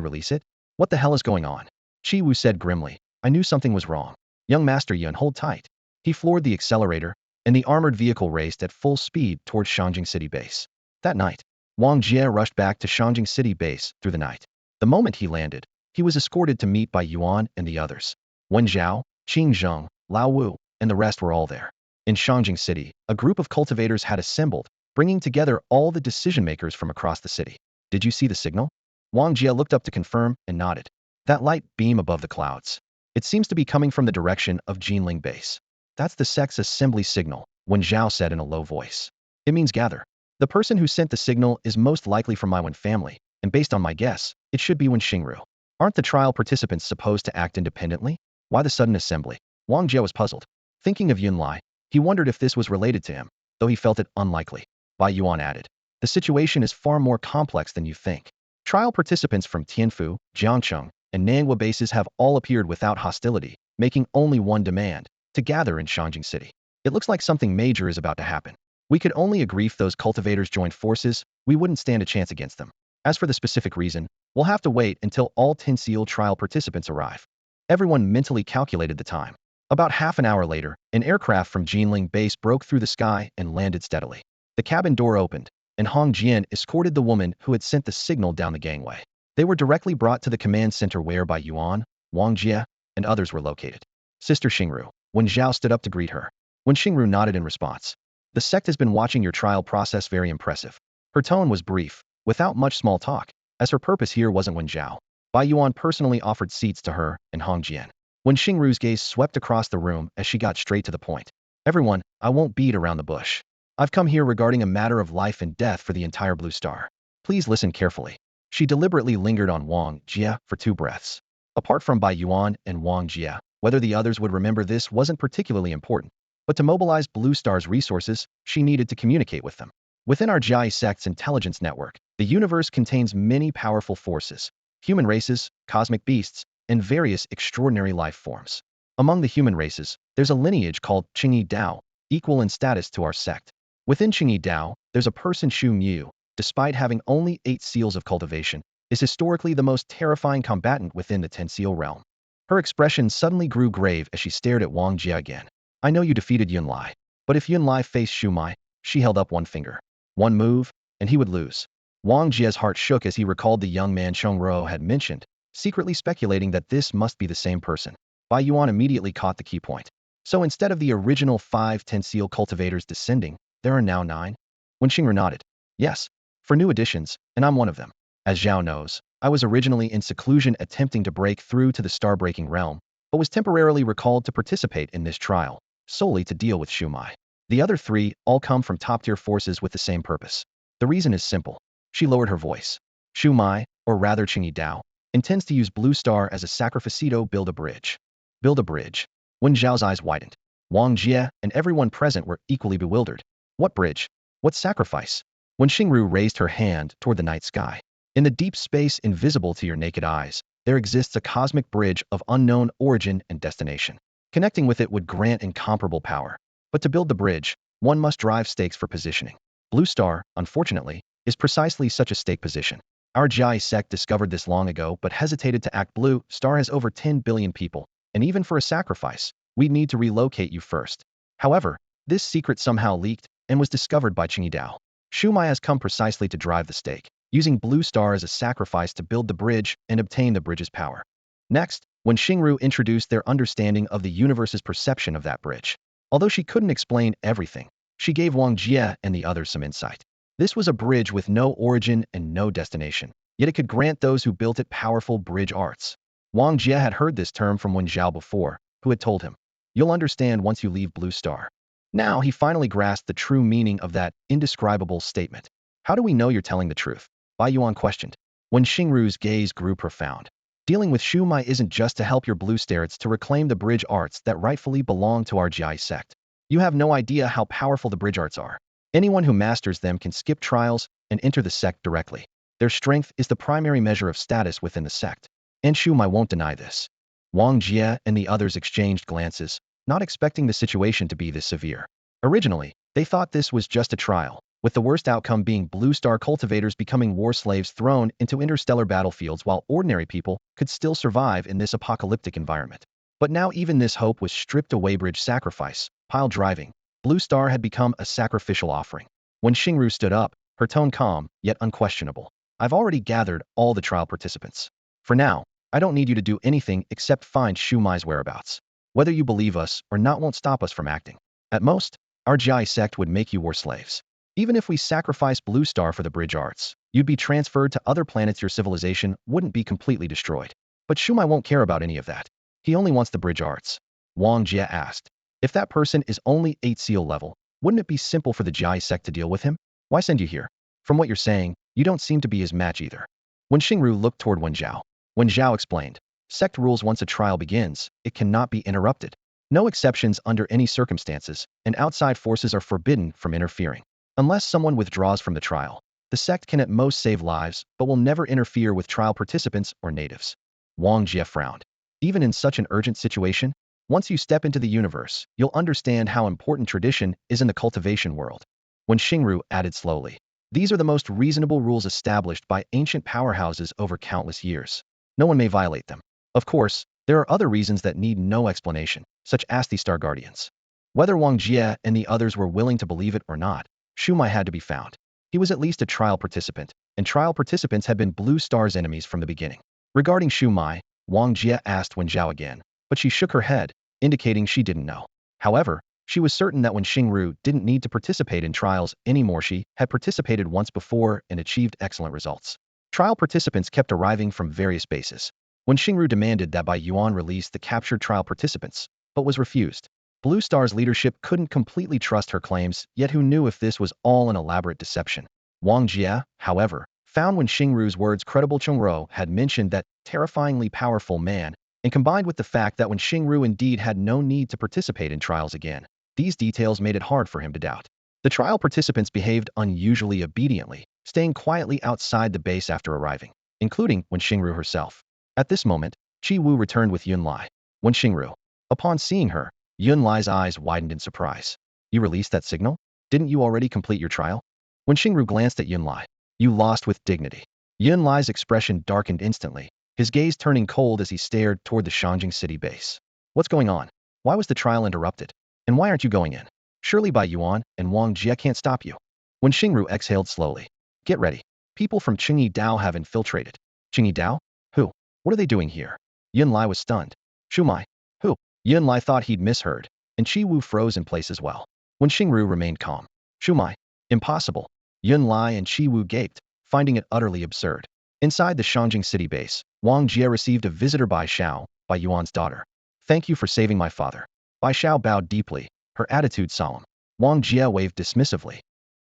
release it? What the hell is going on?" Chi Wu said grimly, "I knew something was wrong. Young Master Yun, hold tight." He floored the accelerator, and the armored vehicle raced at full speed towards Shangjing City base. That night, Wong Jia rushed back to Shangjing City base through the night. The moment he landed, he was escorted to meet by Yuan and the others. Wen Zhao, Qing Zheng, Lao Wu, and the rest were all there. In Shangjing City, a group of cultivators had assembled, bringing together all the decision-makers from across the city. "Did you see the signal?" Wang Jia looked up to confirm and nodded. "That light beam above the clouds. It seems to be coming from the direction of Geneling base." "That's the sect's assembly signal," Wen Zhao said in a low voice. "It means gather. The person who sent the signal is most likely from my Wen family, and based on my guess, it should be Wen Xingru. Aren't the trial participants supposed to act independently? Why the sudden assembly?" Wang Jia was puzzled. Thinking of Yun Lai, he wondered if this was related to him, though he felt it unlikely. Bai Yuan added, "The situation is far more complex than you think. Trial participants from Tianfu, Jiangcheng, and Nanghua bases have all appeared without hostility, making only one demand: to gather in Shangjing City. It looks like something major is about to happen. We could only agree if those cultivators joined forces, we wouldn't stand a chance against them. As for the specific reason, we'll have to wait until all 10 SEAL trial participants arrive." Everyone mentally calculated the time. About half an hour later, an aircraft from Geneling base broke through the sky and landed steadily. The cabin door opened, and Hong Jian escorted the woman who had sent the signal down the gangway. They were directly brought to the command center where Bai Yuan, Wang Jia, and others were located. "Sister Xingru." Wen Zhao stood up to greet her. Wen Xingru nodded in response. "The sect has been watching your trial process, very impressive." Her tone was brief, without much small talk, as her purpose here wasn't Wen Zhao. Bai Yuan personally offered seats to her and Hong Jian. Wen Xingru's gaze swept across the room as she got straight to the point. "Everyone, I won't beat around the bush. I've come here regarding a matter of life and death for the entire Blue Star. Please listen carefully." She deliberately lingered on Wang Jia for 2 breaths. Apart from Bai Yuan and Wang Jia, whether the others would remember this wasn't particularly important. But to mobilize Blue Star's resources, she needed to communicate with them. Within our Jai sect's intelligence network, the universe contains many powerful forces: human races, cosmic beasts, and various extraordinary life forms. Among the human races, there's a lineage called Qingyi Dao, equal in status to our sect. Within Qingyi Dao, there's a person Xu Mu, despite having only 8 seals of cultivation, is historically the most terrifying combatant within the 10 seal realm. Her expression suddenly grew grave as she stared at Wang Jia again. "I know you defeated Yun Lai, but if Yun Lai faced Shu Mai," she held up one finger. "One move, and he would lose." Wang Jia's heart shook as he recalled the young man Cheng Ruo had mentioned, secretly speculating that this must be the same person. Bai Yuan immediately caught the key point. "So instead of the original 5 10 seal cultivators descending, there are now 9? Wen Xingru nodded. "Yes, for new additions, and I'm one of them. As Xiao knows, I was originally in seclusion attempting to break through to the star-breaking realm, but was temporarily recalled to participate in this trial, solely to deal with Shu Mai. The other 3 all come from top-tier forces with the same purpose. The reason is simple." She lowered her voice. "Shu Mai, or rather Qingyi Dao, intends to use Blue Star as a sacrificito build a bridge." "Build a bridge?" Wen Zhao's eyes widened. Wang Jia and everyone present were equally bewildered. "What bridge? What sacrifice?" Wen Xingru raised her hand toward the night sky. "In the deep space invisible to your naked eyes, there exists a cosmic bridge of unknown origin and destination. Connecting with it would grant incomparable power. But to build the bridge, one must drive stakes for positioning. Blue Star, unfortunately, is precisely such a stake position. Our Jai sect discovered this long ago but hesitated to act. Blue Star has over 10 billion people, and even for a sacrifice, we'd need to relocate you first. However, this secret somehow leaked and was discovered by Qingyi Dao. Shu Mai has come precisely to drive the stake, using Blue Star as a sacrifice to build the bridge and obtain the bridge's power." Next, when Xingru introduced their understanding of the universe's perception of that bridge. Although she couldn't explain everything, she gave Wang Jia and the others some insight. This was a bridge with no origin and no destination, yet it could grant those who built it powerful bridge arts. Wang Jia had heard this term from Wen Zhao before, who had told him, "You'll understand once you leave Blue Star." Now he finally grasped the true meaning of that indescribable statement. "How do we know you're telling the truth?" Bai Yuan questioned. When Xingru's gaze grew profound. "Dealing with Shuai isn't just to help your blue star, it's to reclaim the bridge arts that rightfully belong to our Jia sect. You have no idea how powerful the bridge arts are. Anyone who masters them can skip trials and enter the sect directly. Their strength is the primary measure of status within the sect. And Shuai won't deny this." Wong Jia and the others exchanged glances, not expecting the situation to be this severe. Originally, they thought this was just a trial, with the worst outcome being Blue Star cultivators becoming war slaves thrown into interstellar battlefields while ordinary people could still survive in this apocalyptic environment. But now even this hope was stripped away. Bridge sacrifice, pile driving. Blue Star had become a sacrificial offering. When Xingru stood up, her tone calm, yet unquestionable. "I've already gathered all the trial participants. For now, I don't need you to do anything except find Shumai's whereabouts. Whether you believe us or not won't stop us from acting. At most, our Jai sect would make you war slaves. Even if we sacrifice Blue Star for the bridge arts, you'd be transferred to other planets. Your civilization wouldn't be completely destroyed. But Shumai won't care about any of that. He only wants the bridge arts." Wong Jia asked. "If that person is only 8 seal level, wouldn't it be simple for the Jai sect to deal with him? Why send you here? From what you're saying, you don't seem to be his match either." When Xingru looked toward Wen Zhao, Wen Zhao explained, "Sect rules: once a trial begins, it cannot be interrupted. No exceptions under any circumstances, and outside forces are forbidden from interfering. Unless someone withdraws from the trial, the sect can at most save lives, but will never interfere with trial participants or natives." Wang Jia frowned. "Even in such an urgent situation? Once you step into the universe, you'll understand how important tradition is in the cultivation world." When Xingru added slowly, "These are the most reasonable rules established by ancient powerhouses over countless years. No one may violate them. Of course, there are other reasons that need no explanation, such as the Star Guardians." Whether Wang Jia and the others were willing to believe it or not, Shumai had to be found. He was at least a trial participant, and trial participants had been Blue Star's enemies from the beginning. Regarding Shumai, Wang Jia asked Wen Zhao again, but she shook her head, indicating she didn't know. However, she was certain that when Xingru didn't need to participate in trials anymore, she had participated once before and achieved excellent results. Trial participants kept arriving from various bases. When Xingru demanded that Bai Yuan release the captured trial participants, but was refused. Blue Star's leadership couldn't completely trust her claims, yet who knew if this was all an elaborate deception. Wang Jia, however, found when Xingru's words credible. Chongro had mentioned that terrifyingly powerful man, and combined with the fact that when Xingru indeed had no need to participate in trials again, these details made it hard for him to doubt. The trial participants behaved unusually obediently, staying quietly outside the base after arriving, including when Xingru herself. At this moment, Qi Wu returned with Yun Lai. When Xingru, upon seeing her, Yun Lai's eyes widened in surprise. "You released that signal? Didn't you already complete your trial?" When Xingru glanced at Yun Lai, "You lost with dignity." Yun Lai's expression darkened instantly, his gaze turning cold as he stared toward the Shangjing city base. "What's going on? Why was the trial interrupted? And why aren't you going in? Surely Bai Yuan and Wang Jia can't stop you." When Xingru exhaled slowly, "Get ready. People from Qingyi Dao have infiltrated." "Qingyi Dao? Who? What are they doing here?" Yun Lai was stunned. "Shumai? Who?" Yun Lai thought he'd misheard, and Qi Wu froze in place as well. When Xingru remained calm, "Shumai? Impossible." Yun Lai and Qi Wu gaped, finding it utterly absurd. Inside the Shangjing city base, Wang Jia received a visitor by Xiao, Bai Yuan's daughter. "Thank you for saving my father." Bai Xiao bowed deeply, her attitude solemn. Wang Jia waved dismissively.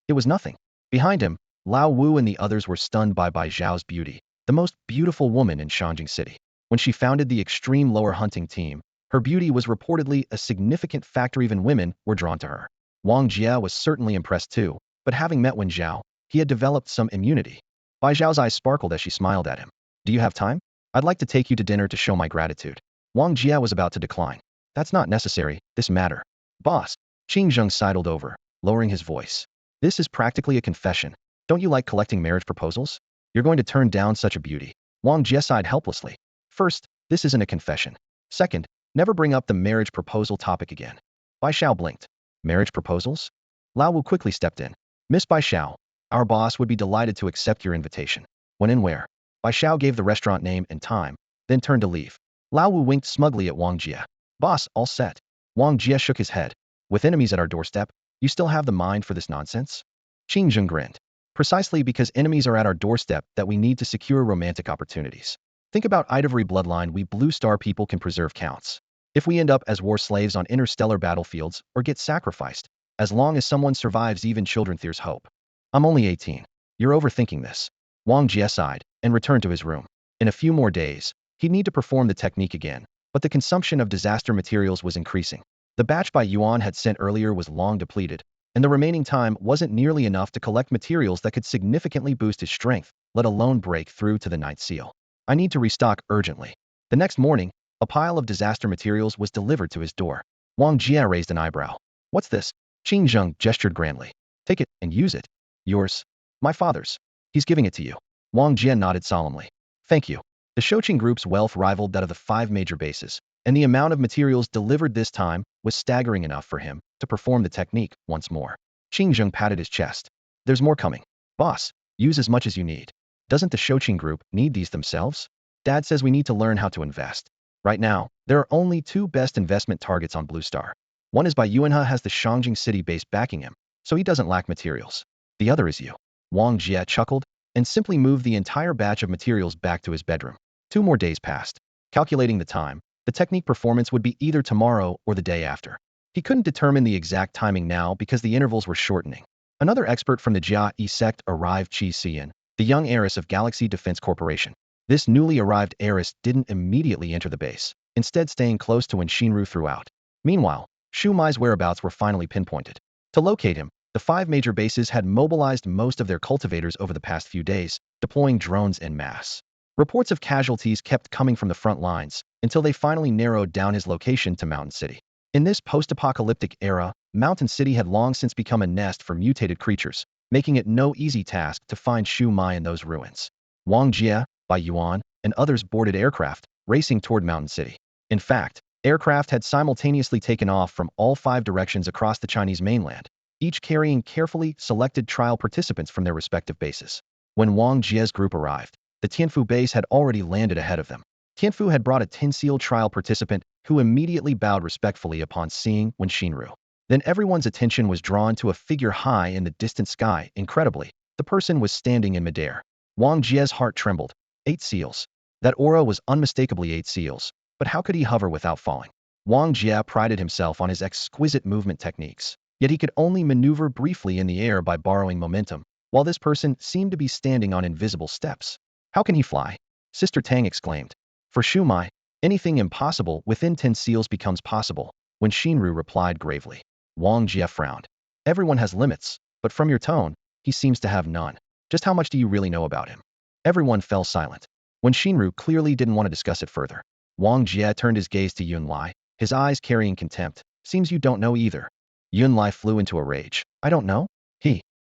It was nothing. Behind him, Lao Wu and the others were stunned by Bai Xiao's beauty, the most beautiful woman in Shangjing City. When she founded the extreme lower hunting team, her beauty was reportedly a significant factor. Even women were drawn to her. Wang Jia was certainly impressed too, but having met Wen Zhao, he had developed some immunity. Bai Zhao's eyes sparkled as she smiled at him. "Do you have time? I'd like to take you to dinner to show my gratitude." Wang Jia was about to decline. "That's not necessary, this matter." "Boss." Qing Zheng sidled over, lowering his voice. "This is practically a confession. Don't you like collecting marriage proposals? You're going to turn down such a beauty." Wang Jia sighed helplessly. "First, this isn't a confession. Second, never bring up the marriage proposal topic again." Bai Xiao blinked. "Marriage proposals?" Lao Wu quickly stepped in. "Miss Bai Xiao, our boss would be delighted to accept your invitation." "When and where?" Bai Xiao gave the restaurant name and time, then turned to leave. Lao Wu winked smugly at Wang Jia. "Boss, all set." Wang Jia shook his head. "With enemies at our doorstep, you still have the mind for this nonsense?" Qing Zheng grinned. "Precisely because enemies are at our doorstep that we need to secure romantic opportunities. Think about Ivory bloodline. We Blue Star people can preserve counts. If we end up as war slaves on interstellar battlefields or get sacrificed, as long as someone survives, even children, there's hope. I'm only 18. You're overthinking this. Wong Jia sighed and returned to his room. In a few more days, he'd need to perform the technique again, but the consumption of disaster materials was increasing. The batch by Yuan had sent earlier was long depleted, and the remaining time wasn't nearly enough to collect materials that could significantly boost his strength, let alone break through to the ninth seal. I need to restock urgently. The next morning, a pile of disaster materials was delivered to his door. Wang Jia raised an eyebrow. What's this? Qin Zheng gestured grandly. Take it and use it. Yours. My father's. He's giving it to you. Wang Jia nodded solemnly. Thank you. The Shouqing group's wealth rivaled that of the 5 major bases, and the amount of materials delivered this time was staggering enough for him to perform the technique once more. Qin Zheng patted his chest. There's more coming. Boss, use as much as you need. Doesn't the Shouqing group need these themselves? Dad says we need to learn how to invest. Right now, there are only 2 best investment targets on Blue Star. One is by Yuanhe, has the Shangjing city base backing him, so he doesn't lack materials. The other is you. Wang Jia chuckled and simply moved the entire batch of materials back to his bedroom. 2 more days passed. Calculating the time, the technique performance would be either tomorrow or the day after. He couldn't determine the exact timing now because the intervals were shortening. Another expert from the Jia sect arrived, Qi Xian, the young heiress of Galaxy Defense Corporation. This newly arrived heiress didn't immediately enter the base, instead staying close to Wen Xinru throughout. Meanwhile, Shuai's whereabouts were finally pinpointed. To locate him, the 5 major bases had mobilized most of their cultivators over the past few days, deploying drones en masse. Reports of casualties kept coming from the front lines, until they finally narrowed down his location to Mountain City. In this post-apocalyptic era, Mountain City had long since become a nest for mutated creatures, making it no easy task to find Shuai in those ruins. Wang Jia, by Yuan, and others boarded aircraft, racing toward Mountain City. In fact, aircraft had simultaneously taken off from all 5 directions across the Chinese mainland, each carrying carefully selected trial participants from their respective bases. When Wang Jia's group arrived, the Tianfu base had already landed ahead of them. Tianfu had brought a Tin-Seal trial participant who immediately bowed respectfully upon seeing Wen Xinru. Then everyone's attention was drawn to a figure high in the distant sky. Incredibly, the person was standing in midair. Wang Jia's heart trembled. 8 seals. That aura was unmistakably 8 seals, but how could he hover without falling? Wang Jia prided himself on his exquisite movement techniques, yet he could only maneuver briefly in the air by borrowing momentum, while this person seemed to be standing on invisible steps. How can he fly? Sister Tang exclaimed. For Shuai, anything impossible within 10 seals becomes possible, Wen Xinru replied gravely. Wang Jia frowned. Everyone has limits, but from your tone, he seems to have none. Just how much do you really know about him? Everyone fell silent. Wen Xinru clearly didn't want to discuss it further. Wang Jia turned his gaze to Yunlai, his eyes carrying contempt. Seems you don't know either. Yunlai flew into a rage. I don't know?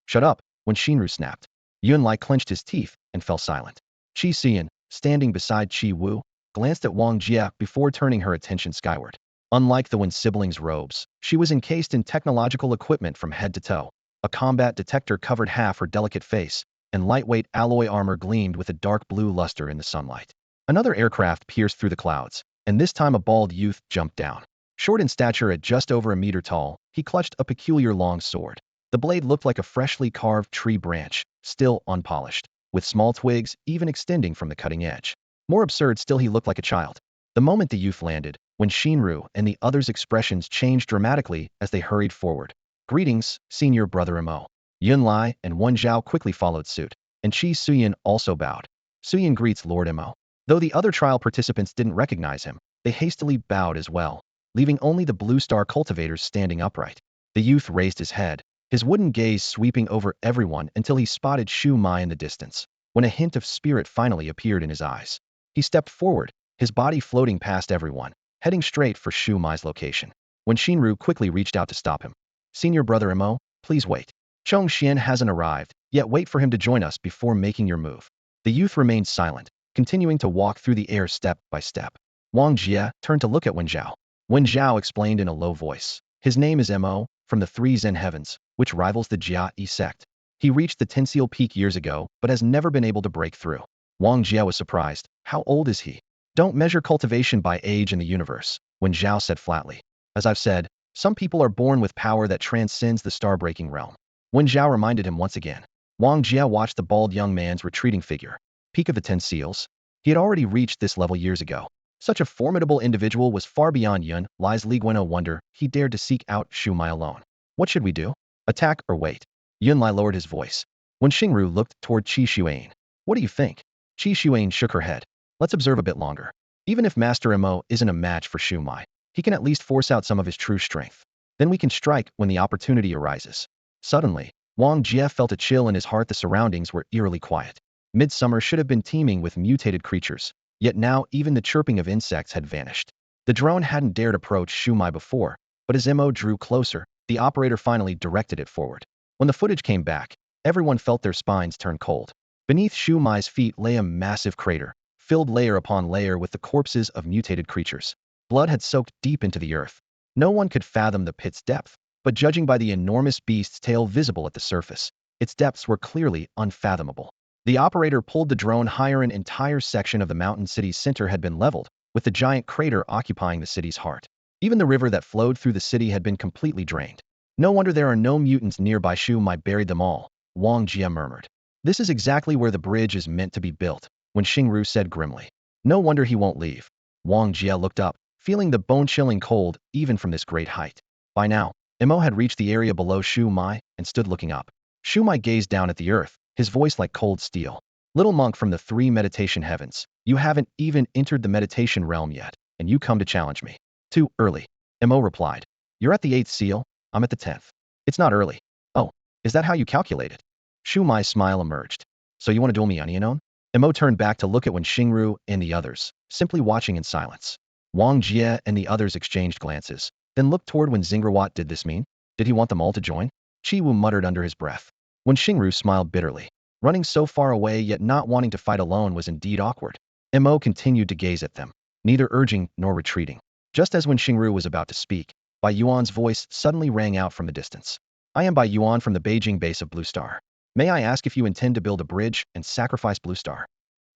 Shut up, Wen Xinru snapped. Yunlai clenched his teeth and fell silent. Qi Xian, standing beside Qi Wu, glanced at Wang Jia before turning her attention skyward. Unlike the Wen siblings' robes, she was encased in technological equipment from head to toe. A combat detector covered half her delicate face, and lightweight alloy armor gleamed with a dark blue luster in the sunlight. Another aircraft pierced through the clouds, and this time a bald youth jumped down. Short in stature at just over a meter tall, he clutched a peculiar long sword. The blade looked like a freshly carved tree branch, still unpolished, with small twigs even extending from the cutting edge. More absurd still, he looked like a child. The moment the youth landed, Wen Xinru and the others' expressions changed dramatically as they hurried forward. Greetings, senior brother Mo. Yunlai and Wen Zhao quickly followed suit, and Qi Suyan also bowed. Suyan greets Lord Mo. Though the other trial participants didn't recognize him, they hastily bowed as well, leaving only the Blue Star cultivators standing upright. The youth raised his head, his wooden gaze sweeping over everyone until he spotted Shuai in the distance. When a hint of spirit finally appeared in his eyes, he stepped forward, his body floating past everyone, heading straight for Shuai's location. Wen Xinru quickly reached out to stop him. Senior brother Mo, please wait. Chong Xian hasn't arrived, yet wait for him to join us before making your move. The youth remained silent, continuing to walk through the air step by step. Wang Jia turned to look at Wen Zhao. Wen Zhao explained in a low voice. His name is Mo, from the 3 Zen heavens, which rivals the Jia sect. He reached the Tin-Seal peak years ago, but has never been able to break through. Wang Jia was surprised. How old is he? Don't measure cultivation by age in the universe, Wen Zhao said flatly. As I've said, some people are born with power that transcends the star-breaking realm. Wen Zhao reminded him once again. Wang Jia watched the bald young man's retreating figure. Peak of the 10 seals? He had already reached this level years ago. Such a formidable individual was far beyond Yun Li's Ligueno wonder he dared to seek out Shuai alone. What should we do? Attack or wait? Yun Li lowered his voice. When Xingru looked toward Qi Xuan, what do you think? Qi Xuan shook her head. Let's observe a bit longer. Even if Master Mo isn't a match for Shuai, he can at least force out some of his true strength. Then we can strike when the opportunity arises. Suddenly, Wong Jia felt a chill in his heart. The surroundings were eerily quiet. Midsummer should have been teeming with mutated creatures, yet now even the chirping of insects had vanished. The drone hadn't dared approach Shuai before, but as Mo drew closer, the operator finally directed it forward. When the footage came back, everyone felt their spines turn cold. Beneath Shuai's feet lay a massive crater, filled layer upon layer with the corpses of mutated creatures. Blood had soaked deep into the earth. No one could fathom the pit's depth, but judging by the enormous beast's tail visible at the surface, its depths were clearly unfathomable. The operator pulled the drone higher. An entire section of the mountain city's center had been leveled, with the giant crater occupying the city's heart. Even the river that flowed through the city had been completely drained. No wonder there are no mutants nearby. Shuai buried them all, Wong Jia murmured. This is exactly where the bridge is meant to be built, when Xingru said grimly. No wonder he won't leave. Wong Jia looked up, feeling the bone-chilling cold even from this great height. By now, Mo had reached the area below Shuai and stood looking up. Shuai gazed down at the earth, his voice like cold steel. Little monk from the three meditation heavens, you haven't even entered the meditation realm yet, and you come to challenge me. Too early. Mo replied. You're at the 8th seal, I'm at the 10th. It's not early. Oh, is that how you calculate it? Shuai's smile emerged. So you want to duel me, Onion? Mo turned back to look at Wen Xingru and the others, simply watching in silence. Wang Jia and the others exchanged glances, then looked toward Wen Xingru. What did this mean? Did he want them all to join? Qi Wu muttered under his breath. Wen Xingru smiled bitterly. Running so far away yet not wanting to fight alone was indeed awkward. Mo continued to gaze at them, neither urging nor retreating. Just as Wen Xingru was about to speak, Bai Yuan's voice suddenly rang out from the distance. I am Bai Yuan from the Beijing base of Blue Star. May I ask if you intend to build a bridge and sacrifice Blue Star?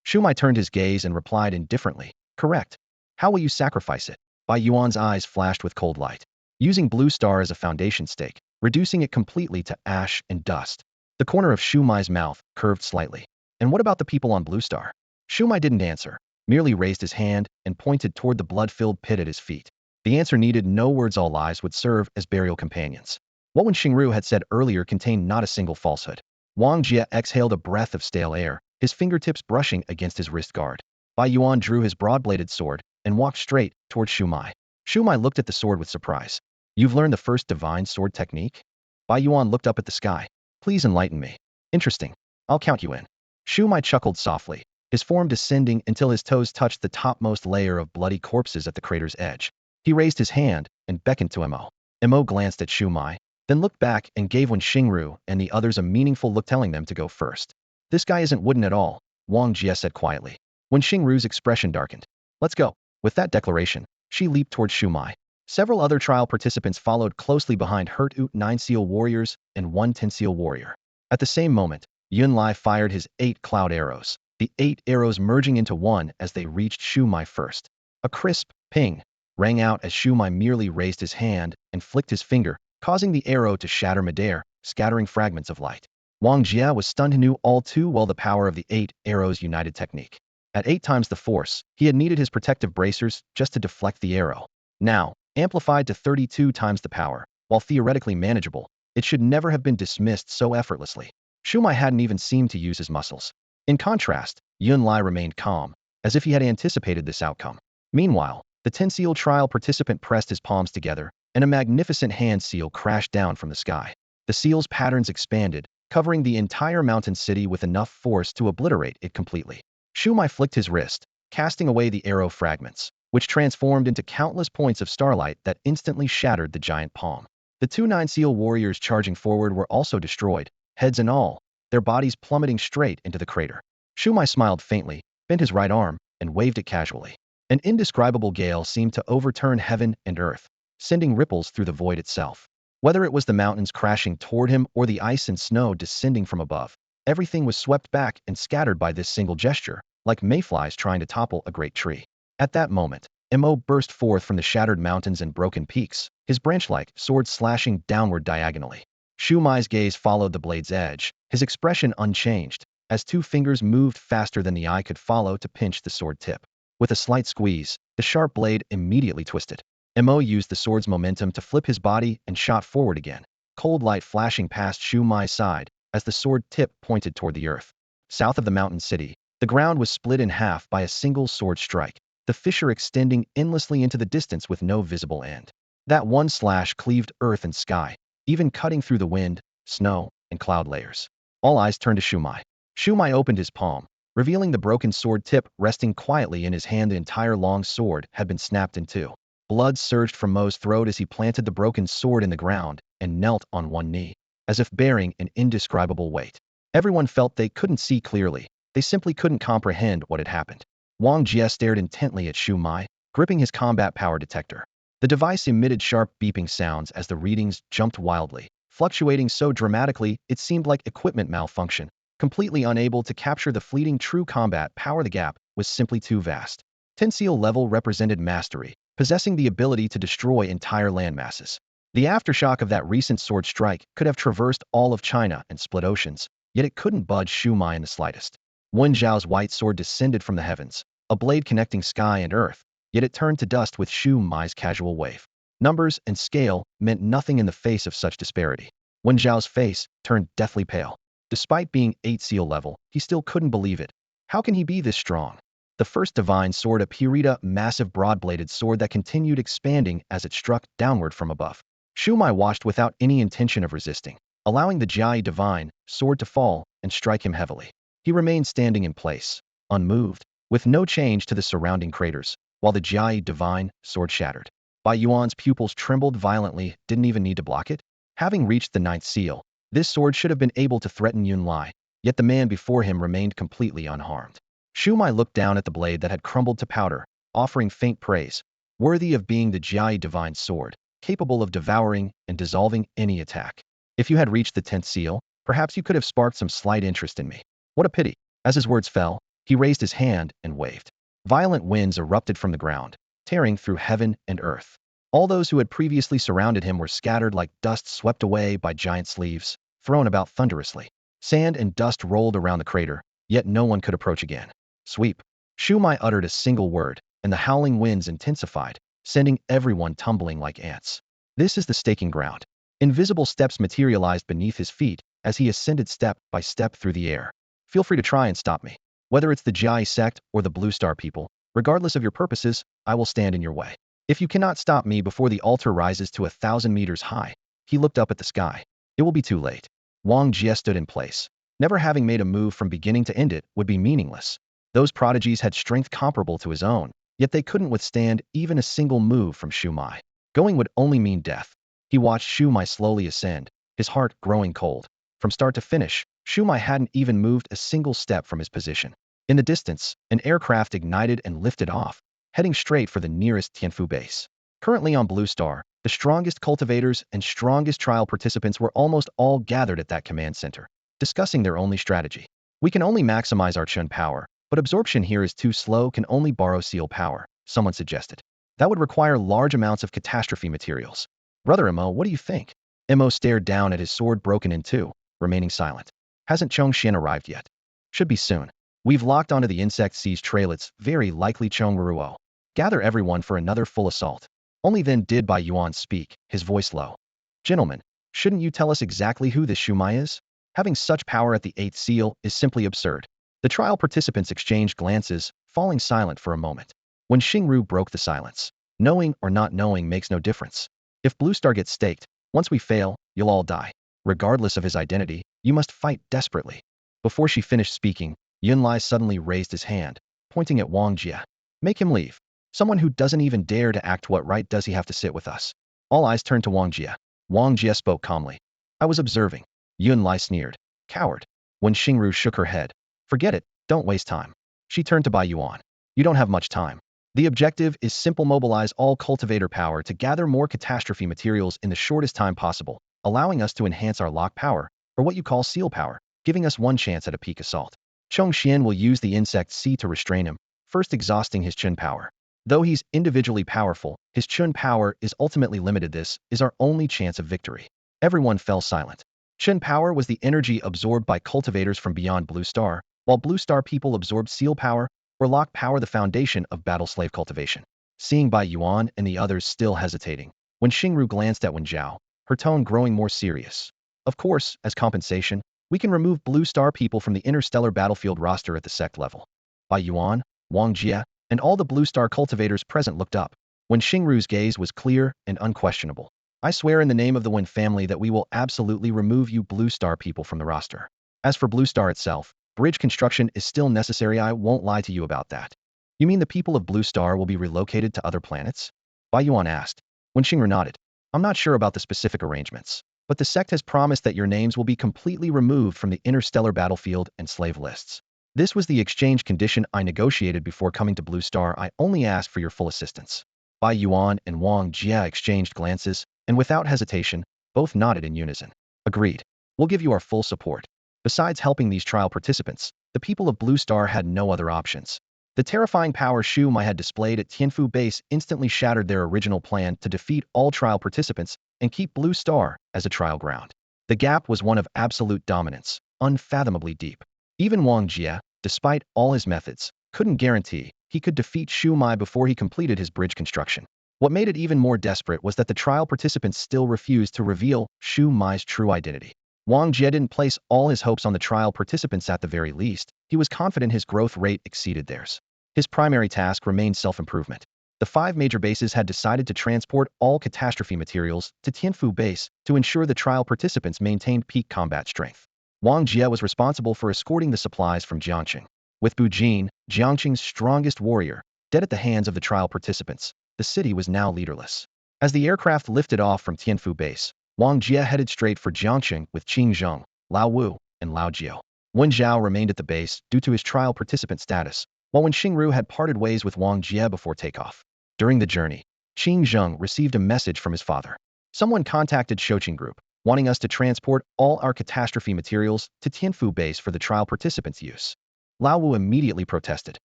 Shuai turned his gaze and replied indifferently, correct. How will you sacrifice it? Bai Yuan's eyes flashed with cold light. Using Blue Star as a foundation stake, reducing it completely to ash and dust. The corner of Shuai's mouth curved slightly. And what about the people on Blue Star? Shuai didn't answer, merely raised his hand and pointed toward the blood-filled pit at his feet. The answer needed no words. All lives would serve as burial companions. What Wen Xingru had said earlier contained not a single falsehood. Wang Jia exhaled a breath of stale air, his fingertips brushing against his wrist guard. Bai Yuan drew his broad-bladed sword and walked straight toward Shuai. Shuai looked at the sword with surprise. You've learned the first divine sword technique? Bai Yuan looked up at the sky. Please enlighten me. Interesting. I'll count you in. Shuai chuckled softly, his form descending until his toes touched the topmost layer of bloody corpses at the crater's edge. He raised his hand and beckoned to Mo. Mo glanced at Shuai, then looked back and gave Wen Xingru and the others a meaningful look, telling them to go first. This guy isn't wooden at all, Wang Jia said quietly. Wen Xingru's expression darkened. Let's go. With that declaration, she leaped toward Shuai. Several other trial participants followed closely behind her 9 seal warriors and 1 10 seal warrior. At the same moment, Yun Li fired his 8 cloud arrows, the 8 arrows merging into one as they reached Shuai first. A crisp ping rang out as Shuai merely raised his hand and flicked his finger, causing the arrow to shatter midair, scattering fragments of light. Wang Jia was stunned and knew all too well the power of the 8 arrows united technique. At 8 times the force, he had needed his protective bracers just to deflect the arrow. Now, amplified to 32 times the power, while theoretically manageable, it should never have been dismissed so effortlessly. Shuai hadn't even seemed to use his muscles. In contrast, Yun Li remained calm, as if he had anticipated this outcome. Meanwhile, the 10 seal trial participant pressed his palms together, and a magnificent hand seal crashed down from the sky. The seal's patterns expanded, covering the entire mountain city with enough force to obliterate it completely. Shuai flicked his wrist, casting away the arrow fragments, which transformed into countless points of starlight that instantly shattered the giant palm. The 2 9 seal warriors charging forward were also destroyed, heads and all, their bodies plummeting straight into the crater. Shuai smiled faintly, bent his right arm, and waved it casually. An indescribable gale seemed to overturn heaven and earth, sending ripples through the void itself. Whether it was the mountains crashing toward him or the ice and snow descending from above, everything was swept back and scattered by this single gesture, like mayflies trying to topple a great tree. At that moment, Mo burst forth from the shattered mountains and broken peaks, his branch-like sword slashing downward diagonally. Shuai's gaze followed the blade's edge, his expression unchanged, as 2 fingers moved faster than the eye could follow to pinch the sword tip. With a slight squeeze, the sharp blade immediately twisted. Mo used the sword's momentum to flip his body and shot forward again, cold light flashing past Shuai's side as the sword tip pointed toward the earth. South of the mountain city, the ground was split in half by a single sword strike, the fissure extending endlessly into the distance with no visible end. That one slash cleaved earth and sky, even cutting through the wind, snow, and cloud layers. All eyes turned to Shuai. Shuai opened his palm, revealing the broken sword tip resting quietly in his hand. The entire long sword had been snapped in two. Blood surged from Mo's throat as he planted the broken sword in the ground and knelt on one knee, as if bearing an indescribable weight. Everyone felt they couldn't see clearly. They simply couldn't comprehend what had happened. Wong Jia stared intently at Shuai, gripping his combat power detector. The device emitted sharp beeping sounds as the readings jumped wildly, fluctuating so dramatically it seemed like equipment malfunction, completely unable to capture the fleeting true combat power. The gap was simply too vast. Tensile level represented mastery, possessing the ability to destroy entire landmasses. The aftershock of that recent sword strike could have traversed all of China and split oceans, yet it couldn't budge Shuai in the slightest. Wen Zhao's white sword descended from the heavens, a blade connecting sky and earth, yet it turned to dust with Shuai's casual wave. Numbers and scale meant nothing in the face of such disparity. Wen Zhao's face turned deathly pale. Despite being 8 seal level, he still couldn't believe it. How can he be this strong? The first divine sword appeared, a massive broad-bladed sword that continued expanding as it struck downward from above. Shuai watched without any intention of resisting, allowing the Jia divine sword to fall and strike him heavily. He remained standing in place, unmoved, with no change to the surrounding craters, while the Jia divine sword shattered. Bai Yuan's pupils trembled violently, didn't even need to block it. Having reached the 9th seal, this sword should have been able to threaten Yunlai, yet the man before him remained completely unharmed. Shuai looked down at the blade that had crumbled to powder, offering faint praise, worthy of being the Jia divine sword, capable of devouring and dissolving any attack. If you had reached the 10th seal, perhaps you could have sparked some slight interest in me. What a pity. As his words fell, he raised his hand and waved. Violent winds erupted from the ground, tearing through heaven and earth. All those who had previously surrounded him were scattered like dust swept away by giant sleeves, thrown about thunderously. Sand and dust rolled around the crater, yet no one could approach again. Sweep. Shuai uttered a single word, and the howling winds intensified, sending everyone tumbling like ants. This is the staking ground. Invisible steps materialized beneath his feet as he ascended step by step through the air. Feel free to try and stop me. Whether it's the Jia sect or the Blue Star people, regardless of your purposes, I will stand in your way. If you cannot stop me before the altar rises to 1,000 meters high, he looked up at the sky. It will be too late. Wong Jia stood in place. Never having made a move from beginning to end it would be meaningless. Those prodigies had strength comparable to his own, yet they couldn't withstand even a single move from Shuai. Going would only mean death. He watched Shuai slowly ascend, his heart growing cold. From start to finish, Shuai hadn't even moved a single step from his position. In the distance, an aircraft ignited and lifted off, heading straight for the nearest Tianfu base. Currently on Blue Star, the strongest cultivators and strongest trial participants were almost all gathered at that command center, discussing their only strategy. We can only maximize our Chun power, but absorption here is too slow, can only borrow seal power, someone suggested. That would require large amounts of catastrophe materials. Brother Mo, what do you think? Mo stared down at his sword broken in two, remaining silent. Hasn't Chongxian arrived yet? Should be soon. We've locked onto the insect seas trailits, very likely Chongruo. Gather everyone for another full assault. Only then did Bai Yuan speak, his voice low. Gentlemen, shouldn't you tell us exactly who this Shuai is? Having such power at the 8th seal is simply absurd. The trial participants exchanged glances, falling silent for a moment. When Xingru broke the silence, knowing or not knowing makes no difference. If Blue Star gets staked, once we fail, you'll all die. Regardless of his identity, you must fight desperately. Before she finished speaking, Yunlai suddenly raised his hand, pointing at Wong Jia. Make him leave. Someone who doesn't even dare to act, what right does he have to sit with us? All eyes turned to Wong Jia. Wong Jia spoke calmly. I was observing. Yunlai sneered. Coward. When Xingru shook her head. Forget it, don't waste time. She turned to Bai Yuan. You don't have much time. The objective is simple: mobilize all cultivator power to gather more catastrophe materials in the shortest time possible, allowing us to enhance our lock power, or what you call seal power, giving us one chance at a peak assault. Chongxian will use the insect sea to restrain him, first exhausting his Chun power. Though he's individually powerful, his Chun power is ultimately limited. This is our only chance of victory. Everyone fell silent. Chun power was the energy absorbed by cultivators from beyond Blue Star, while Blue Star people absorbed seal power, or lock power the foundation of battle slave cultivation. Seeing Bai Yuan and the others still hesitating, when Xingru glanced at Wen Zhao, her tone growing more serious. Of course, as compensation, we can remove Blue Star people from the interstellar battlefield roster at the sect level. Bai Yuan, Wong Jia, and all the Blue Star cultivators present looked up, when Xingru's gaze was clear and unquestionable. I swear in the name of the Wen family that we will absolutely remove you Blue Star people from the roster. As for Blue Star itself, bridge construction is still necessary. I won't lie to you about that. You mean the people of Blue Star will be relocated to other planets? Bai Yuan asked. When Xingru nodded. I'm not sure about the specific arrangements, but the sect has promised that your names will be completely removed from the interstellar battlefield and slave lists. This was the exchange condition I negotiated before coming to Blue Star. I only asked for your full assistance. Bai Yuan and Wang Jia exchanged glances, and without hesitation, both nodded in unison. Agreed. We'll give you our full support. Besides helping these trial participants, the people of Blue Star had no other options. The terrifying power Shuai had displayed at Tianfu base instantly shattered their original plan to defeat all trial participants and keep Blue Star as a trial ground. The gap was one of absolute dominance, unfathomably deep. Even Wang Jia, despite all his methods, couldn't guarantee he could defeat Shuai before he completed his bridge construction. What made it even more desperate was that the trial participants still refused to reveal Shuai's true identity. Wang Jia didn't place all his hopes on the trial participants at the very least. He was confident his growth rate exceeded theirs. His primary task remained self-improvement. The 5 major bases had decided to transport all catastrophe materials to Tianfu base to ensure the trial participants maintained peak combat strength. Wang Jia was responsible for escorting the supplies from Jiangqing. With Bu Jin, Jiangqing's strongest warrior, dead at the hands of the trial participants, the city was now leaderless. As the aircraft lifted off from Tianfu base, Wang Jia headed straight for Jiangqing with Qing Zheng, Lao Wu, and Lao Jiao. Wen Zhao remained at the base due to his trial participant status, while Wen Xingru had parted ways with Wang Jia before takeoff. During the journey, Qing Zheng received a message from his father. Someone contacted Shoqing Group, wanting us to transport all our catastrophe materials to Tianfu base for the trial participants' use. Lao Wu immediately protested.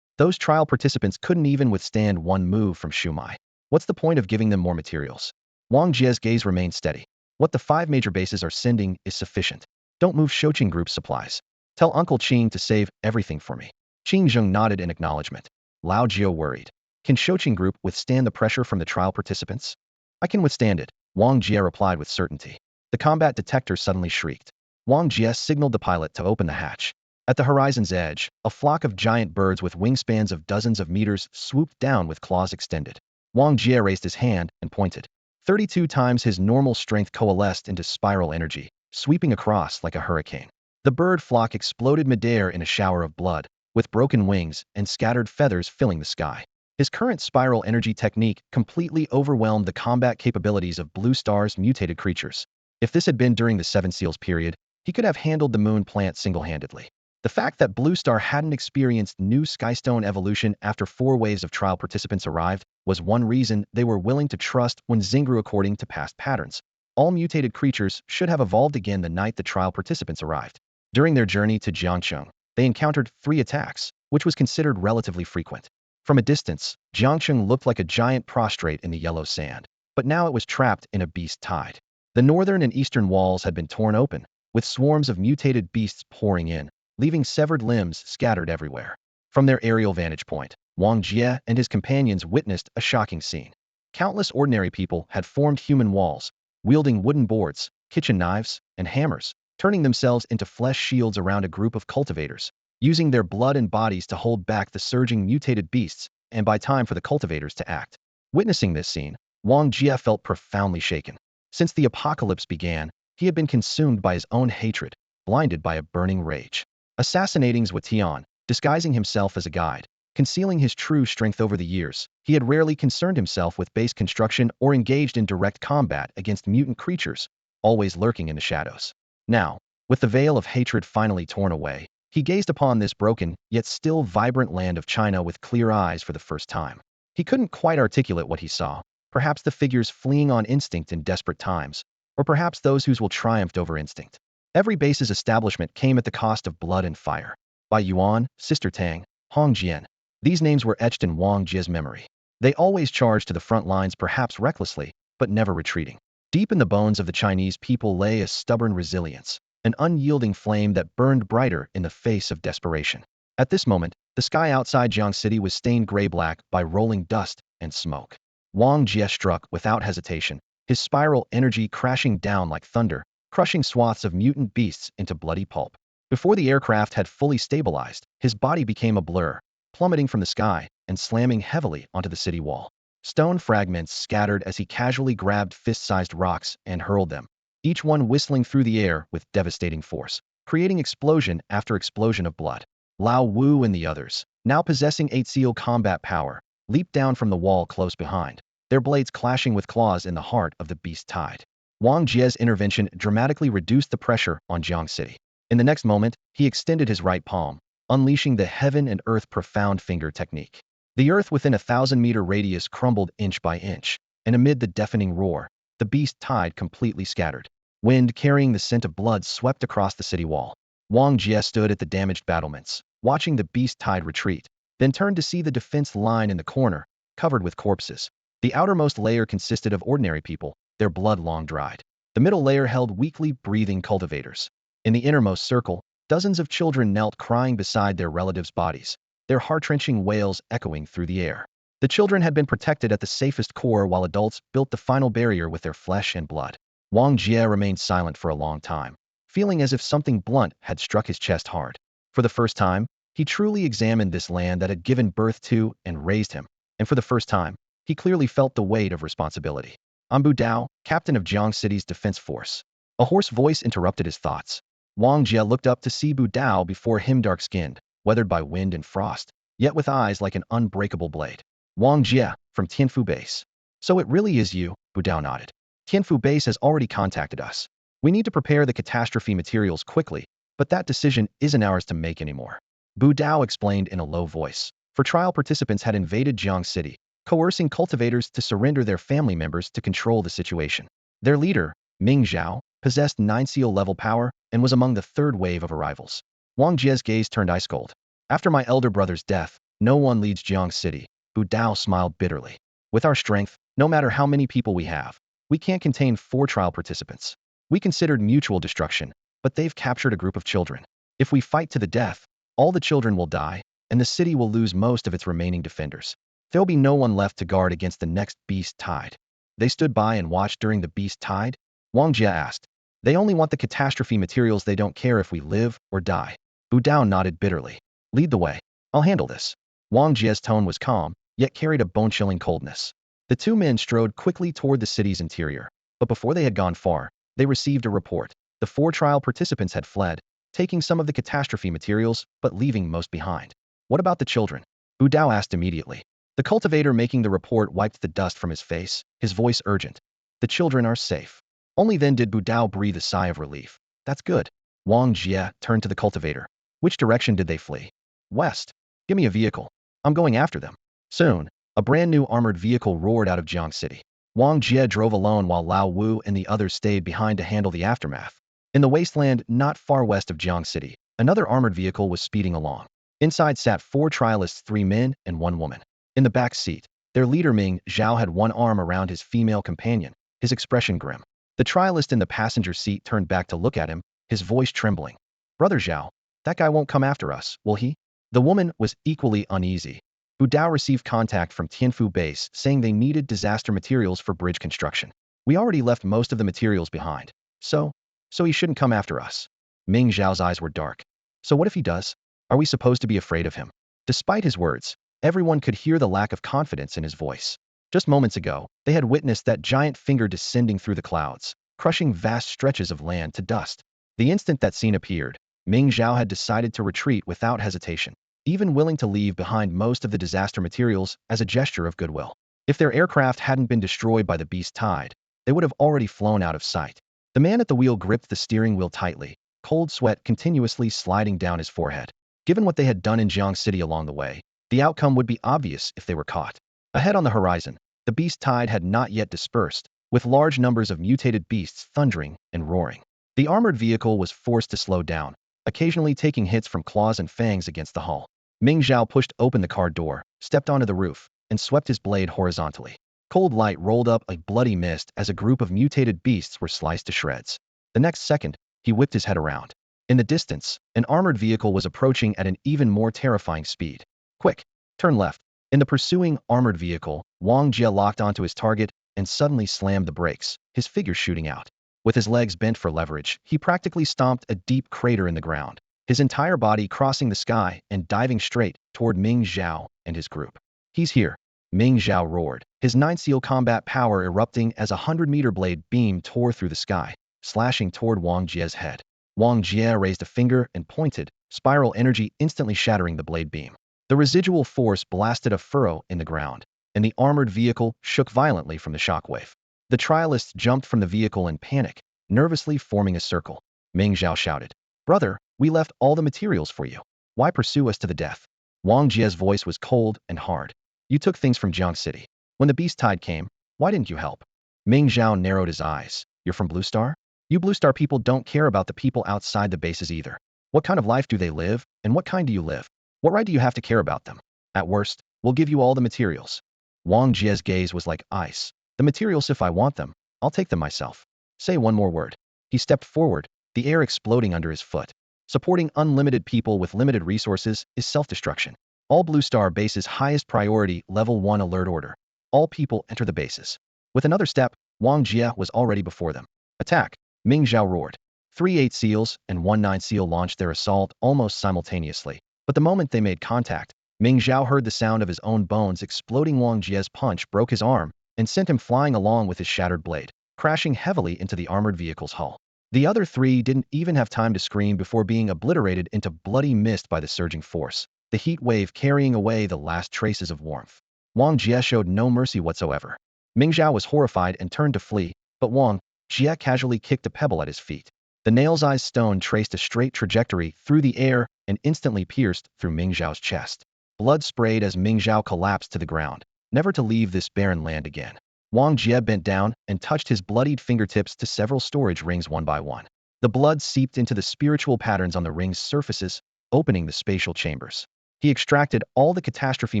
Those trial participants couldn't even withstand one move from Shuai. What's the point of giving them more materials? Wang Jia's gaze remained steady. What the 5 major bases are sending is sufficient. Don't move Shoqing Group's supplies. Tell Uncle Qing to save everything for me. Qing Zheng nodded in acknowledgement. Lao Jiao worried. Can Shoqing Group withstand the pressure from the trial participants? I can withstand it, Wang Jia replied with certainty. The combat detector suddenly shrieked. Wang Jia signaled the pilot to open the hatch. At the horizon's edge, a flock of giant birds with wingspans of dozens of meters swooped down with claws extended. Wang Jia raised his hand and pointed. 32 times his normal strength coalesced into spiral energy, sweeping across like a hurricane. The bird flock exploded midair in a shower of blood, with broken wings and scattered feathers filling the sky. His current spiral energy technique completely overwhelmed the combat capabilities of Blue Star's mutated creatures. If this had been during the Seven Seals period, he could have handled the moon plant single-handedly. The fact that Blue Star hadn't experienced new Skystone evolution after 4 waves of trial participants arrived was one reason they were willing to trust Wen Xingru according to past patterns. All mutated creatures should have evolved again the night the trial participants arrived. During their journey to Jiangcheng, they encountered 3 attacks, which was considered relatively frequent. From a distance, Jiangcheng looked like a giant prostrate in the yellow sand, but now it was trapped in a beast tide. The northern and eastern walls had been torn open, with swarms of mutated beasts pouring in, leaving severed limbs scattered everywhere. From their aerial vantage point, Wang Jia and his companions witnessed a shocking scene. Countless ordinary people had formed human walls, wielding wooden boards, kitchen knives, and hammers, turning themselves into flesh shields around a group of cultivators, using their blood and bodies to hold back the surging mutated beasts and buy time for the cultivators to act. Witnessing this scene, Wang Jia felt profoundly shaken. Since the apocalypse began, he had been consumed by his own hatred, blinded by a burning rage. Assassinating Zhuotian, disguising himself as a guide, concealing his true strength over the years, he had rarely concerned himself with base construction or engaged in direct combat against mutant creatures, always lurking in the shadows. Now, with the veil of hatred finally torn away, he gazed upon this broken, yet still vibrant land of China with clear eyes for the first time. He couldn't quite articulate what he saw, perhaps the figures fleeing on instinct in desperate times, or perhaps those whose will triumphed over instinct. Every base's establishment came at the cost of blood and fire. Bai Yuan, Sister Tang, Hong Jian. These names were etched in Wang Jia's memory. They always charged to the front lines perhaps recklessly, but never retreating. Deep in the bones of the Chinese people lay a stubborn resilience, an unyielding flame that burned brighter in the face of desperation. At this moment, The sky outside Jiang City was stained gray-black by rolling dust and smoke. Wong Jia struck without hesitation, his spiral energy crashing down like thunder, crushing swaths of mutant beasts into bloody pulp. Before the aircraft had fully stabilized, his body became a blur, plummeting from the sky and slamming heavily onto the city wall. Stone fragments scattered as he casually grabbed fist-sized rocks and hurled them, each one whistling through the air with devastating force, creating explosion after explosion of blood. Lao Wu and the others, now possessing 8 seal combat power, leaped down from the wall close behind, their blades clashing with claws in the heart of the beast tide. Wang Jia's intervention dramatically reduced the pressure on Jiang City. In the next moment, he extended his right palm, unleashing the heaven and earth profound finger technique. The earth within a 1,000-meter radius crumbled inch by inch, and amid the deafening roar, the beast tide completely scattered. Wind carrying the scent of blood swept across the city wall. Wang Jia stood at the damaged battlements, watching the beast tide retreat, then turned to see the defense line in the corner, covered with corpses. The outermost layer consisted of ordinary people, their blood long dried. The middle layer held weakly breathing cultivators. In the innermost circle, dozens of children knelt crying beside their relatives' bodies, their heart-wrenching wails echoing through the air. The children had been protected at the safest core while adults built the final barrier with their flesh and blood. Wang Jia remained silent for a long time, feeling as if something blunt had struck his chest hard. For the first time, he truly examined this land that had given birth to and raised him, and for the first time, he clearly felt the weight of responsibility. I'm Bu Dao, captain of Jiang City's defense force. A hoarse voice interrupted his thoughts. Wang Jia looked up to see Bu Dao before him, dark-skinned, weathered by wind and frost, yet with eyes like an unbreakable blade. Wang Jia, from Tianfu Base. So it really is you, Bu Dao nodded. Tianfu Base has already contacted us. We need to prepare the catastrophe materials quickly, but that decision isn't ours to make anymore. Bu Dao explained in a low voice. For trial participants had invaded Jiang City, coercing cultivators to surrender their family members to control the situation. Their leader, Ming Xiao, possessed 9 seal level power and was among the third wave of arrivals. Wang Jia's gaze turned ice cold. After my elder brother's death, no one leads Jiang City. Bu Dao smiled bitterly. With our strength, no matter how many people we have, we can't contain 4 trial participants. We considered mutual destruction, but they've captured a group of children. If we fight to the death, all the children will die, and the city will lose most of its remaining defenders. There'll be no one left to guard against the next beast tide. They stood by and watched during the beast tide? Wang Jia asked. They only want the catastrophe materials. They don't care if we live or die. Bu Dao nodded bitterly. Lead the way. I'll handle this. Wang Jia's tone was calm, yet carried a bone-chilling coldness. The two men strode quickly toward the city's interior, but before they had gone far, they received a report. The 4 trial participants had fled, taking some of the catastrophe materials, but leaving most behind. What about the children? Bu Dao asked immediately. The cultivator making the report wiped the dust from his face, his voice urgent. The children are safe. Only then did Bu Dao breathe a sigh of relief. That's good. Wang Jia turned to the cultivator. Which direction did they flee? West. Give me a vehicle. I'm going after them. Soon, a brand new armored vehicle roared out of Jiang City. Wang Jia drove alone while Lao Wu and the others stayed behind to handle the aftermath. In the wasteland not far west of Jiang City, another armored vehicle was speeding along. Inside sat 4 trialists, 3 men and 1 woman. In the back seat, their leader Ming Xiao had one arm around his female companion, his expression grim. The trialist in the passenger seat turned back to look at him, his voice trembling. Brother Xiao, that guy won't come after us, will he? The woman was equally uneasy. Bu Dao received contact from Tianfu Base saying they needed disaster materials for bridge construction. We already left most of the materials behind. So he shouldn't come after us. Ming Xiao's eyes were dark. So what if he does? Are we supposed to be afraid of him? Despite his words, everyone could hear the lack of confidence in his voice. Just moments ago, they had witnessed that giant finger descending through the clouds, crushing vast stretches of land to dust. The instant that scene appeared, Ming Xiao had decided to retreat without hesitation, even willing to leave behind most of the disaster materials as a gesture of goodwill. If their aircraft hadn't been destroyed by the beast tide, they would have already flown out of sight. The man at the wheel gripped the steering wheel tightly, cold sweat continuously sliding down his forehead. Given what they had done in Jiang City along the way, the outcome would be obvious if they were caught. Ahead on the horizon, the beast tide had not yet dispersed, with large numbers of mutated beasts thundering and roaring. The armored vehicle was forced to slow down, occasionally taking hits from claws and fangs against the hull. Ming Xiao pushed open the car door, stepped onto the roof, and swept his blade horizontally. Cold light rolled up like bloody mist as a group of mutated beasts were sliced to shreds. The next second, he whipped his head around. In the distance, an armored vehicle was approaching at an even more terrifying speed. Quick, turn left. In the pursuing armored vehicle, Wong Jia locked onto his target and suddenly slammed the brakes, his figure shooting out. With his legs bent for leverage, he practically stomped a deep crater in the ground, his entire body crossing the sky and diving straight toward Ming Xiao and his group. He's here, Ming Xiao roared, his nine-seal combat power erupting as a 100-meter blade beam tore through the sky, slashing toward Wang Jia's head. Wang Jia raised a finger and pointed, spiral energy instantly shattering the blade beam. The residual force blasted a furrow in the ground, and the armored vehicle shook violently from the shockwave. The trialists jumped from the vehicle in panic, nervously forming a circle. Ming Xiao shouted, "Brother, we left all the materials for you. Why pursue us to the death?" Wang Jia's voice was cold and hard. "You took things from Jiang City. When the beast tide came, why didn't you help?" Ming Xiao narrowed his eyes. "You're from Blue Star? You Blue Star people don't care about the people outside the bases either. What kind of life do they live, and what kind do you live? What right do you have to care about them? At worst, we'll give you all the materials." Wang Jia's gaze was like ice. "The materials, if I want them, I'll take them myself. Say one more word." He stepped forward, the air exploding under his foot. Supporting unlimited people with limited resources is self-destruction. All Blue Star bases highest priority level 1 alert order. All people enter the bases. With another step, Wang Jia was already before them. "Attack!" Ming Xiao roared. 3 8 SEALs and 1 9 SEAL launched their assault almost simultaneously. But the moment they made contact, Ming Xiao heard the sound of his own bones exploding. Wang Jia's punch broke his arm and sent him flying along with his shattered blade, crashing heavily into the armored vehicle's hull. The other 3 didn't even have time to scream before being obliterated into bloody mist by the surging force, the heat wave carrying away the last traces of warmth. Wang Jia showed no mercy whatsoever. Ming Xiao was horrified and turned to flee, but Wang Jia casually kicked a pebble at his feet. The nail-sized stone traced a straight trajectory through the air and instantly pierced through Ming Xiao's chest. Blood sprayed as Ming Xiao collapsed to the ground, never to leave this barren land again. Wang Jia bent down and touched his bloodied fingertips to several storage rings one by one. The blood seeped into the spiritual patterns on the rings' surfaces, opening the spatial chambers. He extracted all the catastrophe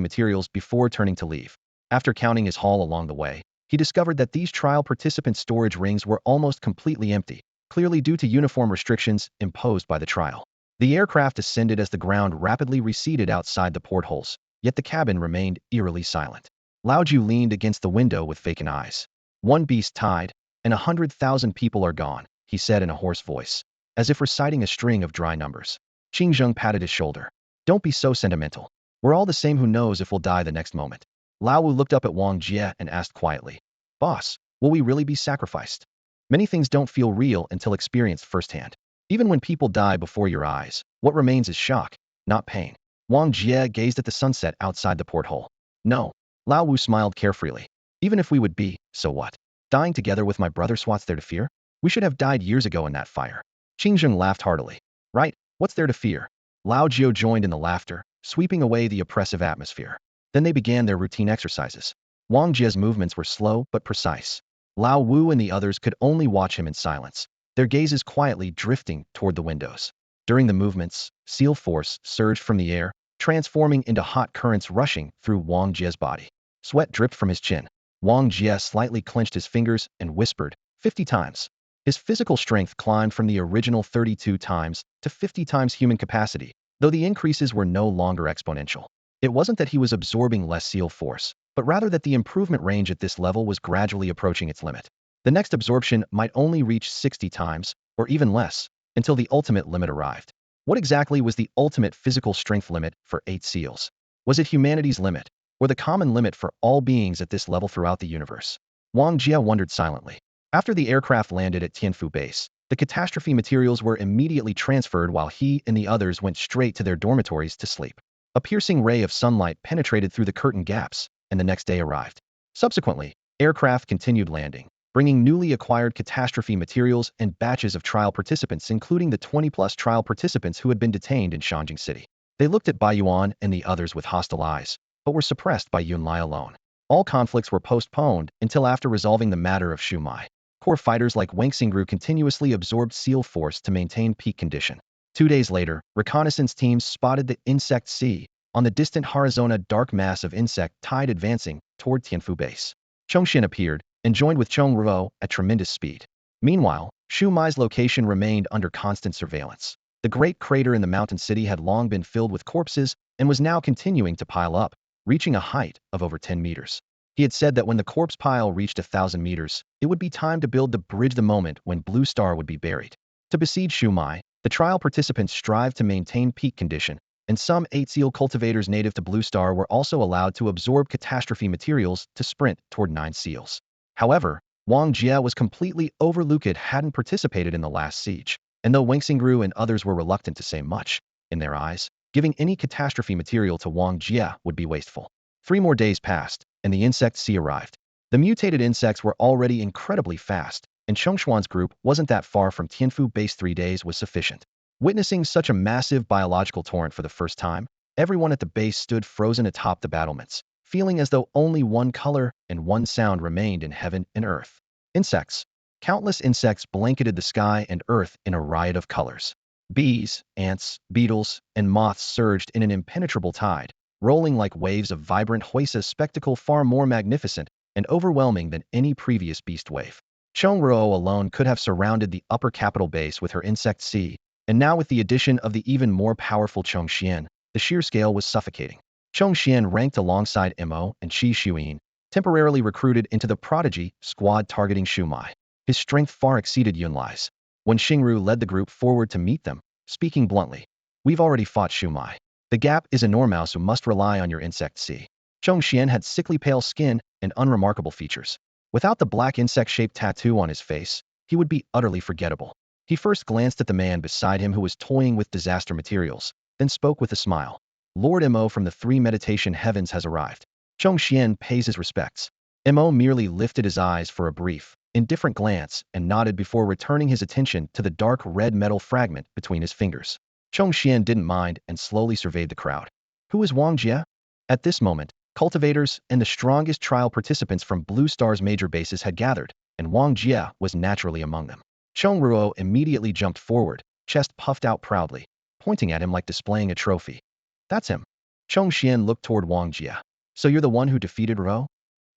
materials before turning to leave. After counting his haul along the way, he discovered that these trial participant storage rings were almost completely empty, clearly due to uniform restrictions imposed by the trial. The aircraft ascended as the ground rapidly receded outside the portholes, yet the cabin remained eerily silent. Lao Ju leaned against the window with vacant eyes. "One beast tied, and 100,000 people are gone," he said in a hoarse voice, as if reciting a string of dry numbers. Qing Zheng patted his shoulder. "Don't be so sentimental. We're all the same, who knows if we'll die the next moment." Lao Wu looked up at Wang Jia and asked quietly, "Boss, will we really be sacrificed?" Many things don't feel real until experienced firsthand. Even when people die before your eyes, what remains is shock, not pain. Wang Jia gazed at the sunset outside the porthole. "No." Lao Wu smiled carefreely. "Even if we would be, so what? Dying together with my brother, what's there to fear? We should have died years ago in that fire." Qingzheng laughed heartily. "Right, what's there to fear?" Lao Jiao joined in the laughter, sweeping away the oppressive atmosphere. Then they began their routine exercises. Wang Jia's movements were slow but precise. Lao Wu and the others could only watch him in silence, their gazes quietly drifting toward the windows. During the movements, seal force surged from the air, transforming into hot currents rushing through Wang Jia's body. Sweat dripped from his chin. Wang Jia slightly clenched his fingers and whispered, 50 times. His physical strength climbed from the original 32 times to 50 times human capacity, though the increases were no longer exponential. It wasn't that he was absorbing less seal force, but rather that the improvement range at this level was gradually approaching its limit. The next absorption might only reach 60 times, or even less, until the ultimate limit arrived. What exactly was the ultimate physical strength limit for 8 seals? Was it humanity's limit, or the common limit for all beings at this level throughout the universe? Wang Jia wondered silently. After the aircraft landed at Tianfu Base, the catastrophe materials were immediately transferred while he and the others went straight to their dormitories to sleep. A piercing ray of sunlight penetrated through the curtain gaps, and the next day arrived. Subsequently, aircraft continued landing, bringing newly acquired catastrophe materials and batches of trial participants, including the 20-plus trial participants who had been detained in Shanjing City. They looked at Bai Yuan and the others with hostile eyes, but were suppressed by Yunlai alone. All conflicts were postponed until after resolving the matter of Shuai. Core fighters like Wang Xingru continuously absorbed seal force to maintain peak condition. 2 days later, reconnaissance teams spotted the insect sea on the distant horizon, a dark mass of insect tide advancing toward Tianfu Base. Chongxin appeared and joined with Chong Ruo at tremendous speed. Meanwhile, Shu Mai's location remained under constant surveillance. The great crater in the mountain city had long been filled with corpses and was now continuing to pile up, reaching a height of over 10 meters. He had said that when the corpse pile reached 1,000 meters, it would be time to build the bridge, the moment when Blue Star would be buried. To besiege Shuai, the trial participants strived to maintain peak condition, and some 8 seal cultivators native to Blue Star were also allowed to absorb catastrophe materials to sprint toward 9 seals. However, Wong Jia was completely overlooked, hadn't participated in the last siege, and though Wang Xingru and others were reluctant to say much, in their eyes, giving any catastrophe material to Wong Jia would be wasteful. 3 more days passed, and the insect sea arrived. The mutated insects were already incredibly fast, and Chongshuan's group wasn't that far from Tianfu base. 3 days was sufficient. Witnessing such a massive biological torrent for the first time, everyone at the base stood frozen atop the battlements, feeling as though only one color and one sound remained in heaven and earth. Insects. Countless insects blanketed the sky and earth in a riot of colors. Bees, ants, beetles, and moths surged in an impenetrable tide, rolling like waves of vibrant Huesa, spectacle far more magnificent and overwhelming than any previous beast wave. Chongruo alone could have surrounded the upper capital base with her insect sea, and now with the addition of the even more powerful Chongxian, the sheer scale was suffocating. Chongxian ranked alongside Mo and Qi Xuyin, temporarily recruited into the prodigy squad targeting Shuai. His strength far exceeded Yunlai's. When Xingru led the group forward to meet them, speaking bluntly, "We've already fought Shuai. The gap is enormous, so must rely on your insect sea." Chongxian had sickly pale skin and unremarkable features. Without the black insect-shaped tattoo on his face, he would be utterly forgettable. He first glanced at the man beside him who was toying with disaster materials, then spoke with a smile. "Lord Mo from the 3 meditation heavens has arrived. Chongxian pays his respects." Mo merely lifted his eyes for a brief, indifferent glance and nodded before returning his attention to the dark red metal fragment between his fingers. Chongxian didn't mind and slowly surveyed the crowd. Who is Wong Jia? At this moment, cultivators and the strongest trial participants from Blue Star's major bases had gathered, and Wong Jia was naturally among them. Chongruo immediately jumped forward, chest puffed out proudly, pointing at him like displaying a trophy. "That's him." Chongxian looked toward Wong Jia. "So you're the one who defeated Ro?"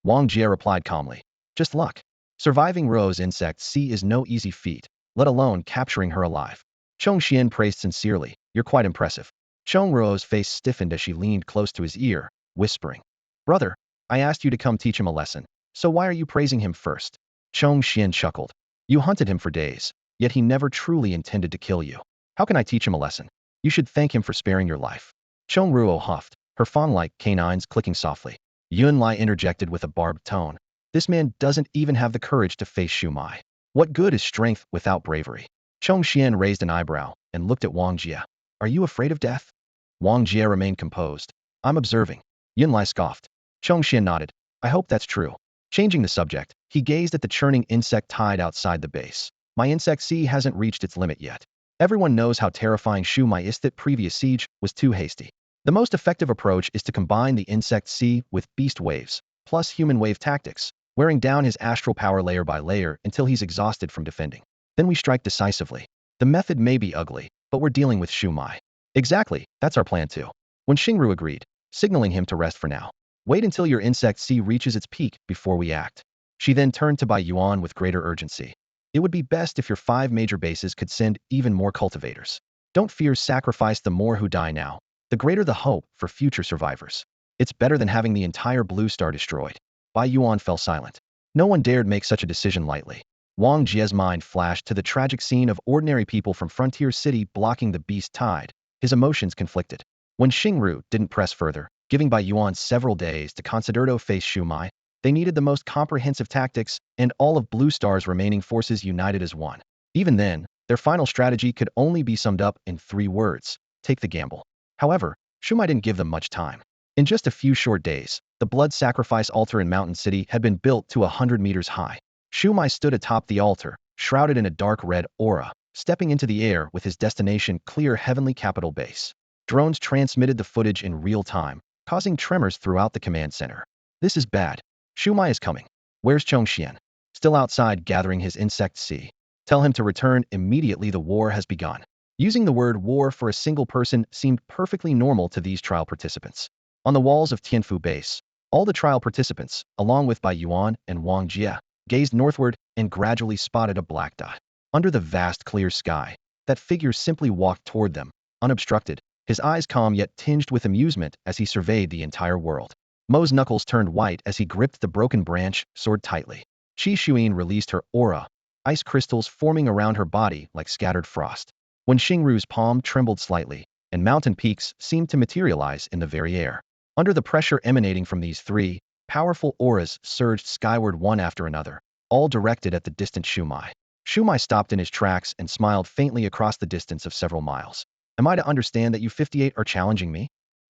Wong Jia replied calmly. "Just luck. Surviving Ro's insect sea is no easy feat, let alone capturing her alive." Chongxian praised sincerely, "You're quite impressive." Chongruo's face stiffened as she leaned close to his ear, whispering, "Brother, I asked you to come teach him a lesson, so why are you praising him first?" Chongxian chuckled. "You hunted him for days, yet he never truly intended to kill you. How can I teach him a lesson? You should thank him for sparing your life." Chongruo huffed, her fawn-like canines clicking softly. Yunlai interjected with a barbed tone. "This man doesn't even have the courage to face Shuai. What good is strength without bravery?" Chongxian raised an eyebrow and looked at Wang Jia. "Are you afraid of death?" Wang Jia remained composed. "I'm observing." Yunlai scoffed. Chongxian nodded. "I hope that's true." Changing the subject, he gazed at the churning insect tide outside the base. "My insect sea hasn't reached its limit yet. Everyone knows how terrifying Shuai is. That previous siege was too hasty. The most effective approach is to combine the insect sea with beast waves, plus human wave tactics, wearing down his astral power layer by layer until he's exhausted from defending. Then we strike decisively. The method may be ugly, but we're dealing with Shuai. Exactly, that's our plan too." When Xingru agreed, signaling him to rest for now. "Wait until your insect sea reaches its peak before we act." She then turned to Bai Yuan with greater urgency. "It would be best if your 5 major bases could send even more cultivators. Don't fear sacrifice. The more who die now, the greater the hope for future survivors. It's better than having the entire Blue Star destroyed." Bai Yuan fell silent. No one dared make such a decision lightly. Wang Jia's mind flashed to the tragic scene of ordinary people from Frontier City blocking the beast tide. His emotions conflicted. When Xingru didn't press further, giving Bai Yuan several days to consider to face Shuai, they needed the most comprehensive tactics, and all of Blue Star's remaining forces united as one. Even then, their final strategy could only be summed up in 3 words: take the gamble. However, Shuai didn't give them much time. In just a few short days, the blood sacrifice altar in Mountain City had been built to 100 meters high. Shuai stood atop the altar, shrouded in a dark red aura, stepping into the air with his destination clear heavenly capital base. Drones transmitted the footage in real time, causing tremors throughout the command center. "This is bad. Shuai is coming. Where's Chongxian?" "Still outside gathering his insect sea. Tell him to return immediately. The war has begun." Using the word war for a single person seemed perfectly normal to these trial participants. On the walls of Tianfu base, all the trial participants, along with Bai Yuan and Wang Jia, gazed northward and gradually spotted a black dot. Under the vast clear sky, that figure simply walked toward them, unobstructed, his eyes calm yet tinged with amusement as he surveyed the entire world. Mo's knuckles turned white as he gripped the broken branch, sword tightly. Qi Xuan released her aura, ice crystals forming around her body like scattered frost. When Xingru's palm trembled slightly, and mountain peaks seemed to materialize in the very air. Under the pressure emanating from these three, powerful auras surged skyward one after another, all directed at the distant Shumai. Shumai stopped in his tracks and smiled faintly across the distance of several miles. Am I to understand that you 58 are challenging me?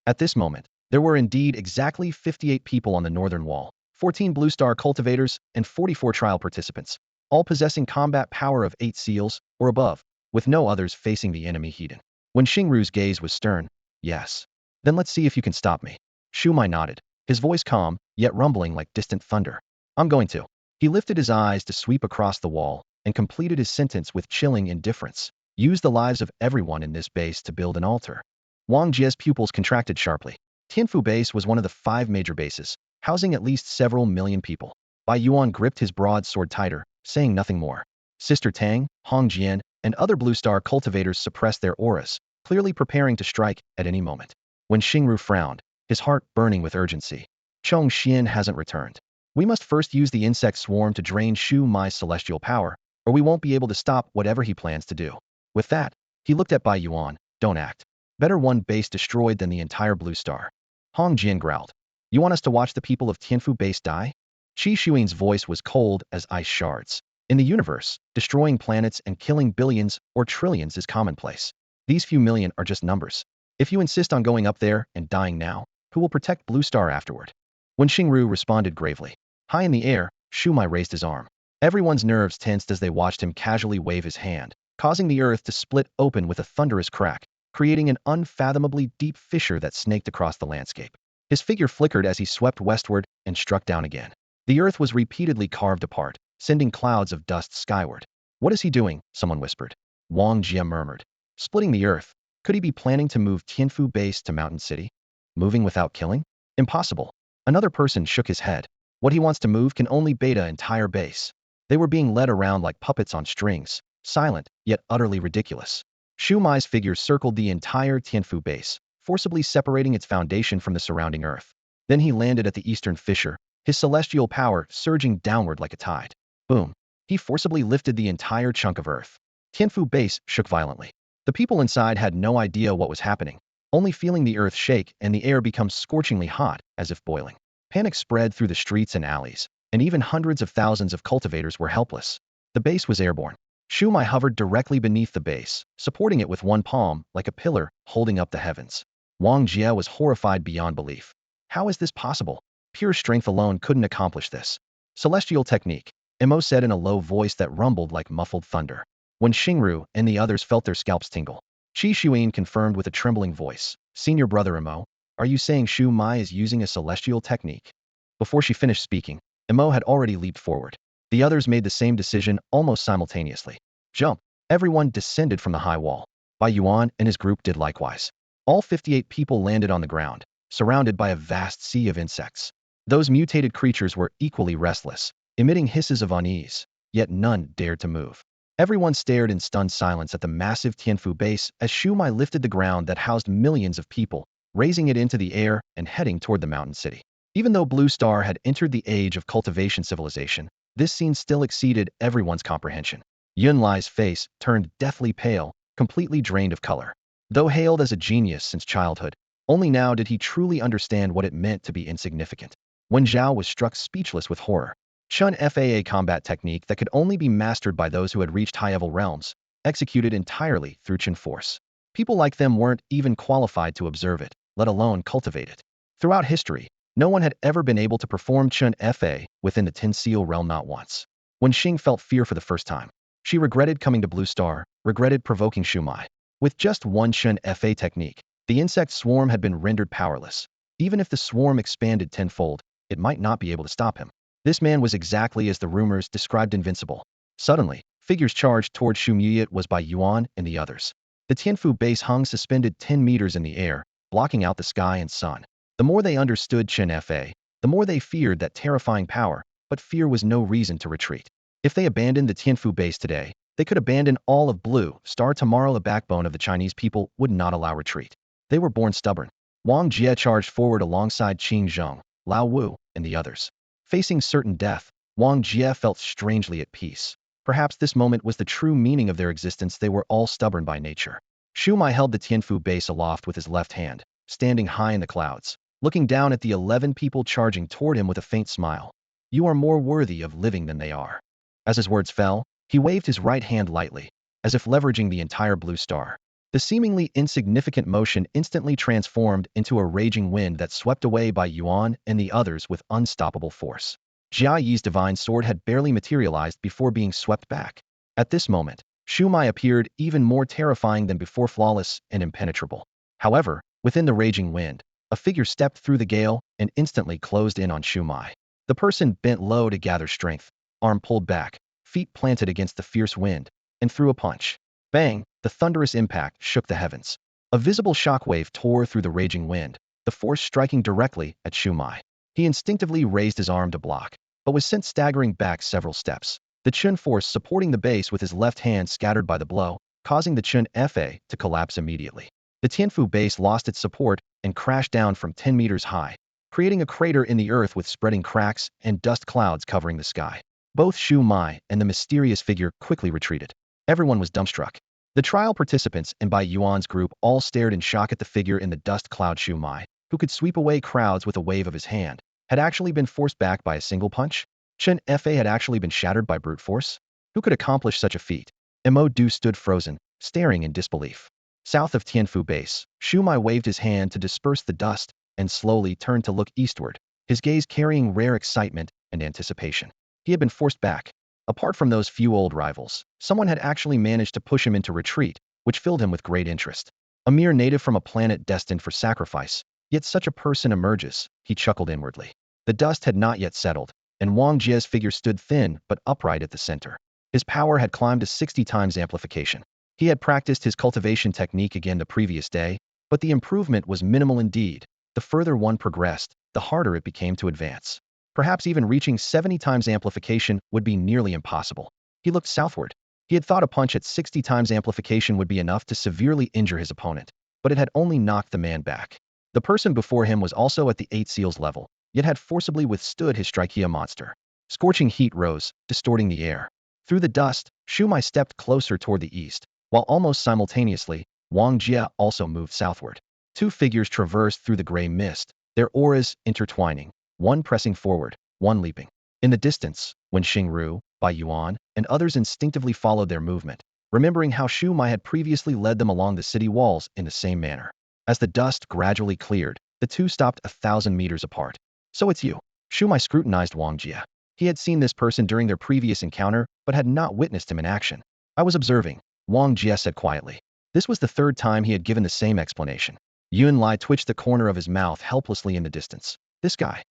At this moment, there were indeed exactly 58 people on the northern wall, 14 Blue Star cultivators and 44 trial participants, all possessing combat power of 8 seals or above, with no others facing the enemy Heathen. When Xingru's gaze was stern, yes. Then let's see if you can stop me. Shumai nodded, his voice calm, yet rumbling like distant thunder. I'm going to. He lifted his eyes to sweep across the wall and completed his sentence with chilling indifference. Use the lives of everyone in this base to build an altar. Wong Jia's pupils contracted sharply. Tianfu Base was one of the 5 major bases, housing at least several million people. Bai Yuan gripped his broadsword tighter, saying nothing more. Sister Tang, Hong Jian, and other Blue Star cultivators suppressed their auras, clearly preparing to strike at any moment. When Xingru frowned, his heart burning with urgency. Chong Xian hasn't returned. We must first use the insect swarm to drain Shu Mai's celestial power, or we won't be able to stop whatever he plans to do. With that, he looked at Bai Yuan. Don't act. Better one base destroyed than the entire Blue Star. Hong Jian growled. You want us to watch the people of Tianfu Base die? Qi Xuan's voice was cold as ice shards. In the universe, destroying planets and killing billions or trillions is commonplace. These few million are just numbers. If you insist on going up there and dying now, who will protect Blue Star afterward? When Xingru responded gravely. High in the air, Shumai raised his arm. Everyone's nerves tensed as they watched him casually wave his hand, causing the earth to split open with a thunderous crack, creating an unfathomably deep fissure that snaked across the landscape. His figure flickered as he swept westward and struck down again. The earth was repeatedly carved apart, sending clouds of dust skyward. What is he doing? Someone whispered. Wong Jia murmured. Splitting the earth. Could he be planning to move Tianfu Base to Mountain City? Moving without killing? Impossible. Another person shook his head. What he wants to move can only beta entire base. They were being led around like puppets on strings, silent, yet utterly ridiculous. Shu Mai's figure circled the entire Tianfu Base, forcibly separating its foundation from the surrounding earth. Then he landed at the eastern fissure, his celestial power surging downward like a tide. Boom. He forcibly lifted the entire chunk of earth. Tianfu Base shook violently. The people inside had no idea what was happening, only feeling the earth shake and the air become scorchingly hot, as if boiling. Panic spread through the streets and alleys, and even hundreds of thousands of cultivators were helpless. The base was airborne. Shu Mai hovered directly beneath the base, supporting it with one palm, like a pillar, holding up the heavens. Wang Jia was horrified beyond belief. How is this possible? Pure strength alone couldn't accomplish this. Celestial technique, Imo said in a low voice that rumbled like muffled thunder. When Xingru and the others felt their scalps tingle, Qi Xuan confirmed with a trembling voice, Senior Brother Imo, are you saying Shu Mai is using a celestial technique? Before she finished speaking, Imo had already leaped forward. The others made the same decision almost simultaneously. Jump! Everyone descended from the high wall. Bai Yuan and his group did likewise. All 58 people landed on the ground, surrounded by a vast sea of insects. Those mutated creatures were equally restless, emitting hisses of unease, yet none dared to move. Everyone stared in stunned silence at the massive Tianfu base as Shu Mai lifted the ground that housed millions of people, raising it into the air and heading toward the mountain city. Even though Blue Star had entered the age of cultivation civilization, this scene still exceeded everyone's comprehension. Yun Lai's face turned deathly pale, completely drained of color. Though hailed as a genius since childhood, only now did he truly understand what it meant to be insignificant. When Xiao was struck speechless with horror, Chun Faa combat technique that could only be mastered by those who had reached high-level realms, executed entirely through Chun force. People like them weren't even qualified to observe it, let alone cultivate it. Throughout history, no one had ever been able to perform Chun Fa within the Tin Seal realm not once. When Xing felt fear for the first time, she regretted coming to Blue Star, regretted provoking Shu Mai. With just one Chun Fa technique, the insect swarm had been rendered powerless. Even if the swarm expanded tenfold, it might not be able to stop him. This man was exactly as the rumors described invincible. Suddenly, figures charged toward Shumyuyat was Bai Yuan and the others. The Tianfu base hung suspended 10 meters in the air, blocking out the sky and sun. The more they understood Chun Fa, the more they feared that terrifying power, but fear was no reason to retreat. If they abandoned the Tianfu base today, They could abandon all of Blue Star tomorrow. The backbone of the Chinese people would not allow retreat. They were born stubborn. Wong Jia charged forward alongside Qing Zheng, Lao Wu, and the others. Facing certain death, Wong Jia felt strangely at peace. Perhaps this moment was the true meaning of their existence. They were all stubborn by nature. Shuai held the Tianfu base aloft with his left hand, standing high in the clouds, looking down at the 11 people charging toward him with a faint smile. You are more worthy of living than they are. As his words fell, he waved his right hand lightly, as if leveraging the entire blue star. The seemingly insignificant motion instantly transformed into a raging wind that swept away by Yuan and the others with unstoppable force. Jia Yi's divine sword had barely materialized before being swept back. At this moment, Shuai appeared even more terrifying than before, flawless and impenetrable. However, within the raging wind, a figure stepped through the gale and instantly closed in on Shuai. The person bent low to gather strength, arm pulled back, feet planted against the fierce wind, and threw a punch. Bang! The thunderous impact shook the heavens. A visible shockwave tore through the raging wind, the force striking directly at Shuai. He instinctively raised his arm to block, but was sent staggering back several steps. The Chun force supporting the base with his left hand scattered by the blow, causing the Chun Fa to collapse immediately. The Tianfu base lost its support and crashed down from 10 meters high, creating a crater in the earth with spreading cracks and dust clouds covering the sky. Both Shuai and the mysterious figure quickly retreated. Everyone was dumbstruck. The trial participants and Bai Yuan's group all stared in shock at the figure in the dust cloud. Shuai, who could sweep away crowds with a wave of his hand, had actually been forced back by a single punch? Chun Fa had actually been shattered by brute force? Who could accomplish such a feat? Mo Du stood frozen, staring in disbelief. South of Tianfu base, Shuai waved his hand to disperse the dust and slowly turned to look eastward, his gaze carrying rare excitement and anticipation. He had been forced back. Apart from those few old rivals, someone had actually managed to push him into retreat, which filled him with great interest. A mere native from a planet destined for sacrifice, yet such a person emerges, he chuckled inwardly. The dust had not yet settled, and Wong Jia's figure stood thin but upright at the center. His power had climbed to 60 times amplification. He had practiced his cultivation technique again the previous day, but the improvement was minimal indeed. The further one progressed, the harder it became to advance. Perhaps even reaching 70 times amplification would be nearly impossible. He looked southward. He had thought a punch at 60 times amplification would be enough to severely injure his opponent, but it had only knocked the man back. The person before him was also at the 8 seals level, yet had forcibly withstood his Strikia monster. Scorching heat rose, distorting the air. Through the dust, Shuai stepped closer toward the east, while almost simultaneously, Wong Jia also moved southward. Two figures traversed through the gray mist, their auras intertwining, one pressing forward, one leaping. In the distance, when Xingru, Bai Yuan, and others instinctively followed their movement, remembering how Shuai had previously led them along the city walls in the same manner. As the dust gradually cleared, the two stopped 1,000 meters apart. So it's you. Shuai scrutinized Wong Jia. He had seen this person during their previous encounter, but had not witnessed him in action. I was observing, Wong Jia said quietly. This was the third time he had given the same explanation. Yun Lai twitched the corner of his mouth helplessly in the distance. This guy.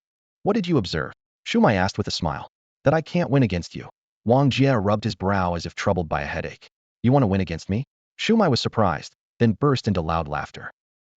What did you observe? Shuai asked with a smile. That I can't win against you. Wong Jia rubbed his brow as if troubled by a headache. You want to win against me? Shuai was surprised, then burst into loud laughter.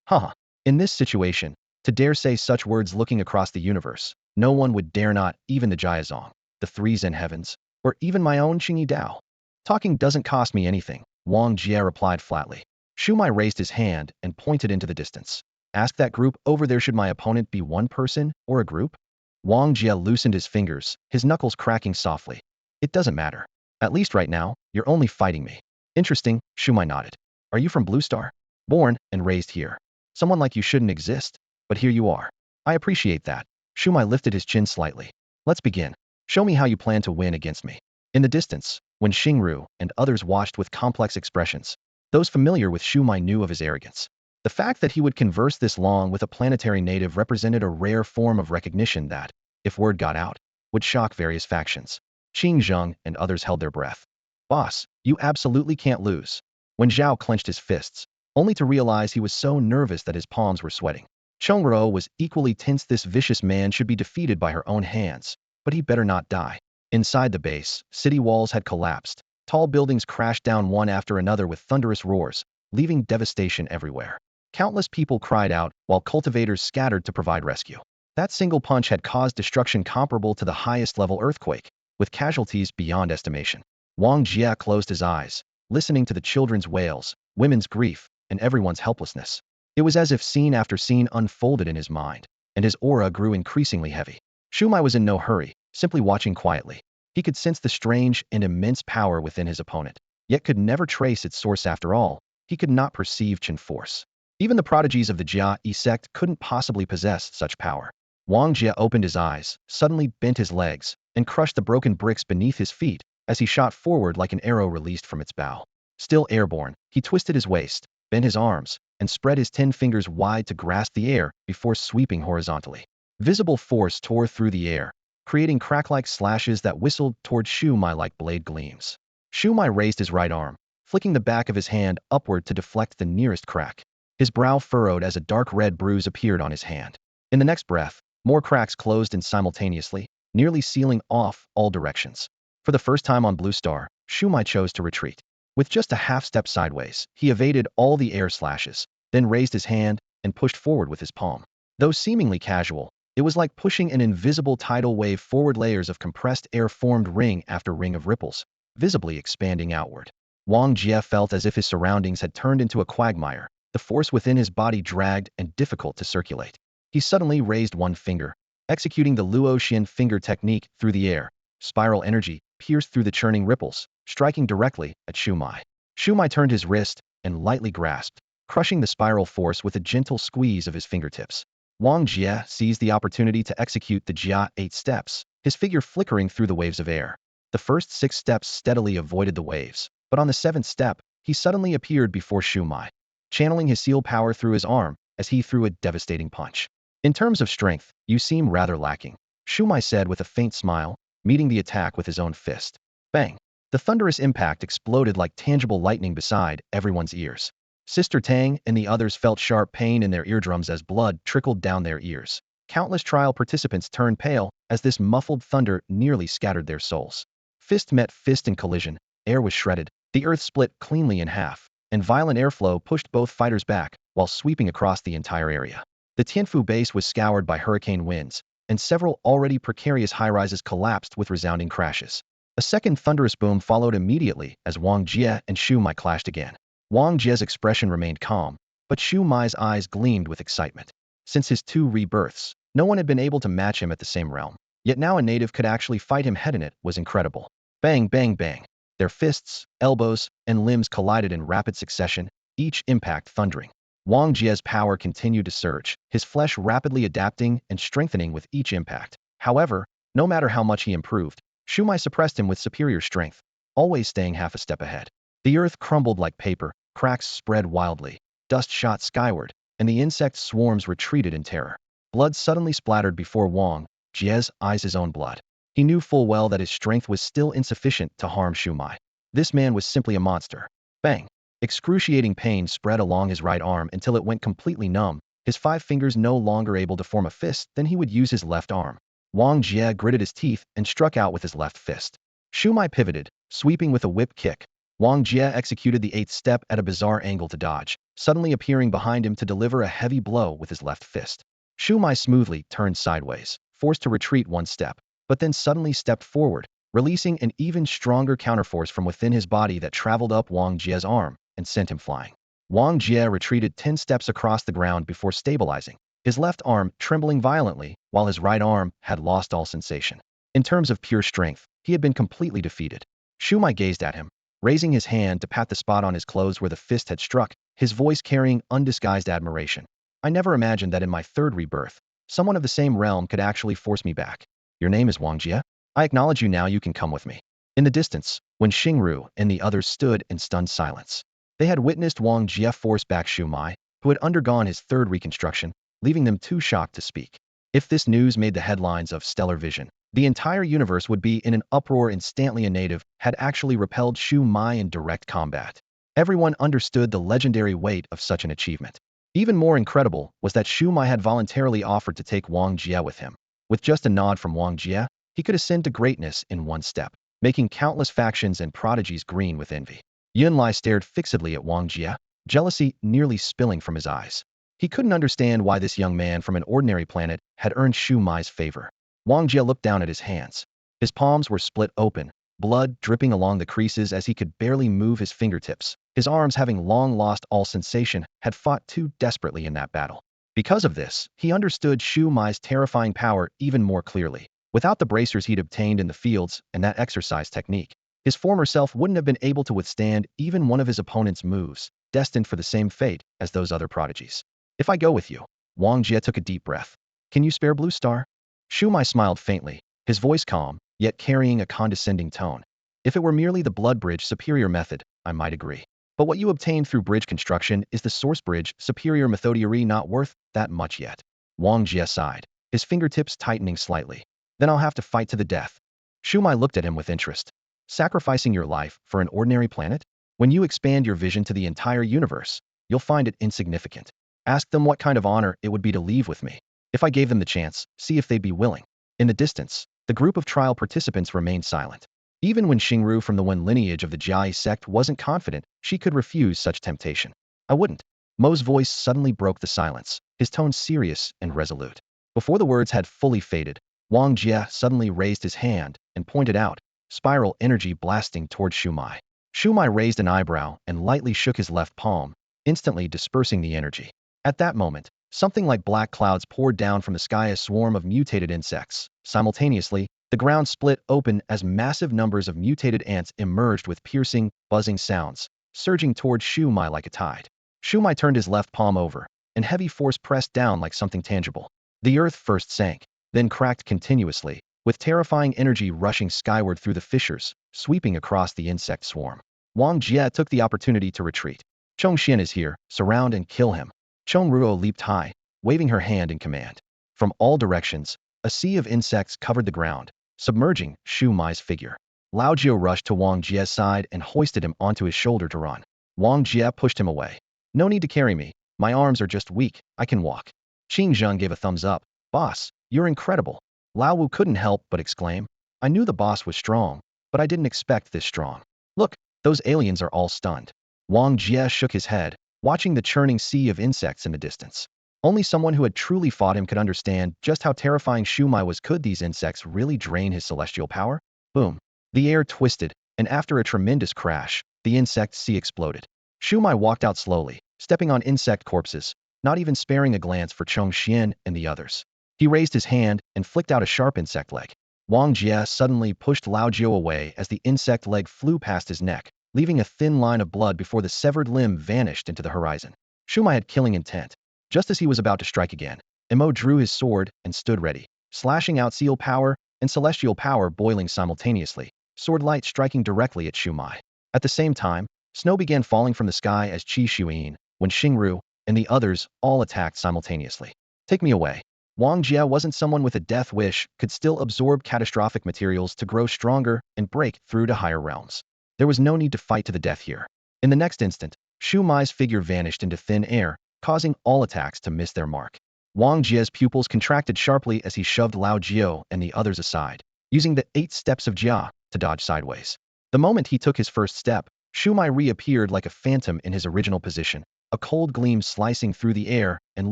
Haha. In this situation, to dare say such words looking across the universe, no one would dare, not even the Jiazong, the three Zen heavens, or even my own Qingyi Dao. Talking doesn't cost me anything, Wong Jia replied flatly. Shuai raised his hand and pointed into the distance. Ask that group over there, should my opponent be one person or a group? Wong Jia loosened his fingers, his knuckles cracking softly. It doesn't matter. At least right now, you're only fighting me. Interesting, Shuai nodded. Are you from Blue Star? Born and raised here. Someone like you shouldn't exist, but here you are. I appreciate that. Shuai lifted his chin slightly. Let's begin. Show me how you plan to win against me. In the distance, when Xingru and others watched with complex expressions, those familiar with Shuai knew of his arrogance. The fact that he would converse this long with a planetary native represented a rare form of recognition that, if word got out, would shock various factions. Qing Zheng and others held their breath. Boss, you absolutely can't lose. When Xiao clenched his fists, only to realize he was so nervous that his palms were sweating. Chongro was equally tense. This vicious man should be defeated by her own hands, but he better not die. Inside the base, city walls had collapsed. Tall buildings crashed down one after another with thunderous roars, leaving devastation everywhere. Countless people cried out, while cultivators scattered to provide rescue. That single punch had caused destruction comparable to the highest level earthquake, with casualties beyond estimation. Wang Jia closed his eyes, listening to the children's wails, women's grief, and everyone's helplessness. It was as if scene after scene unfolded in his mind, and his aura grew increasingly heavy. Shuai was in no hurry, simply watching quietly. He could sense the strange and immense power within his opponent, yet could never trace its source. After all, he could not perceive Qin force. Even the prodigies of the Jia sect couldn't possibly possess such power. Wang Jia opened his eyes, suddenly bent his legs, and crushed the broken bricks beneath his feet as he shot forward like an arrow released from its bow. Still airborne, he twisted his waist, bent his arms, and spread his 10 fingers wide to grasp the air before sweeping horizontally. Visible force tore through the air, creating crack-like slashes that whistled toward Shuai like blade gleams. Shuai raised his right arm, flicking the back of his hand upward to deflect the nearest crack. His brow furrowed as a dark red bruise appeared on his hand. In the next breath, more cracks closed in simultaneously, nearly sealing off all directions. For the first time on Blue Star, Shuai chose to retreat. With just a half-step sideways, he evaded all the air slashes, then raised his hand and pushed forward with his palm. Though seemingly casual, it was like pushing an invisible tidal wave forward. Layers of compressed air formed ring after ring of ripples, visibly expanding outward. Wang Jia felt as if his surroundings had turned into a quagmire, the force within his body dragged and difficult to circulate. He suddenly raised one finger, executing the Luo Xian finger technique through the air. Spiral energy pierced through the churning ripples, striking directly at Shuai. Shuai turned his wrist and lightly grasped, crushing the spiral force with a gentle squeeze of his fingertips. Wang Jia seized the opportunity to execute the Jia 8 steps, his figure flickering through the waves of air. The first 6 steps steadily avoided the waves, but on the 7th step, he suddenly appeared before Shuai, channeling his seal power through his arm as he threw a devastating punch. In terms of strength, you seem rather lacking, Shuai said with a faint smile, meeting the attack with his own fist. Bang! The thunderous impact exploded like tangible lightning beside everyone's ears. Sister Tang and the others felt sharp pain in their eardrums as blood trickled down their ears. Countless trial participants turned pale as this muffled thunder nearly scattered their souls. Fist met fist in collision, air was shredded, the earth split cleanly in half, and violent airflow pushed both fighters back while sweeping across the entire area. The Tianfu base was scoured by hurricane winds, and several already precarious high-rises collapsed with resounding crashes. A second thunderous boom followed immediately as Wang Jia and Shuai clashed again. Wang Jia's expression remained calm, but Shuai's eyes gleamed with excitement. Since his 2 rebirths, no one had been able to match him at the same realm. Yet now a native could actually fight him head in. It was incredible. Bang, bang, bang. Their fists, elbows, and limbs collided in rapid succession, each impact thundering. Wang Jia's power continued to surge, his flesh rapidly adapting and strengthening with each impact. However, no matter how much he improved, Shuai suppressed him with superior strength, always staying half a step ahead. The earth crumbled like paper, cracks spread wildly, dust shot skyward, and the insect swarms retreated in terror. Blood suddenly splattered before Wang Jia's eyes, his own blood. He knew full well that his strength was still insufficient to harm Shuai. This man was simply a monster. Bang! Excruciating pain spread along his right arm until it went completely numb, his 5 fingers no longer able to form a fist. Then he would use his left arm. Wang Jia gritted his teeth and struck out with his left fist. Shuai pivoted, sweeping with a whip kick. Wang Jia executed the 8th step at a bizarre angle to dodge, suddenly appearing behind him to deliver a heavy blow with his left fist. Shuai smoothly turned sideways, forced to retreat 1 step, but then suddenly stepped forward, releasing an even stronger counterforce from within his body that traveled up Wang Jia's arm and sent him flying. Wang Jia retreated 10 steps across the ground before stabilizing, his left arm trembling violently while his right arm had lost all sensation. In terms of pure strength, he had been completely defeated. Shuai gazed at him, raising his hand to pat the spot on his clothes where the fist had struck, his voice carrying undisguised admiration. I never imagined that in my 3rd rebirth, someone of the same realm could actually force me back. Your name is Wang Jia? I acknowledge you now. You can come with me. In the distance, when Xingru and the others stood in stunned silence, they had witnessed Wang Jia force back Shuai, who had undergone his 3rd reconstruction, leaving them too shocked to speak. If this news made the headlines of Stellar Vision, the entire universe would be in an uproar. Instantly a native had actually repelled Shuai in direct combat. Everyone understood the legendary weight of such an achievement. Even more incredible was that Shuai had voluntarily offered to take Wang Jia with him. With just a nod from Wang Jia, he could ascend to greatness in 1 step, making countless factions and prodigies green with envy. Yunlai stared fixedly at Wang Jia, jealousy nearly spilling from his eyes. He couldn't understand why this young man from an ordinary planet had earned Shuai's favor. Wang Jia looked down at his hands. His palms were split open, blood dripping along the creases as he could barely move his fingertips. His arms, having long lost all sensation, had fought too desperately in that battle. Because of this, he understood Shu Mai's terrifying power even more clearly. Without the bracers he'd obtained in the fields and that exercise technique, his former self wouldn't have been able to withstand even one of his opponent's moves, destined for the same fate as those other prodigies. If I go with you. Wong Jia took a deep breath. Can you spare Blue Star? Shu Mai smiled faintly, his voice calm, yet carrying a condescending tone. If it were merely the blood bridge superior method, I might agree. But what you obtained through bridge construction is the source bridge superior methodology not worth that much yet. Wong Jia sighed, his fingertips tightening slightly. Then I'll have to fight to the death. Shu Mai looked at him with interest. Sacrificing your life for an ordinary planet? When you expand your vision to the entire universe, you'll find it insignificant. Ask them what kind of honor it would be to leave with me. If I gave them the chance, see if they'd be willing. In the distance, the group of trial participants remained silent. Even when Xingru from the Wen lineage of the Jiai sect wasn't confident she could refuse such temptation. I wouldn't. Mo's voice suddenly broke the silence, his tone serious and resolute. Before the words had fully faded, Wang Jia suddenly raised his hand and pointed out, spiral energy blasting toward Shu Mai. Shu Mai raised an eyebrow and lightly shook his left palm, instantly dispersing the energy. At that moment, something like black clouds poured down from the sky, a swarm of mutated insects. Simultaneously, the ground split open as massive numbers of mutated ants emerged with piercing, buzzing sounds, surging toward Shu Mai like a tide. Shu Mai turned his left palm over, and heavy force pressed down like something tangible. The earth first sank, then cracked continuously, with terrifying energy rushing skyward through the fissures, sweeping across the insect swarm. Wang Jia took the opportunity to retreat. Chong Xian is here, surround and kill him. Chong Ruo leaped high, waving her hand in command. From all directions, a sea of insects covered the ground, submerging Shu Mai's figure. Lao Jiao rushed to Wang Jia's side and hoisted him onto his shoulder to run. Wang Jia pushed him away. No need to carry me. My arms are just weak, I can walk. Qing Zheng gave a thumbs up. Boss, you're incredible. Lao Wu couldn't help but exclaim. I knew the boss was strong, but I didn't expect this strong. Look, those aliens are all stunned. Wang Jia shook his head, watching the churning sea of insects in the distance. Only someone who had truly fought him could understand just how terrifying Shu Mai was. Could these insects really drain his celestial power? Boom. The air twisted, and after a tremendous crash, the insect sea exploded. Shu Mai walked out slowly, stepping on insect corpses, not even sparing a glance for Chong Xian and the others. He raised his hand and flicked out a sharp insect leg. Wang Jia suddenly pushed Lao Jiao away as the insect leg flew past his neck, leaving a thin line of blood before the severed limb vanished into the horizon. Shu Mai had killing intent. Just as he was about to strike again, Mo drew his sword and stood ready, slashing out seal power and celestial power boiling simultaneously, sword light striking directly at Shu Mai. At the same time, snow began falling from the sky as Qi Xuyin, Wen Xingru, and the others all attacked simultaneously. Take me away. Wang Jia wasn't someone with a death wish, could still absorb catastrophic materials to grow stronger and break through to higher realms. There was no need to fight to the death here. In the next instant, Shu Mai's figure vanished into thin air, causing all attacks to miss their mark. Wang Jia's pupils contracted sharply as he shoved Lao Jiao and the others aside, using the 8 steps of Jia to dodge sideways. The moment he took his first step, Shu Mai reappeared like a phantom in his original position, a cold gleam slicing through the air and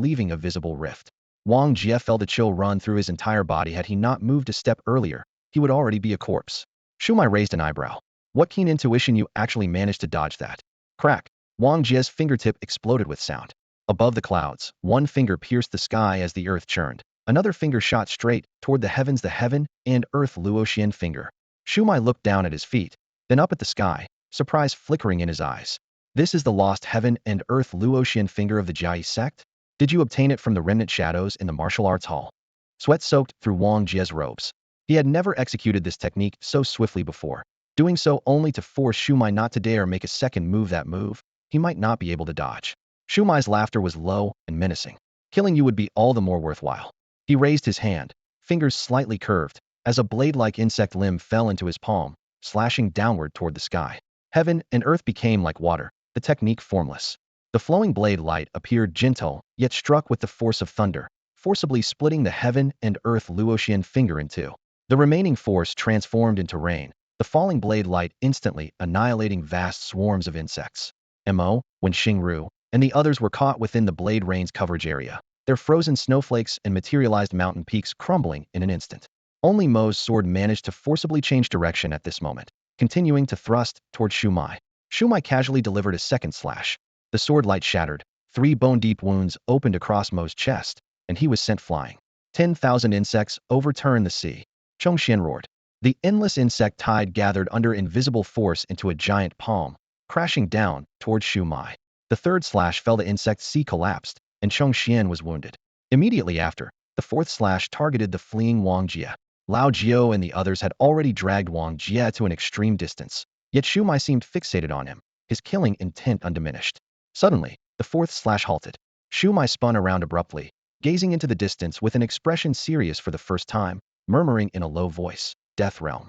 leaving a visible rift. Wang Jia felt a chill run through his entire body. Had he not moved a step earlier, he would already be a corpse. Shu Mai raised an eyebrow. What keen intuition, you actually managed to dodge that. Crack. Wang Jia's fingertip exploded with sound. Above the clouds, one finger pierced the sky as the earth churned. Another finger shot straight toward the heavens. The heaven and earth Luoxian finger. Shu Mai looked down at his feet, then up at the sky, surprise flickering in his eyes. This is the lost heaven and earth Luoxian finger of the Jiai sect? Did you obtain it from the remnant shadows in the martial arts hall? Sweat soaked through Wang Jia's robes. He had never executed this technique so swiftly before, doing so only to force Shu Mai not to dare make a second move. That move, he might not be able to dodge. Shu Mai's laughter was low and menacing. Killing you would be all the more worthwhile. He raised his hand, fingers slightly curved, as a blade-like insect limb fell into his palm, slashing downward toward the sky. Heaven and earth became like water, the technique formless. The flowing blade light appeared gentle, yet struck with the force of thunder, forcibly splitting the heaven and earth Luoxian finger in two. The remaining force transformed into rain, the falling blade light instantly annihilating vast swarms of insects. Mo, Wen Xingru, and the others were caught within the blade rain's coverage area, their frozen snowflakes and materialized mountain peaks crumbling in an instant. Only Mo's sword managed to forcibly change direction at this moment, continuing to thrust toward Shuai. Shuai casually delivered a second slash. The sword light shattered. 3 bone-deep wounds opened across Mo's chest, and he was sent flying. 10,000 insects overturned the sea. Chongxian roared. The endless insect tide gathered under invisible force into a giant palm, crashing down toward Shuai. The third slash fell, the insect sea collapsed, and Chongxian was wounded. Immediately after, the fourth slash targeted the fleeing Wong Jia. Lao Jiao and the others had already dragged Wong Jia to an extreme distance, yet Shuai seemed fixated on him, his killing intent undiminished. Suddenly, the fourth slash halted. Shuai spun around abruptly, gazing into the distance with an expression serious for the first time, murmuring in a low voice, "Death Realm."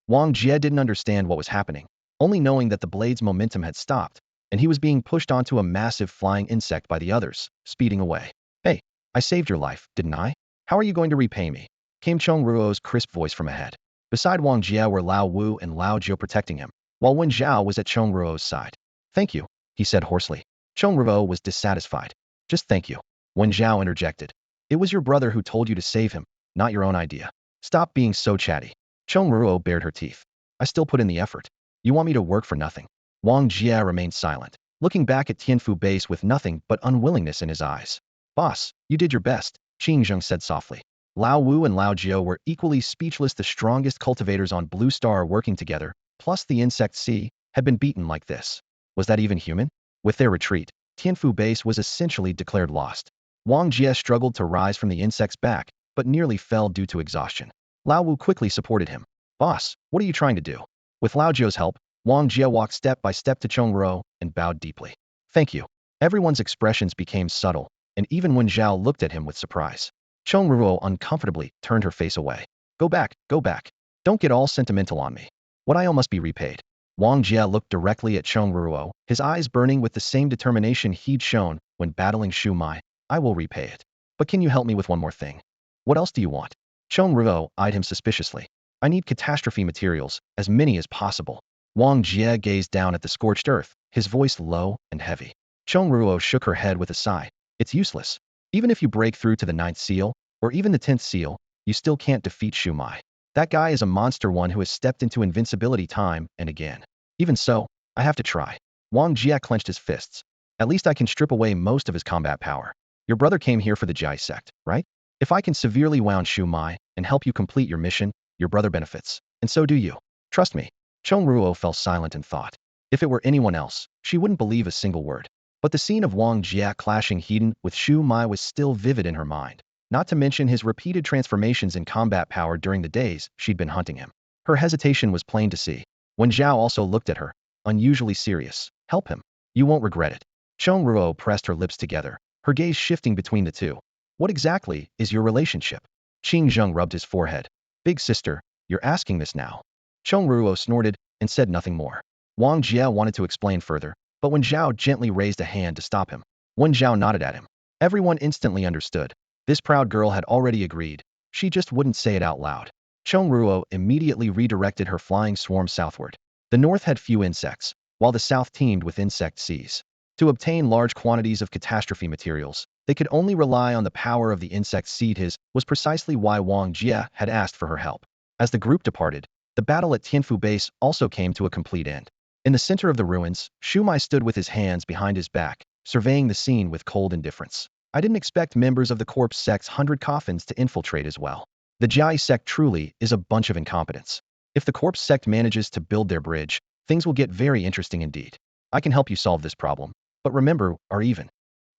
Wang Jie didn't understand what was happening, only knowing that the blade's momentum had stopped, and he was being pushed onto a massive flying insect by the others, speeding away. "Hey, I saved your life, didn't I? How are you going to repay me?" Came Chong Ruo's crisp voice from ahead. Beside Wang Jie were Lao Wu and Lao Jiao protecting him, while Wen Zhao was at Chong Ruo's side. "Thank you," he said hoarsely. Chong Ruo was dissatisfied. "Just thank you," Wen Zhao interjected. "It was your brother who told you to save him, not your own idea. Stop being so chatty." Chong Ruo bared her teeth. "I still put in the effort. You want me to work for nothing?" Wang Jia remained silent, looking back at Tianfu base with nothing but unwillingness in his eyes. "Boss, you did your best," Qing Zheng said softly. Lao Wu and Lao Jiao were equally speechless. The strongest cultivators on Blue Star working together, plus the insect sea, had been beaten like this. Was that even human? With their retreat, Tianfu base was essentially declared lost. Wang Jia struggled to rise from the insect's back, but nearly fell due to exhaustion. Lao Wu quickly supported him. "Boss, what are you trying to do?" With Lao Jiao's help, Wang Jia walked step by step to Chong Ruo and bowed deeply. "Thank you." Everyone's expressions became subtle, and even when Zhao looked at him with surprise. Chong Ruo uncomfortably turned her face away. Go back, go back. Don't get all sentimental on me. What I owe must be repaid." Wang Jia looked directly at Chong Ruo, his eyes burning with the same determination he'd shown when battling Shu Mai. "I will repay it. But can you help me with one more thing?" "What else do you want?" Chong Ruo eyed him suspiciously. "I need catastrophe materials, as many as possible." Wang Jia gazed down at the scorched earth, his voice low and heavy. Chong Ruo shook her head with a sigh. "It's useless. Even if you break through to the 9th seal, or even the 10th seal, you still can't defeat Shu Mai. That guy is a monster, one who has stepped into invincibility time and again. Even so, I have to try." Wang Jia clenched his fists. "At least I can strip away most of his combat power. Your brother came here for the Jai sect, right? If I can severely wound Shu Mai and help you complete your mission, your brother benefits, and so do you. Trust me." Chong Ruo fell silent in thought. If it were anyone else, she wouldn't believe a single word. But the scene of Wang Jia clashing Hedon with Shu Mai was still vivid in her mind, not to mention his repeated transformations in combat power during the days she'd been hunting him. Her hesitation was plain to see. When Zhao also looked at her, unusually serious. "Help him. You won't regret it." Chong Ruo pressed her lips together, her gaze shifting between the two. "What exactly is your relationship?" Qing Zheng rubbed his forehead. "Big sister, you're asking this now." Chong Ruo snorted and said nothing more. Wang Jia wanted to explain further, but when Zhao gently raised a hand to stop him, Wen Zhao nodded at him. Everyone instantly understood. This proud girl had already agreed. She just wouldn't say it out loud. Chong Ruo immediately redirected her flying swarm southward. The north had few insects, while the south teemed with insect seas. To obtain large quantities of catastrophe materials, they could only rely on the power of the insect seed. His was precisely why Wang Jia had asked for her help. As the group departed, the battle at Tianfu base also came to a complete end. In the center of the ruins, Shu Mai stood with his hands behind his back, surveying the scene with cold indifference. "I didn't expect members of the corpse sect's 100 coffins to infiltrate as well. The Jiai sect truly is a bunch of incompetents. If the corpse sect manages to build their bridge, things will get very interesting indeed. I can help you solve this problem, but remember, are even."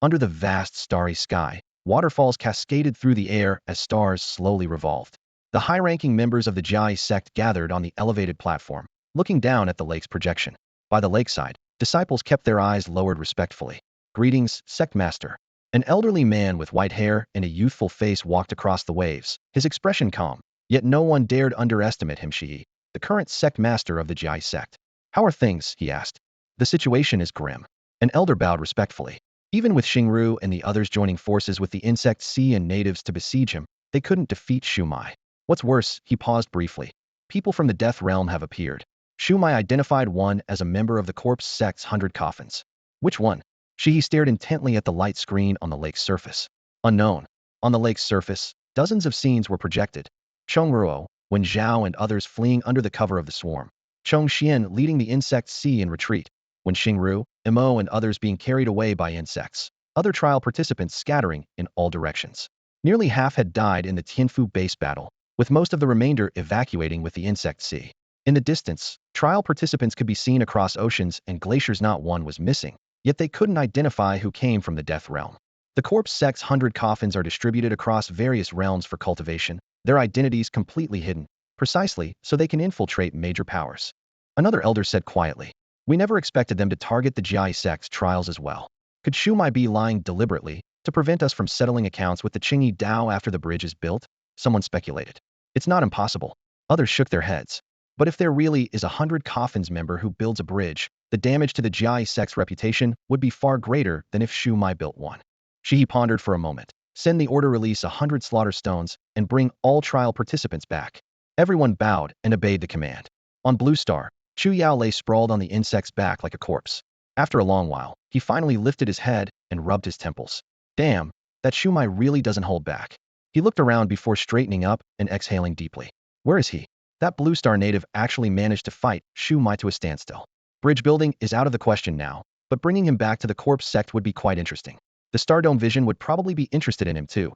Under the vast starry sky, waterfalls cascaded through the air as stars slowly revolved. The high-ranking members of the Jiai sect gathered on the elevated platform, looking down at the lake's projection. By the lakeside, disciples kept their eyes lowered respectfully. "Greetings, sect master." An elderly man with white hair and a youthful face walked across the waves, his expression calm, yet no one dared underestimate him. Shi, the current sect master of the Jiai sect. "How are things?" he asked. "The situation is grim." An elder bowed respectfully. Even with Xingru and the others joining forces with the insect sea and natives to besiege him, they couldn't defeat Shu Mai. "What's worse," he paused briefly. "People from the Death Realm have appeared." Shu Mai identified one as a member of the corpse sect's 100 coffins. "Which one?" He stared intently at the light screen on the lake's surface. "Unknown." On the lake's surface, dozens of scenes were projected. Cheng Ruo, Wen Xiao and others fleeing under the cover of the swarm. Cheng Xian leading the insect sea in retreat. Wen Xingru, Imo and others being carried away by insects. Other trial participants scattering in all directions. Nearly half had died in the Tianfu base battle, with most of the remainder evacuating with the insect sea. In the distance, trial participants could be seen across oceans and glaciers. Not one was missing, yet they couldn't identify who came from the death realm. The corpse sect's 100 coffins are distributed across various realms for cultivation, their identities completely hidden, precisely so they can infiltrate major powers. Another elder said quietly, "We never expected them to target the Jiai sect's trials as well. Could Shumai be lying deliberately to prevent us from settling accounts with the Qingyi Dao after the bridge is built?" Someone speculated. "It's not impossible." Others shook their heads. "But if there really is a 100 coffins member who builds a bridge, the damage to the Jiai sect's reputation would be far greater than if Shumai built one." Shi pondered for a moment. "Send the order, release 100 slaughter stones and bring all trial participants back." Everyone bowed and obeyed the command. On Blue Star, Chu Yao lay sprawled on the insect's back like a corpse. After a long while, he finally lifted his head and rubbed his temples. Damn, that Shumai really doesn't hold back. He looked around before straightening up and exhaling deeply. Where is he? That Blue Star native actually managed to fight Shumai to a standstill. Bridge building is out of the question now, but bringing him back to the corpse sect would be quite interesting. The Stardome Vision would probably be interested in him too.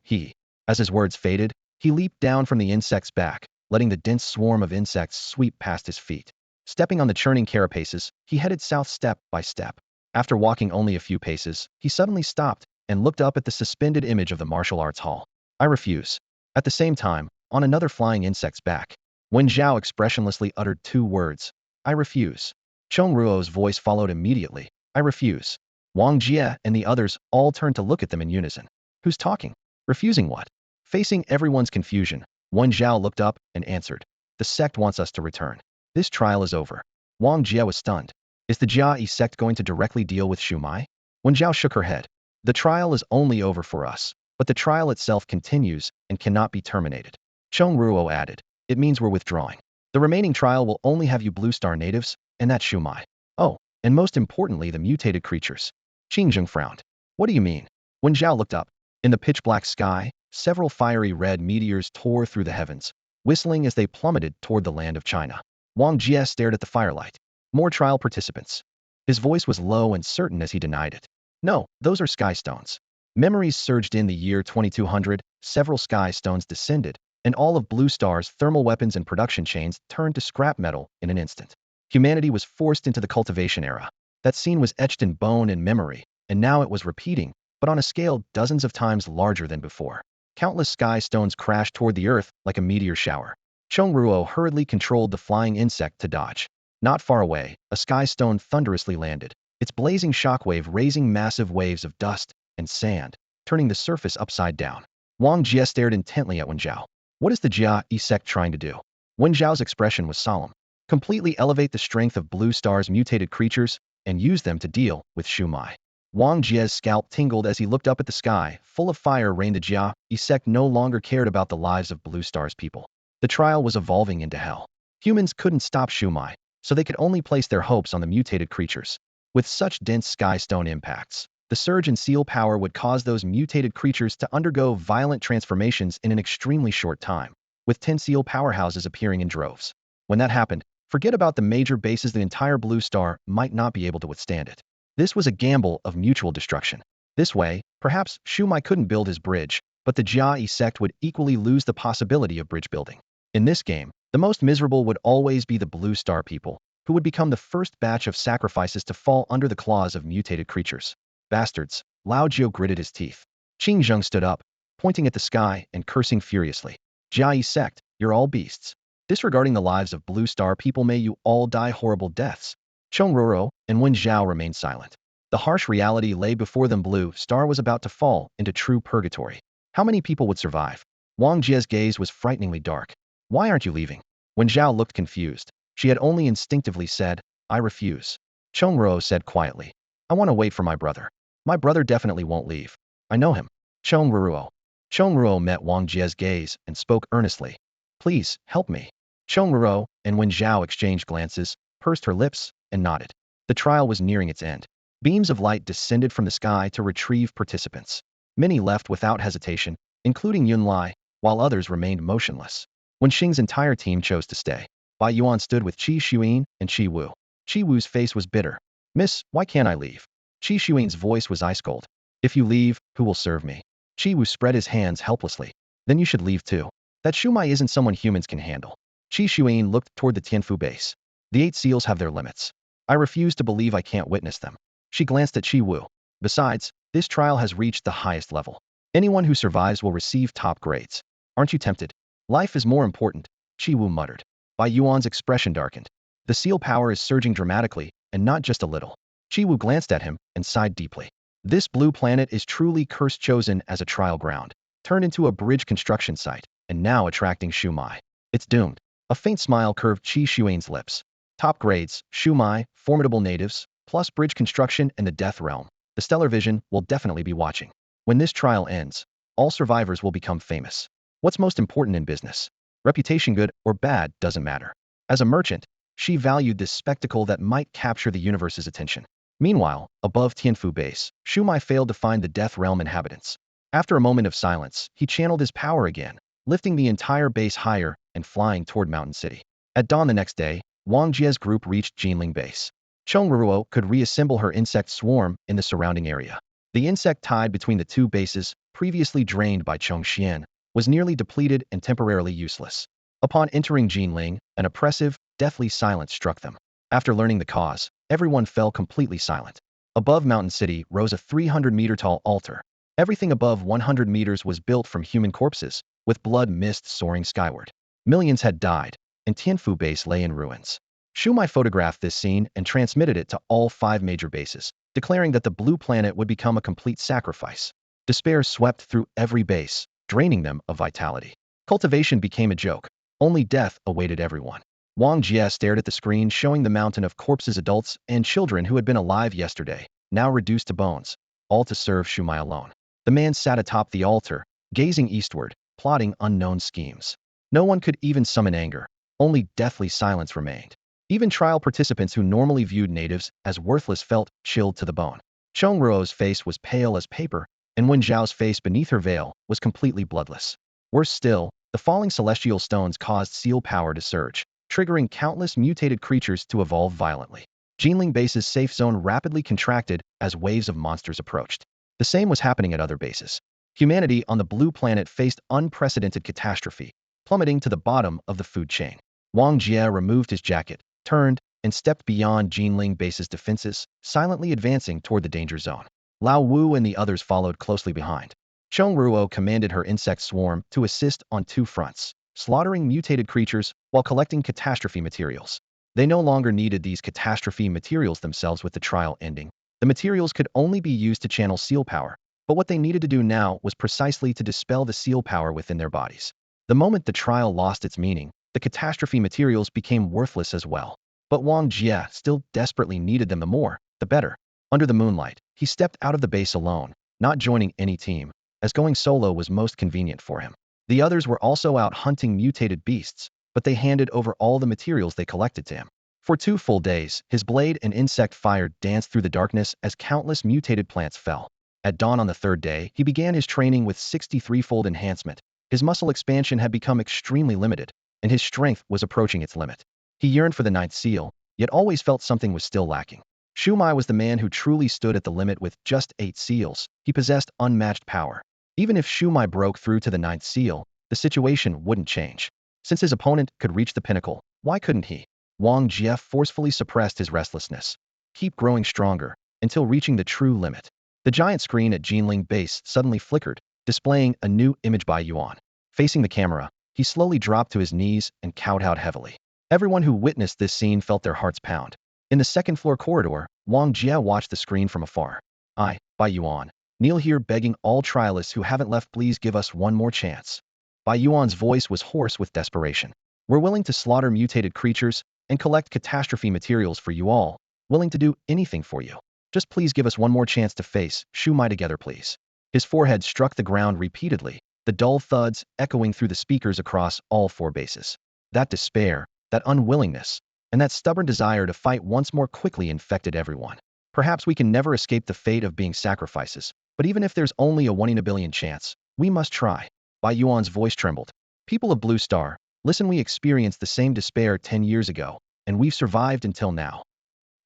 As his words faded, he leaped down from the insect's back, letting the dense swarm of insects sweep past his feet. Stepping on the churning carapaces, he headed south step by step. After walking only a few paces, he suddenly stopped and looked up at the suspended image of the martial arts hall. "I refuse." At the same time, on another flying insect's back, Wen Zhao expressionlessly uttered 2 words. "I refuse." Cheng Ruo's voice followed immediately. "I refuse." Wong Jia and the others all turned to look at them in unison. Who's talking? Refusing what? Facing everyone's confusion, Wen Zhao looked up and answered. "The sect wants us to return. This trial is over." Wang Jia was stunned. "Is the Jia sect going to directly deal with Shumai?" Wen Zhao shook her head. "The trial is only over for us, but the trial itself continues and cannot be terminated." Cheng Ruo added, "It means we're withdrawing. The remaining trial will only have you Blue Star natives, and that's Shumai. Oh, and most importantly the mutated creatures." Qingjing frowned. "What do you mean?" Wen Zhao looked up. In the pitch-black sky, several fiery red meteors tore through the heavens, whistling as they plummeted toward the land of China. Wang Jia stared at the firelight. "More trial participants." His voice was low and certain as he denied it. "No, those are sky stones." Memories surged in the year 2200, several sky stones descended, and all of Blue Star's thermal weapons and production chains turned to scrap metal in an instant. Humanity was forced into the cultivation era. That scene was etched in bone and memory, and now it was repeating, but on a scale dozens of times larger than before. Countless sky stones crashed toward the earth like a meteor shower. Cheng Ruo hurriedly controlled the flying insect to dodge. Not far away, a sky stone thunderously landed, its blazing shockwave raising massive waves of dust and sand, turning the surface upside down. Wang Jia stared intently at Wen Zhao. "What is the Jia sect trying to do?" Wen Zhao's expression was solemn. "Completely elevate the strength of Blue Star's mutated creatures and use them to deal with Shumai." Wang Jia's scalp tingled as he looked up at the sky. Full of fire reigned the Jia sect no longer cared about the lives of Blue Star's people. The trial was evolving into hell. Humans couldn't stop Shumai, so they could only place their hopes on the mutated creatures. With such dense sky stone impacts, the surge in seal power would cause those mutated creatures to undergo violent transformations in an extremely short time, with 10 seal powerhouses appearing in droves. When that happened, forget about the major bases, the entire Blue Star might not be able to withstand it. This was a gamble of mutual destruction. This way, perhaps Shumai couldn't build his bridge, but the Jia sect would equally lose the possibility of bridge building. In this game, the most miserable would always be the Blue Star people, who would become the first batch of sacrifices to fall under the claws of mutated creatures. "Bastards," Lao Jiu gritted his teeth. Qingzheng stood up, pointing at the sky and cursing furiously. "Jia sect, you're all beasts. Disregarding the lives of Blue Star people, may you all die horrible deaths." Cheng Ruo and Wen Zhao remained silent. The harsh reality lay before them. Blue Star was about to fall into true purgatory. How many people would survive? Wang Jia's gaze was frighteningly dark. "Why aren't you leaving?" Wen Zhao looked confused. She had only instinctively said, "I refuse." Cheng Ruo said quietly, "I want to wait for my brother. My brother definitely won't leave. I know him." Cheng Ruo met Wang Jia's gaze and spoke earnestly. "Please, help me." Cheng Ruo and Wen Zhao exchanged glances, pursed her lips, and nodded. The trial was nearing its end. Beams of light descended from the sky to retrieve participants. Many left without hesitation, including Yun Lai, while others remained motionless. when Xing's entire team chose to stay. Bai Yuan stood with Qi Xuan and Qi Wu. Qi Wu's face was bitter. Miss, why can't I leave? Qi Xuan's voice was ice cold. If you leave, who will serve me? Qi Wu spread his hands helplessly. Then you should leave too. That Shumai isn't someone humans can handle. Qi Xuan looked toward the Tianfu base. The 8 seals have their limits. I refuse to believe I can't witness them. She glanced at Qi Wu. Besides, this trial has reached the highest level. Anyone who survives will receive top grades. Aren't you tempted? Life is more important, Qi Wu muttered. Bai Yuan's expression darkened. The seal power is surging dramatically, and not just a little. Qi Wu glanced at him and sighed deeply. This blue planet is truly cursed, chosen as a trial ground, turned into a bridge construction site, and now attracting Shumai. It's doomed. A faint smile curved Qi Xuan's lips. Top grades, Shumai, formidable natives, plus bridge construction and the death realm. The stellar vision will definitely be watching. When this trial ends, all survivors will become famous. What's most important in business? Reputation, good or bad, doesn't matter. As a merchant, she valued this spectacle that might capture the universe's attention. Meanwhile, above Tianfu base, Shumai failed to find the death realm inhabitants. After a moment of silence, he channeled his power again, lifting the entire base higher and flying toward Mountain City. At dawn the next day, Wong Jia's group reached Geneling base. Chongruo could reassemble her insect swarm in the surrounding area. The insect tide between the two bases, previously drained by Chongxian, was nearly depleted and temporarily useless. Upon entering Geneling, an oppressive, deathly silence struck them. After learning the cause, everyone fell completely silent. Above Mountain City rose a 300-meter-tall altar. Everything above 100 meters was built from human corpses, with blood mist soaring skyward. Millions had died, and Tianfu base lay in ruins. Shumai photographed this scene and transmitted it to all 5 major bases, declaring that the blue planet would become a complete sacrifice. Despair swept through every base, draining them of vitality. Cultivation became a joke. Only death awaited everyone. Wong Jia stared at the screen showing the mountain of corpses, adults and children who had been alive yesterday, now reduced to bones, all to serve Shumai alone. The man sat atop the altar, gazing eastward, plotting unknown schemes. No one could even summon anger. Only deathly silence remained. Even trial participants who normally viewed natives as worthless felt chilled to the bone. Chongruo's face was pale as paper, and Wen Zhao's face beneath her veil was completely bloodless. Worse still, the falling celestial stones caused seal power to surge, triggering countless mutated creatures to evolve violently. Geneling base's safe zone rapidly contracted as waves of monsters approached. The same was happening at other bases. Humanity on the blue planet faced unprecedented catastrophe, plummeting to the bottom of the food chain. Wang Jia removed his jacket, turned, and stepped beyond Geneling base's defenses, silently advancing toward the danger zone. Lao Wu and the others followed closely behind. Chongruo commanded her insect swarm to assist on 2 fronts, slaughtering mutated creatures while collecting catastrophe materials. They no longer needed these catastrophe materials themselves with the trial ending. The materials could only be used to channel seal power, but what they needed to do now was precisely to dispel the seal power within their bodies. The moment the trial lost its meaning, the catastrophe materials became worthless as well. But Wang Jia still desperately needed them. The more, the better. Under the moonlight, he stepped out of the base alone, not joining any team, as going solo was most convenient for him. The others were also out hunting mutated beasts, but they handed over all the materials they collected to him. For 2 full days, his blade and insect fire danced through the darkness as countless mutated plants fell. At dawn on the 3rd day, he began his training with 63-fold enhancement. His muscle expansion had become extremely limited, and his strength was approaching its limit. He yearned for the 9th seal, yet always felt something was still lacking. Shumai was the man who truly stood at the limit. With just 8 seals, he possessed unmatched power. Even if Shumai broke through to the 9th seal, the situation wouldn't change. Since his opponent could reach the pinnacle, why couldn't he? Wang Jia forcefully suppressed his restlessness. Keep growing stronger, until reaching the true limit. The giant screen at Geneling base suddenly flickered, displaying a new image by Yuan. Facing the camera, he slowly dropped to his knees and kowtowed heavily. Everyone who witnessed this scene felt their hearts pound. In the 2nd-floor corridor, Wang Jia watched the screen from afar. By Yuan. Kneel here, begging all trialists who haven't left, please give us one more chance. Bai Yuan's voice was hoarse with desperation. We're willing to slaughter mutated creatures and collect catastrophe materials for you all, willing to do anything for you. Just please give us one more chance to face Shumai together, please. His forehead struck the ground repeatedly, the dull thuds echoing through the speakers across all 4 bases. That despair, that unwillingness, and that stubborn desire to fight once more quickly infected everyone. Perhaps we can never escape the fate of being sacrifices, but even if there's only a 1 in a billion chance, we must try. Bai Yuan's voice trembled. People of Blue Star, Listen, we experienced the same despair 10 years ago, and we've survived until now.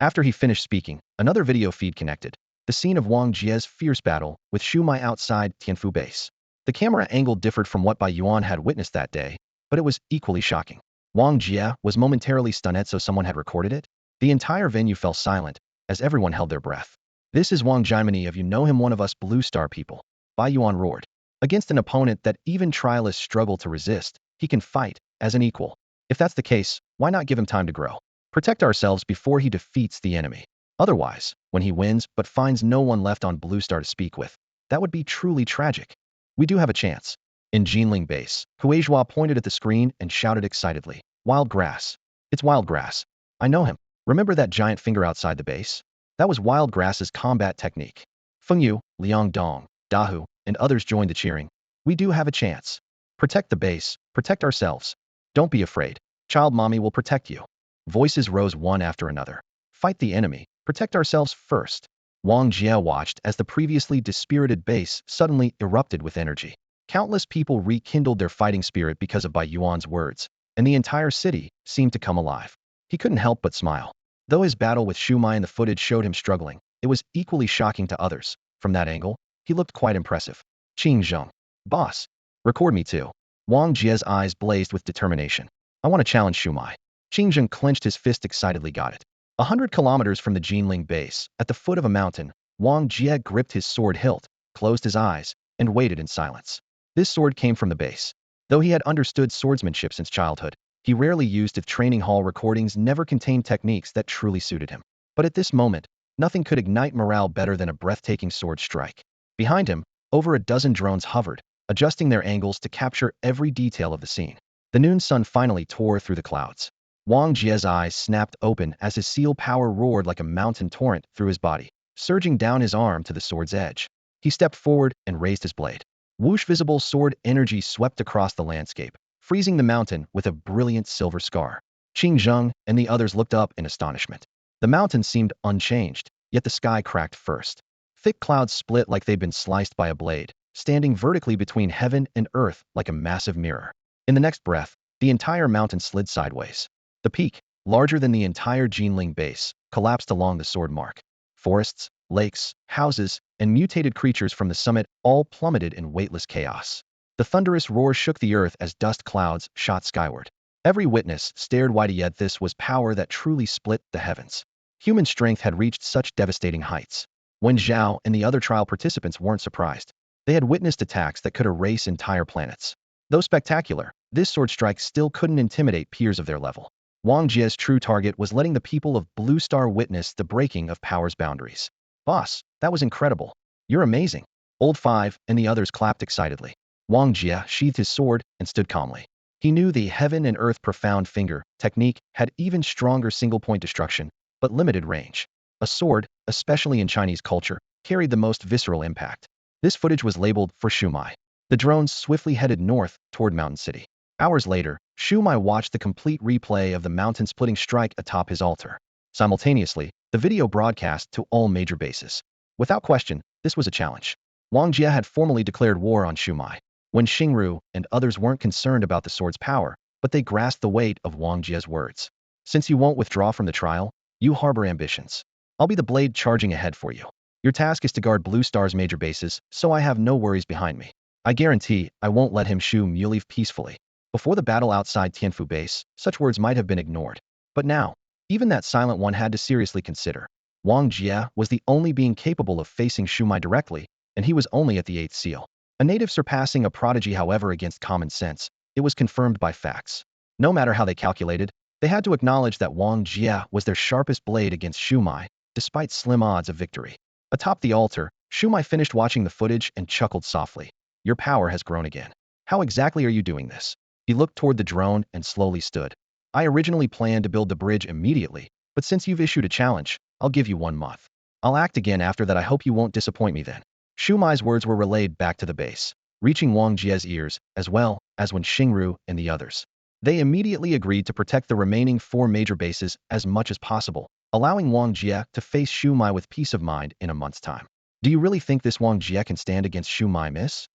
After he finished speaking, another video feed connected. The scene of Wong Jia's fierce battle with Shuai outside Tianfu base. The camera angle differed from what Bai Yuan had witnessed that day, but it was equally shocking. Wong Jia was momentarily stunned, so someone had recorded it. The entire venue fell silent, as everyone held their breath. This is Wang Jiminy, if you know him, one of us Blue Star people. Bai Yuan roared. Against an opponent that even trialists struggle to resist, he can fight as an equal. If that's the case, why not give him time to grow? Protect ourselves before he defeats the enemy. Otherwise, when he wins but finds no one left on Blue Star to speak with, that would be truly tragic. We do have a chance. In Geneling base, Huizhua pointed at the screen and shouted excitedly. Wild grass. It's wild grass. I know him. Remember that giant finger outside the base? That was wild grass's combat technique. Feng Yu, Liang Dong, Dahu, and others joined the cheering. We do have a chance. Protect the base. Protect ourselves. Don't be afraid. Child mommy will protect you. Voices rose one after another. Fight the enemy. Protect ourselves first. Wang Jia watched as the previously dispirited base suddenly erupted with energy. Countless people rekindled their fighting spirit because of Bai Yuan's words, and the entire city seemed to come alive. He couldn't help but smile. Though his battle with Shuai in the footage showed him struggling, it was equally shocking to others. From that angle, he looked quite impressive. Qing Zheng. Boss. Record me too. Wang Jia's eyes blazed with determination. I want to challenge Shuai. Qing Zheng clenched his fist excitedly. Got it. 100 kilometers from the Geneling base, at the foot of a mountain, Wang Jia gripped his sword hilt, closed his eyes, and waited in silence. This sword came from the base. Though he had understood swordsmanship since childhood, he rarely used it. Training hall recordings never contained techniques that truly suited him. But at this moment, nothing could ignite morale better than a breathtaking sword strike. Behind him, over a dozen drones hovered, adjusting their angles to capture every detail of the scene. The noon sun finally tore through the clouds. Wang Jia's eyes snapped open as his seal power roared like a mountain torrent through his body, surging down his arm to the sword's edge. He stepped forward and raised his blade. Whoosh! Visible sword energy swept across the landscape, freezing the mountain with a brilliant silver scar. Qing Zheng and the others looked up in astonishment. The mountain seemed unchanged, yet the sky cracked first. Thick clouds split like they'd been sliced by a blade, standing vertically between heaven and earth like a massive mirror. In the next breath, the entire mountain slid sideways. The peak, larger than the entire Geneling base, collapsed along the sword mark. Forests, lakes, houses, and mutated creatures from the summit all plummeted in weightless chaos. The thunderous roar shook the earth as dust clouds shot skyward. Every witness stared wide-eyed. This was power that truly split the heavens. Human strength had reached such devastating heights. When Xiao and the other trial participants weren't surprised. They had witnessed attacks that could erase entire planets. Though spectacular, this sword strike still couldn't intimidate peers of their level. Wang Jia's true target was letting the people of Blue Star witness the breaking of power's boundaries. Boss, that was incredible. You're amazing. Old Five and the others clapped excitedly. Wang Jia sheathed his sword and stood calmly. He knew the heaven and earth profound finger technique had even stronger single-point destruction, but limited range. A sword, especially in Chinese culture, carried the most visceral impact. This footage was labeled for Shuai. The drones swiftly headed north toward Mountain City. Hours later, Shuai watched the complete replay of the mountain-splitting strike atop his altar. Simultaneously, the video broadcast to all major bases. Without question, this was a challenge. Wang Jia had formally declared war on Shuai. When Xingru and others weren't concerned about the sword's power, but they grasped the weight of Wang Jia's words. Since you won't withdraw from the trial, you harbor ambitions. I'll be the blade charging ahead for you. Your task is to guard Blue Star's major bases, so I have no worries behind me. I guarantee I won't let him shoo Mu leave peacefully. Before the battle outside Tianfu base, such words might have been ignored. But now, even that silent one had to seriously consider. Wang Jia was the only being capable of facing Shuai directly, and he was only at the 8th seal. A native surpassing a prodigy. However, against common sense, it was confirmed by facts. No matter how they calculated, they had to acknowledge that Wang Jia was their sharpest blade against Shuai, despite slim odds of victory. Atop the altar, Shuai finished watching the footage and chuckled softly. Your power has grown again. How exactly are you doing this? He looked toward the drone and slowly stood. I originally planned to build the bridge immediately, but since you've issued a challenge, I'll give you 1 month. I'll act again after that. I hope you won't disappoint me then. Shuai's words were relayed back to the base, reaching Wang Jia's ears, as well as when Xingru and the others. They immediately agreed to protect the remaining 4 major bases as much as possible, allowing Wang Jia to face Shuai with peace of mind in a month's time. Do you really think this Wang Jia can stand against Shuai, miss?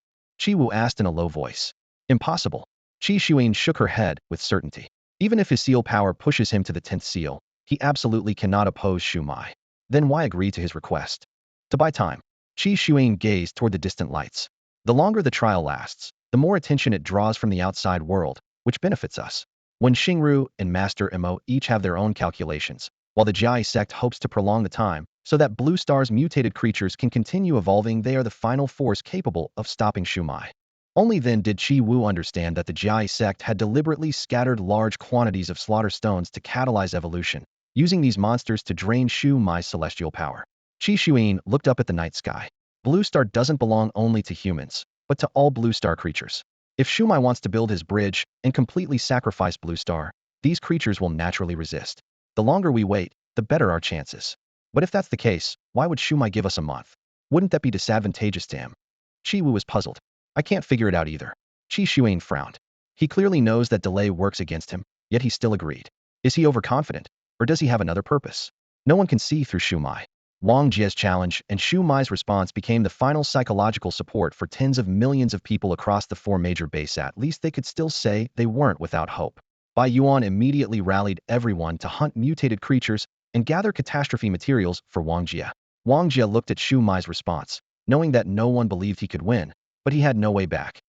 Chi Wu asked in a low voice. Impossible. Qi Shuin shook her head with certainty. Even if his seal power pushes him to the 10th seal, he absolutely cannot oppose Shu Mai. Then why agree to his request? To buy time. Qi Shuin gazed toward the distant lights. The longer the trial lasts, the more attention it draws from the outside world, which benefits us. When Xingru and Master Imo each have their own calculations, while the Jiai sect hopes to prolong the time so that Blue Star's mutated creatures can continue evolving, they are the final force capable of stopping Shu Mai. Only then did Qi Wu understand that the Jiai sect had deliberately scattered large quantities of slaughter stones to catalyze evolution, using these monsters to drain Shu Mai's celestial power. Qi Shuin looked up at the night sky. Blue Star doesn't belong only to humans, but to all Blue Star creatures. If Shu Mai wants to build his bridge and completely sacrifice Blue Star, these creatures will naturally resist. The longer we wait, the better our chances. But if that's the case, why would Shu Mai give us a month? Wouldn't that be disadvantageous to him? Qi Wu was puzzled. I can't figure it out either. Qi Shuin frowned. He clearly knows that delay works against him, yet he still agreed. Is he overconfident, or does he have another purpose? No one can see through Shu Mai. Wong Jia's challenge and Shu Mai's response became the final psychological support for tens of millions of people across the four major bases. At least they could still say they weren't without hope. Bai Yuan immediately rallied everyone to hunt mutated creatures and gather catastrophe materials for Wong Jia. Wong Jia looked at Shu Mai's response, knowing that no one believed he could win, but he had no way back.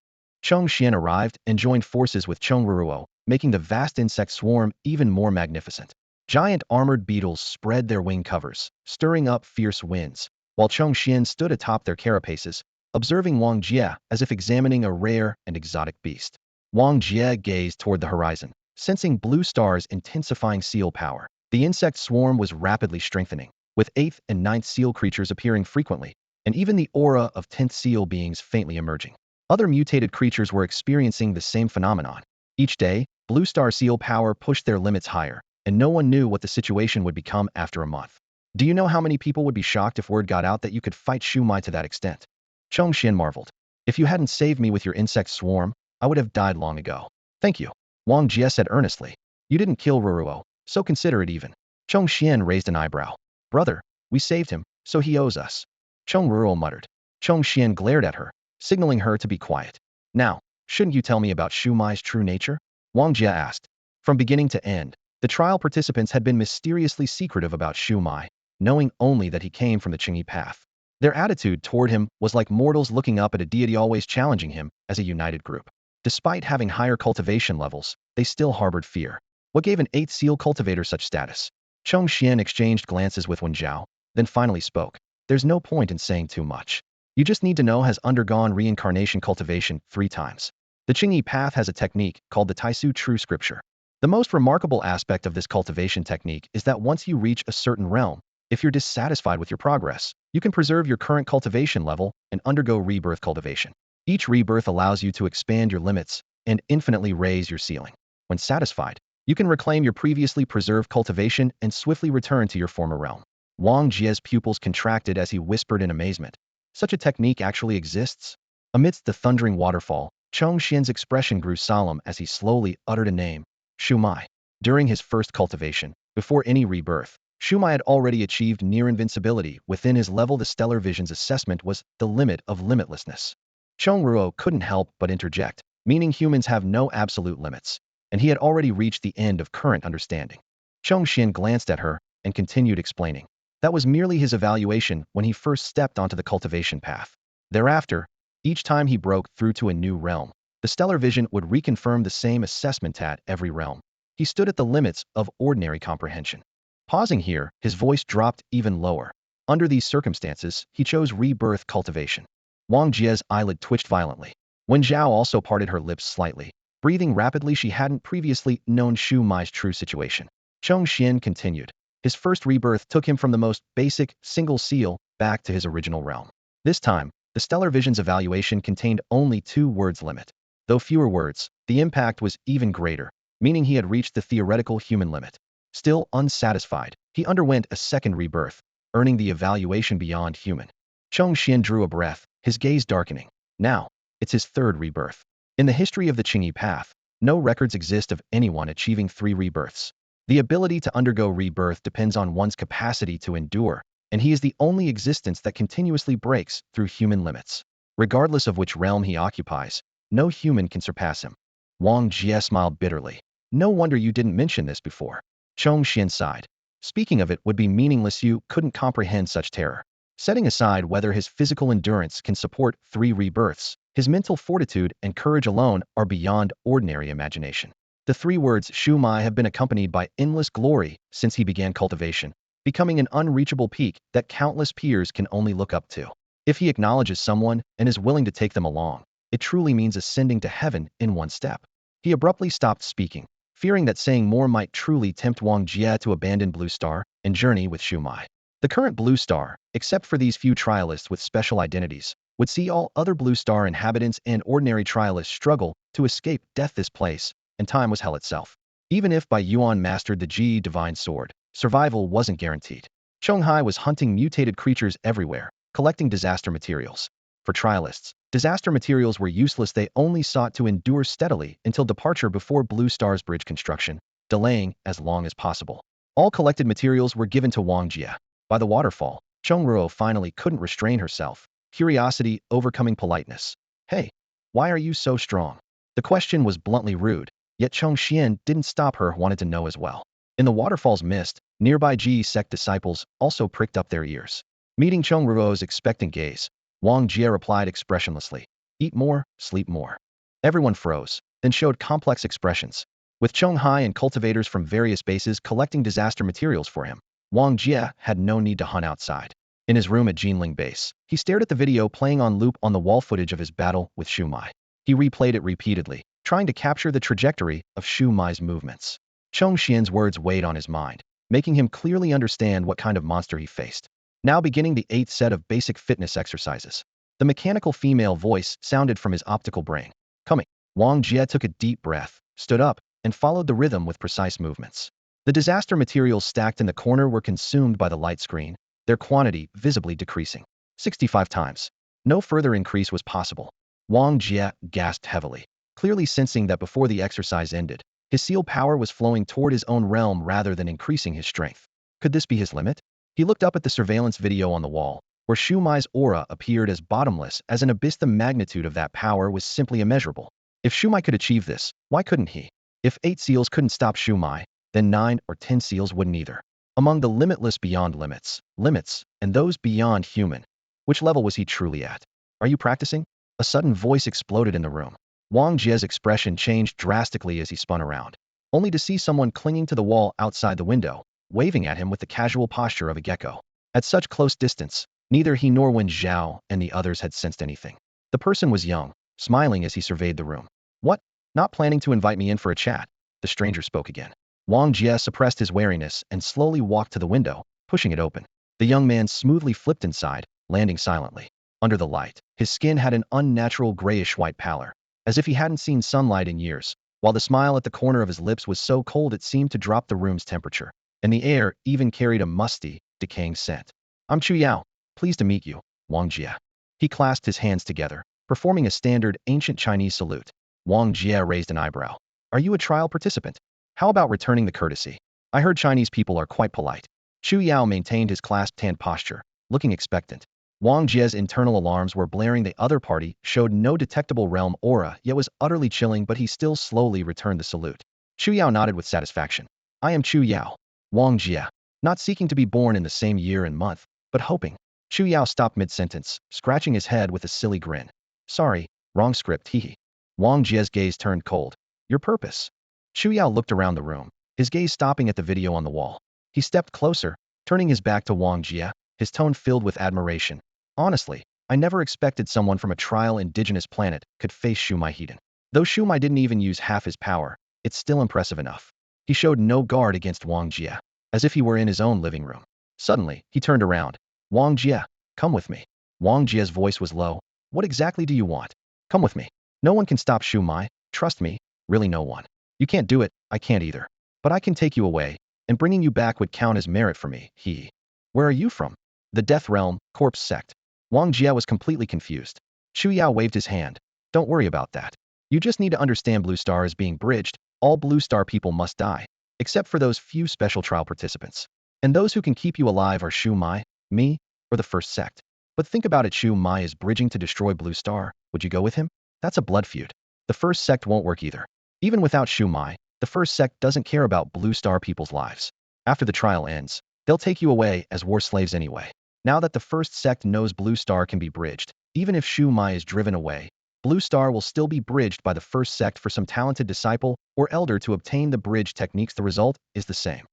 Cheng Xian arrived and joined forces with Cheng Ruruo, making the vast insect swarm even more magnificent. Giant armored beetles spread their wing covers, stirring up fierce winds, while Cheng Xian stood atop their carapaces, observing Wong Jia as if examining a rare and exotic beast. Wong Jia gazed toward the horizon, sensing Blue Star's intensifying seal power. The insect swarm was rapidly strengthening, with 8th and 9th seal creatures appearing frequently, and even the aura of 10th seal beings faintly emerging. Other mutated creatures were experiencing the same phenomenon. Each day, Blue Star seal power pushed their limits higher, and no one knew what the situation would become after a month. Do you know how many people would be shocked if word got out that you could fight Shu Mai to that extent? Cheng Xian marveled. If you hadn't saved me with your insect swarm, I would have died long ago. Thank you. Wang Jia said earnestly. You didn't kill Ruruo, so consider it even. Cheng Xian raised an eyebrow. Brother, we saved him, so he owes us. Cheng Ruruo muttered. Cheng Xian glared at her, signaling her to be quiet. Now, shouldn't you tell me about Shu Mai's true nature? Wang Jia asked. From beginning to end, the trial participants had been mysteriously secretive about Shu Mai, knowing only that he came from the Qingyi path. Their attitude toward him was like mortals looking up at a deity, always challenging him as a united group. Despite having higher cultivation levels, they still harbored fear. What gave an 8th seal cultivator such status? Cheng Xian exchanged glances with Wen Zhao, then finally spoke. There's no point in saying too much. You just need to know has undergone reincarnation cultivation 3 times. The Qingyi path has a technique called the Taisu True Scripture. The most remarkable aspect of this cultivation technique is that once you reach a certain realm, if you're dissatisfied with your progress, you can preserve your current cultivation level and undergo rebirth cultivation. Each rebirth allows you to expand your limits and infinitely raise your ceiling. When satisfied, you can reclaim your previously preserved cultivation and swiftly return to your former realm. Wang Jia's pupils contracted as he whispered in amazement. Such a technique actually exists? Amidst the thundering waterfall, Cheng Xian's expression grew solemn as he slowly uttered a name. Shu Mai. During his first cultivation, before any rebirth, Shu Mai had already achieved near invincibility. Within his level, the Stellar Vision's assessment was the limit of limitlessness. Cheng Ruo couldn't help but interject, meaning humans have no absolute limits, and he had already reached the end of current understanding. Cheng Xian glanced at her and continued explaining. That was merely his evaluation when he first stepped onto the cultivation path. Thereafter, each time he broke through to a new realm, the Stellar Vision would reconfirm the same assessment at every realm. He stood at the limits of ordinary comprehension. Pausing here, his voice dropped even lower. Under these circumstances, he chose rebirth cultivation. Wang Jia's eyelid twitched violently. Wen Zhao also parted her lips slightly. Breathing rapidly, she hadn't previously known Shu Mai's true situation. Cheng Xian continued. His first rebirth took him from the most basic, single seal, back to his original realm. This time, the Stellar Vision's evaluation contained only 2 words limit. Though fewer words, the impact was even greater, meaning he had reached the theoretical human limit. Still unsatisfied, he underwent a second rebirth, earning the evaluation beyond human. Cheng Xian drew a breath, his gaze darkening. Now, it's his 3rd rebirth. In the history of the Qingyi path, no records exist of anyone achieving 3 rebirths. The ability to undergo rebirth depends on one's capacity to endure, and he is the only existence that continuously breaks through human limits. Regardless of which realm he occupies, no human can surpass him. Wang Jia smiled bitterly. No wonder you didn't mention this before. Chong Xian sighed. Speaking of it would be meaningless, you couldn't comprehend such terror. Setting aside whether his physical endurance can support 3 rebirths, his mental fortitude and courage alone are beyond ordinary imagination. The 3 words Shuai have been accompanied by endless glory since he began cultivation, becoming an unreachable peak that countless peers can only look up to. If he acknowledges someone and is willing to take them along, it truly means ascending to heaven in one step. He abruptly stopped speaking, fearing that saying more might truly tempt Wang Jia to abandon Blue Star and journey with Shuai. The current Blue Star, except for these few trialists with special identities, would see all other Blue Star inhabitants and ordinary trialists struggle to escape death. This place and time was hell itself. Even if Bai Yuan mastered the Ji divine sword, survival wasn't guaranteed. Chonghai was hunting mutated creatures everywhere, collecting disaster materials. For trialists, disaster materials were useless. They only sought to endure steadily until departure before Blue Star's bridge construction, delaying as long as possible. All collected materials were given to Wang Jia. By the waterfall, Chongruo finally couldn't restrain herself, curiosity overcoming politeness. Hey, why are you so strong? The question was bluntly rude, yet Chong Xian didn't stop her, wanted to know as well. In the waterfall's mist, nearby Ji sect disciples also pricked up their ears. Meeting Chongruo's expectant gaze, Wang Jia replied expressionlessly, eat more, sleep more. Everyone froze, then showed complex expressions. With Chonghai and cultivators from various bases collecting disaster materials for him, Wang Jia had no need to hunt outside. In his room at Geneling base, he stared at the video playing on loop on the wall, footage of his battle with Shuai. He replayed it repeatedly, trying to capture the trajectory of Shuai's movements. Chong Xian's words weighed on his mind, making him clearly understand what kind of monster he faced. Now beginning the 8th set of basic fitness exercises. The mechanical female voice sounded from his optical brain. Coming. Wang Jia took a deep breath, stood up, and followed the rhythm with precise movements. The disaster materials stacked in the corner were consumed by the light screen, their quantity visibly decreasing. 65 times. No further increase was possible. Wang Jia gasped heavily, clearly sensing that before the exercise ended, his seal power was flowing toward his own realm rather than increasing his strength. Could this be his limit? He looked up at the surveillance video on the wall, where Shumai's aura appeared as bottomless as an abyss. The magnitude of that power was simply immeasurable. If Shumai could achieve this, why couldn't he? If 8 seals couldn't stop Shumai, then 9 or 10 seals wouldn't either. Among the limitless beyond limits, and those beyond human, which level was he truly at? Are you practicing? A sudden voice exploded in the room. Wang Jia's expression changed drastically as he spun around, only to see someone clinging to the wall outside the window, waving at him with the casual posture of a gecko. At such close distance, neither he nor Wen Xiao and the others had sensed anything. The person was young, smiling as he surveyed the room. What? Not planning to invite me in for a chat? The stranger spoke again. Wang Jia suppressed his wariness and slowly walked to the window, pushing it open. The young man smoothly flipped inside, landing silently. Under the light, his skin had an unnatural grayish-white pallor, as if he hadn't seen sunlight in years, while the smile at the corner of his lips was so cold it seemed to drop the room's temperature, and the air even carried a musty, decaying scent. I'm Xiao, pleased to meet you, Wang Jia. He clasped his hands together, performing a standard ancient Chinese salute. Wang Jia raised an eyebrow. Are you a trial participant? How about returning the courtesy? I heard Chinese people are quite polite. Xiao maintained his clasped hand posture, looking expectant. Wang Jia's internal alarms were blaring. The other party showed no detectable realm aura, yet was utterly chilling, but he still slowly returned the salute. Xiao nodded with satisfaction. I am Xiao. Wang Jia. Not seeking to be born in the same year and month, but hoping. Xiao stopped mid-sentence, scratching his head with a silly grin. Sorry, wrong script, hehe. Wang Jia's gaze turned cold. Your purpose? Xiao looked around the room, his gaze stopping at the video on the wall. He stepped closer, turning his back to Wang Jia, his tone filled with admiration. Honestly, I never expected someone from a trial indigenous planet could face Shumai Heaton. Though Shumai didn't even use half his power, it's still impressive enough. He showed no guard against Wang Jia, as if he were in his own living room. Suddenly, he turned around. Wang Jia, come with me. Wang Jia's voice was low. What exactly do you want? Come with me. No one can stop Shumai, trust me, really no one. You can't do it, I can't either. But I can take you away, and bringing you back would count as merit for me, he. Where are you from? The Death Realm, Corpse Sect. Wang Jia was completely confused. Xiao waved his hand. Don't worry about that. You just need to understand Blue Star is being bridged. All Blue Star people must die, except for those few special trial participants. And those who can keep you alive are Shu Mai, me, or the first sect. But think about it, Shu Mai is bridging to destroy Blue Star. Would you go with him? That's a blood feud. The first sect won't work either. Even without Shuai, the first sect doesn't care about Blue Star people's lives. After the trial ends, they'll take you away as war slaves anyway. Now that the first sect knows Blue Star can be bridged, even if Shuai is driven away, Blue Star will still be bridged by the first sect for some talented disciple or elder to obtain the bridge techniques. The result is the same.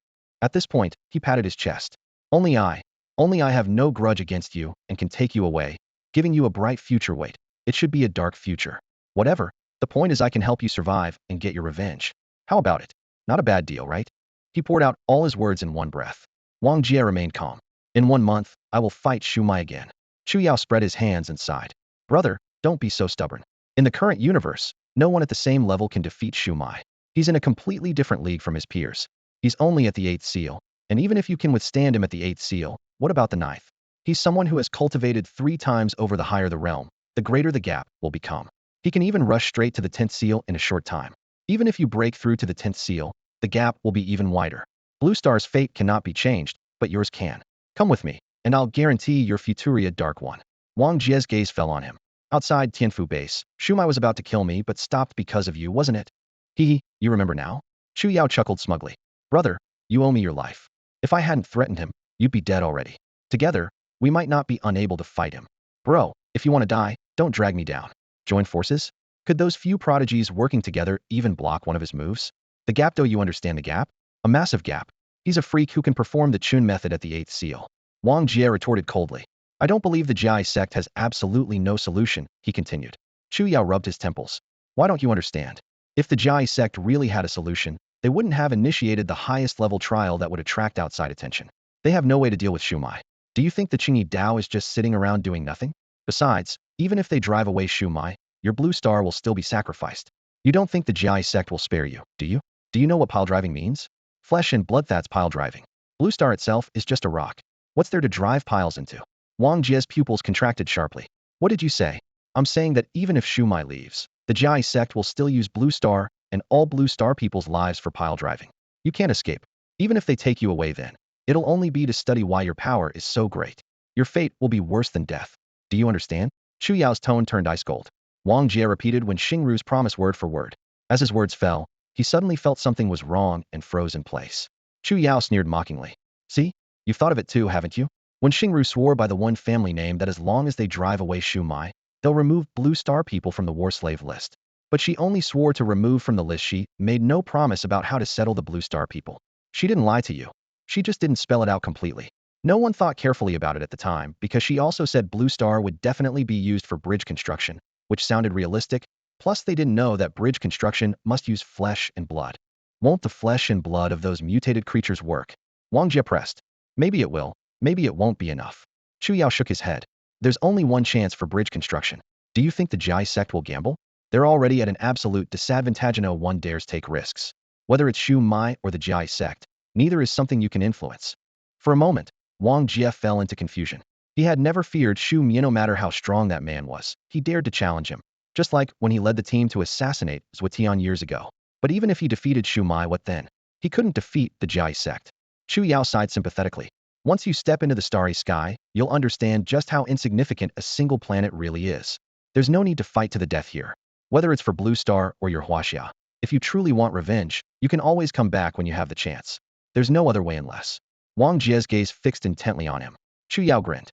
At this point, he patted his chest. Only I have no grudge against you and can take you away, giving you a bright future. Wait, it should be a dark future. Whatever, the point is I can help you survive and get your revenge. How about it? Not a bad deal, right? He poured out all his words in one breath. Wong Jia remained calm. In 1 month, I will fight Shuai again. Xiao spread his hands and sighed. Brother, don't be so stubborn. In the current universe, no one at the same level can defeat Shuai. He's in a completely different league from his peers. He's only at the 8th seal, and even if you can withstand him at the 8th seal, what about the 9th? He's someone who has cultivated 3 times over. The higher the realm, the greater the gap will become. He can even rush straight to the 10th seal in a short time. Even if you break through to the 10th seal, the gap will be even wider. Blue Star's fate cannot be changed, but yours can. Come with me, and I'll guarantee your futuria Dark One. Wang Jia's gaze fell on him. Outside Tianfu base, Shuai was about to kill me but stopped because of you, wasn't it? Hee, you remember now? Shu Yao chuckled smugly. Brother, you owe me your life. If I hadn't threatened him, you'd be dead already. Together, we might not be unable to fight him. Bro, if you want to die, don't drag me down. Join forces? Could those few prodigies working together even block one of his moves? The gap, though, you understand the gap? A massive gap. He's a freak who can perform the Chun method at the 8th seal. Wang Jia retorted coldly. I don't believe the Jiai sect has absolutely no solution, he continued. Chu Yao rubbed his temples. Why don't you understand? If the Jiai sect really had a solution, they wouldn't have initiated the highest level trial that would attract outside attention. They have no way to deal with Shuai. Do you think the Qingyi Dao is just sitting around doing nothing? Besides, even if they drive away Shuai, your Blue Star will still be sacrificed. You don't think the Jiai sect will spare you, do you? Do you know what pile driving means? Flesh and blood, that's pile driving. Blue Star itself is just a rock. What's there to drive piles into? Wang Jia's pupils contracted sharply. What did you say? I'm saying that even if Shuai leaves, the Jiai sect will still use Blue Star and all Blue Star people's lives for pile driving. You can't escape. Even if they take you away then, it'll only be to study why your power is so great. Your fate will be worse than death. Do you understand? Chu Yao's tone turned ice cold. Wang Jia repeated when Xingru's promise word for word. As his words fell, he suddenly felt something was wrong and froze in place. Chu Yao sneered mockingly. See? You've thought of it too, haven't you? When Xingru swore by the one family name that as long as they drive away Shuai, they'll remove Blue Star people from the war slave list. But she only swore to remove from the list. She made no promise about how to settle the Blue Star people. She didn't lie to you. She just didn't spell it out completely. No one thought carefully about it at the time because she also said Blue Star would definitely be used for bridge construction, which sounded realistic, plus they didn't know that bridge construction must use flesh and blood. Won't the flesh and blood of those mutated creatures work? Wang Jia pressed. Maybe it will, maybe it won't be enough. Chu Yao shook his head. There's only one chance for bridge construction. Do you think the Jiai sect will gamble? They're already at an absolute disadvantage. No one dares take risks. Whether it's Shuai or the Jiai sect, neither is something you can influence. For a moment, Wang Jia fell into confusion. He had never feared Shu Mian no matter how strong that man was. He dared to challenge him, just like when he led the team to assassinate Zhuotian years ago. But even if he defeated Shuai, what then? He couldn't defeat the Jiai sect. Chu Yao sighed sympathetically. Once you step into the starry sky, you'll understand just how insignificant a single planet really is. There's no need to fight to the death here. Whether it's for Blue Star or your Huaxia, if you truly want revenge, you can always come back when you have the chance. There's no other way unless. Wang Jia's gaze fixed intently on him. Chu Yao grinned.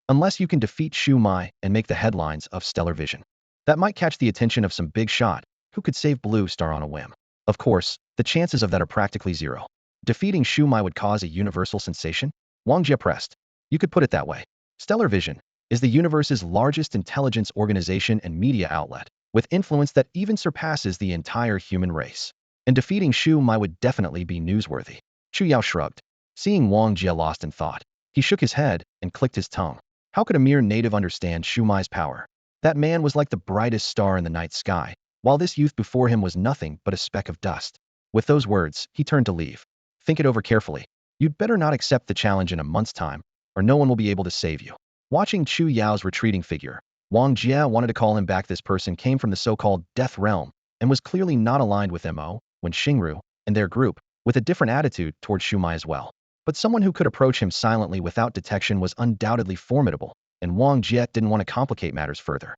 Unless you can defeat Shuai and make the headlines of stellar vision. That might catch the attention of some big shot who could save Blue Star on a whim. Of course, the chances of that are practically zero. Defeating Shuai would cause a universal sensation? Wang Jia pressed. You could put it that way. Stellar Vision is the universe's largest intelligence organization and media outlet, with influence that even surpasses the entire human race. And defeating Shuai would definitely be newsworthy. Chu Yao shrugged. Seeing Wang Jia lost in thought, he shook his head and clicked his tongue. How could a mere native understand Shuai's power? That man was like the brightest star in the night sky, while this youth before him was nothing but a speck of dust. With those words, he turned to leave. Think it over carefully. You'd better not accept the challenge in a month's time, or no one will be able to save you. Watching Chu Yao's retreating figure, Wang Jia wanted to call him back. This person came from the so-called Death Realm, and was clearly not aligned with Mo, when Xingru, and their group, with a different attitude toward Shuai as well. But someone who could approach him silently without detection was undoubtedly formidable, and Wang Jia didn't want to complicate matters further.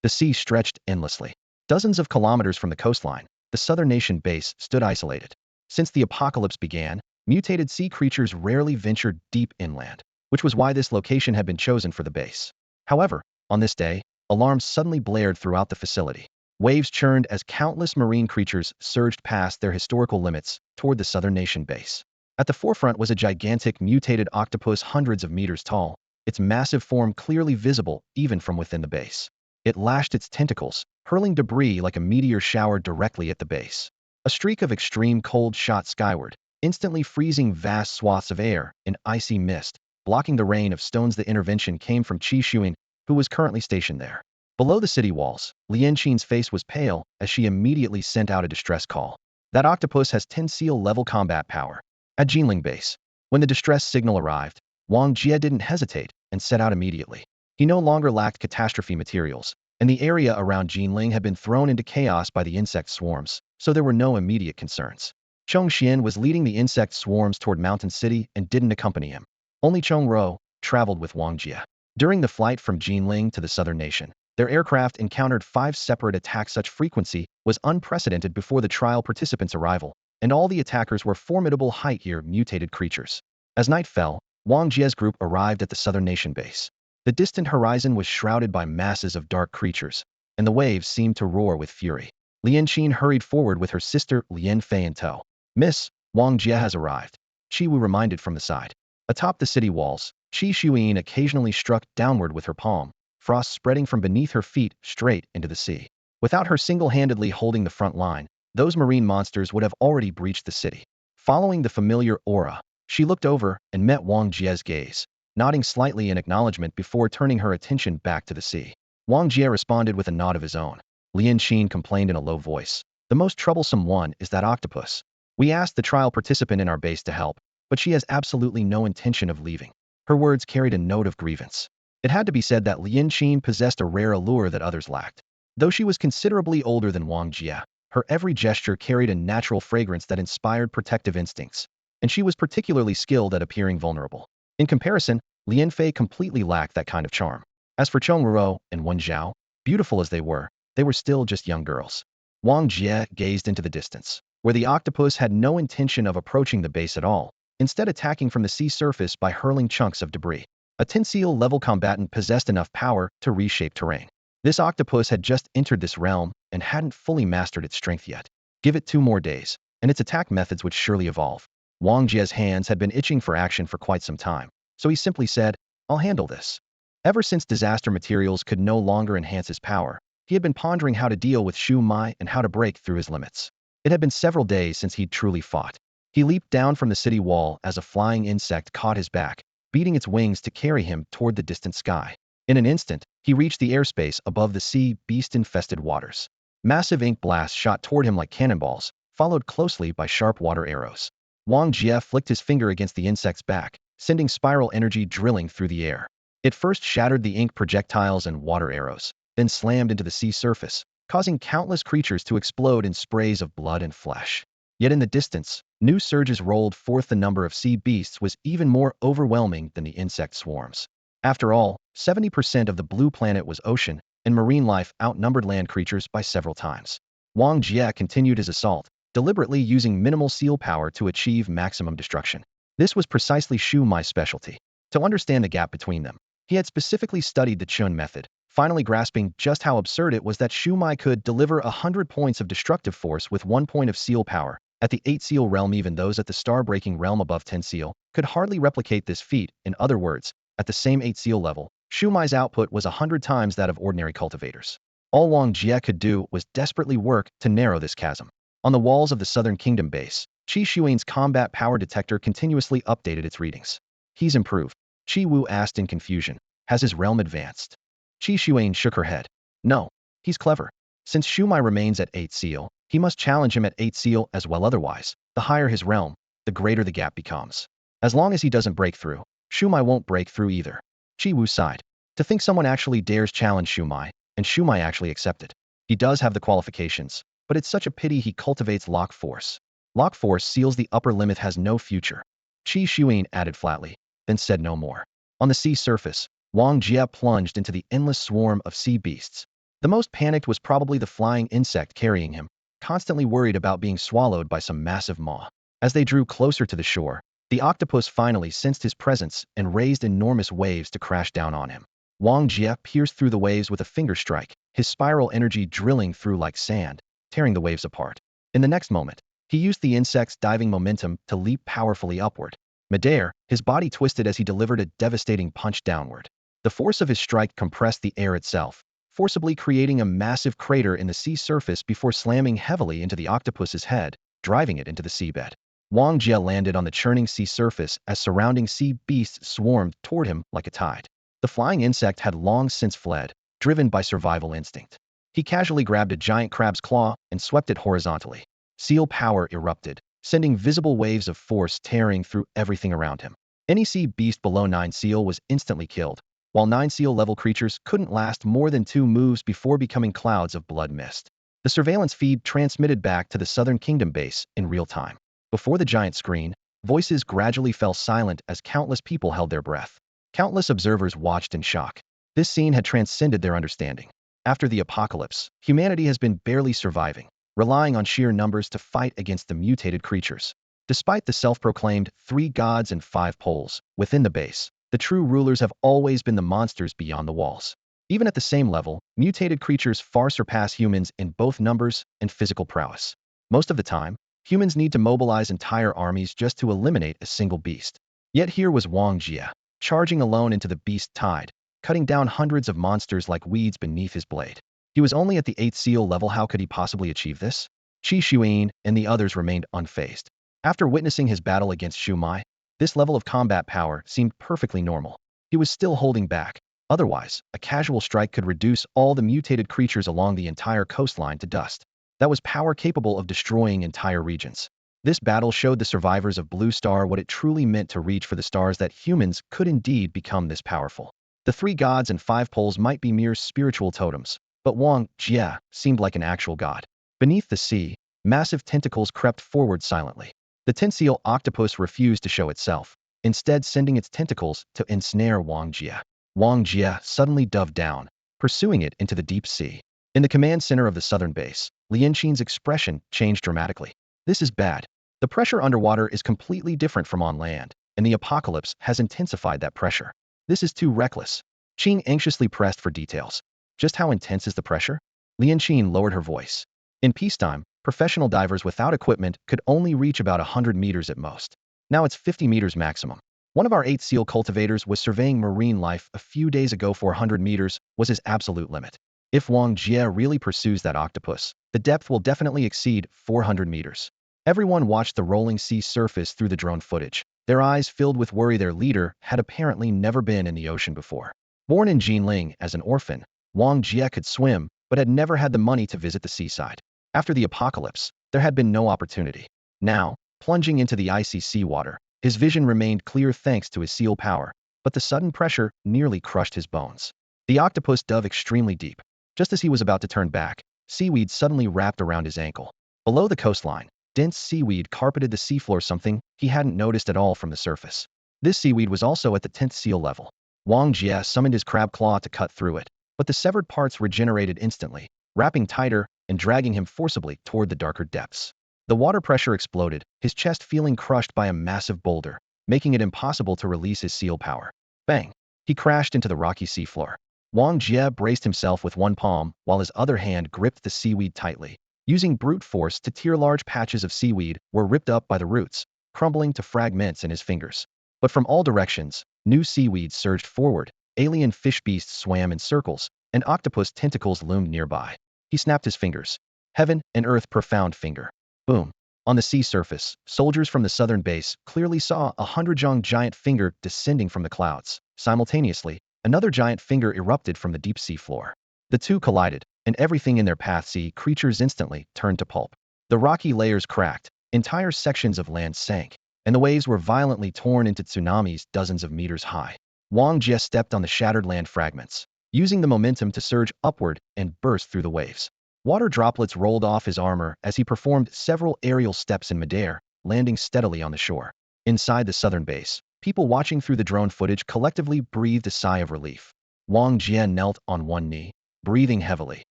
The sea stretched endlessly. Dozens of kilometers from the coastline, the southern nation base stood isolated. Since the apocalypse began, mutated sea creatures rarely ventured deep inland, which was why this location had been chosen for the base. However, on this day, alarms suddenly blared throughout the facility. Waves churned as countless marine creatures surged past their historical limits toward the southern nation base. At the forefront was a gigantic mutated octopus hundreds of meters tall, its massive form clearly visible even from within the base. It lashed its tentacles, hurling debris like a meteor shower directly at the base. A streak of extreme cold shot skyward, instantly freezing vast swaths of air in icy mist, blocking the rain of stones. The intervention came from Shuai, who was currently stationed there. Below the city walls, Lian Qin's face was pale as she immediately sent out a distress call. That octopus has 10 seal-level combat power. At Geneling base, when the distress signal arrived, Wong Jia didn't hesitate and set out immediately. He no longer lacked catastrophe materials, and the area around Geneling had been thrown into chaos by the insect swarms, so there were no immediate concerns. Chongxian was leading the insect swarms toward Mountain City and didn't accompany him. Only Chongro traveled with Wang Jia. During the flight from Geneling to the southern nation, their aircraft encountered 5 separate attacks. Such frequency was unprecedented before the trial participants' arrival, and all the attackers were formidable height-year mutated creatures. As night fell, Wang Jia's group arrived at the southern nation base. The distant horizon was shrouded by masses of dark creatures, and the waves seemed to roar with fury. Lian Qin hurried forward with her sister Lian Fei in tow. "Miss, Wang Jia has arrived," Qi Wu reminded from the side. Atop the city walls, Qi Shuyin occasionally struck downward with her palm, frost spreading from beneath her feet straight into the sea. Without her single-handedly holding the front line, those marine monsters would have already breached the city. Following the familiar aura, she looked over and met Wang Jia's gaze, nodding slightly in acknowledgement before turning her attention back to the sea. Wang Jia responded with a nod of his own. Lian Qin complained in a low voice. "The most troublesome one is that octopus. We asked the trial participant in our base to help, but she has absolutely no intention of leaving." Her words carried a note of grievance. It had to be said that Lian Qin possessed a rare allure that others lacked. Though she was considerably older than Wang Jia, her every gesture carried a natural fragrance that inspired protective instincts, and she was particularly skilled at appearing vulnerable. In comparison, Lian Fei completely lacked that kind of charm. As for Chong Ruo and Wen Zhao, beautiful as they were still just young girls. Wang Jia gazed into the distance, where the octopus had no intention of approaching the base at all, instead attacking from the sea surface by hurling chunks of debris. A Tinseal-level combatant possessed enough power to reshape terrain. This octopus had just entered this realm and hadn't fully mastered its strength yet. Give it 2 more days, and its attack methods would surely evolve. Wang Jia's hands had been itching for action for quite some time, so he simply said, "I'll handle this." Ever since disaster materials could no longer enhance his power, he had been pondering how to deal with Shuai and how to break through his limits. It had been several days since he'd truly fought. He leaped down from the city wall as a flying insect caught his back, beating its wings to carry him toward the distant sky. In an instant, he reached the airspace above the sea beast-infested waters. Massive ink blasts shot toward him like cannonballs, followed closely by sharp water arrows. Wang Jia flicked his finger against the insect's back, sending spiral energy drilling through the air. It first shattered the ink projectiles and water arrows, then slammed into the sea surface, causing countless creatures to explode in sprays of blood and flesh. Yet in the distance, new surges rolled forth. The number of sea beasts was even more overwhelming than the insect swarms. After all, 70% of the blue planet was ocean, and marine life outnumbered land creatures by several times. Wang Jia continued his assault, deliberately using minimal seal power to achieve maximum destruction. This was precisely Shuai's specialty. To understand the gap between them, he had specifically studied the Chun method, finally grasping just how absurd it was that Shuai could deliver 100 points of destructive force with 1 point of seal power. At the 8 seal realm, even those at the star-breaking realm above 10 seal could hardly replicate this feat. In other words, at the same 8 seal level, Shuai's output was 100 times that of ordinary cultivators. All Wang Jia could do was desperately work to narrow this chasm. On the walls of the Southern Kingdom base, Qi Shuin's combat power detector continuously updated its readings. "He's improved," Qi Wu asked in confusion. "Has his realm advanced?" Qi Shuin shook her head. "No, he's clever. Since Shuai remains at 8 seal, he must challenge him at 8 seal as well. Otherwise, the higher his realm, the greater the gap becomes. As long as he doesn't break through, Shuai won't break through either." Qi Wu sighed. To think someone actually dares challenge Shuai, and Shuai actually accepted. He does have the qualifications, but it's such a pity he cultivates lock force. Lock force seals the upper limit, has no future. Qi Shuin added flatly, then said no more. On the sea surface, Wang Jia plunged into the endless swarm of sea beasts. The most panicked was probably the flying insect carrying him. constantly worried about being swallowed by some massive maw. As they drew closer to the shore, the octopus finally sensed his presence and raised enormous waves to crash down on him. Wong Jia pierced through the waves with a finger strike, his spiral energy drilling through like sand, tearing the waves apart. In the next moment, he used the insect's diving momentum to leap powerfully upward. Midair, his body twisted as he delivered a devastating punch downward. The force of his strike compressed the air itself, forcibly creating a massive crater in the sea surface before slamming heavily into the octopus's head, driving it into the seabed. Wang Jia landed on the churning sea surface as surrounding sea beasts swarmed toward him like a tide. The flying insect had long since fled, driven by survival instinct. He casually grabbed a giant crab's claw and swept it horizontally. Seal power erupted, sending visible waves of force tearing through everything around him. Any sea beast below 9 seal was instantly killed, while 9 seal-level creatures couldn't last more than 2 moves before becoming clouds of blood mist. The surveillance feed transmitted back to the Southern Kingdom base in real time. Before the giant screen, voices gradually fell silent as countless people held their breath. Countless observers watched in shock. This scene had transcended their understanding. After the apocalypse, humanity has been barely surviving, relying on sheer numbers to fight against the mutated creatures. Despite the self-proclaimed 3 gods and 5 poles within the base, the true rulers have always been the monsters beyond the walls. Even at the same level, mutated creatures far surpass humans in both numbers and physical prowess. Most of the time, humans need to mobilize entire armies just to eliminate a single beast. Yet here was Wong Jia, charging alone into the beast tide, cutting down hundreds of monsters like weeds beneath his blade. He was only at the 8th seal level. How could he possibly achieve this? Shuai and the others remained unfazed. After witnessing his battle against Shuai, this level of combat power seemed perfectly normal. He was still holding back. Otherwise, a casual strike could reduce all the mutated creatures along the entire coastline to dust. That was power capable of destroying entire regions. This battle showed the survivors of Blue Star what it truly meant to reach for the stars, that humans could indeed become this powerful. The 3 gods and 5 poles might be mere spiritual totems, but Wang Jia seemed like an actual god. Beneath the sea, massive tentacles crept forward silently. The 10 seal octopus refused to show itself, instead sending its tentacles to ensnare Wang Jia. Wang Jia suddenly dove down, pursuing it into the deep sea. In the command center of the southern base, Lianqin's expression changed dramatically. This is bad. The pressure underwater is completely different from on land, and the apocalypse has intensified that pressure. This is too reckless. Qing anxiously pressed for details. Just how intense is the pressure? Lianqin lowered her voice. In peacetime, professional divers without equipment could only reach about 100 meters at most. Now it's 50 meters maximum. One of our 8 seal cultivators was surveying marine life a few days ago. 400 meters was his absolute limit. If Wang Jia really pursues that octopus, the depth will definitely exceed 400 meters. Everyone watched the rolling sea surface through the drone footage, their eyes filled with worry. Their leader had apparently never been in the ocean before. Born in Geneling as an orphan, Wang Jia could swim, but had never had the money to visit the seaside. After the apocalypse, there had been no opportunity. Now, plunging into the icy seawater, his vision remained clear thanks to his seal power, but the sudden pressure nearly crushed his bones. The octopus dove extremely deep. Just as he was about to turn back, seaweed suddenly wrapped around his ankle. Below the coastline, dense seaweed carpeted the seafloor, something he hadn't noticed at all from the surface. This seaweed was also at the 10th seal level. Wang Jia summoned his crab claw to cut through it, but the severed parts regenerated instantly, wrapping tighter and dragging him forcibly toward the darker depths. The water pressure exploded, his chest feeling crushed by a massive boulder, making it impossible to release his seal power. Bang! He crashed into the rocky seafloor. Wang Jia braced himself with one palm while his other hand gripped the seaweed tightly. Using brute force to tear, large patches of seaweed were ripped up by the roots, crumbling to fragments in his fingers. But from all directions, new seaweed surged forward, alien fish beasts swam in circles, and octopus tentacles loomed nearby. He snapped his fingers. Heaven and earth, profound finger. Boom. On the sea surface, soldiers from the southern base clearly saw a 100-jong giant finger descending from the clouds. Simultaneously, another giant finger erupted from the deep sea floor. The two collided, and everything in their path, sea creatures, instantly turned to pulp. The rocky layers cracked, entire sections of land sank, and the waves were violently torn into tsunamis dozens of meters high. Wang Jia stepped on the shattered land fragments, using the momentum to surge upward and burst through the waves. Water droplets rolled off his armor as he performed several aerial steps in midair, landing steadily on the shore. Inside the southern base, people watching through the drone footage collectively breathed a sigh of relief. Wang Jia knelt on one knee, breathing heavily,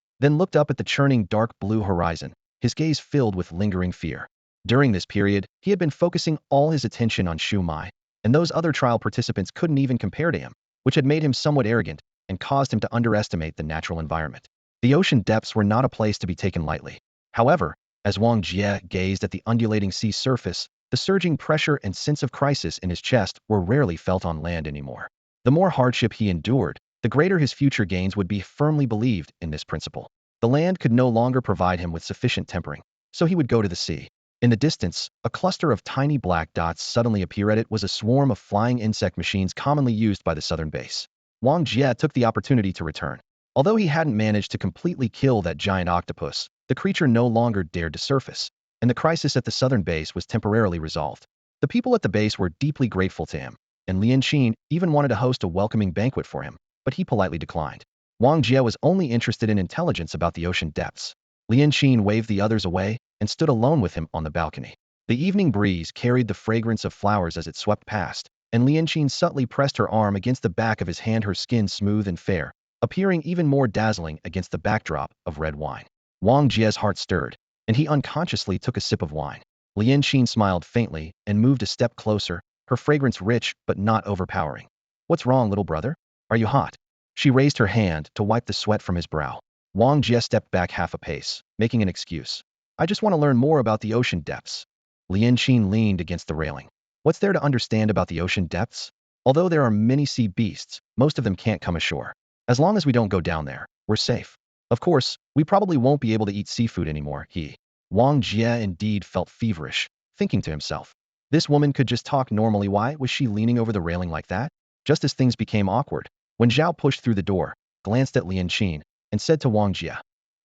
then looked up at the churning dark blue horizon. his gaze filled with lingering fear. During this period, he had been focusing all his attention on Shuai, and those other trial participants couldn't even compare to him, which had made him somewhat arrogant and caused him to underestimate the natural environment. The ocean depths were not a place to be taken lightly. However, as Wong Jia gazed at the undulating sea surface, the surging pressure and sense of crisis in his chest were rarely felt on land anymore. The more hardship he endured, the greater his future gains would be. Firmly believed in this principle. The land could no longer provide him with sufficient tempering, so he would go to the sea. In the distance, a cluster of tiny black dots suddenly appear. It was a swarm of flying insect machines commonly used by the southern base. Wang Jia took the opportunity to return. Although he hadn't managed to completely kill that giant octopus, the creature no longer dared to surface, and the crisis at the southern base was temporarily resolved. The people at the base were deeply grateful to him, and Lian Qin even wanted to host a welcoming banquet for him, but he politely declined. Wang Jia was only interested in intelligence about the ocean depths. Lian Qin waved the others away and stood alone with him on the balcony. The evening breeze carried the fragrance of flowers as it swept past, and Lian Qin subtly pressed her arm against the back of his hand, her skin smooth and fair, appearing even more dazzling against the backdrop of red wine. Wang Jia's heart stirred, and he unconsciously took a sip of wine. Lian Qin smiled faintly and moved a step closer, her fragrance rich but not overpowering. "What's wrong, little brother? Are you hot?" She raised her hand to wipe the sweat from his brow. Wang Jia stepped back half a pace, making an excuse. "I just want to learn more about the ocean depths." Lian Qin leaned against the railing. "What's there to understand about the ocean depths? Although there are many sea beasts, most of them can't come ashore. As long as we don't go down there, we're safe. Of course, we probably won't be able to eat seafood anymore." Wang Jia indeed felt feverish, thinking to himself, this woman could just talk normally. Why was she leaning over the railing like that? Just as things became awkward, when Xiao pushed through the door, glanced at Lian Qin, and said to Wang Jia,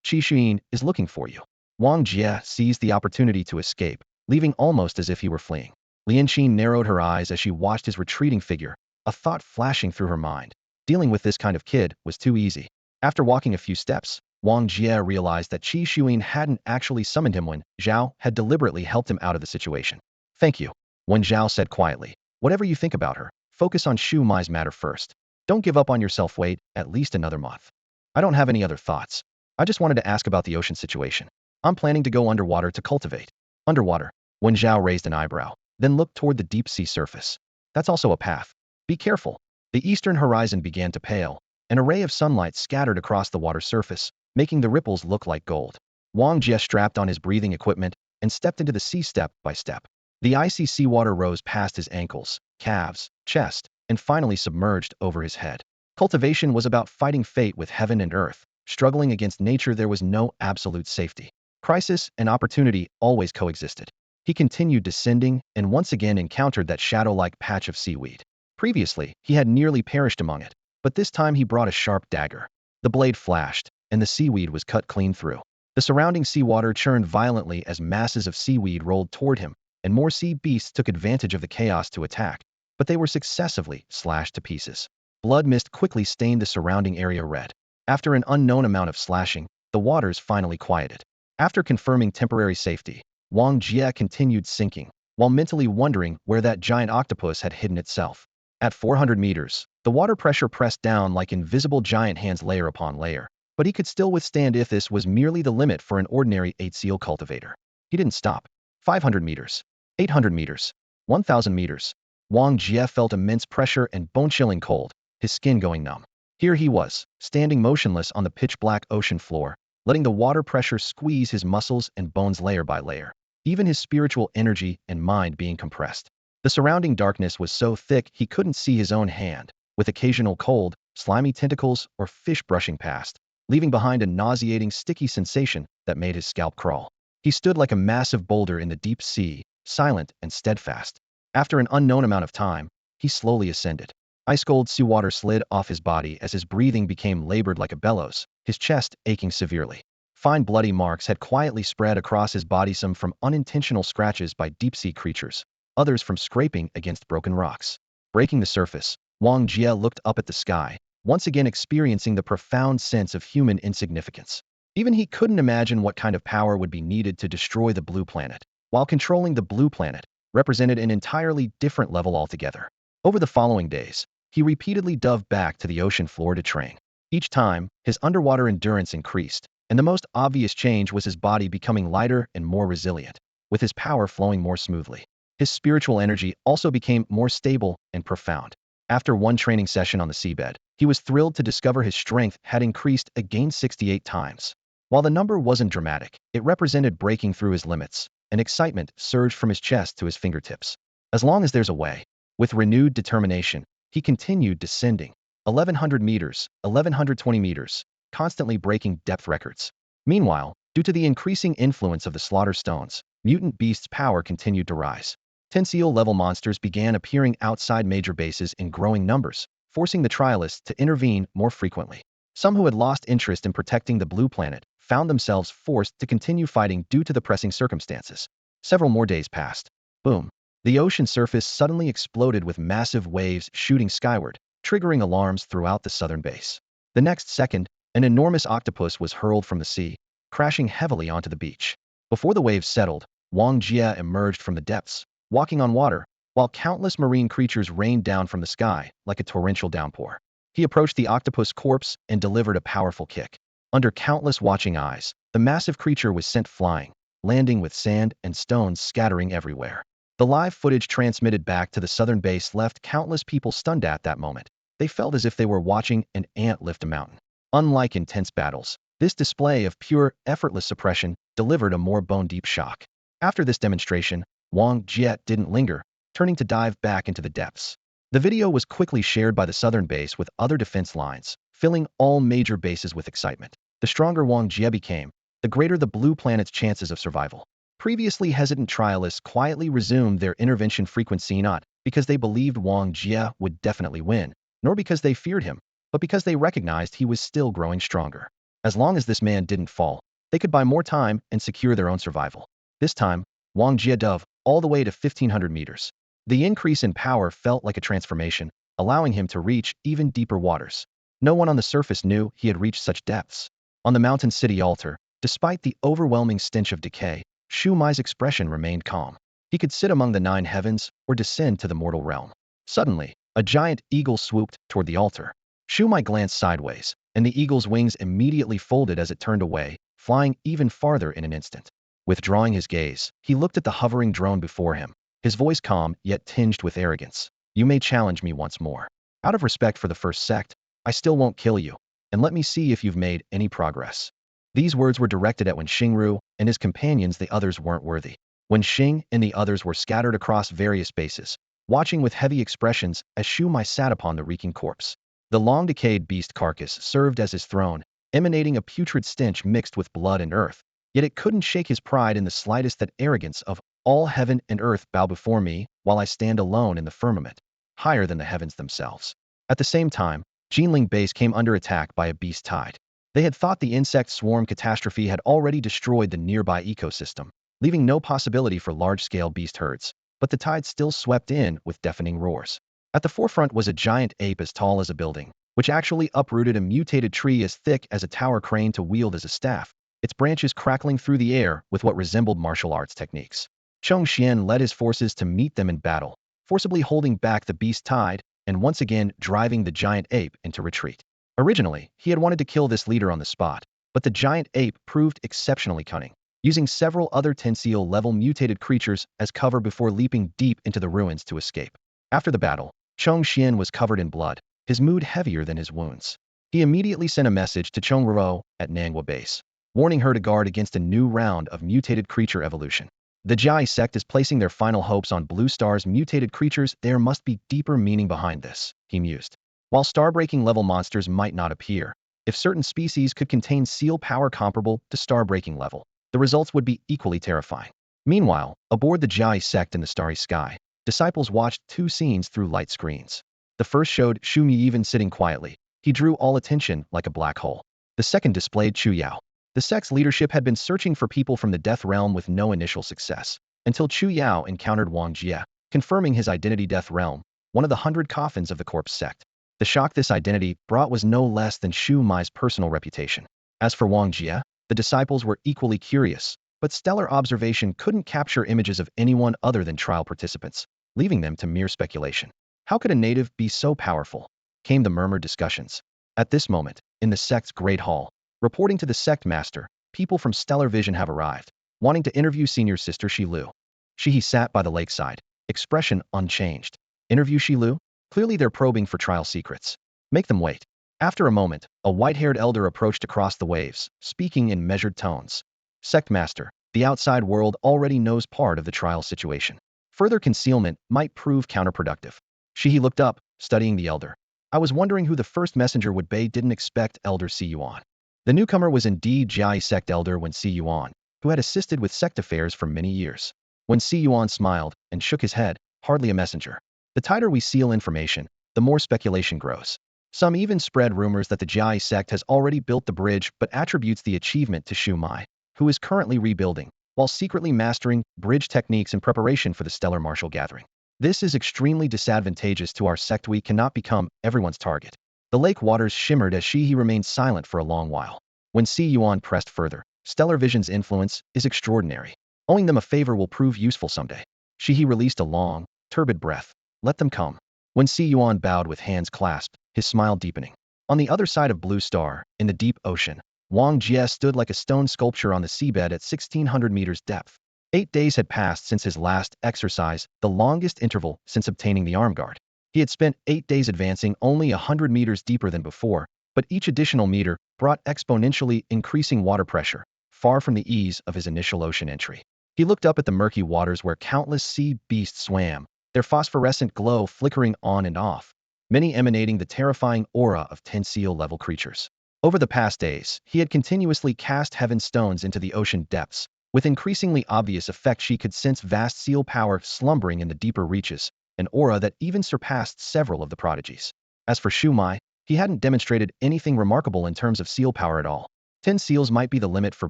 "Qi Xuan is looking for you." Wang Jia seized the opportunity to escape, leaving almost as if he were fleeing. Lian Qin narrowed her eyes as she watched his retreating figure, a thought flashing through her mind. Dealing with this kind of kid was too easy. After walking a few steps, Wang Jia realized that Qi Xuan hadn't actually summoned him when Xiao had deliberately helped him out of the situation. "Thank you," Wen Xiao said quietly. "Whatever you think about her, focus on Shu Mai's matter first. Don't give up on yourself. Wait at least another month." "I don't have any other thoughts. I just wanted to ask about the ocean situation. I'm planning to go underwater to cultivate." "Underwater?" Wen Xiao raised an eyebrow, then looked toward the deep sea surface. "That's also a path. Be careful." The eastern horizon began to pale. An array of sunlight scattered across the water surface, making the ripples look like gold. Wang Jia strapped on his breathing equipment and stepped into the sea step by step. The icy seawater rose past his ankles, calves, chest, and finally submerged over his head. Cultivation was about fighting fate with heaven and earth. Struggling against nature, there was no absolute safety. Crisis and opportunity always coexisted. He continued descending and once again encountered that shadow-like patch of seaweed. Previously, he had nearly perished among it, but this time he brought a sharp dagger. The blade flashed, and the seaweed was cut clean through. The surrounding seawater churned violently as masses of seaweed rolled toward him, and more sea beasts took advantage of the chaos to attack, but they were successively slashed to pieces. Blood mist quickly stained the surrounding area red. After an unknown amount of slashing, the waters finally quieted. After confirming temporary safety, Wang Jia continued sinking, while mentally wondering where that giant octopus had hidden itself. At 400 meters, the water pressure pressed down like invisible giant hands layer upon layer, but he could still withstand if this was merely the limit for an ordinary 8-seal cultivator. He didn't stop. 500 meters, 800 meters, 1,000 meters. Wang Jia felt immense pressure and bone-chilling cold, his skin going numb. Here he was, standing motionless on the pitch-black ocean floor, letting the water pressure squeeze his muscles and bones layer by layer, even his spiritual energy and mind being compressed. The surrounding darkness was so thick he couldn't see his own hand, with occasional cold, slimy tentacles or fish brushing past, leaving behind a nauseating sticky sensation that made his scalp crawl. He stood like a massive boulder in the deep sea, silent and steadfast. After an unknown amount of time, he slowly ascended. Ice-cold seawater slid off his body as his breathing became labored like a bellows, his chest aching severely. Fine bloody marks had quietly spread across his body, some from unintentional scratches by deep-sea creatures, others from scraping against broken rocks. Breaking the surface, Wang Jia looked up at the sky, once again experiencing the profound sense of human insignificance. Even he couldn't imagine what kind of power would be needed to destroy the blue planet, while controlling the blue planet represented an entirely different level altogether. Over the following days, he repeatedly dove back to the ocean floor to train. Each time, his underwater endurance increased, and the most obvious change was his body becoming lighter and more resilient, with his power flowing more smoothly. His spiritual energy also became more stable and profound. After one training session on the seabed, he was thrilled to discover his strength had increased again 68 times. While the number wasn't dramatic, it represented breaking through his limits, and excitement surged from his chest to his fingertips. As long as there's a way. With renewed determination, he continued descending. 1100 meters, 1120 meters, constantly breaking depth records. Meanwhile, due to the increasing influence of the slaughter stones, mutant beasts' power continued to rise. Tensio-level monsters began appearing outside major bases in growing numbers, forcing the trialists to intervene more frequently. Some who had lost interest in protecting the blue planet found themselves forced to continue fighting due to the pressing circumstances. Several more days passed. Boom. The ocean surface suddenly exploded with massive waves shooting skyward, triggering alarms throughout the southern base. The next second, an enormous octopus was hurled from the sea, crashing heavily onto the beach. Before the waves settled, Wong Jia emerged from the depths, walking on water, while countless marine creatures rained down from the sky like a torrential downpour. He approached the octopus corpse and delivered a powerful kick. Under countless watching eyes, the massive creature was sent flying, landing with sand and stones scattering everywhere. The live footage transmitted back to the southern base left countless people stunned at that moment. They felt as if they were watching an ant lift a mountain. Unlike intense battles, this display of pure, effortless suppression delivered a more bone-deep shock. After this demonstration, Wong Jia didn't linger, turning to dive back into the depths. The video was quickly shared by the southern base with other defense lines, filling all major bases with excitement. The stronger Wong Jia became, the greater the blue planet's chances of survival. Previously hesitant trialists quietly resumed their intervention frequency, not because they believed Wong Jia would definitely win, nor because they feared him, but because they recognized he was still growing stronger. As long as this man didn't fall, they could buy more time and secure their own survival. This time, Wong Jia dove all the way to 1500 meters. The increase in power felt like a transformation, allowing him to reach even deeper waters. No one on the surface knew he had reached such depths. On the mountain city altar, despite the overwhelming stench of decay, Shuai's expression remained calm. He could sit among the 9 heavens or descend to the mortal realm. Suddenly, a giant eagle swooped toward the altar. Shuai glanced sideways, and the eagle's wings immediately folded as it turned away, flying even farther in an instant. Withdrawing his gaze, he looked at the hovering drone before him, his voice calm yet tinged with arrogance. You may challenge me once more. Out of respect for the first sect, I still won't kill you, and let me see if you've made any progress. These words were directed at Wen Xingru and his companions. The others weren't worthy. Wen Xing and the others were scattered across various bases, watching with heavy expressions as Shuai sat upon the reeking corpse. The long-decayed beast carcass served as his throne, emanating a putrid stench mixed with blood and earth, yet it couldn't shake his pride in the slightest. That arrogance of, all heaven and earth bow before me, while I stand alone in the firmament, higher than the heavens themselves. At the same time, Geneling base came under attack by a beast tide. They had thought the insect swarm catastrophe had already destroyed the nearby ecosystem, leaving no possibility for large-scale beast herds, but the tide still swept in with deafening roars. At the forefront was a giant ape as tall as a building, which actually uprooted a mutated tree as thick as a tower crane to wield as a staff, its branches crackling through the air with what resembled martial arts techniques. Chong Xian led his forces to meet them in battle, forcibly holding back the beast tide and once again driving the giant ape into retreat. Originally, he had wanted to kill this leader on the spot, but the giant ape proved exceptionally cunning, using several other Tensio-level mutated creatures as cover before leaping deep into the ruins to escape. After the battle, Chong Xian was covered in blood, his mood heavier than his wounds. He immediately sent a message to Chong Ruo at Nangua base, warning her to guard against a new round of mutated creature evolution. The Jiai sect is placing their final hopes on Blue Star's mutated creatures. There must be deeper meaning behind this, he mused. While star-breaking level monsters might not appear, if certain species could contain seal power comparable to star-breaking level, the results would be equally terrifying. Meanwhile, aboard the Jiai sect in the starry sky, disciples watched 2 scenes through light screens. The first showed Xu Muyeven sitting quietly. He drew all attention like a black hole. The second displayed Chu Yao. The sect's leadership had been searching for people from the death realm with no initial success, until Chu Yao encountered Wong Jia, confirming his identity. Death realm, one of the 100 coffins of the corpse sect. The shock this identity brought was no less than Shuai's personal reputation. As for Wong Jia, the disciples were equally curious, but stellar observation couldn't capture images of anyone other than trial participants, leaving them to mere speculation. How could a native be so powerful? Came the murmured discussions. At this moment, in the sect's great hall, Reporting to the sect master, people from Stellar Vision have arrived, wanting to interview senior sister Shilu. Shihi sat by the lakeside, expression unchanged. Interview Shilu? Clearly they're probing for trial secrets. Make them wait. After a moment, a white-haired elder approached across the waves, speaking in measured tones. Sect master, the outside world already knows part of the trial situation. Further concealment might prove counterproductive. Shihi looked up, studying the elder. I was wondering who the first messenger would be. Didn't expect Elder Yuan. The newcomer was indeed Jiai sect elder Wen Yuan, who had assisted with sect affairs for many years. Wen Yuan smiled and shook his head, hardly a messenger. The tighter we seal information, the more speculation grows. Some even spread rumors that the Jiai sect has already built the bridge but attributes the achievement to Shuai, who is currently rebuilding, while secretly mastering bridge techniques in preparation for the stellar martial gathering. This is extremely disadvantageous to our sect. We cannot become everyone's target. The lake waters shimmered as Shihi remained silent for a long while. When Yuan pressed further, Stellar Vision's influence is extraordinary. Owing them a favor will prove useful someday. Shihi released a long, turbid breath. Let them come. When Yuan bowed with hands clasped, his smile deepening. On the other side of Blue Star, in the deep ocean, Wong Jia stood like a stone sculpture on the seabed at 1,600 meters depth. 8 days had passed since his last exercise, the longest interval since obtaining the arm guard. He had spent 8 days advancing only 100 meters deeper than before, but each additional meter brought exponentially increasing water pressure, far from the ease of his initial ocean entry. He looked up at the murky waters where countless sea beasts swam, their phosphorescent glow flickering on and off, many emanating the terrifying aura of 10 seal-level creatures. Over the past days, he had continuously cast heaven stones into the ocean depths. With increasingly obvious effect, she could sense vast seal power slumbering in the deeper reaches, an aura that even surpassed several of the prodigies. As for Shuai, he hadn't demonstrated anything remarkable in terms of seal power at all. 10 seals might be the limit for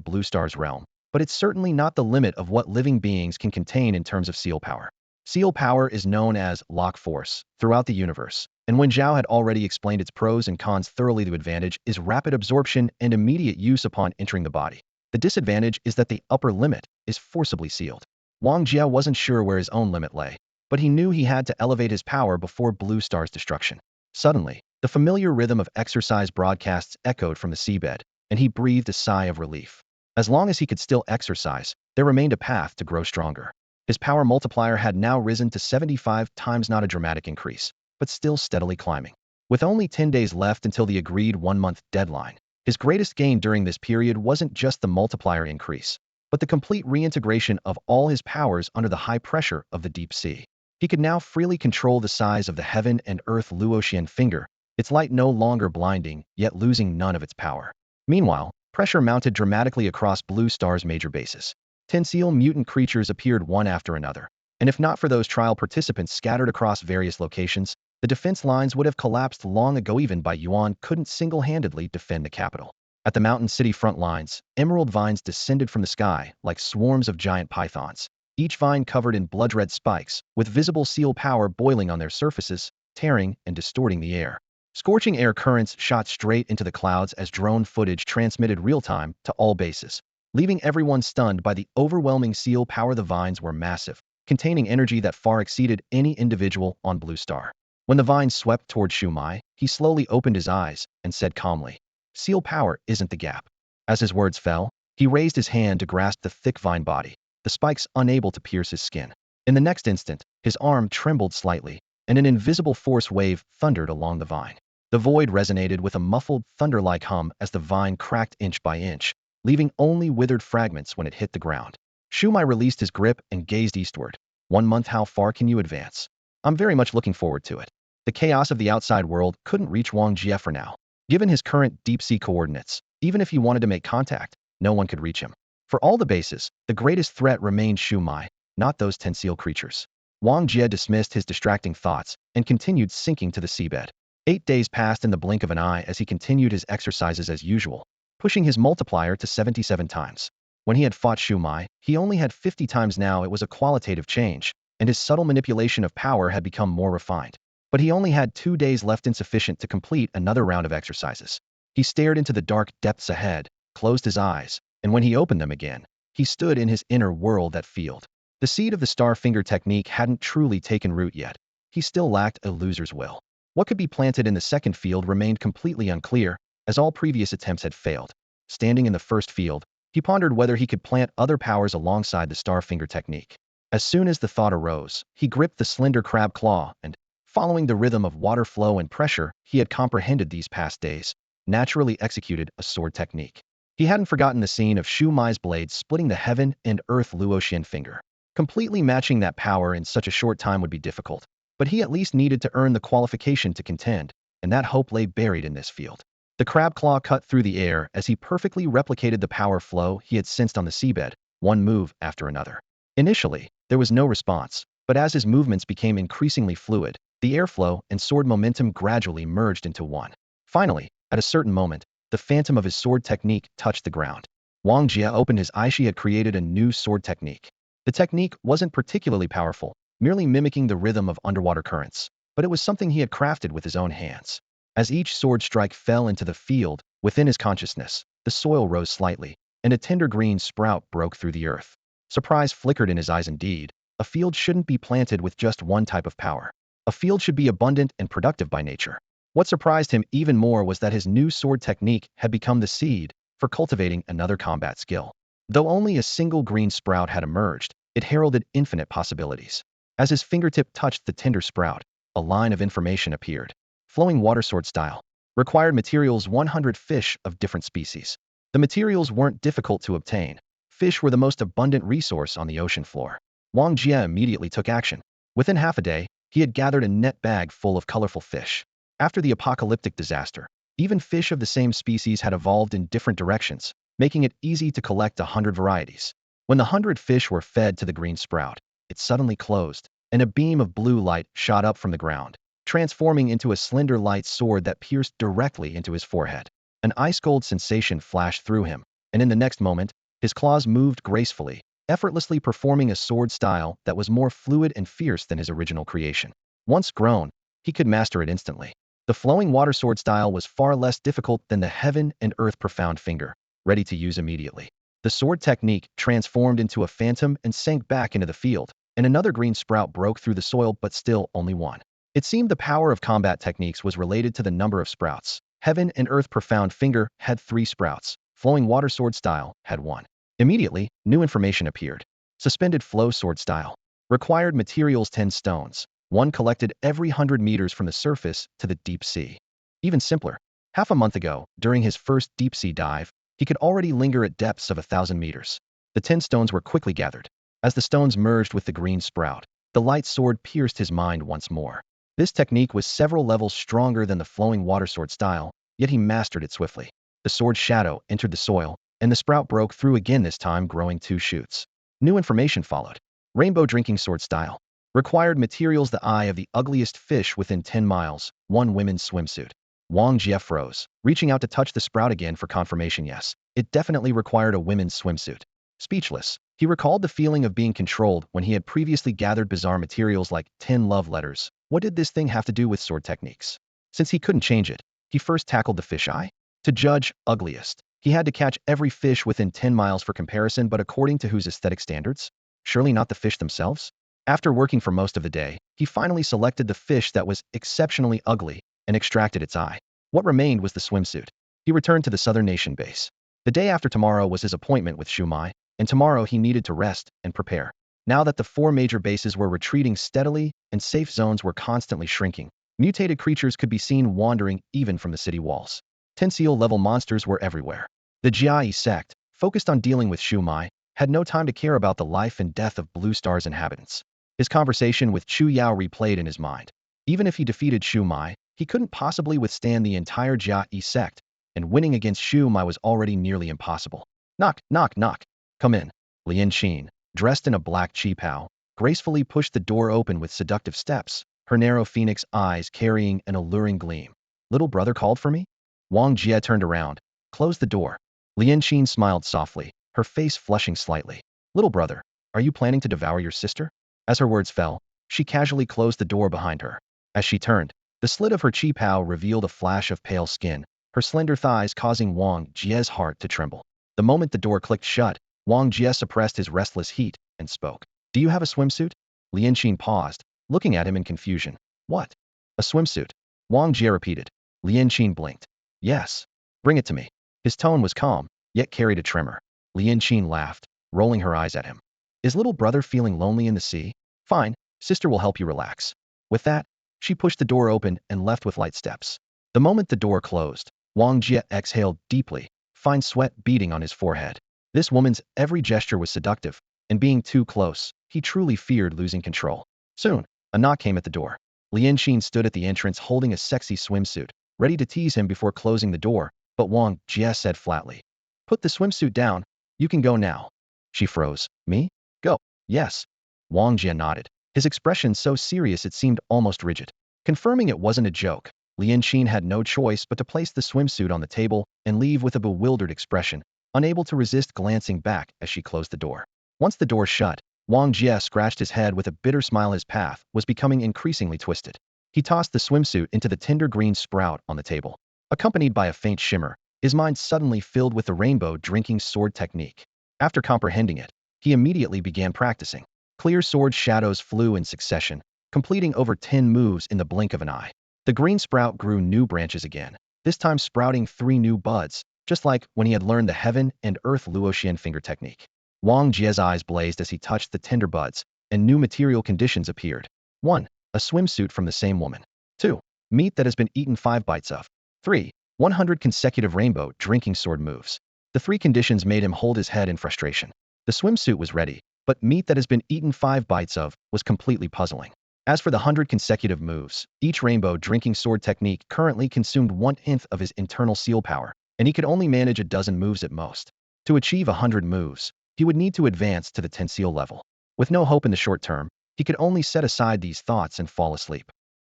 Blue Star's realm, but it's certainly not the limit of what living beings can contain in terms of seal power. Seal power is known as lock force throughout the universe, and when Xiao had already explained its pros and cons thoroughly, the advantage is rapid absorption and immediate use upon entering the body. The disadvantage is that the upper limit is forcibly sealed. Wong Jia wasn't sure where his own limit lay, but he knew he had to elevate his power before Blue Star's destruction. Suddenly, the familiar rhythm of exercise broadcasts echoed from the seabed, and he breathed a sigh of relief. As long as he could still exercise, there remained a path to grow stronger. His power multiplier had now risen to 75 times, not a dramatic increase, but still steadily climbing. With only 10 days left until the agreed 1-month deadline, his greatest gain during this period wasn't just the multiplier increase, but the complete reintegration of all his powers under the high pressure of the deep sea. He could now freely control the size of the heaven and earth Luoxian finger, its light no longer blinding, yet losing none of its power. Meanwhile, pressure mounted dramatically across Blue Star's major bases. 10 seal mutant creatures appeared one after another, and if not for those trial participants scattered across various locations, the defense lines would have collapsed long ago. Even by Yuan couldn't single-handedly defend the capital. At the mountain city front lines, emerald vines descended from the sky like swarms of giant pythons, each vine covered in blood-red spikes, with visible seal power boiling on their surfaces, tearing and distorting the air. Scorching air currents shot straight into the clouds as drone footage transmitted real-time to all bases, leaving everyone stunned by the overwhelming seal power. The vines were massive, containing energy that far exceeded any individual on Blue Star. When the vine swept toward Shuai, he slowly opened his eyes and said calmly, "Seal power isn't the gap." As his words fell, he raised his hand to grasp the thick vine body, the spikes unable to pierce his skin. In the next instant, his arm trembled slightly, and an invisible force wave thundered along the vine. The void resonated with a muffled, thunder-like hum as the vine cracked inch by inch, leaving only withered fragments when it hit the ground. Shuai released his grip and gazed eastward. 1 month, how far can you advance? I'm very much looking forward to it. The chaos of the outside world couldn't reach Wong Jia for now. Given his current deep-sea coordinates, even if he wanted to make contact, no one could reach him. For all the bases, the greatest threat remained Shuai, not those 10 seal creatures. Wong Jia dismissed his distracting thoughts and continued sinking to the seabed. 8 days passed in the blink of an eye as he continued his exercises as usual, pushing his multiplier to 77 times. When he had fought Shuai, he only had 50 times now. It was a qualitative change, and his subtle manipulation of power had become more refined. But he only had 2 days left, insufficient to complete another round of exercises. He stared into the dark depths ahead, closed his eyes, and when he opened them again, he stood in his inner world. That field. The seed of the star finger technique hadn't truly taken root yet. He still lacked a loser's will. What could be planted in the second field remained completely unclear, as all previous attempts had failed. standing in the first field, he pondered whether he could plant other powers alongside the star finger technique. As soon as the thought arose, he gripped the slender crab claw and, following the rhythm of water flow and pressure he had comprehended these past days, naturally executed a sword technique. He hadn't forgotten the scene of Shu Mai's blade splitting the heaven and earth Luoxian finger. Completely matching that power in such a short time would be difficult, but he at least needed to earn the qualification to contend, and that hope lay buried in this field. The crab claw cut through the air as he perfectly replicated the power flow he had sensed on the seabed, one move after another. Initially, there was no response, but as his movements became increasingly fluid, the airflow and sword momentum gradually merged into one. Finally, at a certain moment, the phantom of his sword technique touched the ground. Wong Jia opened his eyes. She had created a new sword technique. The technique wasn't particularly powerful, merely mimicking the rhythm of underwater currents, but it was something he had crafted with his own hands. As each sword strike fell into the field, within his consciousness, the soil rose slightly, and a tender green sprout broke through the earth. Surprise flickered in his eyes. Indeed, a field shouldn't be planted with just one type of power. A field should be abundant and productive by nature. What surprised him even more was that his new sword technique had become the seed for cultivating another combat skill. Though only a single green sprout had emerged, it heralded infinite possibilities. As his fingertip touched the tender sprout, a line of information appeared. Flowing water sword style. Required materials 100 fish of different species. The materials weren't difficult to obtain. Fish were the most abundant resource on the ocean floor. Wong Jia immediately took action. Within half a day, he had gathered a net bag full of colorful fish. After the apocalyptic disaster, even fish of the same species had evolved in different directions, making it easy to collect 100 varieties. When the 100 fish were fed to the green sprout, it suddenly closed, and a beam of blue light shot up from the ground, transforming into a slender light sword that pierced directly into his forehead. An ice-cold sensation flashed through him, and in the next moment, his claws moved gracefully, effortlessly performing a sword style that was more fluid and fierce than his original creation. Once grown, he could master it instantly. The flowing water sword style was far less difficult than the heaven and earth profound finger, ready to use immediately. The sword technique transformed into a phantom and sank back into the field, and another green sprout broke through the soil, but still only one. It seemed the power of combat techniques was related to the number of sprouts. Heaven and earth profound finger had 3 sprouts. Flowing water sword style had 1. Immediately, new information appeared. Suspended flow sword style. Required materials 10 stones. One collected every 100 meters from the surface to the deep sea. Even simpler. Half a month ago, during his first deep sea dive, he could already linger at depths of 1,000 meters. The 10 stones were quickly gathered. As the stones merged with the green sprout, the light sword pierced his mind once more. This technique was several levels stronger than the flowing water sword style, yet he mastered it swiftly. The sword's shadow entered the soil, and the sprout broke through again, this time growing 2 shoots. New information followed. Rainbow drinking sword style. Required materials the eye of the ugliest fish within 10 miles, 1 women's swimsuit. Wong Jia froze, reaching out to touch the sprout again for confirmation. Yes, it definitely required a women's swimsuit. Speechless, he recalled the feeling of being controlled when he had previously gathered bizarre materials like 10 love letters. What did this thing have to do with sword techniques? Since he couldn't change it, he first tackled the fish eye. To judge ugliest, he had to catch every fish within 10 miles for comparison, but according to whose aesthetic standards? Surely not the fish themselves? After working for most of the day, he finally selected the fish that was exceptionally ugly and extracted its eye. What remained was the swimsuit. He returned to the Southern Nation base. The day after tomorrow was his appointment with Shuai, and tomorrow he needed to rest and prepare. Now that the 4 major bases were retreating steadily and safe zones were constantly shrinking, mutated creatures could be seen wandering even from the city walls. Tensio-level monsters were everywhere. The Jiai sect, focused on dealing with Shuai, had no time to care about the life and death of Blue Star's inhabitants. His conversation with Xiao replayed in his mind. Even if he defeated Shuai, he couldn't possibly withstand the entire Jiai sect, and winning against Shuai was already nearly impossible. Knock, knock, knock. Come in. Lian Qin, dressed in a black qipao, gracefully pushed the door open with seductive steps, her narrow phoenix eyes carrying an alluring gleam. Little brother called for me? Wang Jia turned around, closed the door. Lian Qin smiled softly, her face flushing slightly. Little brother, are you planning to devour your sister? As her words fell, she casually closed the door behind her. As she turned, the slit of her qipao revealed a flash of pale skin, her slender thighs causing Wang Jia's heart to tremble. The moment the door clicked shut, Wang Jia suppressed his restless heat and spoke. Do you have a swimsuit? Lian Qin paused, looking at him in confusion. What? A swimsuit? Wang Jia repeated. Lian Qin blinked. Yes. Bring it to me. His tone was calm, yet carried a tremor. Lian Qin laughed, rolling her eyes at him. Is little brother feeling lonely in the sea? Fine, sister will help you relax. With that, she pushed the door open and left with light steps. The moment the door closed, Wang Jia exhaled deeply, fine sweat beading on his forehead. This woman's every gesture was seductive, and being too close, he truly feared losing control. Soon, a knock came at the door. Lian Qin stood at the entrance holding a sexy swimsuit, ready to tease him before closing the door, but Wang Jia said flatly, "Put the swimsuit down. You can go now." She froze. Me? Go. Yes. Wang Jia nodded, his expression so serious it seemed almost rigid. Confirming it wasn't a joke, Lian Qin had no choice but to place the swimsuit on the table and leave with a bewildered expression, unable to resist glancing back as she closed the door. Once the door shut, Wang Jia scratched his head with a bitter smile. His path was becoming increasingly twisted. He tossed the swimsuit into the tender green sprout on the table. Accompanied by a faint shimmer, his mind suddenly filled with the rainbow drinking sword technique. After comprehending it, he immediately began practicing. Clear sword shadows flew in succession, completing over 10 moves in the blink of an eye. The green sprout grew new branches again, this time sprouting 3 new buds, just like when he had learned the heaven and earth Luoxian finger technique. Wang Jia's eyes blazed as he touched the tender buds, and new material conditions appeared. 1. A swimsuit from the same woman. 2. Meat that has been eaten 5 bites of. 3. 100 consecutive rainbow drinking sword moves. The 3 conditions made him hold his head in frustration. The swimsuit was ready, but meat that has been eaten 5 bites of was completely puzzling. As for the 100 consecutive moves, each rainbow drinking sword technique currently consumed 1/10 of his internal seal power, and he could only manage a dozen moves at most. To achieve 100 moves, he would need to advance to the 10 seal level. With no hope in the short term, he could only set aside these thoughts and fall asleep.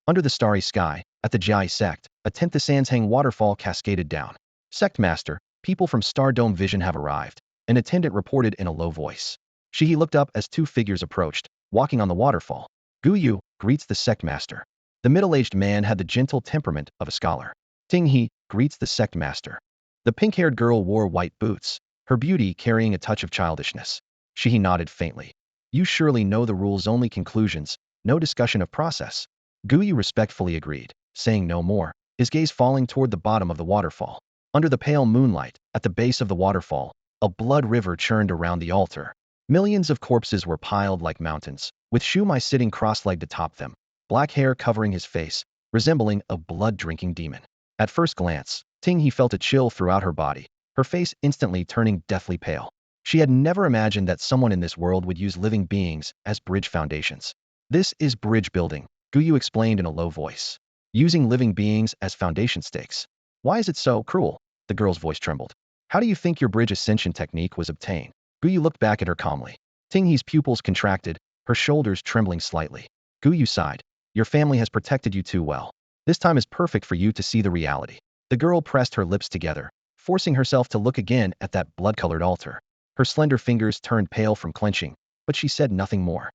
Under the starry sky, at the Jiai sect, a 10th Sanshang waterfall cascaded down. Sect Master, people from Star Dome Vision have arrived, an attendant reported in a low voice. He looked up as 2 figures approached, walking on the waterfall. Guyu greets the sect master. The middle-aged man had the gentle temperament of a scholar. Ting He greets the sect master. The pink-haired girl wore white boots, her beauty carrying a touch of childishness. She nodded faintly. You surely know the rules, only conclusions, no discussion of process. Guyu respectfully agreed, saying no more, his gaze falling toward the bottom of the waterfall. Under the pale moonlight, at the base of the waterfall, a blood river churned around the altar. Millions of corpses were piled like mountains, with Shuai sitting cross-legged atop them, black hair covering his face, resembling a blood-drinking demon. At first glance, Ting He felt a chill throughout her body, her face instantly turning deathly pale. She had never imagined that someone in this world would use living beings as bridge foundations. This is bridge building, Guyu explained in a low voice. Using living beings as foundation stakes. Why is it so cruel? The girl's voice trembled. How do you think your bridge ascension technique was obtained? Guyu looked back at her calmly. Ting He's pupils contracted, her shoulders trembling slightly. Guyu sighed. Your family has protected you too well. This time is perfect for you to see the reality. The girl pressed her lips together, forcing herself to look again at that blood-colored altar. Her slender fingers turned pale from clenching, but she said nothing more.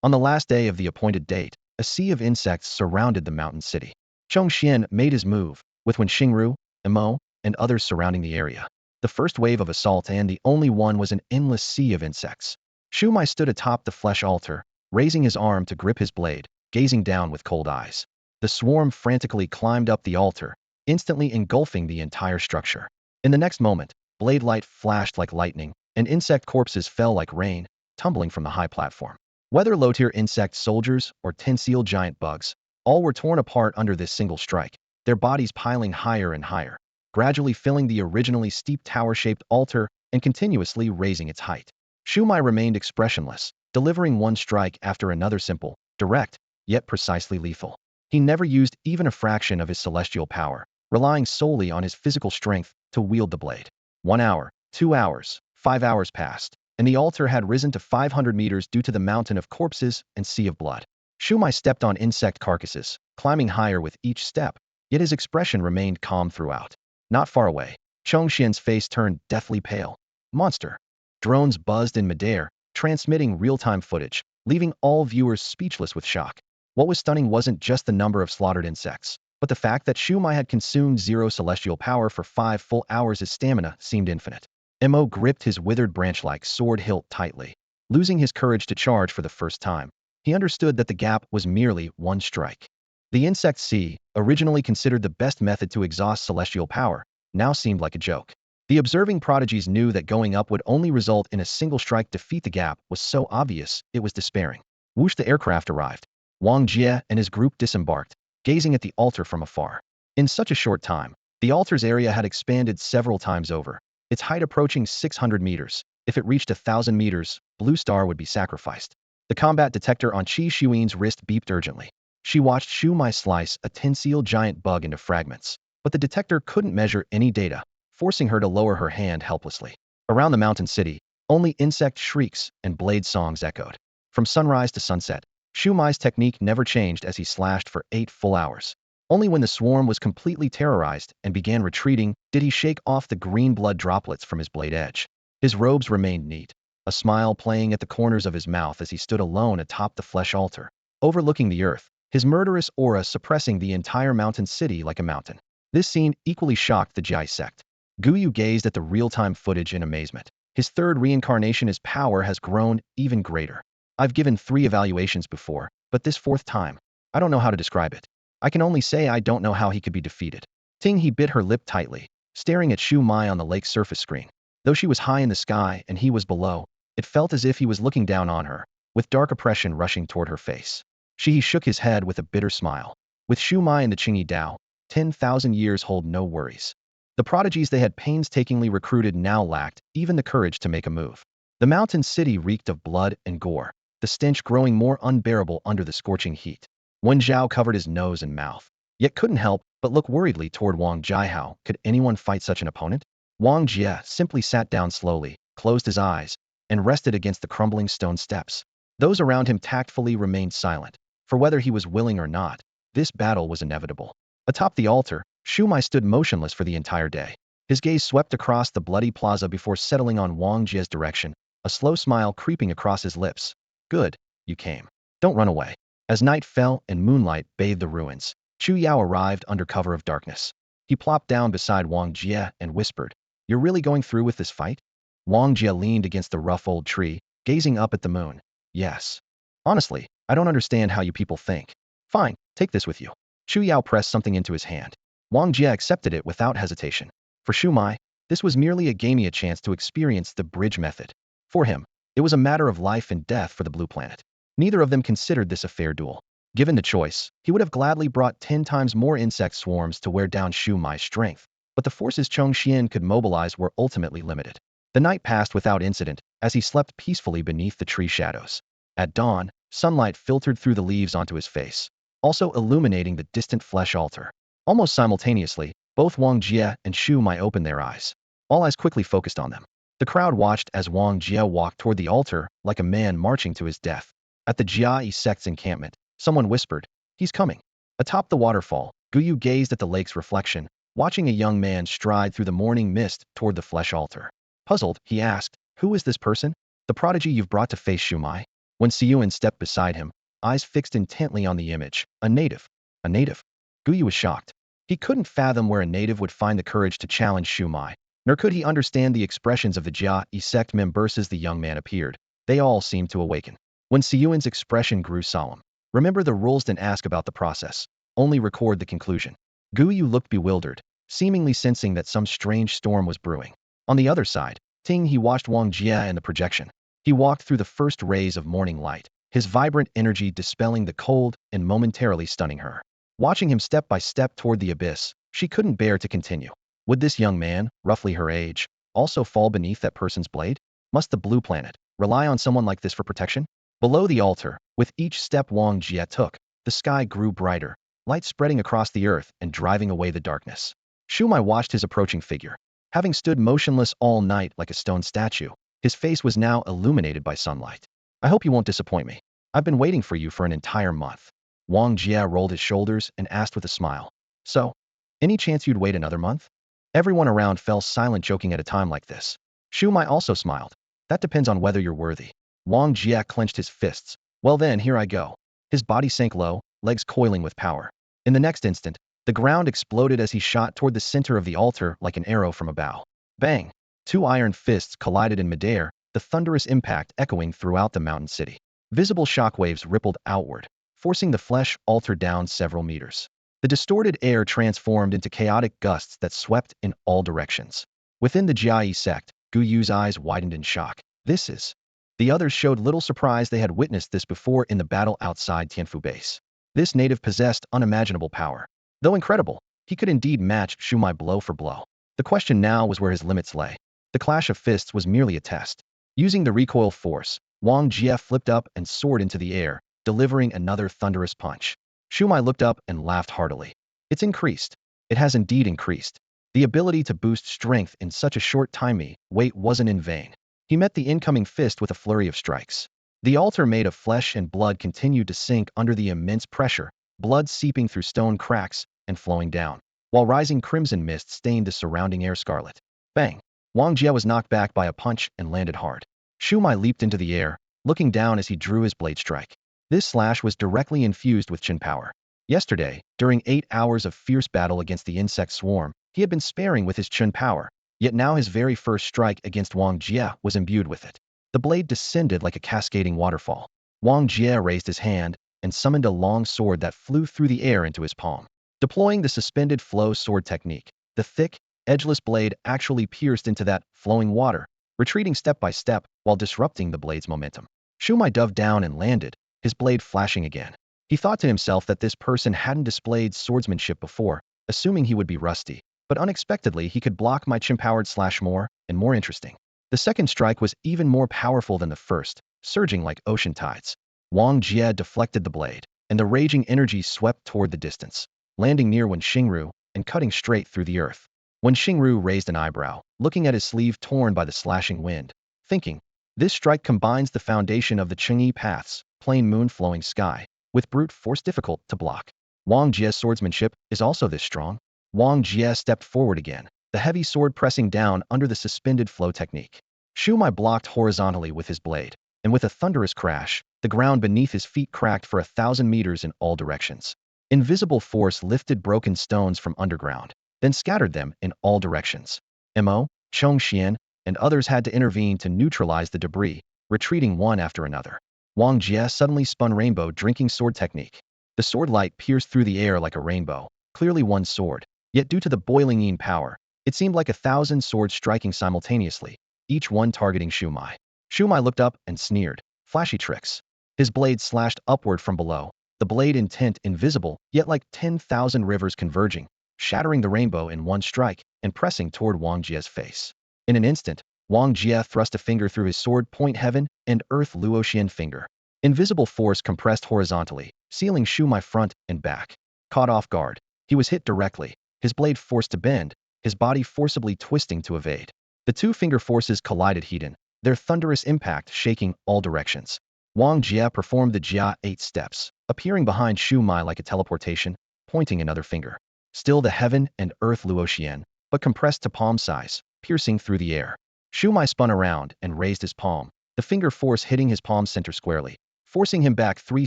On the last day of the appointed date, a sea of insects surrounded the mountain city. Chongxian made his move, with Wen Xingru, Mo, and others surrounding the area. The first wave of assault, and the only one, was an endless sea of insects. Shuai stood atop the flesh altar, raising his arm to grip his blade, gazing down with cold eyes. The swarm frantically climbed up the altar, instantly engulfing the entire structure. In the next moment, blade light flashed like lightning, and insect corpses fell like rain, tumbling from the high platform. Whether low-tier insect soldiers or 10-seal giant bugs, all were torn apart under this single strike, their bodies piling higher and higher, gradually filling the originally steep tower-shaped altar and continuously raising its height. Shuai remained expressionless, delivering one strike after another, simple, direct, yet precisely lethal. He never used even a fraction of his celestial power, relying solely on his physical strength to wield the blade. 1 hour, 2 hours, 5 hours passed, and the altar had risen to 500 meters due to the mountain of corpses and sea of blood. Shuai stepped on insect carcasses, climbing higher with each step, yet his expression remained calm throughout. Not far away, Chongxian's face turned deathly pale. Monster. Drones buzzed in midair, transmitting real-time footage, leaving all viewers speechless with shock. What was stunning wasn't just the number of slaughtered insects, but the fact that Shuai had consumed 0 celestial power for 5 full hours. His stamina seemed infinite. Mo gripped his withered branch-like sword hilt tightly. Losing his courage to charge for the first time, he understood that the gap was merely 1 strike. The insect sea, originally considered the best method to exhaust celestial power, now seemed like a joke. The observing prodigies knew that going up would only result in a single strike defeat. The gap was so obvious, it was despairing. Whoosh, the aircraft arrived. Wong Jia and his group disembarked, gazing at the altar from afar. In such a short time, the altar's area had expanded several times over, its height approaching 600 meters. If it reached 1,000 meters, Blue Star would be sacrificed. The combat detector on Qi Xuan's wrist beeped urgently. She watched Shuai slice a tin-sealed giant bug into fragments, but the detector couldn't measure any data, forcing her to lower her hand helplessly. Around the mountain city, only insect shrieks and blade songs echoed. From sunrise to sunset, Shuai's technique never changed as he slashed for 8 full hours. Only when the swarm was completely terrorized and began retreating did he shake off the green blood droplets from his blade edge. His robes remained neat, a smile playing at the corners of his mouth as he stood alone atop the flesh altar, overlooking the earth, his murderous aura suppressing the entire mountain city like a mountain. This scene equally shocked the Jai sect. Guyu gazed at the real-time footage in amazement. His third reincarnation, his power has grown even greater. I've given 3 evaluations before, but this 4th time, I don't know how to describe it. I can only say I don't know how he could be defeated. Ting He bit her lip tightly, staring at Shuai on the lake's surface screen. Though she was high in the sky and he was below, it felt as if he was looking down on her, with dark oppression rushing toward her face. He shook his head with a bitter smile. With Shuai and the Qingyi Dao, 10,000 years hold no worries. The prodigies they had painstakingly recruited now lacked even the courage to make a move. The mountain city reeked of blood and gore, the stench growing more unbearable under the scorching heat. Wen Zhao covered his nose and mouth, yet couldn't help but look worriedly toward Wong Jia. How could anyone fight such an opponent? Wong Jia simply sat down slowly, closed his eyes, and rested against the crumbling stone steps. Those around him tactfully remained silent, for whether he was willing or not, this battle was inevitable. Atop the altar, Shuai stood motionless for the entire day. His gaze swept across the bloody plaza before settling on Wong Jia's direction, a slow smile creeping across his lips. Good, you came. Don't run away. As night fell and moonlight bathed the ruins, Chu Yao arrived under cover of darkness. He plopped down beside Wong Jia and whispered, "You're really going through with this fight?" Wong Jia leaned against the rough old tree, gazing up at the moon. "Yes. Honestly, I don't understand how you people think." "Fine, take this with you." Chu Yao pressed something into his hand. Wang Jia accepted it without hesitation. For Shuai, this was merely a gamey a chance to experience the bridge method. For him, it was a matter of life and death for the Blue Planet. Neither of them considered this a fair duel. Given the choice, he would have gladly brought 10 times more insect swarms to wear down Shuai's strength, but the forces Chongxian could mobilize were ultimately limited. The night passed without incident, as he slept peacefully beneath the tree shadows. At dawn, sunlight filtered through the leaves onto his face, also illuminating the distant flesh altar. Almost simultaneously, both Wang Jia and Shuai opened their eyes. All eyes quickly focused on them. The crowd watched as Wang Jia walked toward the altar like a man marching to his death. At the Jia sect's encampment, someone whispered, "He's coming." Atop the waterfall, Guyu gazed at the lake's reflection, watching a young man stride through the morning mist toward the flesh altar. Puzzled, he asked, "Who is this person? The prodigy you've brought to face Shuai?" When Siyuan stepped beside him, eyes fixed intently on the image, a native. A native? Guyu was shocked. He couldn't fathom where a native would find the courage to challenge Shuai, nor could he understand the expressions of the Jia sect members as the young man appeared. They all seemed to awaken. When Siyuan's expression grew solemn, "Remember the rules, and ask about the process. Only record the conclusion." Guyu looked bewildered, seemingly sensing that some strange storm was brewing. On the other side, Ting he watched Wang Jia and the projection. He walked through the first rays of morning light, his vibrant energy dispelling the cold and momentarily stunning her. Watching him step by step toward the abyss, she couldn't bear to continue. Would this young man, roughly her age, also fall beneath that person's blade? Must the Blue Planet rely on someone like this for protection? Below the altar, with each step Wang Jia took, the sky grew brighter, light spreading across the earth and driving away the darkness. Shuai watched his approaching figure. Having stood motionless all night like a stone statue, his face was now illuminated by sunlight. "I hope you won't disappoint me. I've been waiting for you for an entire month." Wang Jia rolled his shoulders and asked with a smile, "So, any chance you'd wait another month?" Everyone around fell silent, joking at a time like this. Shuai also smiled. "That depends on whether you're worthy." Wang Jia clenched his fists. "Well then, here I go." His body sank low, legs coiling with power. In the next instant, the ground exploded as he shot toward the center of the altar like an arrow from a bow. Bang! 2 iron fists collided in midair, the thunderous impact echoing throughout the mountain city. Visible shockwaves rippled outward, forcing the flesh altar down several meters. The distorted air transformed into chaotic gusts that swept in all directions. Within the Jiai sect, Gu Yu's eyes widened in shock. This is... The others showed little surprise. They had witnessed this before in the battle outside Tianfu base. This native possessed unimaginable power. Though incredible, he could indeed match Shuai blow for blow. The question now was where his limits lay. The clash of fists was merely a test. Using the recoil force, Wong Jia flipped up and soared into the air, delivering another thunderous punch. Shuai looked up and laughed heartily. It's increased. It has indeed increased. The ability to boost strength in such a short time wait wasn't in vain. He met the incoming fist with a flurry of strikes. The altar made of flesh and blood continued to sink under the immense pressure, blood seeping through stone cracks and flowing down, while rising crimson mist stained the surrounding air scarlet. Bang! Wang Jia was knocked back by a punch and landed hard. Shuai leaped into the air, looking down as he drew his blade strike. This slash was directly infused with Qin power. Yesterday, during 8 hours of fierce battle against the insect swarm, he had been sparing with his Qin power, yet now his very first strike against Wang Jia was imbued with it. The blade descended like a cascading waterfall. Wang Jia raised his hand and summoned a long sword that flew through the air into his palm. Deploying the suspended flow sword technique, the thick, edgeless blade actually pierced into that flowing water, retreating step by step while disrupting the blade's momentum. Shuai dove down and landed, his blade flashing again. He thought to himself that this person hadn't displayed swordsmanship before, assuming he would be rusty. But unexpectedly, he could block my Qin-powered slash more and more interesting. The second strike was even more powerful than the first, surging like ocean tides. Wang Jia deflected the blade, and the raging energy swept toward the distance, landing near Wen Xingru and cutting straight through the earth. Wen Xingru raised an eyebrow, looking at his sleeve torn by the slashing wind, thinking, this strike combines the foundation of the Chengyi paths, plain moon flowing sky, with brute force difficult to block. Wang Jia's swordsmanship is also this strong. Wang Jia stepped forward again, the heavy sword pressing down under the suspended flow technique. Shuai blocked horizontally with his blade, and with a thunderous crash, the ground beneath his feet cracked for 1,000 meters in all directions. Invisible force lifted broken stones from underground, then scattered them in all directions. Mo, Chongxian, and others had to intervene to neutralize the debris, retreating one after another. Wang Jia suddenly spun rainbow drinking sword technique. The sword light pierced through the air like a rainbow, clearly one sword. Yet due to the boiling yin power, it seemed like 1,000 swords striking simultaneously, each one targeting Shuai. Shuai looked up and sneered, flashy tricks. His blade slashed upward from below, the blade intent invisible, yet like 10,000 rivers converging, shattering the rainbow in one strike and pressing toward Wang Jia's face. In an instant, Wang Jia thrust a finger through his sword point heaven and earth Luoxian finger. Invisible force compressed horizontally, sealing Shuai front and back. Caught off guard, he was hit directly, his blade forced to bend, his body forcibly twisting to evade. The two finger forces collided head-on, their thunderous impact shaking all directions. Wang Jia performed the Jia 8 steps, appearing behind Shuai like a teleportation, pointing another finger. Still the heaven and earth Luoxian, but compressed to palm size, piercing through the air. Shuai spun around and raised his palm, the finger force hitting his palm center squarely, forcing him back 3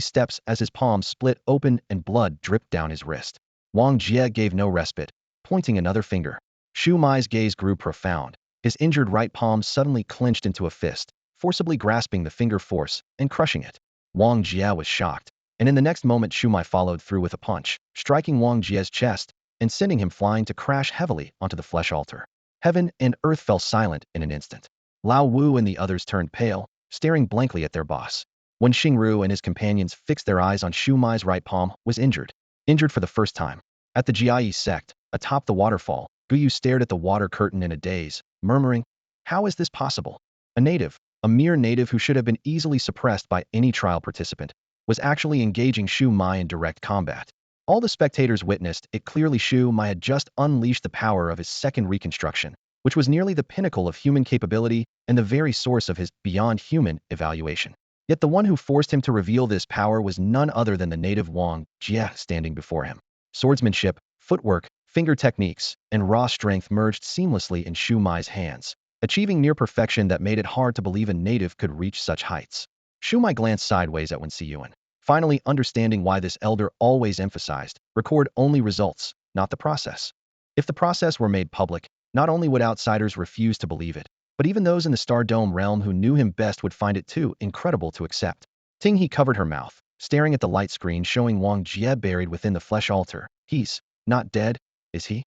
steps as his palm split open and blood dripped down his wrist. Wang Jia gave no respite, pointing another finger. Shuai's gaze grew profound. His injured right palm suddenly clenched into a fist, forcibly grasping the finger force and crushing it. Wang Jia was shocked, and in the next moment Shuai followed through with a punch, striking Wang Jia's chest and sending him flying to crash heavily onto the flesh altar. Heaven and earth fell silent in an instant. Lao Wu and the others turned pale, staring blankly at their boss. When Xingru and his companions fixed their eyes on Shuai's right palm, was injured for the first time. At the Jiai sect, atop the waterfall, Guyu stared at the water curtain in a daze, murmuring, how is this possible? A mere native who should have been easily suppressed by any trial participant, was actually engaging Shuai in direct combat. All the spectators witnessed it clearly. Shuai had just unleashed the power of his second reconstruction, which was nearly the pinnacle of human capability and the very source of his beyond human evaluation. Yet the one who forced him to reveal this power was none other than the native Wang Jia standing before him. Swordsmanship, footwork, finger techniques, and raw strength merged seamlessly in Shuai's hands, achieving near perfection that made it hard to believe a native could reach such heights. Shuai glanced sideways at Wen Xingru, finally understanding why this elder always emphasized, record only results, not the process. If the process were made public, not only would outsiders refuse to believe it, but even those in the Star Dome realm who knew him best would find it too incredible to accept. Tinghe covered her mouth, staring at the light screen showing Wang Jia buried within the flesh altar. He's not dead, is he?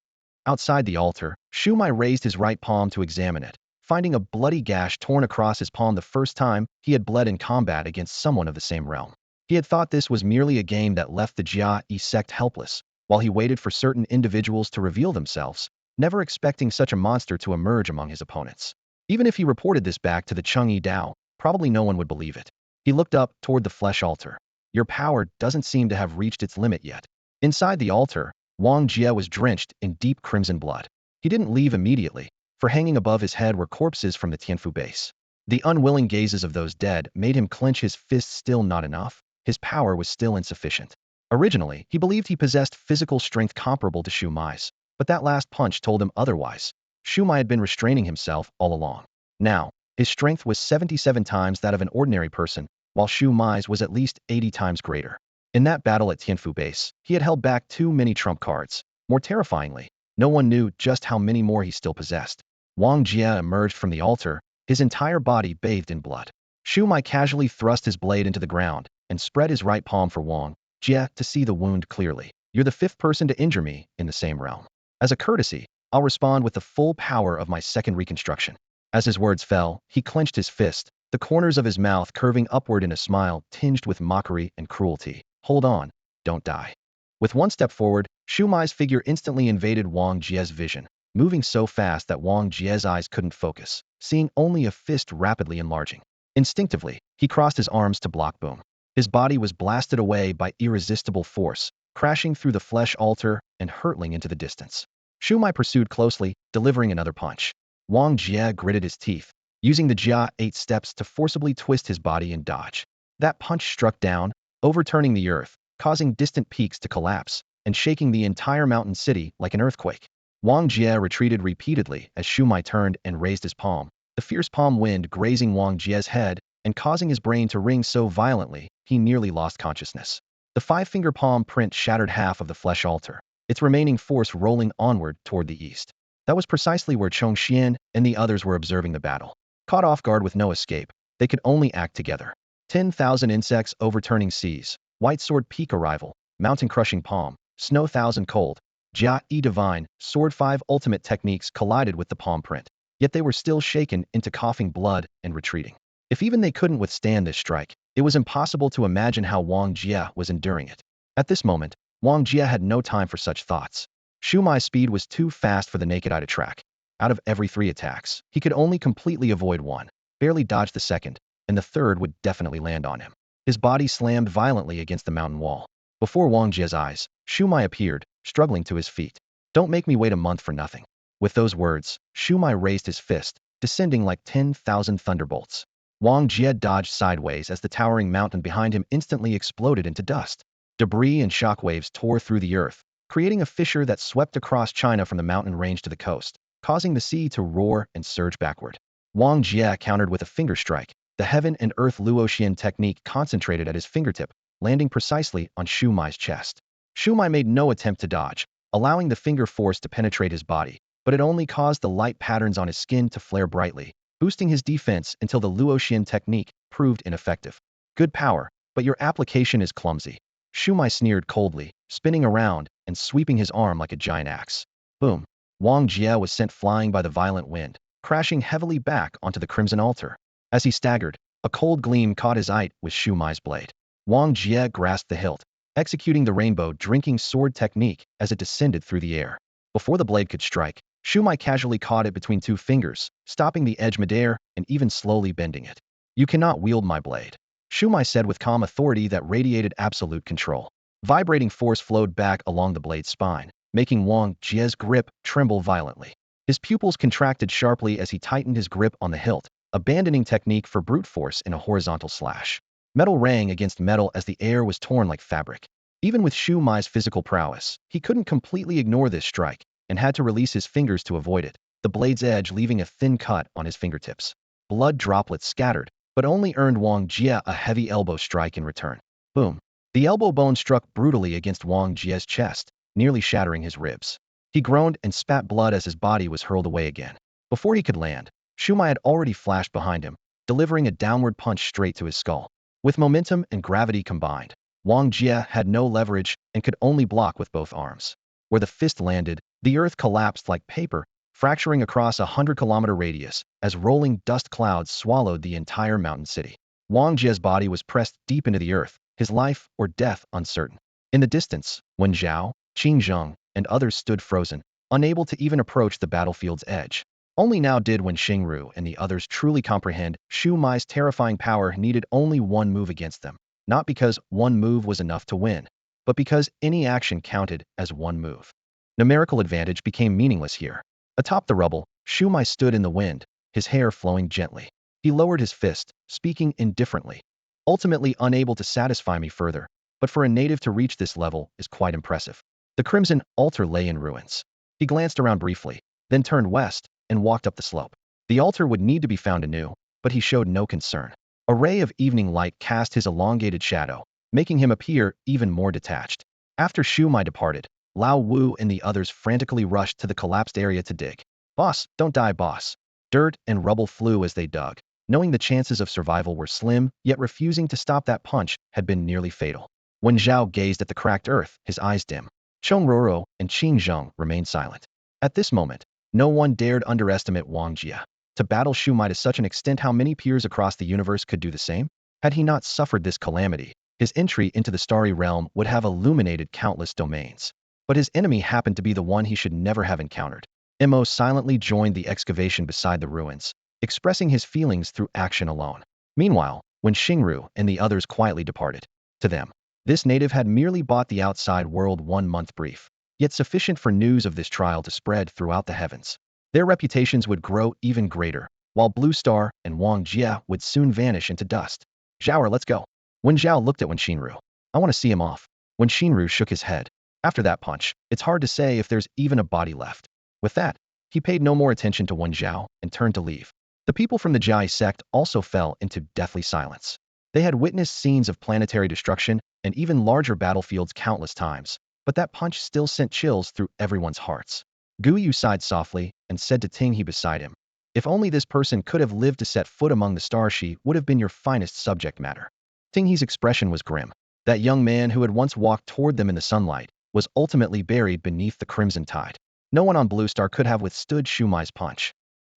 Outside the altar, Shuai raised his right palm to examine it, finding a bloody gash torn across his palm the first time he had bled in combat against someone of the same realm. He had thought this was merely a game that left the Jia sect helpless, while he waited for certain individuals to reveal themselves, never expecting such a monster to emerge among his opponents. Even if he reported this back to the Chang'e Dao, probably no one would believe it. He looked up toward the flesh altar. Your power doesn't seem to have reached its limit yet. Inside the altar, Wong Jia was drenched in deep crimson blood. He didn't leave immediately, for hanging above his head were corpses from the Tianfu base. The unwilling gazes of those dead made him clench his fists. Still not enough. His power was still insufficient. Originally, he believed he possessed physical strength comparable to Shumai's, but that last punch told him otherwise. Shuai had been restraining himself all along. Now, his strength was 77 times that of an ordinary person, while Shumai's was at least 80 times greater. In that battle at Tianfu base, he had held back too many trump cards. More terrifyingly, no one knew just how many more he still possessed. Wong Jia emerged from the altar, his entire body bathed in blood. Shuai casually thrust his blade into the ground and spread his right palm for Wong Jia to see the wound clearly. You're the fifth person to injure me in the same realm. As a courtesy, I'll respond with the full power of my second reconstruction. As his words fell, he clenched his fist, the corners of his mouth curving upward in a smile tinged with mockery and cruelty. Hold on, don't die. With one step forward, Shumai's figure instantly invaded Wong Jia's vision, moving so fast that Wong Jia's eyes couldn't focus, seeing only a fist rapidly enlarging. Instinctively, he crossed his arms to block. Boom. His body was blasted away by irresistible force, crashing through the flesh altar and hurtling into the distance. Shuai pursued closely, delivering another punch. Wong Jia gritted his teeth, using the Jia 8 steps to forcibly twist his body and dodge. That punch struck down, overturning the earth, causing distant peaks to collapse, and shaking the entire mountain city like an earthquake. Wong Jia retreated repeatedly as Shuai turned and raised his palm, the fierce palm wind grazing Wong Jia's head and causing his brain to ring so violently he nearly lost consciousness. The five-finger palm print shattered half of the flesh altar, its remaining force rolling onward toward the east. That was precisely where Chongxian and the others were observing the battle. Caught off guard with no escape, they could only act together. 10,000 insects overturning seas, white sword peak arrival, mountain crushing palm, snow thousand cold, Jia divine, sword 5 ultimate techniques collided with the palm print. Yet they were still shaken into coughing blood and retreating. If even they couldn't withstand this strike, it was impossible to imagine how Wong Jia was enduring it. At this moment, Wong Jia had no time for such thoughts. Shumai's speed was too fast for the naked eye to track. Out of every 3 attacks, he could only completely avoid one, barely dodge the second, and the third would definitely land on him. His body slammed violently against the mountain wall. Before Wong Jia's eyes, Shuai appeared, struggling to his feet. Don't make me wait a month for nothing. With those words, Shuai raised his fist, descending like 10,000 thunderbolts. Wong Jia dodged sideways as the towering mountain behind him instantly exploded into dust. Debris and shockwaves tore through the earth, creating a fissure that swept across China from the mountain range to the coast, causing the sea to roar and surge backward. Wong Jia countered with a finger strike, the heaven and earth Luoxian technique concentrated at his fingertip, landing precisely on Shumai's chest. Shuai made no attempt to dodge, allowing the finger force to penetrate his body, but it only caused the light patterns on his skin to flare brightly, boosting his defense until the Luoxian technique proved ineffective. Good power, but your application is clumsy. Shuai sneered coldly, spinning around and sweeping his arm like a giant axe. Boom. Wong Jia was sent flying by the violent wind, crashing heavily back onto the crimson altar. As he staggered, a cold gleam caught his eye with Shumai's blade. Wong Jia grasped the hilt, executing the rainbow drinking sword technique as it descended through the air. Before the blade could strike, Shuai casually caught it between 2 fingers, stopping the edge midair and even slowly bending it. You cannot wield my blade, Shuai said with calm authority that radiated absolute control. Vibrating force flowed back along the blade's spine, making Wong Jia's grip tremble violently. His pupils contracted sharply as he tightened his grip on the hilt, abandoning technique for brute force in a horizontal slash. Metal rang against metal as the air was torn like fabric. Even with Shumai's physical prowess, he couldn't completely ignore this strike, and had to release his fingers to avoid it, the blade's edge leaving a thin cut on his fingertips. Blood droplets scattered, but only earned Wong Jia a heavy elbow strike in return. Boom. The elbow bone struck brutally against Wong Jia's chest, nearly shattering his ribs. He groaned and spat blood as his body was hurled away again. Before he could land, Shuai had already flashed behind him, delivering a downward punch straight to his skull. With momentum and gravity combined, Wong Jia had no leverage and could only block with both arms. Where the fist landed, the earth collapsed like paper, fracturing across a 100-kilometer radius as rolling dust clouds swallowed the entire mountain city. Wang Jia's body was pressed deep into the earth, his life or death uncertain. In the distance, Wen Xiao, Qing Zheng, and others stood frozen, unable to even approach the battlefield's edge. Only now did Wen Xingru and the others truly comprehend Shu Mai's terrifying power needed only one move against them, not because one move was enough to win, but because any action counted as one move. Numerical advantage became meaningless here. Atop the rubble, Shu Mai stood in the wind, his hair flowing gently. He lowered his fist, speaking indifferently. Ultimately unable to satisfy me further, but for a native to reach this level is quite impressive. The crimson altar lay in ruins. He glanced around briefly, then turned west and walked up the slope. The altar would need to be found anew, but he showed no concern. A ray of evening light cast his elongated shadow, making him appear even more detached. After Shu Mai departed, Lao Wu and the others frantically rushed to the collapsed area to dig. "Boss, don't die, boss." Dirt and rubble flew as they dug, knowing the chances of survival were slim, yet refusing to stop that punch had been nearly fatal. When Zhao gazed at the cracked earth, his eyes dim. Chong Roro and Qing Zheng remained silent. At this moment, no one dared underestimate Wang Jia. To battle Shu Mai to such an extent, how many peers across the universe could do the same? Had he not suffered this calamity, his entry into the starry realm would have illuminated countless domains. But his enemy happened to be the one he should never have encountered. Mo silently joined the excavation beside the ruins, expressing his feelings through action alone. Meanwhile, when Xingru and the others quietly departed, to them, this native had merely bought the outside world 1 month brief, yet sufficient for news of this trial to spread throughout the heavens. Their reputations would grow even greater, while Blue Star and Wang Jia would soon vanish into dust. "Zhaoer, let's go." Wen Zhao looked at Wen Xinru. "I want to see him off." Wen Xinru shook his head. After that punch, it's hard to say if there's even a body left. With that, he paid no more attention to Wen Zhao and turned to leave. The people from the Jai sect also fell into deathly silence. They had witnessed scenes of planetary destruction and even larger battlefields countless times, but that punch still sent chills through everyone's hearts. Gu Yu sighed softly and said to Ting He beside him, "If only this person could have lived to set foot among the stars, she would have been your finest subject matter." Ting He's expression was grim. That young man who had once walked toward them in the sunlight was ultimately buried beneath the crimson tide. No one on Blue Star could have withstood Shu Mai's punch.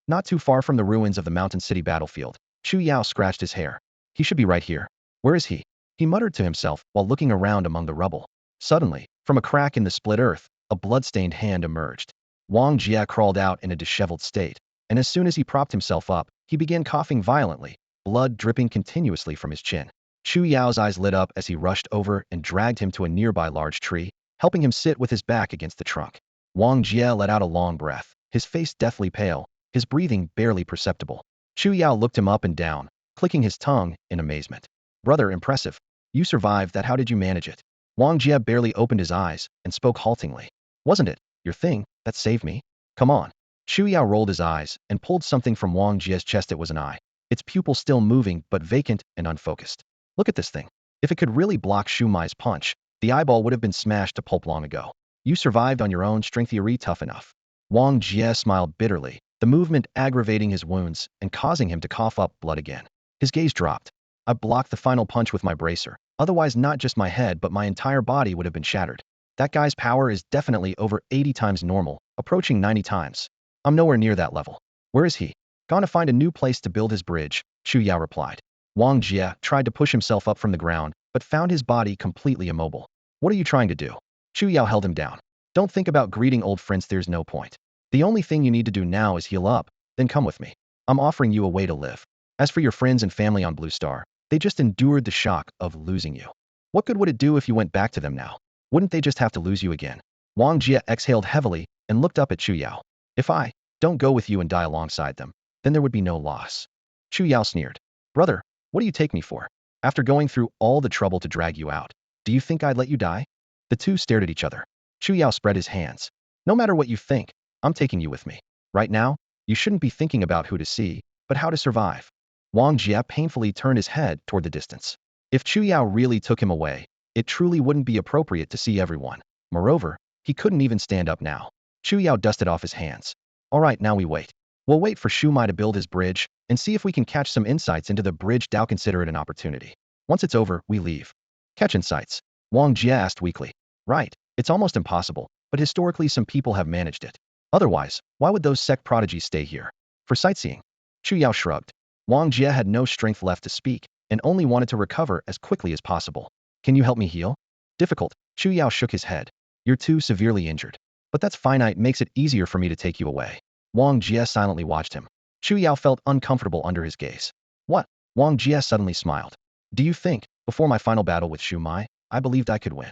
Not too far from the ruins of the Mountain City battlefield, Chu Yao scratched his hair. "He should be right here. Where is he?" He muttered to himself while looking around among the rubble. Suddenly, from a crack in the split earth, a blood-stained hand emerged. Wang Jia crawled out in a disheveled state, and as soon as he propped himself up, he began coughing violently, blood dripping continuously from his chin. Chu Yao's eyes lit up as he rushed over and dragged him to a nearby large tree, helping him sit with his back against the trunk. Wang Jia let out a long breath, his face deathly pale, his breathing barely perceptible. Chu Yao looked him up and down, clicking his tongue in amazement. "Brother, impressive. You survived that. How did you manage it?" Wang Jia barely opened his eyes and spoke haltingly. "Wasn't it your thing that saved me? Come on." Chu Yao rolled his eyes and pulled something from Wang Jia's chest. It was an eye, its pupil still moving but vacant and unfocused. "Look at this thing. If it could really block Shu Mai's punch, the eyeball would have been smashed to pulp long ago. You survived on your own strength. You're tough enough." Wang Jia smiled bitterly, the movement aggravating his wounds and causing him to cough up blood again. His gaze dropped. "I blocked the final punch with my bracer. Otherwise, not just my head but my entire body would have been shattered. That guy's power is definitely over 80 times normal, approaching 90 times. I'm nowhere near that level." "Where is he?" "Gone to find a new place to build his bridge," Chu Yao replied. Wang Jia tried to push himself up from the ground, but found his body completely immobile. "What are you trying to do?" Chu Yao held him down. "Don't think about greeting old friends. There's no point. The only thing you need to do now is heal up, then come with me. I'm offering you a way to live. As for your friends and family on Blue Star, they just endured the shock of losing you. What good would it do if you went back to them now? Wouldn't they just have to lose you again?" Wang Jia exhaled heavily and looked up at Chu Yao. "If I don't go with you and die alongside them, then there would be no loss." Chu Yao sneered. "Brother, what do you take me for? After going through all the trouble to drag you out, do you think I'd let you die?" The two stared at each other. Chu Yao spread his hands. "No matter what you think, I'm taking you with me. Right now, you shouldn't be thinking about who to see, but how to survive." Wang Jia painfully turned his head toward the distance. If Chu Yao really took him away, it truly wouldn't be appropriate to see everyone. Moreover, he couldn't even stand up now. Chu Yao dusted off his hands. "All right, now we wait. We'll wait for Shu Mai to build his bridge and see if we can catch some insights into the bridge. Dao, consider it an opportunity. Once it's over, we leave." "Catch insights?" Wang Jia asked weakly. "Right. It's almost impossible. but historically some people have managed it. Otherwise, why would those sect prodigies stay here? For sightseeing. Yao shrugged. Wong Jia had no strength left to speak, and only wanted to recover as quickly as possible. Can you help me heal? Difficult. Yao shook his head. You're too severely injured. But that's finite makes it easier for me to take you away. Wong Jia silently watched him. Yao felt uncomfortable under his gaze. What? Wong Jia suddenly smiled. Do you think, before my final battle with Shuai, I believed I could win?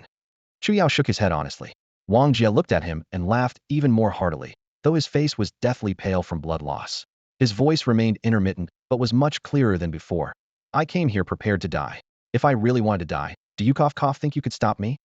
Yao shook his head honestly. Wong Jia looked at him and laughed even more heartily, though his face was deathly pale from blood loss. His voice remained intermittent, but was much clearer than before. I came here prepared to die. If I really wanted to die, do you think you could stop me?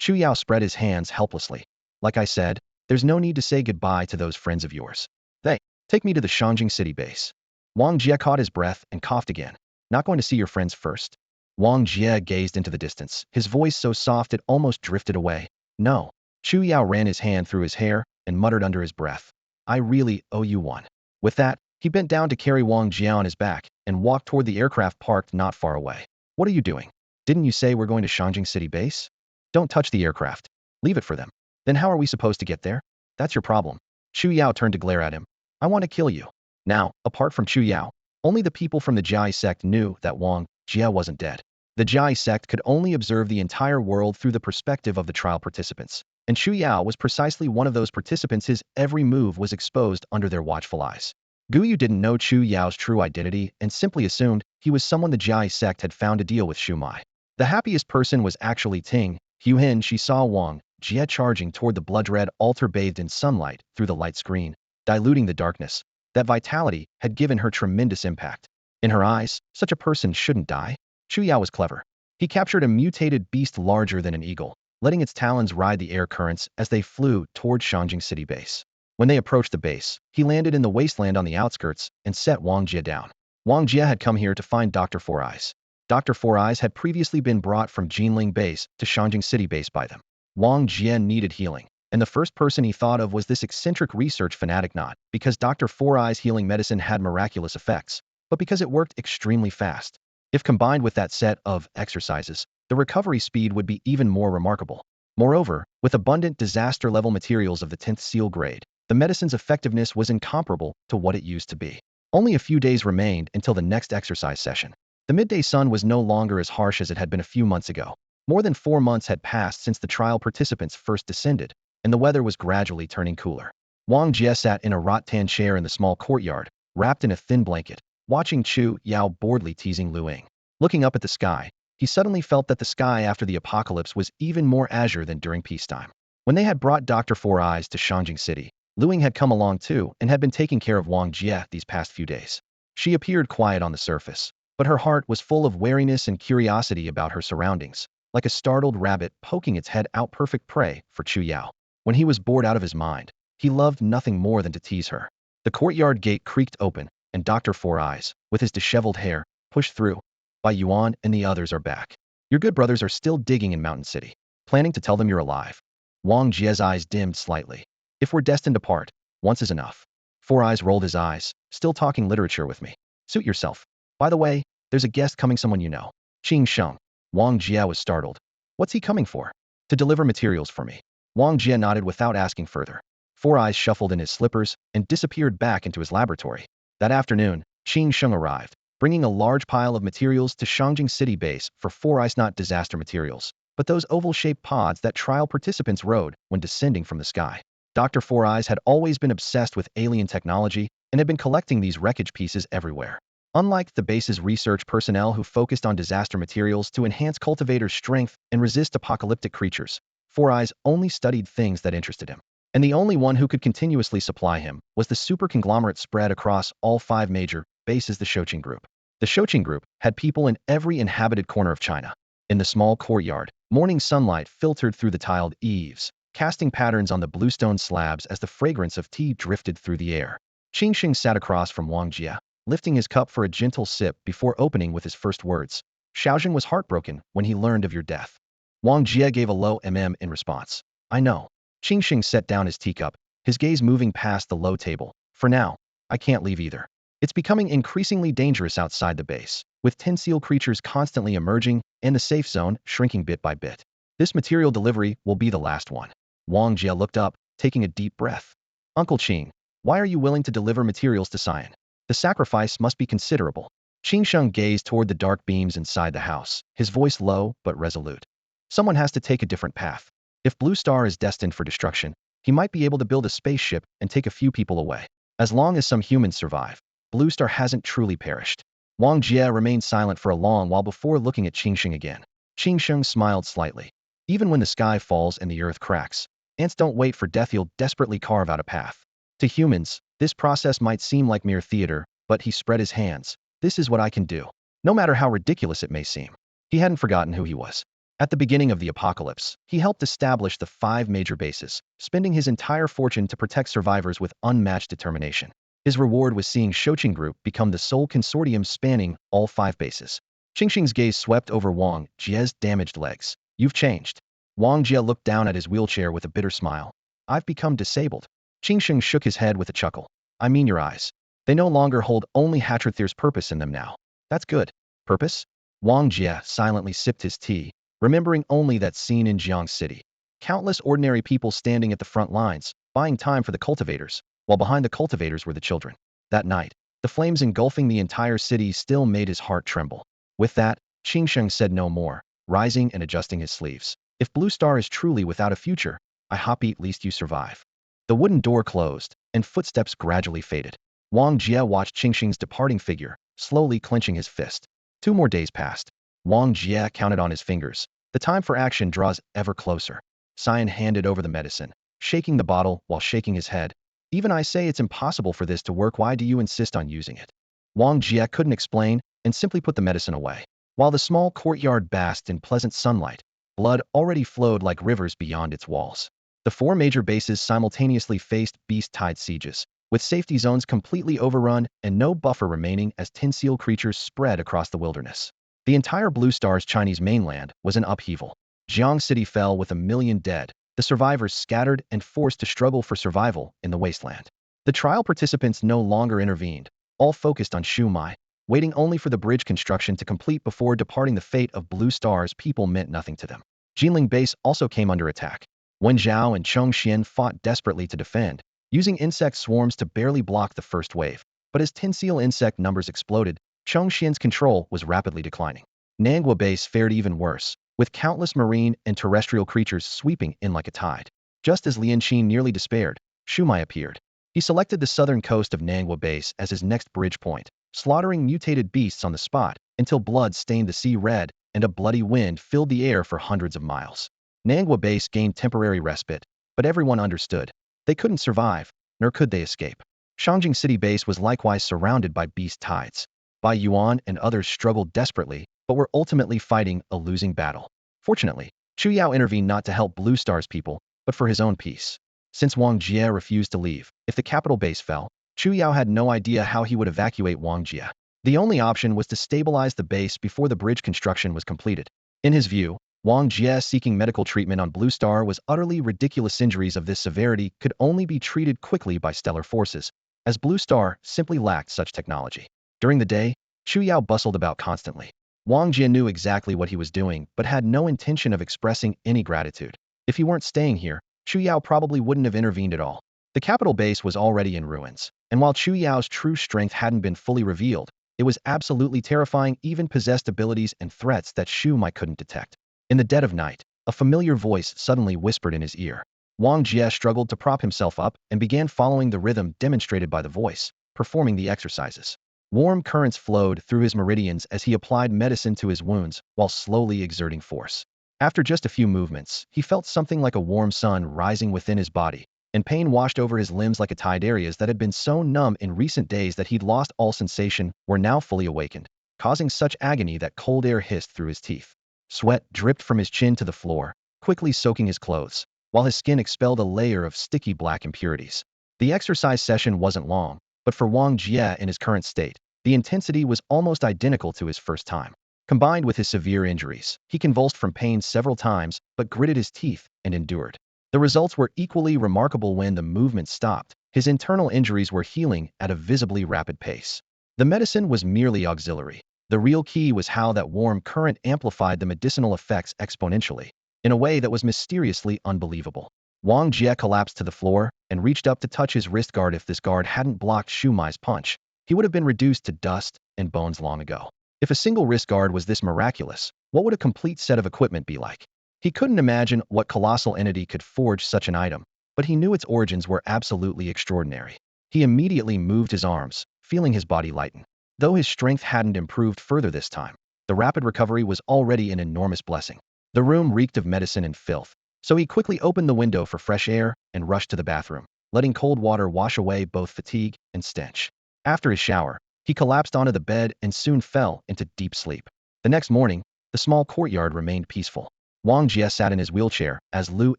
Yao spread his hands helplessly. Like I said, there's no need to say goodbye to those friends of yours. They take me to the Shangjing city base. Wang Jia caught his breath and coughed again. Not going to see your friends first? Wang Jia gazed into the distance, his voice so soft it almost drifted away. No. Yao ran his hand through his hair and muttered under his breath. I really owe you one. With that, he bent down to carry Wang Jia on his back and walked toward the aircraft parked not far away. What are you doing? Didn't you say we're going to Shangjing city base? Don't touch the aircraft. Leave it for them. Then how are we supposed to get there? That's your problem. Yao turned to glare at him. I want to kill you. Now, apart from Yao, only the people from the Jai sect knew that Wang Jia wasn't dead. The Jai sect could only observe the entire world through the perspective of the trial participants, and Yao was precisely one of those participants. His every move was exposed under their watchful eyes. Guyu didn't know Yao's true identity and simply assumed he was someone the Jai sect had found to deal with Shuai. The happiest person was actually Ting Huguan. She saw Wang Jia charging toward the blood-red altar bathed in sunlight through the light screen, diluting the darkness. That vitality had given her tremendous impact. In her eyes, such a person shouldn't die. Yao was clever. He captured a mutated beast larger than an eagle, letting its talons ride the air currents as they flew toward Shangjing city base. When they approached the base, he landed in the wasteland on the outskirts and set Wang Jia down. Wang Jia had come here to find Dr. Four Eyes. Dr. Four Eyes had previously been brought from Geneling base to Shangjing city base by them. Wang Jia needed healing, and the first person he thought of was this eccentric research fanatic, not because Dr. Four Eyes' healing medicine had miraculous effects, but because it worked extremely fast. If combined with that set of exercises, the recovery speed would be even more remarkable. Moreover, with abundant disaster-level materials of the 10th seal grade, the medicine's effectiveness was incomparable to what it used to be. Only a few days remained until the next exercise session. The midday sun was no longer as harsh as it had been a few months ago. More than 4 months had passed since the trial participants first descended, and the weather was gradually turning cooler. Wang Jia sat in a rattan chair in the small courtyard, wrapped in a thin blanket, watching Yao boredly teasing Luing. Looking up at the sky, he suddenly felt that the sky after the apocalypse was even more azure than during peacetime. When they had brought Dr. Four Eyes to Shangjing city, Luing had come along too and had been taking care of Wang Jia these past few days. She appeared quiet on the surface, but her heart was full of wariness and curiosity about her surroundings, like a startled rabbit poking its head out, perfect prey for Yao. When he was bored out of his mind, he loved nothing more than to tease her. The courtyard gate creaked open, and Dr. Four Eyes, with his disheveled hair, pushed through. Bai Yuan and the others are back. Your good brothers are still digging in Mountain City, planning to tell them you're alive. Wang Jia's eyes dimmed slightly. If we're destined to part, once is enough. Four Eyes rolled his eyes, still talking literature with me. Suit yourself. By the way, there's a guest coming, someone you know. Qing Sheng. Wang Jia was startled. What's he coming for? To deliver materials for me. Wang Jia nodded without asking further. Four Eyes shuffled in his slippers and disappeared back into his laboratory. That afternoon, Qing Sheng arrived, bringing a large pile of materials to Shangjing city base for Four Eyes, not disaster materials, but those oval-shaped pods that trial participants rode when descending from the sky. Dr. Four Eyes had always been obsessed with alien technology and had been collecting these wreckage pieces everywhere. Unlike the base's research personnel who focused on disaster materials to enhance cultivators' strength and resist apocalyptic creatures, Four Eyes only studied things that interested him. And the only one who could continuously supply him was the super conglomerate spread across all 5 major bases, the Shouqing Group. The Shouqing Group had people in every inhabited corner of China. In the small courtyard, morning sunlight filtered through the tiled eaves, casting patterns on the bluestone slabs as the fragrance of tea drifted through the air. Qing Sheng sat across from Wang Jia, lifting his cup for a gentle sip before opening with his first words. Xiaozhen was heartbroken when he learned of your death. Wang Jia gave a low in response. I know. Qing Sheng set down his teacup, his gaze moving past the low table. For now, I can't leave either. It's becoming increasingly dangerous outside the base, with 10 seal creatures constantly emerging and the safe zone shrinking bit by bit. This material delivery will be the last one. Wang Jia looked up, taking a deep breath. Uncle Qing, why are you willing to deliver materials to Xian? The sacrifice must be considerable. Qing Sheng gazed toward the dark beams inside the house, his voice low but resolute. Someone has to take a different path. If Blue Star is destined for destruction, he might be able to build a spaceship and take a few people away. As long as some humans survive, Blue Star hasn't truly perished. Wang Jia remained silent for a long while before looking at Qing Sheng again. Qing Sheng smiled slightly. Even when the sky falls and the earth cracks, ants don't wait for death, he'll desperately carve out a path. To humans, this process might seem like mere theater, but he spread his hands. This is what I can do. No matter how ridiculous it may seem. He hadn't forgotten who he was. At the beginning of the apocalypse, he helped establish the 5 major bases, spending his entire fortune to protect survivors with unmatched determination. His reward was seeing Shouqing Group become the sole consortium spanning all 5 bases. Qing Sheng's gaze swept over Wang Jia's damaged legs. You've changed. Wang Jia looked down at his wheelchair with a bitter smile. I've become disabled. Qing Sheng shook his head with a chuckle. I mean your eyes. They no longer hold only hatred, there's purpose in them now. That's good. Purpose? Wang Jia silently sipped his tea, remembering only that scene in Jiang City. Countless ordinary people standing at the front lines, buying time for the cultivators, while behind the cultivators were the children. That night, the flames engulfing the entire city still made his heart tremble. With that, Qing Sheng said no more, rising and adjusting his sleeves. If Blue Star is truly without a future, I hope at least you survive. The wooden door closed, and footsteps gradually faded. Wang Jia watched Qing Sheng's departing figure, slowly clenching his fist. 2 more days passed. Wang Jia counted on his fingers. The time for action draws ever closer. Xian handed over the medicine, shaking the bottle while shaking his head. Even I say it's impossible for this to work, why do you insist on using it? Wang Jia couldn't explain and simply put the medicine away. While the small courtyard basked in pleasant sunlight, blood already flowed like rivers beyond its walls. The 4 major bases simultaneously faced beast-tide sieges, with safety zones completely overrun and no buffer remaining as tin-seal creatures spread across the wilderness. The entire Blue Star's Chinese mainland was in upheaval. Jiang City fell with 1 million dead, the survivors scattered and forced to struggle for survival in the wasteland. The trial participants no longer intervened, all focused on Shuai, waiting only for the bridge construction to complete before departing. The fate of Blue Star's people meant nothing to them. Geneling base also came under attack. Wen Zhao and Cheng Xian fought desperately to defend, using insect swarms to barely block the first wave. But as tin-seal insect numbers exploded, Cheng Xian's control was rapidly declining. Nangua base fared even worse, with countless marine and terrestrial creatures sweeping in like a tide. Just as Lian Qin nearly despaired, Shuai appeared. He selected the southern coast of Nangua base as his next bridge point, slaughtering mutated beasts on the spot until blood stained the sea red and a bloody wind filled the air for hundreds of miles. Nangua base gained temporary respite, but everyone understood. They couldn't survive, nor could they escape. Shangjing City base was likewise surrounded by beast tides. Bai Yuan and others struggled desperately, but were ultimately fighting a losing battle. Fortunately, Chu Yao intervened not to help Blue Star's people, but for his own peace. Since Wang Jia refused to leave, if the capital base fell, Chu Yao had no idea how he would evacuate Wang Jia. The only option was to stabilize the base before the bridge construction was completed. In his view, Wang Jia seeking medical treatment on Blue Star was utterly ridiculous. Injuries of this severity could only be treated quickly by stellar forces, as Blue Star simply lacked such technology. During the day, Chu Yao bustled about constantly. Wang Jia knew exactly what he was doing, but had no intention of expressing any gratitude. If he weren't staying here, Chu Yao probably wouldn't have intervened at all. The capital base was already in ruins, and while Chu Yao's true strength hadn't been fully revealed, it was absolutely terrifying. Even possessed abilities and threats that Shuai couldn't detect. In the dead of night, a familiar voice suddenly whispered in his ear. Wang Jia struggled to prop himself up and began following the rhythm demonstrated by the voice, performing the exercises. Warm currents flowed through his meridians as he applied medicine to his wounds while slowly exerting force. After just a few movements, he felt something like a warm sun rising within his body, and pain washed over his limbs like a tide. Areas that had been so numb in recent days that he'd lost all sensation were now fully awakened, causing such agony that cold air hissed through his teeth. Sweat dripped from his chin to the floor, quickly soaking his clothes, while his skin expelled a layer of sticky black impurities. The exercise session wasn't long, but for Wang Jia in his current state, the intensity was almost identical to his first time. Combined with his severe injuries, he convulsed from pain several times but gritted his teeth and endured. The results were equally remarkable. When the movement stopped, his internal injuries were healing at a visibly rapid pace. The medicine was merely auxiliary. The real key was how that warm current amplified the medicinal effects exponentially, in a way that was mysteriously unbelievable. Wang Jia collapsed to the floor and reached up to touch his wrist guard. If this guard hadn't blocked Shumai's punch, he would have been reduced to dust and bones long ago. If a single wrist guard was this miraculous, what would a complete set of equipment be like? He couldn't imagine what colossal entity could forge such an item, but he knew its origins were absolutely extraordinary. He immediately moved his arms, feeling his body lighten. Though his strength hadn't improved further this time, the rapid recovery was already an enormous blessing. The room reeked of medicine and filth, so he quickly opened the window for fresh air and rushed to the bathroom, letting cold water wash away both fatigue and stench. After his shower, he collapsed onto the bed and soon fell into deep sleep. The next morning, the small courtyard remained peaceful. Wang Jia sat in his wheelchair as Lu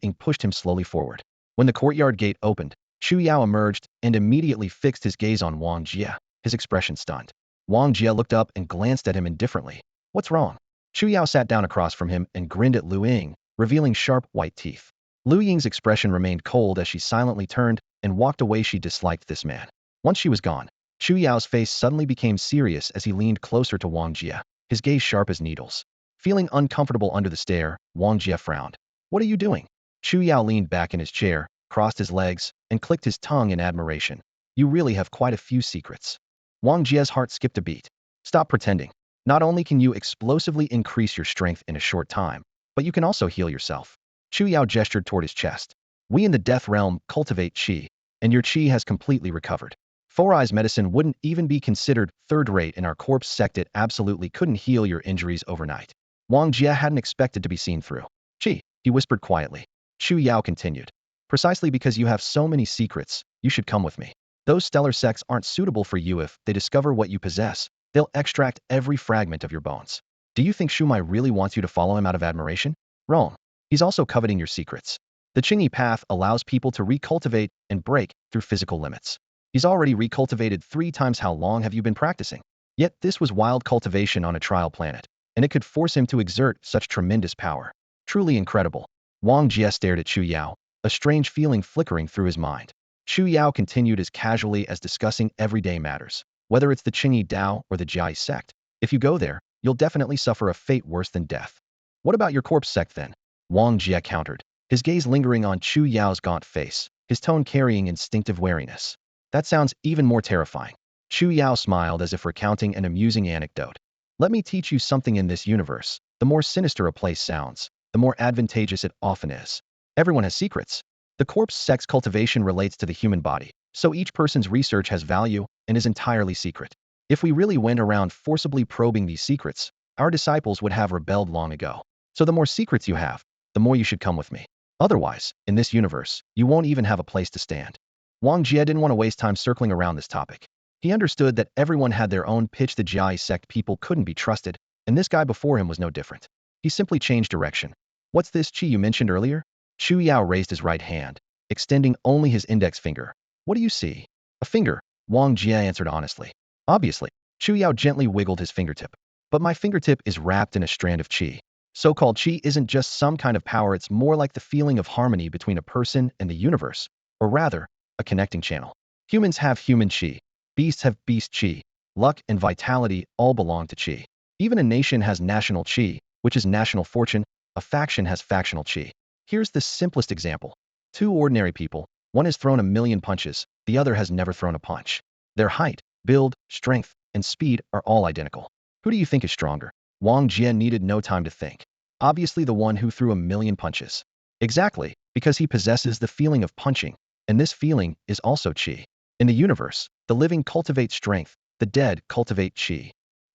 Ying pushed him slowly forward. When the courtyard gate opened, Xiao emerged and immediately fixed his gaze on Wang Jia, his expression stunned. Wang Jia looked up and glanced at him indifferently. What's wrong? Xiao sat down across from him and grinned at Lu Ying, revealing sharp white teeth. Lu Ying's expression remained cold as she silently turned and walked away. She disliked this man. Once she was gone, Xiao's face suddenly became serious as he leaned closer to Wang Jia, his gaze sharp as needles. Feeling uncomfortable under the stare, Wang Jia frowned. What are you doing? Xiao leaned back in his chair, crossed his legs, and clicked his tongue in admiration. You really have quite a few secrets. Wang Jia's heart skipped a beat. Stop pretending. Not only can you explosively increase your strength in a short time, but you can also heal yourself. Xiao gestured toward his chest. We in the death realm cultivate qi, and your qi has completely recovered. Four Eyes medicine wouldn't even be considered third-rate in our corpse sect. It absolutely couldn't heal your injuries overnight. Wang Jia hadn't expected to be seen through. Qi, he whispered quietly. Xiao continued. Precisely because you have so many secrets, you should come with me. Those stellar sects aren't suitable for you. If they discover what you possess, they'll extract every fragment of your bones. Do you think Shuai really wants you to follow him out of admiration? Wrong. He's also coveting your secrets. The Qingyi path allows people to recultivate and break through physical limits. He's already recultivated 3 times. How long have you been practicing? Yet this was wild cultivation on a trial planet, and it could force him to exert such tremendous power. Truly incredible. Wang Jia stared at Xiao, a strange feeling flickering through his mind. Xiao continued as casually as discussing everyday matters. Whether it's the Qingyi Dao or the Jia sect, if you go there, you'll definitely suffer a fate worse than death. What about your corpse sect then? Wang Jia countered, his gaze lingering on Yao's gaunt face, his tone carrying instinctive wariness. That sounds even more terrifying. Yao smiled as if recounting an amusing anecdote. Let me teach you something. In this universe, the more sinister a place sounds, the more advantageous it often is. Everyone has secrets. The corpse sect's cultivation relates to the human body, so each person's research has value and is entirely secret. If we really went around forcibly probing these secrets, our disciples would have rebelled long ago. So the more secrets you have, the more you should come with me. Otherwise, in this universe, you won't even have a place to stand. Wang Jia didn't want to waste time circling around this topic. He understood that everyone had their own pitch. The Jia sect people couldn't be trusted, and this guy before him was no different. He simply changed direction. What's this qi you mentioned earlier? Yao raised his right hand, extending only his index finger. What do you see? A finger, Wang Jia answered honestly. Obviously, Yao gently wiggled his fingertip. But my fingertip is wrapped in a strand of qi. So-called qi isn't just some kind of power. It's more like the feeling of harmony between a person and the universe, or rather, a connecting channel. Humans have human qi. Beasts have beast qi. Luck and vitality all belong to qi. Even a nation has national qi, which is national fortune. A faction has factional qi. Here's the simplest example. 2 ordinary people, one has thrown 1,000,000 punches, the other has never thrown a punch. Their height, build, strength, and speed are all identical. Who do you think is stronger? Wang Jia needed no time to think. Obviously the one who threw 1,000,000 punches. Exactly, because he possesses the feeling of punching, and this feeling is also qi. In the universe, the living cultivate strength, the dead cultivate qi.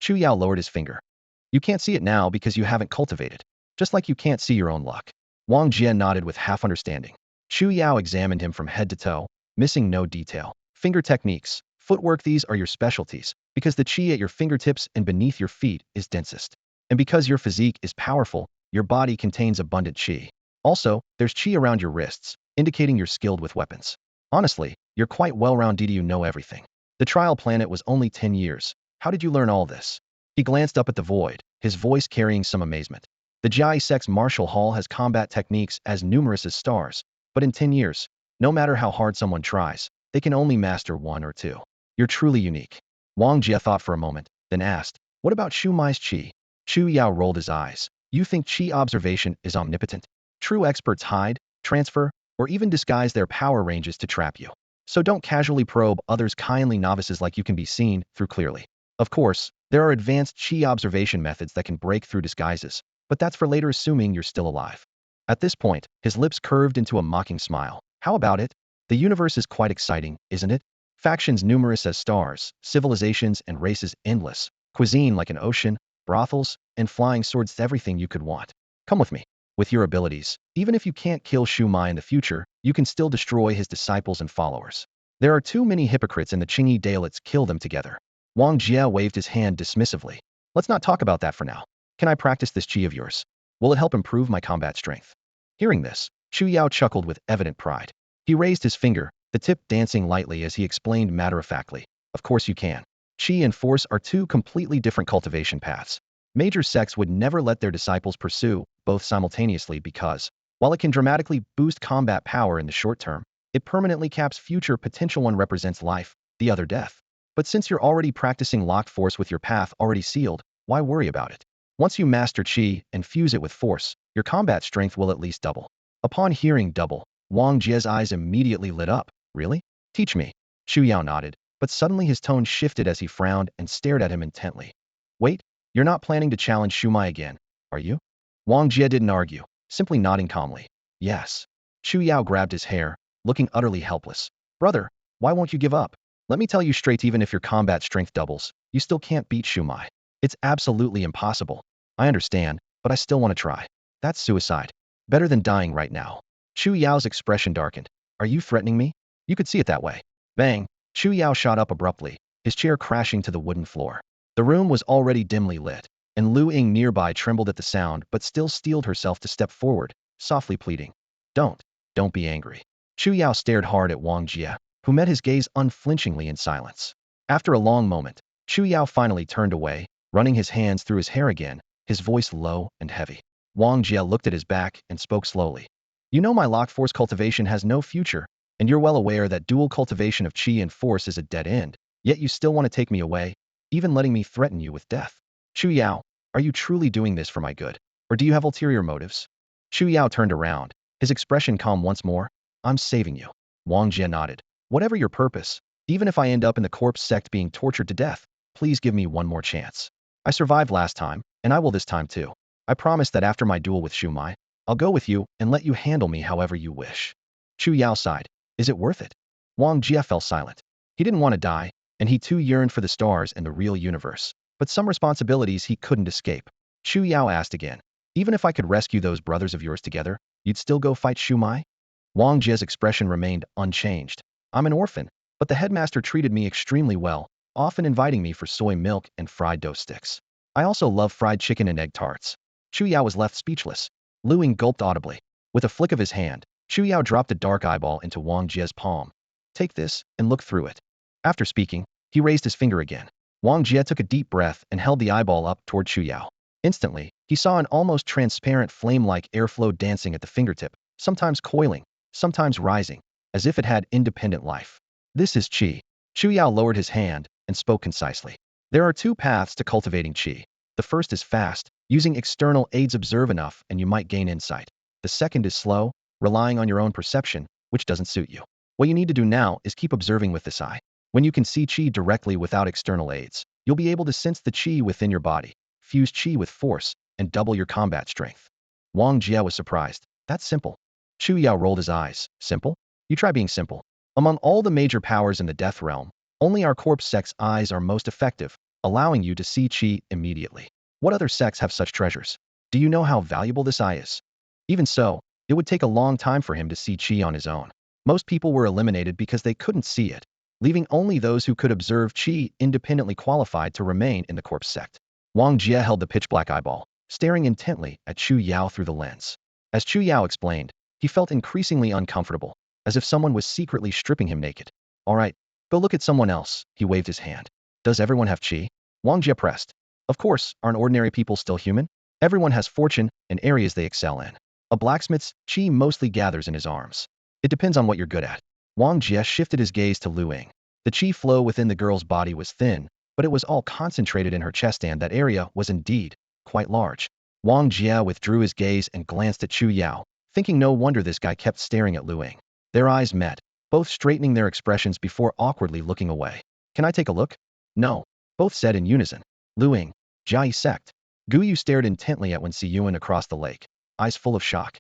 Yao lowered his finger. You can't see it now because you haven't cultivated. Just like you can't see your own luck. Wang Jia nodded with half understanding. Yao examined him from head to toe, missing no detail. Finger techniques, footwork, these are your specialties, because the qi at your fingertips and beneath your feet is densest. And because your physique is powerful, your body contains abundant qi. Also, there's qi around your wrists, indicating you're skilled with weapons. Honestly, you're quite well-rounded. You know everything. The trial planet was only 10 years. How did you learn all this? He glanced up at the void, his voice carrying some amazement. The Jia sect's martial hall has combat techniques as numerous as stars, but in 10 years, no matter how hard someone tries, they can only master 1 or 2. You're truly unique. Wang Jia thought for a moment, then asked, what about Shumai's qi? Yao rolled his eyes. You think qi observation is omnipotent? True experts hide, transfer, or even disguise their power ranges to trap you. So don't casually probe others' kindly novices like you can be seen through clearly. Of course, there are advanced Qi observation methods that can break through disguises, but that's for later assuming you're still alive. At this point, his lips curved into a mocking smile. How about it? The universe is quite exciting, isn't it? Factions numerous as stars, civilizations and races endless, cuisine like an ocean, brothels, and flying swords, everything you could want. Come with me. With your abilities, even if you can't kill Shuai in the future, you can still destroy his disciples and followers. There are too many hypocrites in the Qingyi Dale, let's kill them together. Wong Jia waved his hand dismissively. Let's not talk about that for now. Can I practice this Qi of yours? Will it help improve my combat strength? Hearing this, Shu Yao chuckled with evident pride. He raised his finger, the tip dancing lightly as he explained matter-of-factly. Of course you can. Qi and force are two completely different cultivation paths. Major sects would never let their disciples pursue both simultaneously because, while it can dramatically boost combat power in the short term, it permanently caps future potential. One represents life, the other death. But since you're already practicing locked force with your path already sealed, why worry about it? Once you master Qi and fuse it with force, your combat strength will at least double. Upon hearing double, Wang Jie's eyes immediately lit up. Really? Teach me. Shu Yao nodded, but suddenly his tone shifted as he frowned and stared at him intently. Wait, you're not planning to challenge Shumai again, are you? Wang Jie didn't argue, simply nodding calmly. Yes. Shu Yao grabbed his hair, looking utterly helpless. Brother, why won't you give up? Let me tell you straight, even if your combat strength doubles, you still can't beat Shumai. It's absolutely impossible. I understand, but I still want to try. That's suicide. Better than dying right now. Shu Yao's expression darkened. Are you threatening me? You could see it that way. Bang! Shu Yao shot up abruptly, his chair crashing to the wooden floor. The room was already dimly lit, and Lu Ying nearby trembled at the sound but still steeled herself to step forward, softly pleading. Don't be angry. Shu Yao stared hard at Wang Jia, who met his gaze unflinchingly in silence. After a long moment, Shu Yao finally turned away, running his hands through his hair again, his voice low and heavy. Wang Jia looked at his back and spoke slowly. You know my locked force cultivation has no future, and you're well aware that dual cultivation of Qi and force is a dead end, yet you still want to take me away, even letting me threaten you with death. Shu Yao, are you truly doing this for my good, or do you have ulterior motives? Shu Yao turned around, his expression calm once more. I'm saving you. Wang Jia nodded. Whatever your purpose, even if I end up in the corpse sect being tortured to death, please give me one more chance. I survived last time, and I will this time too. I promise that after my duel with Shumai, I'll go with you and let you handle me however you wish. Shu Yao sighed. Is it worth it? Wang Jia fell silent. He didn't want to die, and he too yearned for the stars and the real universe. But some responsibilities he couldn't escape. Shu Yao asked again. Even if I could rescue those brothers of yours together, you'd still go fight Shumai? Wang Jia's expression remained unchanged. I'm an orphan, but the headmaster treated me extremely well, often inviting me for soy milk and fried dough sticks. I also love fried chicken and egg tarts. Shu Yao was left speechless. Lu Ying gulped audibly. With a flick of his hand, Shu Yao dropped a dark eyeball into Wang Jia's palm. Take this and look through it. After speaking, he raised his finger again. Wang Jia took a deep breath and held the eyeball up toward Shu Yao. Instantly, he saw an almost transparent flame-like airflow dancing at the fingertip, sometimes coiling, sometimes rising, as if it had independent life. This is Qi. Shu Yao lowered his hand and spoke concisely. There are two paths to cultivating Qi. The first is fast, using external aids, observe enough and you might gain insight. The second is slow, relying on your own perception, which doesn't suit you. What you need to do now is keep observing with this eye. When you can see Qi directly without external aids, you'll be able to sense the Qi within your body, fuse Qi with force, and double your combat strength. Wang Jia was surprised. That's simple. Shu Yao rolled his eyes. Simple? You try being simple. Among all the major powers in the death realm, only our corpse sect's eyes are most effective, allowing you to see Qi immediately. What other sects have such treasures? Do you know how valuable this eye is? Even so, it would take a long time for him to see Qi on his own. Most people were eliminated because they couldn't see it, leaving only those who could observe Qi independently qualified to remain in the corpse sect. Wang Jia held the pitch-black eyeball, staring intently at Shu Yao through the lens. As Shu Yao explained, he felt increasingly uncomfortable, as if someone was secretly stripping him naked. All right, go look at someone else, he waved his hand. Does everyone have Qi? Wang Jia pressed. Of course, aren't ordinary people still human? Everyone has fortune and areas they excel in. A blacksmith's Qi mostly gathers in his arms. It depends on what you're good at. Wang Jia shifted his gaze to Lu Ying. The Qi flow within the girl's body was thin, but it was all concentrated in her chest, and that area was indeed quite large. Wang Jia withdrew his gaze and glanced at Shu Yao, thinking no wonder this guy kept staring at Luing. Their eyes met, both straightening their expressions before awkwardly looking away. Can I take a look? No. Both said in unison. Luing, Jia sect. Guyu stared intently at Wen Siyuan across the lake, eyes full of shock.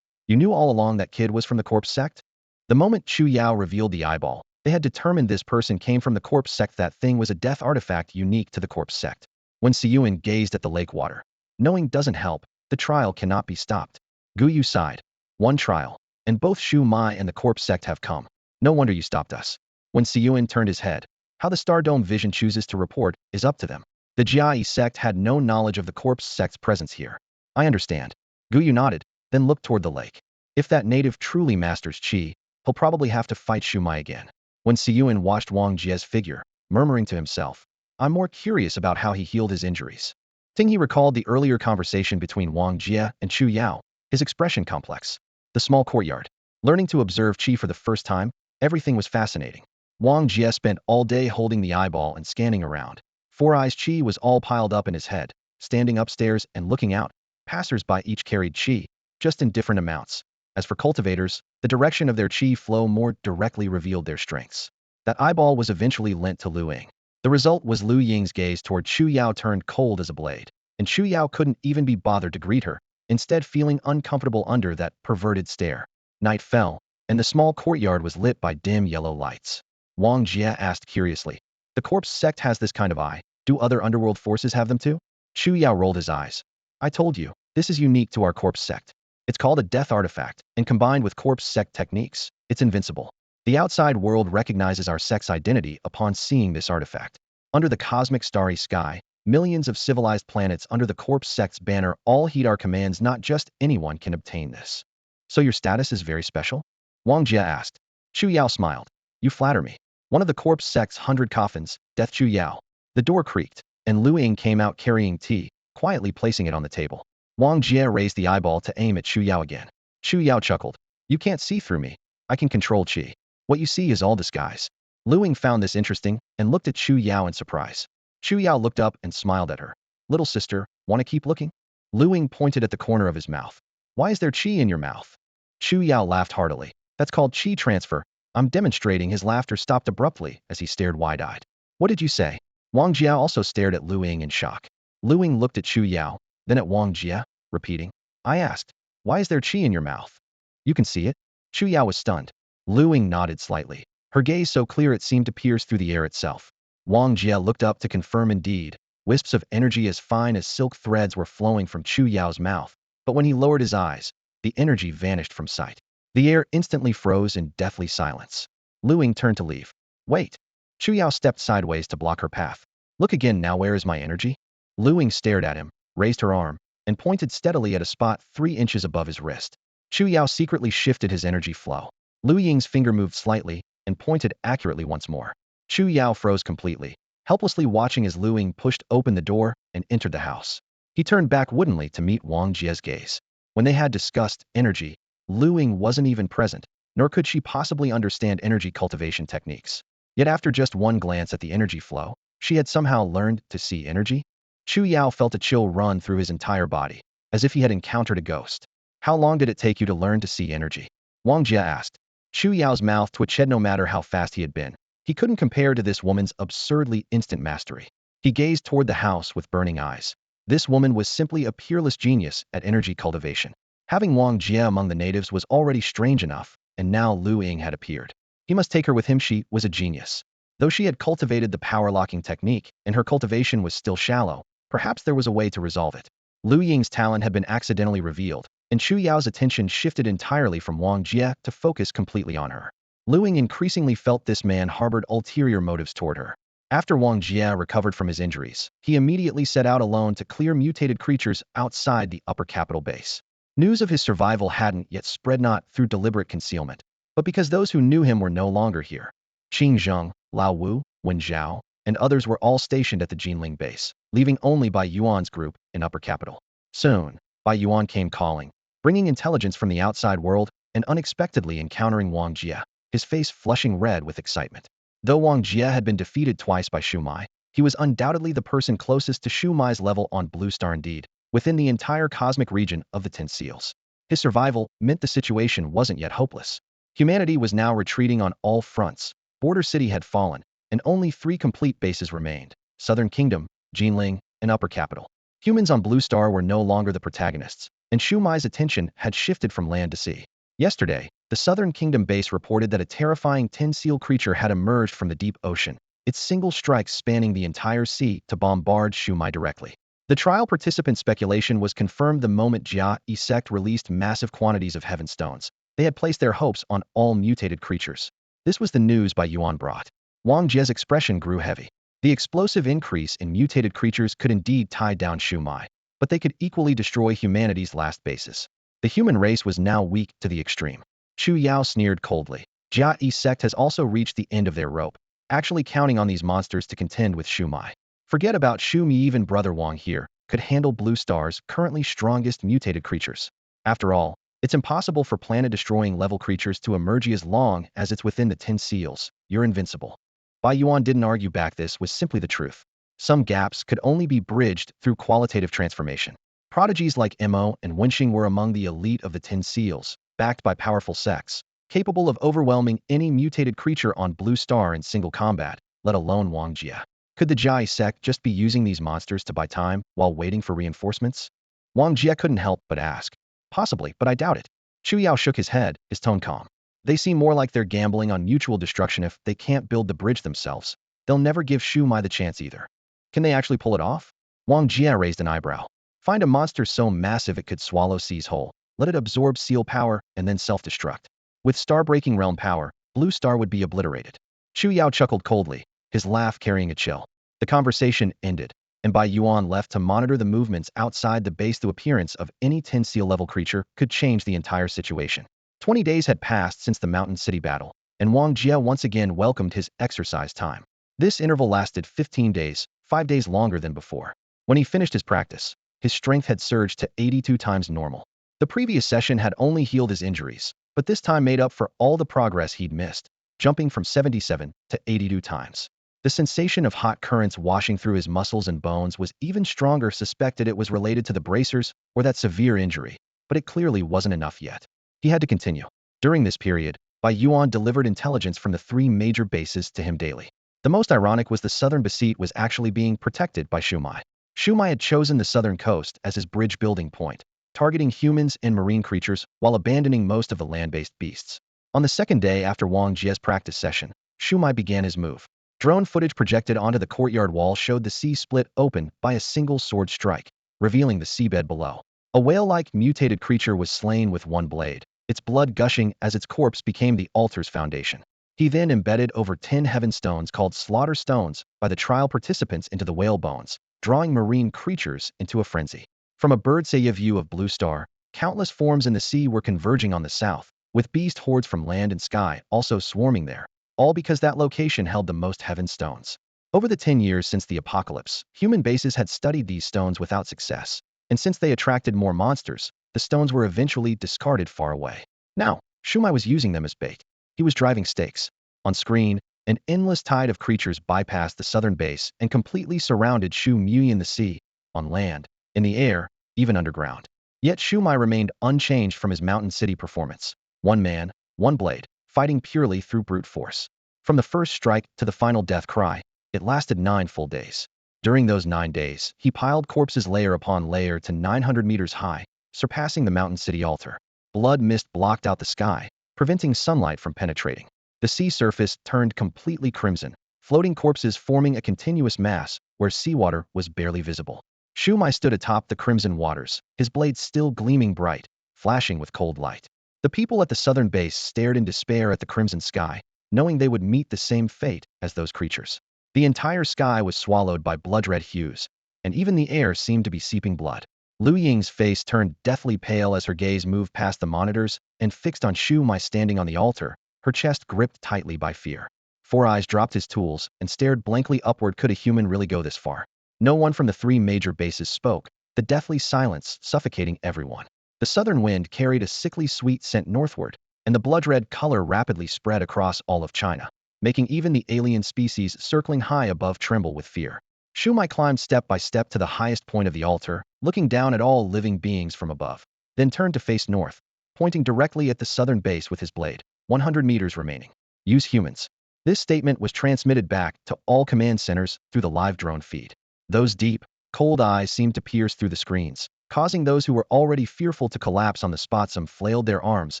You knew all along that kid was from the corpse sect? The moment Chu Yao revealed the eyeball, they had determined this person came from the corpse sect. That thing was a death artifact unique to the corpse sect. When Siyuan gazed at the lake water, knowing doesn't help, the trial cannot be stopped. Guyu sighed. One trial, and both Shu Mai and the corpse sect have come. No wonder you stopped us. When Siyuan turned his head, how the Star Dome vision chooses to report is up to them. The Jia sect had no knowledge of the corpse sect's presence here. I understand. Guyu nodded, then looked toward the lake. If that native truly masters Qi, he'll probably have to fight Shu Mai again. When Siyuan watched Wong Jia's figure, murmuring to himself, I'm more curious about how he healed his injuries. He recalled the earlier conversation between Wong Jia and Chu Yao, his expression complex. The small courtyard. Learning to observe Qi for the first time, everything was fascinating. Wong Jia spent all day holding the eyeball and scanning around. Four Eyes Qi was all piled up in his head, standing upstairs and looking out. Passers-by each carried Qi, just in different amounts. As for cultivators, the direction of their Qi flow more directly revealed their strengths. That eyeball was eventually lent to Lu Ying. The result was Lu Ying's gaze toward Chu Yao turned cold as a blade, and Chu Yao couldn't even be bothered to greet her, instead feeling uncomfortable under that perverted stare. Night fell, and the small courtyard was lit by dim yellow lights. Wong Jia asked curiously, the corpse sect has this kind of eye. Do other underworld forces have them too? Chu Yao rolled his eyes. I told you, this is unique to our corpse sect. It's called a death artifact, and combined with corpse sect techniques, it's invincible. The outside world recognizes our sect's identity upon seeing this artifact. Under the cosmic starry sky, millions of civilized planets under the corpse sect's banner all heed our commands. Not just anyone can obtain this. So your status is very special? Wang Jia asked. Chu Yao smiled. You flatter me. One of the corpse sect's 100 coffins, Death Chu Yao. The door creaked, and Lu Ying came out carrying tea, quietly placing it on the table. Wang Jia raised the eyeball to aim at Chu Yao again. Chu Yao chuckled. You can't see through me. I can control Qi. What you see is all disguise. Lu Ying found this interesting and looked at Chu Yao in surprise. Chu Yao looked up and smiled at her. Little sister, want to keep looking? Lu Ying pointed at the corner of his mouth. Why is there Qi in your mouth? Chu Yao laughed heartily. That's called Qi transfer. I'm demonstrating. His laughter stopped abruptly as he stared wide-eyed. What did you say? Wang Jia also stared at Lu Ying in shock. Lu Ying looked at Chu Yao, then at Wang Jia, repeating. I asked, why is there Qi in your mouth? You can see it? Chu Yao was stunned. Lu Ying nodded slightly, her gaze so clear it seemed to pierce through the air itself. Wang Jia looked up to confirm indeed. Wisps of energy as fine as silk threads were flowing from Chu Yao's mouth, but when he lowered his eyes, the energy vanished from sight. The air instantly froze in deathly silence. Lu Ying turned to leave. Wait. Chu Yao stepped sideways to block her path. Look again now. Where is my energy? Lu Ying stared at him, raised her arm, and pointed steadily at a spot 3 inches above his wrist. Chu Yao secretly shifted his energy flow. Lu Ying's finger moved slightly and pointed accurately once more. Chu Yao froze completely, helplessly watching as Lu Ying pushed open the door and entered the house. He turned back woodenly to meet Wang Jia's gaze. When they had discussed energy, Lu Ying wasn't even present, nor could she possibly understand energy cultivation techniques. Yet after just one glance at the energy flow, she had somehow learned to see energy. Chu Yao felt a chill run through his entire body, as if he had encountered a ghost. How long did it take you to learn to see energy? Wang Jia asked. Chu Yao's mouth twitched. No matter how fast he had been, he couldn't compare to this woman's absurdly instant mastery. He gazed toward the house with burning eyes. This woman was simply a peerless genius at energy cultivation. Having Wang Jia among the natives was already strange enough, and now Lu Ying had appeared. He must take her with him. She was a genius. Though she had cultivated the power-locking technique, and her cultivation was still shallow, perhaps there was a way to resolve it. Lu Ying's talent had been accidentally revealed, and Chu Yao's attention shifted entirely from Wang Jia to focus completely on her. Lu Ying increasingly felt this man harbored ulterior motives toward her. After Wang Jia recovered from his injuries, he immediately set out alone to clear mutated creatures outside the upper capital base. News of his survival hadn't yet spread, not through deliberate concealment, but because those who knew him were no longer here. Qing Zheng, Lao Wu, Wen Zhao, and others were all stationed at the Geneling base, leaving only Bai Yuan's group in upper capital. Soon, Bai Yuan came calling, bringing intelligence from the outside world, and unexpectedly encountering Wang Jia, his face flushing red with excitement. Though Wang Jia had been defeated twice by Shu Mai, he was undoubtedly the person closest to Shu Mai's level on Blue Star. Indeed, within the entire cosmic region of the 10 Seals. His survival meant the situation wasn't yet hopeless. Humanity was now retreating on all fronts. Border City had fallen, and only 3 complete bases remained: Southern Kingdom, Geneling, and Upper Capital. Humans on Blue Star were no longer the protagonists, and Shumai's attention had shifted from land to sea. Yesterday, the Southern Kingdom base reported that a terrifying 10-seal creature had emerged from the deep ocean, its single strike spanning the entire sea to bombard Shuai directly. The trial participant speculation was confirmed the moment Jia sect released massive quantities of heaven stones. They had placed their hopes on all mutated creatures. This was the news by Yuan brought. Wong Jia's expression grew heavy. The explosive increase in mutated creatures could indeed tie down Shuai, but they could equally destroy humanity's last basis. The human race was now weak to the extreme. Chu Yao sneered coldly. Jia sect has also reached the end of their rope, actually counting on these monsters to contend with Shuai. Forget about Shu Mi, even Brother Wong here could handle Blue Star's currently strongest mutated creatures. After all, it's impossible for planet-destroying level creatures to emerge as long as it's within the 10 seals. You're invincible. Bai Yuan didn't argue back, this was simply the truth. Some gaps could only be bridged through qualitative transformation. Prodigies like Mo and Wenxing were among the elite of the 10 seals, backed by powerful sects, capable of overwhelming any mutated creature on Blue Star in single combat, let alone Wong Jia. Could the Jia sect just be using these monsters to buy time while waiting for reinforcements? Wong Jia couldn't help but ask. Possibly, but I doubt it. Chu Yao shook his head, his tone calm. They seem more like they're gambling on mutual destruction. If they can't build the bridge themselves, they'll never give Shuai the chance either. Can they actually pull it off? Wong Jia raised an eyebrow. Find a monster so massive it could swallow seas whole, let it absorb seal power, and then self-destruct. With star-breaking realm power, Blue Star would be obliterated. Chu Yao chuckled coldly, his laugh carrying a chill. The conversation ended, and Bai Yuan left to monitor the movements outside the base. The appearance of any 10 seal level creature could change the entire situation. 20 days had passed since the Mountain City battle, and Wong Jia once again welcomed his exercise time. This interval lasted 15 days, 5 days longer than before. When he finished his practice, his strength had surged to 82 times normal. The previous session had only healed his injuries, but this time made up for all the progress he'd missed, jumping from 77 to 82 times. The sensation of hot currents washing through his muscles and bones was even stronger. Suspected it was related to the bracers or that severe injury, but it clearly wasn't enough yet. He had to continue. During this period, Bai Yuan delivered intelligence from the 3 major bases to him daily. The most ironic was the southern beseat was actually being protected by Shuai. Shuai had chosen the southern coast as his bridge-building point, targeting humans and marine creatures while abandoning most of the land-based beasts. On the second day after Wong Jia's practice session, Shuai began his move. Drone footage projected onto the courtyard wall showed the sea split open by a single sword strike, revealing the seabed below. A whale-like mutated creature was slain with one blade, its blood gushing as its corpse became the altar's foundation. He then embedded over 10 heaven stones called slaughter stones by the trial participants into the whale bones, drawing marine creatures into a frenzy. From a bird's-eye view of Blue Star, countless forms in the sea were converging on the south, with beast hordes from land and sky also swarming there, all because that location held the most heaven stones. Over the 10 years since the apocalypse, human bases had studied these stones without success, and since they attracted more monsters, the stones were eventually discarded far away. Now, Shuai was using them as bait. He was driving stakes. On screen, an endless tide of creatures bypassed the southern base and completely surrounded Shu Mui in the sea, on land, in the air, even underground. Yet Shuai remained unchanged from his Mountain City performance. One man, one blade, fighting purely through brute force. From the first strike to the final death cry, it lasted 9 full days. During those 9 days, he piled corpses layer upon layer to 900 meters high, surpassing the Mountain City altar. Blood mist blocked out the sky, preventing sunlight from penetrating. The sea surface turned completely crimson, floating corpses forming a continuous mass where seawater was barely visible. Shuai stood atop the crimson waters, his blades still gleaming bright, flashing with cold light. The people at the southern base stared in despair at the crimson sky, knowing they would meet the same fate as those creatures. The entire sky was swallowed by blood-red hues, and even the air seemed to be seeping blood. Lu Ying's face turned deathly pale as her gaze moved past the monitors and fixed on Shuai standing on the altar, her chest gripped tightly by fear. Four Eyes dropped his tools and stared blankly upward. Could a human really go this far? No one from the 3 major bases spoke, the deathly silence suffocating everyone. The southern wind carried a sickly sweet scent northward, and the blood-red color rapidly spread across all of China, making even the alien species circling high above tremble with fear. Shuai climbed step by step to the highest point of the altar, looking down at all living beings from above. then turned to face north, pointing directly at the southern base with his blade. 100 meters remaining. Use humans. This statement was transmitted back to all command centers through the live drone feed. Those deep, cold eyes seemed to pierce through the screens, causing those who were already fearful to collapse on the spot. Some flailed their arms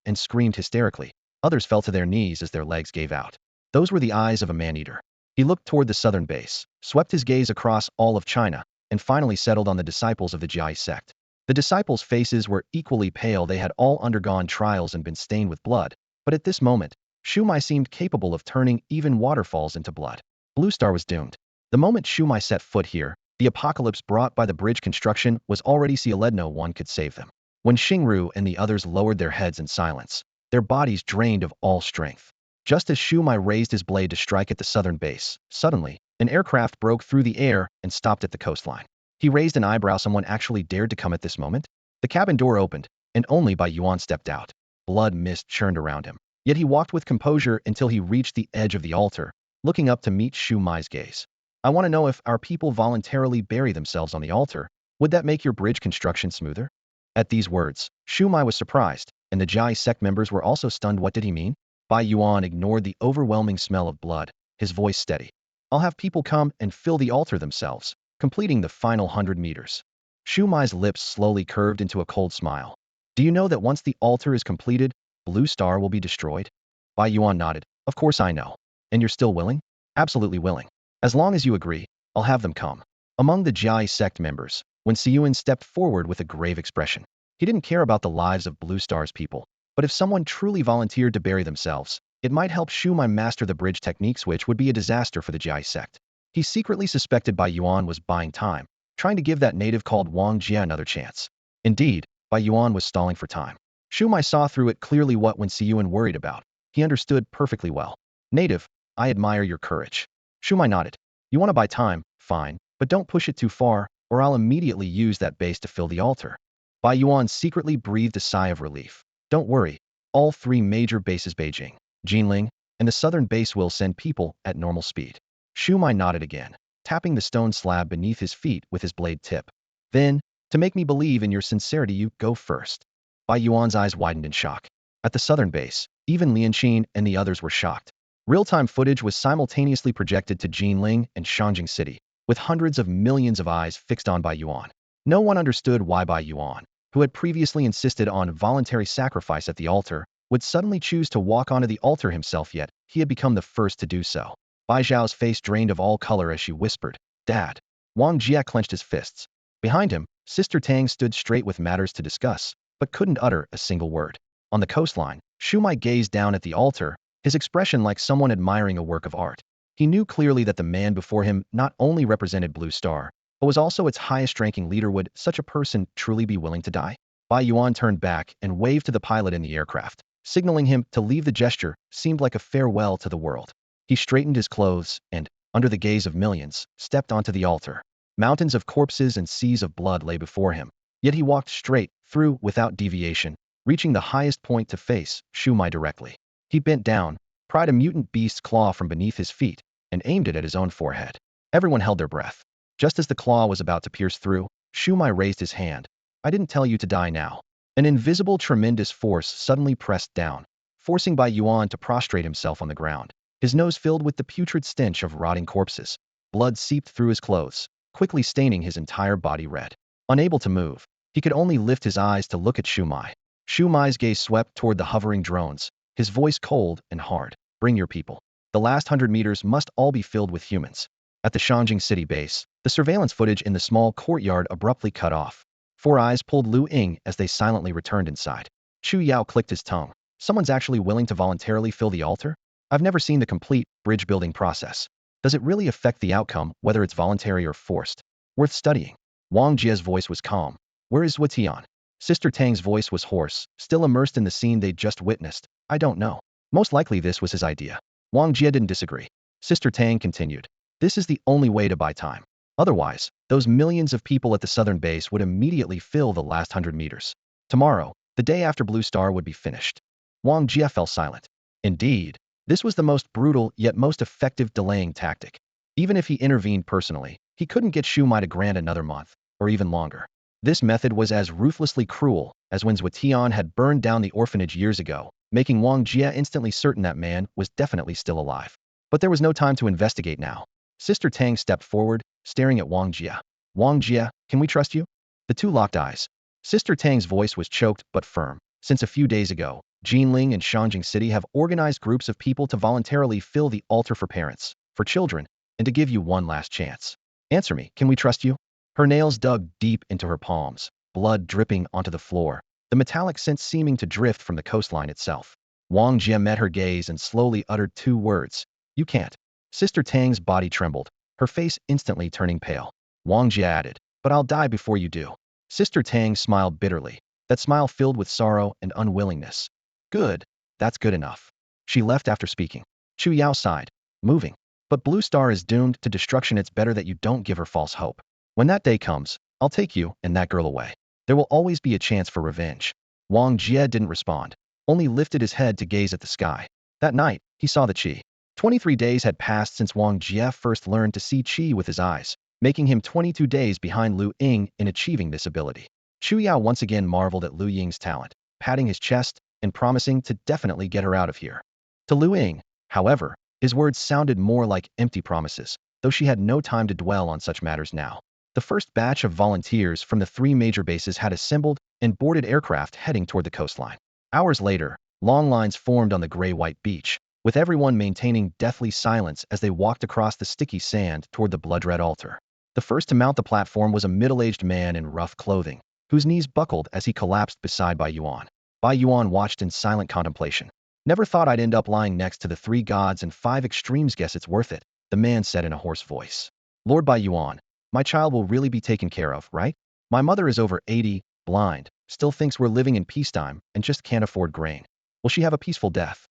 and screamed hysterically. Others fell to their knees as their legs gave out. Those were the eyes of a man-eater. He looked toward the southern base, swept his gaze across all of China, and finally settled on the disciples of the Jiai sect. The disciples' faces were equally pale. They had all undergone trials and been stained with blood, but at this moment, Shuai seemed capable of turning even waterfalls into blood. Blue Star was doomed. The moment Shuai set foot here, the apocalypse brought by the bridge construction was already sealed. No one could save them. When Xingru and the others lowered their heads in silence, their bodies drained of all strength. Just as Shuai raised his blade to strike at the southern base, suddenly, an aircraft broke through the air and stopped at the coastline. He raised an eyebrow. Someone actually dared to come at this moment? The cabin door opened, and only Bai Yuan stepped out. Blood mist churned around him. Yet he walked with composure until he reached the edge of the altar, looking up to meet Shumai's gaze. I want to know, if our people voluntarily bury themselves on the altar, would that make your bridge construction smoother? At these words, Shuai was surprised, and the Jiai sect members were also stunned. What did he mean? Bai Yuan ignored the overwhelming smell of blood, his voice steady. I'll have people come and fill the altar themselves, completing the final 100 meters. Shumai's lips slowly curved into a cold smile. Do you know that once the altar is completed, Blue Star will be destroyed? Bai Yuan nodded. Of course I know. And you're still willing? Absolutely willing. As long as you agree, I'll have them come. Among the Jiai sect members, when Xiyuan stepped forward with a grave expression, he didn't care about the lives of Blue Star's people. But if someone truly volunteered to bury themselves, it might help Shuai master the bridge techniques, which would be a disaster for the Jiai sect. He secretly suspected Bai Yuan was buying time, trying to give that native called Wong Jia another chance. Indeed, Bai Yuan was stalling for time. Shuai saw through it clearly. What when Xiyuan worried about, he understood perfectly well. Native, I admire your courage. Shuai nodded. You want to buy time, fine, but don't push it too far, or I'll immediately use that base to fill the altar. Bai Yuan secretly breathed a sigh of relief. Don't worry, all three major bases, Beijing, Geneling, and the southern base, will send people at normal speed. Shuai nodded again, tapping the stone slab beneath his feet with his blade tip. Then, to make me believe in your sincerity, you go first. Bai Yuan's eyes widened in shock. At the southern base, even Lianqin and the others were shocked. Real-time footage was simultaneously projected to Geneling and Shangjing City, with hundreds of millions of eyes fixed on Bai Yuan. No one understood why Bai Yuan, who had previously insisted on voluntary sacrifice at the altar, would suddenly choose to walk onto the altar himself. Yet he had become the first to do so. Bai Zhao's face drained of all color as she whispered, Dad. Wong Jia clenched his fists. Behind him, Sister Tang stood straight with matters to discuss, but couldn't utter a single word. On the coastline, Shuai gazed down at the altar, his expression like someone admiring a work of art. He knew clearly that the man before him not only represented Blue Star, but was also its highest-ranking leader. Would such a person truly be willing to die? Bai Yuan turned back and waved to the pilot in the aircraft, signaling him to leave. The gesture seemed like a farewell to the world. He straightened his clothes and, under the gaze of millions, stepped onto the altar. Mountains of corpses and seas of blood lay before him, yet he walked straight through without deviation, reaching the highest point to face Shuai directly. He bent down, pried a mutant beast's claw from beneath his feet, and aimed it at his own forehead. Everyone held their breath. Just as the claw was about to pierce through, Shuai raised his hand. I didn't tell you to die now. An invisible tremendous force suddenly pressed down, forcing Bai Yuan to prostrate himself on the ground. His nose filled with the putrid stench of rotting corpses. Blood seeped through his clothes, quickly staining his entire body red. Unable to move, he could only lift his eyes to look at Shuai. Shuai's gaze swept toward the hovering drones, his voice cold and hard. Bring your people. The last 100 meters must all be filled with humans. At the Shangjing City base, the surveillance footage in the small courtyard abruptly cut off. Four eyes pulled Lu Ying as they silently returned inside. Chu Yao clicked his tongue. Someone's actually willing to voluntarily fill the altar? I've never seen the complete bridge building process. Does it really affect the outcome, whether it's voluntary or forced? Worth studying. Wong Jia's voice was calm. Where is Wutian? Sister Tang's voice was hoarse, still immersed in the scene they'd just witnessed. I don't know. Most likely this was his idea. Wong Jia didn't disagree. Sister Tang continued. This is the only way to buy time. Otherwise, those millions of people at the southern base would immediately fill the last 100 meters. Tomorrow, the day after Blue Star would be finished. Wong Jia fell silent. Indeed, this was the most brutal yet most effective delaying tactic. Even if he intervened personally, he couldn't get Shuai to grant another month, or even longer. This method was as ruthlessly cruel as when Zhuotian had burned down the orphanage years ago, making Wang Jia instantly certain that man was definitely still alive. But there was no time to investigate now. Sister Tang stepped forward, staring at Wang Jia. Wang Jia, can we trust you? The two locked eyes. Sister Tang's voice was choked but firm. Since a few days ago, Geneling and Shanjing City have organized groups of people to voluntarily fill the altar for parents, for children, and to give you one last chance. Answer me, can we trust you? Her nails dug deep into her palms, blood dripping onto the floor, the metallic scent seeming to drift from the coastline itself. Wang Jia met her gaze and slowly uttered two words. You can't. Sister Tang's body trembled, her face instantly turning pale. Wang Jia added, but I'll die before you do. Sister Tang smiled bitterly, that smile filled with sorrow and unwillingness. Good, that's good enough. She left after speaking. Chu Yao sighed, moving. But Blue Star is doomed to destruction. It's better that you don't give her false hope. When that day comes, I'll take you and that girl away. There will always be a chance for revenge. Wang Jia didn't respond, only lifted his head to gaze at the sky. That night, he saw the qi. 23 days had passed since Wang Jia first learned to see qi with his eyes, making him 22 days behind Lu Ying in achieving this ability. Chu Yao once again marveled at Lu Ying's talent, patting his chest and promising to definitely get her out of here. To Lu Ying, however, his words sounded more like empty promises, though she had no time to dwell on such matters now. The first batch of volunteers from the three major bases had assembled and boarded aircraft heading toward the coastline. Hours later, long lines formed on the gray-white beach, with everyone maintaining deathly silence as they walked across the sticky sand toward the blood-red altar. The first to mount the platform was a middle-aged man in rough clothing, whose knees buckled as he collapsed beside Bai Yuan. Bai Yuan watched in silent contemplation. Never thought I'd end up lying next to the three gods and five extremes. Guess it's worth it, the man said in a hoarse voice. Lord Bai Yuan, my child will really be taken care of, right? My mother is over 80, blind, still thinks we're living in peacetime, and just can't afford grain. Will she have a peaceful death?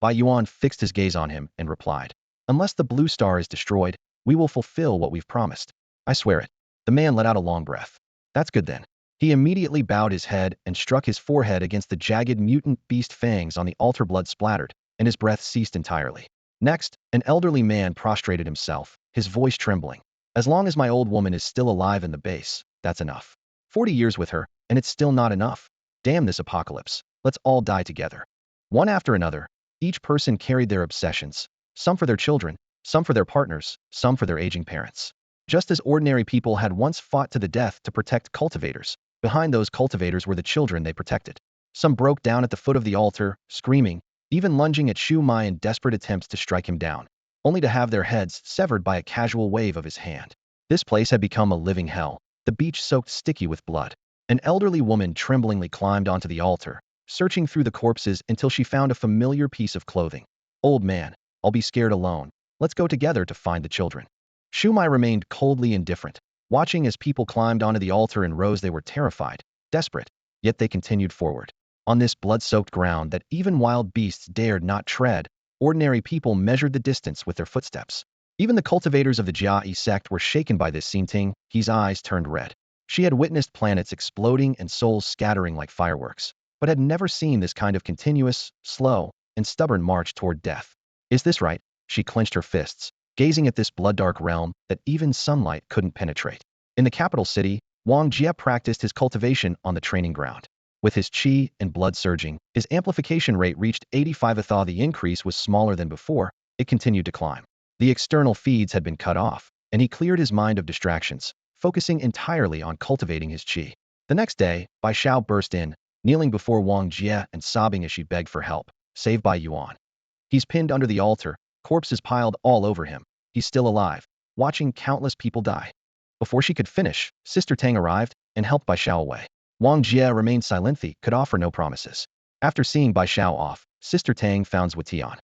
Bai Yuan fixed his gaze on him and replied, unless the blue star is destroyed, we will fulfill what we've promised. I swear it. The man let out a long breath. That's good then. He immediately bowed his head and struck his forehead against the jagged mutant beast fangs on the altar. Blood splattered, and his breath ceased entirely. Next, an elderly man prostrated himself, his voice trembling. As long as my old woman is still alive in the base, that's enough. 40 years with her, and it's still not enough. Damn this apocalypse. Let's all die together. One after another, each person carried their obsessions, some for their children, some for their partners, some for their aging parents. Just as ordinary people had once fought to the death to protect cultivators, behind those cultivators were the children they protected. Some broke down at the foot of the altar, screaming, even lunging at Shuai in desperate attempts to strike him down, only to have their heads severed by a casual wave of his hand. This place had become a living hell, the beach soaked sticky with blood. An elderly woman tremblingly climbed onto the altar, searching through the corpses until she found a familiar piece of clothing. Old man, I'll be scared alone. Let's go together to find the children. Shuai remained coldly indifferent, watching as people climbed onto the altar in rows. They were terrified, desperate, yet they continued forward. On this blood-soaked ground that even wild beasts dared not tread, ordinary people measured the distance with their footsteps. Even the cultivators of the Jia sect were shaken by this scene. His eyes turned red. She had witnessed planets exploding and souls scattering like fireworks, but had never seen this kind of continuous, slow, and stubborn march toward death. Is this right? She clenched her fists, gazing at this blood-dark realm that even sunlight couldn't penetrate. In the capital city, Wang Jia practiced his cultivation on the training ground. With his qi and blood surging, his amplification rate reached 85. Although the increase was smaller than before, it continued to climb. The external feeds had been cut off, and he cleared his mind of distractions, focusing entirely on cultivating his qi. The next day, Bai Xiao burst in, kneeling before Wang Jia and sobbing as she begged for help. Save Bai Yuan. He's pinned under the altar, corpses piled all over him. He's still alive, watching countless people die. Before she could finish, Sister Tang arrived and helped Bai Xiao away. Wang Jia remained silent, could offer no promises. After seeing Bai Xiao off, Sister Tang found Zhuotian.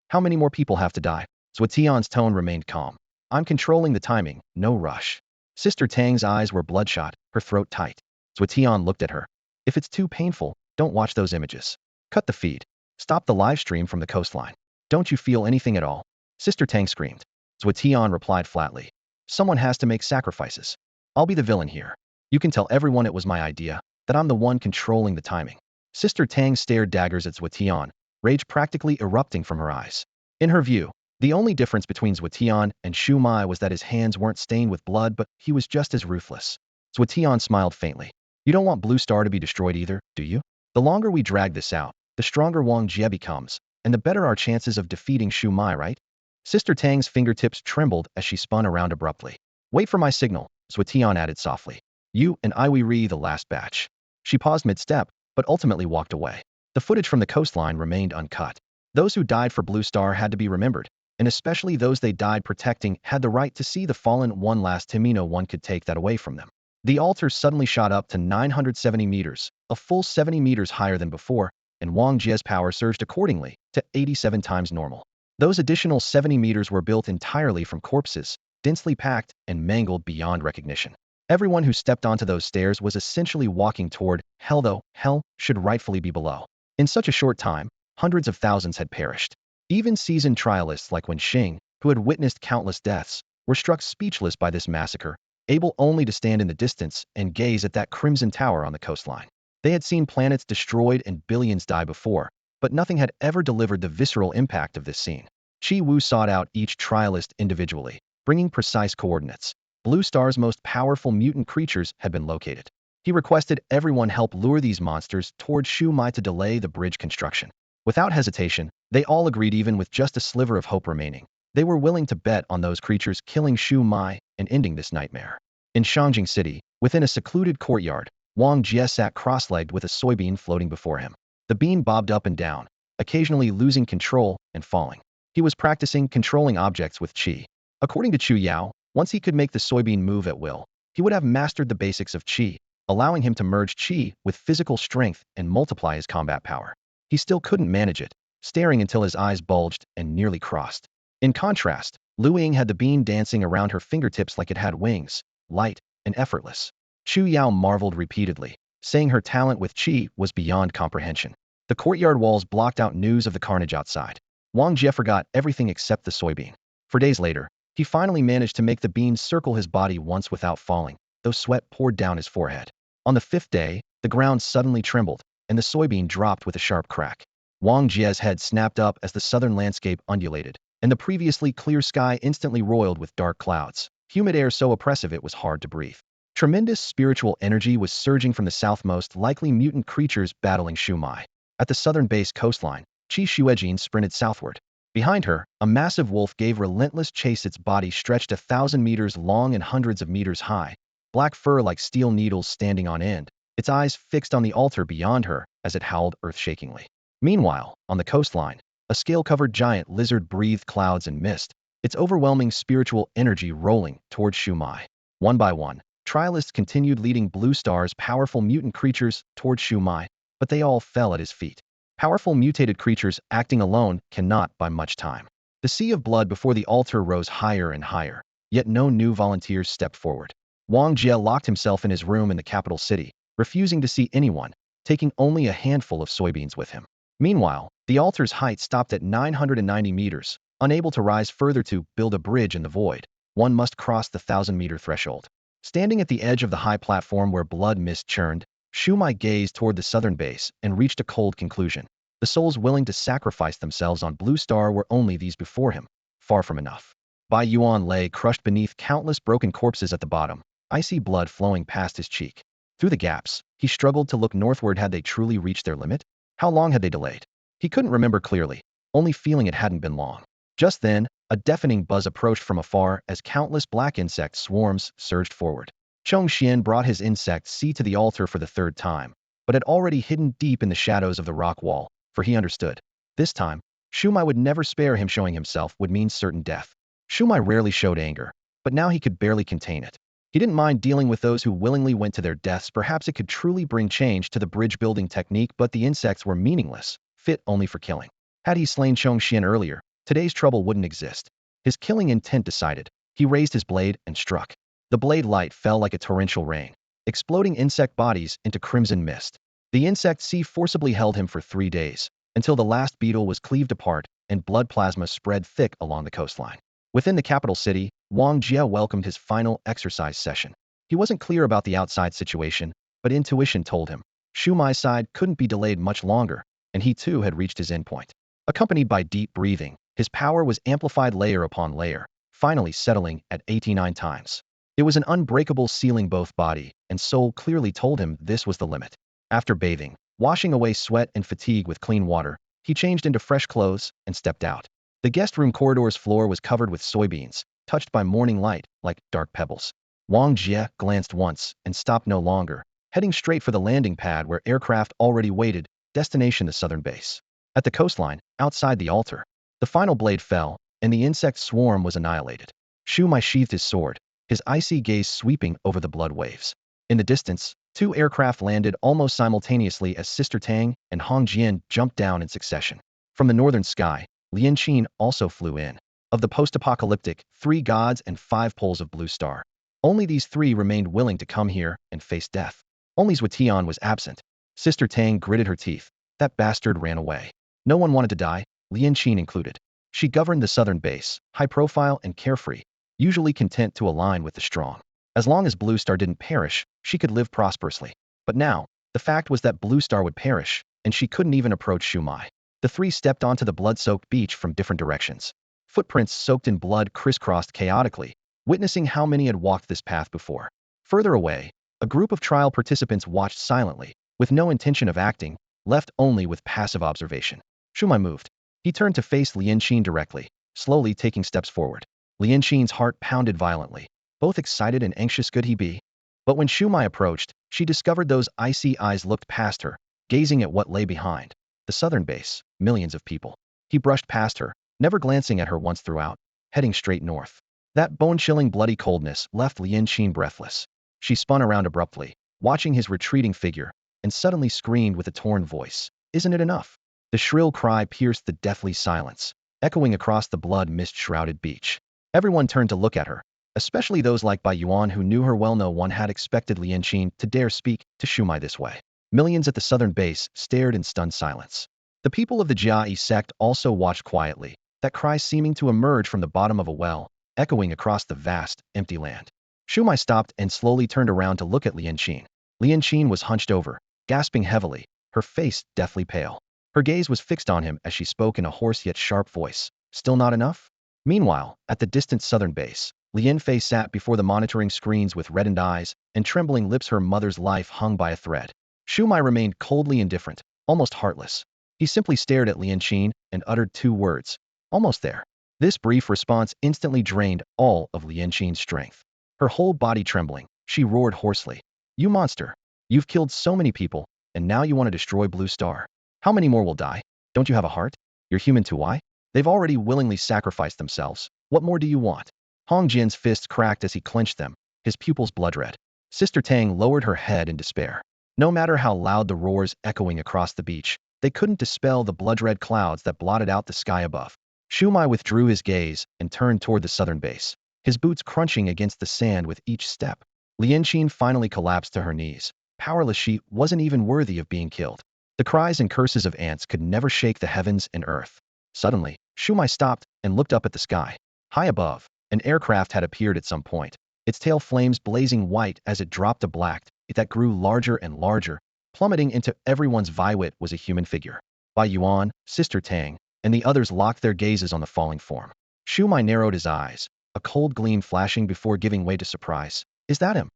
How many more people have to die? Zhuotian's tone remained calm. I'm controlling the timing, no rush. Sister Tang's eyes were bloodshot, her throat tight. Zhuotian looked at her. If it's too painful, don't watch those images. Cut the feed. Stop the live stream from the coastline. Don't you feel anything at all? Sister Tang screamed. Zhuotian replied flatly. Someone has to make sacrifices. I'll be the villain here. You can tell everyone it was my idea, that I'm the one controlling the timing. Sister Tang stared daggers at Zhuotian, rage practically erupting from her eyes. In her view, the only difference between Zhuotian and Shuai was that his hands weren't stained with blood, but he was just as ruthless. Suetian smiled faintly. You don't want Blue Star to be destroyed either, do you? The longer we drag this out, the stronger Wong Jia becomes, and the better our chances of defeating Shu Mai, right? Sister Tang's fingertips trembled as she spun around abruptly. Wait for my signal, Suetian added softly. You and I we re the last batch. She paused mid-step, but ultimately walked away. The footage from the coastline remained uncut. Those who died for Blue Star had to be remembered, and especially those they died protecting had the right to see the fallen one last time. No one could take that away from them. The altar suddenly shot up to 970 meters, a full 70 meters higher than before, and Wang Jie's power surged accordingly to 87 times normal. Those additional 70 meters were built entirely from corpses, densely packed and mangled beyond recognition. Everyone who stepped onto those stairs was essentially walking toward hell, though hell should rightfully be below. In such a short time, hundreds of thousands had perished. Even seasoned trialists like Wen Xing, who had witnessed countless deaths, were struck speechless by this massacre, able only to stand in the distance and gaze at that crimson tower on the coastline. They had seen planets destroyed and billions die before, but nothing had ever delivered the visceral impact of this scene. Qi Wu sought out each trialist individually, bringing precise coordinates. Blue Star's most powerful mutant creatures had been located. He requested everyone help lure these monsters toward Shu Mai to delay the bridge construction. Without hesitation, they all agreed. Even with just a sliver of hope remaining, they were willing to bet on those creatures killing Shu Mai and ending this nightmare. In Shangjing City, within a secluded courtyard, Wang Jia sat cross-legged with a soybean floating before him. The bean bobbed up and down, occasionally losing control and falling. He was practicing controlling objects with qi. According to Chu Yao, once he could make the soybean move at will, he would have mastered the basics of qi, allowing him to merge qi with physical strength and multiply his combat power. He still couldn't manage it, staring until his eyes bulged and nearly crossed. In contrast, Lu Ying had the bean dancing around her fingertips like it had wings, light and effortless. Chu Yao marveled repeatedly, saying her talent with qi was beyond comprehension. The courtyard walls blocked out news of the carnage outside. Wang Jia forgot everything except the soybean. For days later, he finally managed to make the bean circle his body once without falling, though sweat poured down his forehead. On the fifth day, the ground suddenly trembled, and the soybean dropped with a sharp crack. Wang Jia's head snapped up as the southern landscape undulated, and the previously clear sky instantly roiled with dark clouds, humid air so oppressive it was hard to breathe. Tremendous spiritual energy was surging from the south, most likely mutant creatures battling Shu Mai. At the southern base coastline, Qi Xuejin sprinted southward. Behind her, a massive wolf gave relentless chase. Its body stretched 1,000 meters long and hundreds of meters high, black fur like steel needles standing on end, its eyes fixed on the altar beyond her as it howled earth-shakingly. Meanwhile, on the coastline, a scale-covered giant lizard breathed clouds and mist, its overwhelming spiritual energy rolling towards Shu Mai. One by one, trialists continued leading Blue Star's powerful mutant creatures towards Shu Mai, but they all fell at his feet. Powerful mutated creatures acting alone cannot buy much time. The sea of blood before the altar rose higher and higher, yet no new volunteers stepped forward. Wang Jia locked himself in his room in the capital city, refusing to see anyone, taking only a handful of soybeans with him. Meanwhile, the altar's height stopped at 990 meters, unable to rise further. To build a bridge in the void, one must cross the 1,000-meter threshold. Standing at the edge of the high platform where blood mist churned, Shu Mai gazed toward the southern base and reached a cold conclusion. The souls willing to sacrifice themselves on Blue Star were only these before him. Far from enough. Bai Yuan lay crushed beneath countless broken corpses at the bottom, icy blood flowing past his cheek. Through the gaps, he struggled to look northward. Had they truly reached their limit? How long had they delayed? He couldn't remember clearly, only feeling it hadn't been long. Just then, a deafening buzz approached from afar as countless black insect swarms surged forward. Chongxian brought his insect seed to the altar for the third time, but had already hidden deep in the shadows of the rock wall, for he understood. This time, Shu Mai would never spare him. Showing himself would mean certain death. Shu Mai rarely showed anger, but now he could barely contain it. He didn't mind dealing with those who willingly went to their deaths. Perhaps it could truly bring change to the bridge-building technique, but the insects were meaningless, fit only for killing. Had he slain Chongxian earlier, today's trouble wouldn't exist. His killing intent decided, he raised his blade and struck. The blade light fell like a torrential rain, exploding insect bodies into crimson mist. The insect sea forcibly held him for 3 days, until the last beetle was cleaved apart and blood plasma spread thick along the coastline. Within the capital city, Wang Jia welcomed his final exercise session. He wasn't clear about the outside situation, but intuition told him Shu Mai's side couldn't be delayed much longer, and he too had reached his endpoint. Accompanied by deep breathing, his power was amplified layer upon layer, finally settling at 89 times. It was an unbreakable ceiling. Both body and soul clearly told him this was the limit. After bathing, washing away sweat and fatigue with clean water, he changed into fresh clothes and stepped out. The guest room corridor's floor was covered with soybeans, touched by morning light like dark pebbles. Wong Jia glanced once and stopped no longer, heading straight for the landing pad where aircraft already waited, destination the southern base. At the coastline, outside the altar, the final blade fell, and the insect swarm was annihilated. Shuai sheathed his sword, his icy gaze sweeping over the blood waves. In the distance, two aircraft landed almost simultaneously as Sister Tang and Hong Jian jumped down in succession. From the northern sky, Lian Qin also flew in. Of the post-apocalyptic 3 gods and 5 poles of blue star, only these 3 remained willing to come here and face death. Only Zhuotian was absent. Sister Tang gritted her teeth. That bastard ran away. No one wanted to die, Lian Qin included. She governed the southern base, high profile and carefree, usually content to align with the strong. As long as Blue Star didn't perish, she could live prosperously. But now, the fact was that Blue Star would perish, and she couldn't even approach Shuai. The 3 stepped onto the blood-soaked beach from different directions. Footprints soaked in blood crisscrossed chaotically, witnessing how many had walked this path before. Further away, a group of trial participants watched silently, with no intention of acting, left only with passive observation. Shuai moved. He turned to face Lian Qin directly, slowly taking steps forward. Lian Qin's heart pounded violently. Both excited and anxious could he be? But when Shuai approached, she discovered those icy eyes looked past her, gazing at what lay behind. The southern base, millions of people. He brushed past her, never glancing at her once throughout, heading straight north. That bone-chilling bloody coldness left Lian Qin breathless. She spun around abruptly, watching his retreating figure, and suddenly screamed with a torn voice. Isn't it enough? The shrill cry pierced the deathly silence, echoing across the blood mist-shrouded beach. Everyone turned to look at her, especially those like Bai Yuan who knew her well. No one had expected Lian Qin to dare speak to Shuai this way. Millions at the southern base stared in stunned silence. The people of the Jia sect also watched quietly, that cry seeming to emerge from the bottom of a well, echoing across the vast, empty land. Shuai stopped and slowly turned around to look at Lian Qin. Lian Qin was hunched over, gasping heavily, her face deathly pale. Her gaze was fixed on him as she spoke in a hoarse yet sharp voice. Still not enough? Meanwhile, at the distant southern base, Lian Fei sat before the monitoring screens with reddened eyes and trembling lips. Her mother's life hung by a thread. Shuai remained coldly indifferent, almost heartless. He simply stared at Lian Qin and uttered 2 words. Almost there. This brief response instantly drained all of Lian Qin's strength. Her whole body trembling, she roared hoarsely. You monster! You've killed so many people, and now you want to destroy Blue Star. How many more will die? Don't you have a heart? You're human too. Why? They've already willingly sacrificed themselves. What more do you want? Hong Jian's fists cracked as he clenched them, his pupils blood-red. Sister Tang lowered her head in despair. No matter how loud the roars echoing across the beach, they couldn't dispel the blood-red clouds that blotted out the sky above. Shuai withdrew his gaze and turned toward the southern base, his boots crunching against the sand with each step. Lian Qin finally collapsed to her knees. Powerless, she wasn't even worthy of being killed. The cries and curses of ants could never shake the heavens and earth. Suddenly, Shuai stopped and looked up at the sky. High above, an aircraft had appeared at some point, its tail flames blazing white as it dropped to black, that grew larger and larger. Plummeting into everyone's view was a human figure. Bai Yuan, Sister Tang, and the others locked their gazes on the falling form. Shuai narrowed his eyes, a cold gleam flashing before giving way to surprise. Is that him?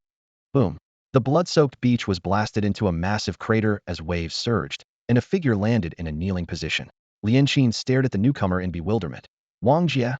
Boom. The blood-soaked beach was blasted into a massive crater as waves surged, and a figure landed in a kneeling position. Lian Qin stared at the newcomer in bewilderment. Wong Jia?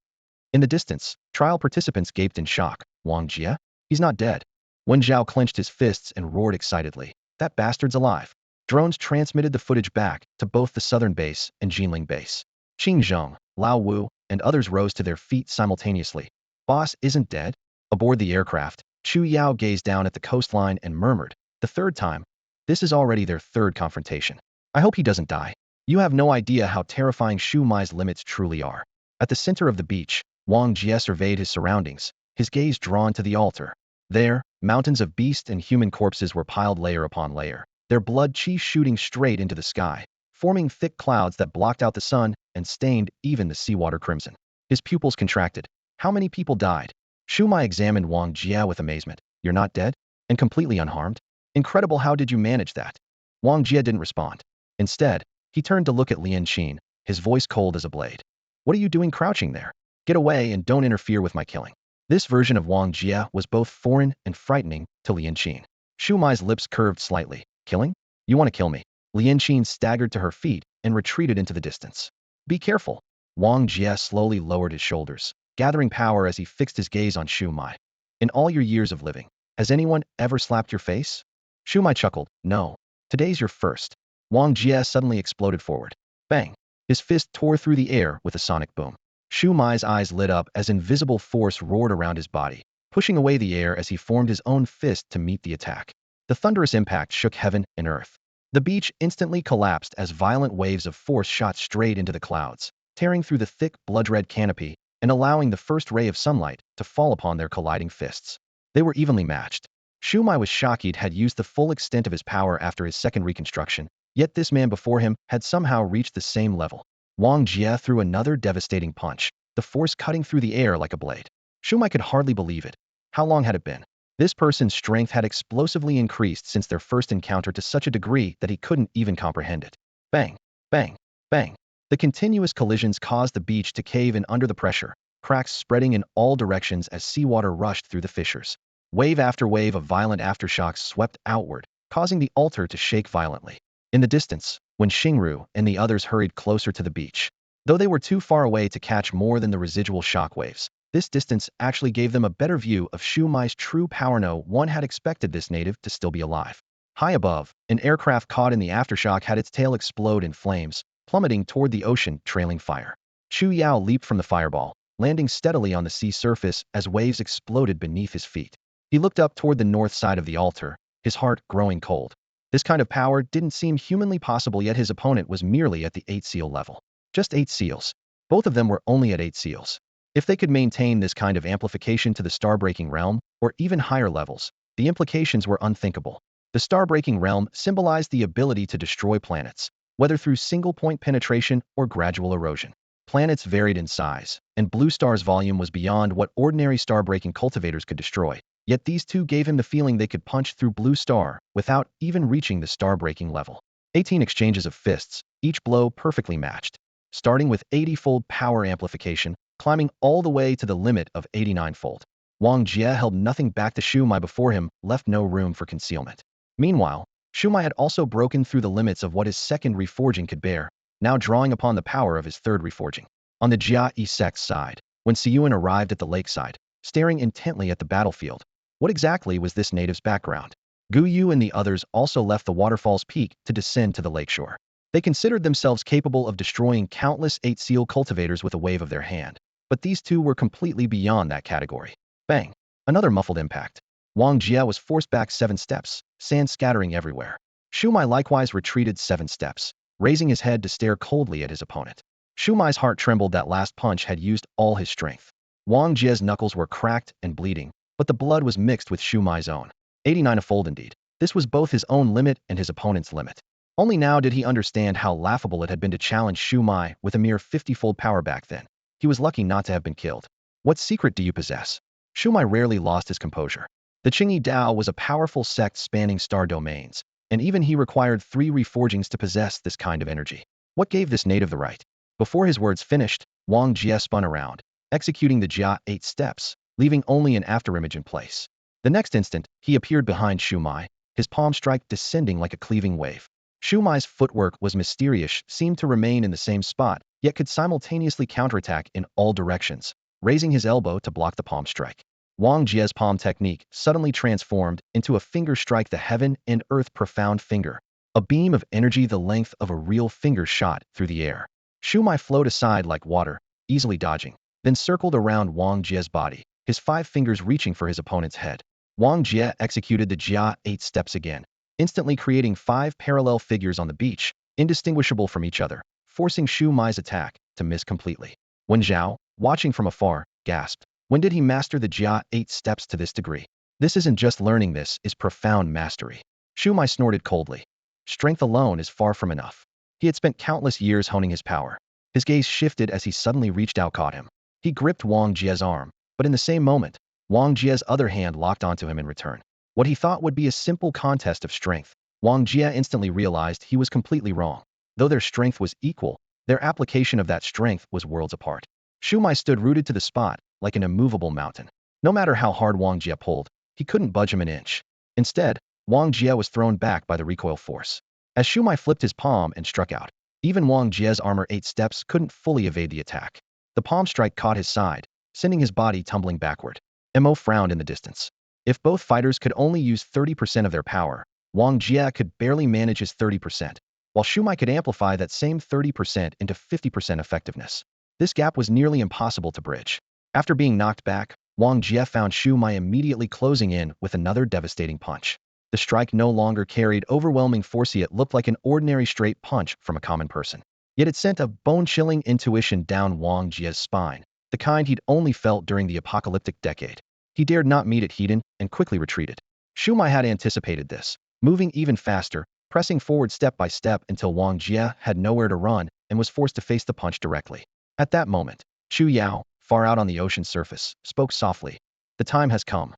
In the distance, trial participants gaped in shock. Wong Jia? He's not dead. Wen Zhao clenched his fists and roared excitedly. That bastard's alive. Drones transmitted the footage back to both the southern base and Geneling base. Qing Zheng, Lao Wu, and others rose to their feet simultaneously. Boss isn't dead? Aboard the aircraft, Chu Yao gazed down at the coastline and murmured, the 3rd time. This is already their 3rd confrontation. I hope he doesn't die. You have no idea how terrifying Shuai's limits truly are. At the center of the beach, Wong Jia surveyed his surroundings, his gaze drawn to the altar. There, mountains of beast and human corpses were piled layer upon layer, their blood chi shooting straight into the sky, forming thick clouds that blocked out the sun and stained even the seawater crimson. His pupils contracted. How many people died? Shuai examined Wong Jia with amazement. You're not dead? And completely unharmed? Incredible, how did you manage that? Wong Jia didn't respond. Instead, he turned to look at Lian Qin, his voice cold as a blade. What are you doing crouching there? Get away and don't interfere with my killing. This version of Wong Jia was both foreign and frightening to Lian Qin. Shumai's lips curved slightly. Killing? You want to kill me? Lian Qin staggered to her feet and retreated into the distance. Be careful. Wong Jia slowly lowered his shoulders, gathering power as he fixed his gaze on Shumai. In all your years of living, has anyone ever slapped your face? Shumai chuckled. No. Today's your first. Wong Jia suddenly exploded forward. Bang! His fist tore through the air with a sonic boom. Shumai's eyes lit up as invisible force roared around his body, pushing away the air as he formed his own fist to meet the attack. The thunderous impact shook heaven and earth. The beach instantly collapsed as violent waves of force shot straight into the clouds, tearing through the thick, blood-red canopy and allowing the first ray of sunlight to fall upon their colliding fists. They were evenly matched. Shumai was shocked he'd had used the full extent of his power after his second reconstruction, yet this man before him had somehow reached the same level. Wong Jia threw another devastating punch, the force cutting through the air like a blade. Shumai could hardly believe it. How long had it been? This person's strength had explosively increased since their first encounter to such a degree that he couldn't even comprehend it. Bang! Bang! Bang! The continuous collisions caused the beach to cave in under the pressure, cracks spreading in all directions as seawater rushed through the fissures. Wave after wave of violent aftershocks swept outward, causing the altar to shake violently. In the distance, when Xingru and the others hurried closer to the beach, though they were too far away to catch more than the residual shock waves, this distance actually gave them a better view of Shumai's true power. No one had expected this native to still be alive. High above, an aircraft caught in the aftershock had its tail explode in flames, plummeting toward the ocean, trailing fire. Xiao leaped from the fireball, landing steadily on the sea surface as waves exploded beneath his feet. He looked up toward the north side of the altar, his heart growing cold. This kind of power didn't seem humanly possible, yet his opponent was merely at the 8 seal level. Just 8 seals. Both of them were only at 8 seals. If they could maintain this kind of amplification to the star-breaking realm, or even higher levels, the implications were unthinkable. The star-breaking realm symbolized the ability to destroy planets, whether through single-point penetration or gradual erosion. Planets varied in size, and Blue Star's volume was beyond what ordinary star-breaking cultivators could destroy. Yet these two gave him the feeling they could punch through Blue Star without even reaching the star-breaking level. 18 exchanges of fists, each blow perfectly matched, starting with 80-fold power amplification, climbing all the way to the limit of 89-fold. Wong Jia held nothing back. The Shumai before him left no room for concealment. Meanwhile, Shumai had also broken through the limits of what his second reforging could bear, now drawing upon the power of his third reforging. On the Jia sect's side, when Siyuan arrived at the lakeside, staring intently at the battlefield, what exactly was this native's background? Gu Yu and the others also left the waterfall's peak to descend to the lakeshore. They considered themselves capable of destroying countless 8-seal cultivators with a wave of their hand, but these two were completely beyond that category. Bang! Another muffled impact. Wang Jia was forced back 7 steps, sand scattering everywhere. Shumai likewise retreated 7 steps, raising his head to stare coldly at his opponent. Shumai's heart trembled. That last punch had used all his strength. Wang Jia's knuckles were cracked and bleeding, but the blood was mixed with Shumai's own. 89-fold indeed. This was both his own limit and his opponent's limit. Only now did he understand how laughable it had been to challenge Shumai with a mere 50-fold power back then. He was lucky not to have been killed. What secret do you possess? Shumai rarely lost his composure. The Qingyi Dao was a powerful sect spanning star domains, and even he required 3 reforgings to possess this kind of energy. What gave this native the right? Before his words finished, Wang Jia spun around, executing the Jia 8 steps, leaving only an afterimage in place. The next instant, he appeared behind Shumai, his palm strike descending like a cleaving wave. Shumai's footwork was mysterious, seemed to remain in the same spot, yet could simultaneously counterattack in all directions, raising his elbow to block the palm strike. Wang Jia's palm technique suddenly transformed into a finger strike, the heaven and earth profound finger. A beam of energy the length of a real finger shot through the air. Shumai flowed aside like water, easily dodging, then circled around Wang Jia's body, his 5 fingers reaching for his opponent's head. Wang Jia executed the Jia 8 steps again, instantly creating 5 parallel figures on the beach, indistinguishable from each other, forcing Shumai's attack to miss completely. When Xiao, watching from afar, gasped, when did he master the Jia 8 steps to this degree? This isn't just learning, this is profound mastery. Shumai snorted coldly. Strength alone is far from enough. He had spent countless years honing his power. His gaze shifted as he suddenly reached out, caught him. He gripped Wang Jia's arm, but in the same moment, Wang Jia's other hand locked onto him in return. What he thought would be a simple contest of strength, Wang Jia instantly realized he was completely wrong. Though their strength was equal, their application of that strength was worlds apart. Shumai stood rooted to the spot, like an immovable mountain. No matter how hard Wong Jia pulled, he couldn't budge him an inch. Instead, Wong Jia was thrown back by the recoil force. As Shuai flipped his palm and struck out, even Wong Jia's armor 8 steps couldn't fully evade the attack. The palm strike caught his side, sending his body tumbling backward. Mo frowned in the distance. If both fighters could only use 30% of their power, Wong Jia could barely manage his 30%, while Shuai could amplify that same 30% into 50% effectiveness. This gap was nearly impossible to bridge. After being knocked back, Wong Jia found Shuai immediately closing in with another devastating punch. The strike no longer carried overwhelming force. It looked like an ordinary straight punch from a common person. Yet it sent a bone-chilling intuition down Wong Jia's spine, the kind he'd only felt during the apocalyptic decade. He dared not meet it Hedon and quickly retreated. Shuai had anticipated this, moving even faster, pressing forward step by step until Wong Jia had nowhere to run and was forced to face the punch directly. At that moment, Xiao, far out on the ocean's surface, spoke softly. The time has come.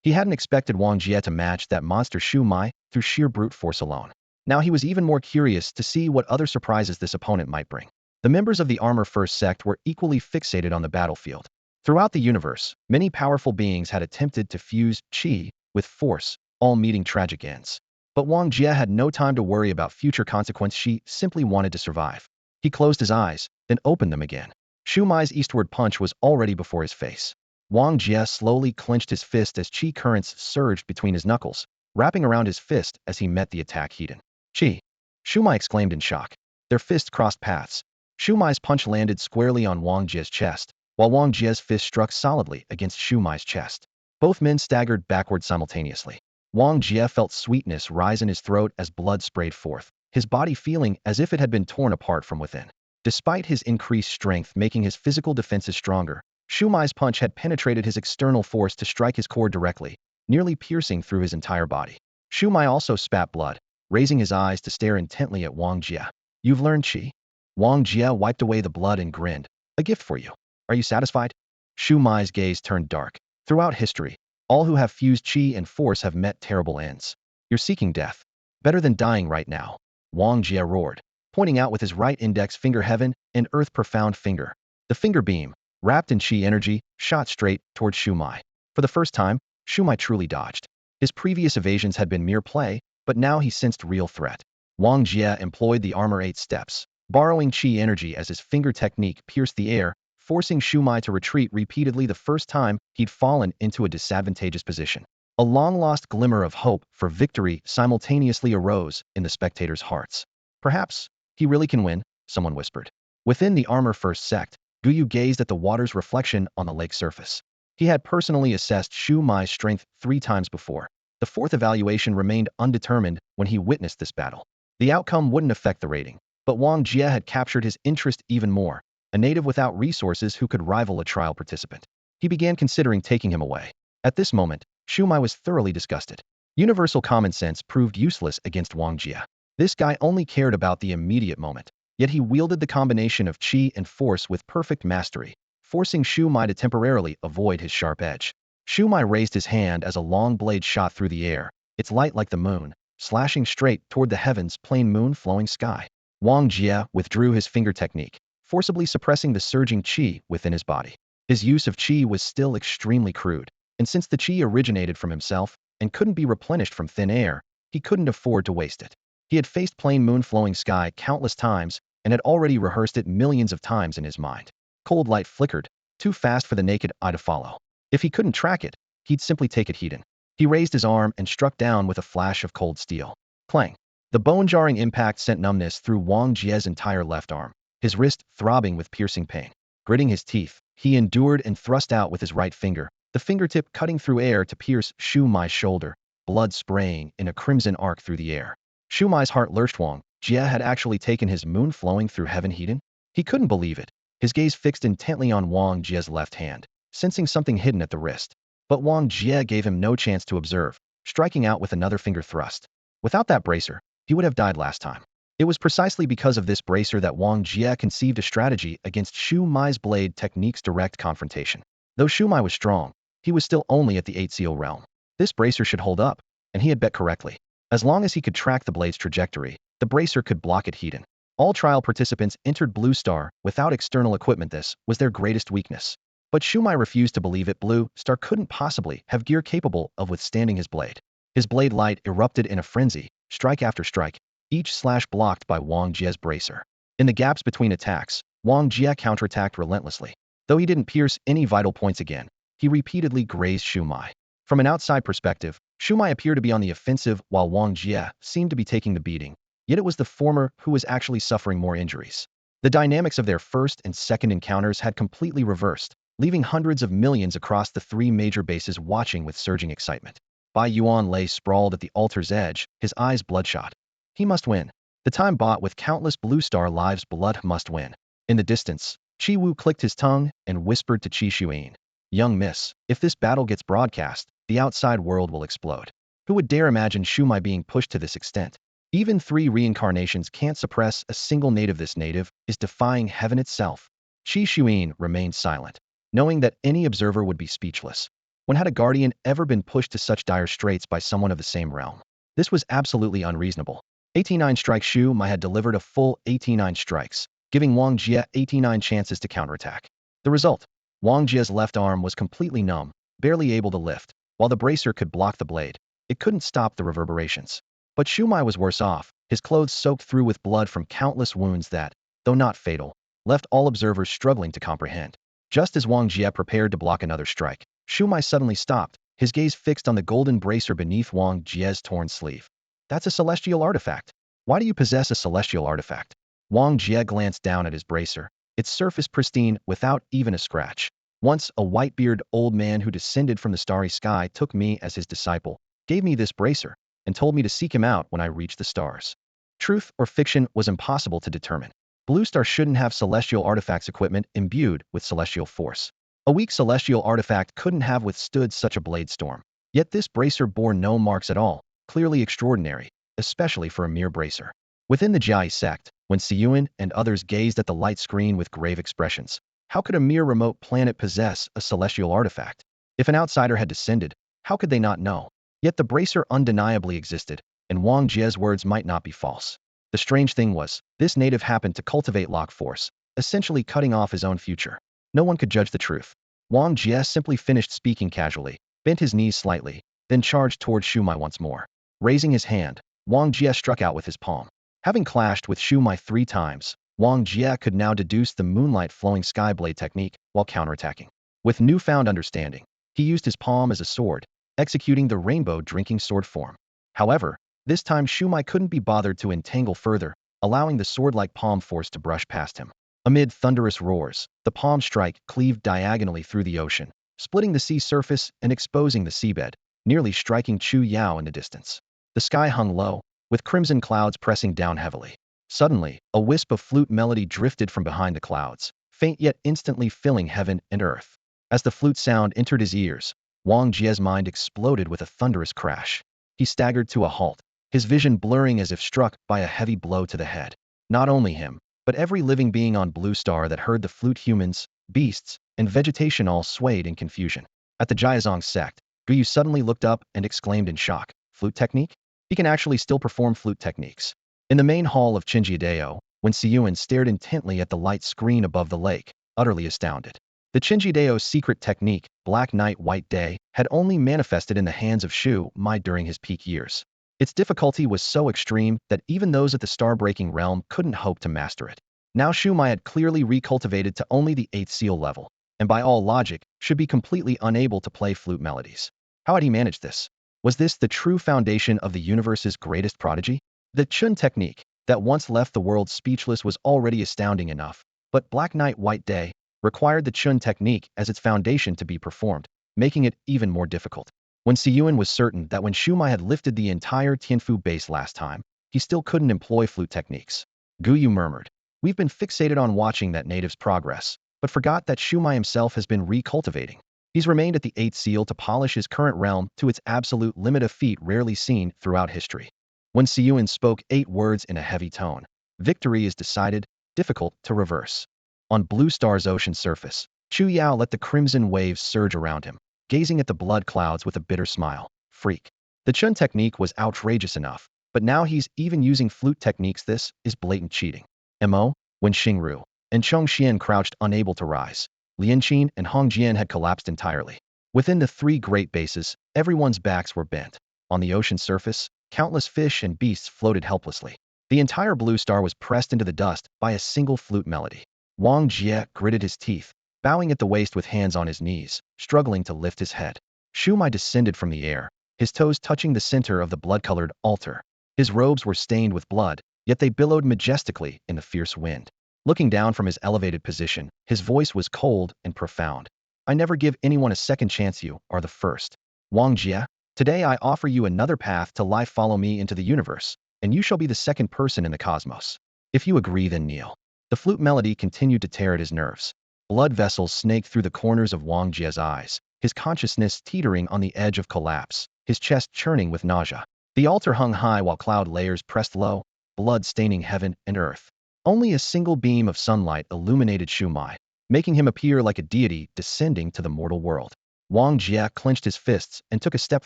He hadn't expected Wong Jia to match that monster Shuai through sheer brute force alone. Now he was even more curious to see what other surprises this opponent might bring. The members of the Armor First sect were equally fixated on the battlefield. Throughout the universe, many powerful beings had attempted to fuse qi with force, all meeting tragic ends. But Wong Jia had no time to worry about future consequence. She simply wanted to survive. He closed his eyes, then opened them again. Shuai's eastward punch was already before his face. Wong Jia slowly clenched his fist as qi currents surged between his knuckles, wrapping around his fist as he met the attack Hedon. Qi! Shuai exclaimed in shock. Their fists crossed paths. Shuai's punch landed squarely on Wong Jia's chest, while Wong Jia's fist struck solidly against Shuai's chest. Both men staggered backward simultaneously. Wong Jia felt sweetness rise in his throat as blood sprayed forth, his body feeling as if it had been torn apart from within. Despite his increased strength making his physical defenses stronger, Shuai's punch had penetrated his external force to strike his core directly, nearly piercing through his entire body. Shuai also spat blood, raising his eyes to stare intently at Wong Jia. You've learned qi? Wong Jia wiped away the blood and grinned. A gift for you. Are you satisfied? Shuai's gaze turned dark. Throughout history, all who have fused qi and force have met terrible ends. You're seeking death. Better than dying right now. Wong Jia roared, pointing out with his right index finger heaven and earth profound finger. The finger beam, wrapped in qi energy, shot straight towards Shuai. For the first time, Shuai truly dodged. His previous evasions had been mere play, but now he sensed real threat. Wong Jia employed the Armor 8 steps, borrowing qi energy as his finger technique pierced the air, forcing Shuai to retreat repeatedly. The first time he'd fallen into a disadvantageous position. A long-lost glimmer of hope for victory simultaneously arose in the spectators' hearts. Perhaps he really can win, someone whispered. Within the Armor First sect, Guyu gazed at the water's reflection on the lake surface. He had personally assessed Shuai's strength 3 times before. The 4th evaluation remained undetermined when he witnessed this battle. The outcome wouldn't affect the rating, but Wong Jia had captured his interest even more, a native without resources who could rival a trial participant. He began considering taking him away. At this moment, Shuai was thoroughly disgusted. Universal common sense proved useless against Wong Jia. This guy only cared about the immediate moment, yet he wielded the combination of qi and force with perfect mastery, forcing Shuai to temporarily avoid his sharp edge. Shuai raised his hand as a long blade shot through the air, its light like the moon, slashing straight toward the heavens, plain moon-flowing sky. Wong Jia withdrew his finger technique, forcibly suppressing the surging qi within his body. His use of qi was still extremely crude, and since the qi originated from himself and couldn't be replenished from thin air, he couldn't afford to waste it. He had faced plain moon-flowing sky countless times and had already rehearsed it millions of times in his mind. Cold light flickered, too fast for the naked eye to follow. If he couldn't track it, he'd simply take it Hedon. He raised his arm and struck down with a flash of cold steel. Clang! The bone-jarring impact sent numbness through Wong Jia's entire left arm, his wrist throbbing with piercing pain. Gritting his teeth, he endured and thrust out with his right finger, the fingertip cutting through air to pierce Shuai's shoulder, blood spraying in a crimson arc through the air. Shuai's heart lurched. Wong Jia had actually taken his moon flowing through heaven Hedon? He couldn't believe it, his gaze fixed intently on Wong Jia's left hand, sensing something hidden at the wrist. But Wong Jia gave him no chance to observe, striking out with another finger thrust. Without that bracer, he would have died last time. It was precisely because of this bracer that Wong Jia conceived a strategy against Shuai's blade technique's direct confrontation. Though Shuai was strong, he was still only at the 8 seal realm. This bracer should hold up, and he had bet correctly. As long as he could track the blade's trajectory, the bracer could block it Hedon. All trial participants entered Blue Star without external equipment. This was their greatest weakness. But Shuai refused to believe it. Blue Star couldn't possibly have gear capable of withstanding his blade. His blade light erupted in a frenzy, strike after strike, each slash blocked by Wong Jia's bracer. In the gaps between attacks, Wong Jia counterattacked relentlessly. Though he didn't pierce any vital points again, he repeatedly grazed Shuai. From an outside perspective, Shuai appeared to be on the offensive while Wong Jia seemed to be taking the beating, yet it was the former who was actually suffering more injuries. The dynamics of their first and second encounters had completely reversed, leaving hundreds of millions across the three major bases watching with surging excitement. Bai Yuan lay sprawled at the altar's edge, his eyes bloodshot. He must win. The time bought with countless Blue Star lives, blood must win. In the distance, Qi Wu clicked his tongue and whispered to Qi Xuan, "Young miss, if this battle gets broadcast, the outside world will explode. Who would dare imagine Shuai being pushed to this extent? Even 3 reincarnations can't suppress a single native. This native is defying heaven itself." Qi Xuan remained silent, knowing that any observer would be speechless. When had a guardian ever been pushed to such dire straits by someone of the same realm? This was absolutely unreasonable. 89 strikes. Shuai had delivered a full 89 strikes, giving Wong Jia 89 chances to counterattack. The result? Wong Jia's left arm was completely numb, barely able to lift. While the bracer could block the blade, it couldn't stop the reverberations. But Shuai was worse off, his clothes soaked through with blood from countless wounds that, though not fatal, left all observers struggling to comprehend. Just as Wong Jia prepared to block another strike, Shuai suddenly stopped, his gaze fixed on the golden bracer beneath Wong Jia's torn sleeve. "That's a celestial artifact. Why do you possess a celestial artifact?" Wong Jia glanced down at his bracer, its surface pristine without even a scratch. "Once a white-bearded old man who descended from the starry sky took me as his disciple, gave me this bracer, and told me to seek him out when I reached the stars." Truth or fiction was impossible to determine. Blue Star shouldn't have celestial artifacts equipment imbued with celestial force. A weak celestial artifact couldn't have withstood such a blade storm. Yet this bracer bore no marks at all, clearly extraordinary, especially for a mere bracer. Within the Jiai sect, when Xiyuan and others gazed at the light screen with grave expressions, how could a mere remote planet possess a celestial artifact? If an outsider had descended, how could they not know? Yet the bracer undeniably existed, and Wang Jia's words might not be false. The strange thing was, this native happened to cultivate lock force, essentially cutting off his own future. No one could judge the truth. Wang Jia simply finished speaking casually, bent his knees slightly, then charged toward Shuai once more. Raising his hand, Wang Jia struck out with his palm. Having clashed with Shuai 3 times, Wang Jia could now deduce the moonlight flowing sky blade technique while counterattacking. With newfound understanding, he used his palm as a sword, executing the rainbow drinking sword form. However, this time Shuai couldn't be bothered to entangle further, allowing the sword-like palm force to brush past him. Amid thunderous roars, the palm strike cleaved diagonally through the ocean, splitting the sea surface and exposing the seabed, nearly striking Chu Yao in the distance. The sky hung low, with crimson clouds pressing down heavily. Suddenly, a wisp of flute melody drifted from behind the clouds, faint yet instantly filling heaven and earth. As the flute sound entered his ears, Wang Jia's mind exploded with a thunderous crash. He staggered to a halt, his vision blurring as if struck by a heavy blow to the head. Not only him, but every living being on Blue Star that heard the flute, humans, beasts, and vegetation all swayed in confusion. At the Jiazong sect, Guyu suddenly looked up and exclaimed in shock, "Flute technique? He can actually still perform flute techniques." In the main hall of Qinjiadao, when Xiyuan stared intently at the light screen above the lake, utterly astounded. The Qinjidao's secret technique, Black Night White Day, had only manifested in the hands of Shuai during his peak years. Its difficulty was so extreme that even those at the star-breaking realm couldn't hope to master it. Now Shuai had clearly recultivated to only the 8th seal level, and by all logic, should be completely unable to play flute melodies. How had he managed this? Was this the true foundation of the universe's greatest prodigy? The Chun technique, that once left the world speechless, was already astounding enough, but Black Night White Day required the Chun technique as its foundation to be performed, making it even more difficult. When Xiyuan was certain that when Shuai had lifted the entire Tianfu base last time, he still couldn't employ flute techniques. Guyu murmured, "We've been fixated on watching that native's progress, but forgot that Shuai himself has been recultivating. He's remained at the 8th seal to polish his current realm to its absolute limit, a feat rarely seen throughout history." When Xiyuan spoke 8 words in a heavy tone, "Victory is decided, difficult to reverse." On Blue Star's ocean surface, Chu Yao let the crimson waves surge around him, gazing at the blood clouds with a bitter smile. Freak. The Chun technique was outrageous enough, but now he's even using flute techniques. This is blatant cheating. Mo, when Xingru and Chong Xian crouched unable to rise, Lianqin and Hongjian had collapsed entirely. Within the three great bases, everyone's backs were bent. On the ocean surface, countless fish and beasts floated helplessly. The entire blue star was pressed into the dust by a single flute melody. Wong Jia gritted his teeth, bowing at the waist with hands on his knees, struggling to lift his head. Shuai descended from the air, his toes touching the center of the blood-colored altar. His robes were stained with blood, yet they billowed majestically in the fierce wind. Looking down from his elevated position, his voice was cold and profound. I never give anyone a second chance. You are the first. Wong Jia, today I offer you another path to life. Follow me into the universe, and you shall be the second person in the cosmos. If you agree, then kneel. The flute melody continued to tear at his nerves. Blood vessels snaked through the corners of Wong Jia's eyes, his consciousness teetering on the edge of collapse, his chest churning with nausea. The altar hung high while cloud layers pressed low, blood staining heaven and earth. Only a single beam of sunlight illuminated Shuai, making him appear like a deity descending to the mortal world. Wong Jia clenched his fists and took a step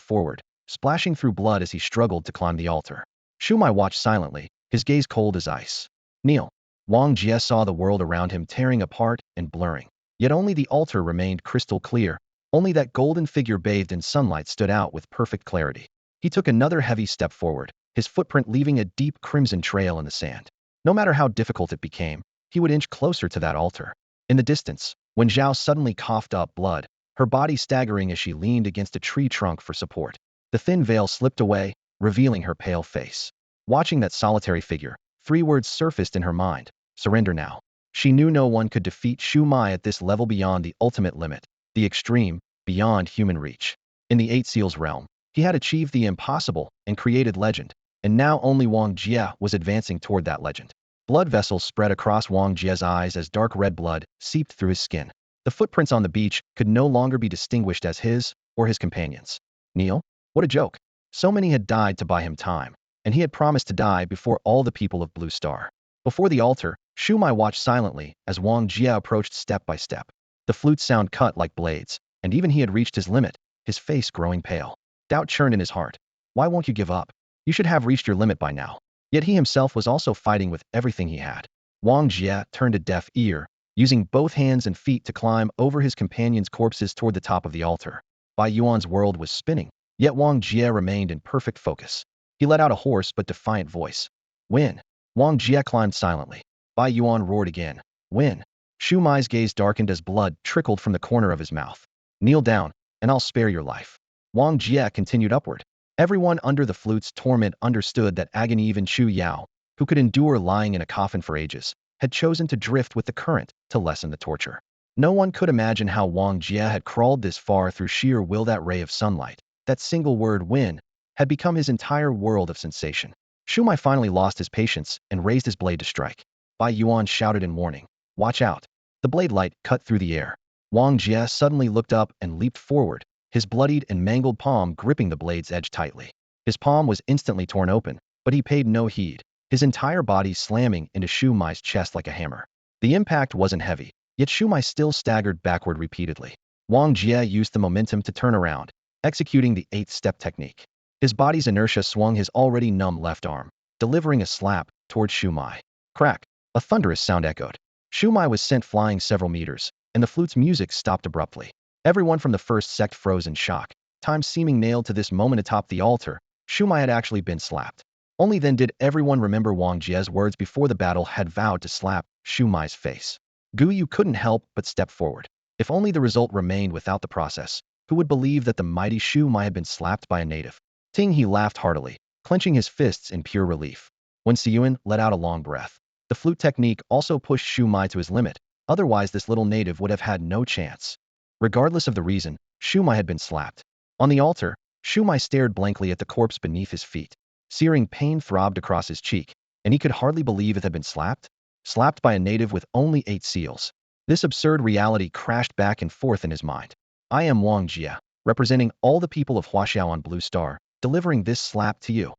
forward, splashing through blood as he struggled to climb the altar. Shuai watched silently, his gaze cold as ice. Kneel. Wong Jia saw the world around him tearing apart and blurring. Yet only the altar remained crystal clear. Only that golden figure bathed in sunlight stood out with perfect clarity. He took another heavy step forward, his footprint leaving a deep crimson trail in the sand. No matter how difficult it became, he would inch closer to that altar. In the distance, when Xiao suddenly coughed up blood, her body staggering as she leaned against a tree trunk for support. The thin veil slipped away, revealing her pale face. Watching that solitary figure, 3 words surfaced in her mind: surrender now. She knew no one could defeat Shuai at this level, beyond the ultimate limit, the extreme, beyond human reach. In the Eight Seals realm, he had achieved the impossible and created legend, and now only Wong Jia was advancing toward that legend. Blood vessels spread across Wong Jia's eyes as dark red blood seeped through his skin. The footprints on the beach could no longer be distinguished as his or his companions. Kneel? What a joke. So many had died to buy him time, and he had promised to die before all the people of Blue Star. Before the altar, Shuai watched silently as Wong Jia approached step by step. The flute's sound cut like blades, and even he had reached his limit, his face growing pale. Doubt churned in his heart. Why won't you give up? You should have reached your limit by now. Yet he himself was also fighting with everything he had. Wong Jia turned a deaf ear, using both hands and feet to climb over his companions' corpses toward the top of the altar. Bai Yuan's world was spinning, yet Wong Jia remained in perfect focus. He let out a hoarse but defiant voice. Win. Wong Jia climbed silently. Bai Yuan roared again. Win. Shumai's gaze darkened as blood trickled from the corner of his mouth. Kneel down, and I'll spare your life. Wong Jia continued upward. Everyone under the flute's torment understood that agony. Even Xiao, who could endure lying in a coffin for ages, had chosen to drift with the current to lessen the torture. No one could imagine how Wong Jia had crawled this far through sheer will. That ray of sunlight, that single word win, had become his entire world of sensation. Shuai finally lost his patience and raised his blade to strike. Bai Yuan shouted in warning. Watch out. The blade light cut through the air. Wong Jia suddenly looked up and leaped forward, his bloodied and mangled palm gripping the blade's edge tightly. His palm was instantly torn open, but he paid no heed, his entire body slamming into Shumai's chest like a hammer. The impact wasn't heavy, yet Shumai still staggered backward repeatedly. Wong Jia used the momentum to turn around, executing the 8th-step technique. His body's inertia swung his already numb left arm, delivering a slap towards Shumai. Crack! A thunderous sound echoed. Shumai was sent flying several meters, and the flute's music stopped abruptly. Everyone from the first sect froze in shock, time seeming nailed to this moment. Atop the altar, Shuai had actually been slapped. Only then did everyone remember Wong Jia's words before the battle had vowed to slap Shumai's face. Gu Yu couldn't help but step forward. If only the result remained without the process, who would believe that the mighty Shumai had been slapped by a native? Ting He laughed heartily, clenching his fists in pure relief. When Xiyuan let out a long breath, the flute technique also pushed Shumai to his limit, otherwise this little native would have had no chance. Regardless of the reason, Shumai had been slapped. On the altar, Shumai stared blankly at the corpse beneath his feet. Searing pain throbbed across his cheek, and he could hardly believe it had been slapped. Slapped by a native with only 8 seals. This absurd reality crashed back and forth in his mind. I am Wong Jia, representing all the people of Huaxiao on Blue Star, delivering this slap to you.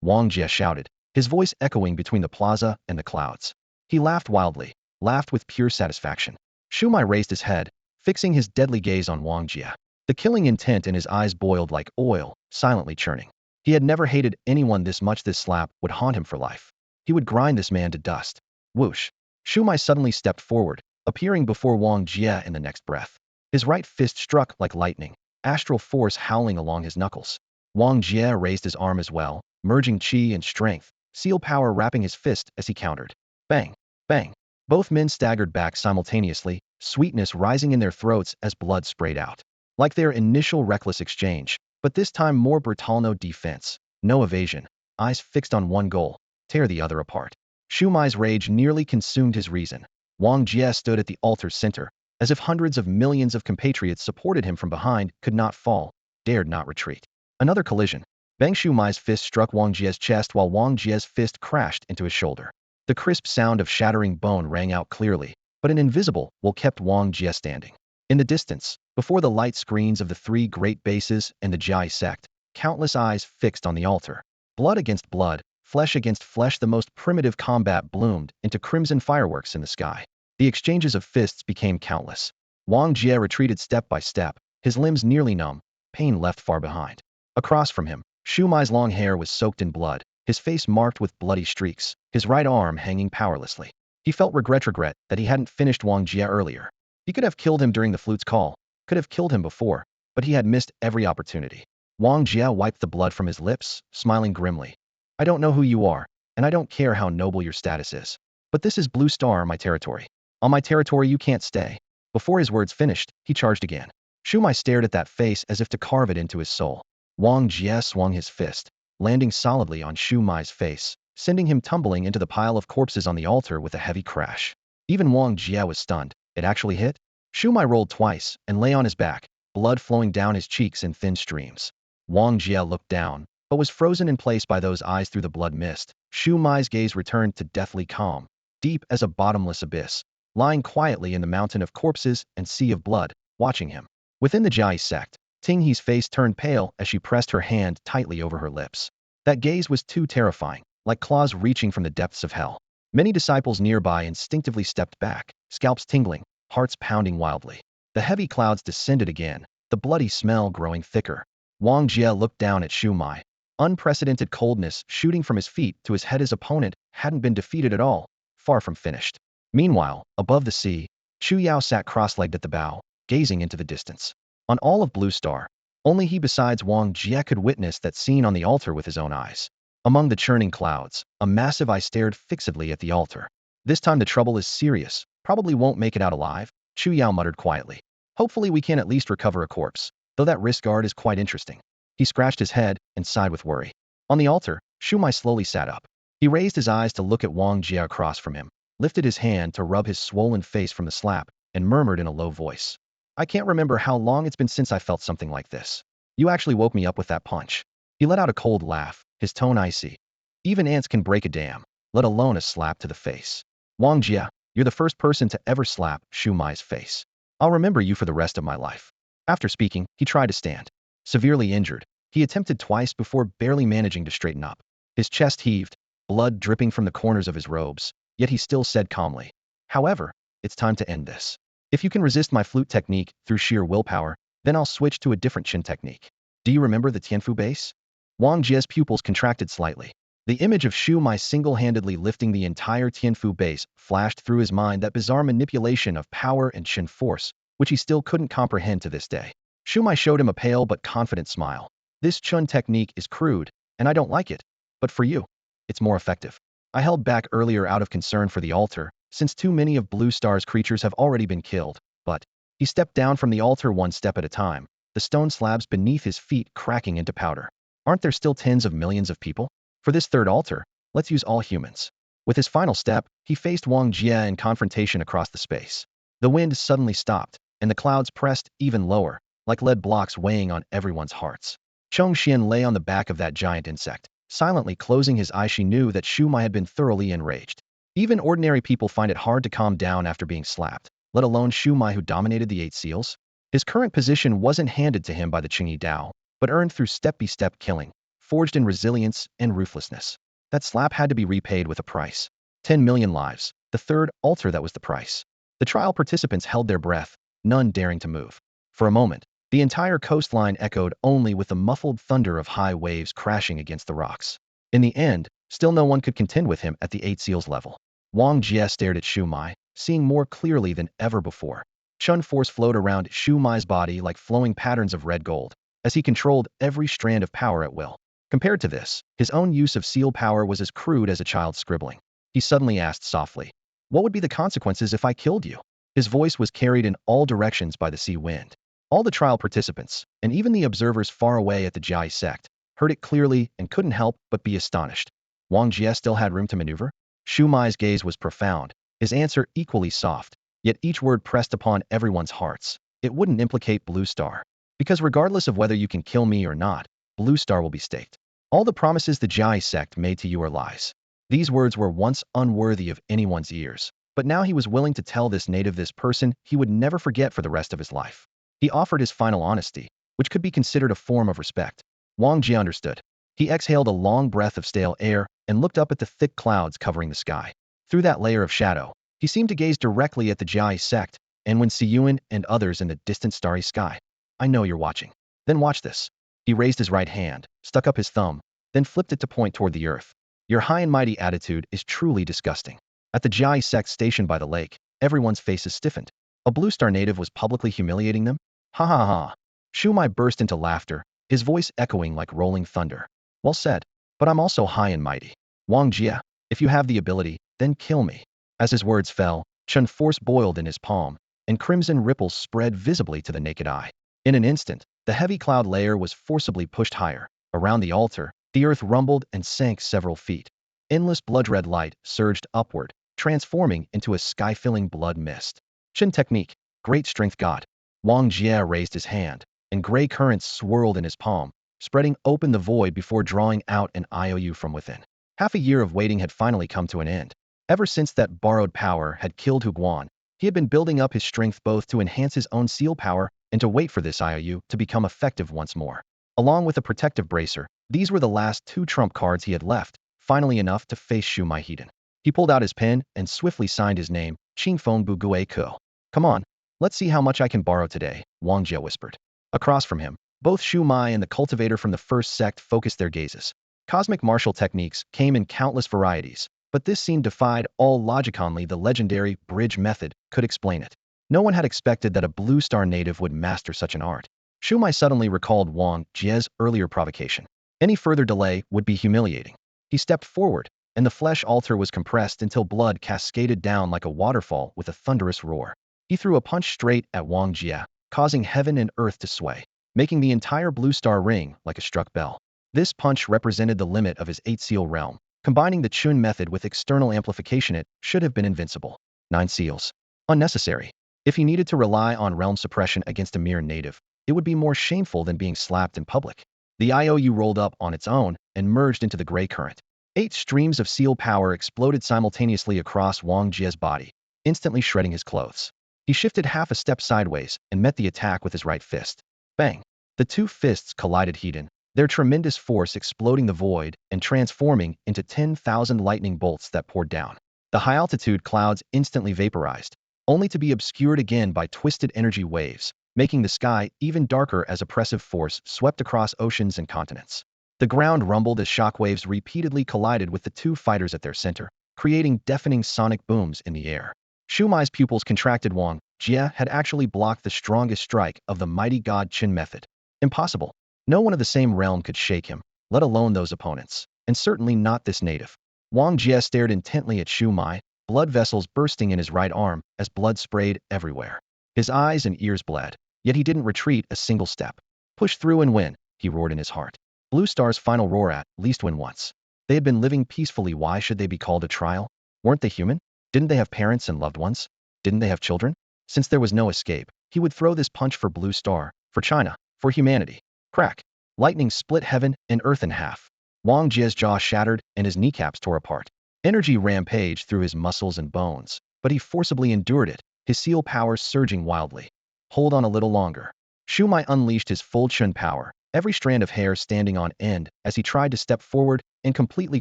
Wong Jia shouted, his voice echoing between the plaza and the clouds. He laughed wildly, laughed with pure satisfaction. Shumai raised his head, fixing his deadly gaze on Wong Jia. The killing intent in his eyes boiled like oil, silently churning. He had never hated anyone this much. This slap would haunt him for life. He would grind this man to dust. Whoosh! Shumai suddenly stepped forward, appearing before Wong Jia in the next breath. His right fist struck like lightning, astral force howling along his knuckles. Wong Jia raised his arm as well, merging qi and strength, seal power wrapping his fist as he countered. Bang! Bang! Both men staggered back simultaneously, sweetness rising in their throats as blood sprayed out. Like their initial reckless exchange, but this time more brutal. No defense, no evasion, eyes fixed on one goal, tear the other apart. Shumai's rage nearly consumed his reason. Wang Jia stood at the altar's center, as if hundreds of millions of compatriots supported him from behind, could not fall, dared not retreat. Another collision. Bang Shumai's fist struck Wang Jia's chest while Wang Jia's fist crashed into his shoulder. The crisp sound of shattering bone rang out clearly, but an invisible will kept Wang Jia standing. In the distance, before the light screens of the three great bases and the Jai sect, countless eyes fixed on the altar. Blood against blood, flesh against flesh, the most primitive combat bloomed into crimson fireworks in the sky. The exchanges of fists became countless. Wang Jia retreated step by step, his limbs nearly numb, pain left far behind. Across from him, Shumai's long hair was soaked in blood, his face marked with bloody streaks, his right arm hanging powerlessly. He felt regret that he hadn't finished Wang Jia earlier. He could have killed him during the flute's call, could have killed him before, but he had missed every opportunity. Wang Jia wiped the blood from his lips, smiling grimly. I don't know who you are, and I don't care how noble your status is. But this is Blue Star, my territory. On my territory you can't stay. Before his words finished, he charged again. Shumai stared at that face as if to carve it into his soul. Wang Jia swung his fist, landing solidly on Shumai's face, sending him tumbling into the pile of corpses on the altar with a heavy crash. Even Wang Jia was stunned. It actually hit? Shumai rolled twice and lay on his back, blood flowing down his cheeks in thin streams. Wang Jia looked down, but was frozen in place by those eyes through the blood mist. Shumai's gaze returned to deathly calm, deep as a bottomless abyss, lying quietly in the mountain of corpses and sea of blood, watching him. Within the Jai sect, Tinghe's face turned pale as she pressed her hand tightly over her lips. That gaze was too terrifying, like claws reaching from the depths of hell. Many disciples nearby instinctively stepped back, scalps tingling, hearts pounding wildly. The heavy clouds descended again, the bloody smell growing thicker. Wang Jia looked down at Shumai, unprecedented coldness shooting from his feet to his head. His opponent hadn't been defeated at all, far from finished. Meanwhile, above the sea, Xiao sat cross-legged at the bow, gazing into the distance. On all of Blue Star, only he besides Wang Jia could witness that scene on the altar with his own eyes. Among the churning clouds, a massive eye stared fixedly at the altar. This time the trouble is serious, probably won't make it out alive, Xiao muttered quietly. Hopefully we can at least recover a corpse, though that wrist guard is quite interesting. He scratched his head and sighed with worry. On the altar, Shumai slowly sat up. He raised his eyes to look at Wang Jia across from him, lifted his hand to rub his swollen face from the slap, and murmured in a low voice. I can't remember how long it's been since I felt something like this. You actually woke me up with that punch. He let out a cold laugh, his tone icy. Even ants can break a dam, let alone a slap to the face. Wang Jia, you're the first person to ever slap Shumai's face. I'll remember you for the rest of my life. After speaking, he tried to stand. Severely injured, he attempted twice before barely managing to straighten up. His chest heaved, blood dripping from the corners of his robes, yet he still said calmly, however, it's time to end this. If you can resist my flute technique through sheer willpower, then I'll switch to a different Qin technique. Do you remember the Tianfu base? Wang Jia's pupils contracted slightly. The image of Shumai single-handedly lifting the entire Tianfu base flashed through his mind, that bizarre manipulation of power and Qin force, which he still couldn't comprehend to this day. Shumai showed him a pale but confident smile. This Qin technique is crude, and I don't like it, but for you, it's more effective. I held back earlier out of concern for the altar, since too many of Blue Star's creatures have already been killed, but he stepped down from the altar one step at a time, the stone slabs beneath his feet cracking into powder. Aren't there still tens of millions of people? For this third altar, let's use all humans. With his final step, he faced Wang Jia in confrontation across the space. The wind suddenly stopped, and the clouds pressed even lower, like lead blocks weighing on everyone's hearts. Chongxian lay on the back of that giant insect, silently closing his eyes. She knew that Shumai had been thoroughly enraged. Even ordinary people find it hard to calm down after being slapped, let alone Shumai, who dominated the 8 seals. His current position wasn't handed to him by the Qingyi Dao, but earned through step-by-step killing, forged in resilience and ruthlessness. That slap had to be repaid with a price. 10 million lives, the third altar that was the price. The trial participants held their breath, none daring to move. For a moment, the entire coastline echoed only with the muffled thunder of high waves crashing against the rocks. In the end, still no one could contend with him at the 8 seals level. Wang Jia stared at Shumai, seeing more clearly than ever before. Chun force flowed around Shu Mai's body like flowing patterns of red gold, as he controlled every strand of power at will. Compared to this, his own use of seal power was as crude as a child's scribbling. He suddenly asked softly, "What would be the consequences if I killed you?" His voice was carried in all directions by the sea wind. All the trial participants, and even the observers far away at the Jai sect, heard it clearly and couldn't help but be astonished. Wong Jia still had room to maneuver? Shu Mai's gaze was profound, his answer equally soft, yet each word pressed upon everyone's hearts. It wouldn't implicate Blue Star. Because regardless of whether you can kill me or not, Blue Star will be staked. All the promises the Jai sect made to you are lies. These words were once unworthy of anyone's ears, but now he was willing to tell this native this person he would never forget for the rest of his life. He offered his final honesty, which could be considered a form of respect. Wang Jia understood. He exhaled a long breath of stale air and looked up at the thick clouds covering the sky. Through that layer of shadow, he seemed to gaze directly at the Jai sect, and when Yuan and others in the distant starry sky. "I know you're watching. Then watch this." He raised his right hand, stuck up his thumb, then flipped it to point toward the earth. "Your high and mighty attitude is truly disgusting." At the Jai sect station by the lake, everyone's faces stiffened. A Blue Star native was publicly humiliating them? Ha ha ha. Shu Mai burst into laughter, his voice echoing like rolling thunder. "Well said. But I'm also high and mighty. Wang Jia, if you have the ability, then kill me." As his words fell, Chun force boiled in his palm, and crimson ripples spread visibly to the naked eye. In an instant, the heavy cloud layer was forcibly pushed higher. Around the altar, the earth rumbled and sank several feet. Endless blood-red light surged upward, transforming into a sky-filling blood mist. Chin technique, great strength god. Wang Jia raised his hand, and gray currents swirled in his palm, spreading open the void before drawing out an IOU from within. Half a year of waiting had finally come to an end. Ever since that borrowed power had killed Huguan, he had been building up his strength both to enhance his own seal power and to wait for this IOU to become effective once more. Along with a protective bracer, these were the last two trump cards he had left, finally enough to face Shu Mai Heiden. He pulled out his pen and swiftly signed his name, Qingfeng Bugue Ko. "Come on, let's see how much I can borrow today," Wang Jia whispered. Across from him, both Shu Mai and the cultivator from the first sect focused their gazes. Cosmic martial techniques came in countless varieties, but this scene defied all logic. Only the legendary bridge method could explain it. No one had expected that a Blue Star native would master such an art. Shu Mai suddenly recalled Wang Jia's earlier provocation. Any further delay would be humiliating. He stepped forward, and the flesh altar was compressed until blood cascaded down like a waterfall with a thunderous roar. He threw a punch straight at Wang Jia, causing heaven and earth to sway, making the entire Blue Star ring like a struck bell. This punch represented the limit of his 8-seal realm. Combining the Chun method with external amplification, it should have been invincible. 9 seals. Unnecessary. If he needed to rely on realm suppression against a mere native, it would be more shameful than being slapped in public. The IOU rolled up on its own and merged into the gray current. 8 streams of seal power exploded simultaneously across Wang Jia's body, instantly shredding his clothes. He shifted half a step sideways and met the attack with his right fist. Bang! The two fists collided Heiden, their tremendous force exploding the void and transforming into 10,000 lightning bolts that poured down. The high-altitude clouds instantly vaporized, only to be obscured again by twisted energy waves, making the sky even darker as oppressive force swept across oceans and continents. The ground rumbled as shockwaves repeatedly collided with the two fighters at their center, creating deafening sonic booms in the air. Shu Mai's pupils contracted. Wang Jia had actually blocked the strongest strike of the mighty god Qin method. Impossible. No one of the same realm could shake him, let alone those opponents, and certainly not this native. Wang Jia stared intently at Shu Mai, blood vessels bursting in his right arm as blood sprayed everywhere. His eyes and ears bled, yet he didn't retreat a single step. "Push through and win," he roared in his heart. Blue Star's final roar: at least win once. They had been living peacefully. Why should they be called a trial? Weren't they human? Didn't they have parents and loved ones? Didn't they have children? Since there was no escape, he would throw this punch for Blue Star, for China, for humanity. Crack! Lightning split heaven and earth in half. Wang Jia's jaw shattered and his kneecaps tore apart. Energy rampaged through his muscles and bones, but he forcibly endured it, his seal power surging wildly. Hold on a little longer. Shu Mai unleashed his full Chun power, every strand of hair standing on end as he tried to step forward and completely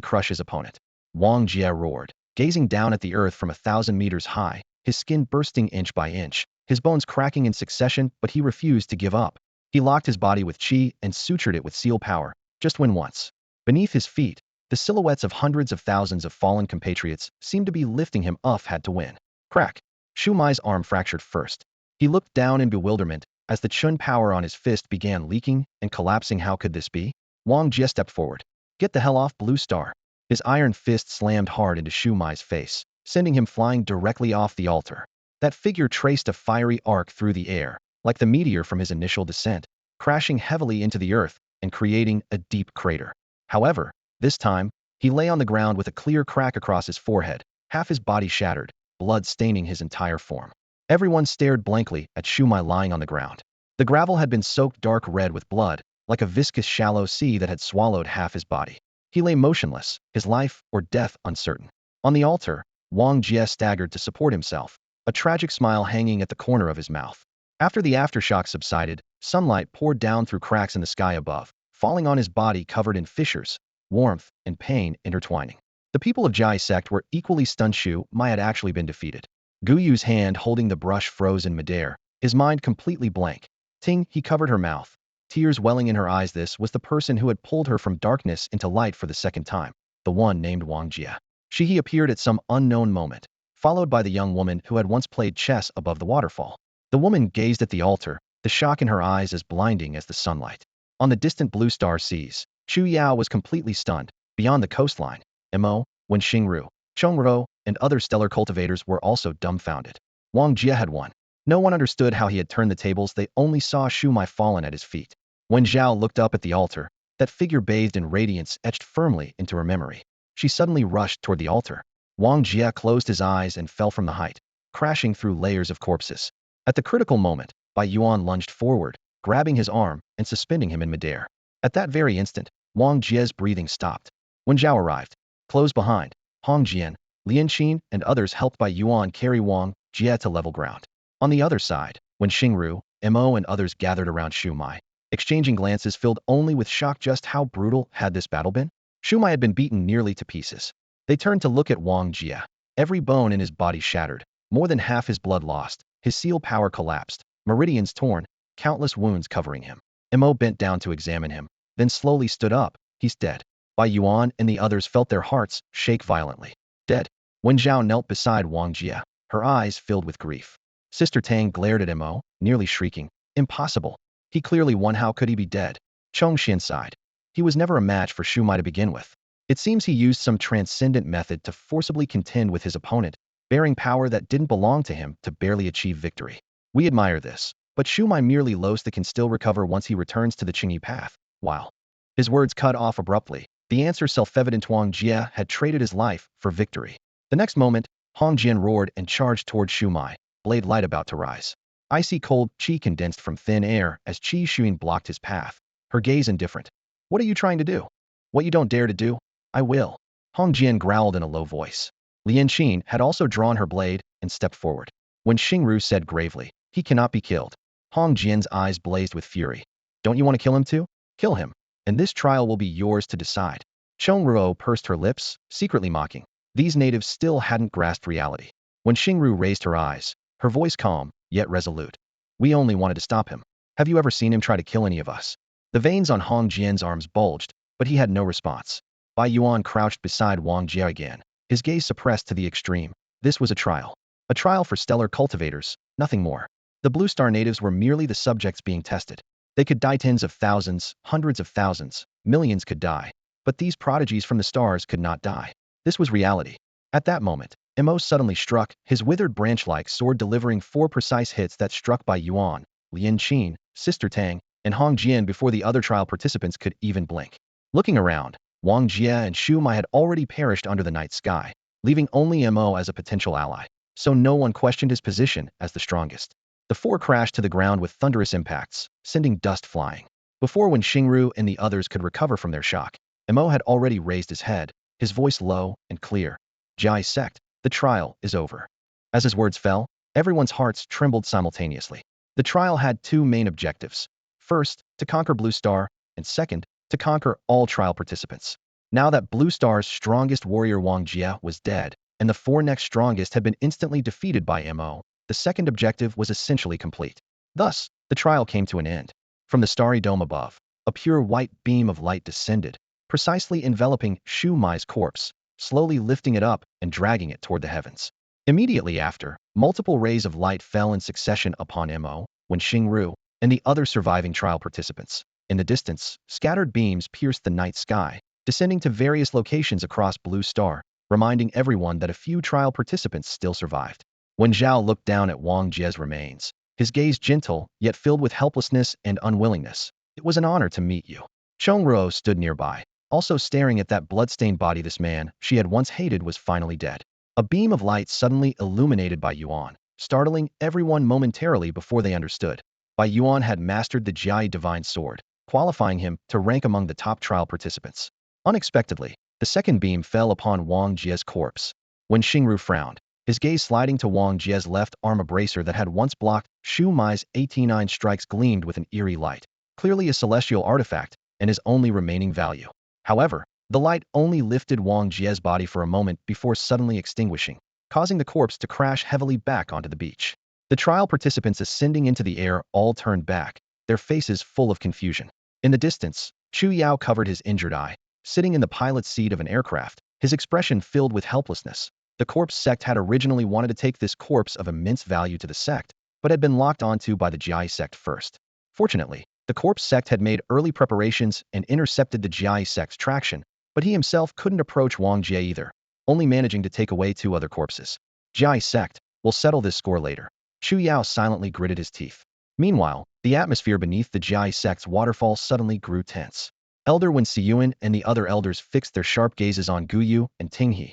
crush his opponent. Wang Jia roared, gazing down at the earth from 1,000 meters high, his skin bursting inch by inch, his bones cracking in succession, but he refused to give up. He locked his body with chi and sutured it with seal power. Just win once. Beneath his feet, the silhouettes of hundreds of thousands of fallen compatriots seemed to be lifting him up. Had to win. Crack! Shu Mai's arm fractured first. He looked down in bewilderment as the chun power on his fist began leaking and collapsing. How could this be? Wong Jia stepped forward. Get the hell off, Blue Star. His iron fist slammed hard into Shu Mai's face, sending him flying directly off the altar. That figure traced a fiery arc through the air, like the meteor from his initial descent, crashing heavily into the earth and creating a deep crater. However, this time, he lay on the ground with a clear crack across his forehead, half his body shattered, blood staining his entire form. Everyone stared blankly at Shu Mai lying on the ground. The gravel had been soaked dark red with blood, like a viscous shallow sea that had swallowed half his body. He lay motionless, his life or death uncertain. On the altar, Wong Jia staggered to support himself, a tragic smile hanging at the corner of his mouth. After the aftershock subsided, sunlight poured down through cracks in the sky above, falling on his body covered in fissures, warmth and pain intertwining. The people of Jai sect were equally stunned. Shu Mai had actually been defeated. Gu Yu's hand holding the brush froze in midair, his mind completely blank. Ting, he covered her mouth, tears welling in her eyes. This was the person who had pulled her from darkness into light for the second time, the one named Wong Jia. He appeared at some unknown moment, followed by the young woman who had once played chess above the waterfall. The woman gazed at the altar, the shock in her eyes as blinding as the sunlight. On the distant blue star seas, Chu Yao was completely stunned. Beyond the coastline, Mo, Wen Xingru, Chong Ro, and other stellar cultivators were also dumbfounded. Wang Jia had won. No one understood how he had turned the tables. They only saw Shu Mai fallen at his feet. When Xiao looked up at the altar, that figure bathed in radiance etched firmly into her memory. She suddenly rushed toward the altar. Wang Jia closed his eyes and fell from the height, crashing through layers of corpses. At the critical moment, Bai Yuan lunged forward, grabbing his arm and suspending him in midair. At that very instant, Wang Jia's breathing stopped. When Zhao arrived, close behind, Hong Jian, Lian Qin, and others helped Bai Yuan carry Wang Jia to level ground. On the other side, when Xingru, Mo, and others gathered around Shu Mai, exchanging glances filled only with shock. Just how brutal had this battle been? Shu Mai had been beaten nearly to pieces. They turned to look at Wang Jia. Every bone in his body shattered, more than half his blood lost, his seal power collapsed, meridians torn, countless wounds covering him. Mo bent down to examine him, then slowly stood up. He's dead. Bai Yuan and the others felt their hearts shake violently. Dead. When Zhao knelt beside Wang Jia, her eyes filled with grief. Sister Tang glared at Mo, nearly shrieking. Impossible. He clearly won. How could he be dead? Chong Xian sighed. He was never a match for Shu Mai to begin with. It seems he used some transcendent method to forcibly contend with his opponent, bearing power that didn't belong to him to barely achieve victory. We admire this, but Shu Mai merely lost that can still recover once he returns to the Qingyi path. While his words cut off abruptly, the answer self-evident. Wang Jia had traded his life for victory. The next moment, Hong Jian roared and charged toward Shu Mai, blade light about to rise. Icy cold qi condensed from thin air as Qi Xuan blocked his path, her gaze indifferent. What are you trying to do? What you don't dare to do, I will. Hong Jian growled in a low voice. Lian Qin had also drawn her blade and stepped forward. When Xingru said gravely, he cannot be killed, Hong Jian's eyes blazed with fury. Don't you want to kill him too? Kill him, and this trial will be yours to decide. Chong Ruo pursed her lips, secretly mocking. These natives still hadn't grasped reality. When Xingru raised her eyes, her voice calm, yet resolute. We only wanted to stop him. Have you ever seen him try to kill any of us? The veins on Hong Jian's arms bulged, but he had no response. Bai Yuan crouched beside Wang Jia again, his gaze suppressed to the extreme. This was a trial. A trial for stellar cultivators, nothing more. The Blue Star natives were merely the subjects being tested. They could die tens of thousands, hundreds of thousands, millions could die. But these prodigies from the stars could not die. This was reality. At that moment, Mo suddenly struck, his withered branch-like sword delivering 4 precise hits that struck Bai Yuan, Lian Qin, Sister Tang, and Hong Jian before the other trial participants could even blink. Looking around, Wang Jia and Shu Mai had already perished under the night sky, leaving only Mo as a potential ally. So no one questioned his position as the strongest. The 4 crashed to the ground with thunderous impacts, sending dust flying. Before when Xingru and the others could recover from their shock, Mo had already raised his head, his voice low and clear. Jai sect, the trial is over. As his words fell, everyone's hearts trembled simultaneously. The trial had 2 main objectives. First, to conquer Blue Star, and second, to conquer all trial participants. Now that Blue Star's strongest warrior Wang Jia was dead, and the 4 next strongest had been instantly defeated by Mo, the second objective was essentially complete. Thus, the trial came to an end. From the starry dome above, a pure white beam of light descended, precisely enveloping Shu Mai's corpse, slowly lifting it up and dragging it toward the heavens. Immediately after, multiple rays of light fell in succession upon Mo, Wen Xingru, and the other surviving trial participants. In the distance, scattered beams pierced the night sky, descending to various locations across Blue Star, reminding everyone that a few trial participants still survived. When Xiao looked down at Wong Jia's remains, his gaze gentle, yet filled with helplessness and unwillingness. It was an honor to meet you. Chongruo stood nearby, also staring at that bloodstained body. This man she had once hated was finally dead. A beam of light suddenly illuminated Bai Yuan, startling everyone momentarily before they understood. Bai Yuan had mastered the Jia divine sword, qualifying him to rank among the top trial participants. Unexpectedly, the second beam fell upon Wang Jia's corpse. When Xingru frowned, his gaze sliding to Wang Jia's left arm, a bracer that had once blocked Shu Mai's 89 strikes gleamed with an eerie light, clearly a celestial artifact and his only remaining value. However, the light only lifted Wang Jia's body for a moment before suddenly extinguishing, causing the corpse to crash heavily back onto the beach. The trial participants ascending into the air all turned back, their faces full of confusion. In the distance, Chu Yao covered his injured eye, sitting in the pilot's seat of an aircraft, his expression filled with helplessness. The corpse sect had originally wanted to take this corpse of immense value to the sect, but had been locked onto by the Jai sect first. Fortunately, the corpse sect had made early preparations and intercepted the Jai sect's traction, but he himself couldn't approach Wang Jia either, only managing to take away 2 other corpses. Jai sect, we'll settle this score later. Chu Yao silently gritted his teeth. Meanwhile, the atmosphere beneath the Jai sect's waterfall suddenly grew tense. Elder Wen Xiyuan and the other elders fixed their sharp gazes on Guyu and Tinghe.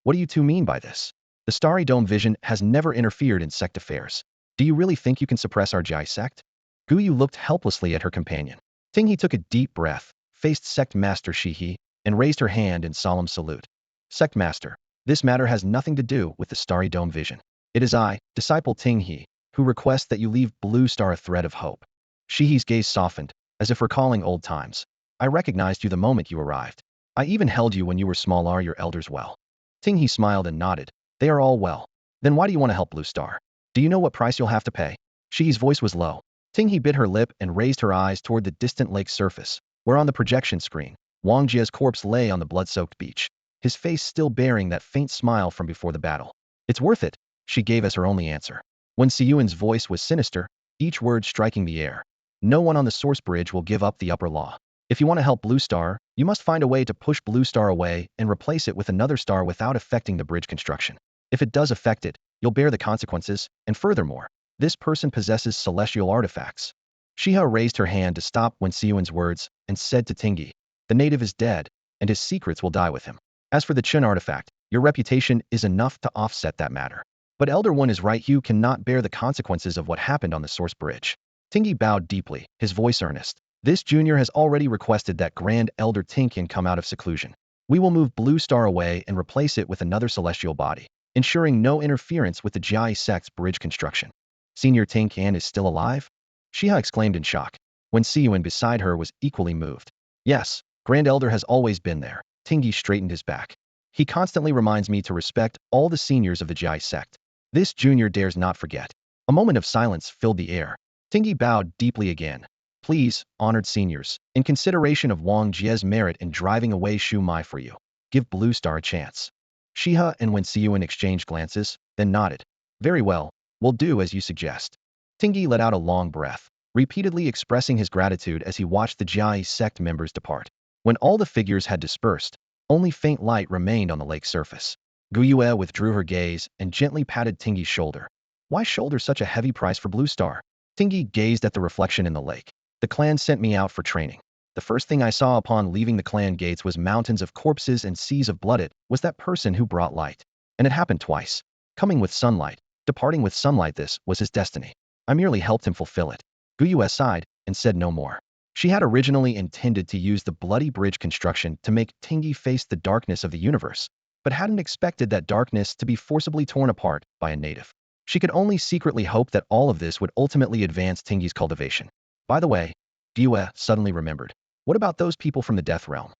What do you two mean by this? The Starry Dome vision has never interfered in sect affairs. Do you really think you can suppress our Jai sect? Guyu looked helplessly at her companion. Tinghe took a deep breath, faced Sect Master Shihe, and raised her hand in solemn salute. Sect Master, this matter has nothing to do with the Starry Dome vision. It is I, disciple Tinghe, who request that you leave Blue Star a thread of hope. Shihe's gaze softened, as if recalling old times. I recognized you the moment you arrived. I even held you when you were small. Are your elders well? Tinghe smiled and nodded. They are all well. Then why do you want to help Blue Star? Do you know what price you'll have to pay? Shihe's voice was low. Tinghe bit her lip and raised her eyes toward the distant lake's surface, where on the projection screen, Wang Jia's corpse lay on the blood-soaked beach, his face still bearing that faint smile from before the battle. It's worth it, she gave as her only answer. Wen Xiyuan's voice was sinister, each word striking the air. No one on the source bridge will give up the upper law. If you want to help Blue Star, you must find a way to push Blue Star away and replace it with another star without affecting the bridge construction. If it does affect it, you'll bear the consequences, and furthermore, this person possesses celestial artifacts. Shiha raised her hand to stop Wen Xiyuan's words and said to Tinghe, the native is dead, and his secrets will die with him. As for the Chen artifact, your reputation is enough to offset that matter. But Elder One is right, you cannot bear the consequences of what happened on the source bridge. Tinghe bowed deeply, his voice earnest. This junior has already requested that Grand Elder Tinkin come out of seclusion. We will move Blue Star away and replace it with another celestial body, ensuring no interference with the Jai sect's bridge construction. Senior Tinkan is still alive? Shiha exclaimed in shock. When Xiyuan beside her was equally moved. Yes, Grand Elder has always been there. Tinghe straightened his back. He constantly reminds me to respect all the seniors of the Jai sect. This junior dares not forget. A moment of silence filled the air. Tinghe bowed deeply again. Please, honored seniors, in consideration of Wang Jia's merit in driving away Shu Mai for you, give Blue Star a chance. Shiha and Wen Xiyuan exchanged glances, then nodded. Very well, we'll do as you suggest. Tinghe let out a long breath, repeatedly expressing his gratitude as he watched the Jai sect members depart. When all the figures had dispersed, only faint light remained on the lake's surface. Guyue withdrew her gaze and gently patted Tinghe's shoulder. Why shoulder such a heavy price for Blue Star? Tinghe gazed at the reflection in the lake. The clan sent me out for training. The first thing I saw upon leaving the clan gates was mountains of corpses and seas of blood. It was that person who brought light. And it happened twice. Coming with sunlight, departing with sunlight, this was his destiny. I merely helped him fulfill it. Guyue sighed and said no more. She had originally intended to use the bloody bridge construction to make Tinghe face the darkness of the universe, but hadn't expected that darkness to be forcibly torn apart by a native. She could only secretly hope that all of this would ultimately advance Tinghe's cultivation. By the way, Guyue suddenly remembered. What about those people from the Death Realm?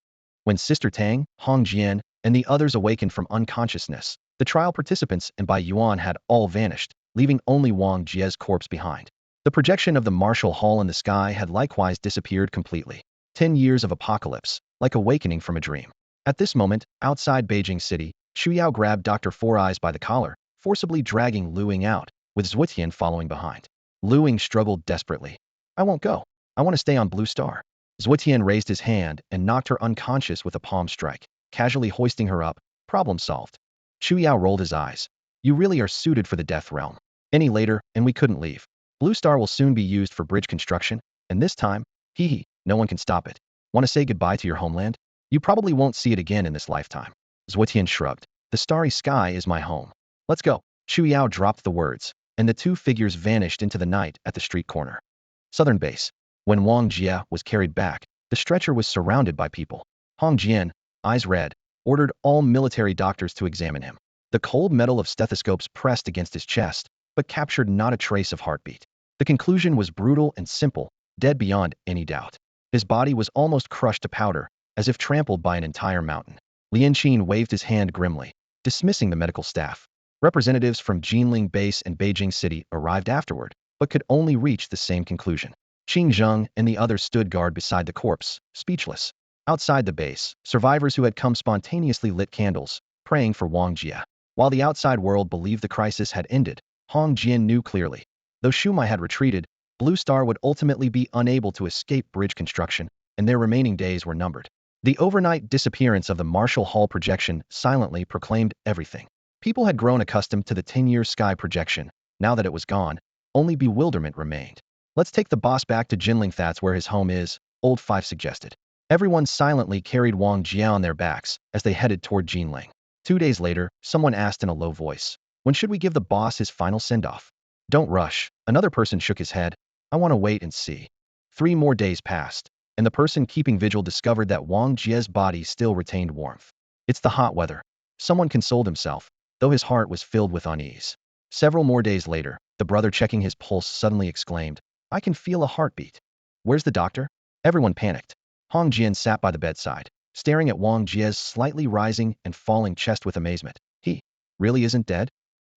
When Sister Tang, Hong Jian, and the others awakened from unconsciousness, the trial participants and Bai Yuan had all vanished, leaving only Wang Jia's corpse behind. The projection of the martial hall in the sky had likewise disappeared completely. 10 years of apocalypse, like awakening from a dream. At this moment, outside Beijing City, Shuyao grabbed Dr. Four Eyes by the collar, forcibly dragging Luing out, with Zhuotian following behind. Luing struggled desperately. I won't go. I want to stay on Blue Star. Zhuotian raised his hand and knocked her unconscious with a palm strike, casually hoisting her up. Problem solved. Xiao rolled his eyes. You really are suited for the death realm. Any later, and we couldn't leave. Blue Star will soon be used for bridge construction, and this time, no one can stop it. Want to say goodbye to your homeland? You probably won't see it again in this lifetime. Zhuotian shrugged. The starry sky is my home. Let's go. Xiao dropped the words, and the two figures vanished into the night at the street corner. Southern base. When Wong Jia was carried back, the stretcher was surrounded by people. Hong Jian, eyes red, ordered all military doctors to examine him. The cold metal of stethoscopes pressed against his chest, but captured not a trace of heartbeat. The conclusion was brutal and simple, dead beyond any doubt. His body was almost crushed to powder, as if trampled by an entire mountain. Lian Qin waved his hand grimly, dismissing the medical staff. Representatives from Geneling base and Beijing City arrived afterward, but could only reach the same conclusion. Qin Zheng and the others stood guard beside the corpse, speechless. Outside the base, survivors who had come spontaneously lit candles, praying for Wang Jia. While the outside world believed the crisis had ended, Hong Jian knew clearly. Though Shuai had retreated, Blue Star would ultimately be unable to escape bridge construction, and their remaining days were numbered. The overnight disappearance of the Marshall Hall projection silently proclaimed everything. People had grown accustomed to the 10-year sky projection. Now that it was gone, only bewilderment remained. Let's take the boss back to Geneling. That's where his home is, Old Five suggested. Everyone silently carried Wang Jia on their backs as they headed toward Geneling. 2 days later, someone asked in a low voice, when should we give the boss his final send-off? Don't rush. Another person shook his head. I want to wait and see. 3 more days passed, and the person keeping vigil discovered that Wang Jia's body still retained warmth. It's the hot weather. Someone consoled himself, though his heart was filled with unease. Several more days later, the brother checking his pulse suddenly exclaimed, I can feel a heartbeat. Where's the doctor? Everyone panicked. Hong Jian sat by the bedside, staring at Wang Jia's slightly rising and falling chest with amazement. He really isn't dead?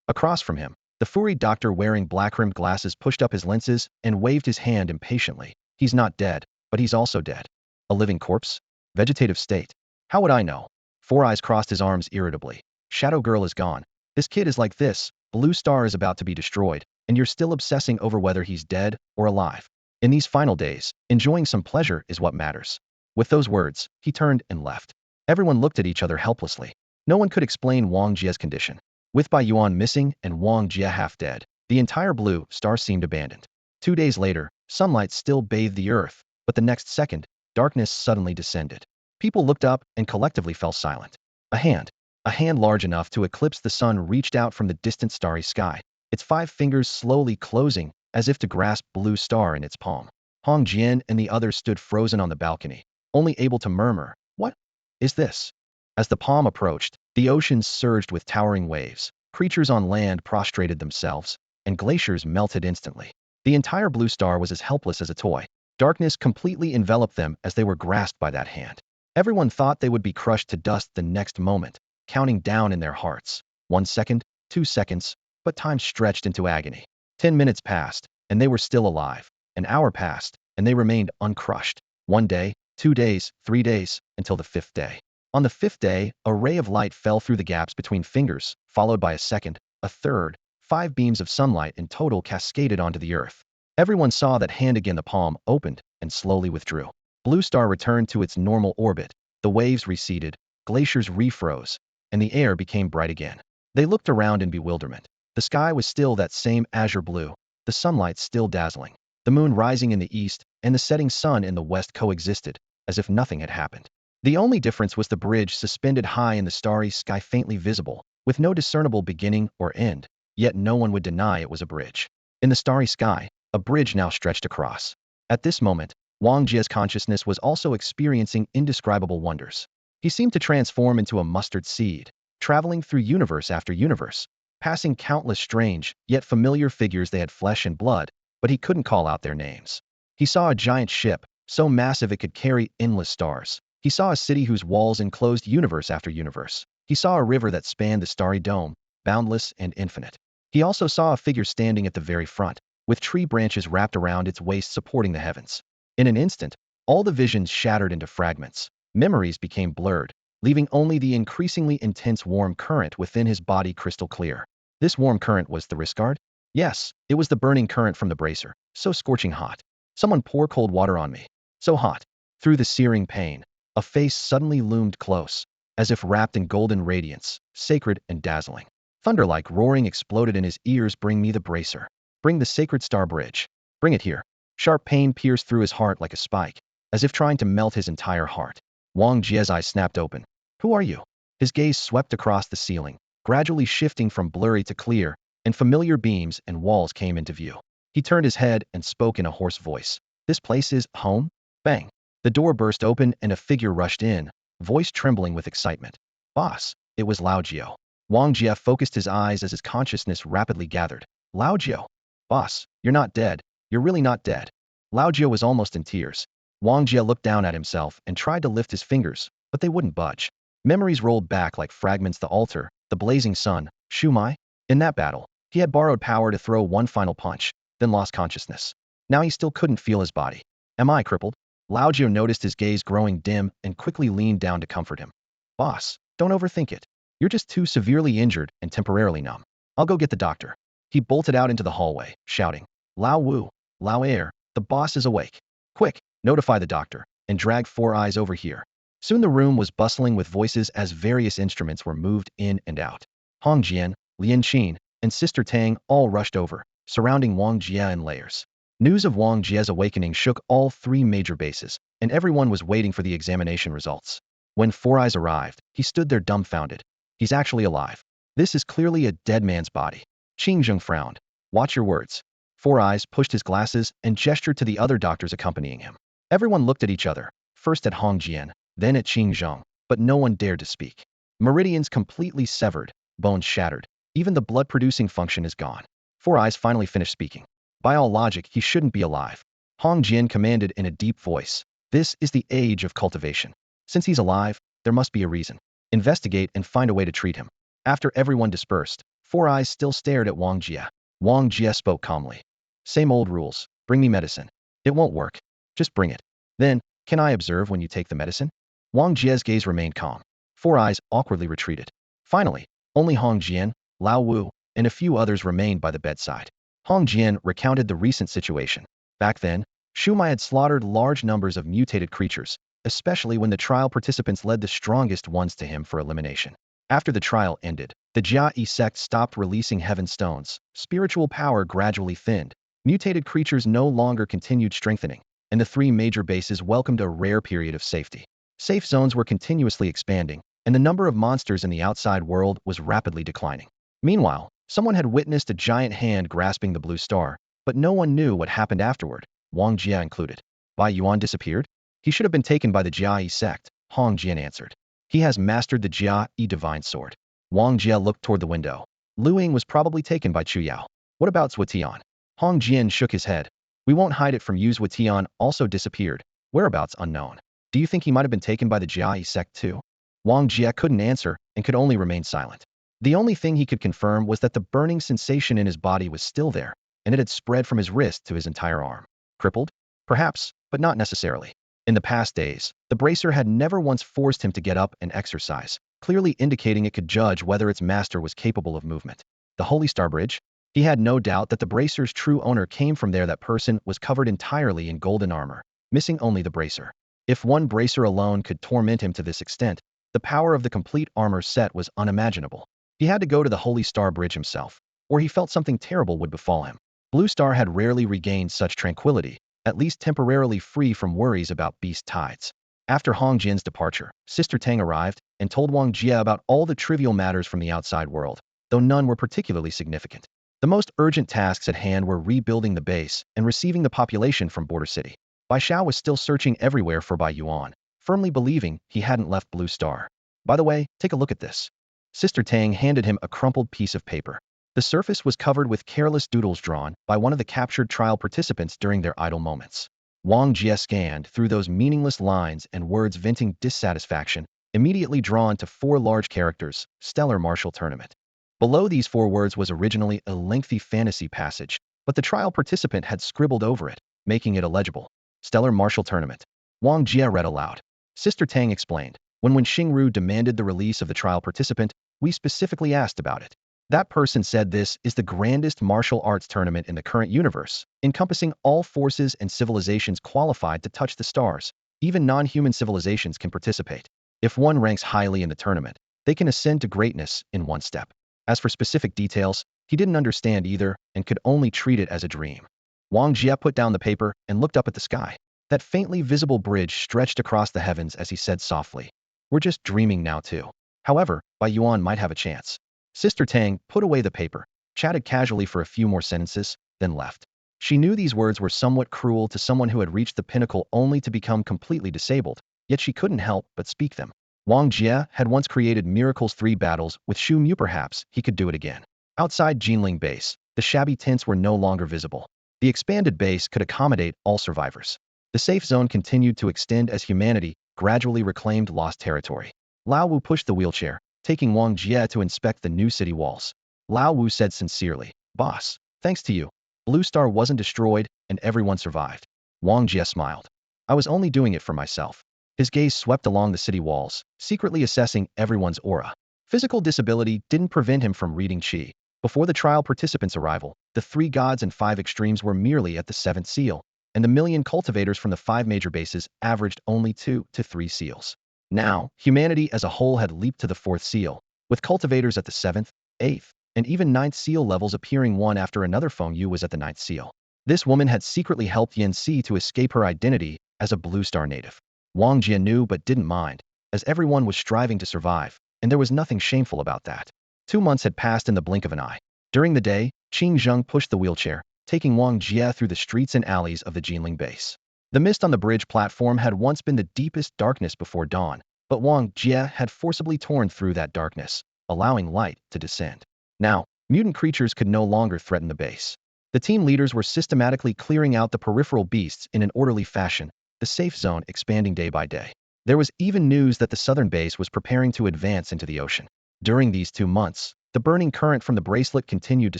Across from him, the furry doctor wearing black-rimmed glasses pushed up his lenses and waved his hand impatiently. He's not dead, but he's also dead. A living corpse? Vegetative state. How would I know? Four Eyes crossed his arms irritably. Shadow Girl is gone. This kid is like this. Blue Star is about to be destroyed, and you're still obsessing over whether he's dead or alive. In these final days, enjoying some pleasure is what matters. With those words, he turned and left. Everyone looked at each other helplessly. No one could explain Wang Jia's condition. With Bai Yuan missing and Wang Jia half dead, the entire Blue Star seemed abandoned. 2 days later, sunlight still bathed the earth, but the next second, darkness suddenly descended. People looked up and collectively fell silent. A hand large enough to eclipse the sun reached out from the distant starry sky, its 5 fingers slowly closing as if to grasp Blue Star in its palm. Hong Jian and the others stood frozen on the balcony, only able to murmur, what is this? As the palm approached, the oceans surged with towering waves, creatures on land prostrated themselves, and glaciers melted instantly. The entire Blue Star was as helpless as a toy. Darkness completely enveloped them as they were grasped by that hand. Everyone thought they would be crushed to dust the next moment, counting down in their hearts. 1 second, 2 seconds, but time stretched into agony. 10 minutes passed, and they were still alive. An hour passed, and they remained uncrushed. 1 day, 2 days, 3 days, until the 5th day. On the 5th day, a ray of light fell through the gaps between fingers, followed by a second, a third. 5 beams of sunlight in total cascaded onto the earth. Everyone saw that hand again. The palm opened and slowly withdrew. Blue Star returned to its normal orbit. The waves receded, glaciers refroze, and the air became bright again. They looked around in bewilderment. The sky was still that same azure blue, the sunlight still dazzling. The moon rising in the east and the setting sun in the west coexisted, as if nothing had happened. The only difference was the bridge suspended high in the starry sky, faintly visible, with no discernible beginning or end, yet no one would deny it was a bridge. In the starry sky, a bridge now stretched across. At this moment, Wang Jia's consciousness was also experiencing indescribable wonders. He seemed to transform into a mustard seed, traveling through universe after universe, passing countless strange, yet familiar figures. They had flesh and blood, but he couldn't call out their names. He saw a giant ship, so massive it could carry endless stars. He saw a city whose walls enclosed universe after universe. He saw a river that spanned the starry dome, boundless and infinite. He also saw a figure standing at the very front, with tree branches wrapped around its waist supporting the heavens. In an instant, all the visions shattered into fragments. Memories became blurred, leaving only the increasingly intense warm current within his body crystal clear. This warm current was the wrist guard? Yes, it was the burning current from the bracer, so scorching hot. Someone pour cold water on me. So hot. Through the searing pain, a face suddenly loomed close, as if wrapped in golden radiance, sacred and dazzling. Thunder-like roaring exploded in his ears. Bring me the bracer. Bring the sacred star bridge. Bring it here. Sharp pain pierced through his heart like a spike, as if trying to melt his entire heart. Wong Jia's eyes snapped open. Who are you? His gaze swept across the ceiling, gradually shifting from blurry to clear, and familiar beams and walls came into view. He turned his head and spoke in a hoarse voice. This place is home? Bang. The door burst open and a figure rushed in, voice trembling with excitement. Boss, it was Lao Jiao. Wang Jia focused his eyes as his consciousness rapidly gathered. Lao Jiao. Boss, you're not dead. You're really not dead. Lao Jiao was almost in tears. Wang Jia looked down at himself and tried to lift his fingers, but they wouldn't budge. Memories rolled back like fragments. The altar, the blazing sun, Shuai. In that battle, he had borrowed power to throw one final punch, then lost consciousness. Now he still couldn't feel his body. Am I crippled? Lao Jiao noticed his gaze growing dim and quickly leaned down to comfort him. Boss, don't overthink it. You're just too severely injured and temporarily numb. I'll go get the doctor. He bolted out into the hallway, shouting, Lao Wu, Lao Air, the boss is awake. Quick, notify the doctor, and drag Four Eyes over here. Soon the room was bustling with voices as various instruments were moved in and out. Hong Jian, Lian Qin, and Sister Tang all rushed over, surrounding Wang Jia in layers. News of Wang Jia's awakening shook all three major bases, and everyone was waiting for the examination results. When Four Eyes arrived, he stood there dumbfounded. He's actually alive. This is clearly a dead man's body. Qingzheng frowned. Watch your words. Four Eyes pushed his glasses and gestured to the other doctors accompanying him. Everyone looked at each other, first at Hong Jian, then at Qingzheng, but no one dared to speak. Meridians completely severed, bones shattered. Even the blood-producing function is gone. Four Eyes finally finished speaking. By all logic, he shouldn't be alive. Hong Jian commanded in a deep voice. This is the age of cultivation. Since he's alive, there must be a reason. Investigate and find a way to treat him. After everyone dispersed, Four Eyes still stared at Wang Jia. Wang Jia spoke calmly. Same old rules. Bring me medicine. It won't work. Just bring it. Then, can I observe when you take the medicine? Wang Jia's gaze remained calm. Four Eyes awkwardly retreated. Finally, only Hong Jian, Lao Wu, and a few others remained by the bedside. Hong Jian recounted the recent situation. Back then, Shuai had slaughtered large numbers of mutated creatures, especially when the trial participants led the strongest ones to him for elimination. After the trial ended, the Jia sect stopped releasing heaven stones. Spiritual power gradually thinned. Mutated creatures no longer continued strengthening, and the three major bases welcomed a rare period of safety. Safe zones were continuously expanding, and the number of monsters in the outside world was rapidly declining. Meanwhile, someone had witnessed a giant hand grasping the blue star, but no one knew what happened afterward, Wang Jia included. Bai Yuan disappeared? He should have been taken by the Jia sect, Hong Jian answered. He has mastered the Jia divine sword. Wang Jia looked toward the window. Lu Ying was probably taken by Chu Yao. What about Zhou Tian? Hong Jian shook his head. We won't hide it from you. Zhou Tian also disappeared, whereabouts unknown. Do you think he might have been taken by the Jia sect too? Wang Jia couldn't answer and could only remain silent. The only thing he could confirm was that the burning sensation in his body was still there, and it had spread from his wrist to his entire arm. Crippled? Perhaps, but not necessarily. In the past days, the bracer had never once forced him to get up and exercise, clearly indicating it could judge whether its master was capable of movement. The Holy Star Bridge? He had no doubt that the bracer's true owner came from there. That person was covered entirely in golden armor, missing only the bracer. If one bracer alone could torment him to this extent, the power of the complete armor set was unimaginable. He had to go to the Holy Star Bridge himself, or he felt something terrible would befall him. Blue Star had rarely regained such tranquility, at least temporarily free from worries about beast tides. After Hong Jian's departure, Sister Tang arrived and told Wang Jia about all the trivial matters from the outside world, though none were particularly significant. The most urgent tasks at hand were rebuilding the base and receiving the population from Border City. Bai Xiao was still searching everywhere for Bai Yuan, firmly believing he hadn't left Blue Star. By the way, take a look at this. Sister Tang handed him a crumpled piece of paper. The surface was covered with careless doodles drawn by one of the captured trial participants during their idle moments. Wang Jia scanned through those meaningless lines and words, venting dissatisfaction, immediately drawn to 4 large characters: Stellar Martial Tournament. Below these 4 words was originally a lengthy fantasy passage, but the trial participant had scribbled over it, making it illegible. Stellar Martial Tournament. Wang Jia read aloud. Sister Tang explained. When Xingru demanded the release of the trial participant, we specifically asked about it. That person said this is the grandest martial arts tournament in the current universe, encompassing all forces and civilizations qualified to touch the stars. Even non-human civilizations can participate. If one ranks highly in the tournament, they can ascend to greatness in one step. As for specific details, he didn't understand either and could only treat it as a dream. Wang Jia put down the paper and looked up at the sky. That faintly visible bridge stretched across the heavens as he said softly, "We're just dreaming now too. However, Bai Yuan might have a chance." Sister Tang put away the paper, chatted casually for a few more sentences, then left. She knew these words were somewhat cruel to someone who had reached the pinnacle only to become completely disabled, yet she couldn't help but speak them. Wang Jia had once created miracles 3 battles with Shu Mu, perhaps he could do it again. Outside Geneling base, the shabby tents were no longer visible. The expanded base could accommodate all survivors. The safe zone continued to extend as humanity gradually reclaimed lost territory. Lao Wu pushed the wheelchair, taking Wang Jia to inspect the new city walls. Lao Wu said sincerely, "Boss, thanks to you, Blue Star wasn't destroyed and everyone survived." Wang Jia smiled. "I was only doing it for myself." His gaze swept along the city walls, secretly assessing everyone's aura. Physical disability didn't prevent him from reading qi. Before the trial participants' arrival, the 3 gods and 5 extremes were merely at the 7th seal, and the million cultivators from the 5 major bases averaged only 2 to 3 seals. Now, humanity as a whole had leaped to the 4th seal, with cultivators at the 7th, 8th, and even 9th seal levels appearing one after another. Feng Yu was at the 9th seal. This woman had secretly helped Yin Si to escape her identity as a Blue Star native. Wang Jia knew but didn't mind, as everyone was striving to survive, and there was nothing shameful about that. 2 months had passed in the blink of an eye. During the day, Qing Zheng pushed the wheelchair, taking Wang Jia through the streets and alleys of the Geneling base. The mist on the bridge platform had once been the deepest darkness before dawn, but Wang Jia had forcibly torn through that darkness, allowing light to descend. Now, mutant creatures could no longer threaten the base. The team leaders were systematically clearing out the peripheral beasts in an orderly fashion, the safe zone expanding day by day. There was even news that the southern base was preparing to advance into the ocean. During these 2 months, the burning current from the bracelet continued to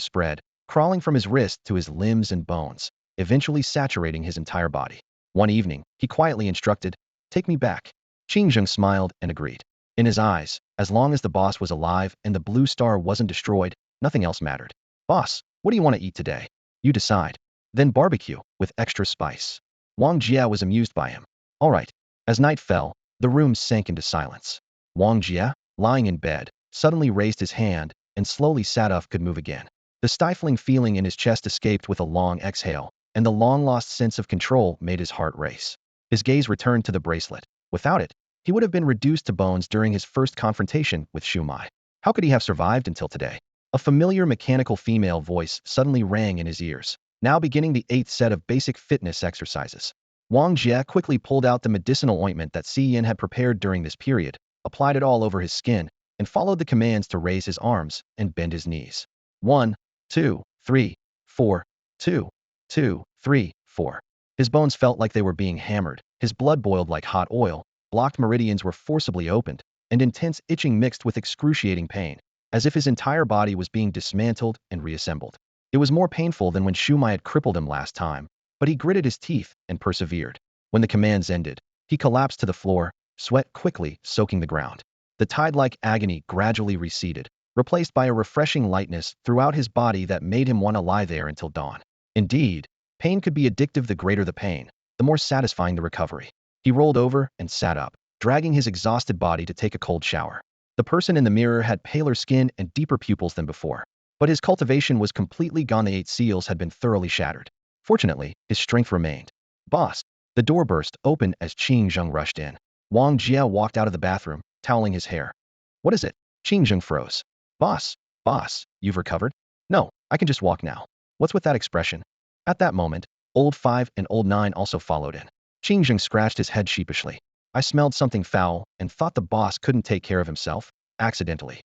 spread, crawling from his wrist to his limbs and bones, eventually saturating his entire body. One evening, he quietly instructed, "Take me back." Qingzheng smiled and agreed. In his eyes, as long as the boss was alive and the Blue Star wasn't destroyed, nothing else mattered. "Boss, what do you want to eat today?" "You decide." "Then barbecue, with extra spice." Wang Jia was amused by him. "All right." As night fell, the room sank into silence. Wang Jia, lying in bed, suddenly raised his hand and slowly sat up, could move again. The stifling feeling in his chest escaped with a long exhale, and the long-lost sense of control made his heart race. His gaze returned to the bracelet. Without it, he would have been reduced to bones during his first confrontation with Shuai. How could he have survived until today? A familiar mechanical female voice suddenly rang in his ears, now beginning the 8th set of basic fitness exercises. Wang Jia quickly pulled out the medicinal ointment that Si Yin had prepared during this period, applied it all over his skin, and followed the commands to raise his arms and bend his knees. 1, 2, 3, 4, 2, 2, 3, 4. His bones felt like they were being hammered, his blood boiled like hot oil, blocked meridians were forcibly opened, and intense itching mixed with excruciating pain, as if his entire body was being dismantled and reassembled. It was more painful than when Shumai had crippled him last time, but he gritted his teeth and persevered. When the commands ended, he collapsed to the floor, sweat quickly soaking the ground. The tide-like agony gradually receded, replaced by a refreshing lightness throughout his body that made him want to lie there until dawn. Indeed, pain could be addictive. The greater the pain, the more satisfying the recovery. He rolled over and sat up, dragging his exhausted body to take a cold shower. The person in the mirror had paler skin and deeper pupils than before, but his cultivation was completely gone. The 8 seals had been thoroughly shattered. Fortunately, his strength remained. "Boss!" The door burst open as Qing Zheng rushed in. Wang Jia walked out of the bathroom, toweling his hair. "What is it?" Qing Zheng froze. "Boss, boss, you've recovered?" "No, I can just walk now." "What's with that expression?" At that moment, Old 5 and Old 9 also followed in. Qing Zheng scratched his head sheepishly. "I smelled something foul and thought the boss couldn't take care of himself, accidentally."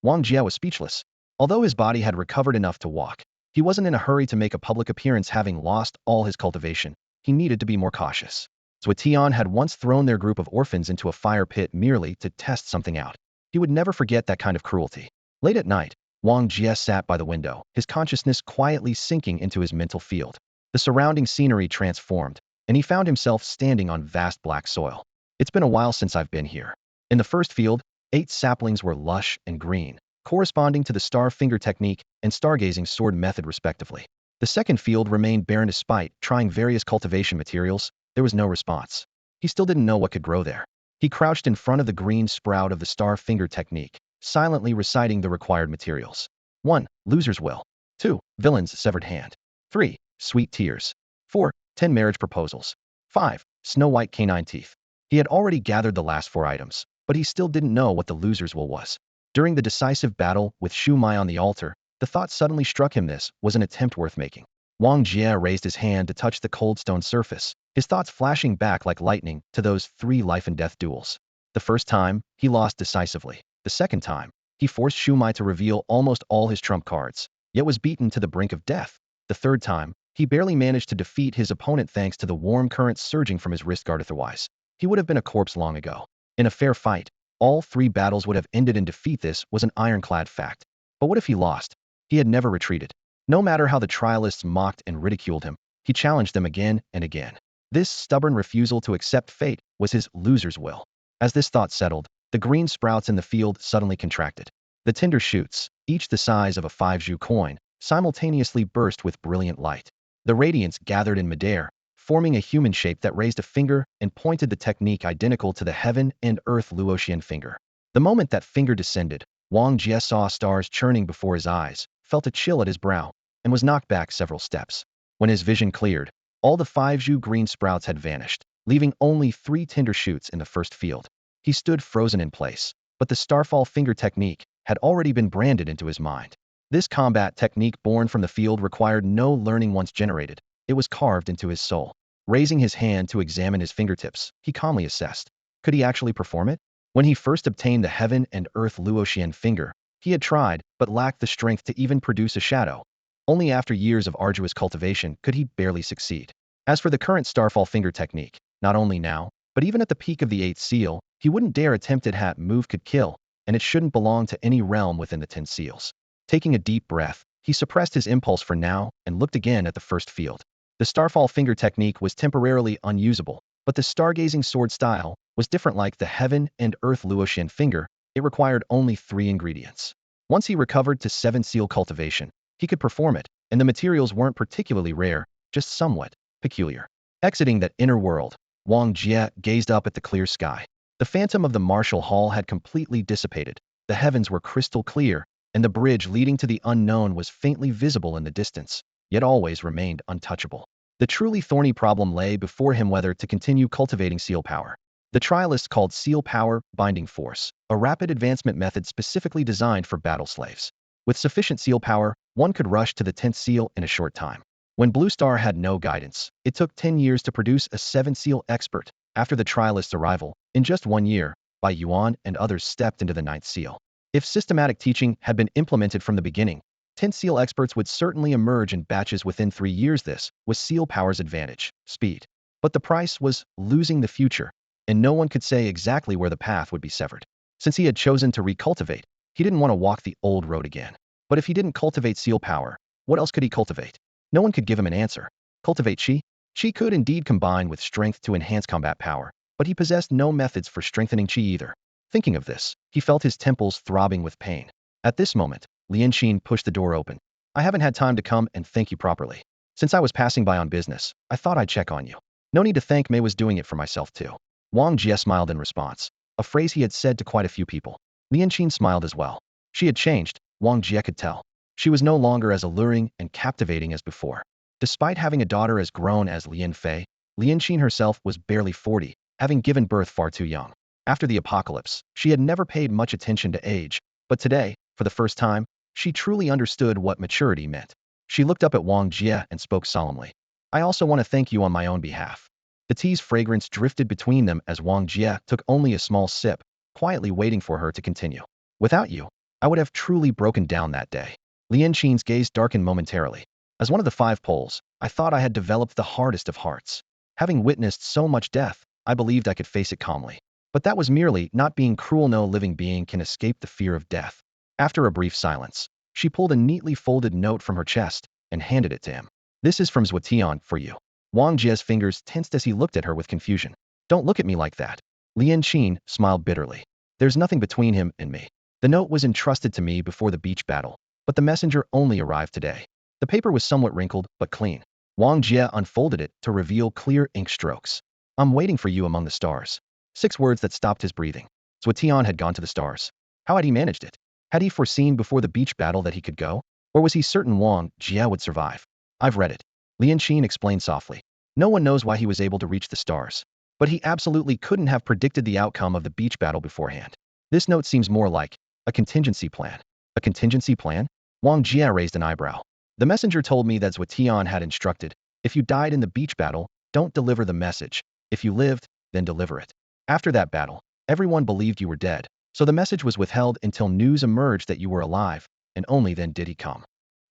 Wang Jia was speechless. Although his body had recovered enough to walk, he wasn't in a hurry to make a public appearance. Having lost all his cultivation, he needed to be more cautious. Zuetian had once thrown their group of orphans into a fire pit merely to test something out. He would never forget that kind of cruelty. Late at night, Wang Jia sat by the window, his consciousness quietly sinking into his mental field. The surrounding scenery transformed, and he found himself standing on vast black soil. "It's been a while since I've been here." In the first field, 8 saplings were lush and green, corresponding to the star finger technique and stargazing sword method respectively. The second field remained barren despite trying various cultivation materials. There was no response. He still didn't know what could grow there. He crouched in front of the green sprout of the star finger technique, silently reciting the required materials. 1. Loser's will. 2. Villain's severed hand. 3. Sweet tears. 4. 10 marriage proposals. 5. Snow white canine teeth. He had already gathered the last 4 items, but he still didn't know what the loser's will was. During the decisive battle with Shuai on the altar, the thought suddenly struck him this was an attempt worth making. Wong Jia raised his hand to touch the cold stone surface, his thoughts flashing back like lightning to those 3 life and death duels. The first time, he lost decisively. The second time, he forced Shuai to reveal almost all his trump cards, yet was beaten to the brink of death. The third time, he barely managed to defeat his opponent thanks to the warm currents surging from his wrist guard. Otherwise, he would have been a corpse long ago. In a fair fight, all 3 battles would have ended in defeat. This was an ironclad fact. But what if he lost? He had never retreated. No matter how the trialists mocked and ridiculed him, he challenged them again and again. This stubborn refusal to accept fate was his loser's will. As this thought settled, the green sprouts in the field suddenly contracted. The tender shoots, each the size of a 5 coin, simultaneously burst with brilliant light. The radiance gathered in midair, forming a human shape that raised a finger and pointed the technique identical to the heaven and earth Luoxian finger. The moment that finger descended, Wong Jia saw stars churning before his eyes, felt a chill at his brow, and was knocked back several steps. When his vision cleared, all the 5 green sprouts had vanished, leaving only 3 tender shoots in the first field. He stood frozen in place, but the starfall finger technique had already been branded into his mind. This combat technique born from the field required no learning once generated. It was carved into his soul. Raising his hand to examine his fingertips, he calmly assessed. Could he actually perform it? When he first obtained the heaven and earth Luoxian finger, he had tried, but lacked the strength to even produce a shadow. Only after years of arduous cultivation could he barely succeed. As for the current starfall finger technique, not only now, but even at the peak of the 8th seal, he wouldn't dare attempt it. Hat move could kill, and it shouldn't belong to any realm within the 10 seals. Taking a deep breath, he suppressed his impulse for now and looked again at the first field. The starfall finger technique was temporarily unusable, but the stargazing sword style was different. Like the heaven and earth Luoxian finger, it required only 3 ingredients. Once he recovered to 7 seal cultivation, he could perform it, and the materials weren't particularly rare, just somewhat peculiar. Exiting that inner world, Wong Jia gazed up at the clear sky. The phantom of the martial hall had completely dissipated. The heavens were crystal clear, and the bridge leading to the unknown was faintly visible in the distance, yet always remained untouchable. The truly thorny problem lay before him: whether to continue cultivating seal power. The trialists called seal power binding force, a rapid advancement method specifically designed for battle slaves. With sufficient seal power, one could rush to the 10th seal in a short time. When Blue Star had no guidance, it took 10 years to produce a 7 seal expert. After the trialists' arrival, in just 1 year, Bai Yuan and others stepped into the 9th seal. If systematic teaching had been implemented from the beginning, 10 seal experts would certainly emerge in batches within 3 years. This was seal power's advantage: speed. But the price was losing the future, and no one could say exactly where the path would be severed. Since he had chosen to recultivate, he didn't want to walk the old road again. But if he didn't cultivate seal power, what else could he cultivate? No one could give him an answer. Cultivate chi? Chi could indeed combine with strength to enhance combat power, but he possessed no methods for strengthening chi either. Thinking of this, he felt his temples throbbing with pain. At this moment, Lianqin pushed the door open. I haven't had time to come and thank you properly. Since I was passing by on business, I thought I'd check on you. No need to thank me, was doing it for myself too. Wang Jia smiled in response, a phrase he had said to quite a few people. Lianqin smiled as well. She had changed, Wang Jia could tell. She was no longer as alluring and captivating as before. Despite having a daughter as grown as Lian Fei, Lianqin herself was barely 40, having given birth far too young. After the apocalypse, she had never paid much attention to age, but today, for the first time, she truly understood what maturity meant. She looked up at Wang Jia and spoke solemnly. I also want to thank you on my own behalf. The tea's fragrance drifted between them as Wang Jia took only a small sip, quietly waiting for her to continue. Without you, I would have truly broken down that day. Lianqin's gaze darkened momentarily. As one of the 5 poles, I thought I had developed the hardest of hearts. Having witnessed so much death, I believed I could face it calmly. But that was merely not being cruel. No living being can escape the fear of death. After a brief silence, she pulled a neatly folded note from her chest and handed it to him. This is from Zhuotian for you. Wang Jia's fingers tensed as he looked at her with confusion. Don't look at me like that. Lianqin smiled bitterly. There's nothing between him and me. The note was entrusted to me before the beach battle, but the messenger only arrived today. The paper was somewhat wrinkled, but clean. Wong Jia unfolded it to reveal clear ink strokes. I'm waiting for you among the stars. 6 words that stopped his breathing. Zhuotian had gone to the stars. How had he managed it? Had he foreseen before the beach battle that he could go? Or was he certain Wong Jia would survive? I've read it. Lianqin explained softly. No one knows why he was able to reach the stars. But he absolutely couldn't have predicted the outcome of the beach battle beforehand. This note seems more like a contingency plan. A contingency plan? Wang Jia raised an eyebrow. The messenger told me that Zhuotian had instructed, if you died in the beach battle, don't deliver the message. If you lived, then deliver it. After that battle, everyone believed you were dead, so the message was withheld until news emerged that you were alive, and only then did he come.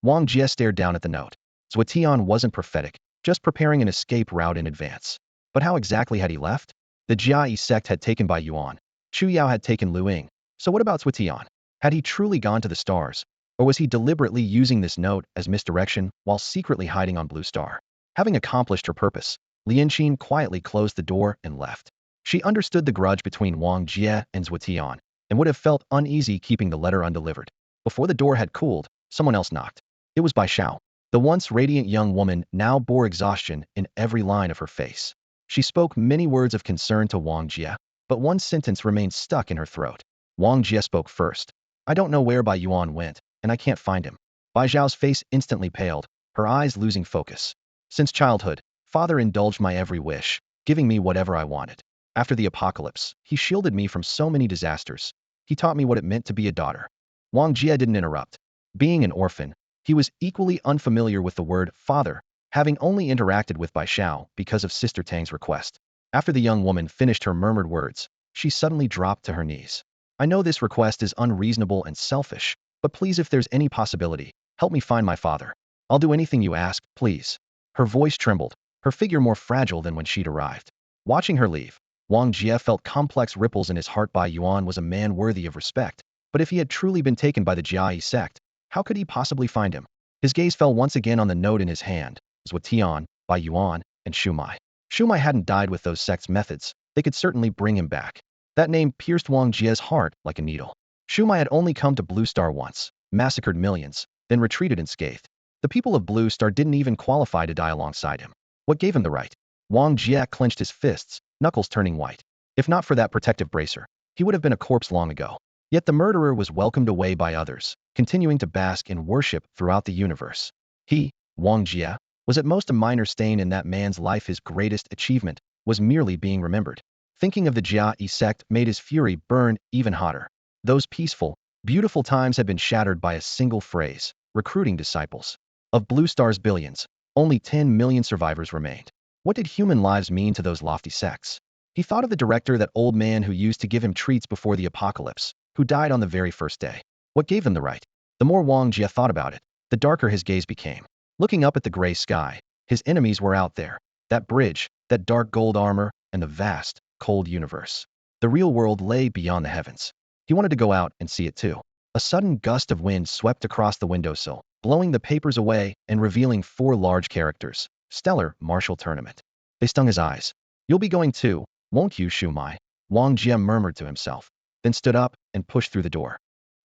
Wang Jia stared down at the note. Zhuotian wasn't prophetic, just preparing an escape route in advance. But how exactly had he left? The Jia sect had taken by Yuan. Xiao had taken Luing. So what about Zhuotian? Had he truly gone to the stars? Or was he deliberately using this note as misdirection while secretly hiding on Blue Star? Having accomplished her purpose, Lianqin quietly closed the door and left. She understood the grudge between Wang Jia and Zhuotian, and would have felt uneasy keeping the letter undelivered. Before the door had cooled, someone else knocked. It was by Xiao. The once radiant young woman now bore exhaustion in every line of her face. She spoke many words of concern to Wang Jia, but one sentence remained stuck in her throat. Wang Jia spoke first. I don't know where Bai Yuan went, and I can't find him. Bai Zhao's face instantly paled, her eyes losing focus. Since childhood, father indulged my every wish, giving me whatever I wanted. After the apocalypse, he shielded me from so many disasters. He taught me what it meant to be a daughter. Wang Jia didn't interrupt. Being an orphan, he was equally unfamiliar with the word father, having only interacted with Bai Xiao because of Sister Tang's request. After the young woman finished her murmured words, she suddenly dropped to her knees. I know this request is unreasonable and selfish, but please, if there's any possibility, help me find my father. I'll do anything you ask, please. Her voice trembled, her figure more fragile than when she'd arrived. Watching her leave, Wang Jia felt complex ripples in his heart. Bai Yuan was a man worthy of respect, but if he had truly been taken by the Jia sect, how could he possibly find him? His gaze fell once again on the note in his hand. Zhuotian, Bai Yuan, and Shuai. Shuai hadn't died with those sect's methods. They could certainly bring him back. That name pierced Wang Jia's heart like a needle. Shuai had only come to Blue Star once, massacred millions, then retreated unscathed. The people of Blue Star didn't even qualify to die alongside him. What gave him the right? Wang Jia clenched his fists, knuckles turning white. If not for that protective bracer, he would have been a corpse long ago. Yet the murderer was welcomed away by others, continuing to bask in worship throughout the universe. He, Wang Jia, was at most a minor stain in that man's life. His greatest achievement was merely being remembered. Thinking of the Jia sect made his fury burn even hotter. Those peaceful, beautiful times had been shattered by a single phrase: recruiting disciples. Of Blue Star's billions, only 10 million survivors remained. What did human lives mean to those lofty sects? He thought of the director, that old man who used to give him treats before the apocalypse, who died on the very first day. What gave them the right? The more Wang Jia thought about it, the darker his gaze became. Looking up at the gray sky, his enemies were out there. That bridge, that dark gold armor, and the vast, cold universe. The real world lay beyond the heavens. He wanted to go out and see it too. A sudden gust of wind swept across the windowsill, blowing the papers away and revealing 4 large characters. Stellar Martial Tournament. They stung his eyes. You'll be going too, won't you, Shuai? Wang Jia murmured to himself, then stood up and pushed through the door.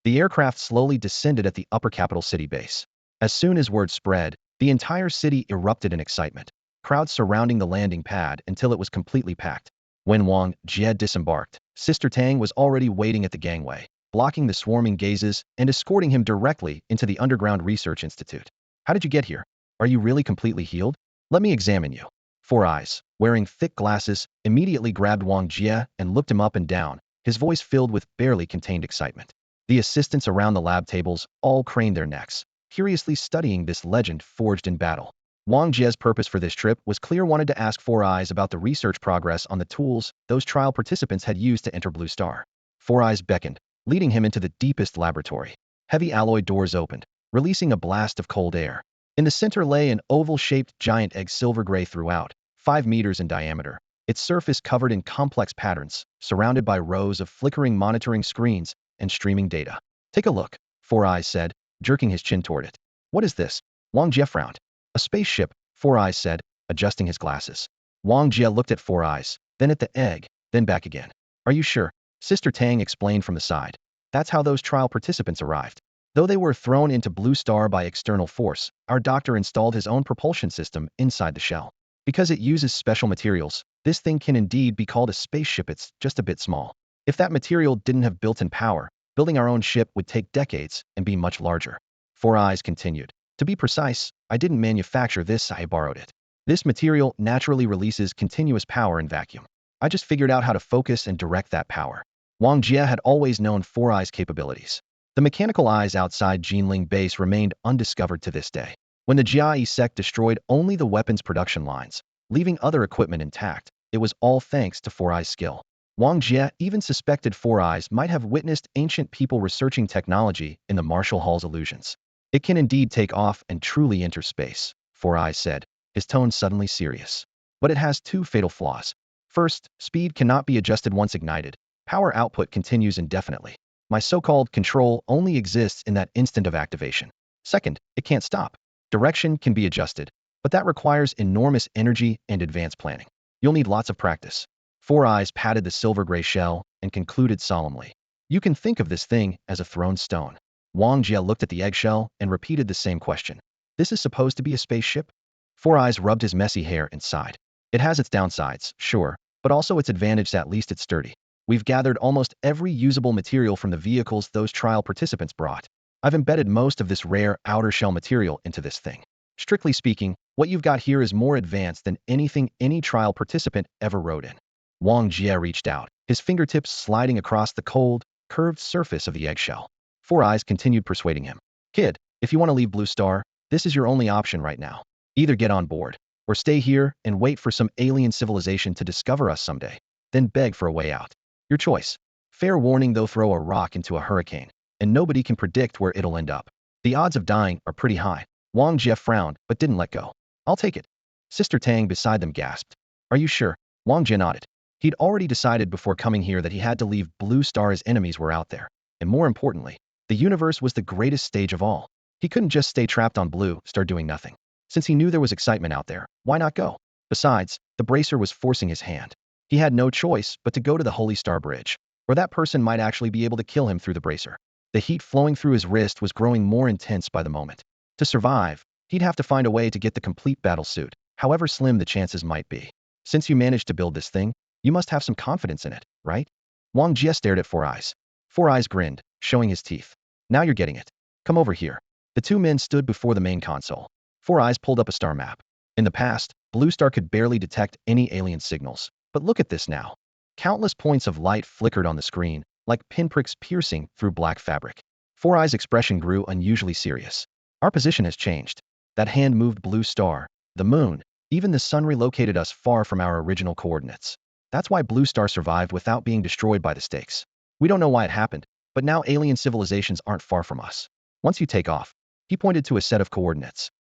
The aircraft slowly descended at the upper capital city base. As soon as word spread, the entire city erupted in excitement. Crowds surrounding the landing pad until it was completely packed. When Wang Jia disembarked, Sister Tang was already waiting at the gangway, blocking the swarming gazes and escorting him directly into the underground research institute. How did you get here? Are you really completely healed? Let me examine you. 4 Eyes, wearing thick glasses, immediately grabbed Wang Jia and looked him up and down, his voice filled with barely contained excitement. The assistants around the lab tables all craned their necks, curiously studying this legend forged in battle. Wang Jia's purpose for this trip was clear: wanted to ask 4 Eyes about the research progress on the tools those trial participants had used to enter Blue Star. 4 Eyes beckoned, leading him into the deepest laboratory. Heavy alloy doors opened, releasing a blast of cold air. In the center lay an oval-shaped giant egg, silver gray throughout, 5 meters in diameter, its surface covered in complex patterns, surrounded by rows of flickering monitoring screens and streaming data. Take a look, 4 Eyes said, jerking his chin toward it. What is this? Wang Jia frowned. A spaceship, 4 Eyes said, adjusting his glasses. Wang Jia looked at 4 Eyes, then at the egg, then back again. Are you sure? Sister Tang explained from the side. That's how those trial participants arrived. Though they were thrown into Blue Star by external force, our doctor installed his own propulsion system inside the shell. Because it uses special materials, this thing can indeed be called a spaceship. It's just a bit small. If that material didn't have built-in power, building our own ship would take decades and be much larger. Four Eyes continued. To be precise, I didn't manufacture this, I borrowed it. This material naturally releases continuous power in vacuum. I just figured out how to focus and direct that power. Wong Jia had always known Four Eyes' capabilities. The mechanical eyes outside Geneling base remained undiscovered to this day. When the Jia sect destroyed only the weapons production lines, leaving other equipment intact, it was all thanks to Four Eyes' skill. Wong Jia even suspected Four Eyes might have witnessed ancient people researching technology in the Marshall Hall's illusions. It can indeed take off and truly enter space, Four Eyes said, his tone suddenly serious. But it has two fatal flaws. First, speed cannot be adjusted once ignited. Power output continues indefinitely. My so-called control only exists in that instant of activation. Second, it can't stop. Direction can be adjusted, but that requires enormous energy and advanced planning. You'll need lots of practice. Four Eyes patted the silver-gray shell and concluded solemnly. You can think of this thing as a thrown stone. Wong Jia looked at the eggshell and repeated the same question. This is supposed to be a spaceship? Four Eyes rubbed his messy hair and sighed. It has its downsides, sure, but also its advantage, at least it's sturdy. We've gathered almost every usable material from the vehicles those trial participants brought. I've embedded most of this rare outer shell material into this thing. Strictly speaking, what you've got here is more advanced than anything any trial participant ever rode in. Wong Jia reached out, his fingertips sliding across the cold, curved surface of the eggshell. Four Eyes continued persuading him. Kid, if you want to leave Blue Star, this is your only option right now. Either get on board, or stay here and wait for some alien civilization to discover us someday, then beg for a way out. Your choice. Fair warning though, throw a rock into a hurricane, and nobody can predict where it'll end up. The odds of dying are pretty high. Wong Jia frowned, but didn't let go. I'll take it. Sister Tang beside them gasped. Are you sure? Wong Jia nodded. He'd already decided before coming here that he had to leave Blue Star as enemies were out there. And more importantly, the universe was the greatest stage of all. He couldn't just stay trapped on Blue Star doing nothing. Since he knew there was excitement out there, why not go? Besides, the bracer was forcing his hand. He had no choice but to go to the Holy Star Bridge, or that person might actually be able to kill him through the bracer. The heat flowing through his wrist was growing more intense by the moment. To survive, he'd have to find a way to get the complete battle suit, however slim the chances might be. Since you managed to build this thing, you must have some confidence in it, right? Wong Jia stared at Four Eyes. Four Eyes grinned, showing his teeth. Now you're getting it. Come over here. The two men stood before the main console. Four Eyes pulled up a star map. In the past, Blue Star could barely detect any alien signals. But look at this now. Countless points of light flickered on the screen, like pinpricks piercing through black fabric. Four Eyes' expression grew unusually serious. Our position has changed. That hand moved Blue Star, the moon, even the sun relocated us far from our original coordinates. That's why Blue Star survived without being destroyed by the stakes. We don't know why it happened, but now alien civilizations aren't far from us. Once you take off, he pointed to a set of coordinates.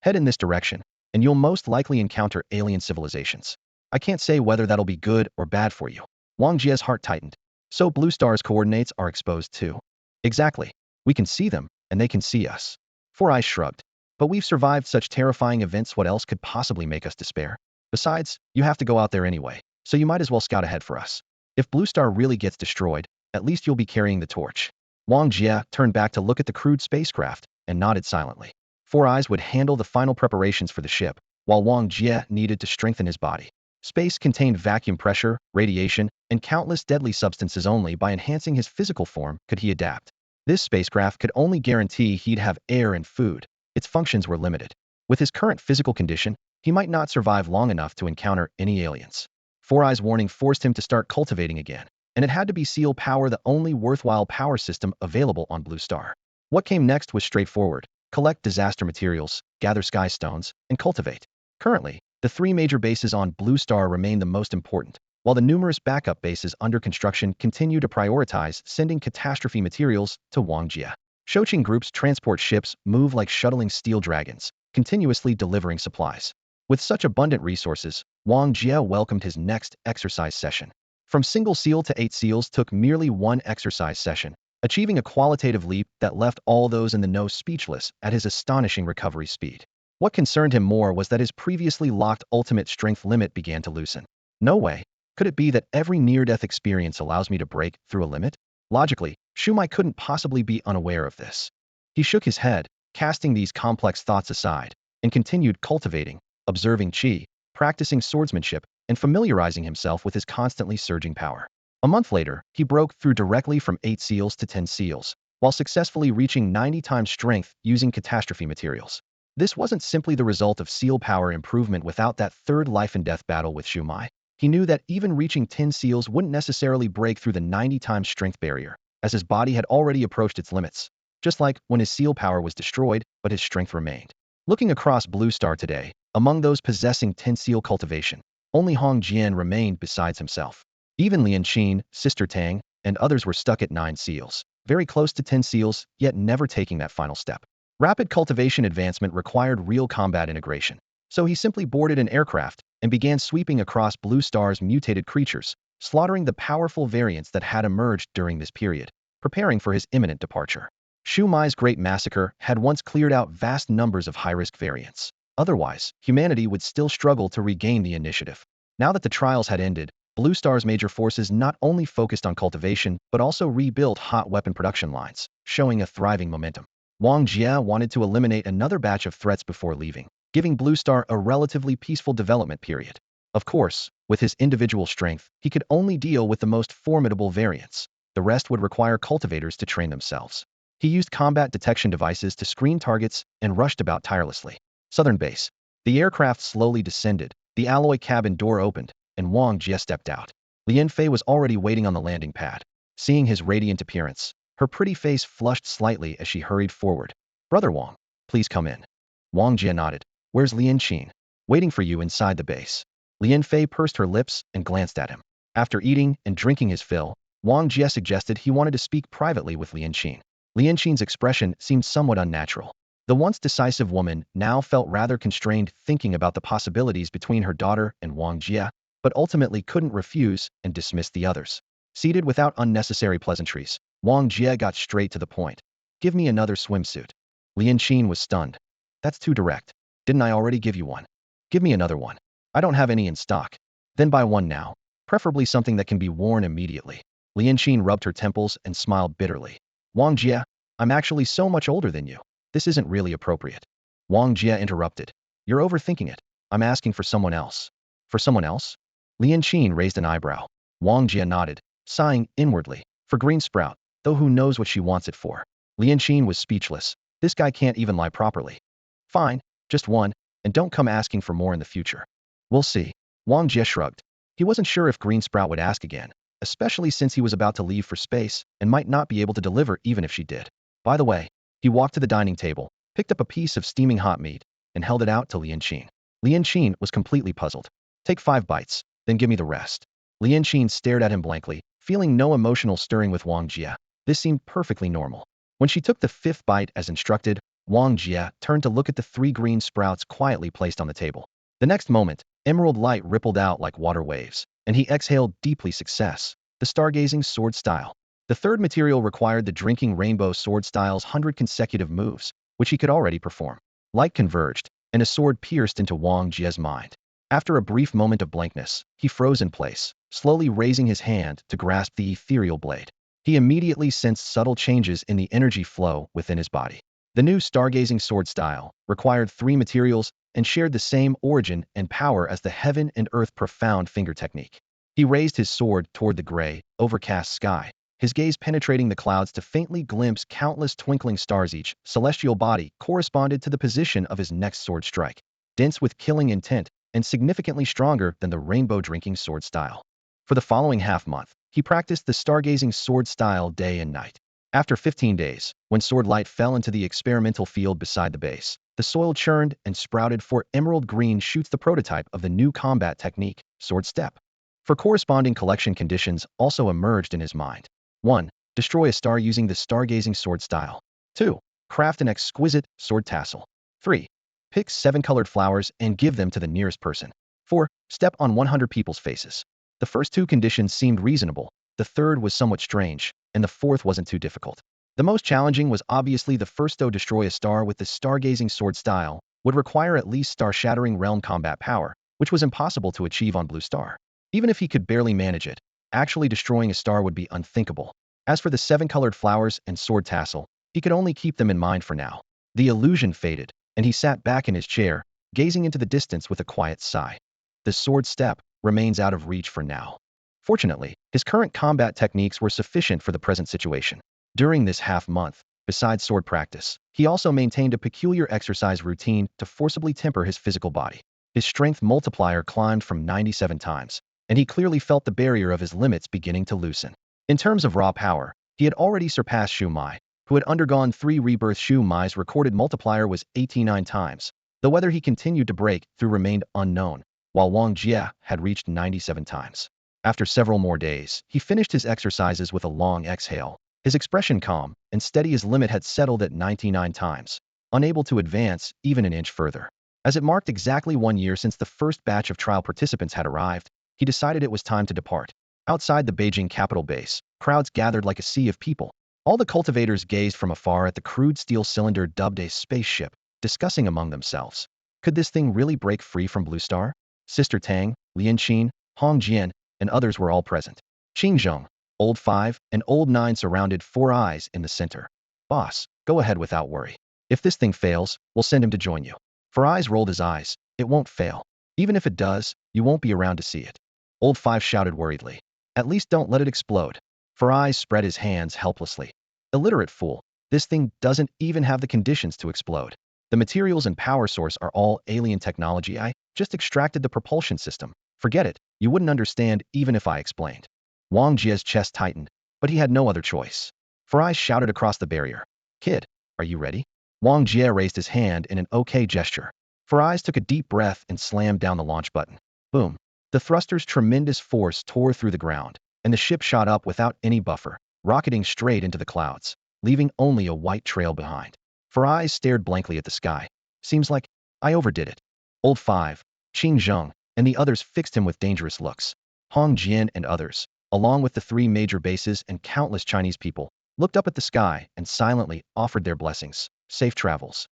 Head in this direction, and you'll most likely encounter alien civilizations. I can't say whether that'll be good or bad for you. Wang Jia's heart tightened. So Blue Star's coordinates are exposed too. Exactly. We can see them, and they can see us. Four Eyes shrugged. But we've survived such terrifying events, what else could possibly make us despair? Besides, you have to go out there anyway, so you might as well scout ahead for us. If Blue Star really gets destroyed, at least you'll be carrying the torch. Wang Jia turned back to look at the crude spacecraft and nodded silently. Four Eyes would handle the final preparations for the ship, while Wang Jia needed to strengthen his body. Space contained vacuum pressure, radiation, and countless deadly substances. Only by enhancing his physical form could he adapt. This spacecraft could only guarantee he'd have air and food. Its functions were limited. With his current physical condition, he might not survive long enough to encounter any aliens. Four Eyes' warning forced him to start cultivating again, and it had to be Seal Power, the only worthwhile power system available on Blue Star. What came next was straightforward. Collect disaster materials, gather sky stones, and cultivate. Currently, the three major bases on Blue Star remain the most important, while the numerous backup bases under construction continue to prioritize sending catastrophe materials to Wang Jia. Shoching Group's transport ships move like shuttling steel dragons, continuously delivering supplies. With such abundant resources, Wang Jia welcomed his next exercise session. From single seal to 8 seals took merely one exercise session, achieving a qualitative leap that left all those in the know speechless at his astonishing recovery speed. What concerned him more was that his previously locked ultimate strength limit began to loosen. No way. Could it be that every near-death experience allows me to break through a limit? Logically, Shuai couldn't possibly be unaware of this. He shook his head, casting these complex thoughts aside, and continued cultivating, observing qi, practicing swordsmanship, and familiarizing himself with his constantly surging power. A month later, he broke through directly from 8 seals to 10 seals, while successfully reaching 90 times strength using catastrophe materials. This wasn't simply the result of seal power improvement without that third life and death battle with Shuai. He knew that even reaching 10 seals wouldn't necessarily break through the 90 times strength barrier, as his body had already approached its limits, just like when his seal power was destroyed, but his strength remained. Looking across Blue Star today, among those possessing 10 seal cultivation, only Wong Jia remained besides himself. Even Lian Qin, Sister Tang, and others were stuck at 9 seals, very close to 10 seals, yet never taking that final step. Rapid cultivation advancement required real combat integration, so he simply boarded an aircraft and began sweeping across Blue Star's mutated creatures, slaughtering the powerful variants that had emerged during this period, preparing for his imminent departure. Shu Mai's Great Massacre had once cleared out vast numbers of high-risk variants. Otherwise, humanity would still struggle to regain the initiative. Now that the trials had ended, Blue Star's major forces not only focused on cultivation, but also rebuilt hot weapon production lines, showing a thriving momentum. Wong Jia wanted to eliminate another batch of threats before leaving, giving Blue Star a relatively peaceful development period. Of course, with his individual strength, he could only deal with the most formidable variants. The rest would require cultivators to train themselves. He used combat detection devices to screen targets and rushed about tirelessly. Southern Base. The aircraft slowly descended, the alloy cabin door opened, and Wong Jia stepped out. Lian Fei was already waiting on the landing pad. Seeing his radiant appearance, her pretty face flushed slightly as she hurried forward. "Brother Wong, please come in." Wong Jia nodded. "Where's Lian Qin?" "Waiting for you inside the base." Lian Fei pursed her lips and glanced at him. After eating and drinking his fill, Wang Jia suggested he wanted to speak privately with Lian Qin. Lian Qin's expression seemed somewhat unnatural. The once decisive woman now felt rather constrained thinking about the possibilities between her daughter and Wang Jia, but ultimately couldn't refuse and dismissed the others. Seated without unnecessary pleasantries, Wang Jia got straight to the point. "Give me another swimsuit." Lian Qin was stunned. "That's too direct. Didn't I already give you one? Give me another one." "I don't have any in stock." "Then buy one now. Preferably something that can be worn immediately." Lian Qin rubbed her temples and smiled bitterly. "Wang Jia, I'm actually so much older than you. This isn't really appropriate." Wang Jia interrupted. "You're overthinking it. I'm asking for someone else." "For someone else?" Lian Qin raised an eyebrow. Wang Jia nodded, sighing inwardly. "For Green Sprout, though who knows what she wants it for." Lian Qin was speechless. This guy can't even lie properly. "Fine, just one, and don't come asking for more in the future." "We'll see." Wang Jia shrugged. He wasn't sure if Green Sprout would ask again, especially since he was about to leave for space and might not be able to deliver even if she did. By the way, he walked to the dining table, picked up a piece of steaming hot meat, and held it out to Lian Qin. Lian Qin was completely puzzled. "Take 5 bites, then give me the rest." Lian Qin stared at him blankly, feeling no emotional stirring with Wang Jia. This seemed perfectly normal. When she took the 5th bite as instructed, Wang Jia turned to look at the 3 green sprouts quietly placed on the table. The next moment, emerald light rippled out like water waves, and he exhaled deeply. Success. The stargazing sword style. The third material required the drinking rainbow sword style's 100 consecutive moves, which he could already perform. Light converged, and a sword pierced into Wang Jia's mind. After a brief moment of blankness, he froze in place, slowly raising his hand to grasp the ethereal blade. He immediately sensed subtle changes in the energy flow within his body. The new stargazing sword style required 3 materials and shared the same origin and power as the heaven and earth profound finger technique. He raised his sword toward the gray, overcast sky, his gaze penetrating the clouds to faintly glimpse countless twinkling stars. Each celestial body corresponded to the position of his next sword strike, dense with killing intent and significantly stronger than the rainbow drinking sword style. For the following half-month, he practiced the stargazing sword style day and night. After 15 days, when sword light fell into the experimental field beside the base, the soil churned and sprouted for emerald green shoots, the prototype of the new combat technique, sword step. For corresponding collection conditions also emerged in his mind. 1. Destroy a star using the stargazing sword style. 2. Craft an exquisite sword tassel. 3. Pick 7 colored flowers and give them to the nearest person. 4. Step on 100 people's faces. The first 2 conditions seemed reasonable, the third was somewhat strange, and the fourth wasn't too difficult. The most challenging was obviously the first, though destroy a star with the stargazing sword style would require at least star-shattering realm combat power, which was impossible to achieve on Blue Star. Even if he could barely manage it, actually destroying a star would be unthinkable. As for the 7-colored flowers and sword tassel, he could only keep them in mind for now. The illusion faded, and he sat back in his chair, gazing into the distance with a quiet sigh. The sword step remains out of reach for now. Fortunately, his current combat techniques were sufficient for the present situation. During this half-month, besides sword practice, he also maintained a peculiar exercise routine to forcibly temper his physical body. His strength multiplier climbed from 97 times, and he clearly felt the barrier of his limits beginning to loosen. In terms of raw power, he had already surpassed Shuai, who had undergone 3 rebirths. Shuai's recorded multiplier was 89 times, though whether he continued to break through remained unknown, while Wong Jia had reached 97 times. After several more days, he finished his exercises with a long exhale. His expression calm and steady. His limit had settled at 99 times, unable to advance even an inch further. As it marked exactly 1 year since the first batch of trial participants had arrived, he decided it was time to depart. Outside the Beijing capital base, crowds gathered like a sea of people. All the cultivators gazed from afar at the crude steel cylinder dubbed a spaceship, discussing among themselves. Could this thing really break free from Blue Star? Sister Tang, Lianqin, Hong Jian, and others were all present. Qingzheng, Old 5, and Old 9 surrounded 4 eyes in the center. Boss, go ahead without worry. If this thing fails, we'll send him to join you. 4 eyes rolled his eyes. It won't fail. Even if it does, you won't be around to see it. Old 5 shouted worriedly. At least don't let it explode. 4 eyes spread his hands helplessly. Illiterate fool. This thing doesn't even have the conditions to explode. The materials and power source are all alien technology. I just extracted the propulsion system. Forget it. You wouldn't understand even if I explained. Wong Jia's chest tightened, but he had no other choice. 4 eyes shouted across the barrier. Kid, are you ready? Wong Jia raised his hand in an okay gesture. 4 eyes took a deep breath and slammed down the launch button. Boom. The thruster's tremendous force tore through the ground, and the ship shot up without any buffer, rocketing straight into the clouds, leaving only a white trail behind. 4 eyes stared blankly at the sky. Seems like I overdid it. Old 5, Qingzheng, and the others fixed him with dangerous looks. Hong Jian and others, along with the 3 major bases and countless Chinese people, looked up at the sky and silently offered their blessings. Safe travels.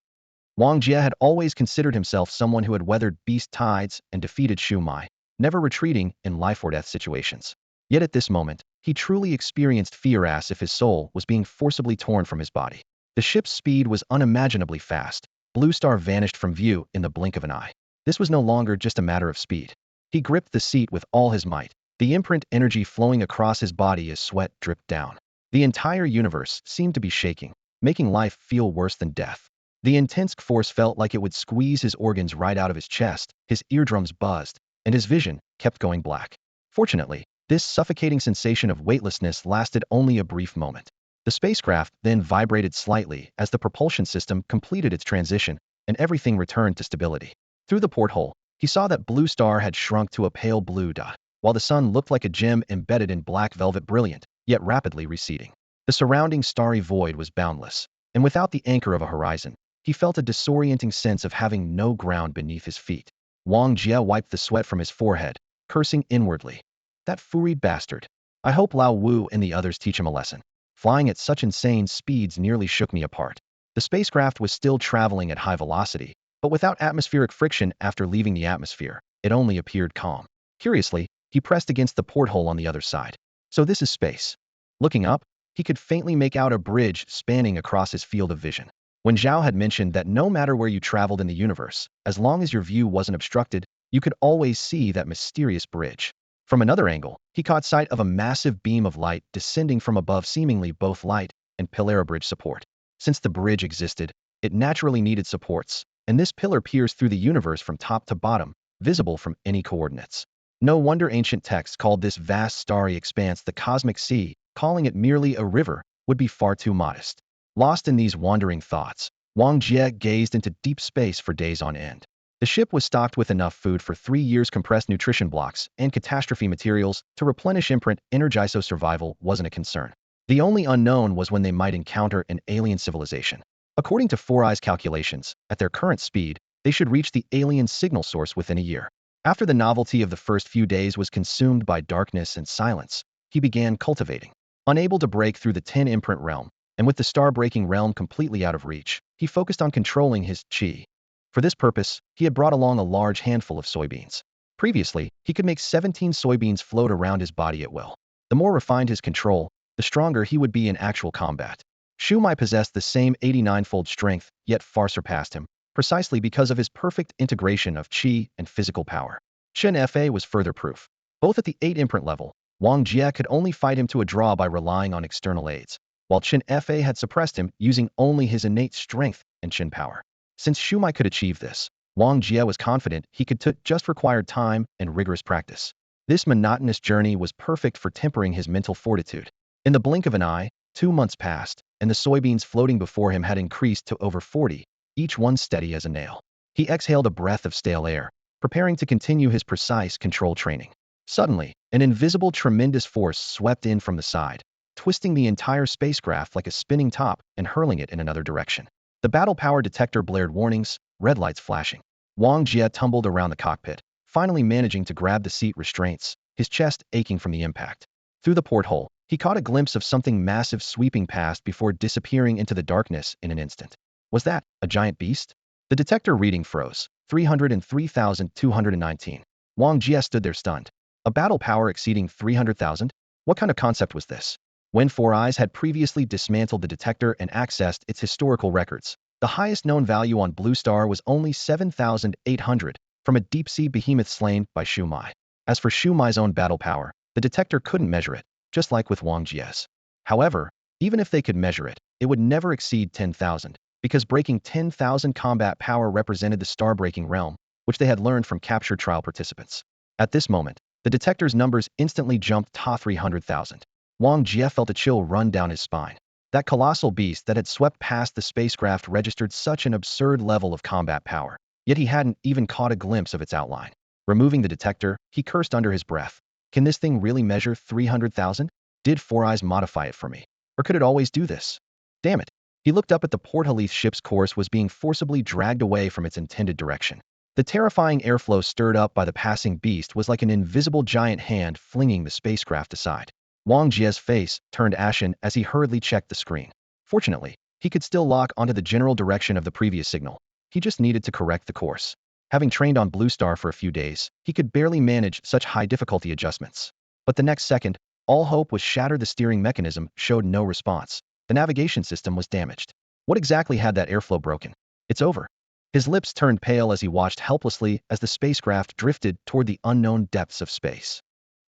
Wang Jia had always considered himself someone who had weathered beast tides and defeated Shuai, never retreating in life-or-death situations. Yet at this moment, he truly experienced fear as if his soul was being forcibly torn from his body. The ship's speed was unimaginably fast. Blue Star vanished from view in the blink of an eye. This was no longer just a matter of speed. He gripped the seat with all his might, the imprint energy flowing across his body as sweat dripped down. The entire universe seemed to be shaking, making life feel worse than death. The intense force felt like it would squeeze his organs right out of his chest, his eardrums buzzed, and his vision kept going black. Fortunately, this suffocating sensation of weightlessness lasted only a brief moment. The spacecraft then vibrated slightly as the propulsion system completed its transition, and everything returned to stability. Through the porthole, he saw that Blue Star had shrunk to a pale blue dot, while the sun looked like a gem embedded in black velvet, brilliant, yet rapidly receding. The surrounding starry void was boundless, and without the anchor of a horizon, he felt a disorienting sense of having no ground beneath his feet. Wang Jia wiped the sweat from his forehead, cursing inwardly. That furied bastard. I hope Lao Wu and the others teach him a lesson. Flying at such insane speeds nearly shook me apart. The spacecraft was still traveling at high velocity, but without atmospheric friction. After leaving the atmosphere, it only appeared calm. Curiously, he pressed against the porthole on the other side. So this is space. Looking up, he could faintly make out a bridge spanning across his field of vision. When Xiao had mentioned that no matter where you traveled in the universe, as long as your view wasn't obstructed, you could always see that mysterious bridge. From another angle, he caught sight of a massive beam of light descending from above, seemingly both light and pillar bridge support. Since the bridge existed, it naturally needed supports, and this pillar pierced through the universe from top to bottom, visible from any coordinates. No wonder ancient texts called this vast starry expanse the cosmic sea. Calling it merely a river would be far too modest. Lost in these wandering thoughts, Wang Jia gazed into deep space for days on end. The ship was stocked with enough food for 3 years, compressed nutrition blocks, and catastrophe materials to replenish imprint energy, so survival wasn't a concern. The only unknown was when they might encounter an alien civilization. According to 4 Eyes' calculations, at their current speed, they should reach the alien signal source within a year. After the novelty of the first few days was consumed by darkness and silence, he began cultivating. Unable to break through the 10 imprint realm, and with the star-breaking realm completely out of reach, he focused on controlling his qi. For this purpose, he had brought along a large handful of soybeans. Previously, he could make 17 soybeans float around his body at will. The more refined his control, the stronger he would be in actual combat. Shuai possessed the same 89-fold strength, yet far surpassed him, precisely because of his perfect integration of qi and physical power. Chen Fa was further proof. Both at the 8 imprint level, Wong Jia could only fight him to a draw by relying on external aids, while Chen Fa had suppressed him using only his innate strength and Qin power. Since Shuai could achieve this, Wong Jia was confident he could just required time and rigorous practice. This monotonous journey was perfect for tempering his mental fortitude. In the blink of an eye, 2 months passed, and the soybeans floating before him had increased to over 40, each one steady as a nail. He exhaled a breath of stale air, preparing to continue his precise control training. Suddenly, an invisible tremendous force swept in from the side, twisting the entire spacecraft like a spinning top and hurling it in another direction. The battle power detector blared warnings, red lights flashing. Wong Jia tumbled around the cockpit, finally managing to grab the seat restraints, his chest aching from the impact. Through the porthole, he caught a glimpse of something massive sweeping past before disappearing into the darkness in an instant. Was that a giant beast? The detector reading froze, 303,219. Wong Jia stood there stunned. A battle power exceeding 300,000? What kind of concept was this? When Four Eyes had previously dismantled the detector and accessed its historical records, the highest known value on Blue Star was only 7,800, from a deep-sea behemoth slain by Shuai. As for Shumai's own battle power, the detector couldn't measure it, just like with Wong Jia's. However, even if they could measure it, it would never exceed 10,000, because breaking 10,000 combat power represented the star-breaking realm, which they had learned from captured trial participants. At this moment, the detector's numbers instantly jumped to 300,000. Wong Jia felt a chill run down his spine. That colossal beast that had swept past the spacecraft registered such an absurd level of combat power, yet he hadn't even caught a glimpse of its outline. Removing the detector, he cursed under his breath. Can this thing really measure 300,000? Did Four Eyes modify it for me? Or could it always do this? Damn it. He looked up at the Port Halith ship's course was being forcibly dragged away from its intended direction. The terrifying airflow stirred up by the passing beast was like an invisible giant hand flinging the spacecraft aside. Wang Jia's face turned ashen as he hurriedly checked the screen. Fortunately, he could still lock onto the general direction of the previous signal. He just needed to correct the course. Having trained on Blue Star for a few days, he could barely manage such high-difficulty adjustments. But the next second, all hope was shattered. The steering mechanism showed no response. The navigation system was damaged. What exactly had that airflow broken? It's over. His lips turned pale as he watched helplessly as the spacecraft drifted toward the unknown depths of space.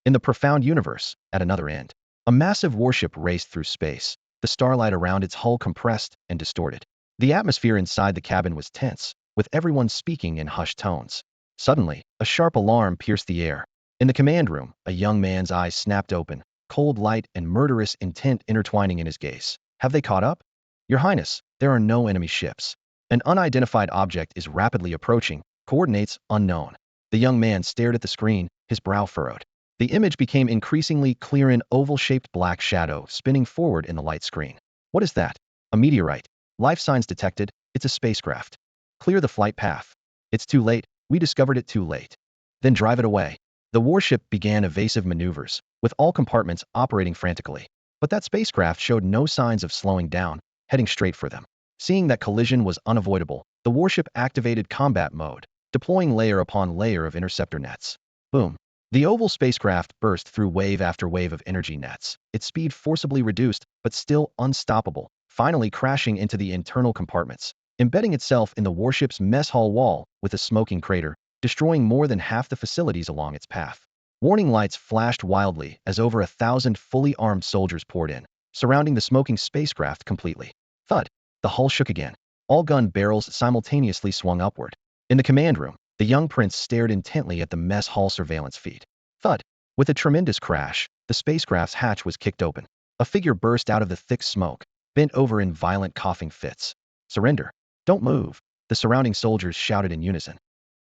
In the profound universe, at another end, a massive warship raced through space, the starlight around its hull compressed and distorted. The atmosphere inside the cabin was tense, with everyone speaking in hushed tones. Suddenly, a sharp alarm pierced the air. In the command room, a young man's eyes snapped open, cold light and murderous intent intertwining in his gaze. Have they caught up? Your Highness, there are no enemy ships. An unidentified object is rapidly approaching, coordinates unknown. The young man stared at the screen, his brow furrowed. The image became increasingly clear, an oval-shaped black shadow spinning forward in the light screen. What is that? A meteorite. Life signs detected. It's a spacecraft. Clear the flight path. It's too late. We discovered it too late. Then drive it away. The warship began evasive maneuvers, with all compartments operating frantically. But that spacecraft showed no signs of slowing down, heading straight for them. Seeing that collision was unavoidable, the warship activated combat mode, deploying layer upon layer of interceptor nets. Boom. The oval spacecraft burst through wave after wave of energy nets, its speed forcibly reduced, but still unstoppable, finally crashing into the internal compartments, embedding itself in the warship's mess hall wall with a smoking crater, destroying more than half the facilities along its path. Warning lights flashed wildly as over 1,000 fully armed soldiers poured in, surrounding the smoking spacecraft completely. Thud. The hull shook again. All gun barrels simultaneously swung upward. In the command room, the young prince stared intently at the mess hall surveillance feed. Thud. With a tremendous crash, the spacecraft's hatch was kicked open. A figure burst out of the thick smoke, bent over in violent coughing fits. Surrender. Don't move. The surrounding soldiers shouted in unison.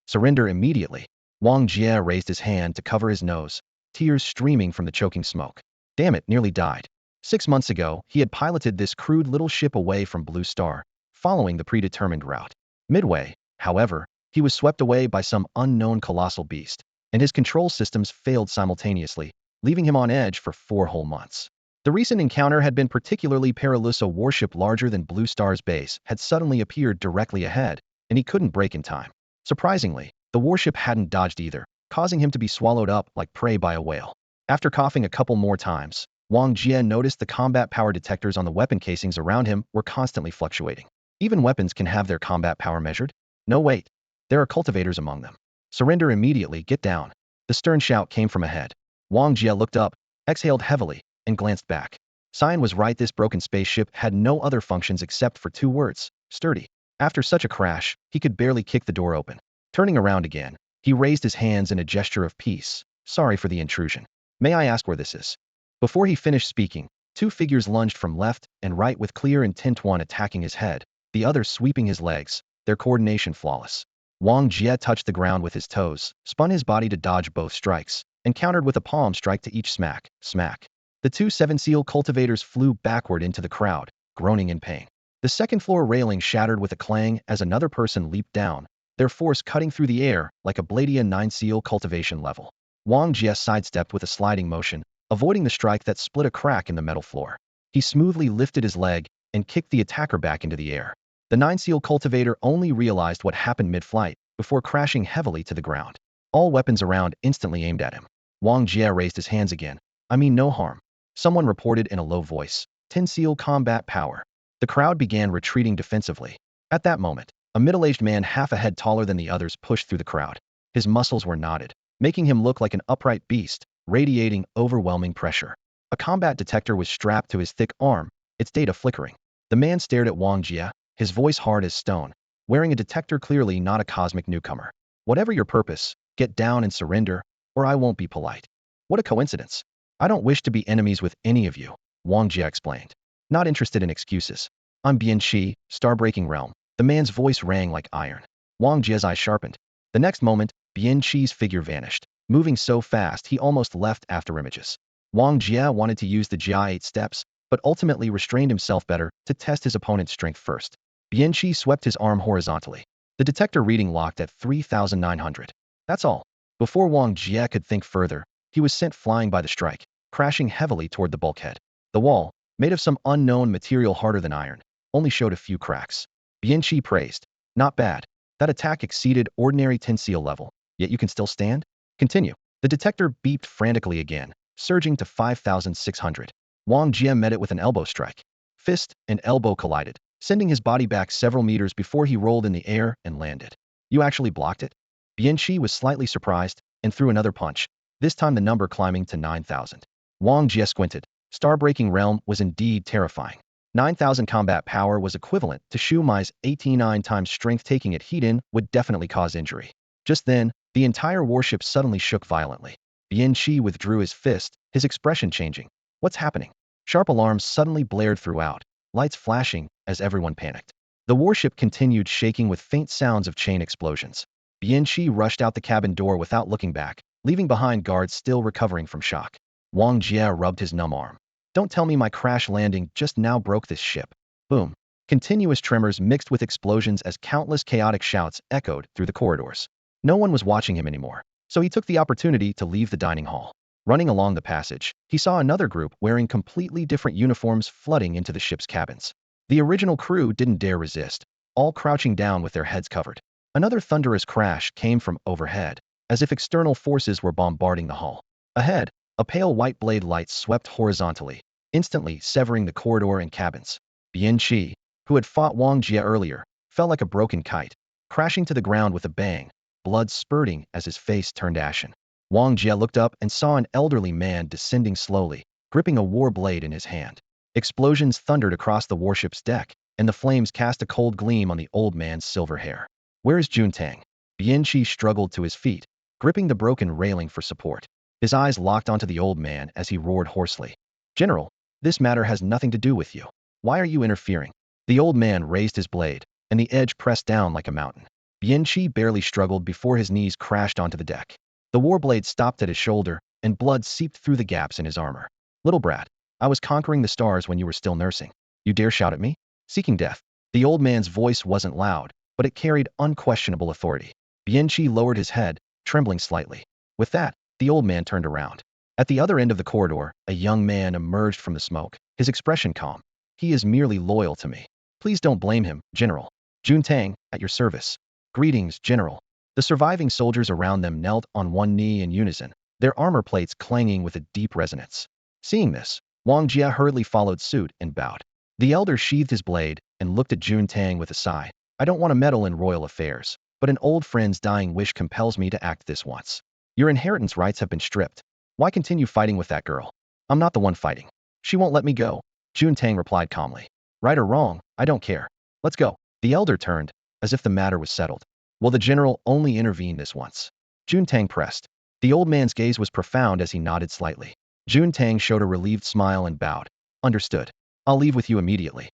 Surrender immediately. Wang Jia raised his hand to cover his nose, tears streaming from the choking smoke. Damn it, nearly died. 6 months ago, he had piloted this crude little ship away from Blue Star, following the predetermined route. Midway, however, he was swept away by some unknown colossal beast, and his control systems failed simultaneously, leaving him on edge for 4 whole months. The recent encounter had been particularly perilous. A warship larger than Blue Star's base had suddenly appeared directly ahead, and he couldn't brake in time. Surprisingly, the warship hadn't dodged either, causing him to be swallowed up like prey by a whale. After coughing a couple more times, Wang Jia noticed the combat power detectors on the weapon casings around him were constantly fluctuating. Even weapons can have their combat power measured? No, wait. There are cultivators among them. Surrender immediately, get down. The stern shout came from ahead. Wang Jia looked up, exhaled heavily, and glanced back. Cyan was right, this broken spaceship had no other functions except for two words: sturdy. After such a crash, he could barely kick the door open. Turning around again, he raised his hands in a gesture of peace. Sorry for the intrusion. May I ask where this is? Before he finished speaking, two figures lunged from left and right with clear intent, one attacking his head, the other sweeping his legs, their coordination flawless. Wang Jia touched the ground with his toes, spun his body to dodge both strikes, and countered with a palm strike to each smack, smack. The two seven-seal cultivators flew backward into the crowd, groaning in pain. The second-floor railing shattered with a clang as another person leaped down, their force cutting through the air like a Bladia 9-seal cultivation level. Wang Jia sidestepped with a sliding motion, avoiding the strike that split a crack in the metal floor. He smoothly lifted his leg and kicked the attacker back into the air. The 9-seal cultivator only realized what happened mid-flight before crashing heavily to the ground. All weapons around instantly aimed at him. Wang Jia raised his hands again. I mean no harm. Someone reported in a low voice. 10-seal combat power. The crowd began retreating defensively. At that moment, a middle-aged man half a head taller than the others pushed through the crowd. His muscles were knotted, making him look like an upright beast, radiating overwhelming pressure. A combat detector was strapped to his thick arm, its data flickering. The man stared at Wang Jia, his voice hard as stone, wearing a detector clearly not a cosmic newcomer. Whatever your purpose, get down and surrender, or I won't be polite. What a coincidence. I don't wish to be enemies with any of you, Wang Jia explained. Not interested in excuses. I'm Bian-Chi, Star-Breaking Realm. The man's voice rang like iron. Wang Jia's eyes sharpened. The next moment, Bian-Chi's figure vanished, moving so fast he almost left afterimages. Wang Jia wanted to use the Jia 8 steps, but ultimately restrained himself better to test his opponent's strength first. Bian-Chi swept his arm horizontally. The detector reading locked at 3,900. That's all. Before Wang Jia could think further, he was sent flying by the strike, crashing heavily toward the bulkhead. The wall, made of some unknown material harder than iron, only showed a few cracks. Bian-Chi praised. Not bad. That attack exceeded ordinary 10-seal level, yet you can still stand? Continue. The detector beeped frantically again, surging to 5,600. Wang Jia met it with an elbow strike. Fist and elbow collided, sending his body back several meters before he rolled in the air and landed. You actually blocked it? Bian-Chi was slightly surprised and threw another punch, this time the number climbing to 9,000. Wang Jia squinted. Star-Breaking Realm was indeed terrifying. 9,000 combat power was equivalent to Shuai's 89 times strength. Taking it heat-in would definitely cause injury. Just then, the entire warship suddenly shook violently. Bian-Chi withdrew his fist, his expression changing. What's happening? Sharp alarms suddenly blared throughout, lights flashing as everyone panicked. The warship continued shaking with faint sounds of chain explosions. Bian-Chi rushed out the cabin door without looking back, leaving behind guards still recovering from shock. Wang Jia rubbed his numb arm. Don't tell me my crash landing just now broke this ship. Boom. Continuous tremors mixed with explosions as countless chaotic shouts echoed through the corridors. No one was watching him anymore, so he took the opportunity to leave the dining hall. Running along the passage, he saw another group wearing completely different uniforms flooding into the ship's cabins. The original crew didn't dare resist, all crouching down with their heads covered. Another thunderous crash came from overhead, as if external forces were bombarding the hull. Ahead, a pale white blade light swept horizontally, instantly severing the corridor and cabins. Bian-Chi, who had fought Wang Jia earlier, fell like a broken kite, crashing to the ground with a bang, blood spurting as his face turned ashen. Wang Jia looked up and saw an elderly man descending slowly, gripping a war blade in his hand. Explosions thundered across the warship's deck, and the flames cast a cold gleam on the old man's silver hair. Where is Juntang? Bian-Chi struggled to his feet, gripping the broken railing for support. His eyes locked onto the old man as he roared hoarsely. General, this matter has nothing to do with you. Why are you interfering? The old man raised his blade, and the edge pressed down like a mountain. Bian-Chi barely struggled before his knees crashed onto the deck. The war blade stopped at his shoulder, and blood seeped through the gaps in his armor. Little brat, I was conquering the stars when you were still nursing. You dare shout at me? Seeking death. The old man's voice wasn't loud, but it carried unquestionable authority. Bian-Chi lowered his head, trembling slightly. With that, the old man turned around. At the other end of the corridor, a young man emerged from the smoke, his expression calm. He is merely loyal to me. Please don't blame him, General. Juntang, at your service. Greetings, General. The surviving soldiers around them knelt on one knee in unison, their armor plates clanging with a deep resonance. Seeing this, Wang Jia hurriedly followed suit and bowed. The elder sheathed his blade and looked at Jun Tang with a sigh. I don't want to meddle in royal affairs, but an old friend's dying wish compels me to act this once. Your inheritance rights have been stripped. Why continue fighting with that girl? I'm not the one fighting. She won't let me go, Jun Tang replied calmly. Right or wrong, I don't care. Let's go. The elder turned, as if the matter was settled. Will the general only intervene this once? Jun Tang pressed. The old man's gaze was profound as he nodded slightly. Jun Tang showed a relieved smile and bowed. Understood. I'll leave with you immediately.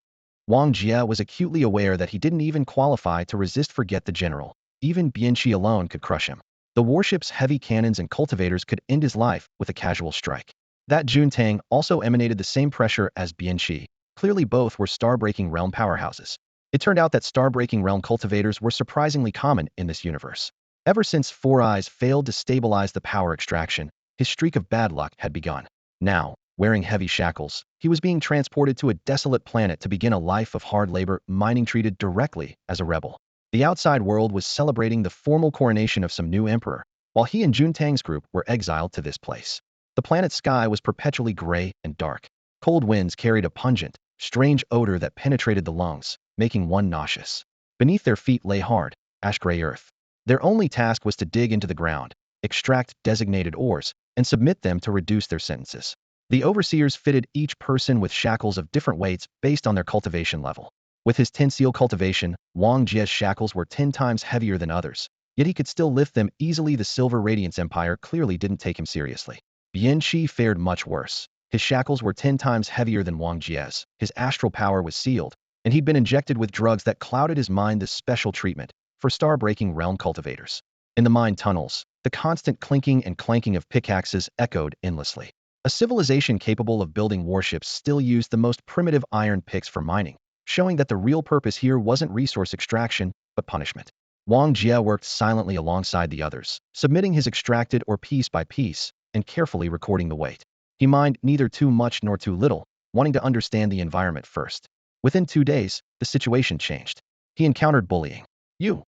Wang Jia was acutely aware that he didn't even qualify to resist forget the general. Even Bianchi alone could crush him. The warship's heavy cannons and cultivators could end his life with a casual strike. That Jun Tang also emanated the same pressure as Bianchi. Clearly both were star-breaking realm powerhouses. It turned out that star-breaking realm cultivators were surprisingly common in this universe. Ever since Four Eyes failed to stabilize the power extraction, his streak of bad luck had begun. Now, wearing heavy shackles, he was being transported to a desolate planet to begin a life of hard labor mining, treated directly as a rebel. The outside world was celebrating the formal coronation of some new emperor, while he and Jun Tang's group were exiled to this place. The planet's sky was perpetually gray and dark. Cold winds carried a pungent, strange odor that penetrated the lungs, making one nauseous. Beneath their feet lay hard, ash-gray earth. Their only task was to dig into the ground, extract designated ores, and submit them to reduce their sentences. The overseers fitted each person with shackles of different weights based on their cultivation level. With his 10-seal cultivation, Wang Jia's shackles were 10 times heavier than others, yet he could still lift them easily. The Silver Radiance Empire clearly didn't take him seriously. Bian Qi fared much worse. His shackles were 10 times heavier than Wang Jia's, his astral power was sealed, and he'd been injected with drugs that clouded his mind. This special treatment for star-breaking realm cultivators. In the mine tunnels, the constant clinking and clanking of pickaxes echoed endlessly. A civilization capable of building warships still used the most primitive iron picks for mining, showing that the real purpose here wasn't resource extraction, but punishment. Wang Jia worked silently alongside the others, submitting his extracted ore piece by piece, and carefully recording the weight. He mined neither too much nor too little, wanting to understand the environment first. Within 2 days, the situation changed. He encountered bullying. You,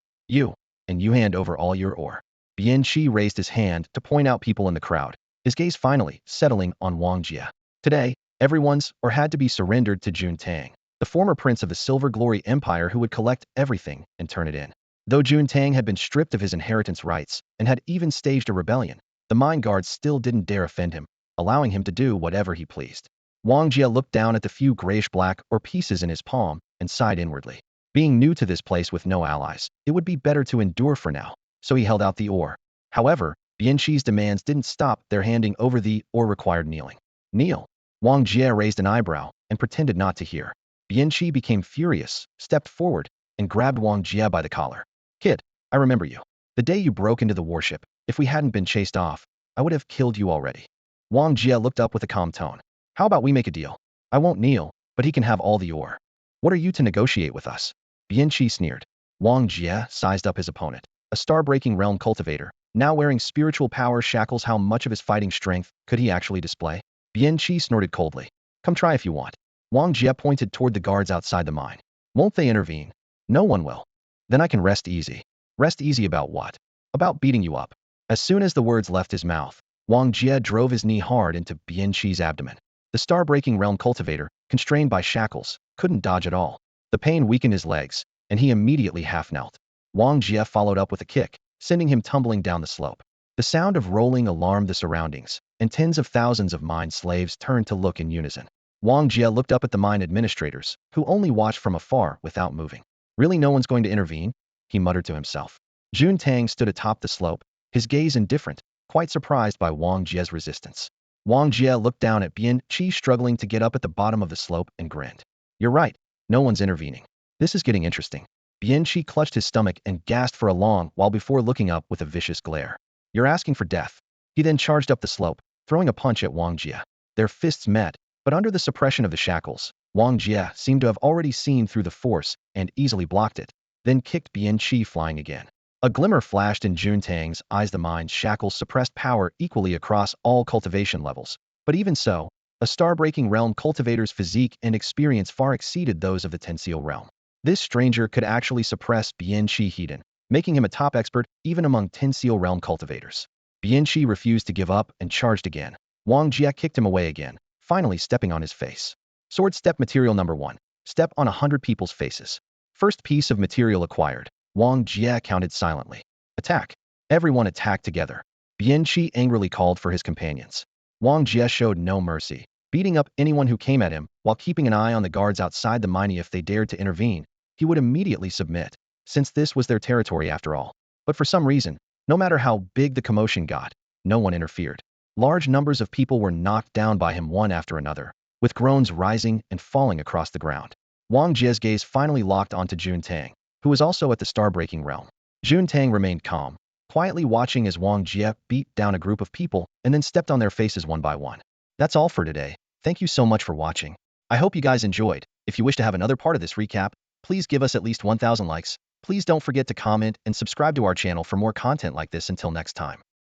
and you hand over all your ore. Bian Qi raised his hand to point out people in the crowd, his gaze finally settling on Wang Jia. Today, everyone's or had to be surrendered to Jun Tang, the former prince of the Silver Glory Empire who would collect everything and turn it in. Though Jun Tang had been stripped of his inheritance rights and had even staged a rebellion, the mine guards still didn't dare offend him, allowing him to do whatever he pleased. Wang Jia looked down at the few grayish-black ore pieces in his palm and sighed inwardly. Being new to this place with no allies, it would be better to endure for now, so he held out the ore. However, Bian Qi's demands didn't stop their handing over the ore required kneeling. Kneel. Wang Jia raised an eyebrow and pretended not to hear. Bian Qi became furious, stepped forward, and grabbed Wang Jia by the collar. Kid, I remember you. The day you broke into the warship, if we hadn't been chased off, I would have killed you already. Wang Jia looked up with a calm tone. How about we make a deal? I won't kneel, but he can have all the ore. What are you to negotiate with us? Bian Qi sneered. Wang Jia sized up his opponent, a star-breaking realm cultivator, now wearing spiritual power shackles. How much of his fighting strength could he actually display? Bian Qi snorted coldly. Come try if you want. Wang Jia pointed toward the guards outside the mine. Won't they intervene? No one will. Then I can rest easy. Rest easy about what? About beating you up. As soon as the words left his mouth, Wang Jia drove his knee hard into Bian Qi's abdomen. The star-breaking realm cultivator, constrained by shackles, couldn't dodge at all. The pain weakened his legs, and he immediately half-knelt. Wang Jia followed up with a kick, sending him tumbling down the slope. The sound of rolling alarmed the surroundings, and tens of thousands of mine slaves turned to look in unison. Wang Jia looked up at the mine administrators, who only watched from afar without moving. Really, no one's going to intervene? He muttered to himself. Jun Tang stood atop the slope, his gaze indifferent, quite surprised by Wang Jia's resistance. Wang Jia looked down at Bian Qi struggling to get up at the bottom of the slope and grinned. You're right, no one's intervening. This is getting interesting. Bian Qi clutched his stomach and gasped for a long while before looking up with a vicious glare. You're asking for death. He then charged up the slope, throwing a punch at Wang Jia. Their fists met, but under the suppression of the shackles, Wang Jia seemed to have already seen through the force and easily blocked it, then kicked Bian Qi flying again. A glimmer flashed in Jun Tang's eyes. The mine's shackles suppressed power equally across all cultivation levels, but even so, a star-breaking realm cultivator's physique and experience far exceeded those of the 10-seal realm. This stranger could actually suppress Bian Qi hidden, making him a top expert even among 10-seal realm cultivators. Bian Qi refused to give up and charged again. Wang Jia kicked him away again, finally stepping on his face. Sword step material number 1. Step on 100 people's faces. First piece of material acquired. Wong Jia counted silently. Attack. Everyone attacked together. Bianchi angrily called for his companions. Wong Jia showed no mercy, beating up anyone who came at him while keeping an eye on the guards outside the mine. If they dared to intervene, he would immediately submit, since this was their territory after all. But for some reason, no matter how big the commotion got, no one interfered. Large numbers of people were knocked down by him one after another, with groans rising and falling across the ground. Wang Jia's gaze finally locked onto Jun Tang, who was also at the star-breaking realm. Jun Tang remained calm, quietly watching as Wang Jia beat down a group of people and then stepped on their faces one by one. That's all for today. Thank you so much for watching. I hope you guys enjoyed. If you wish to have another part of this recap, please give us at least 1,000 likes. Please don't forget to comment and subscribe to our channel for more content like this. Until next time.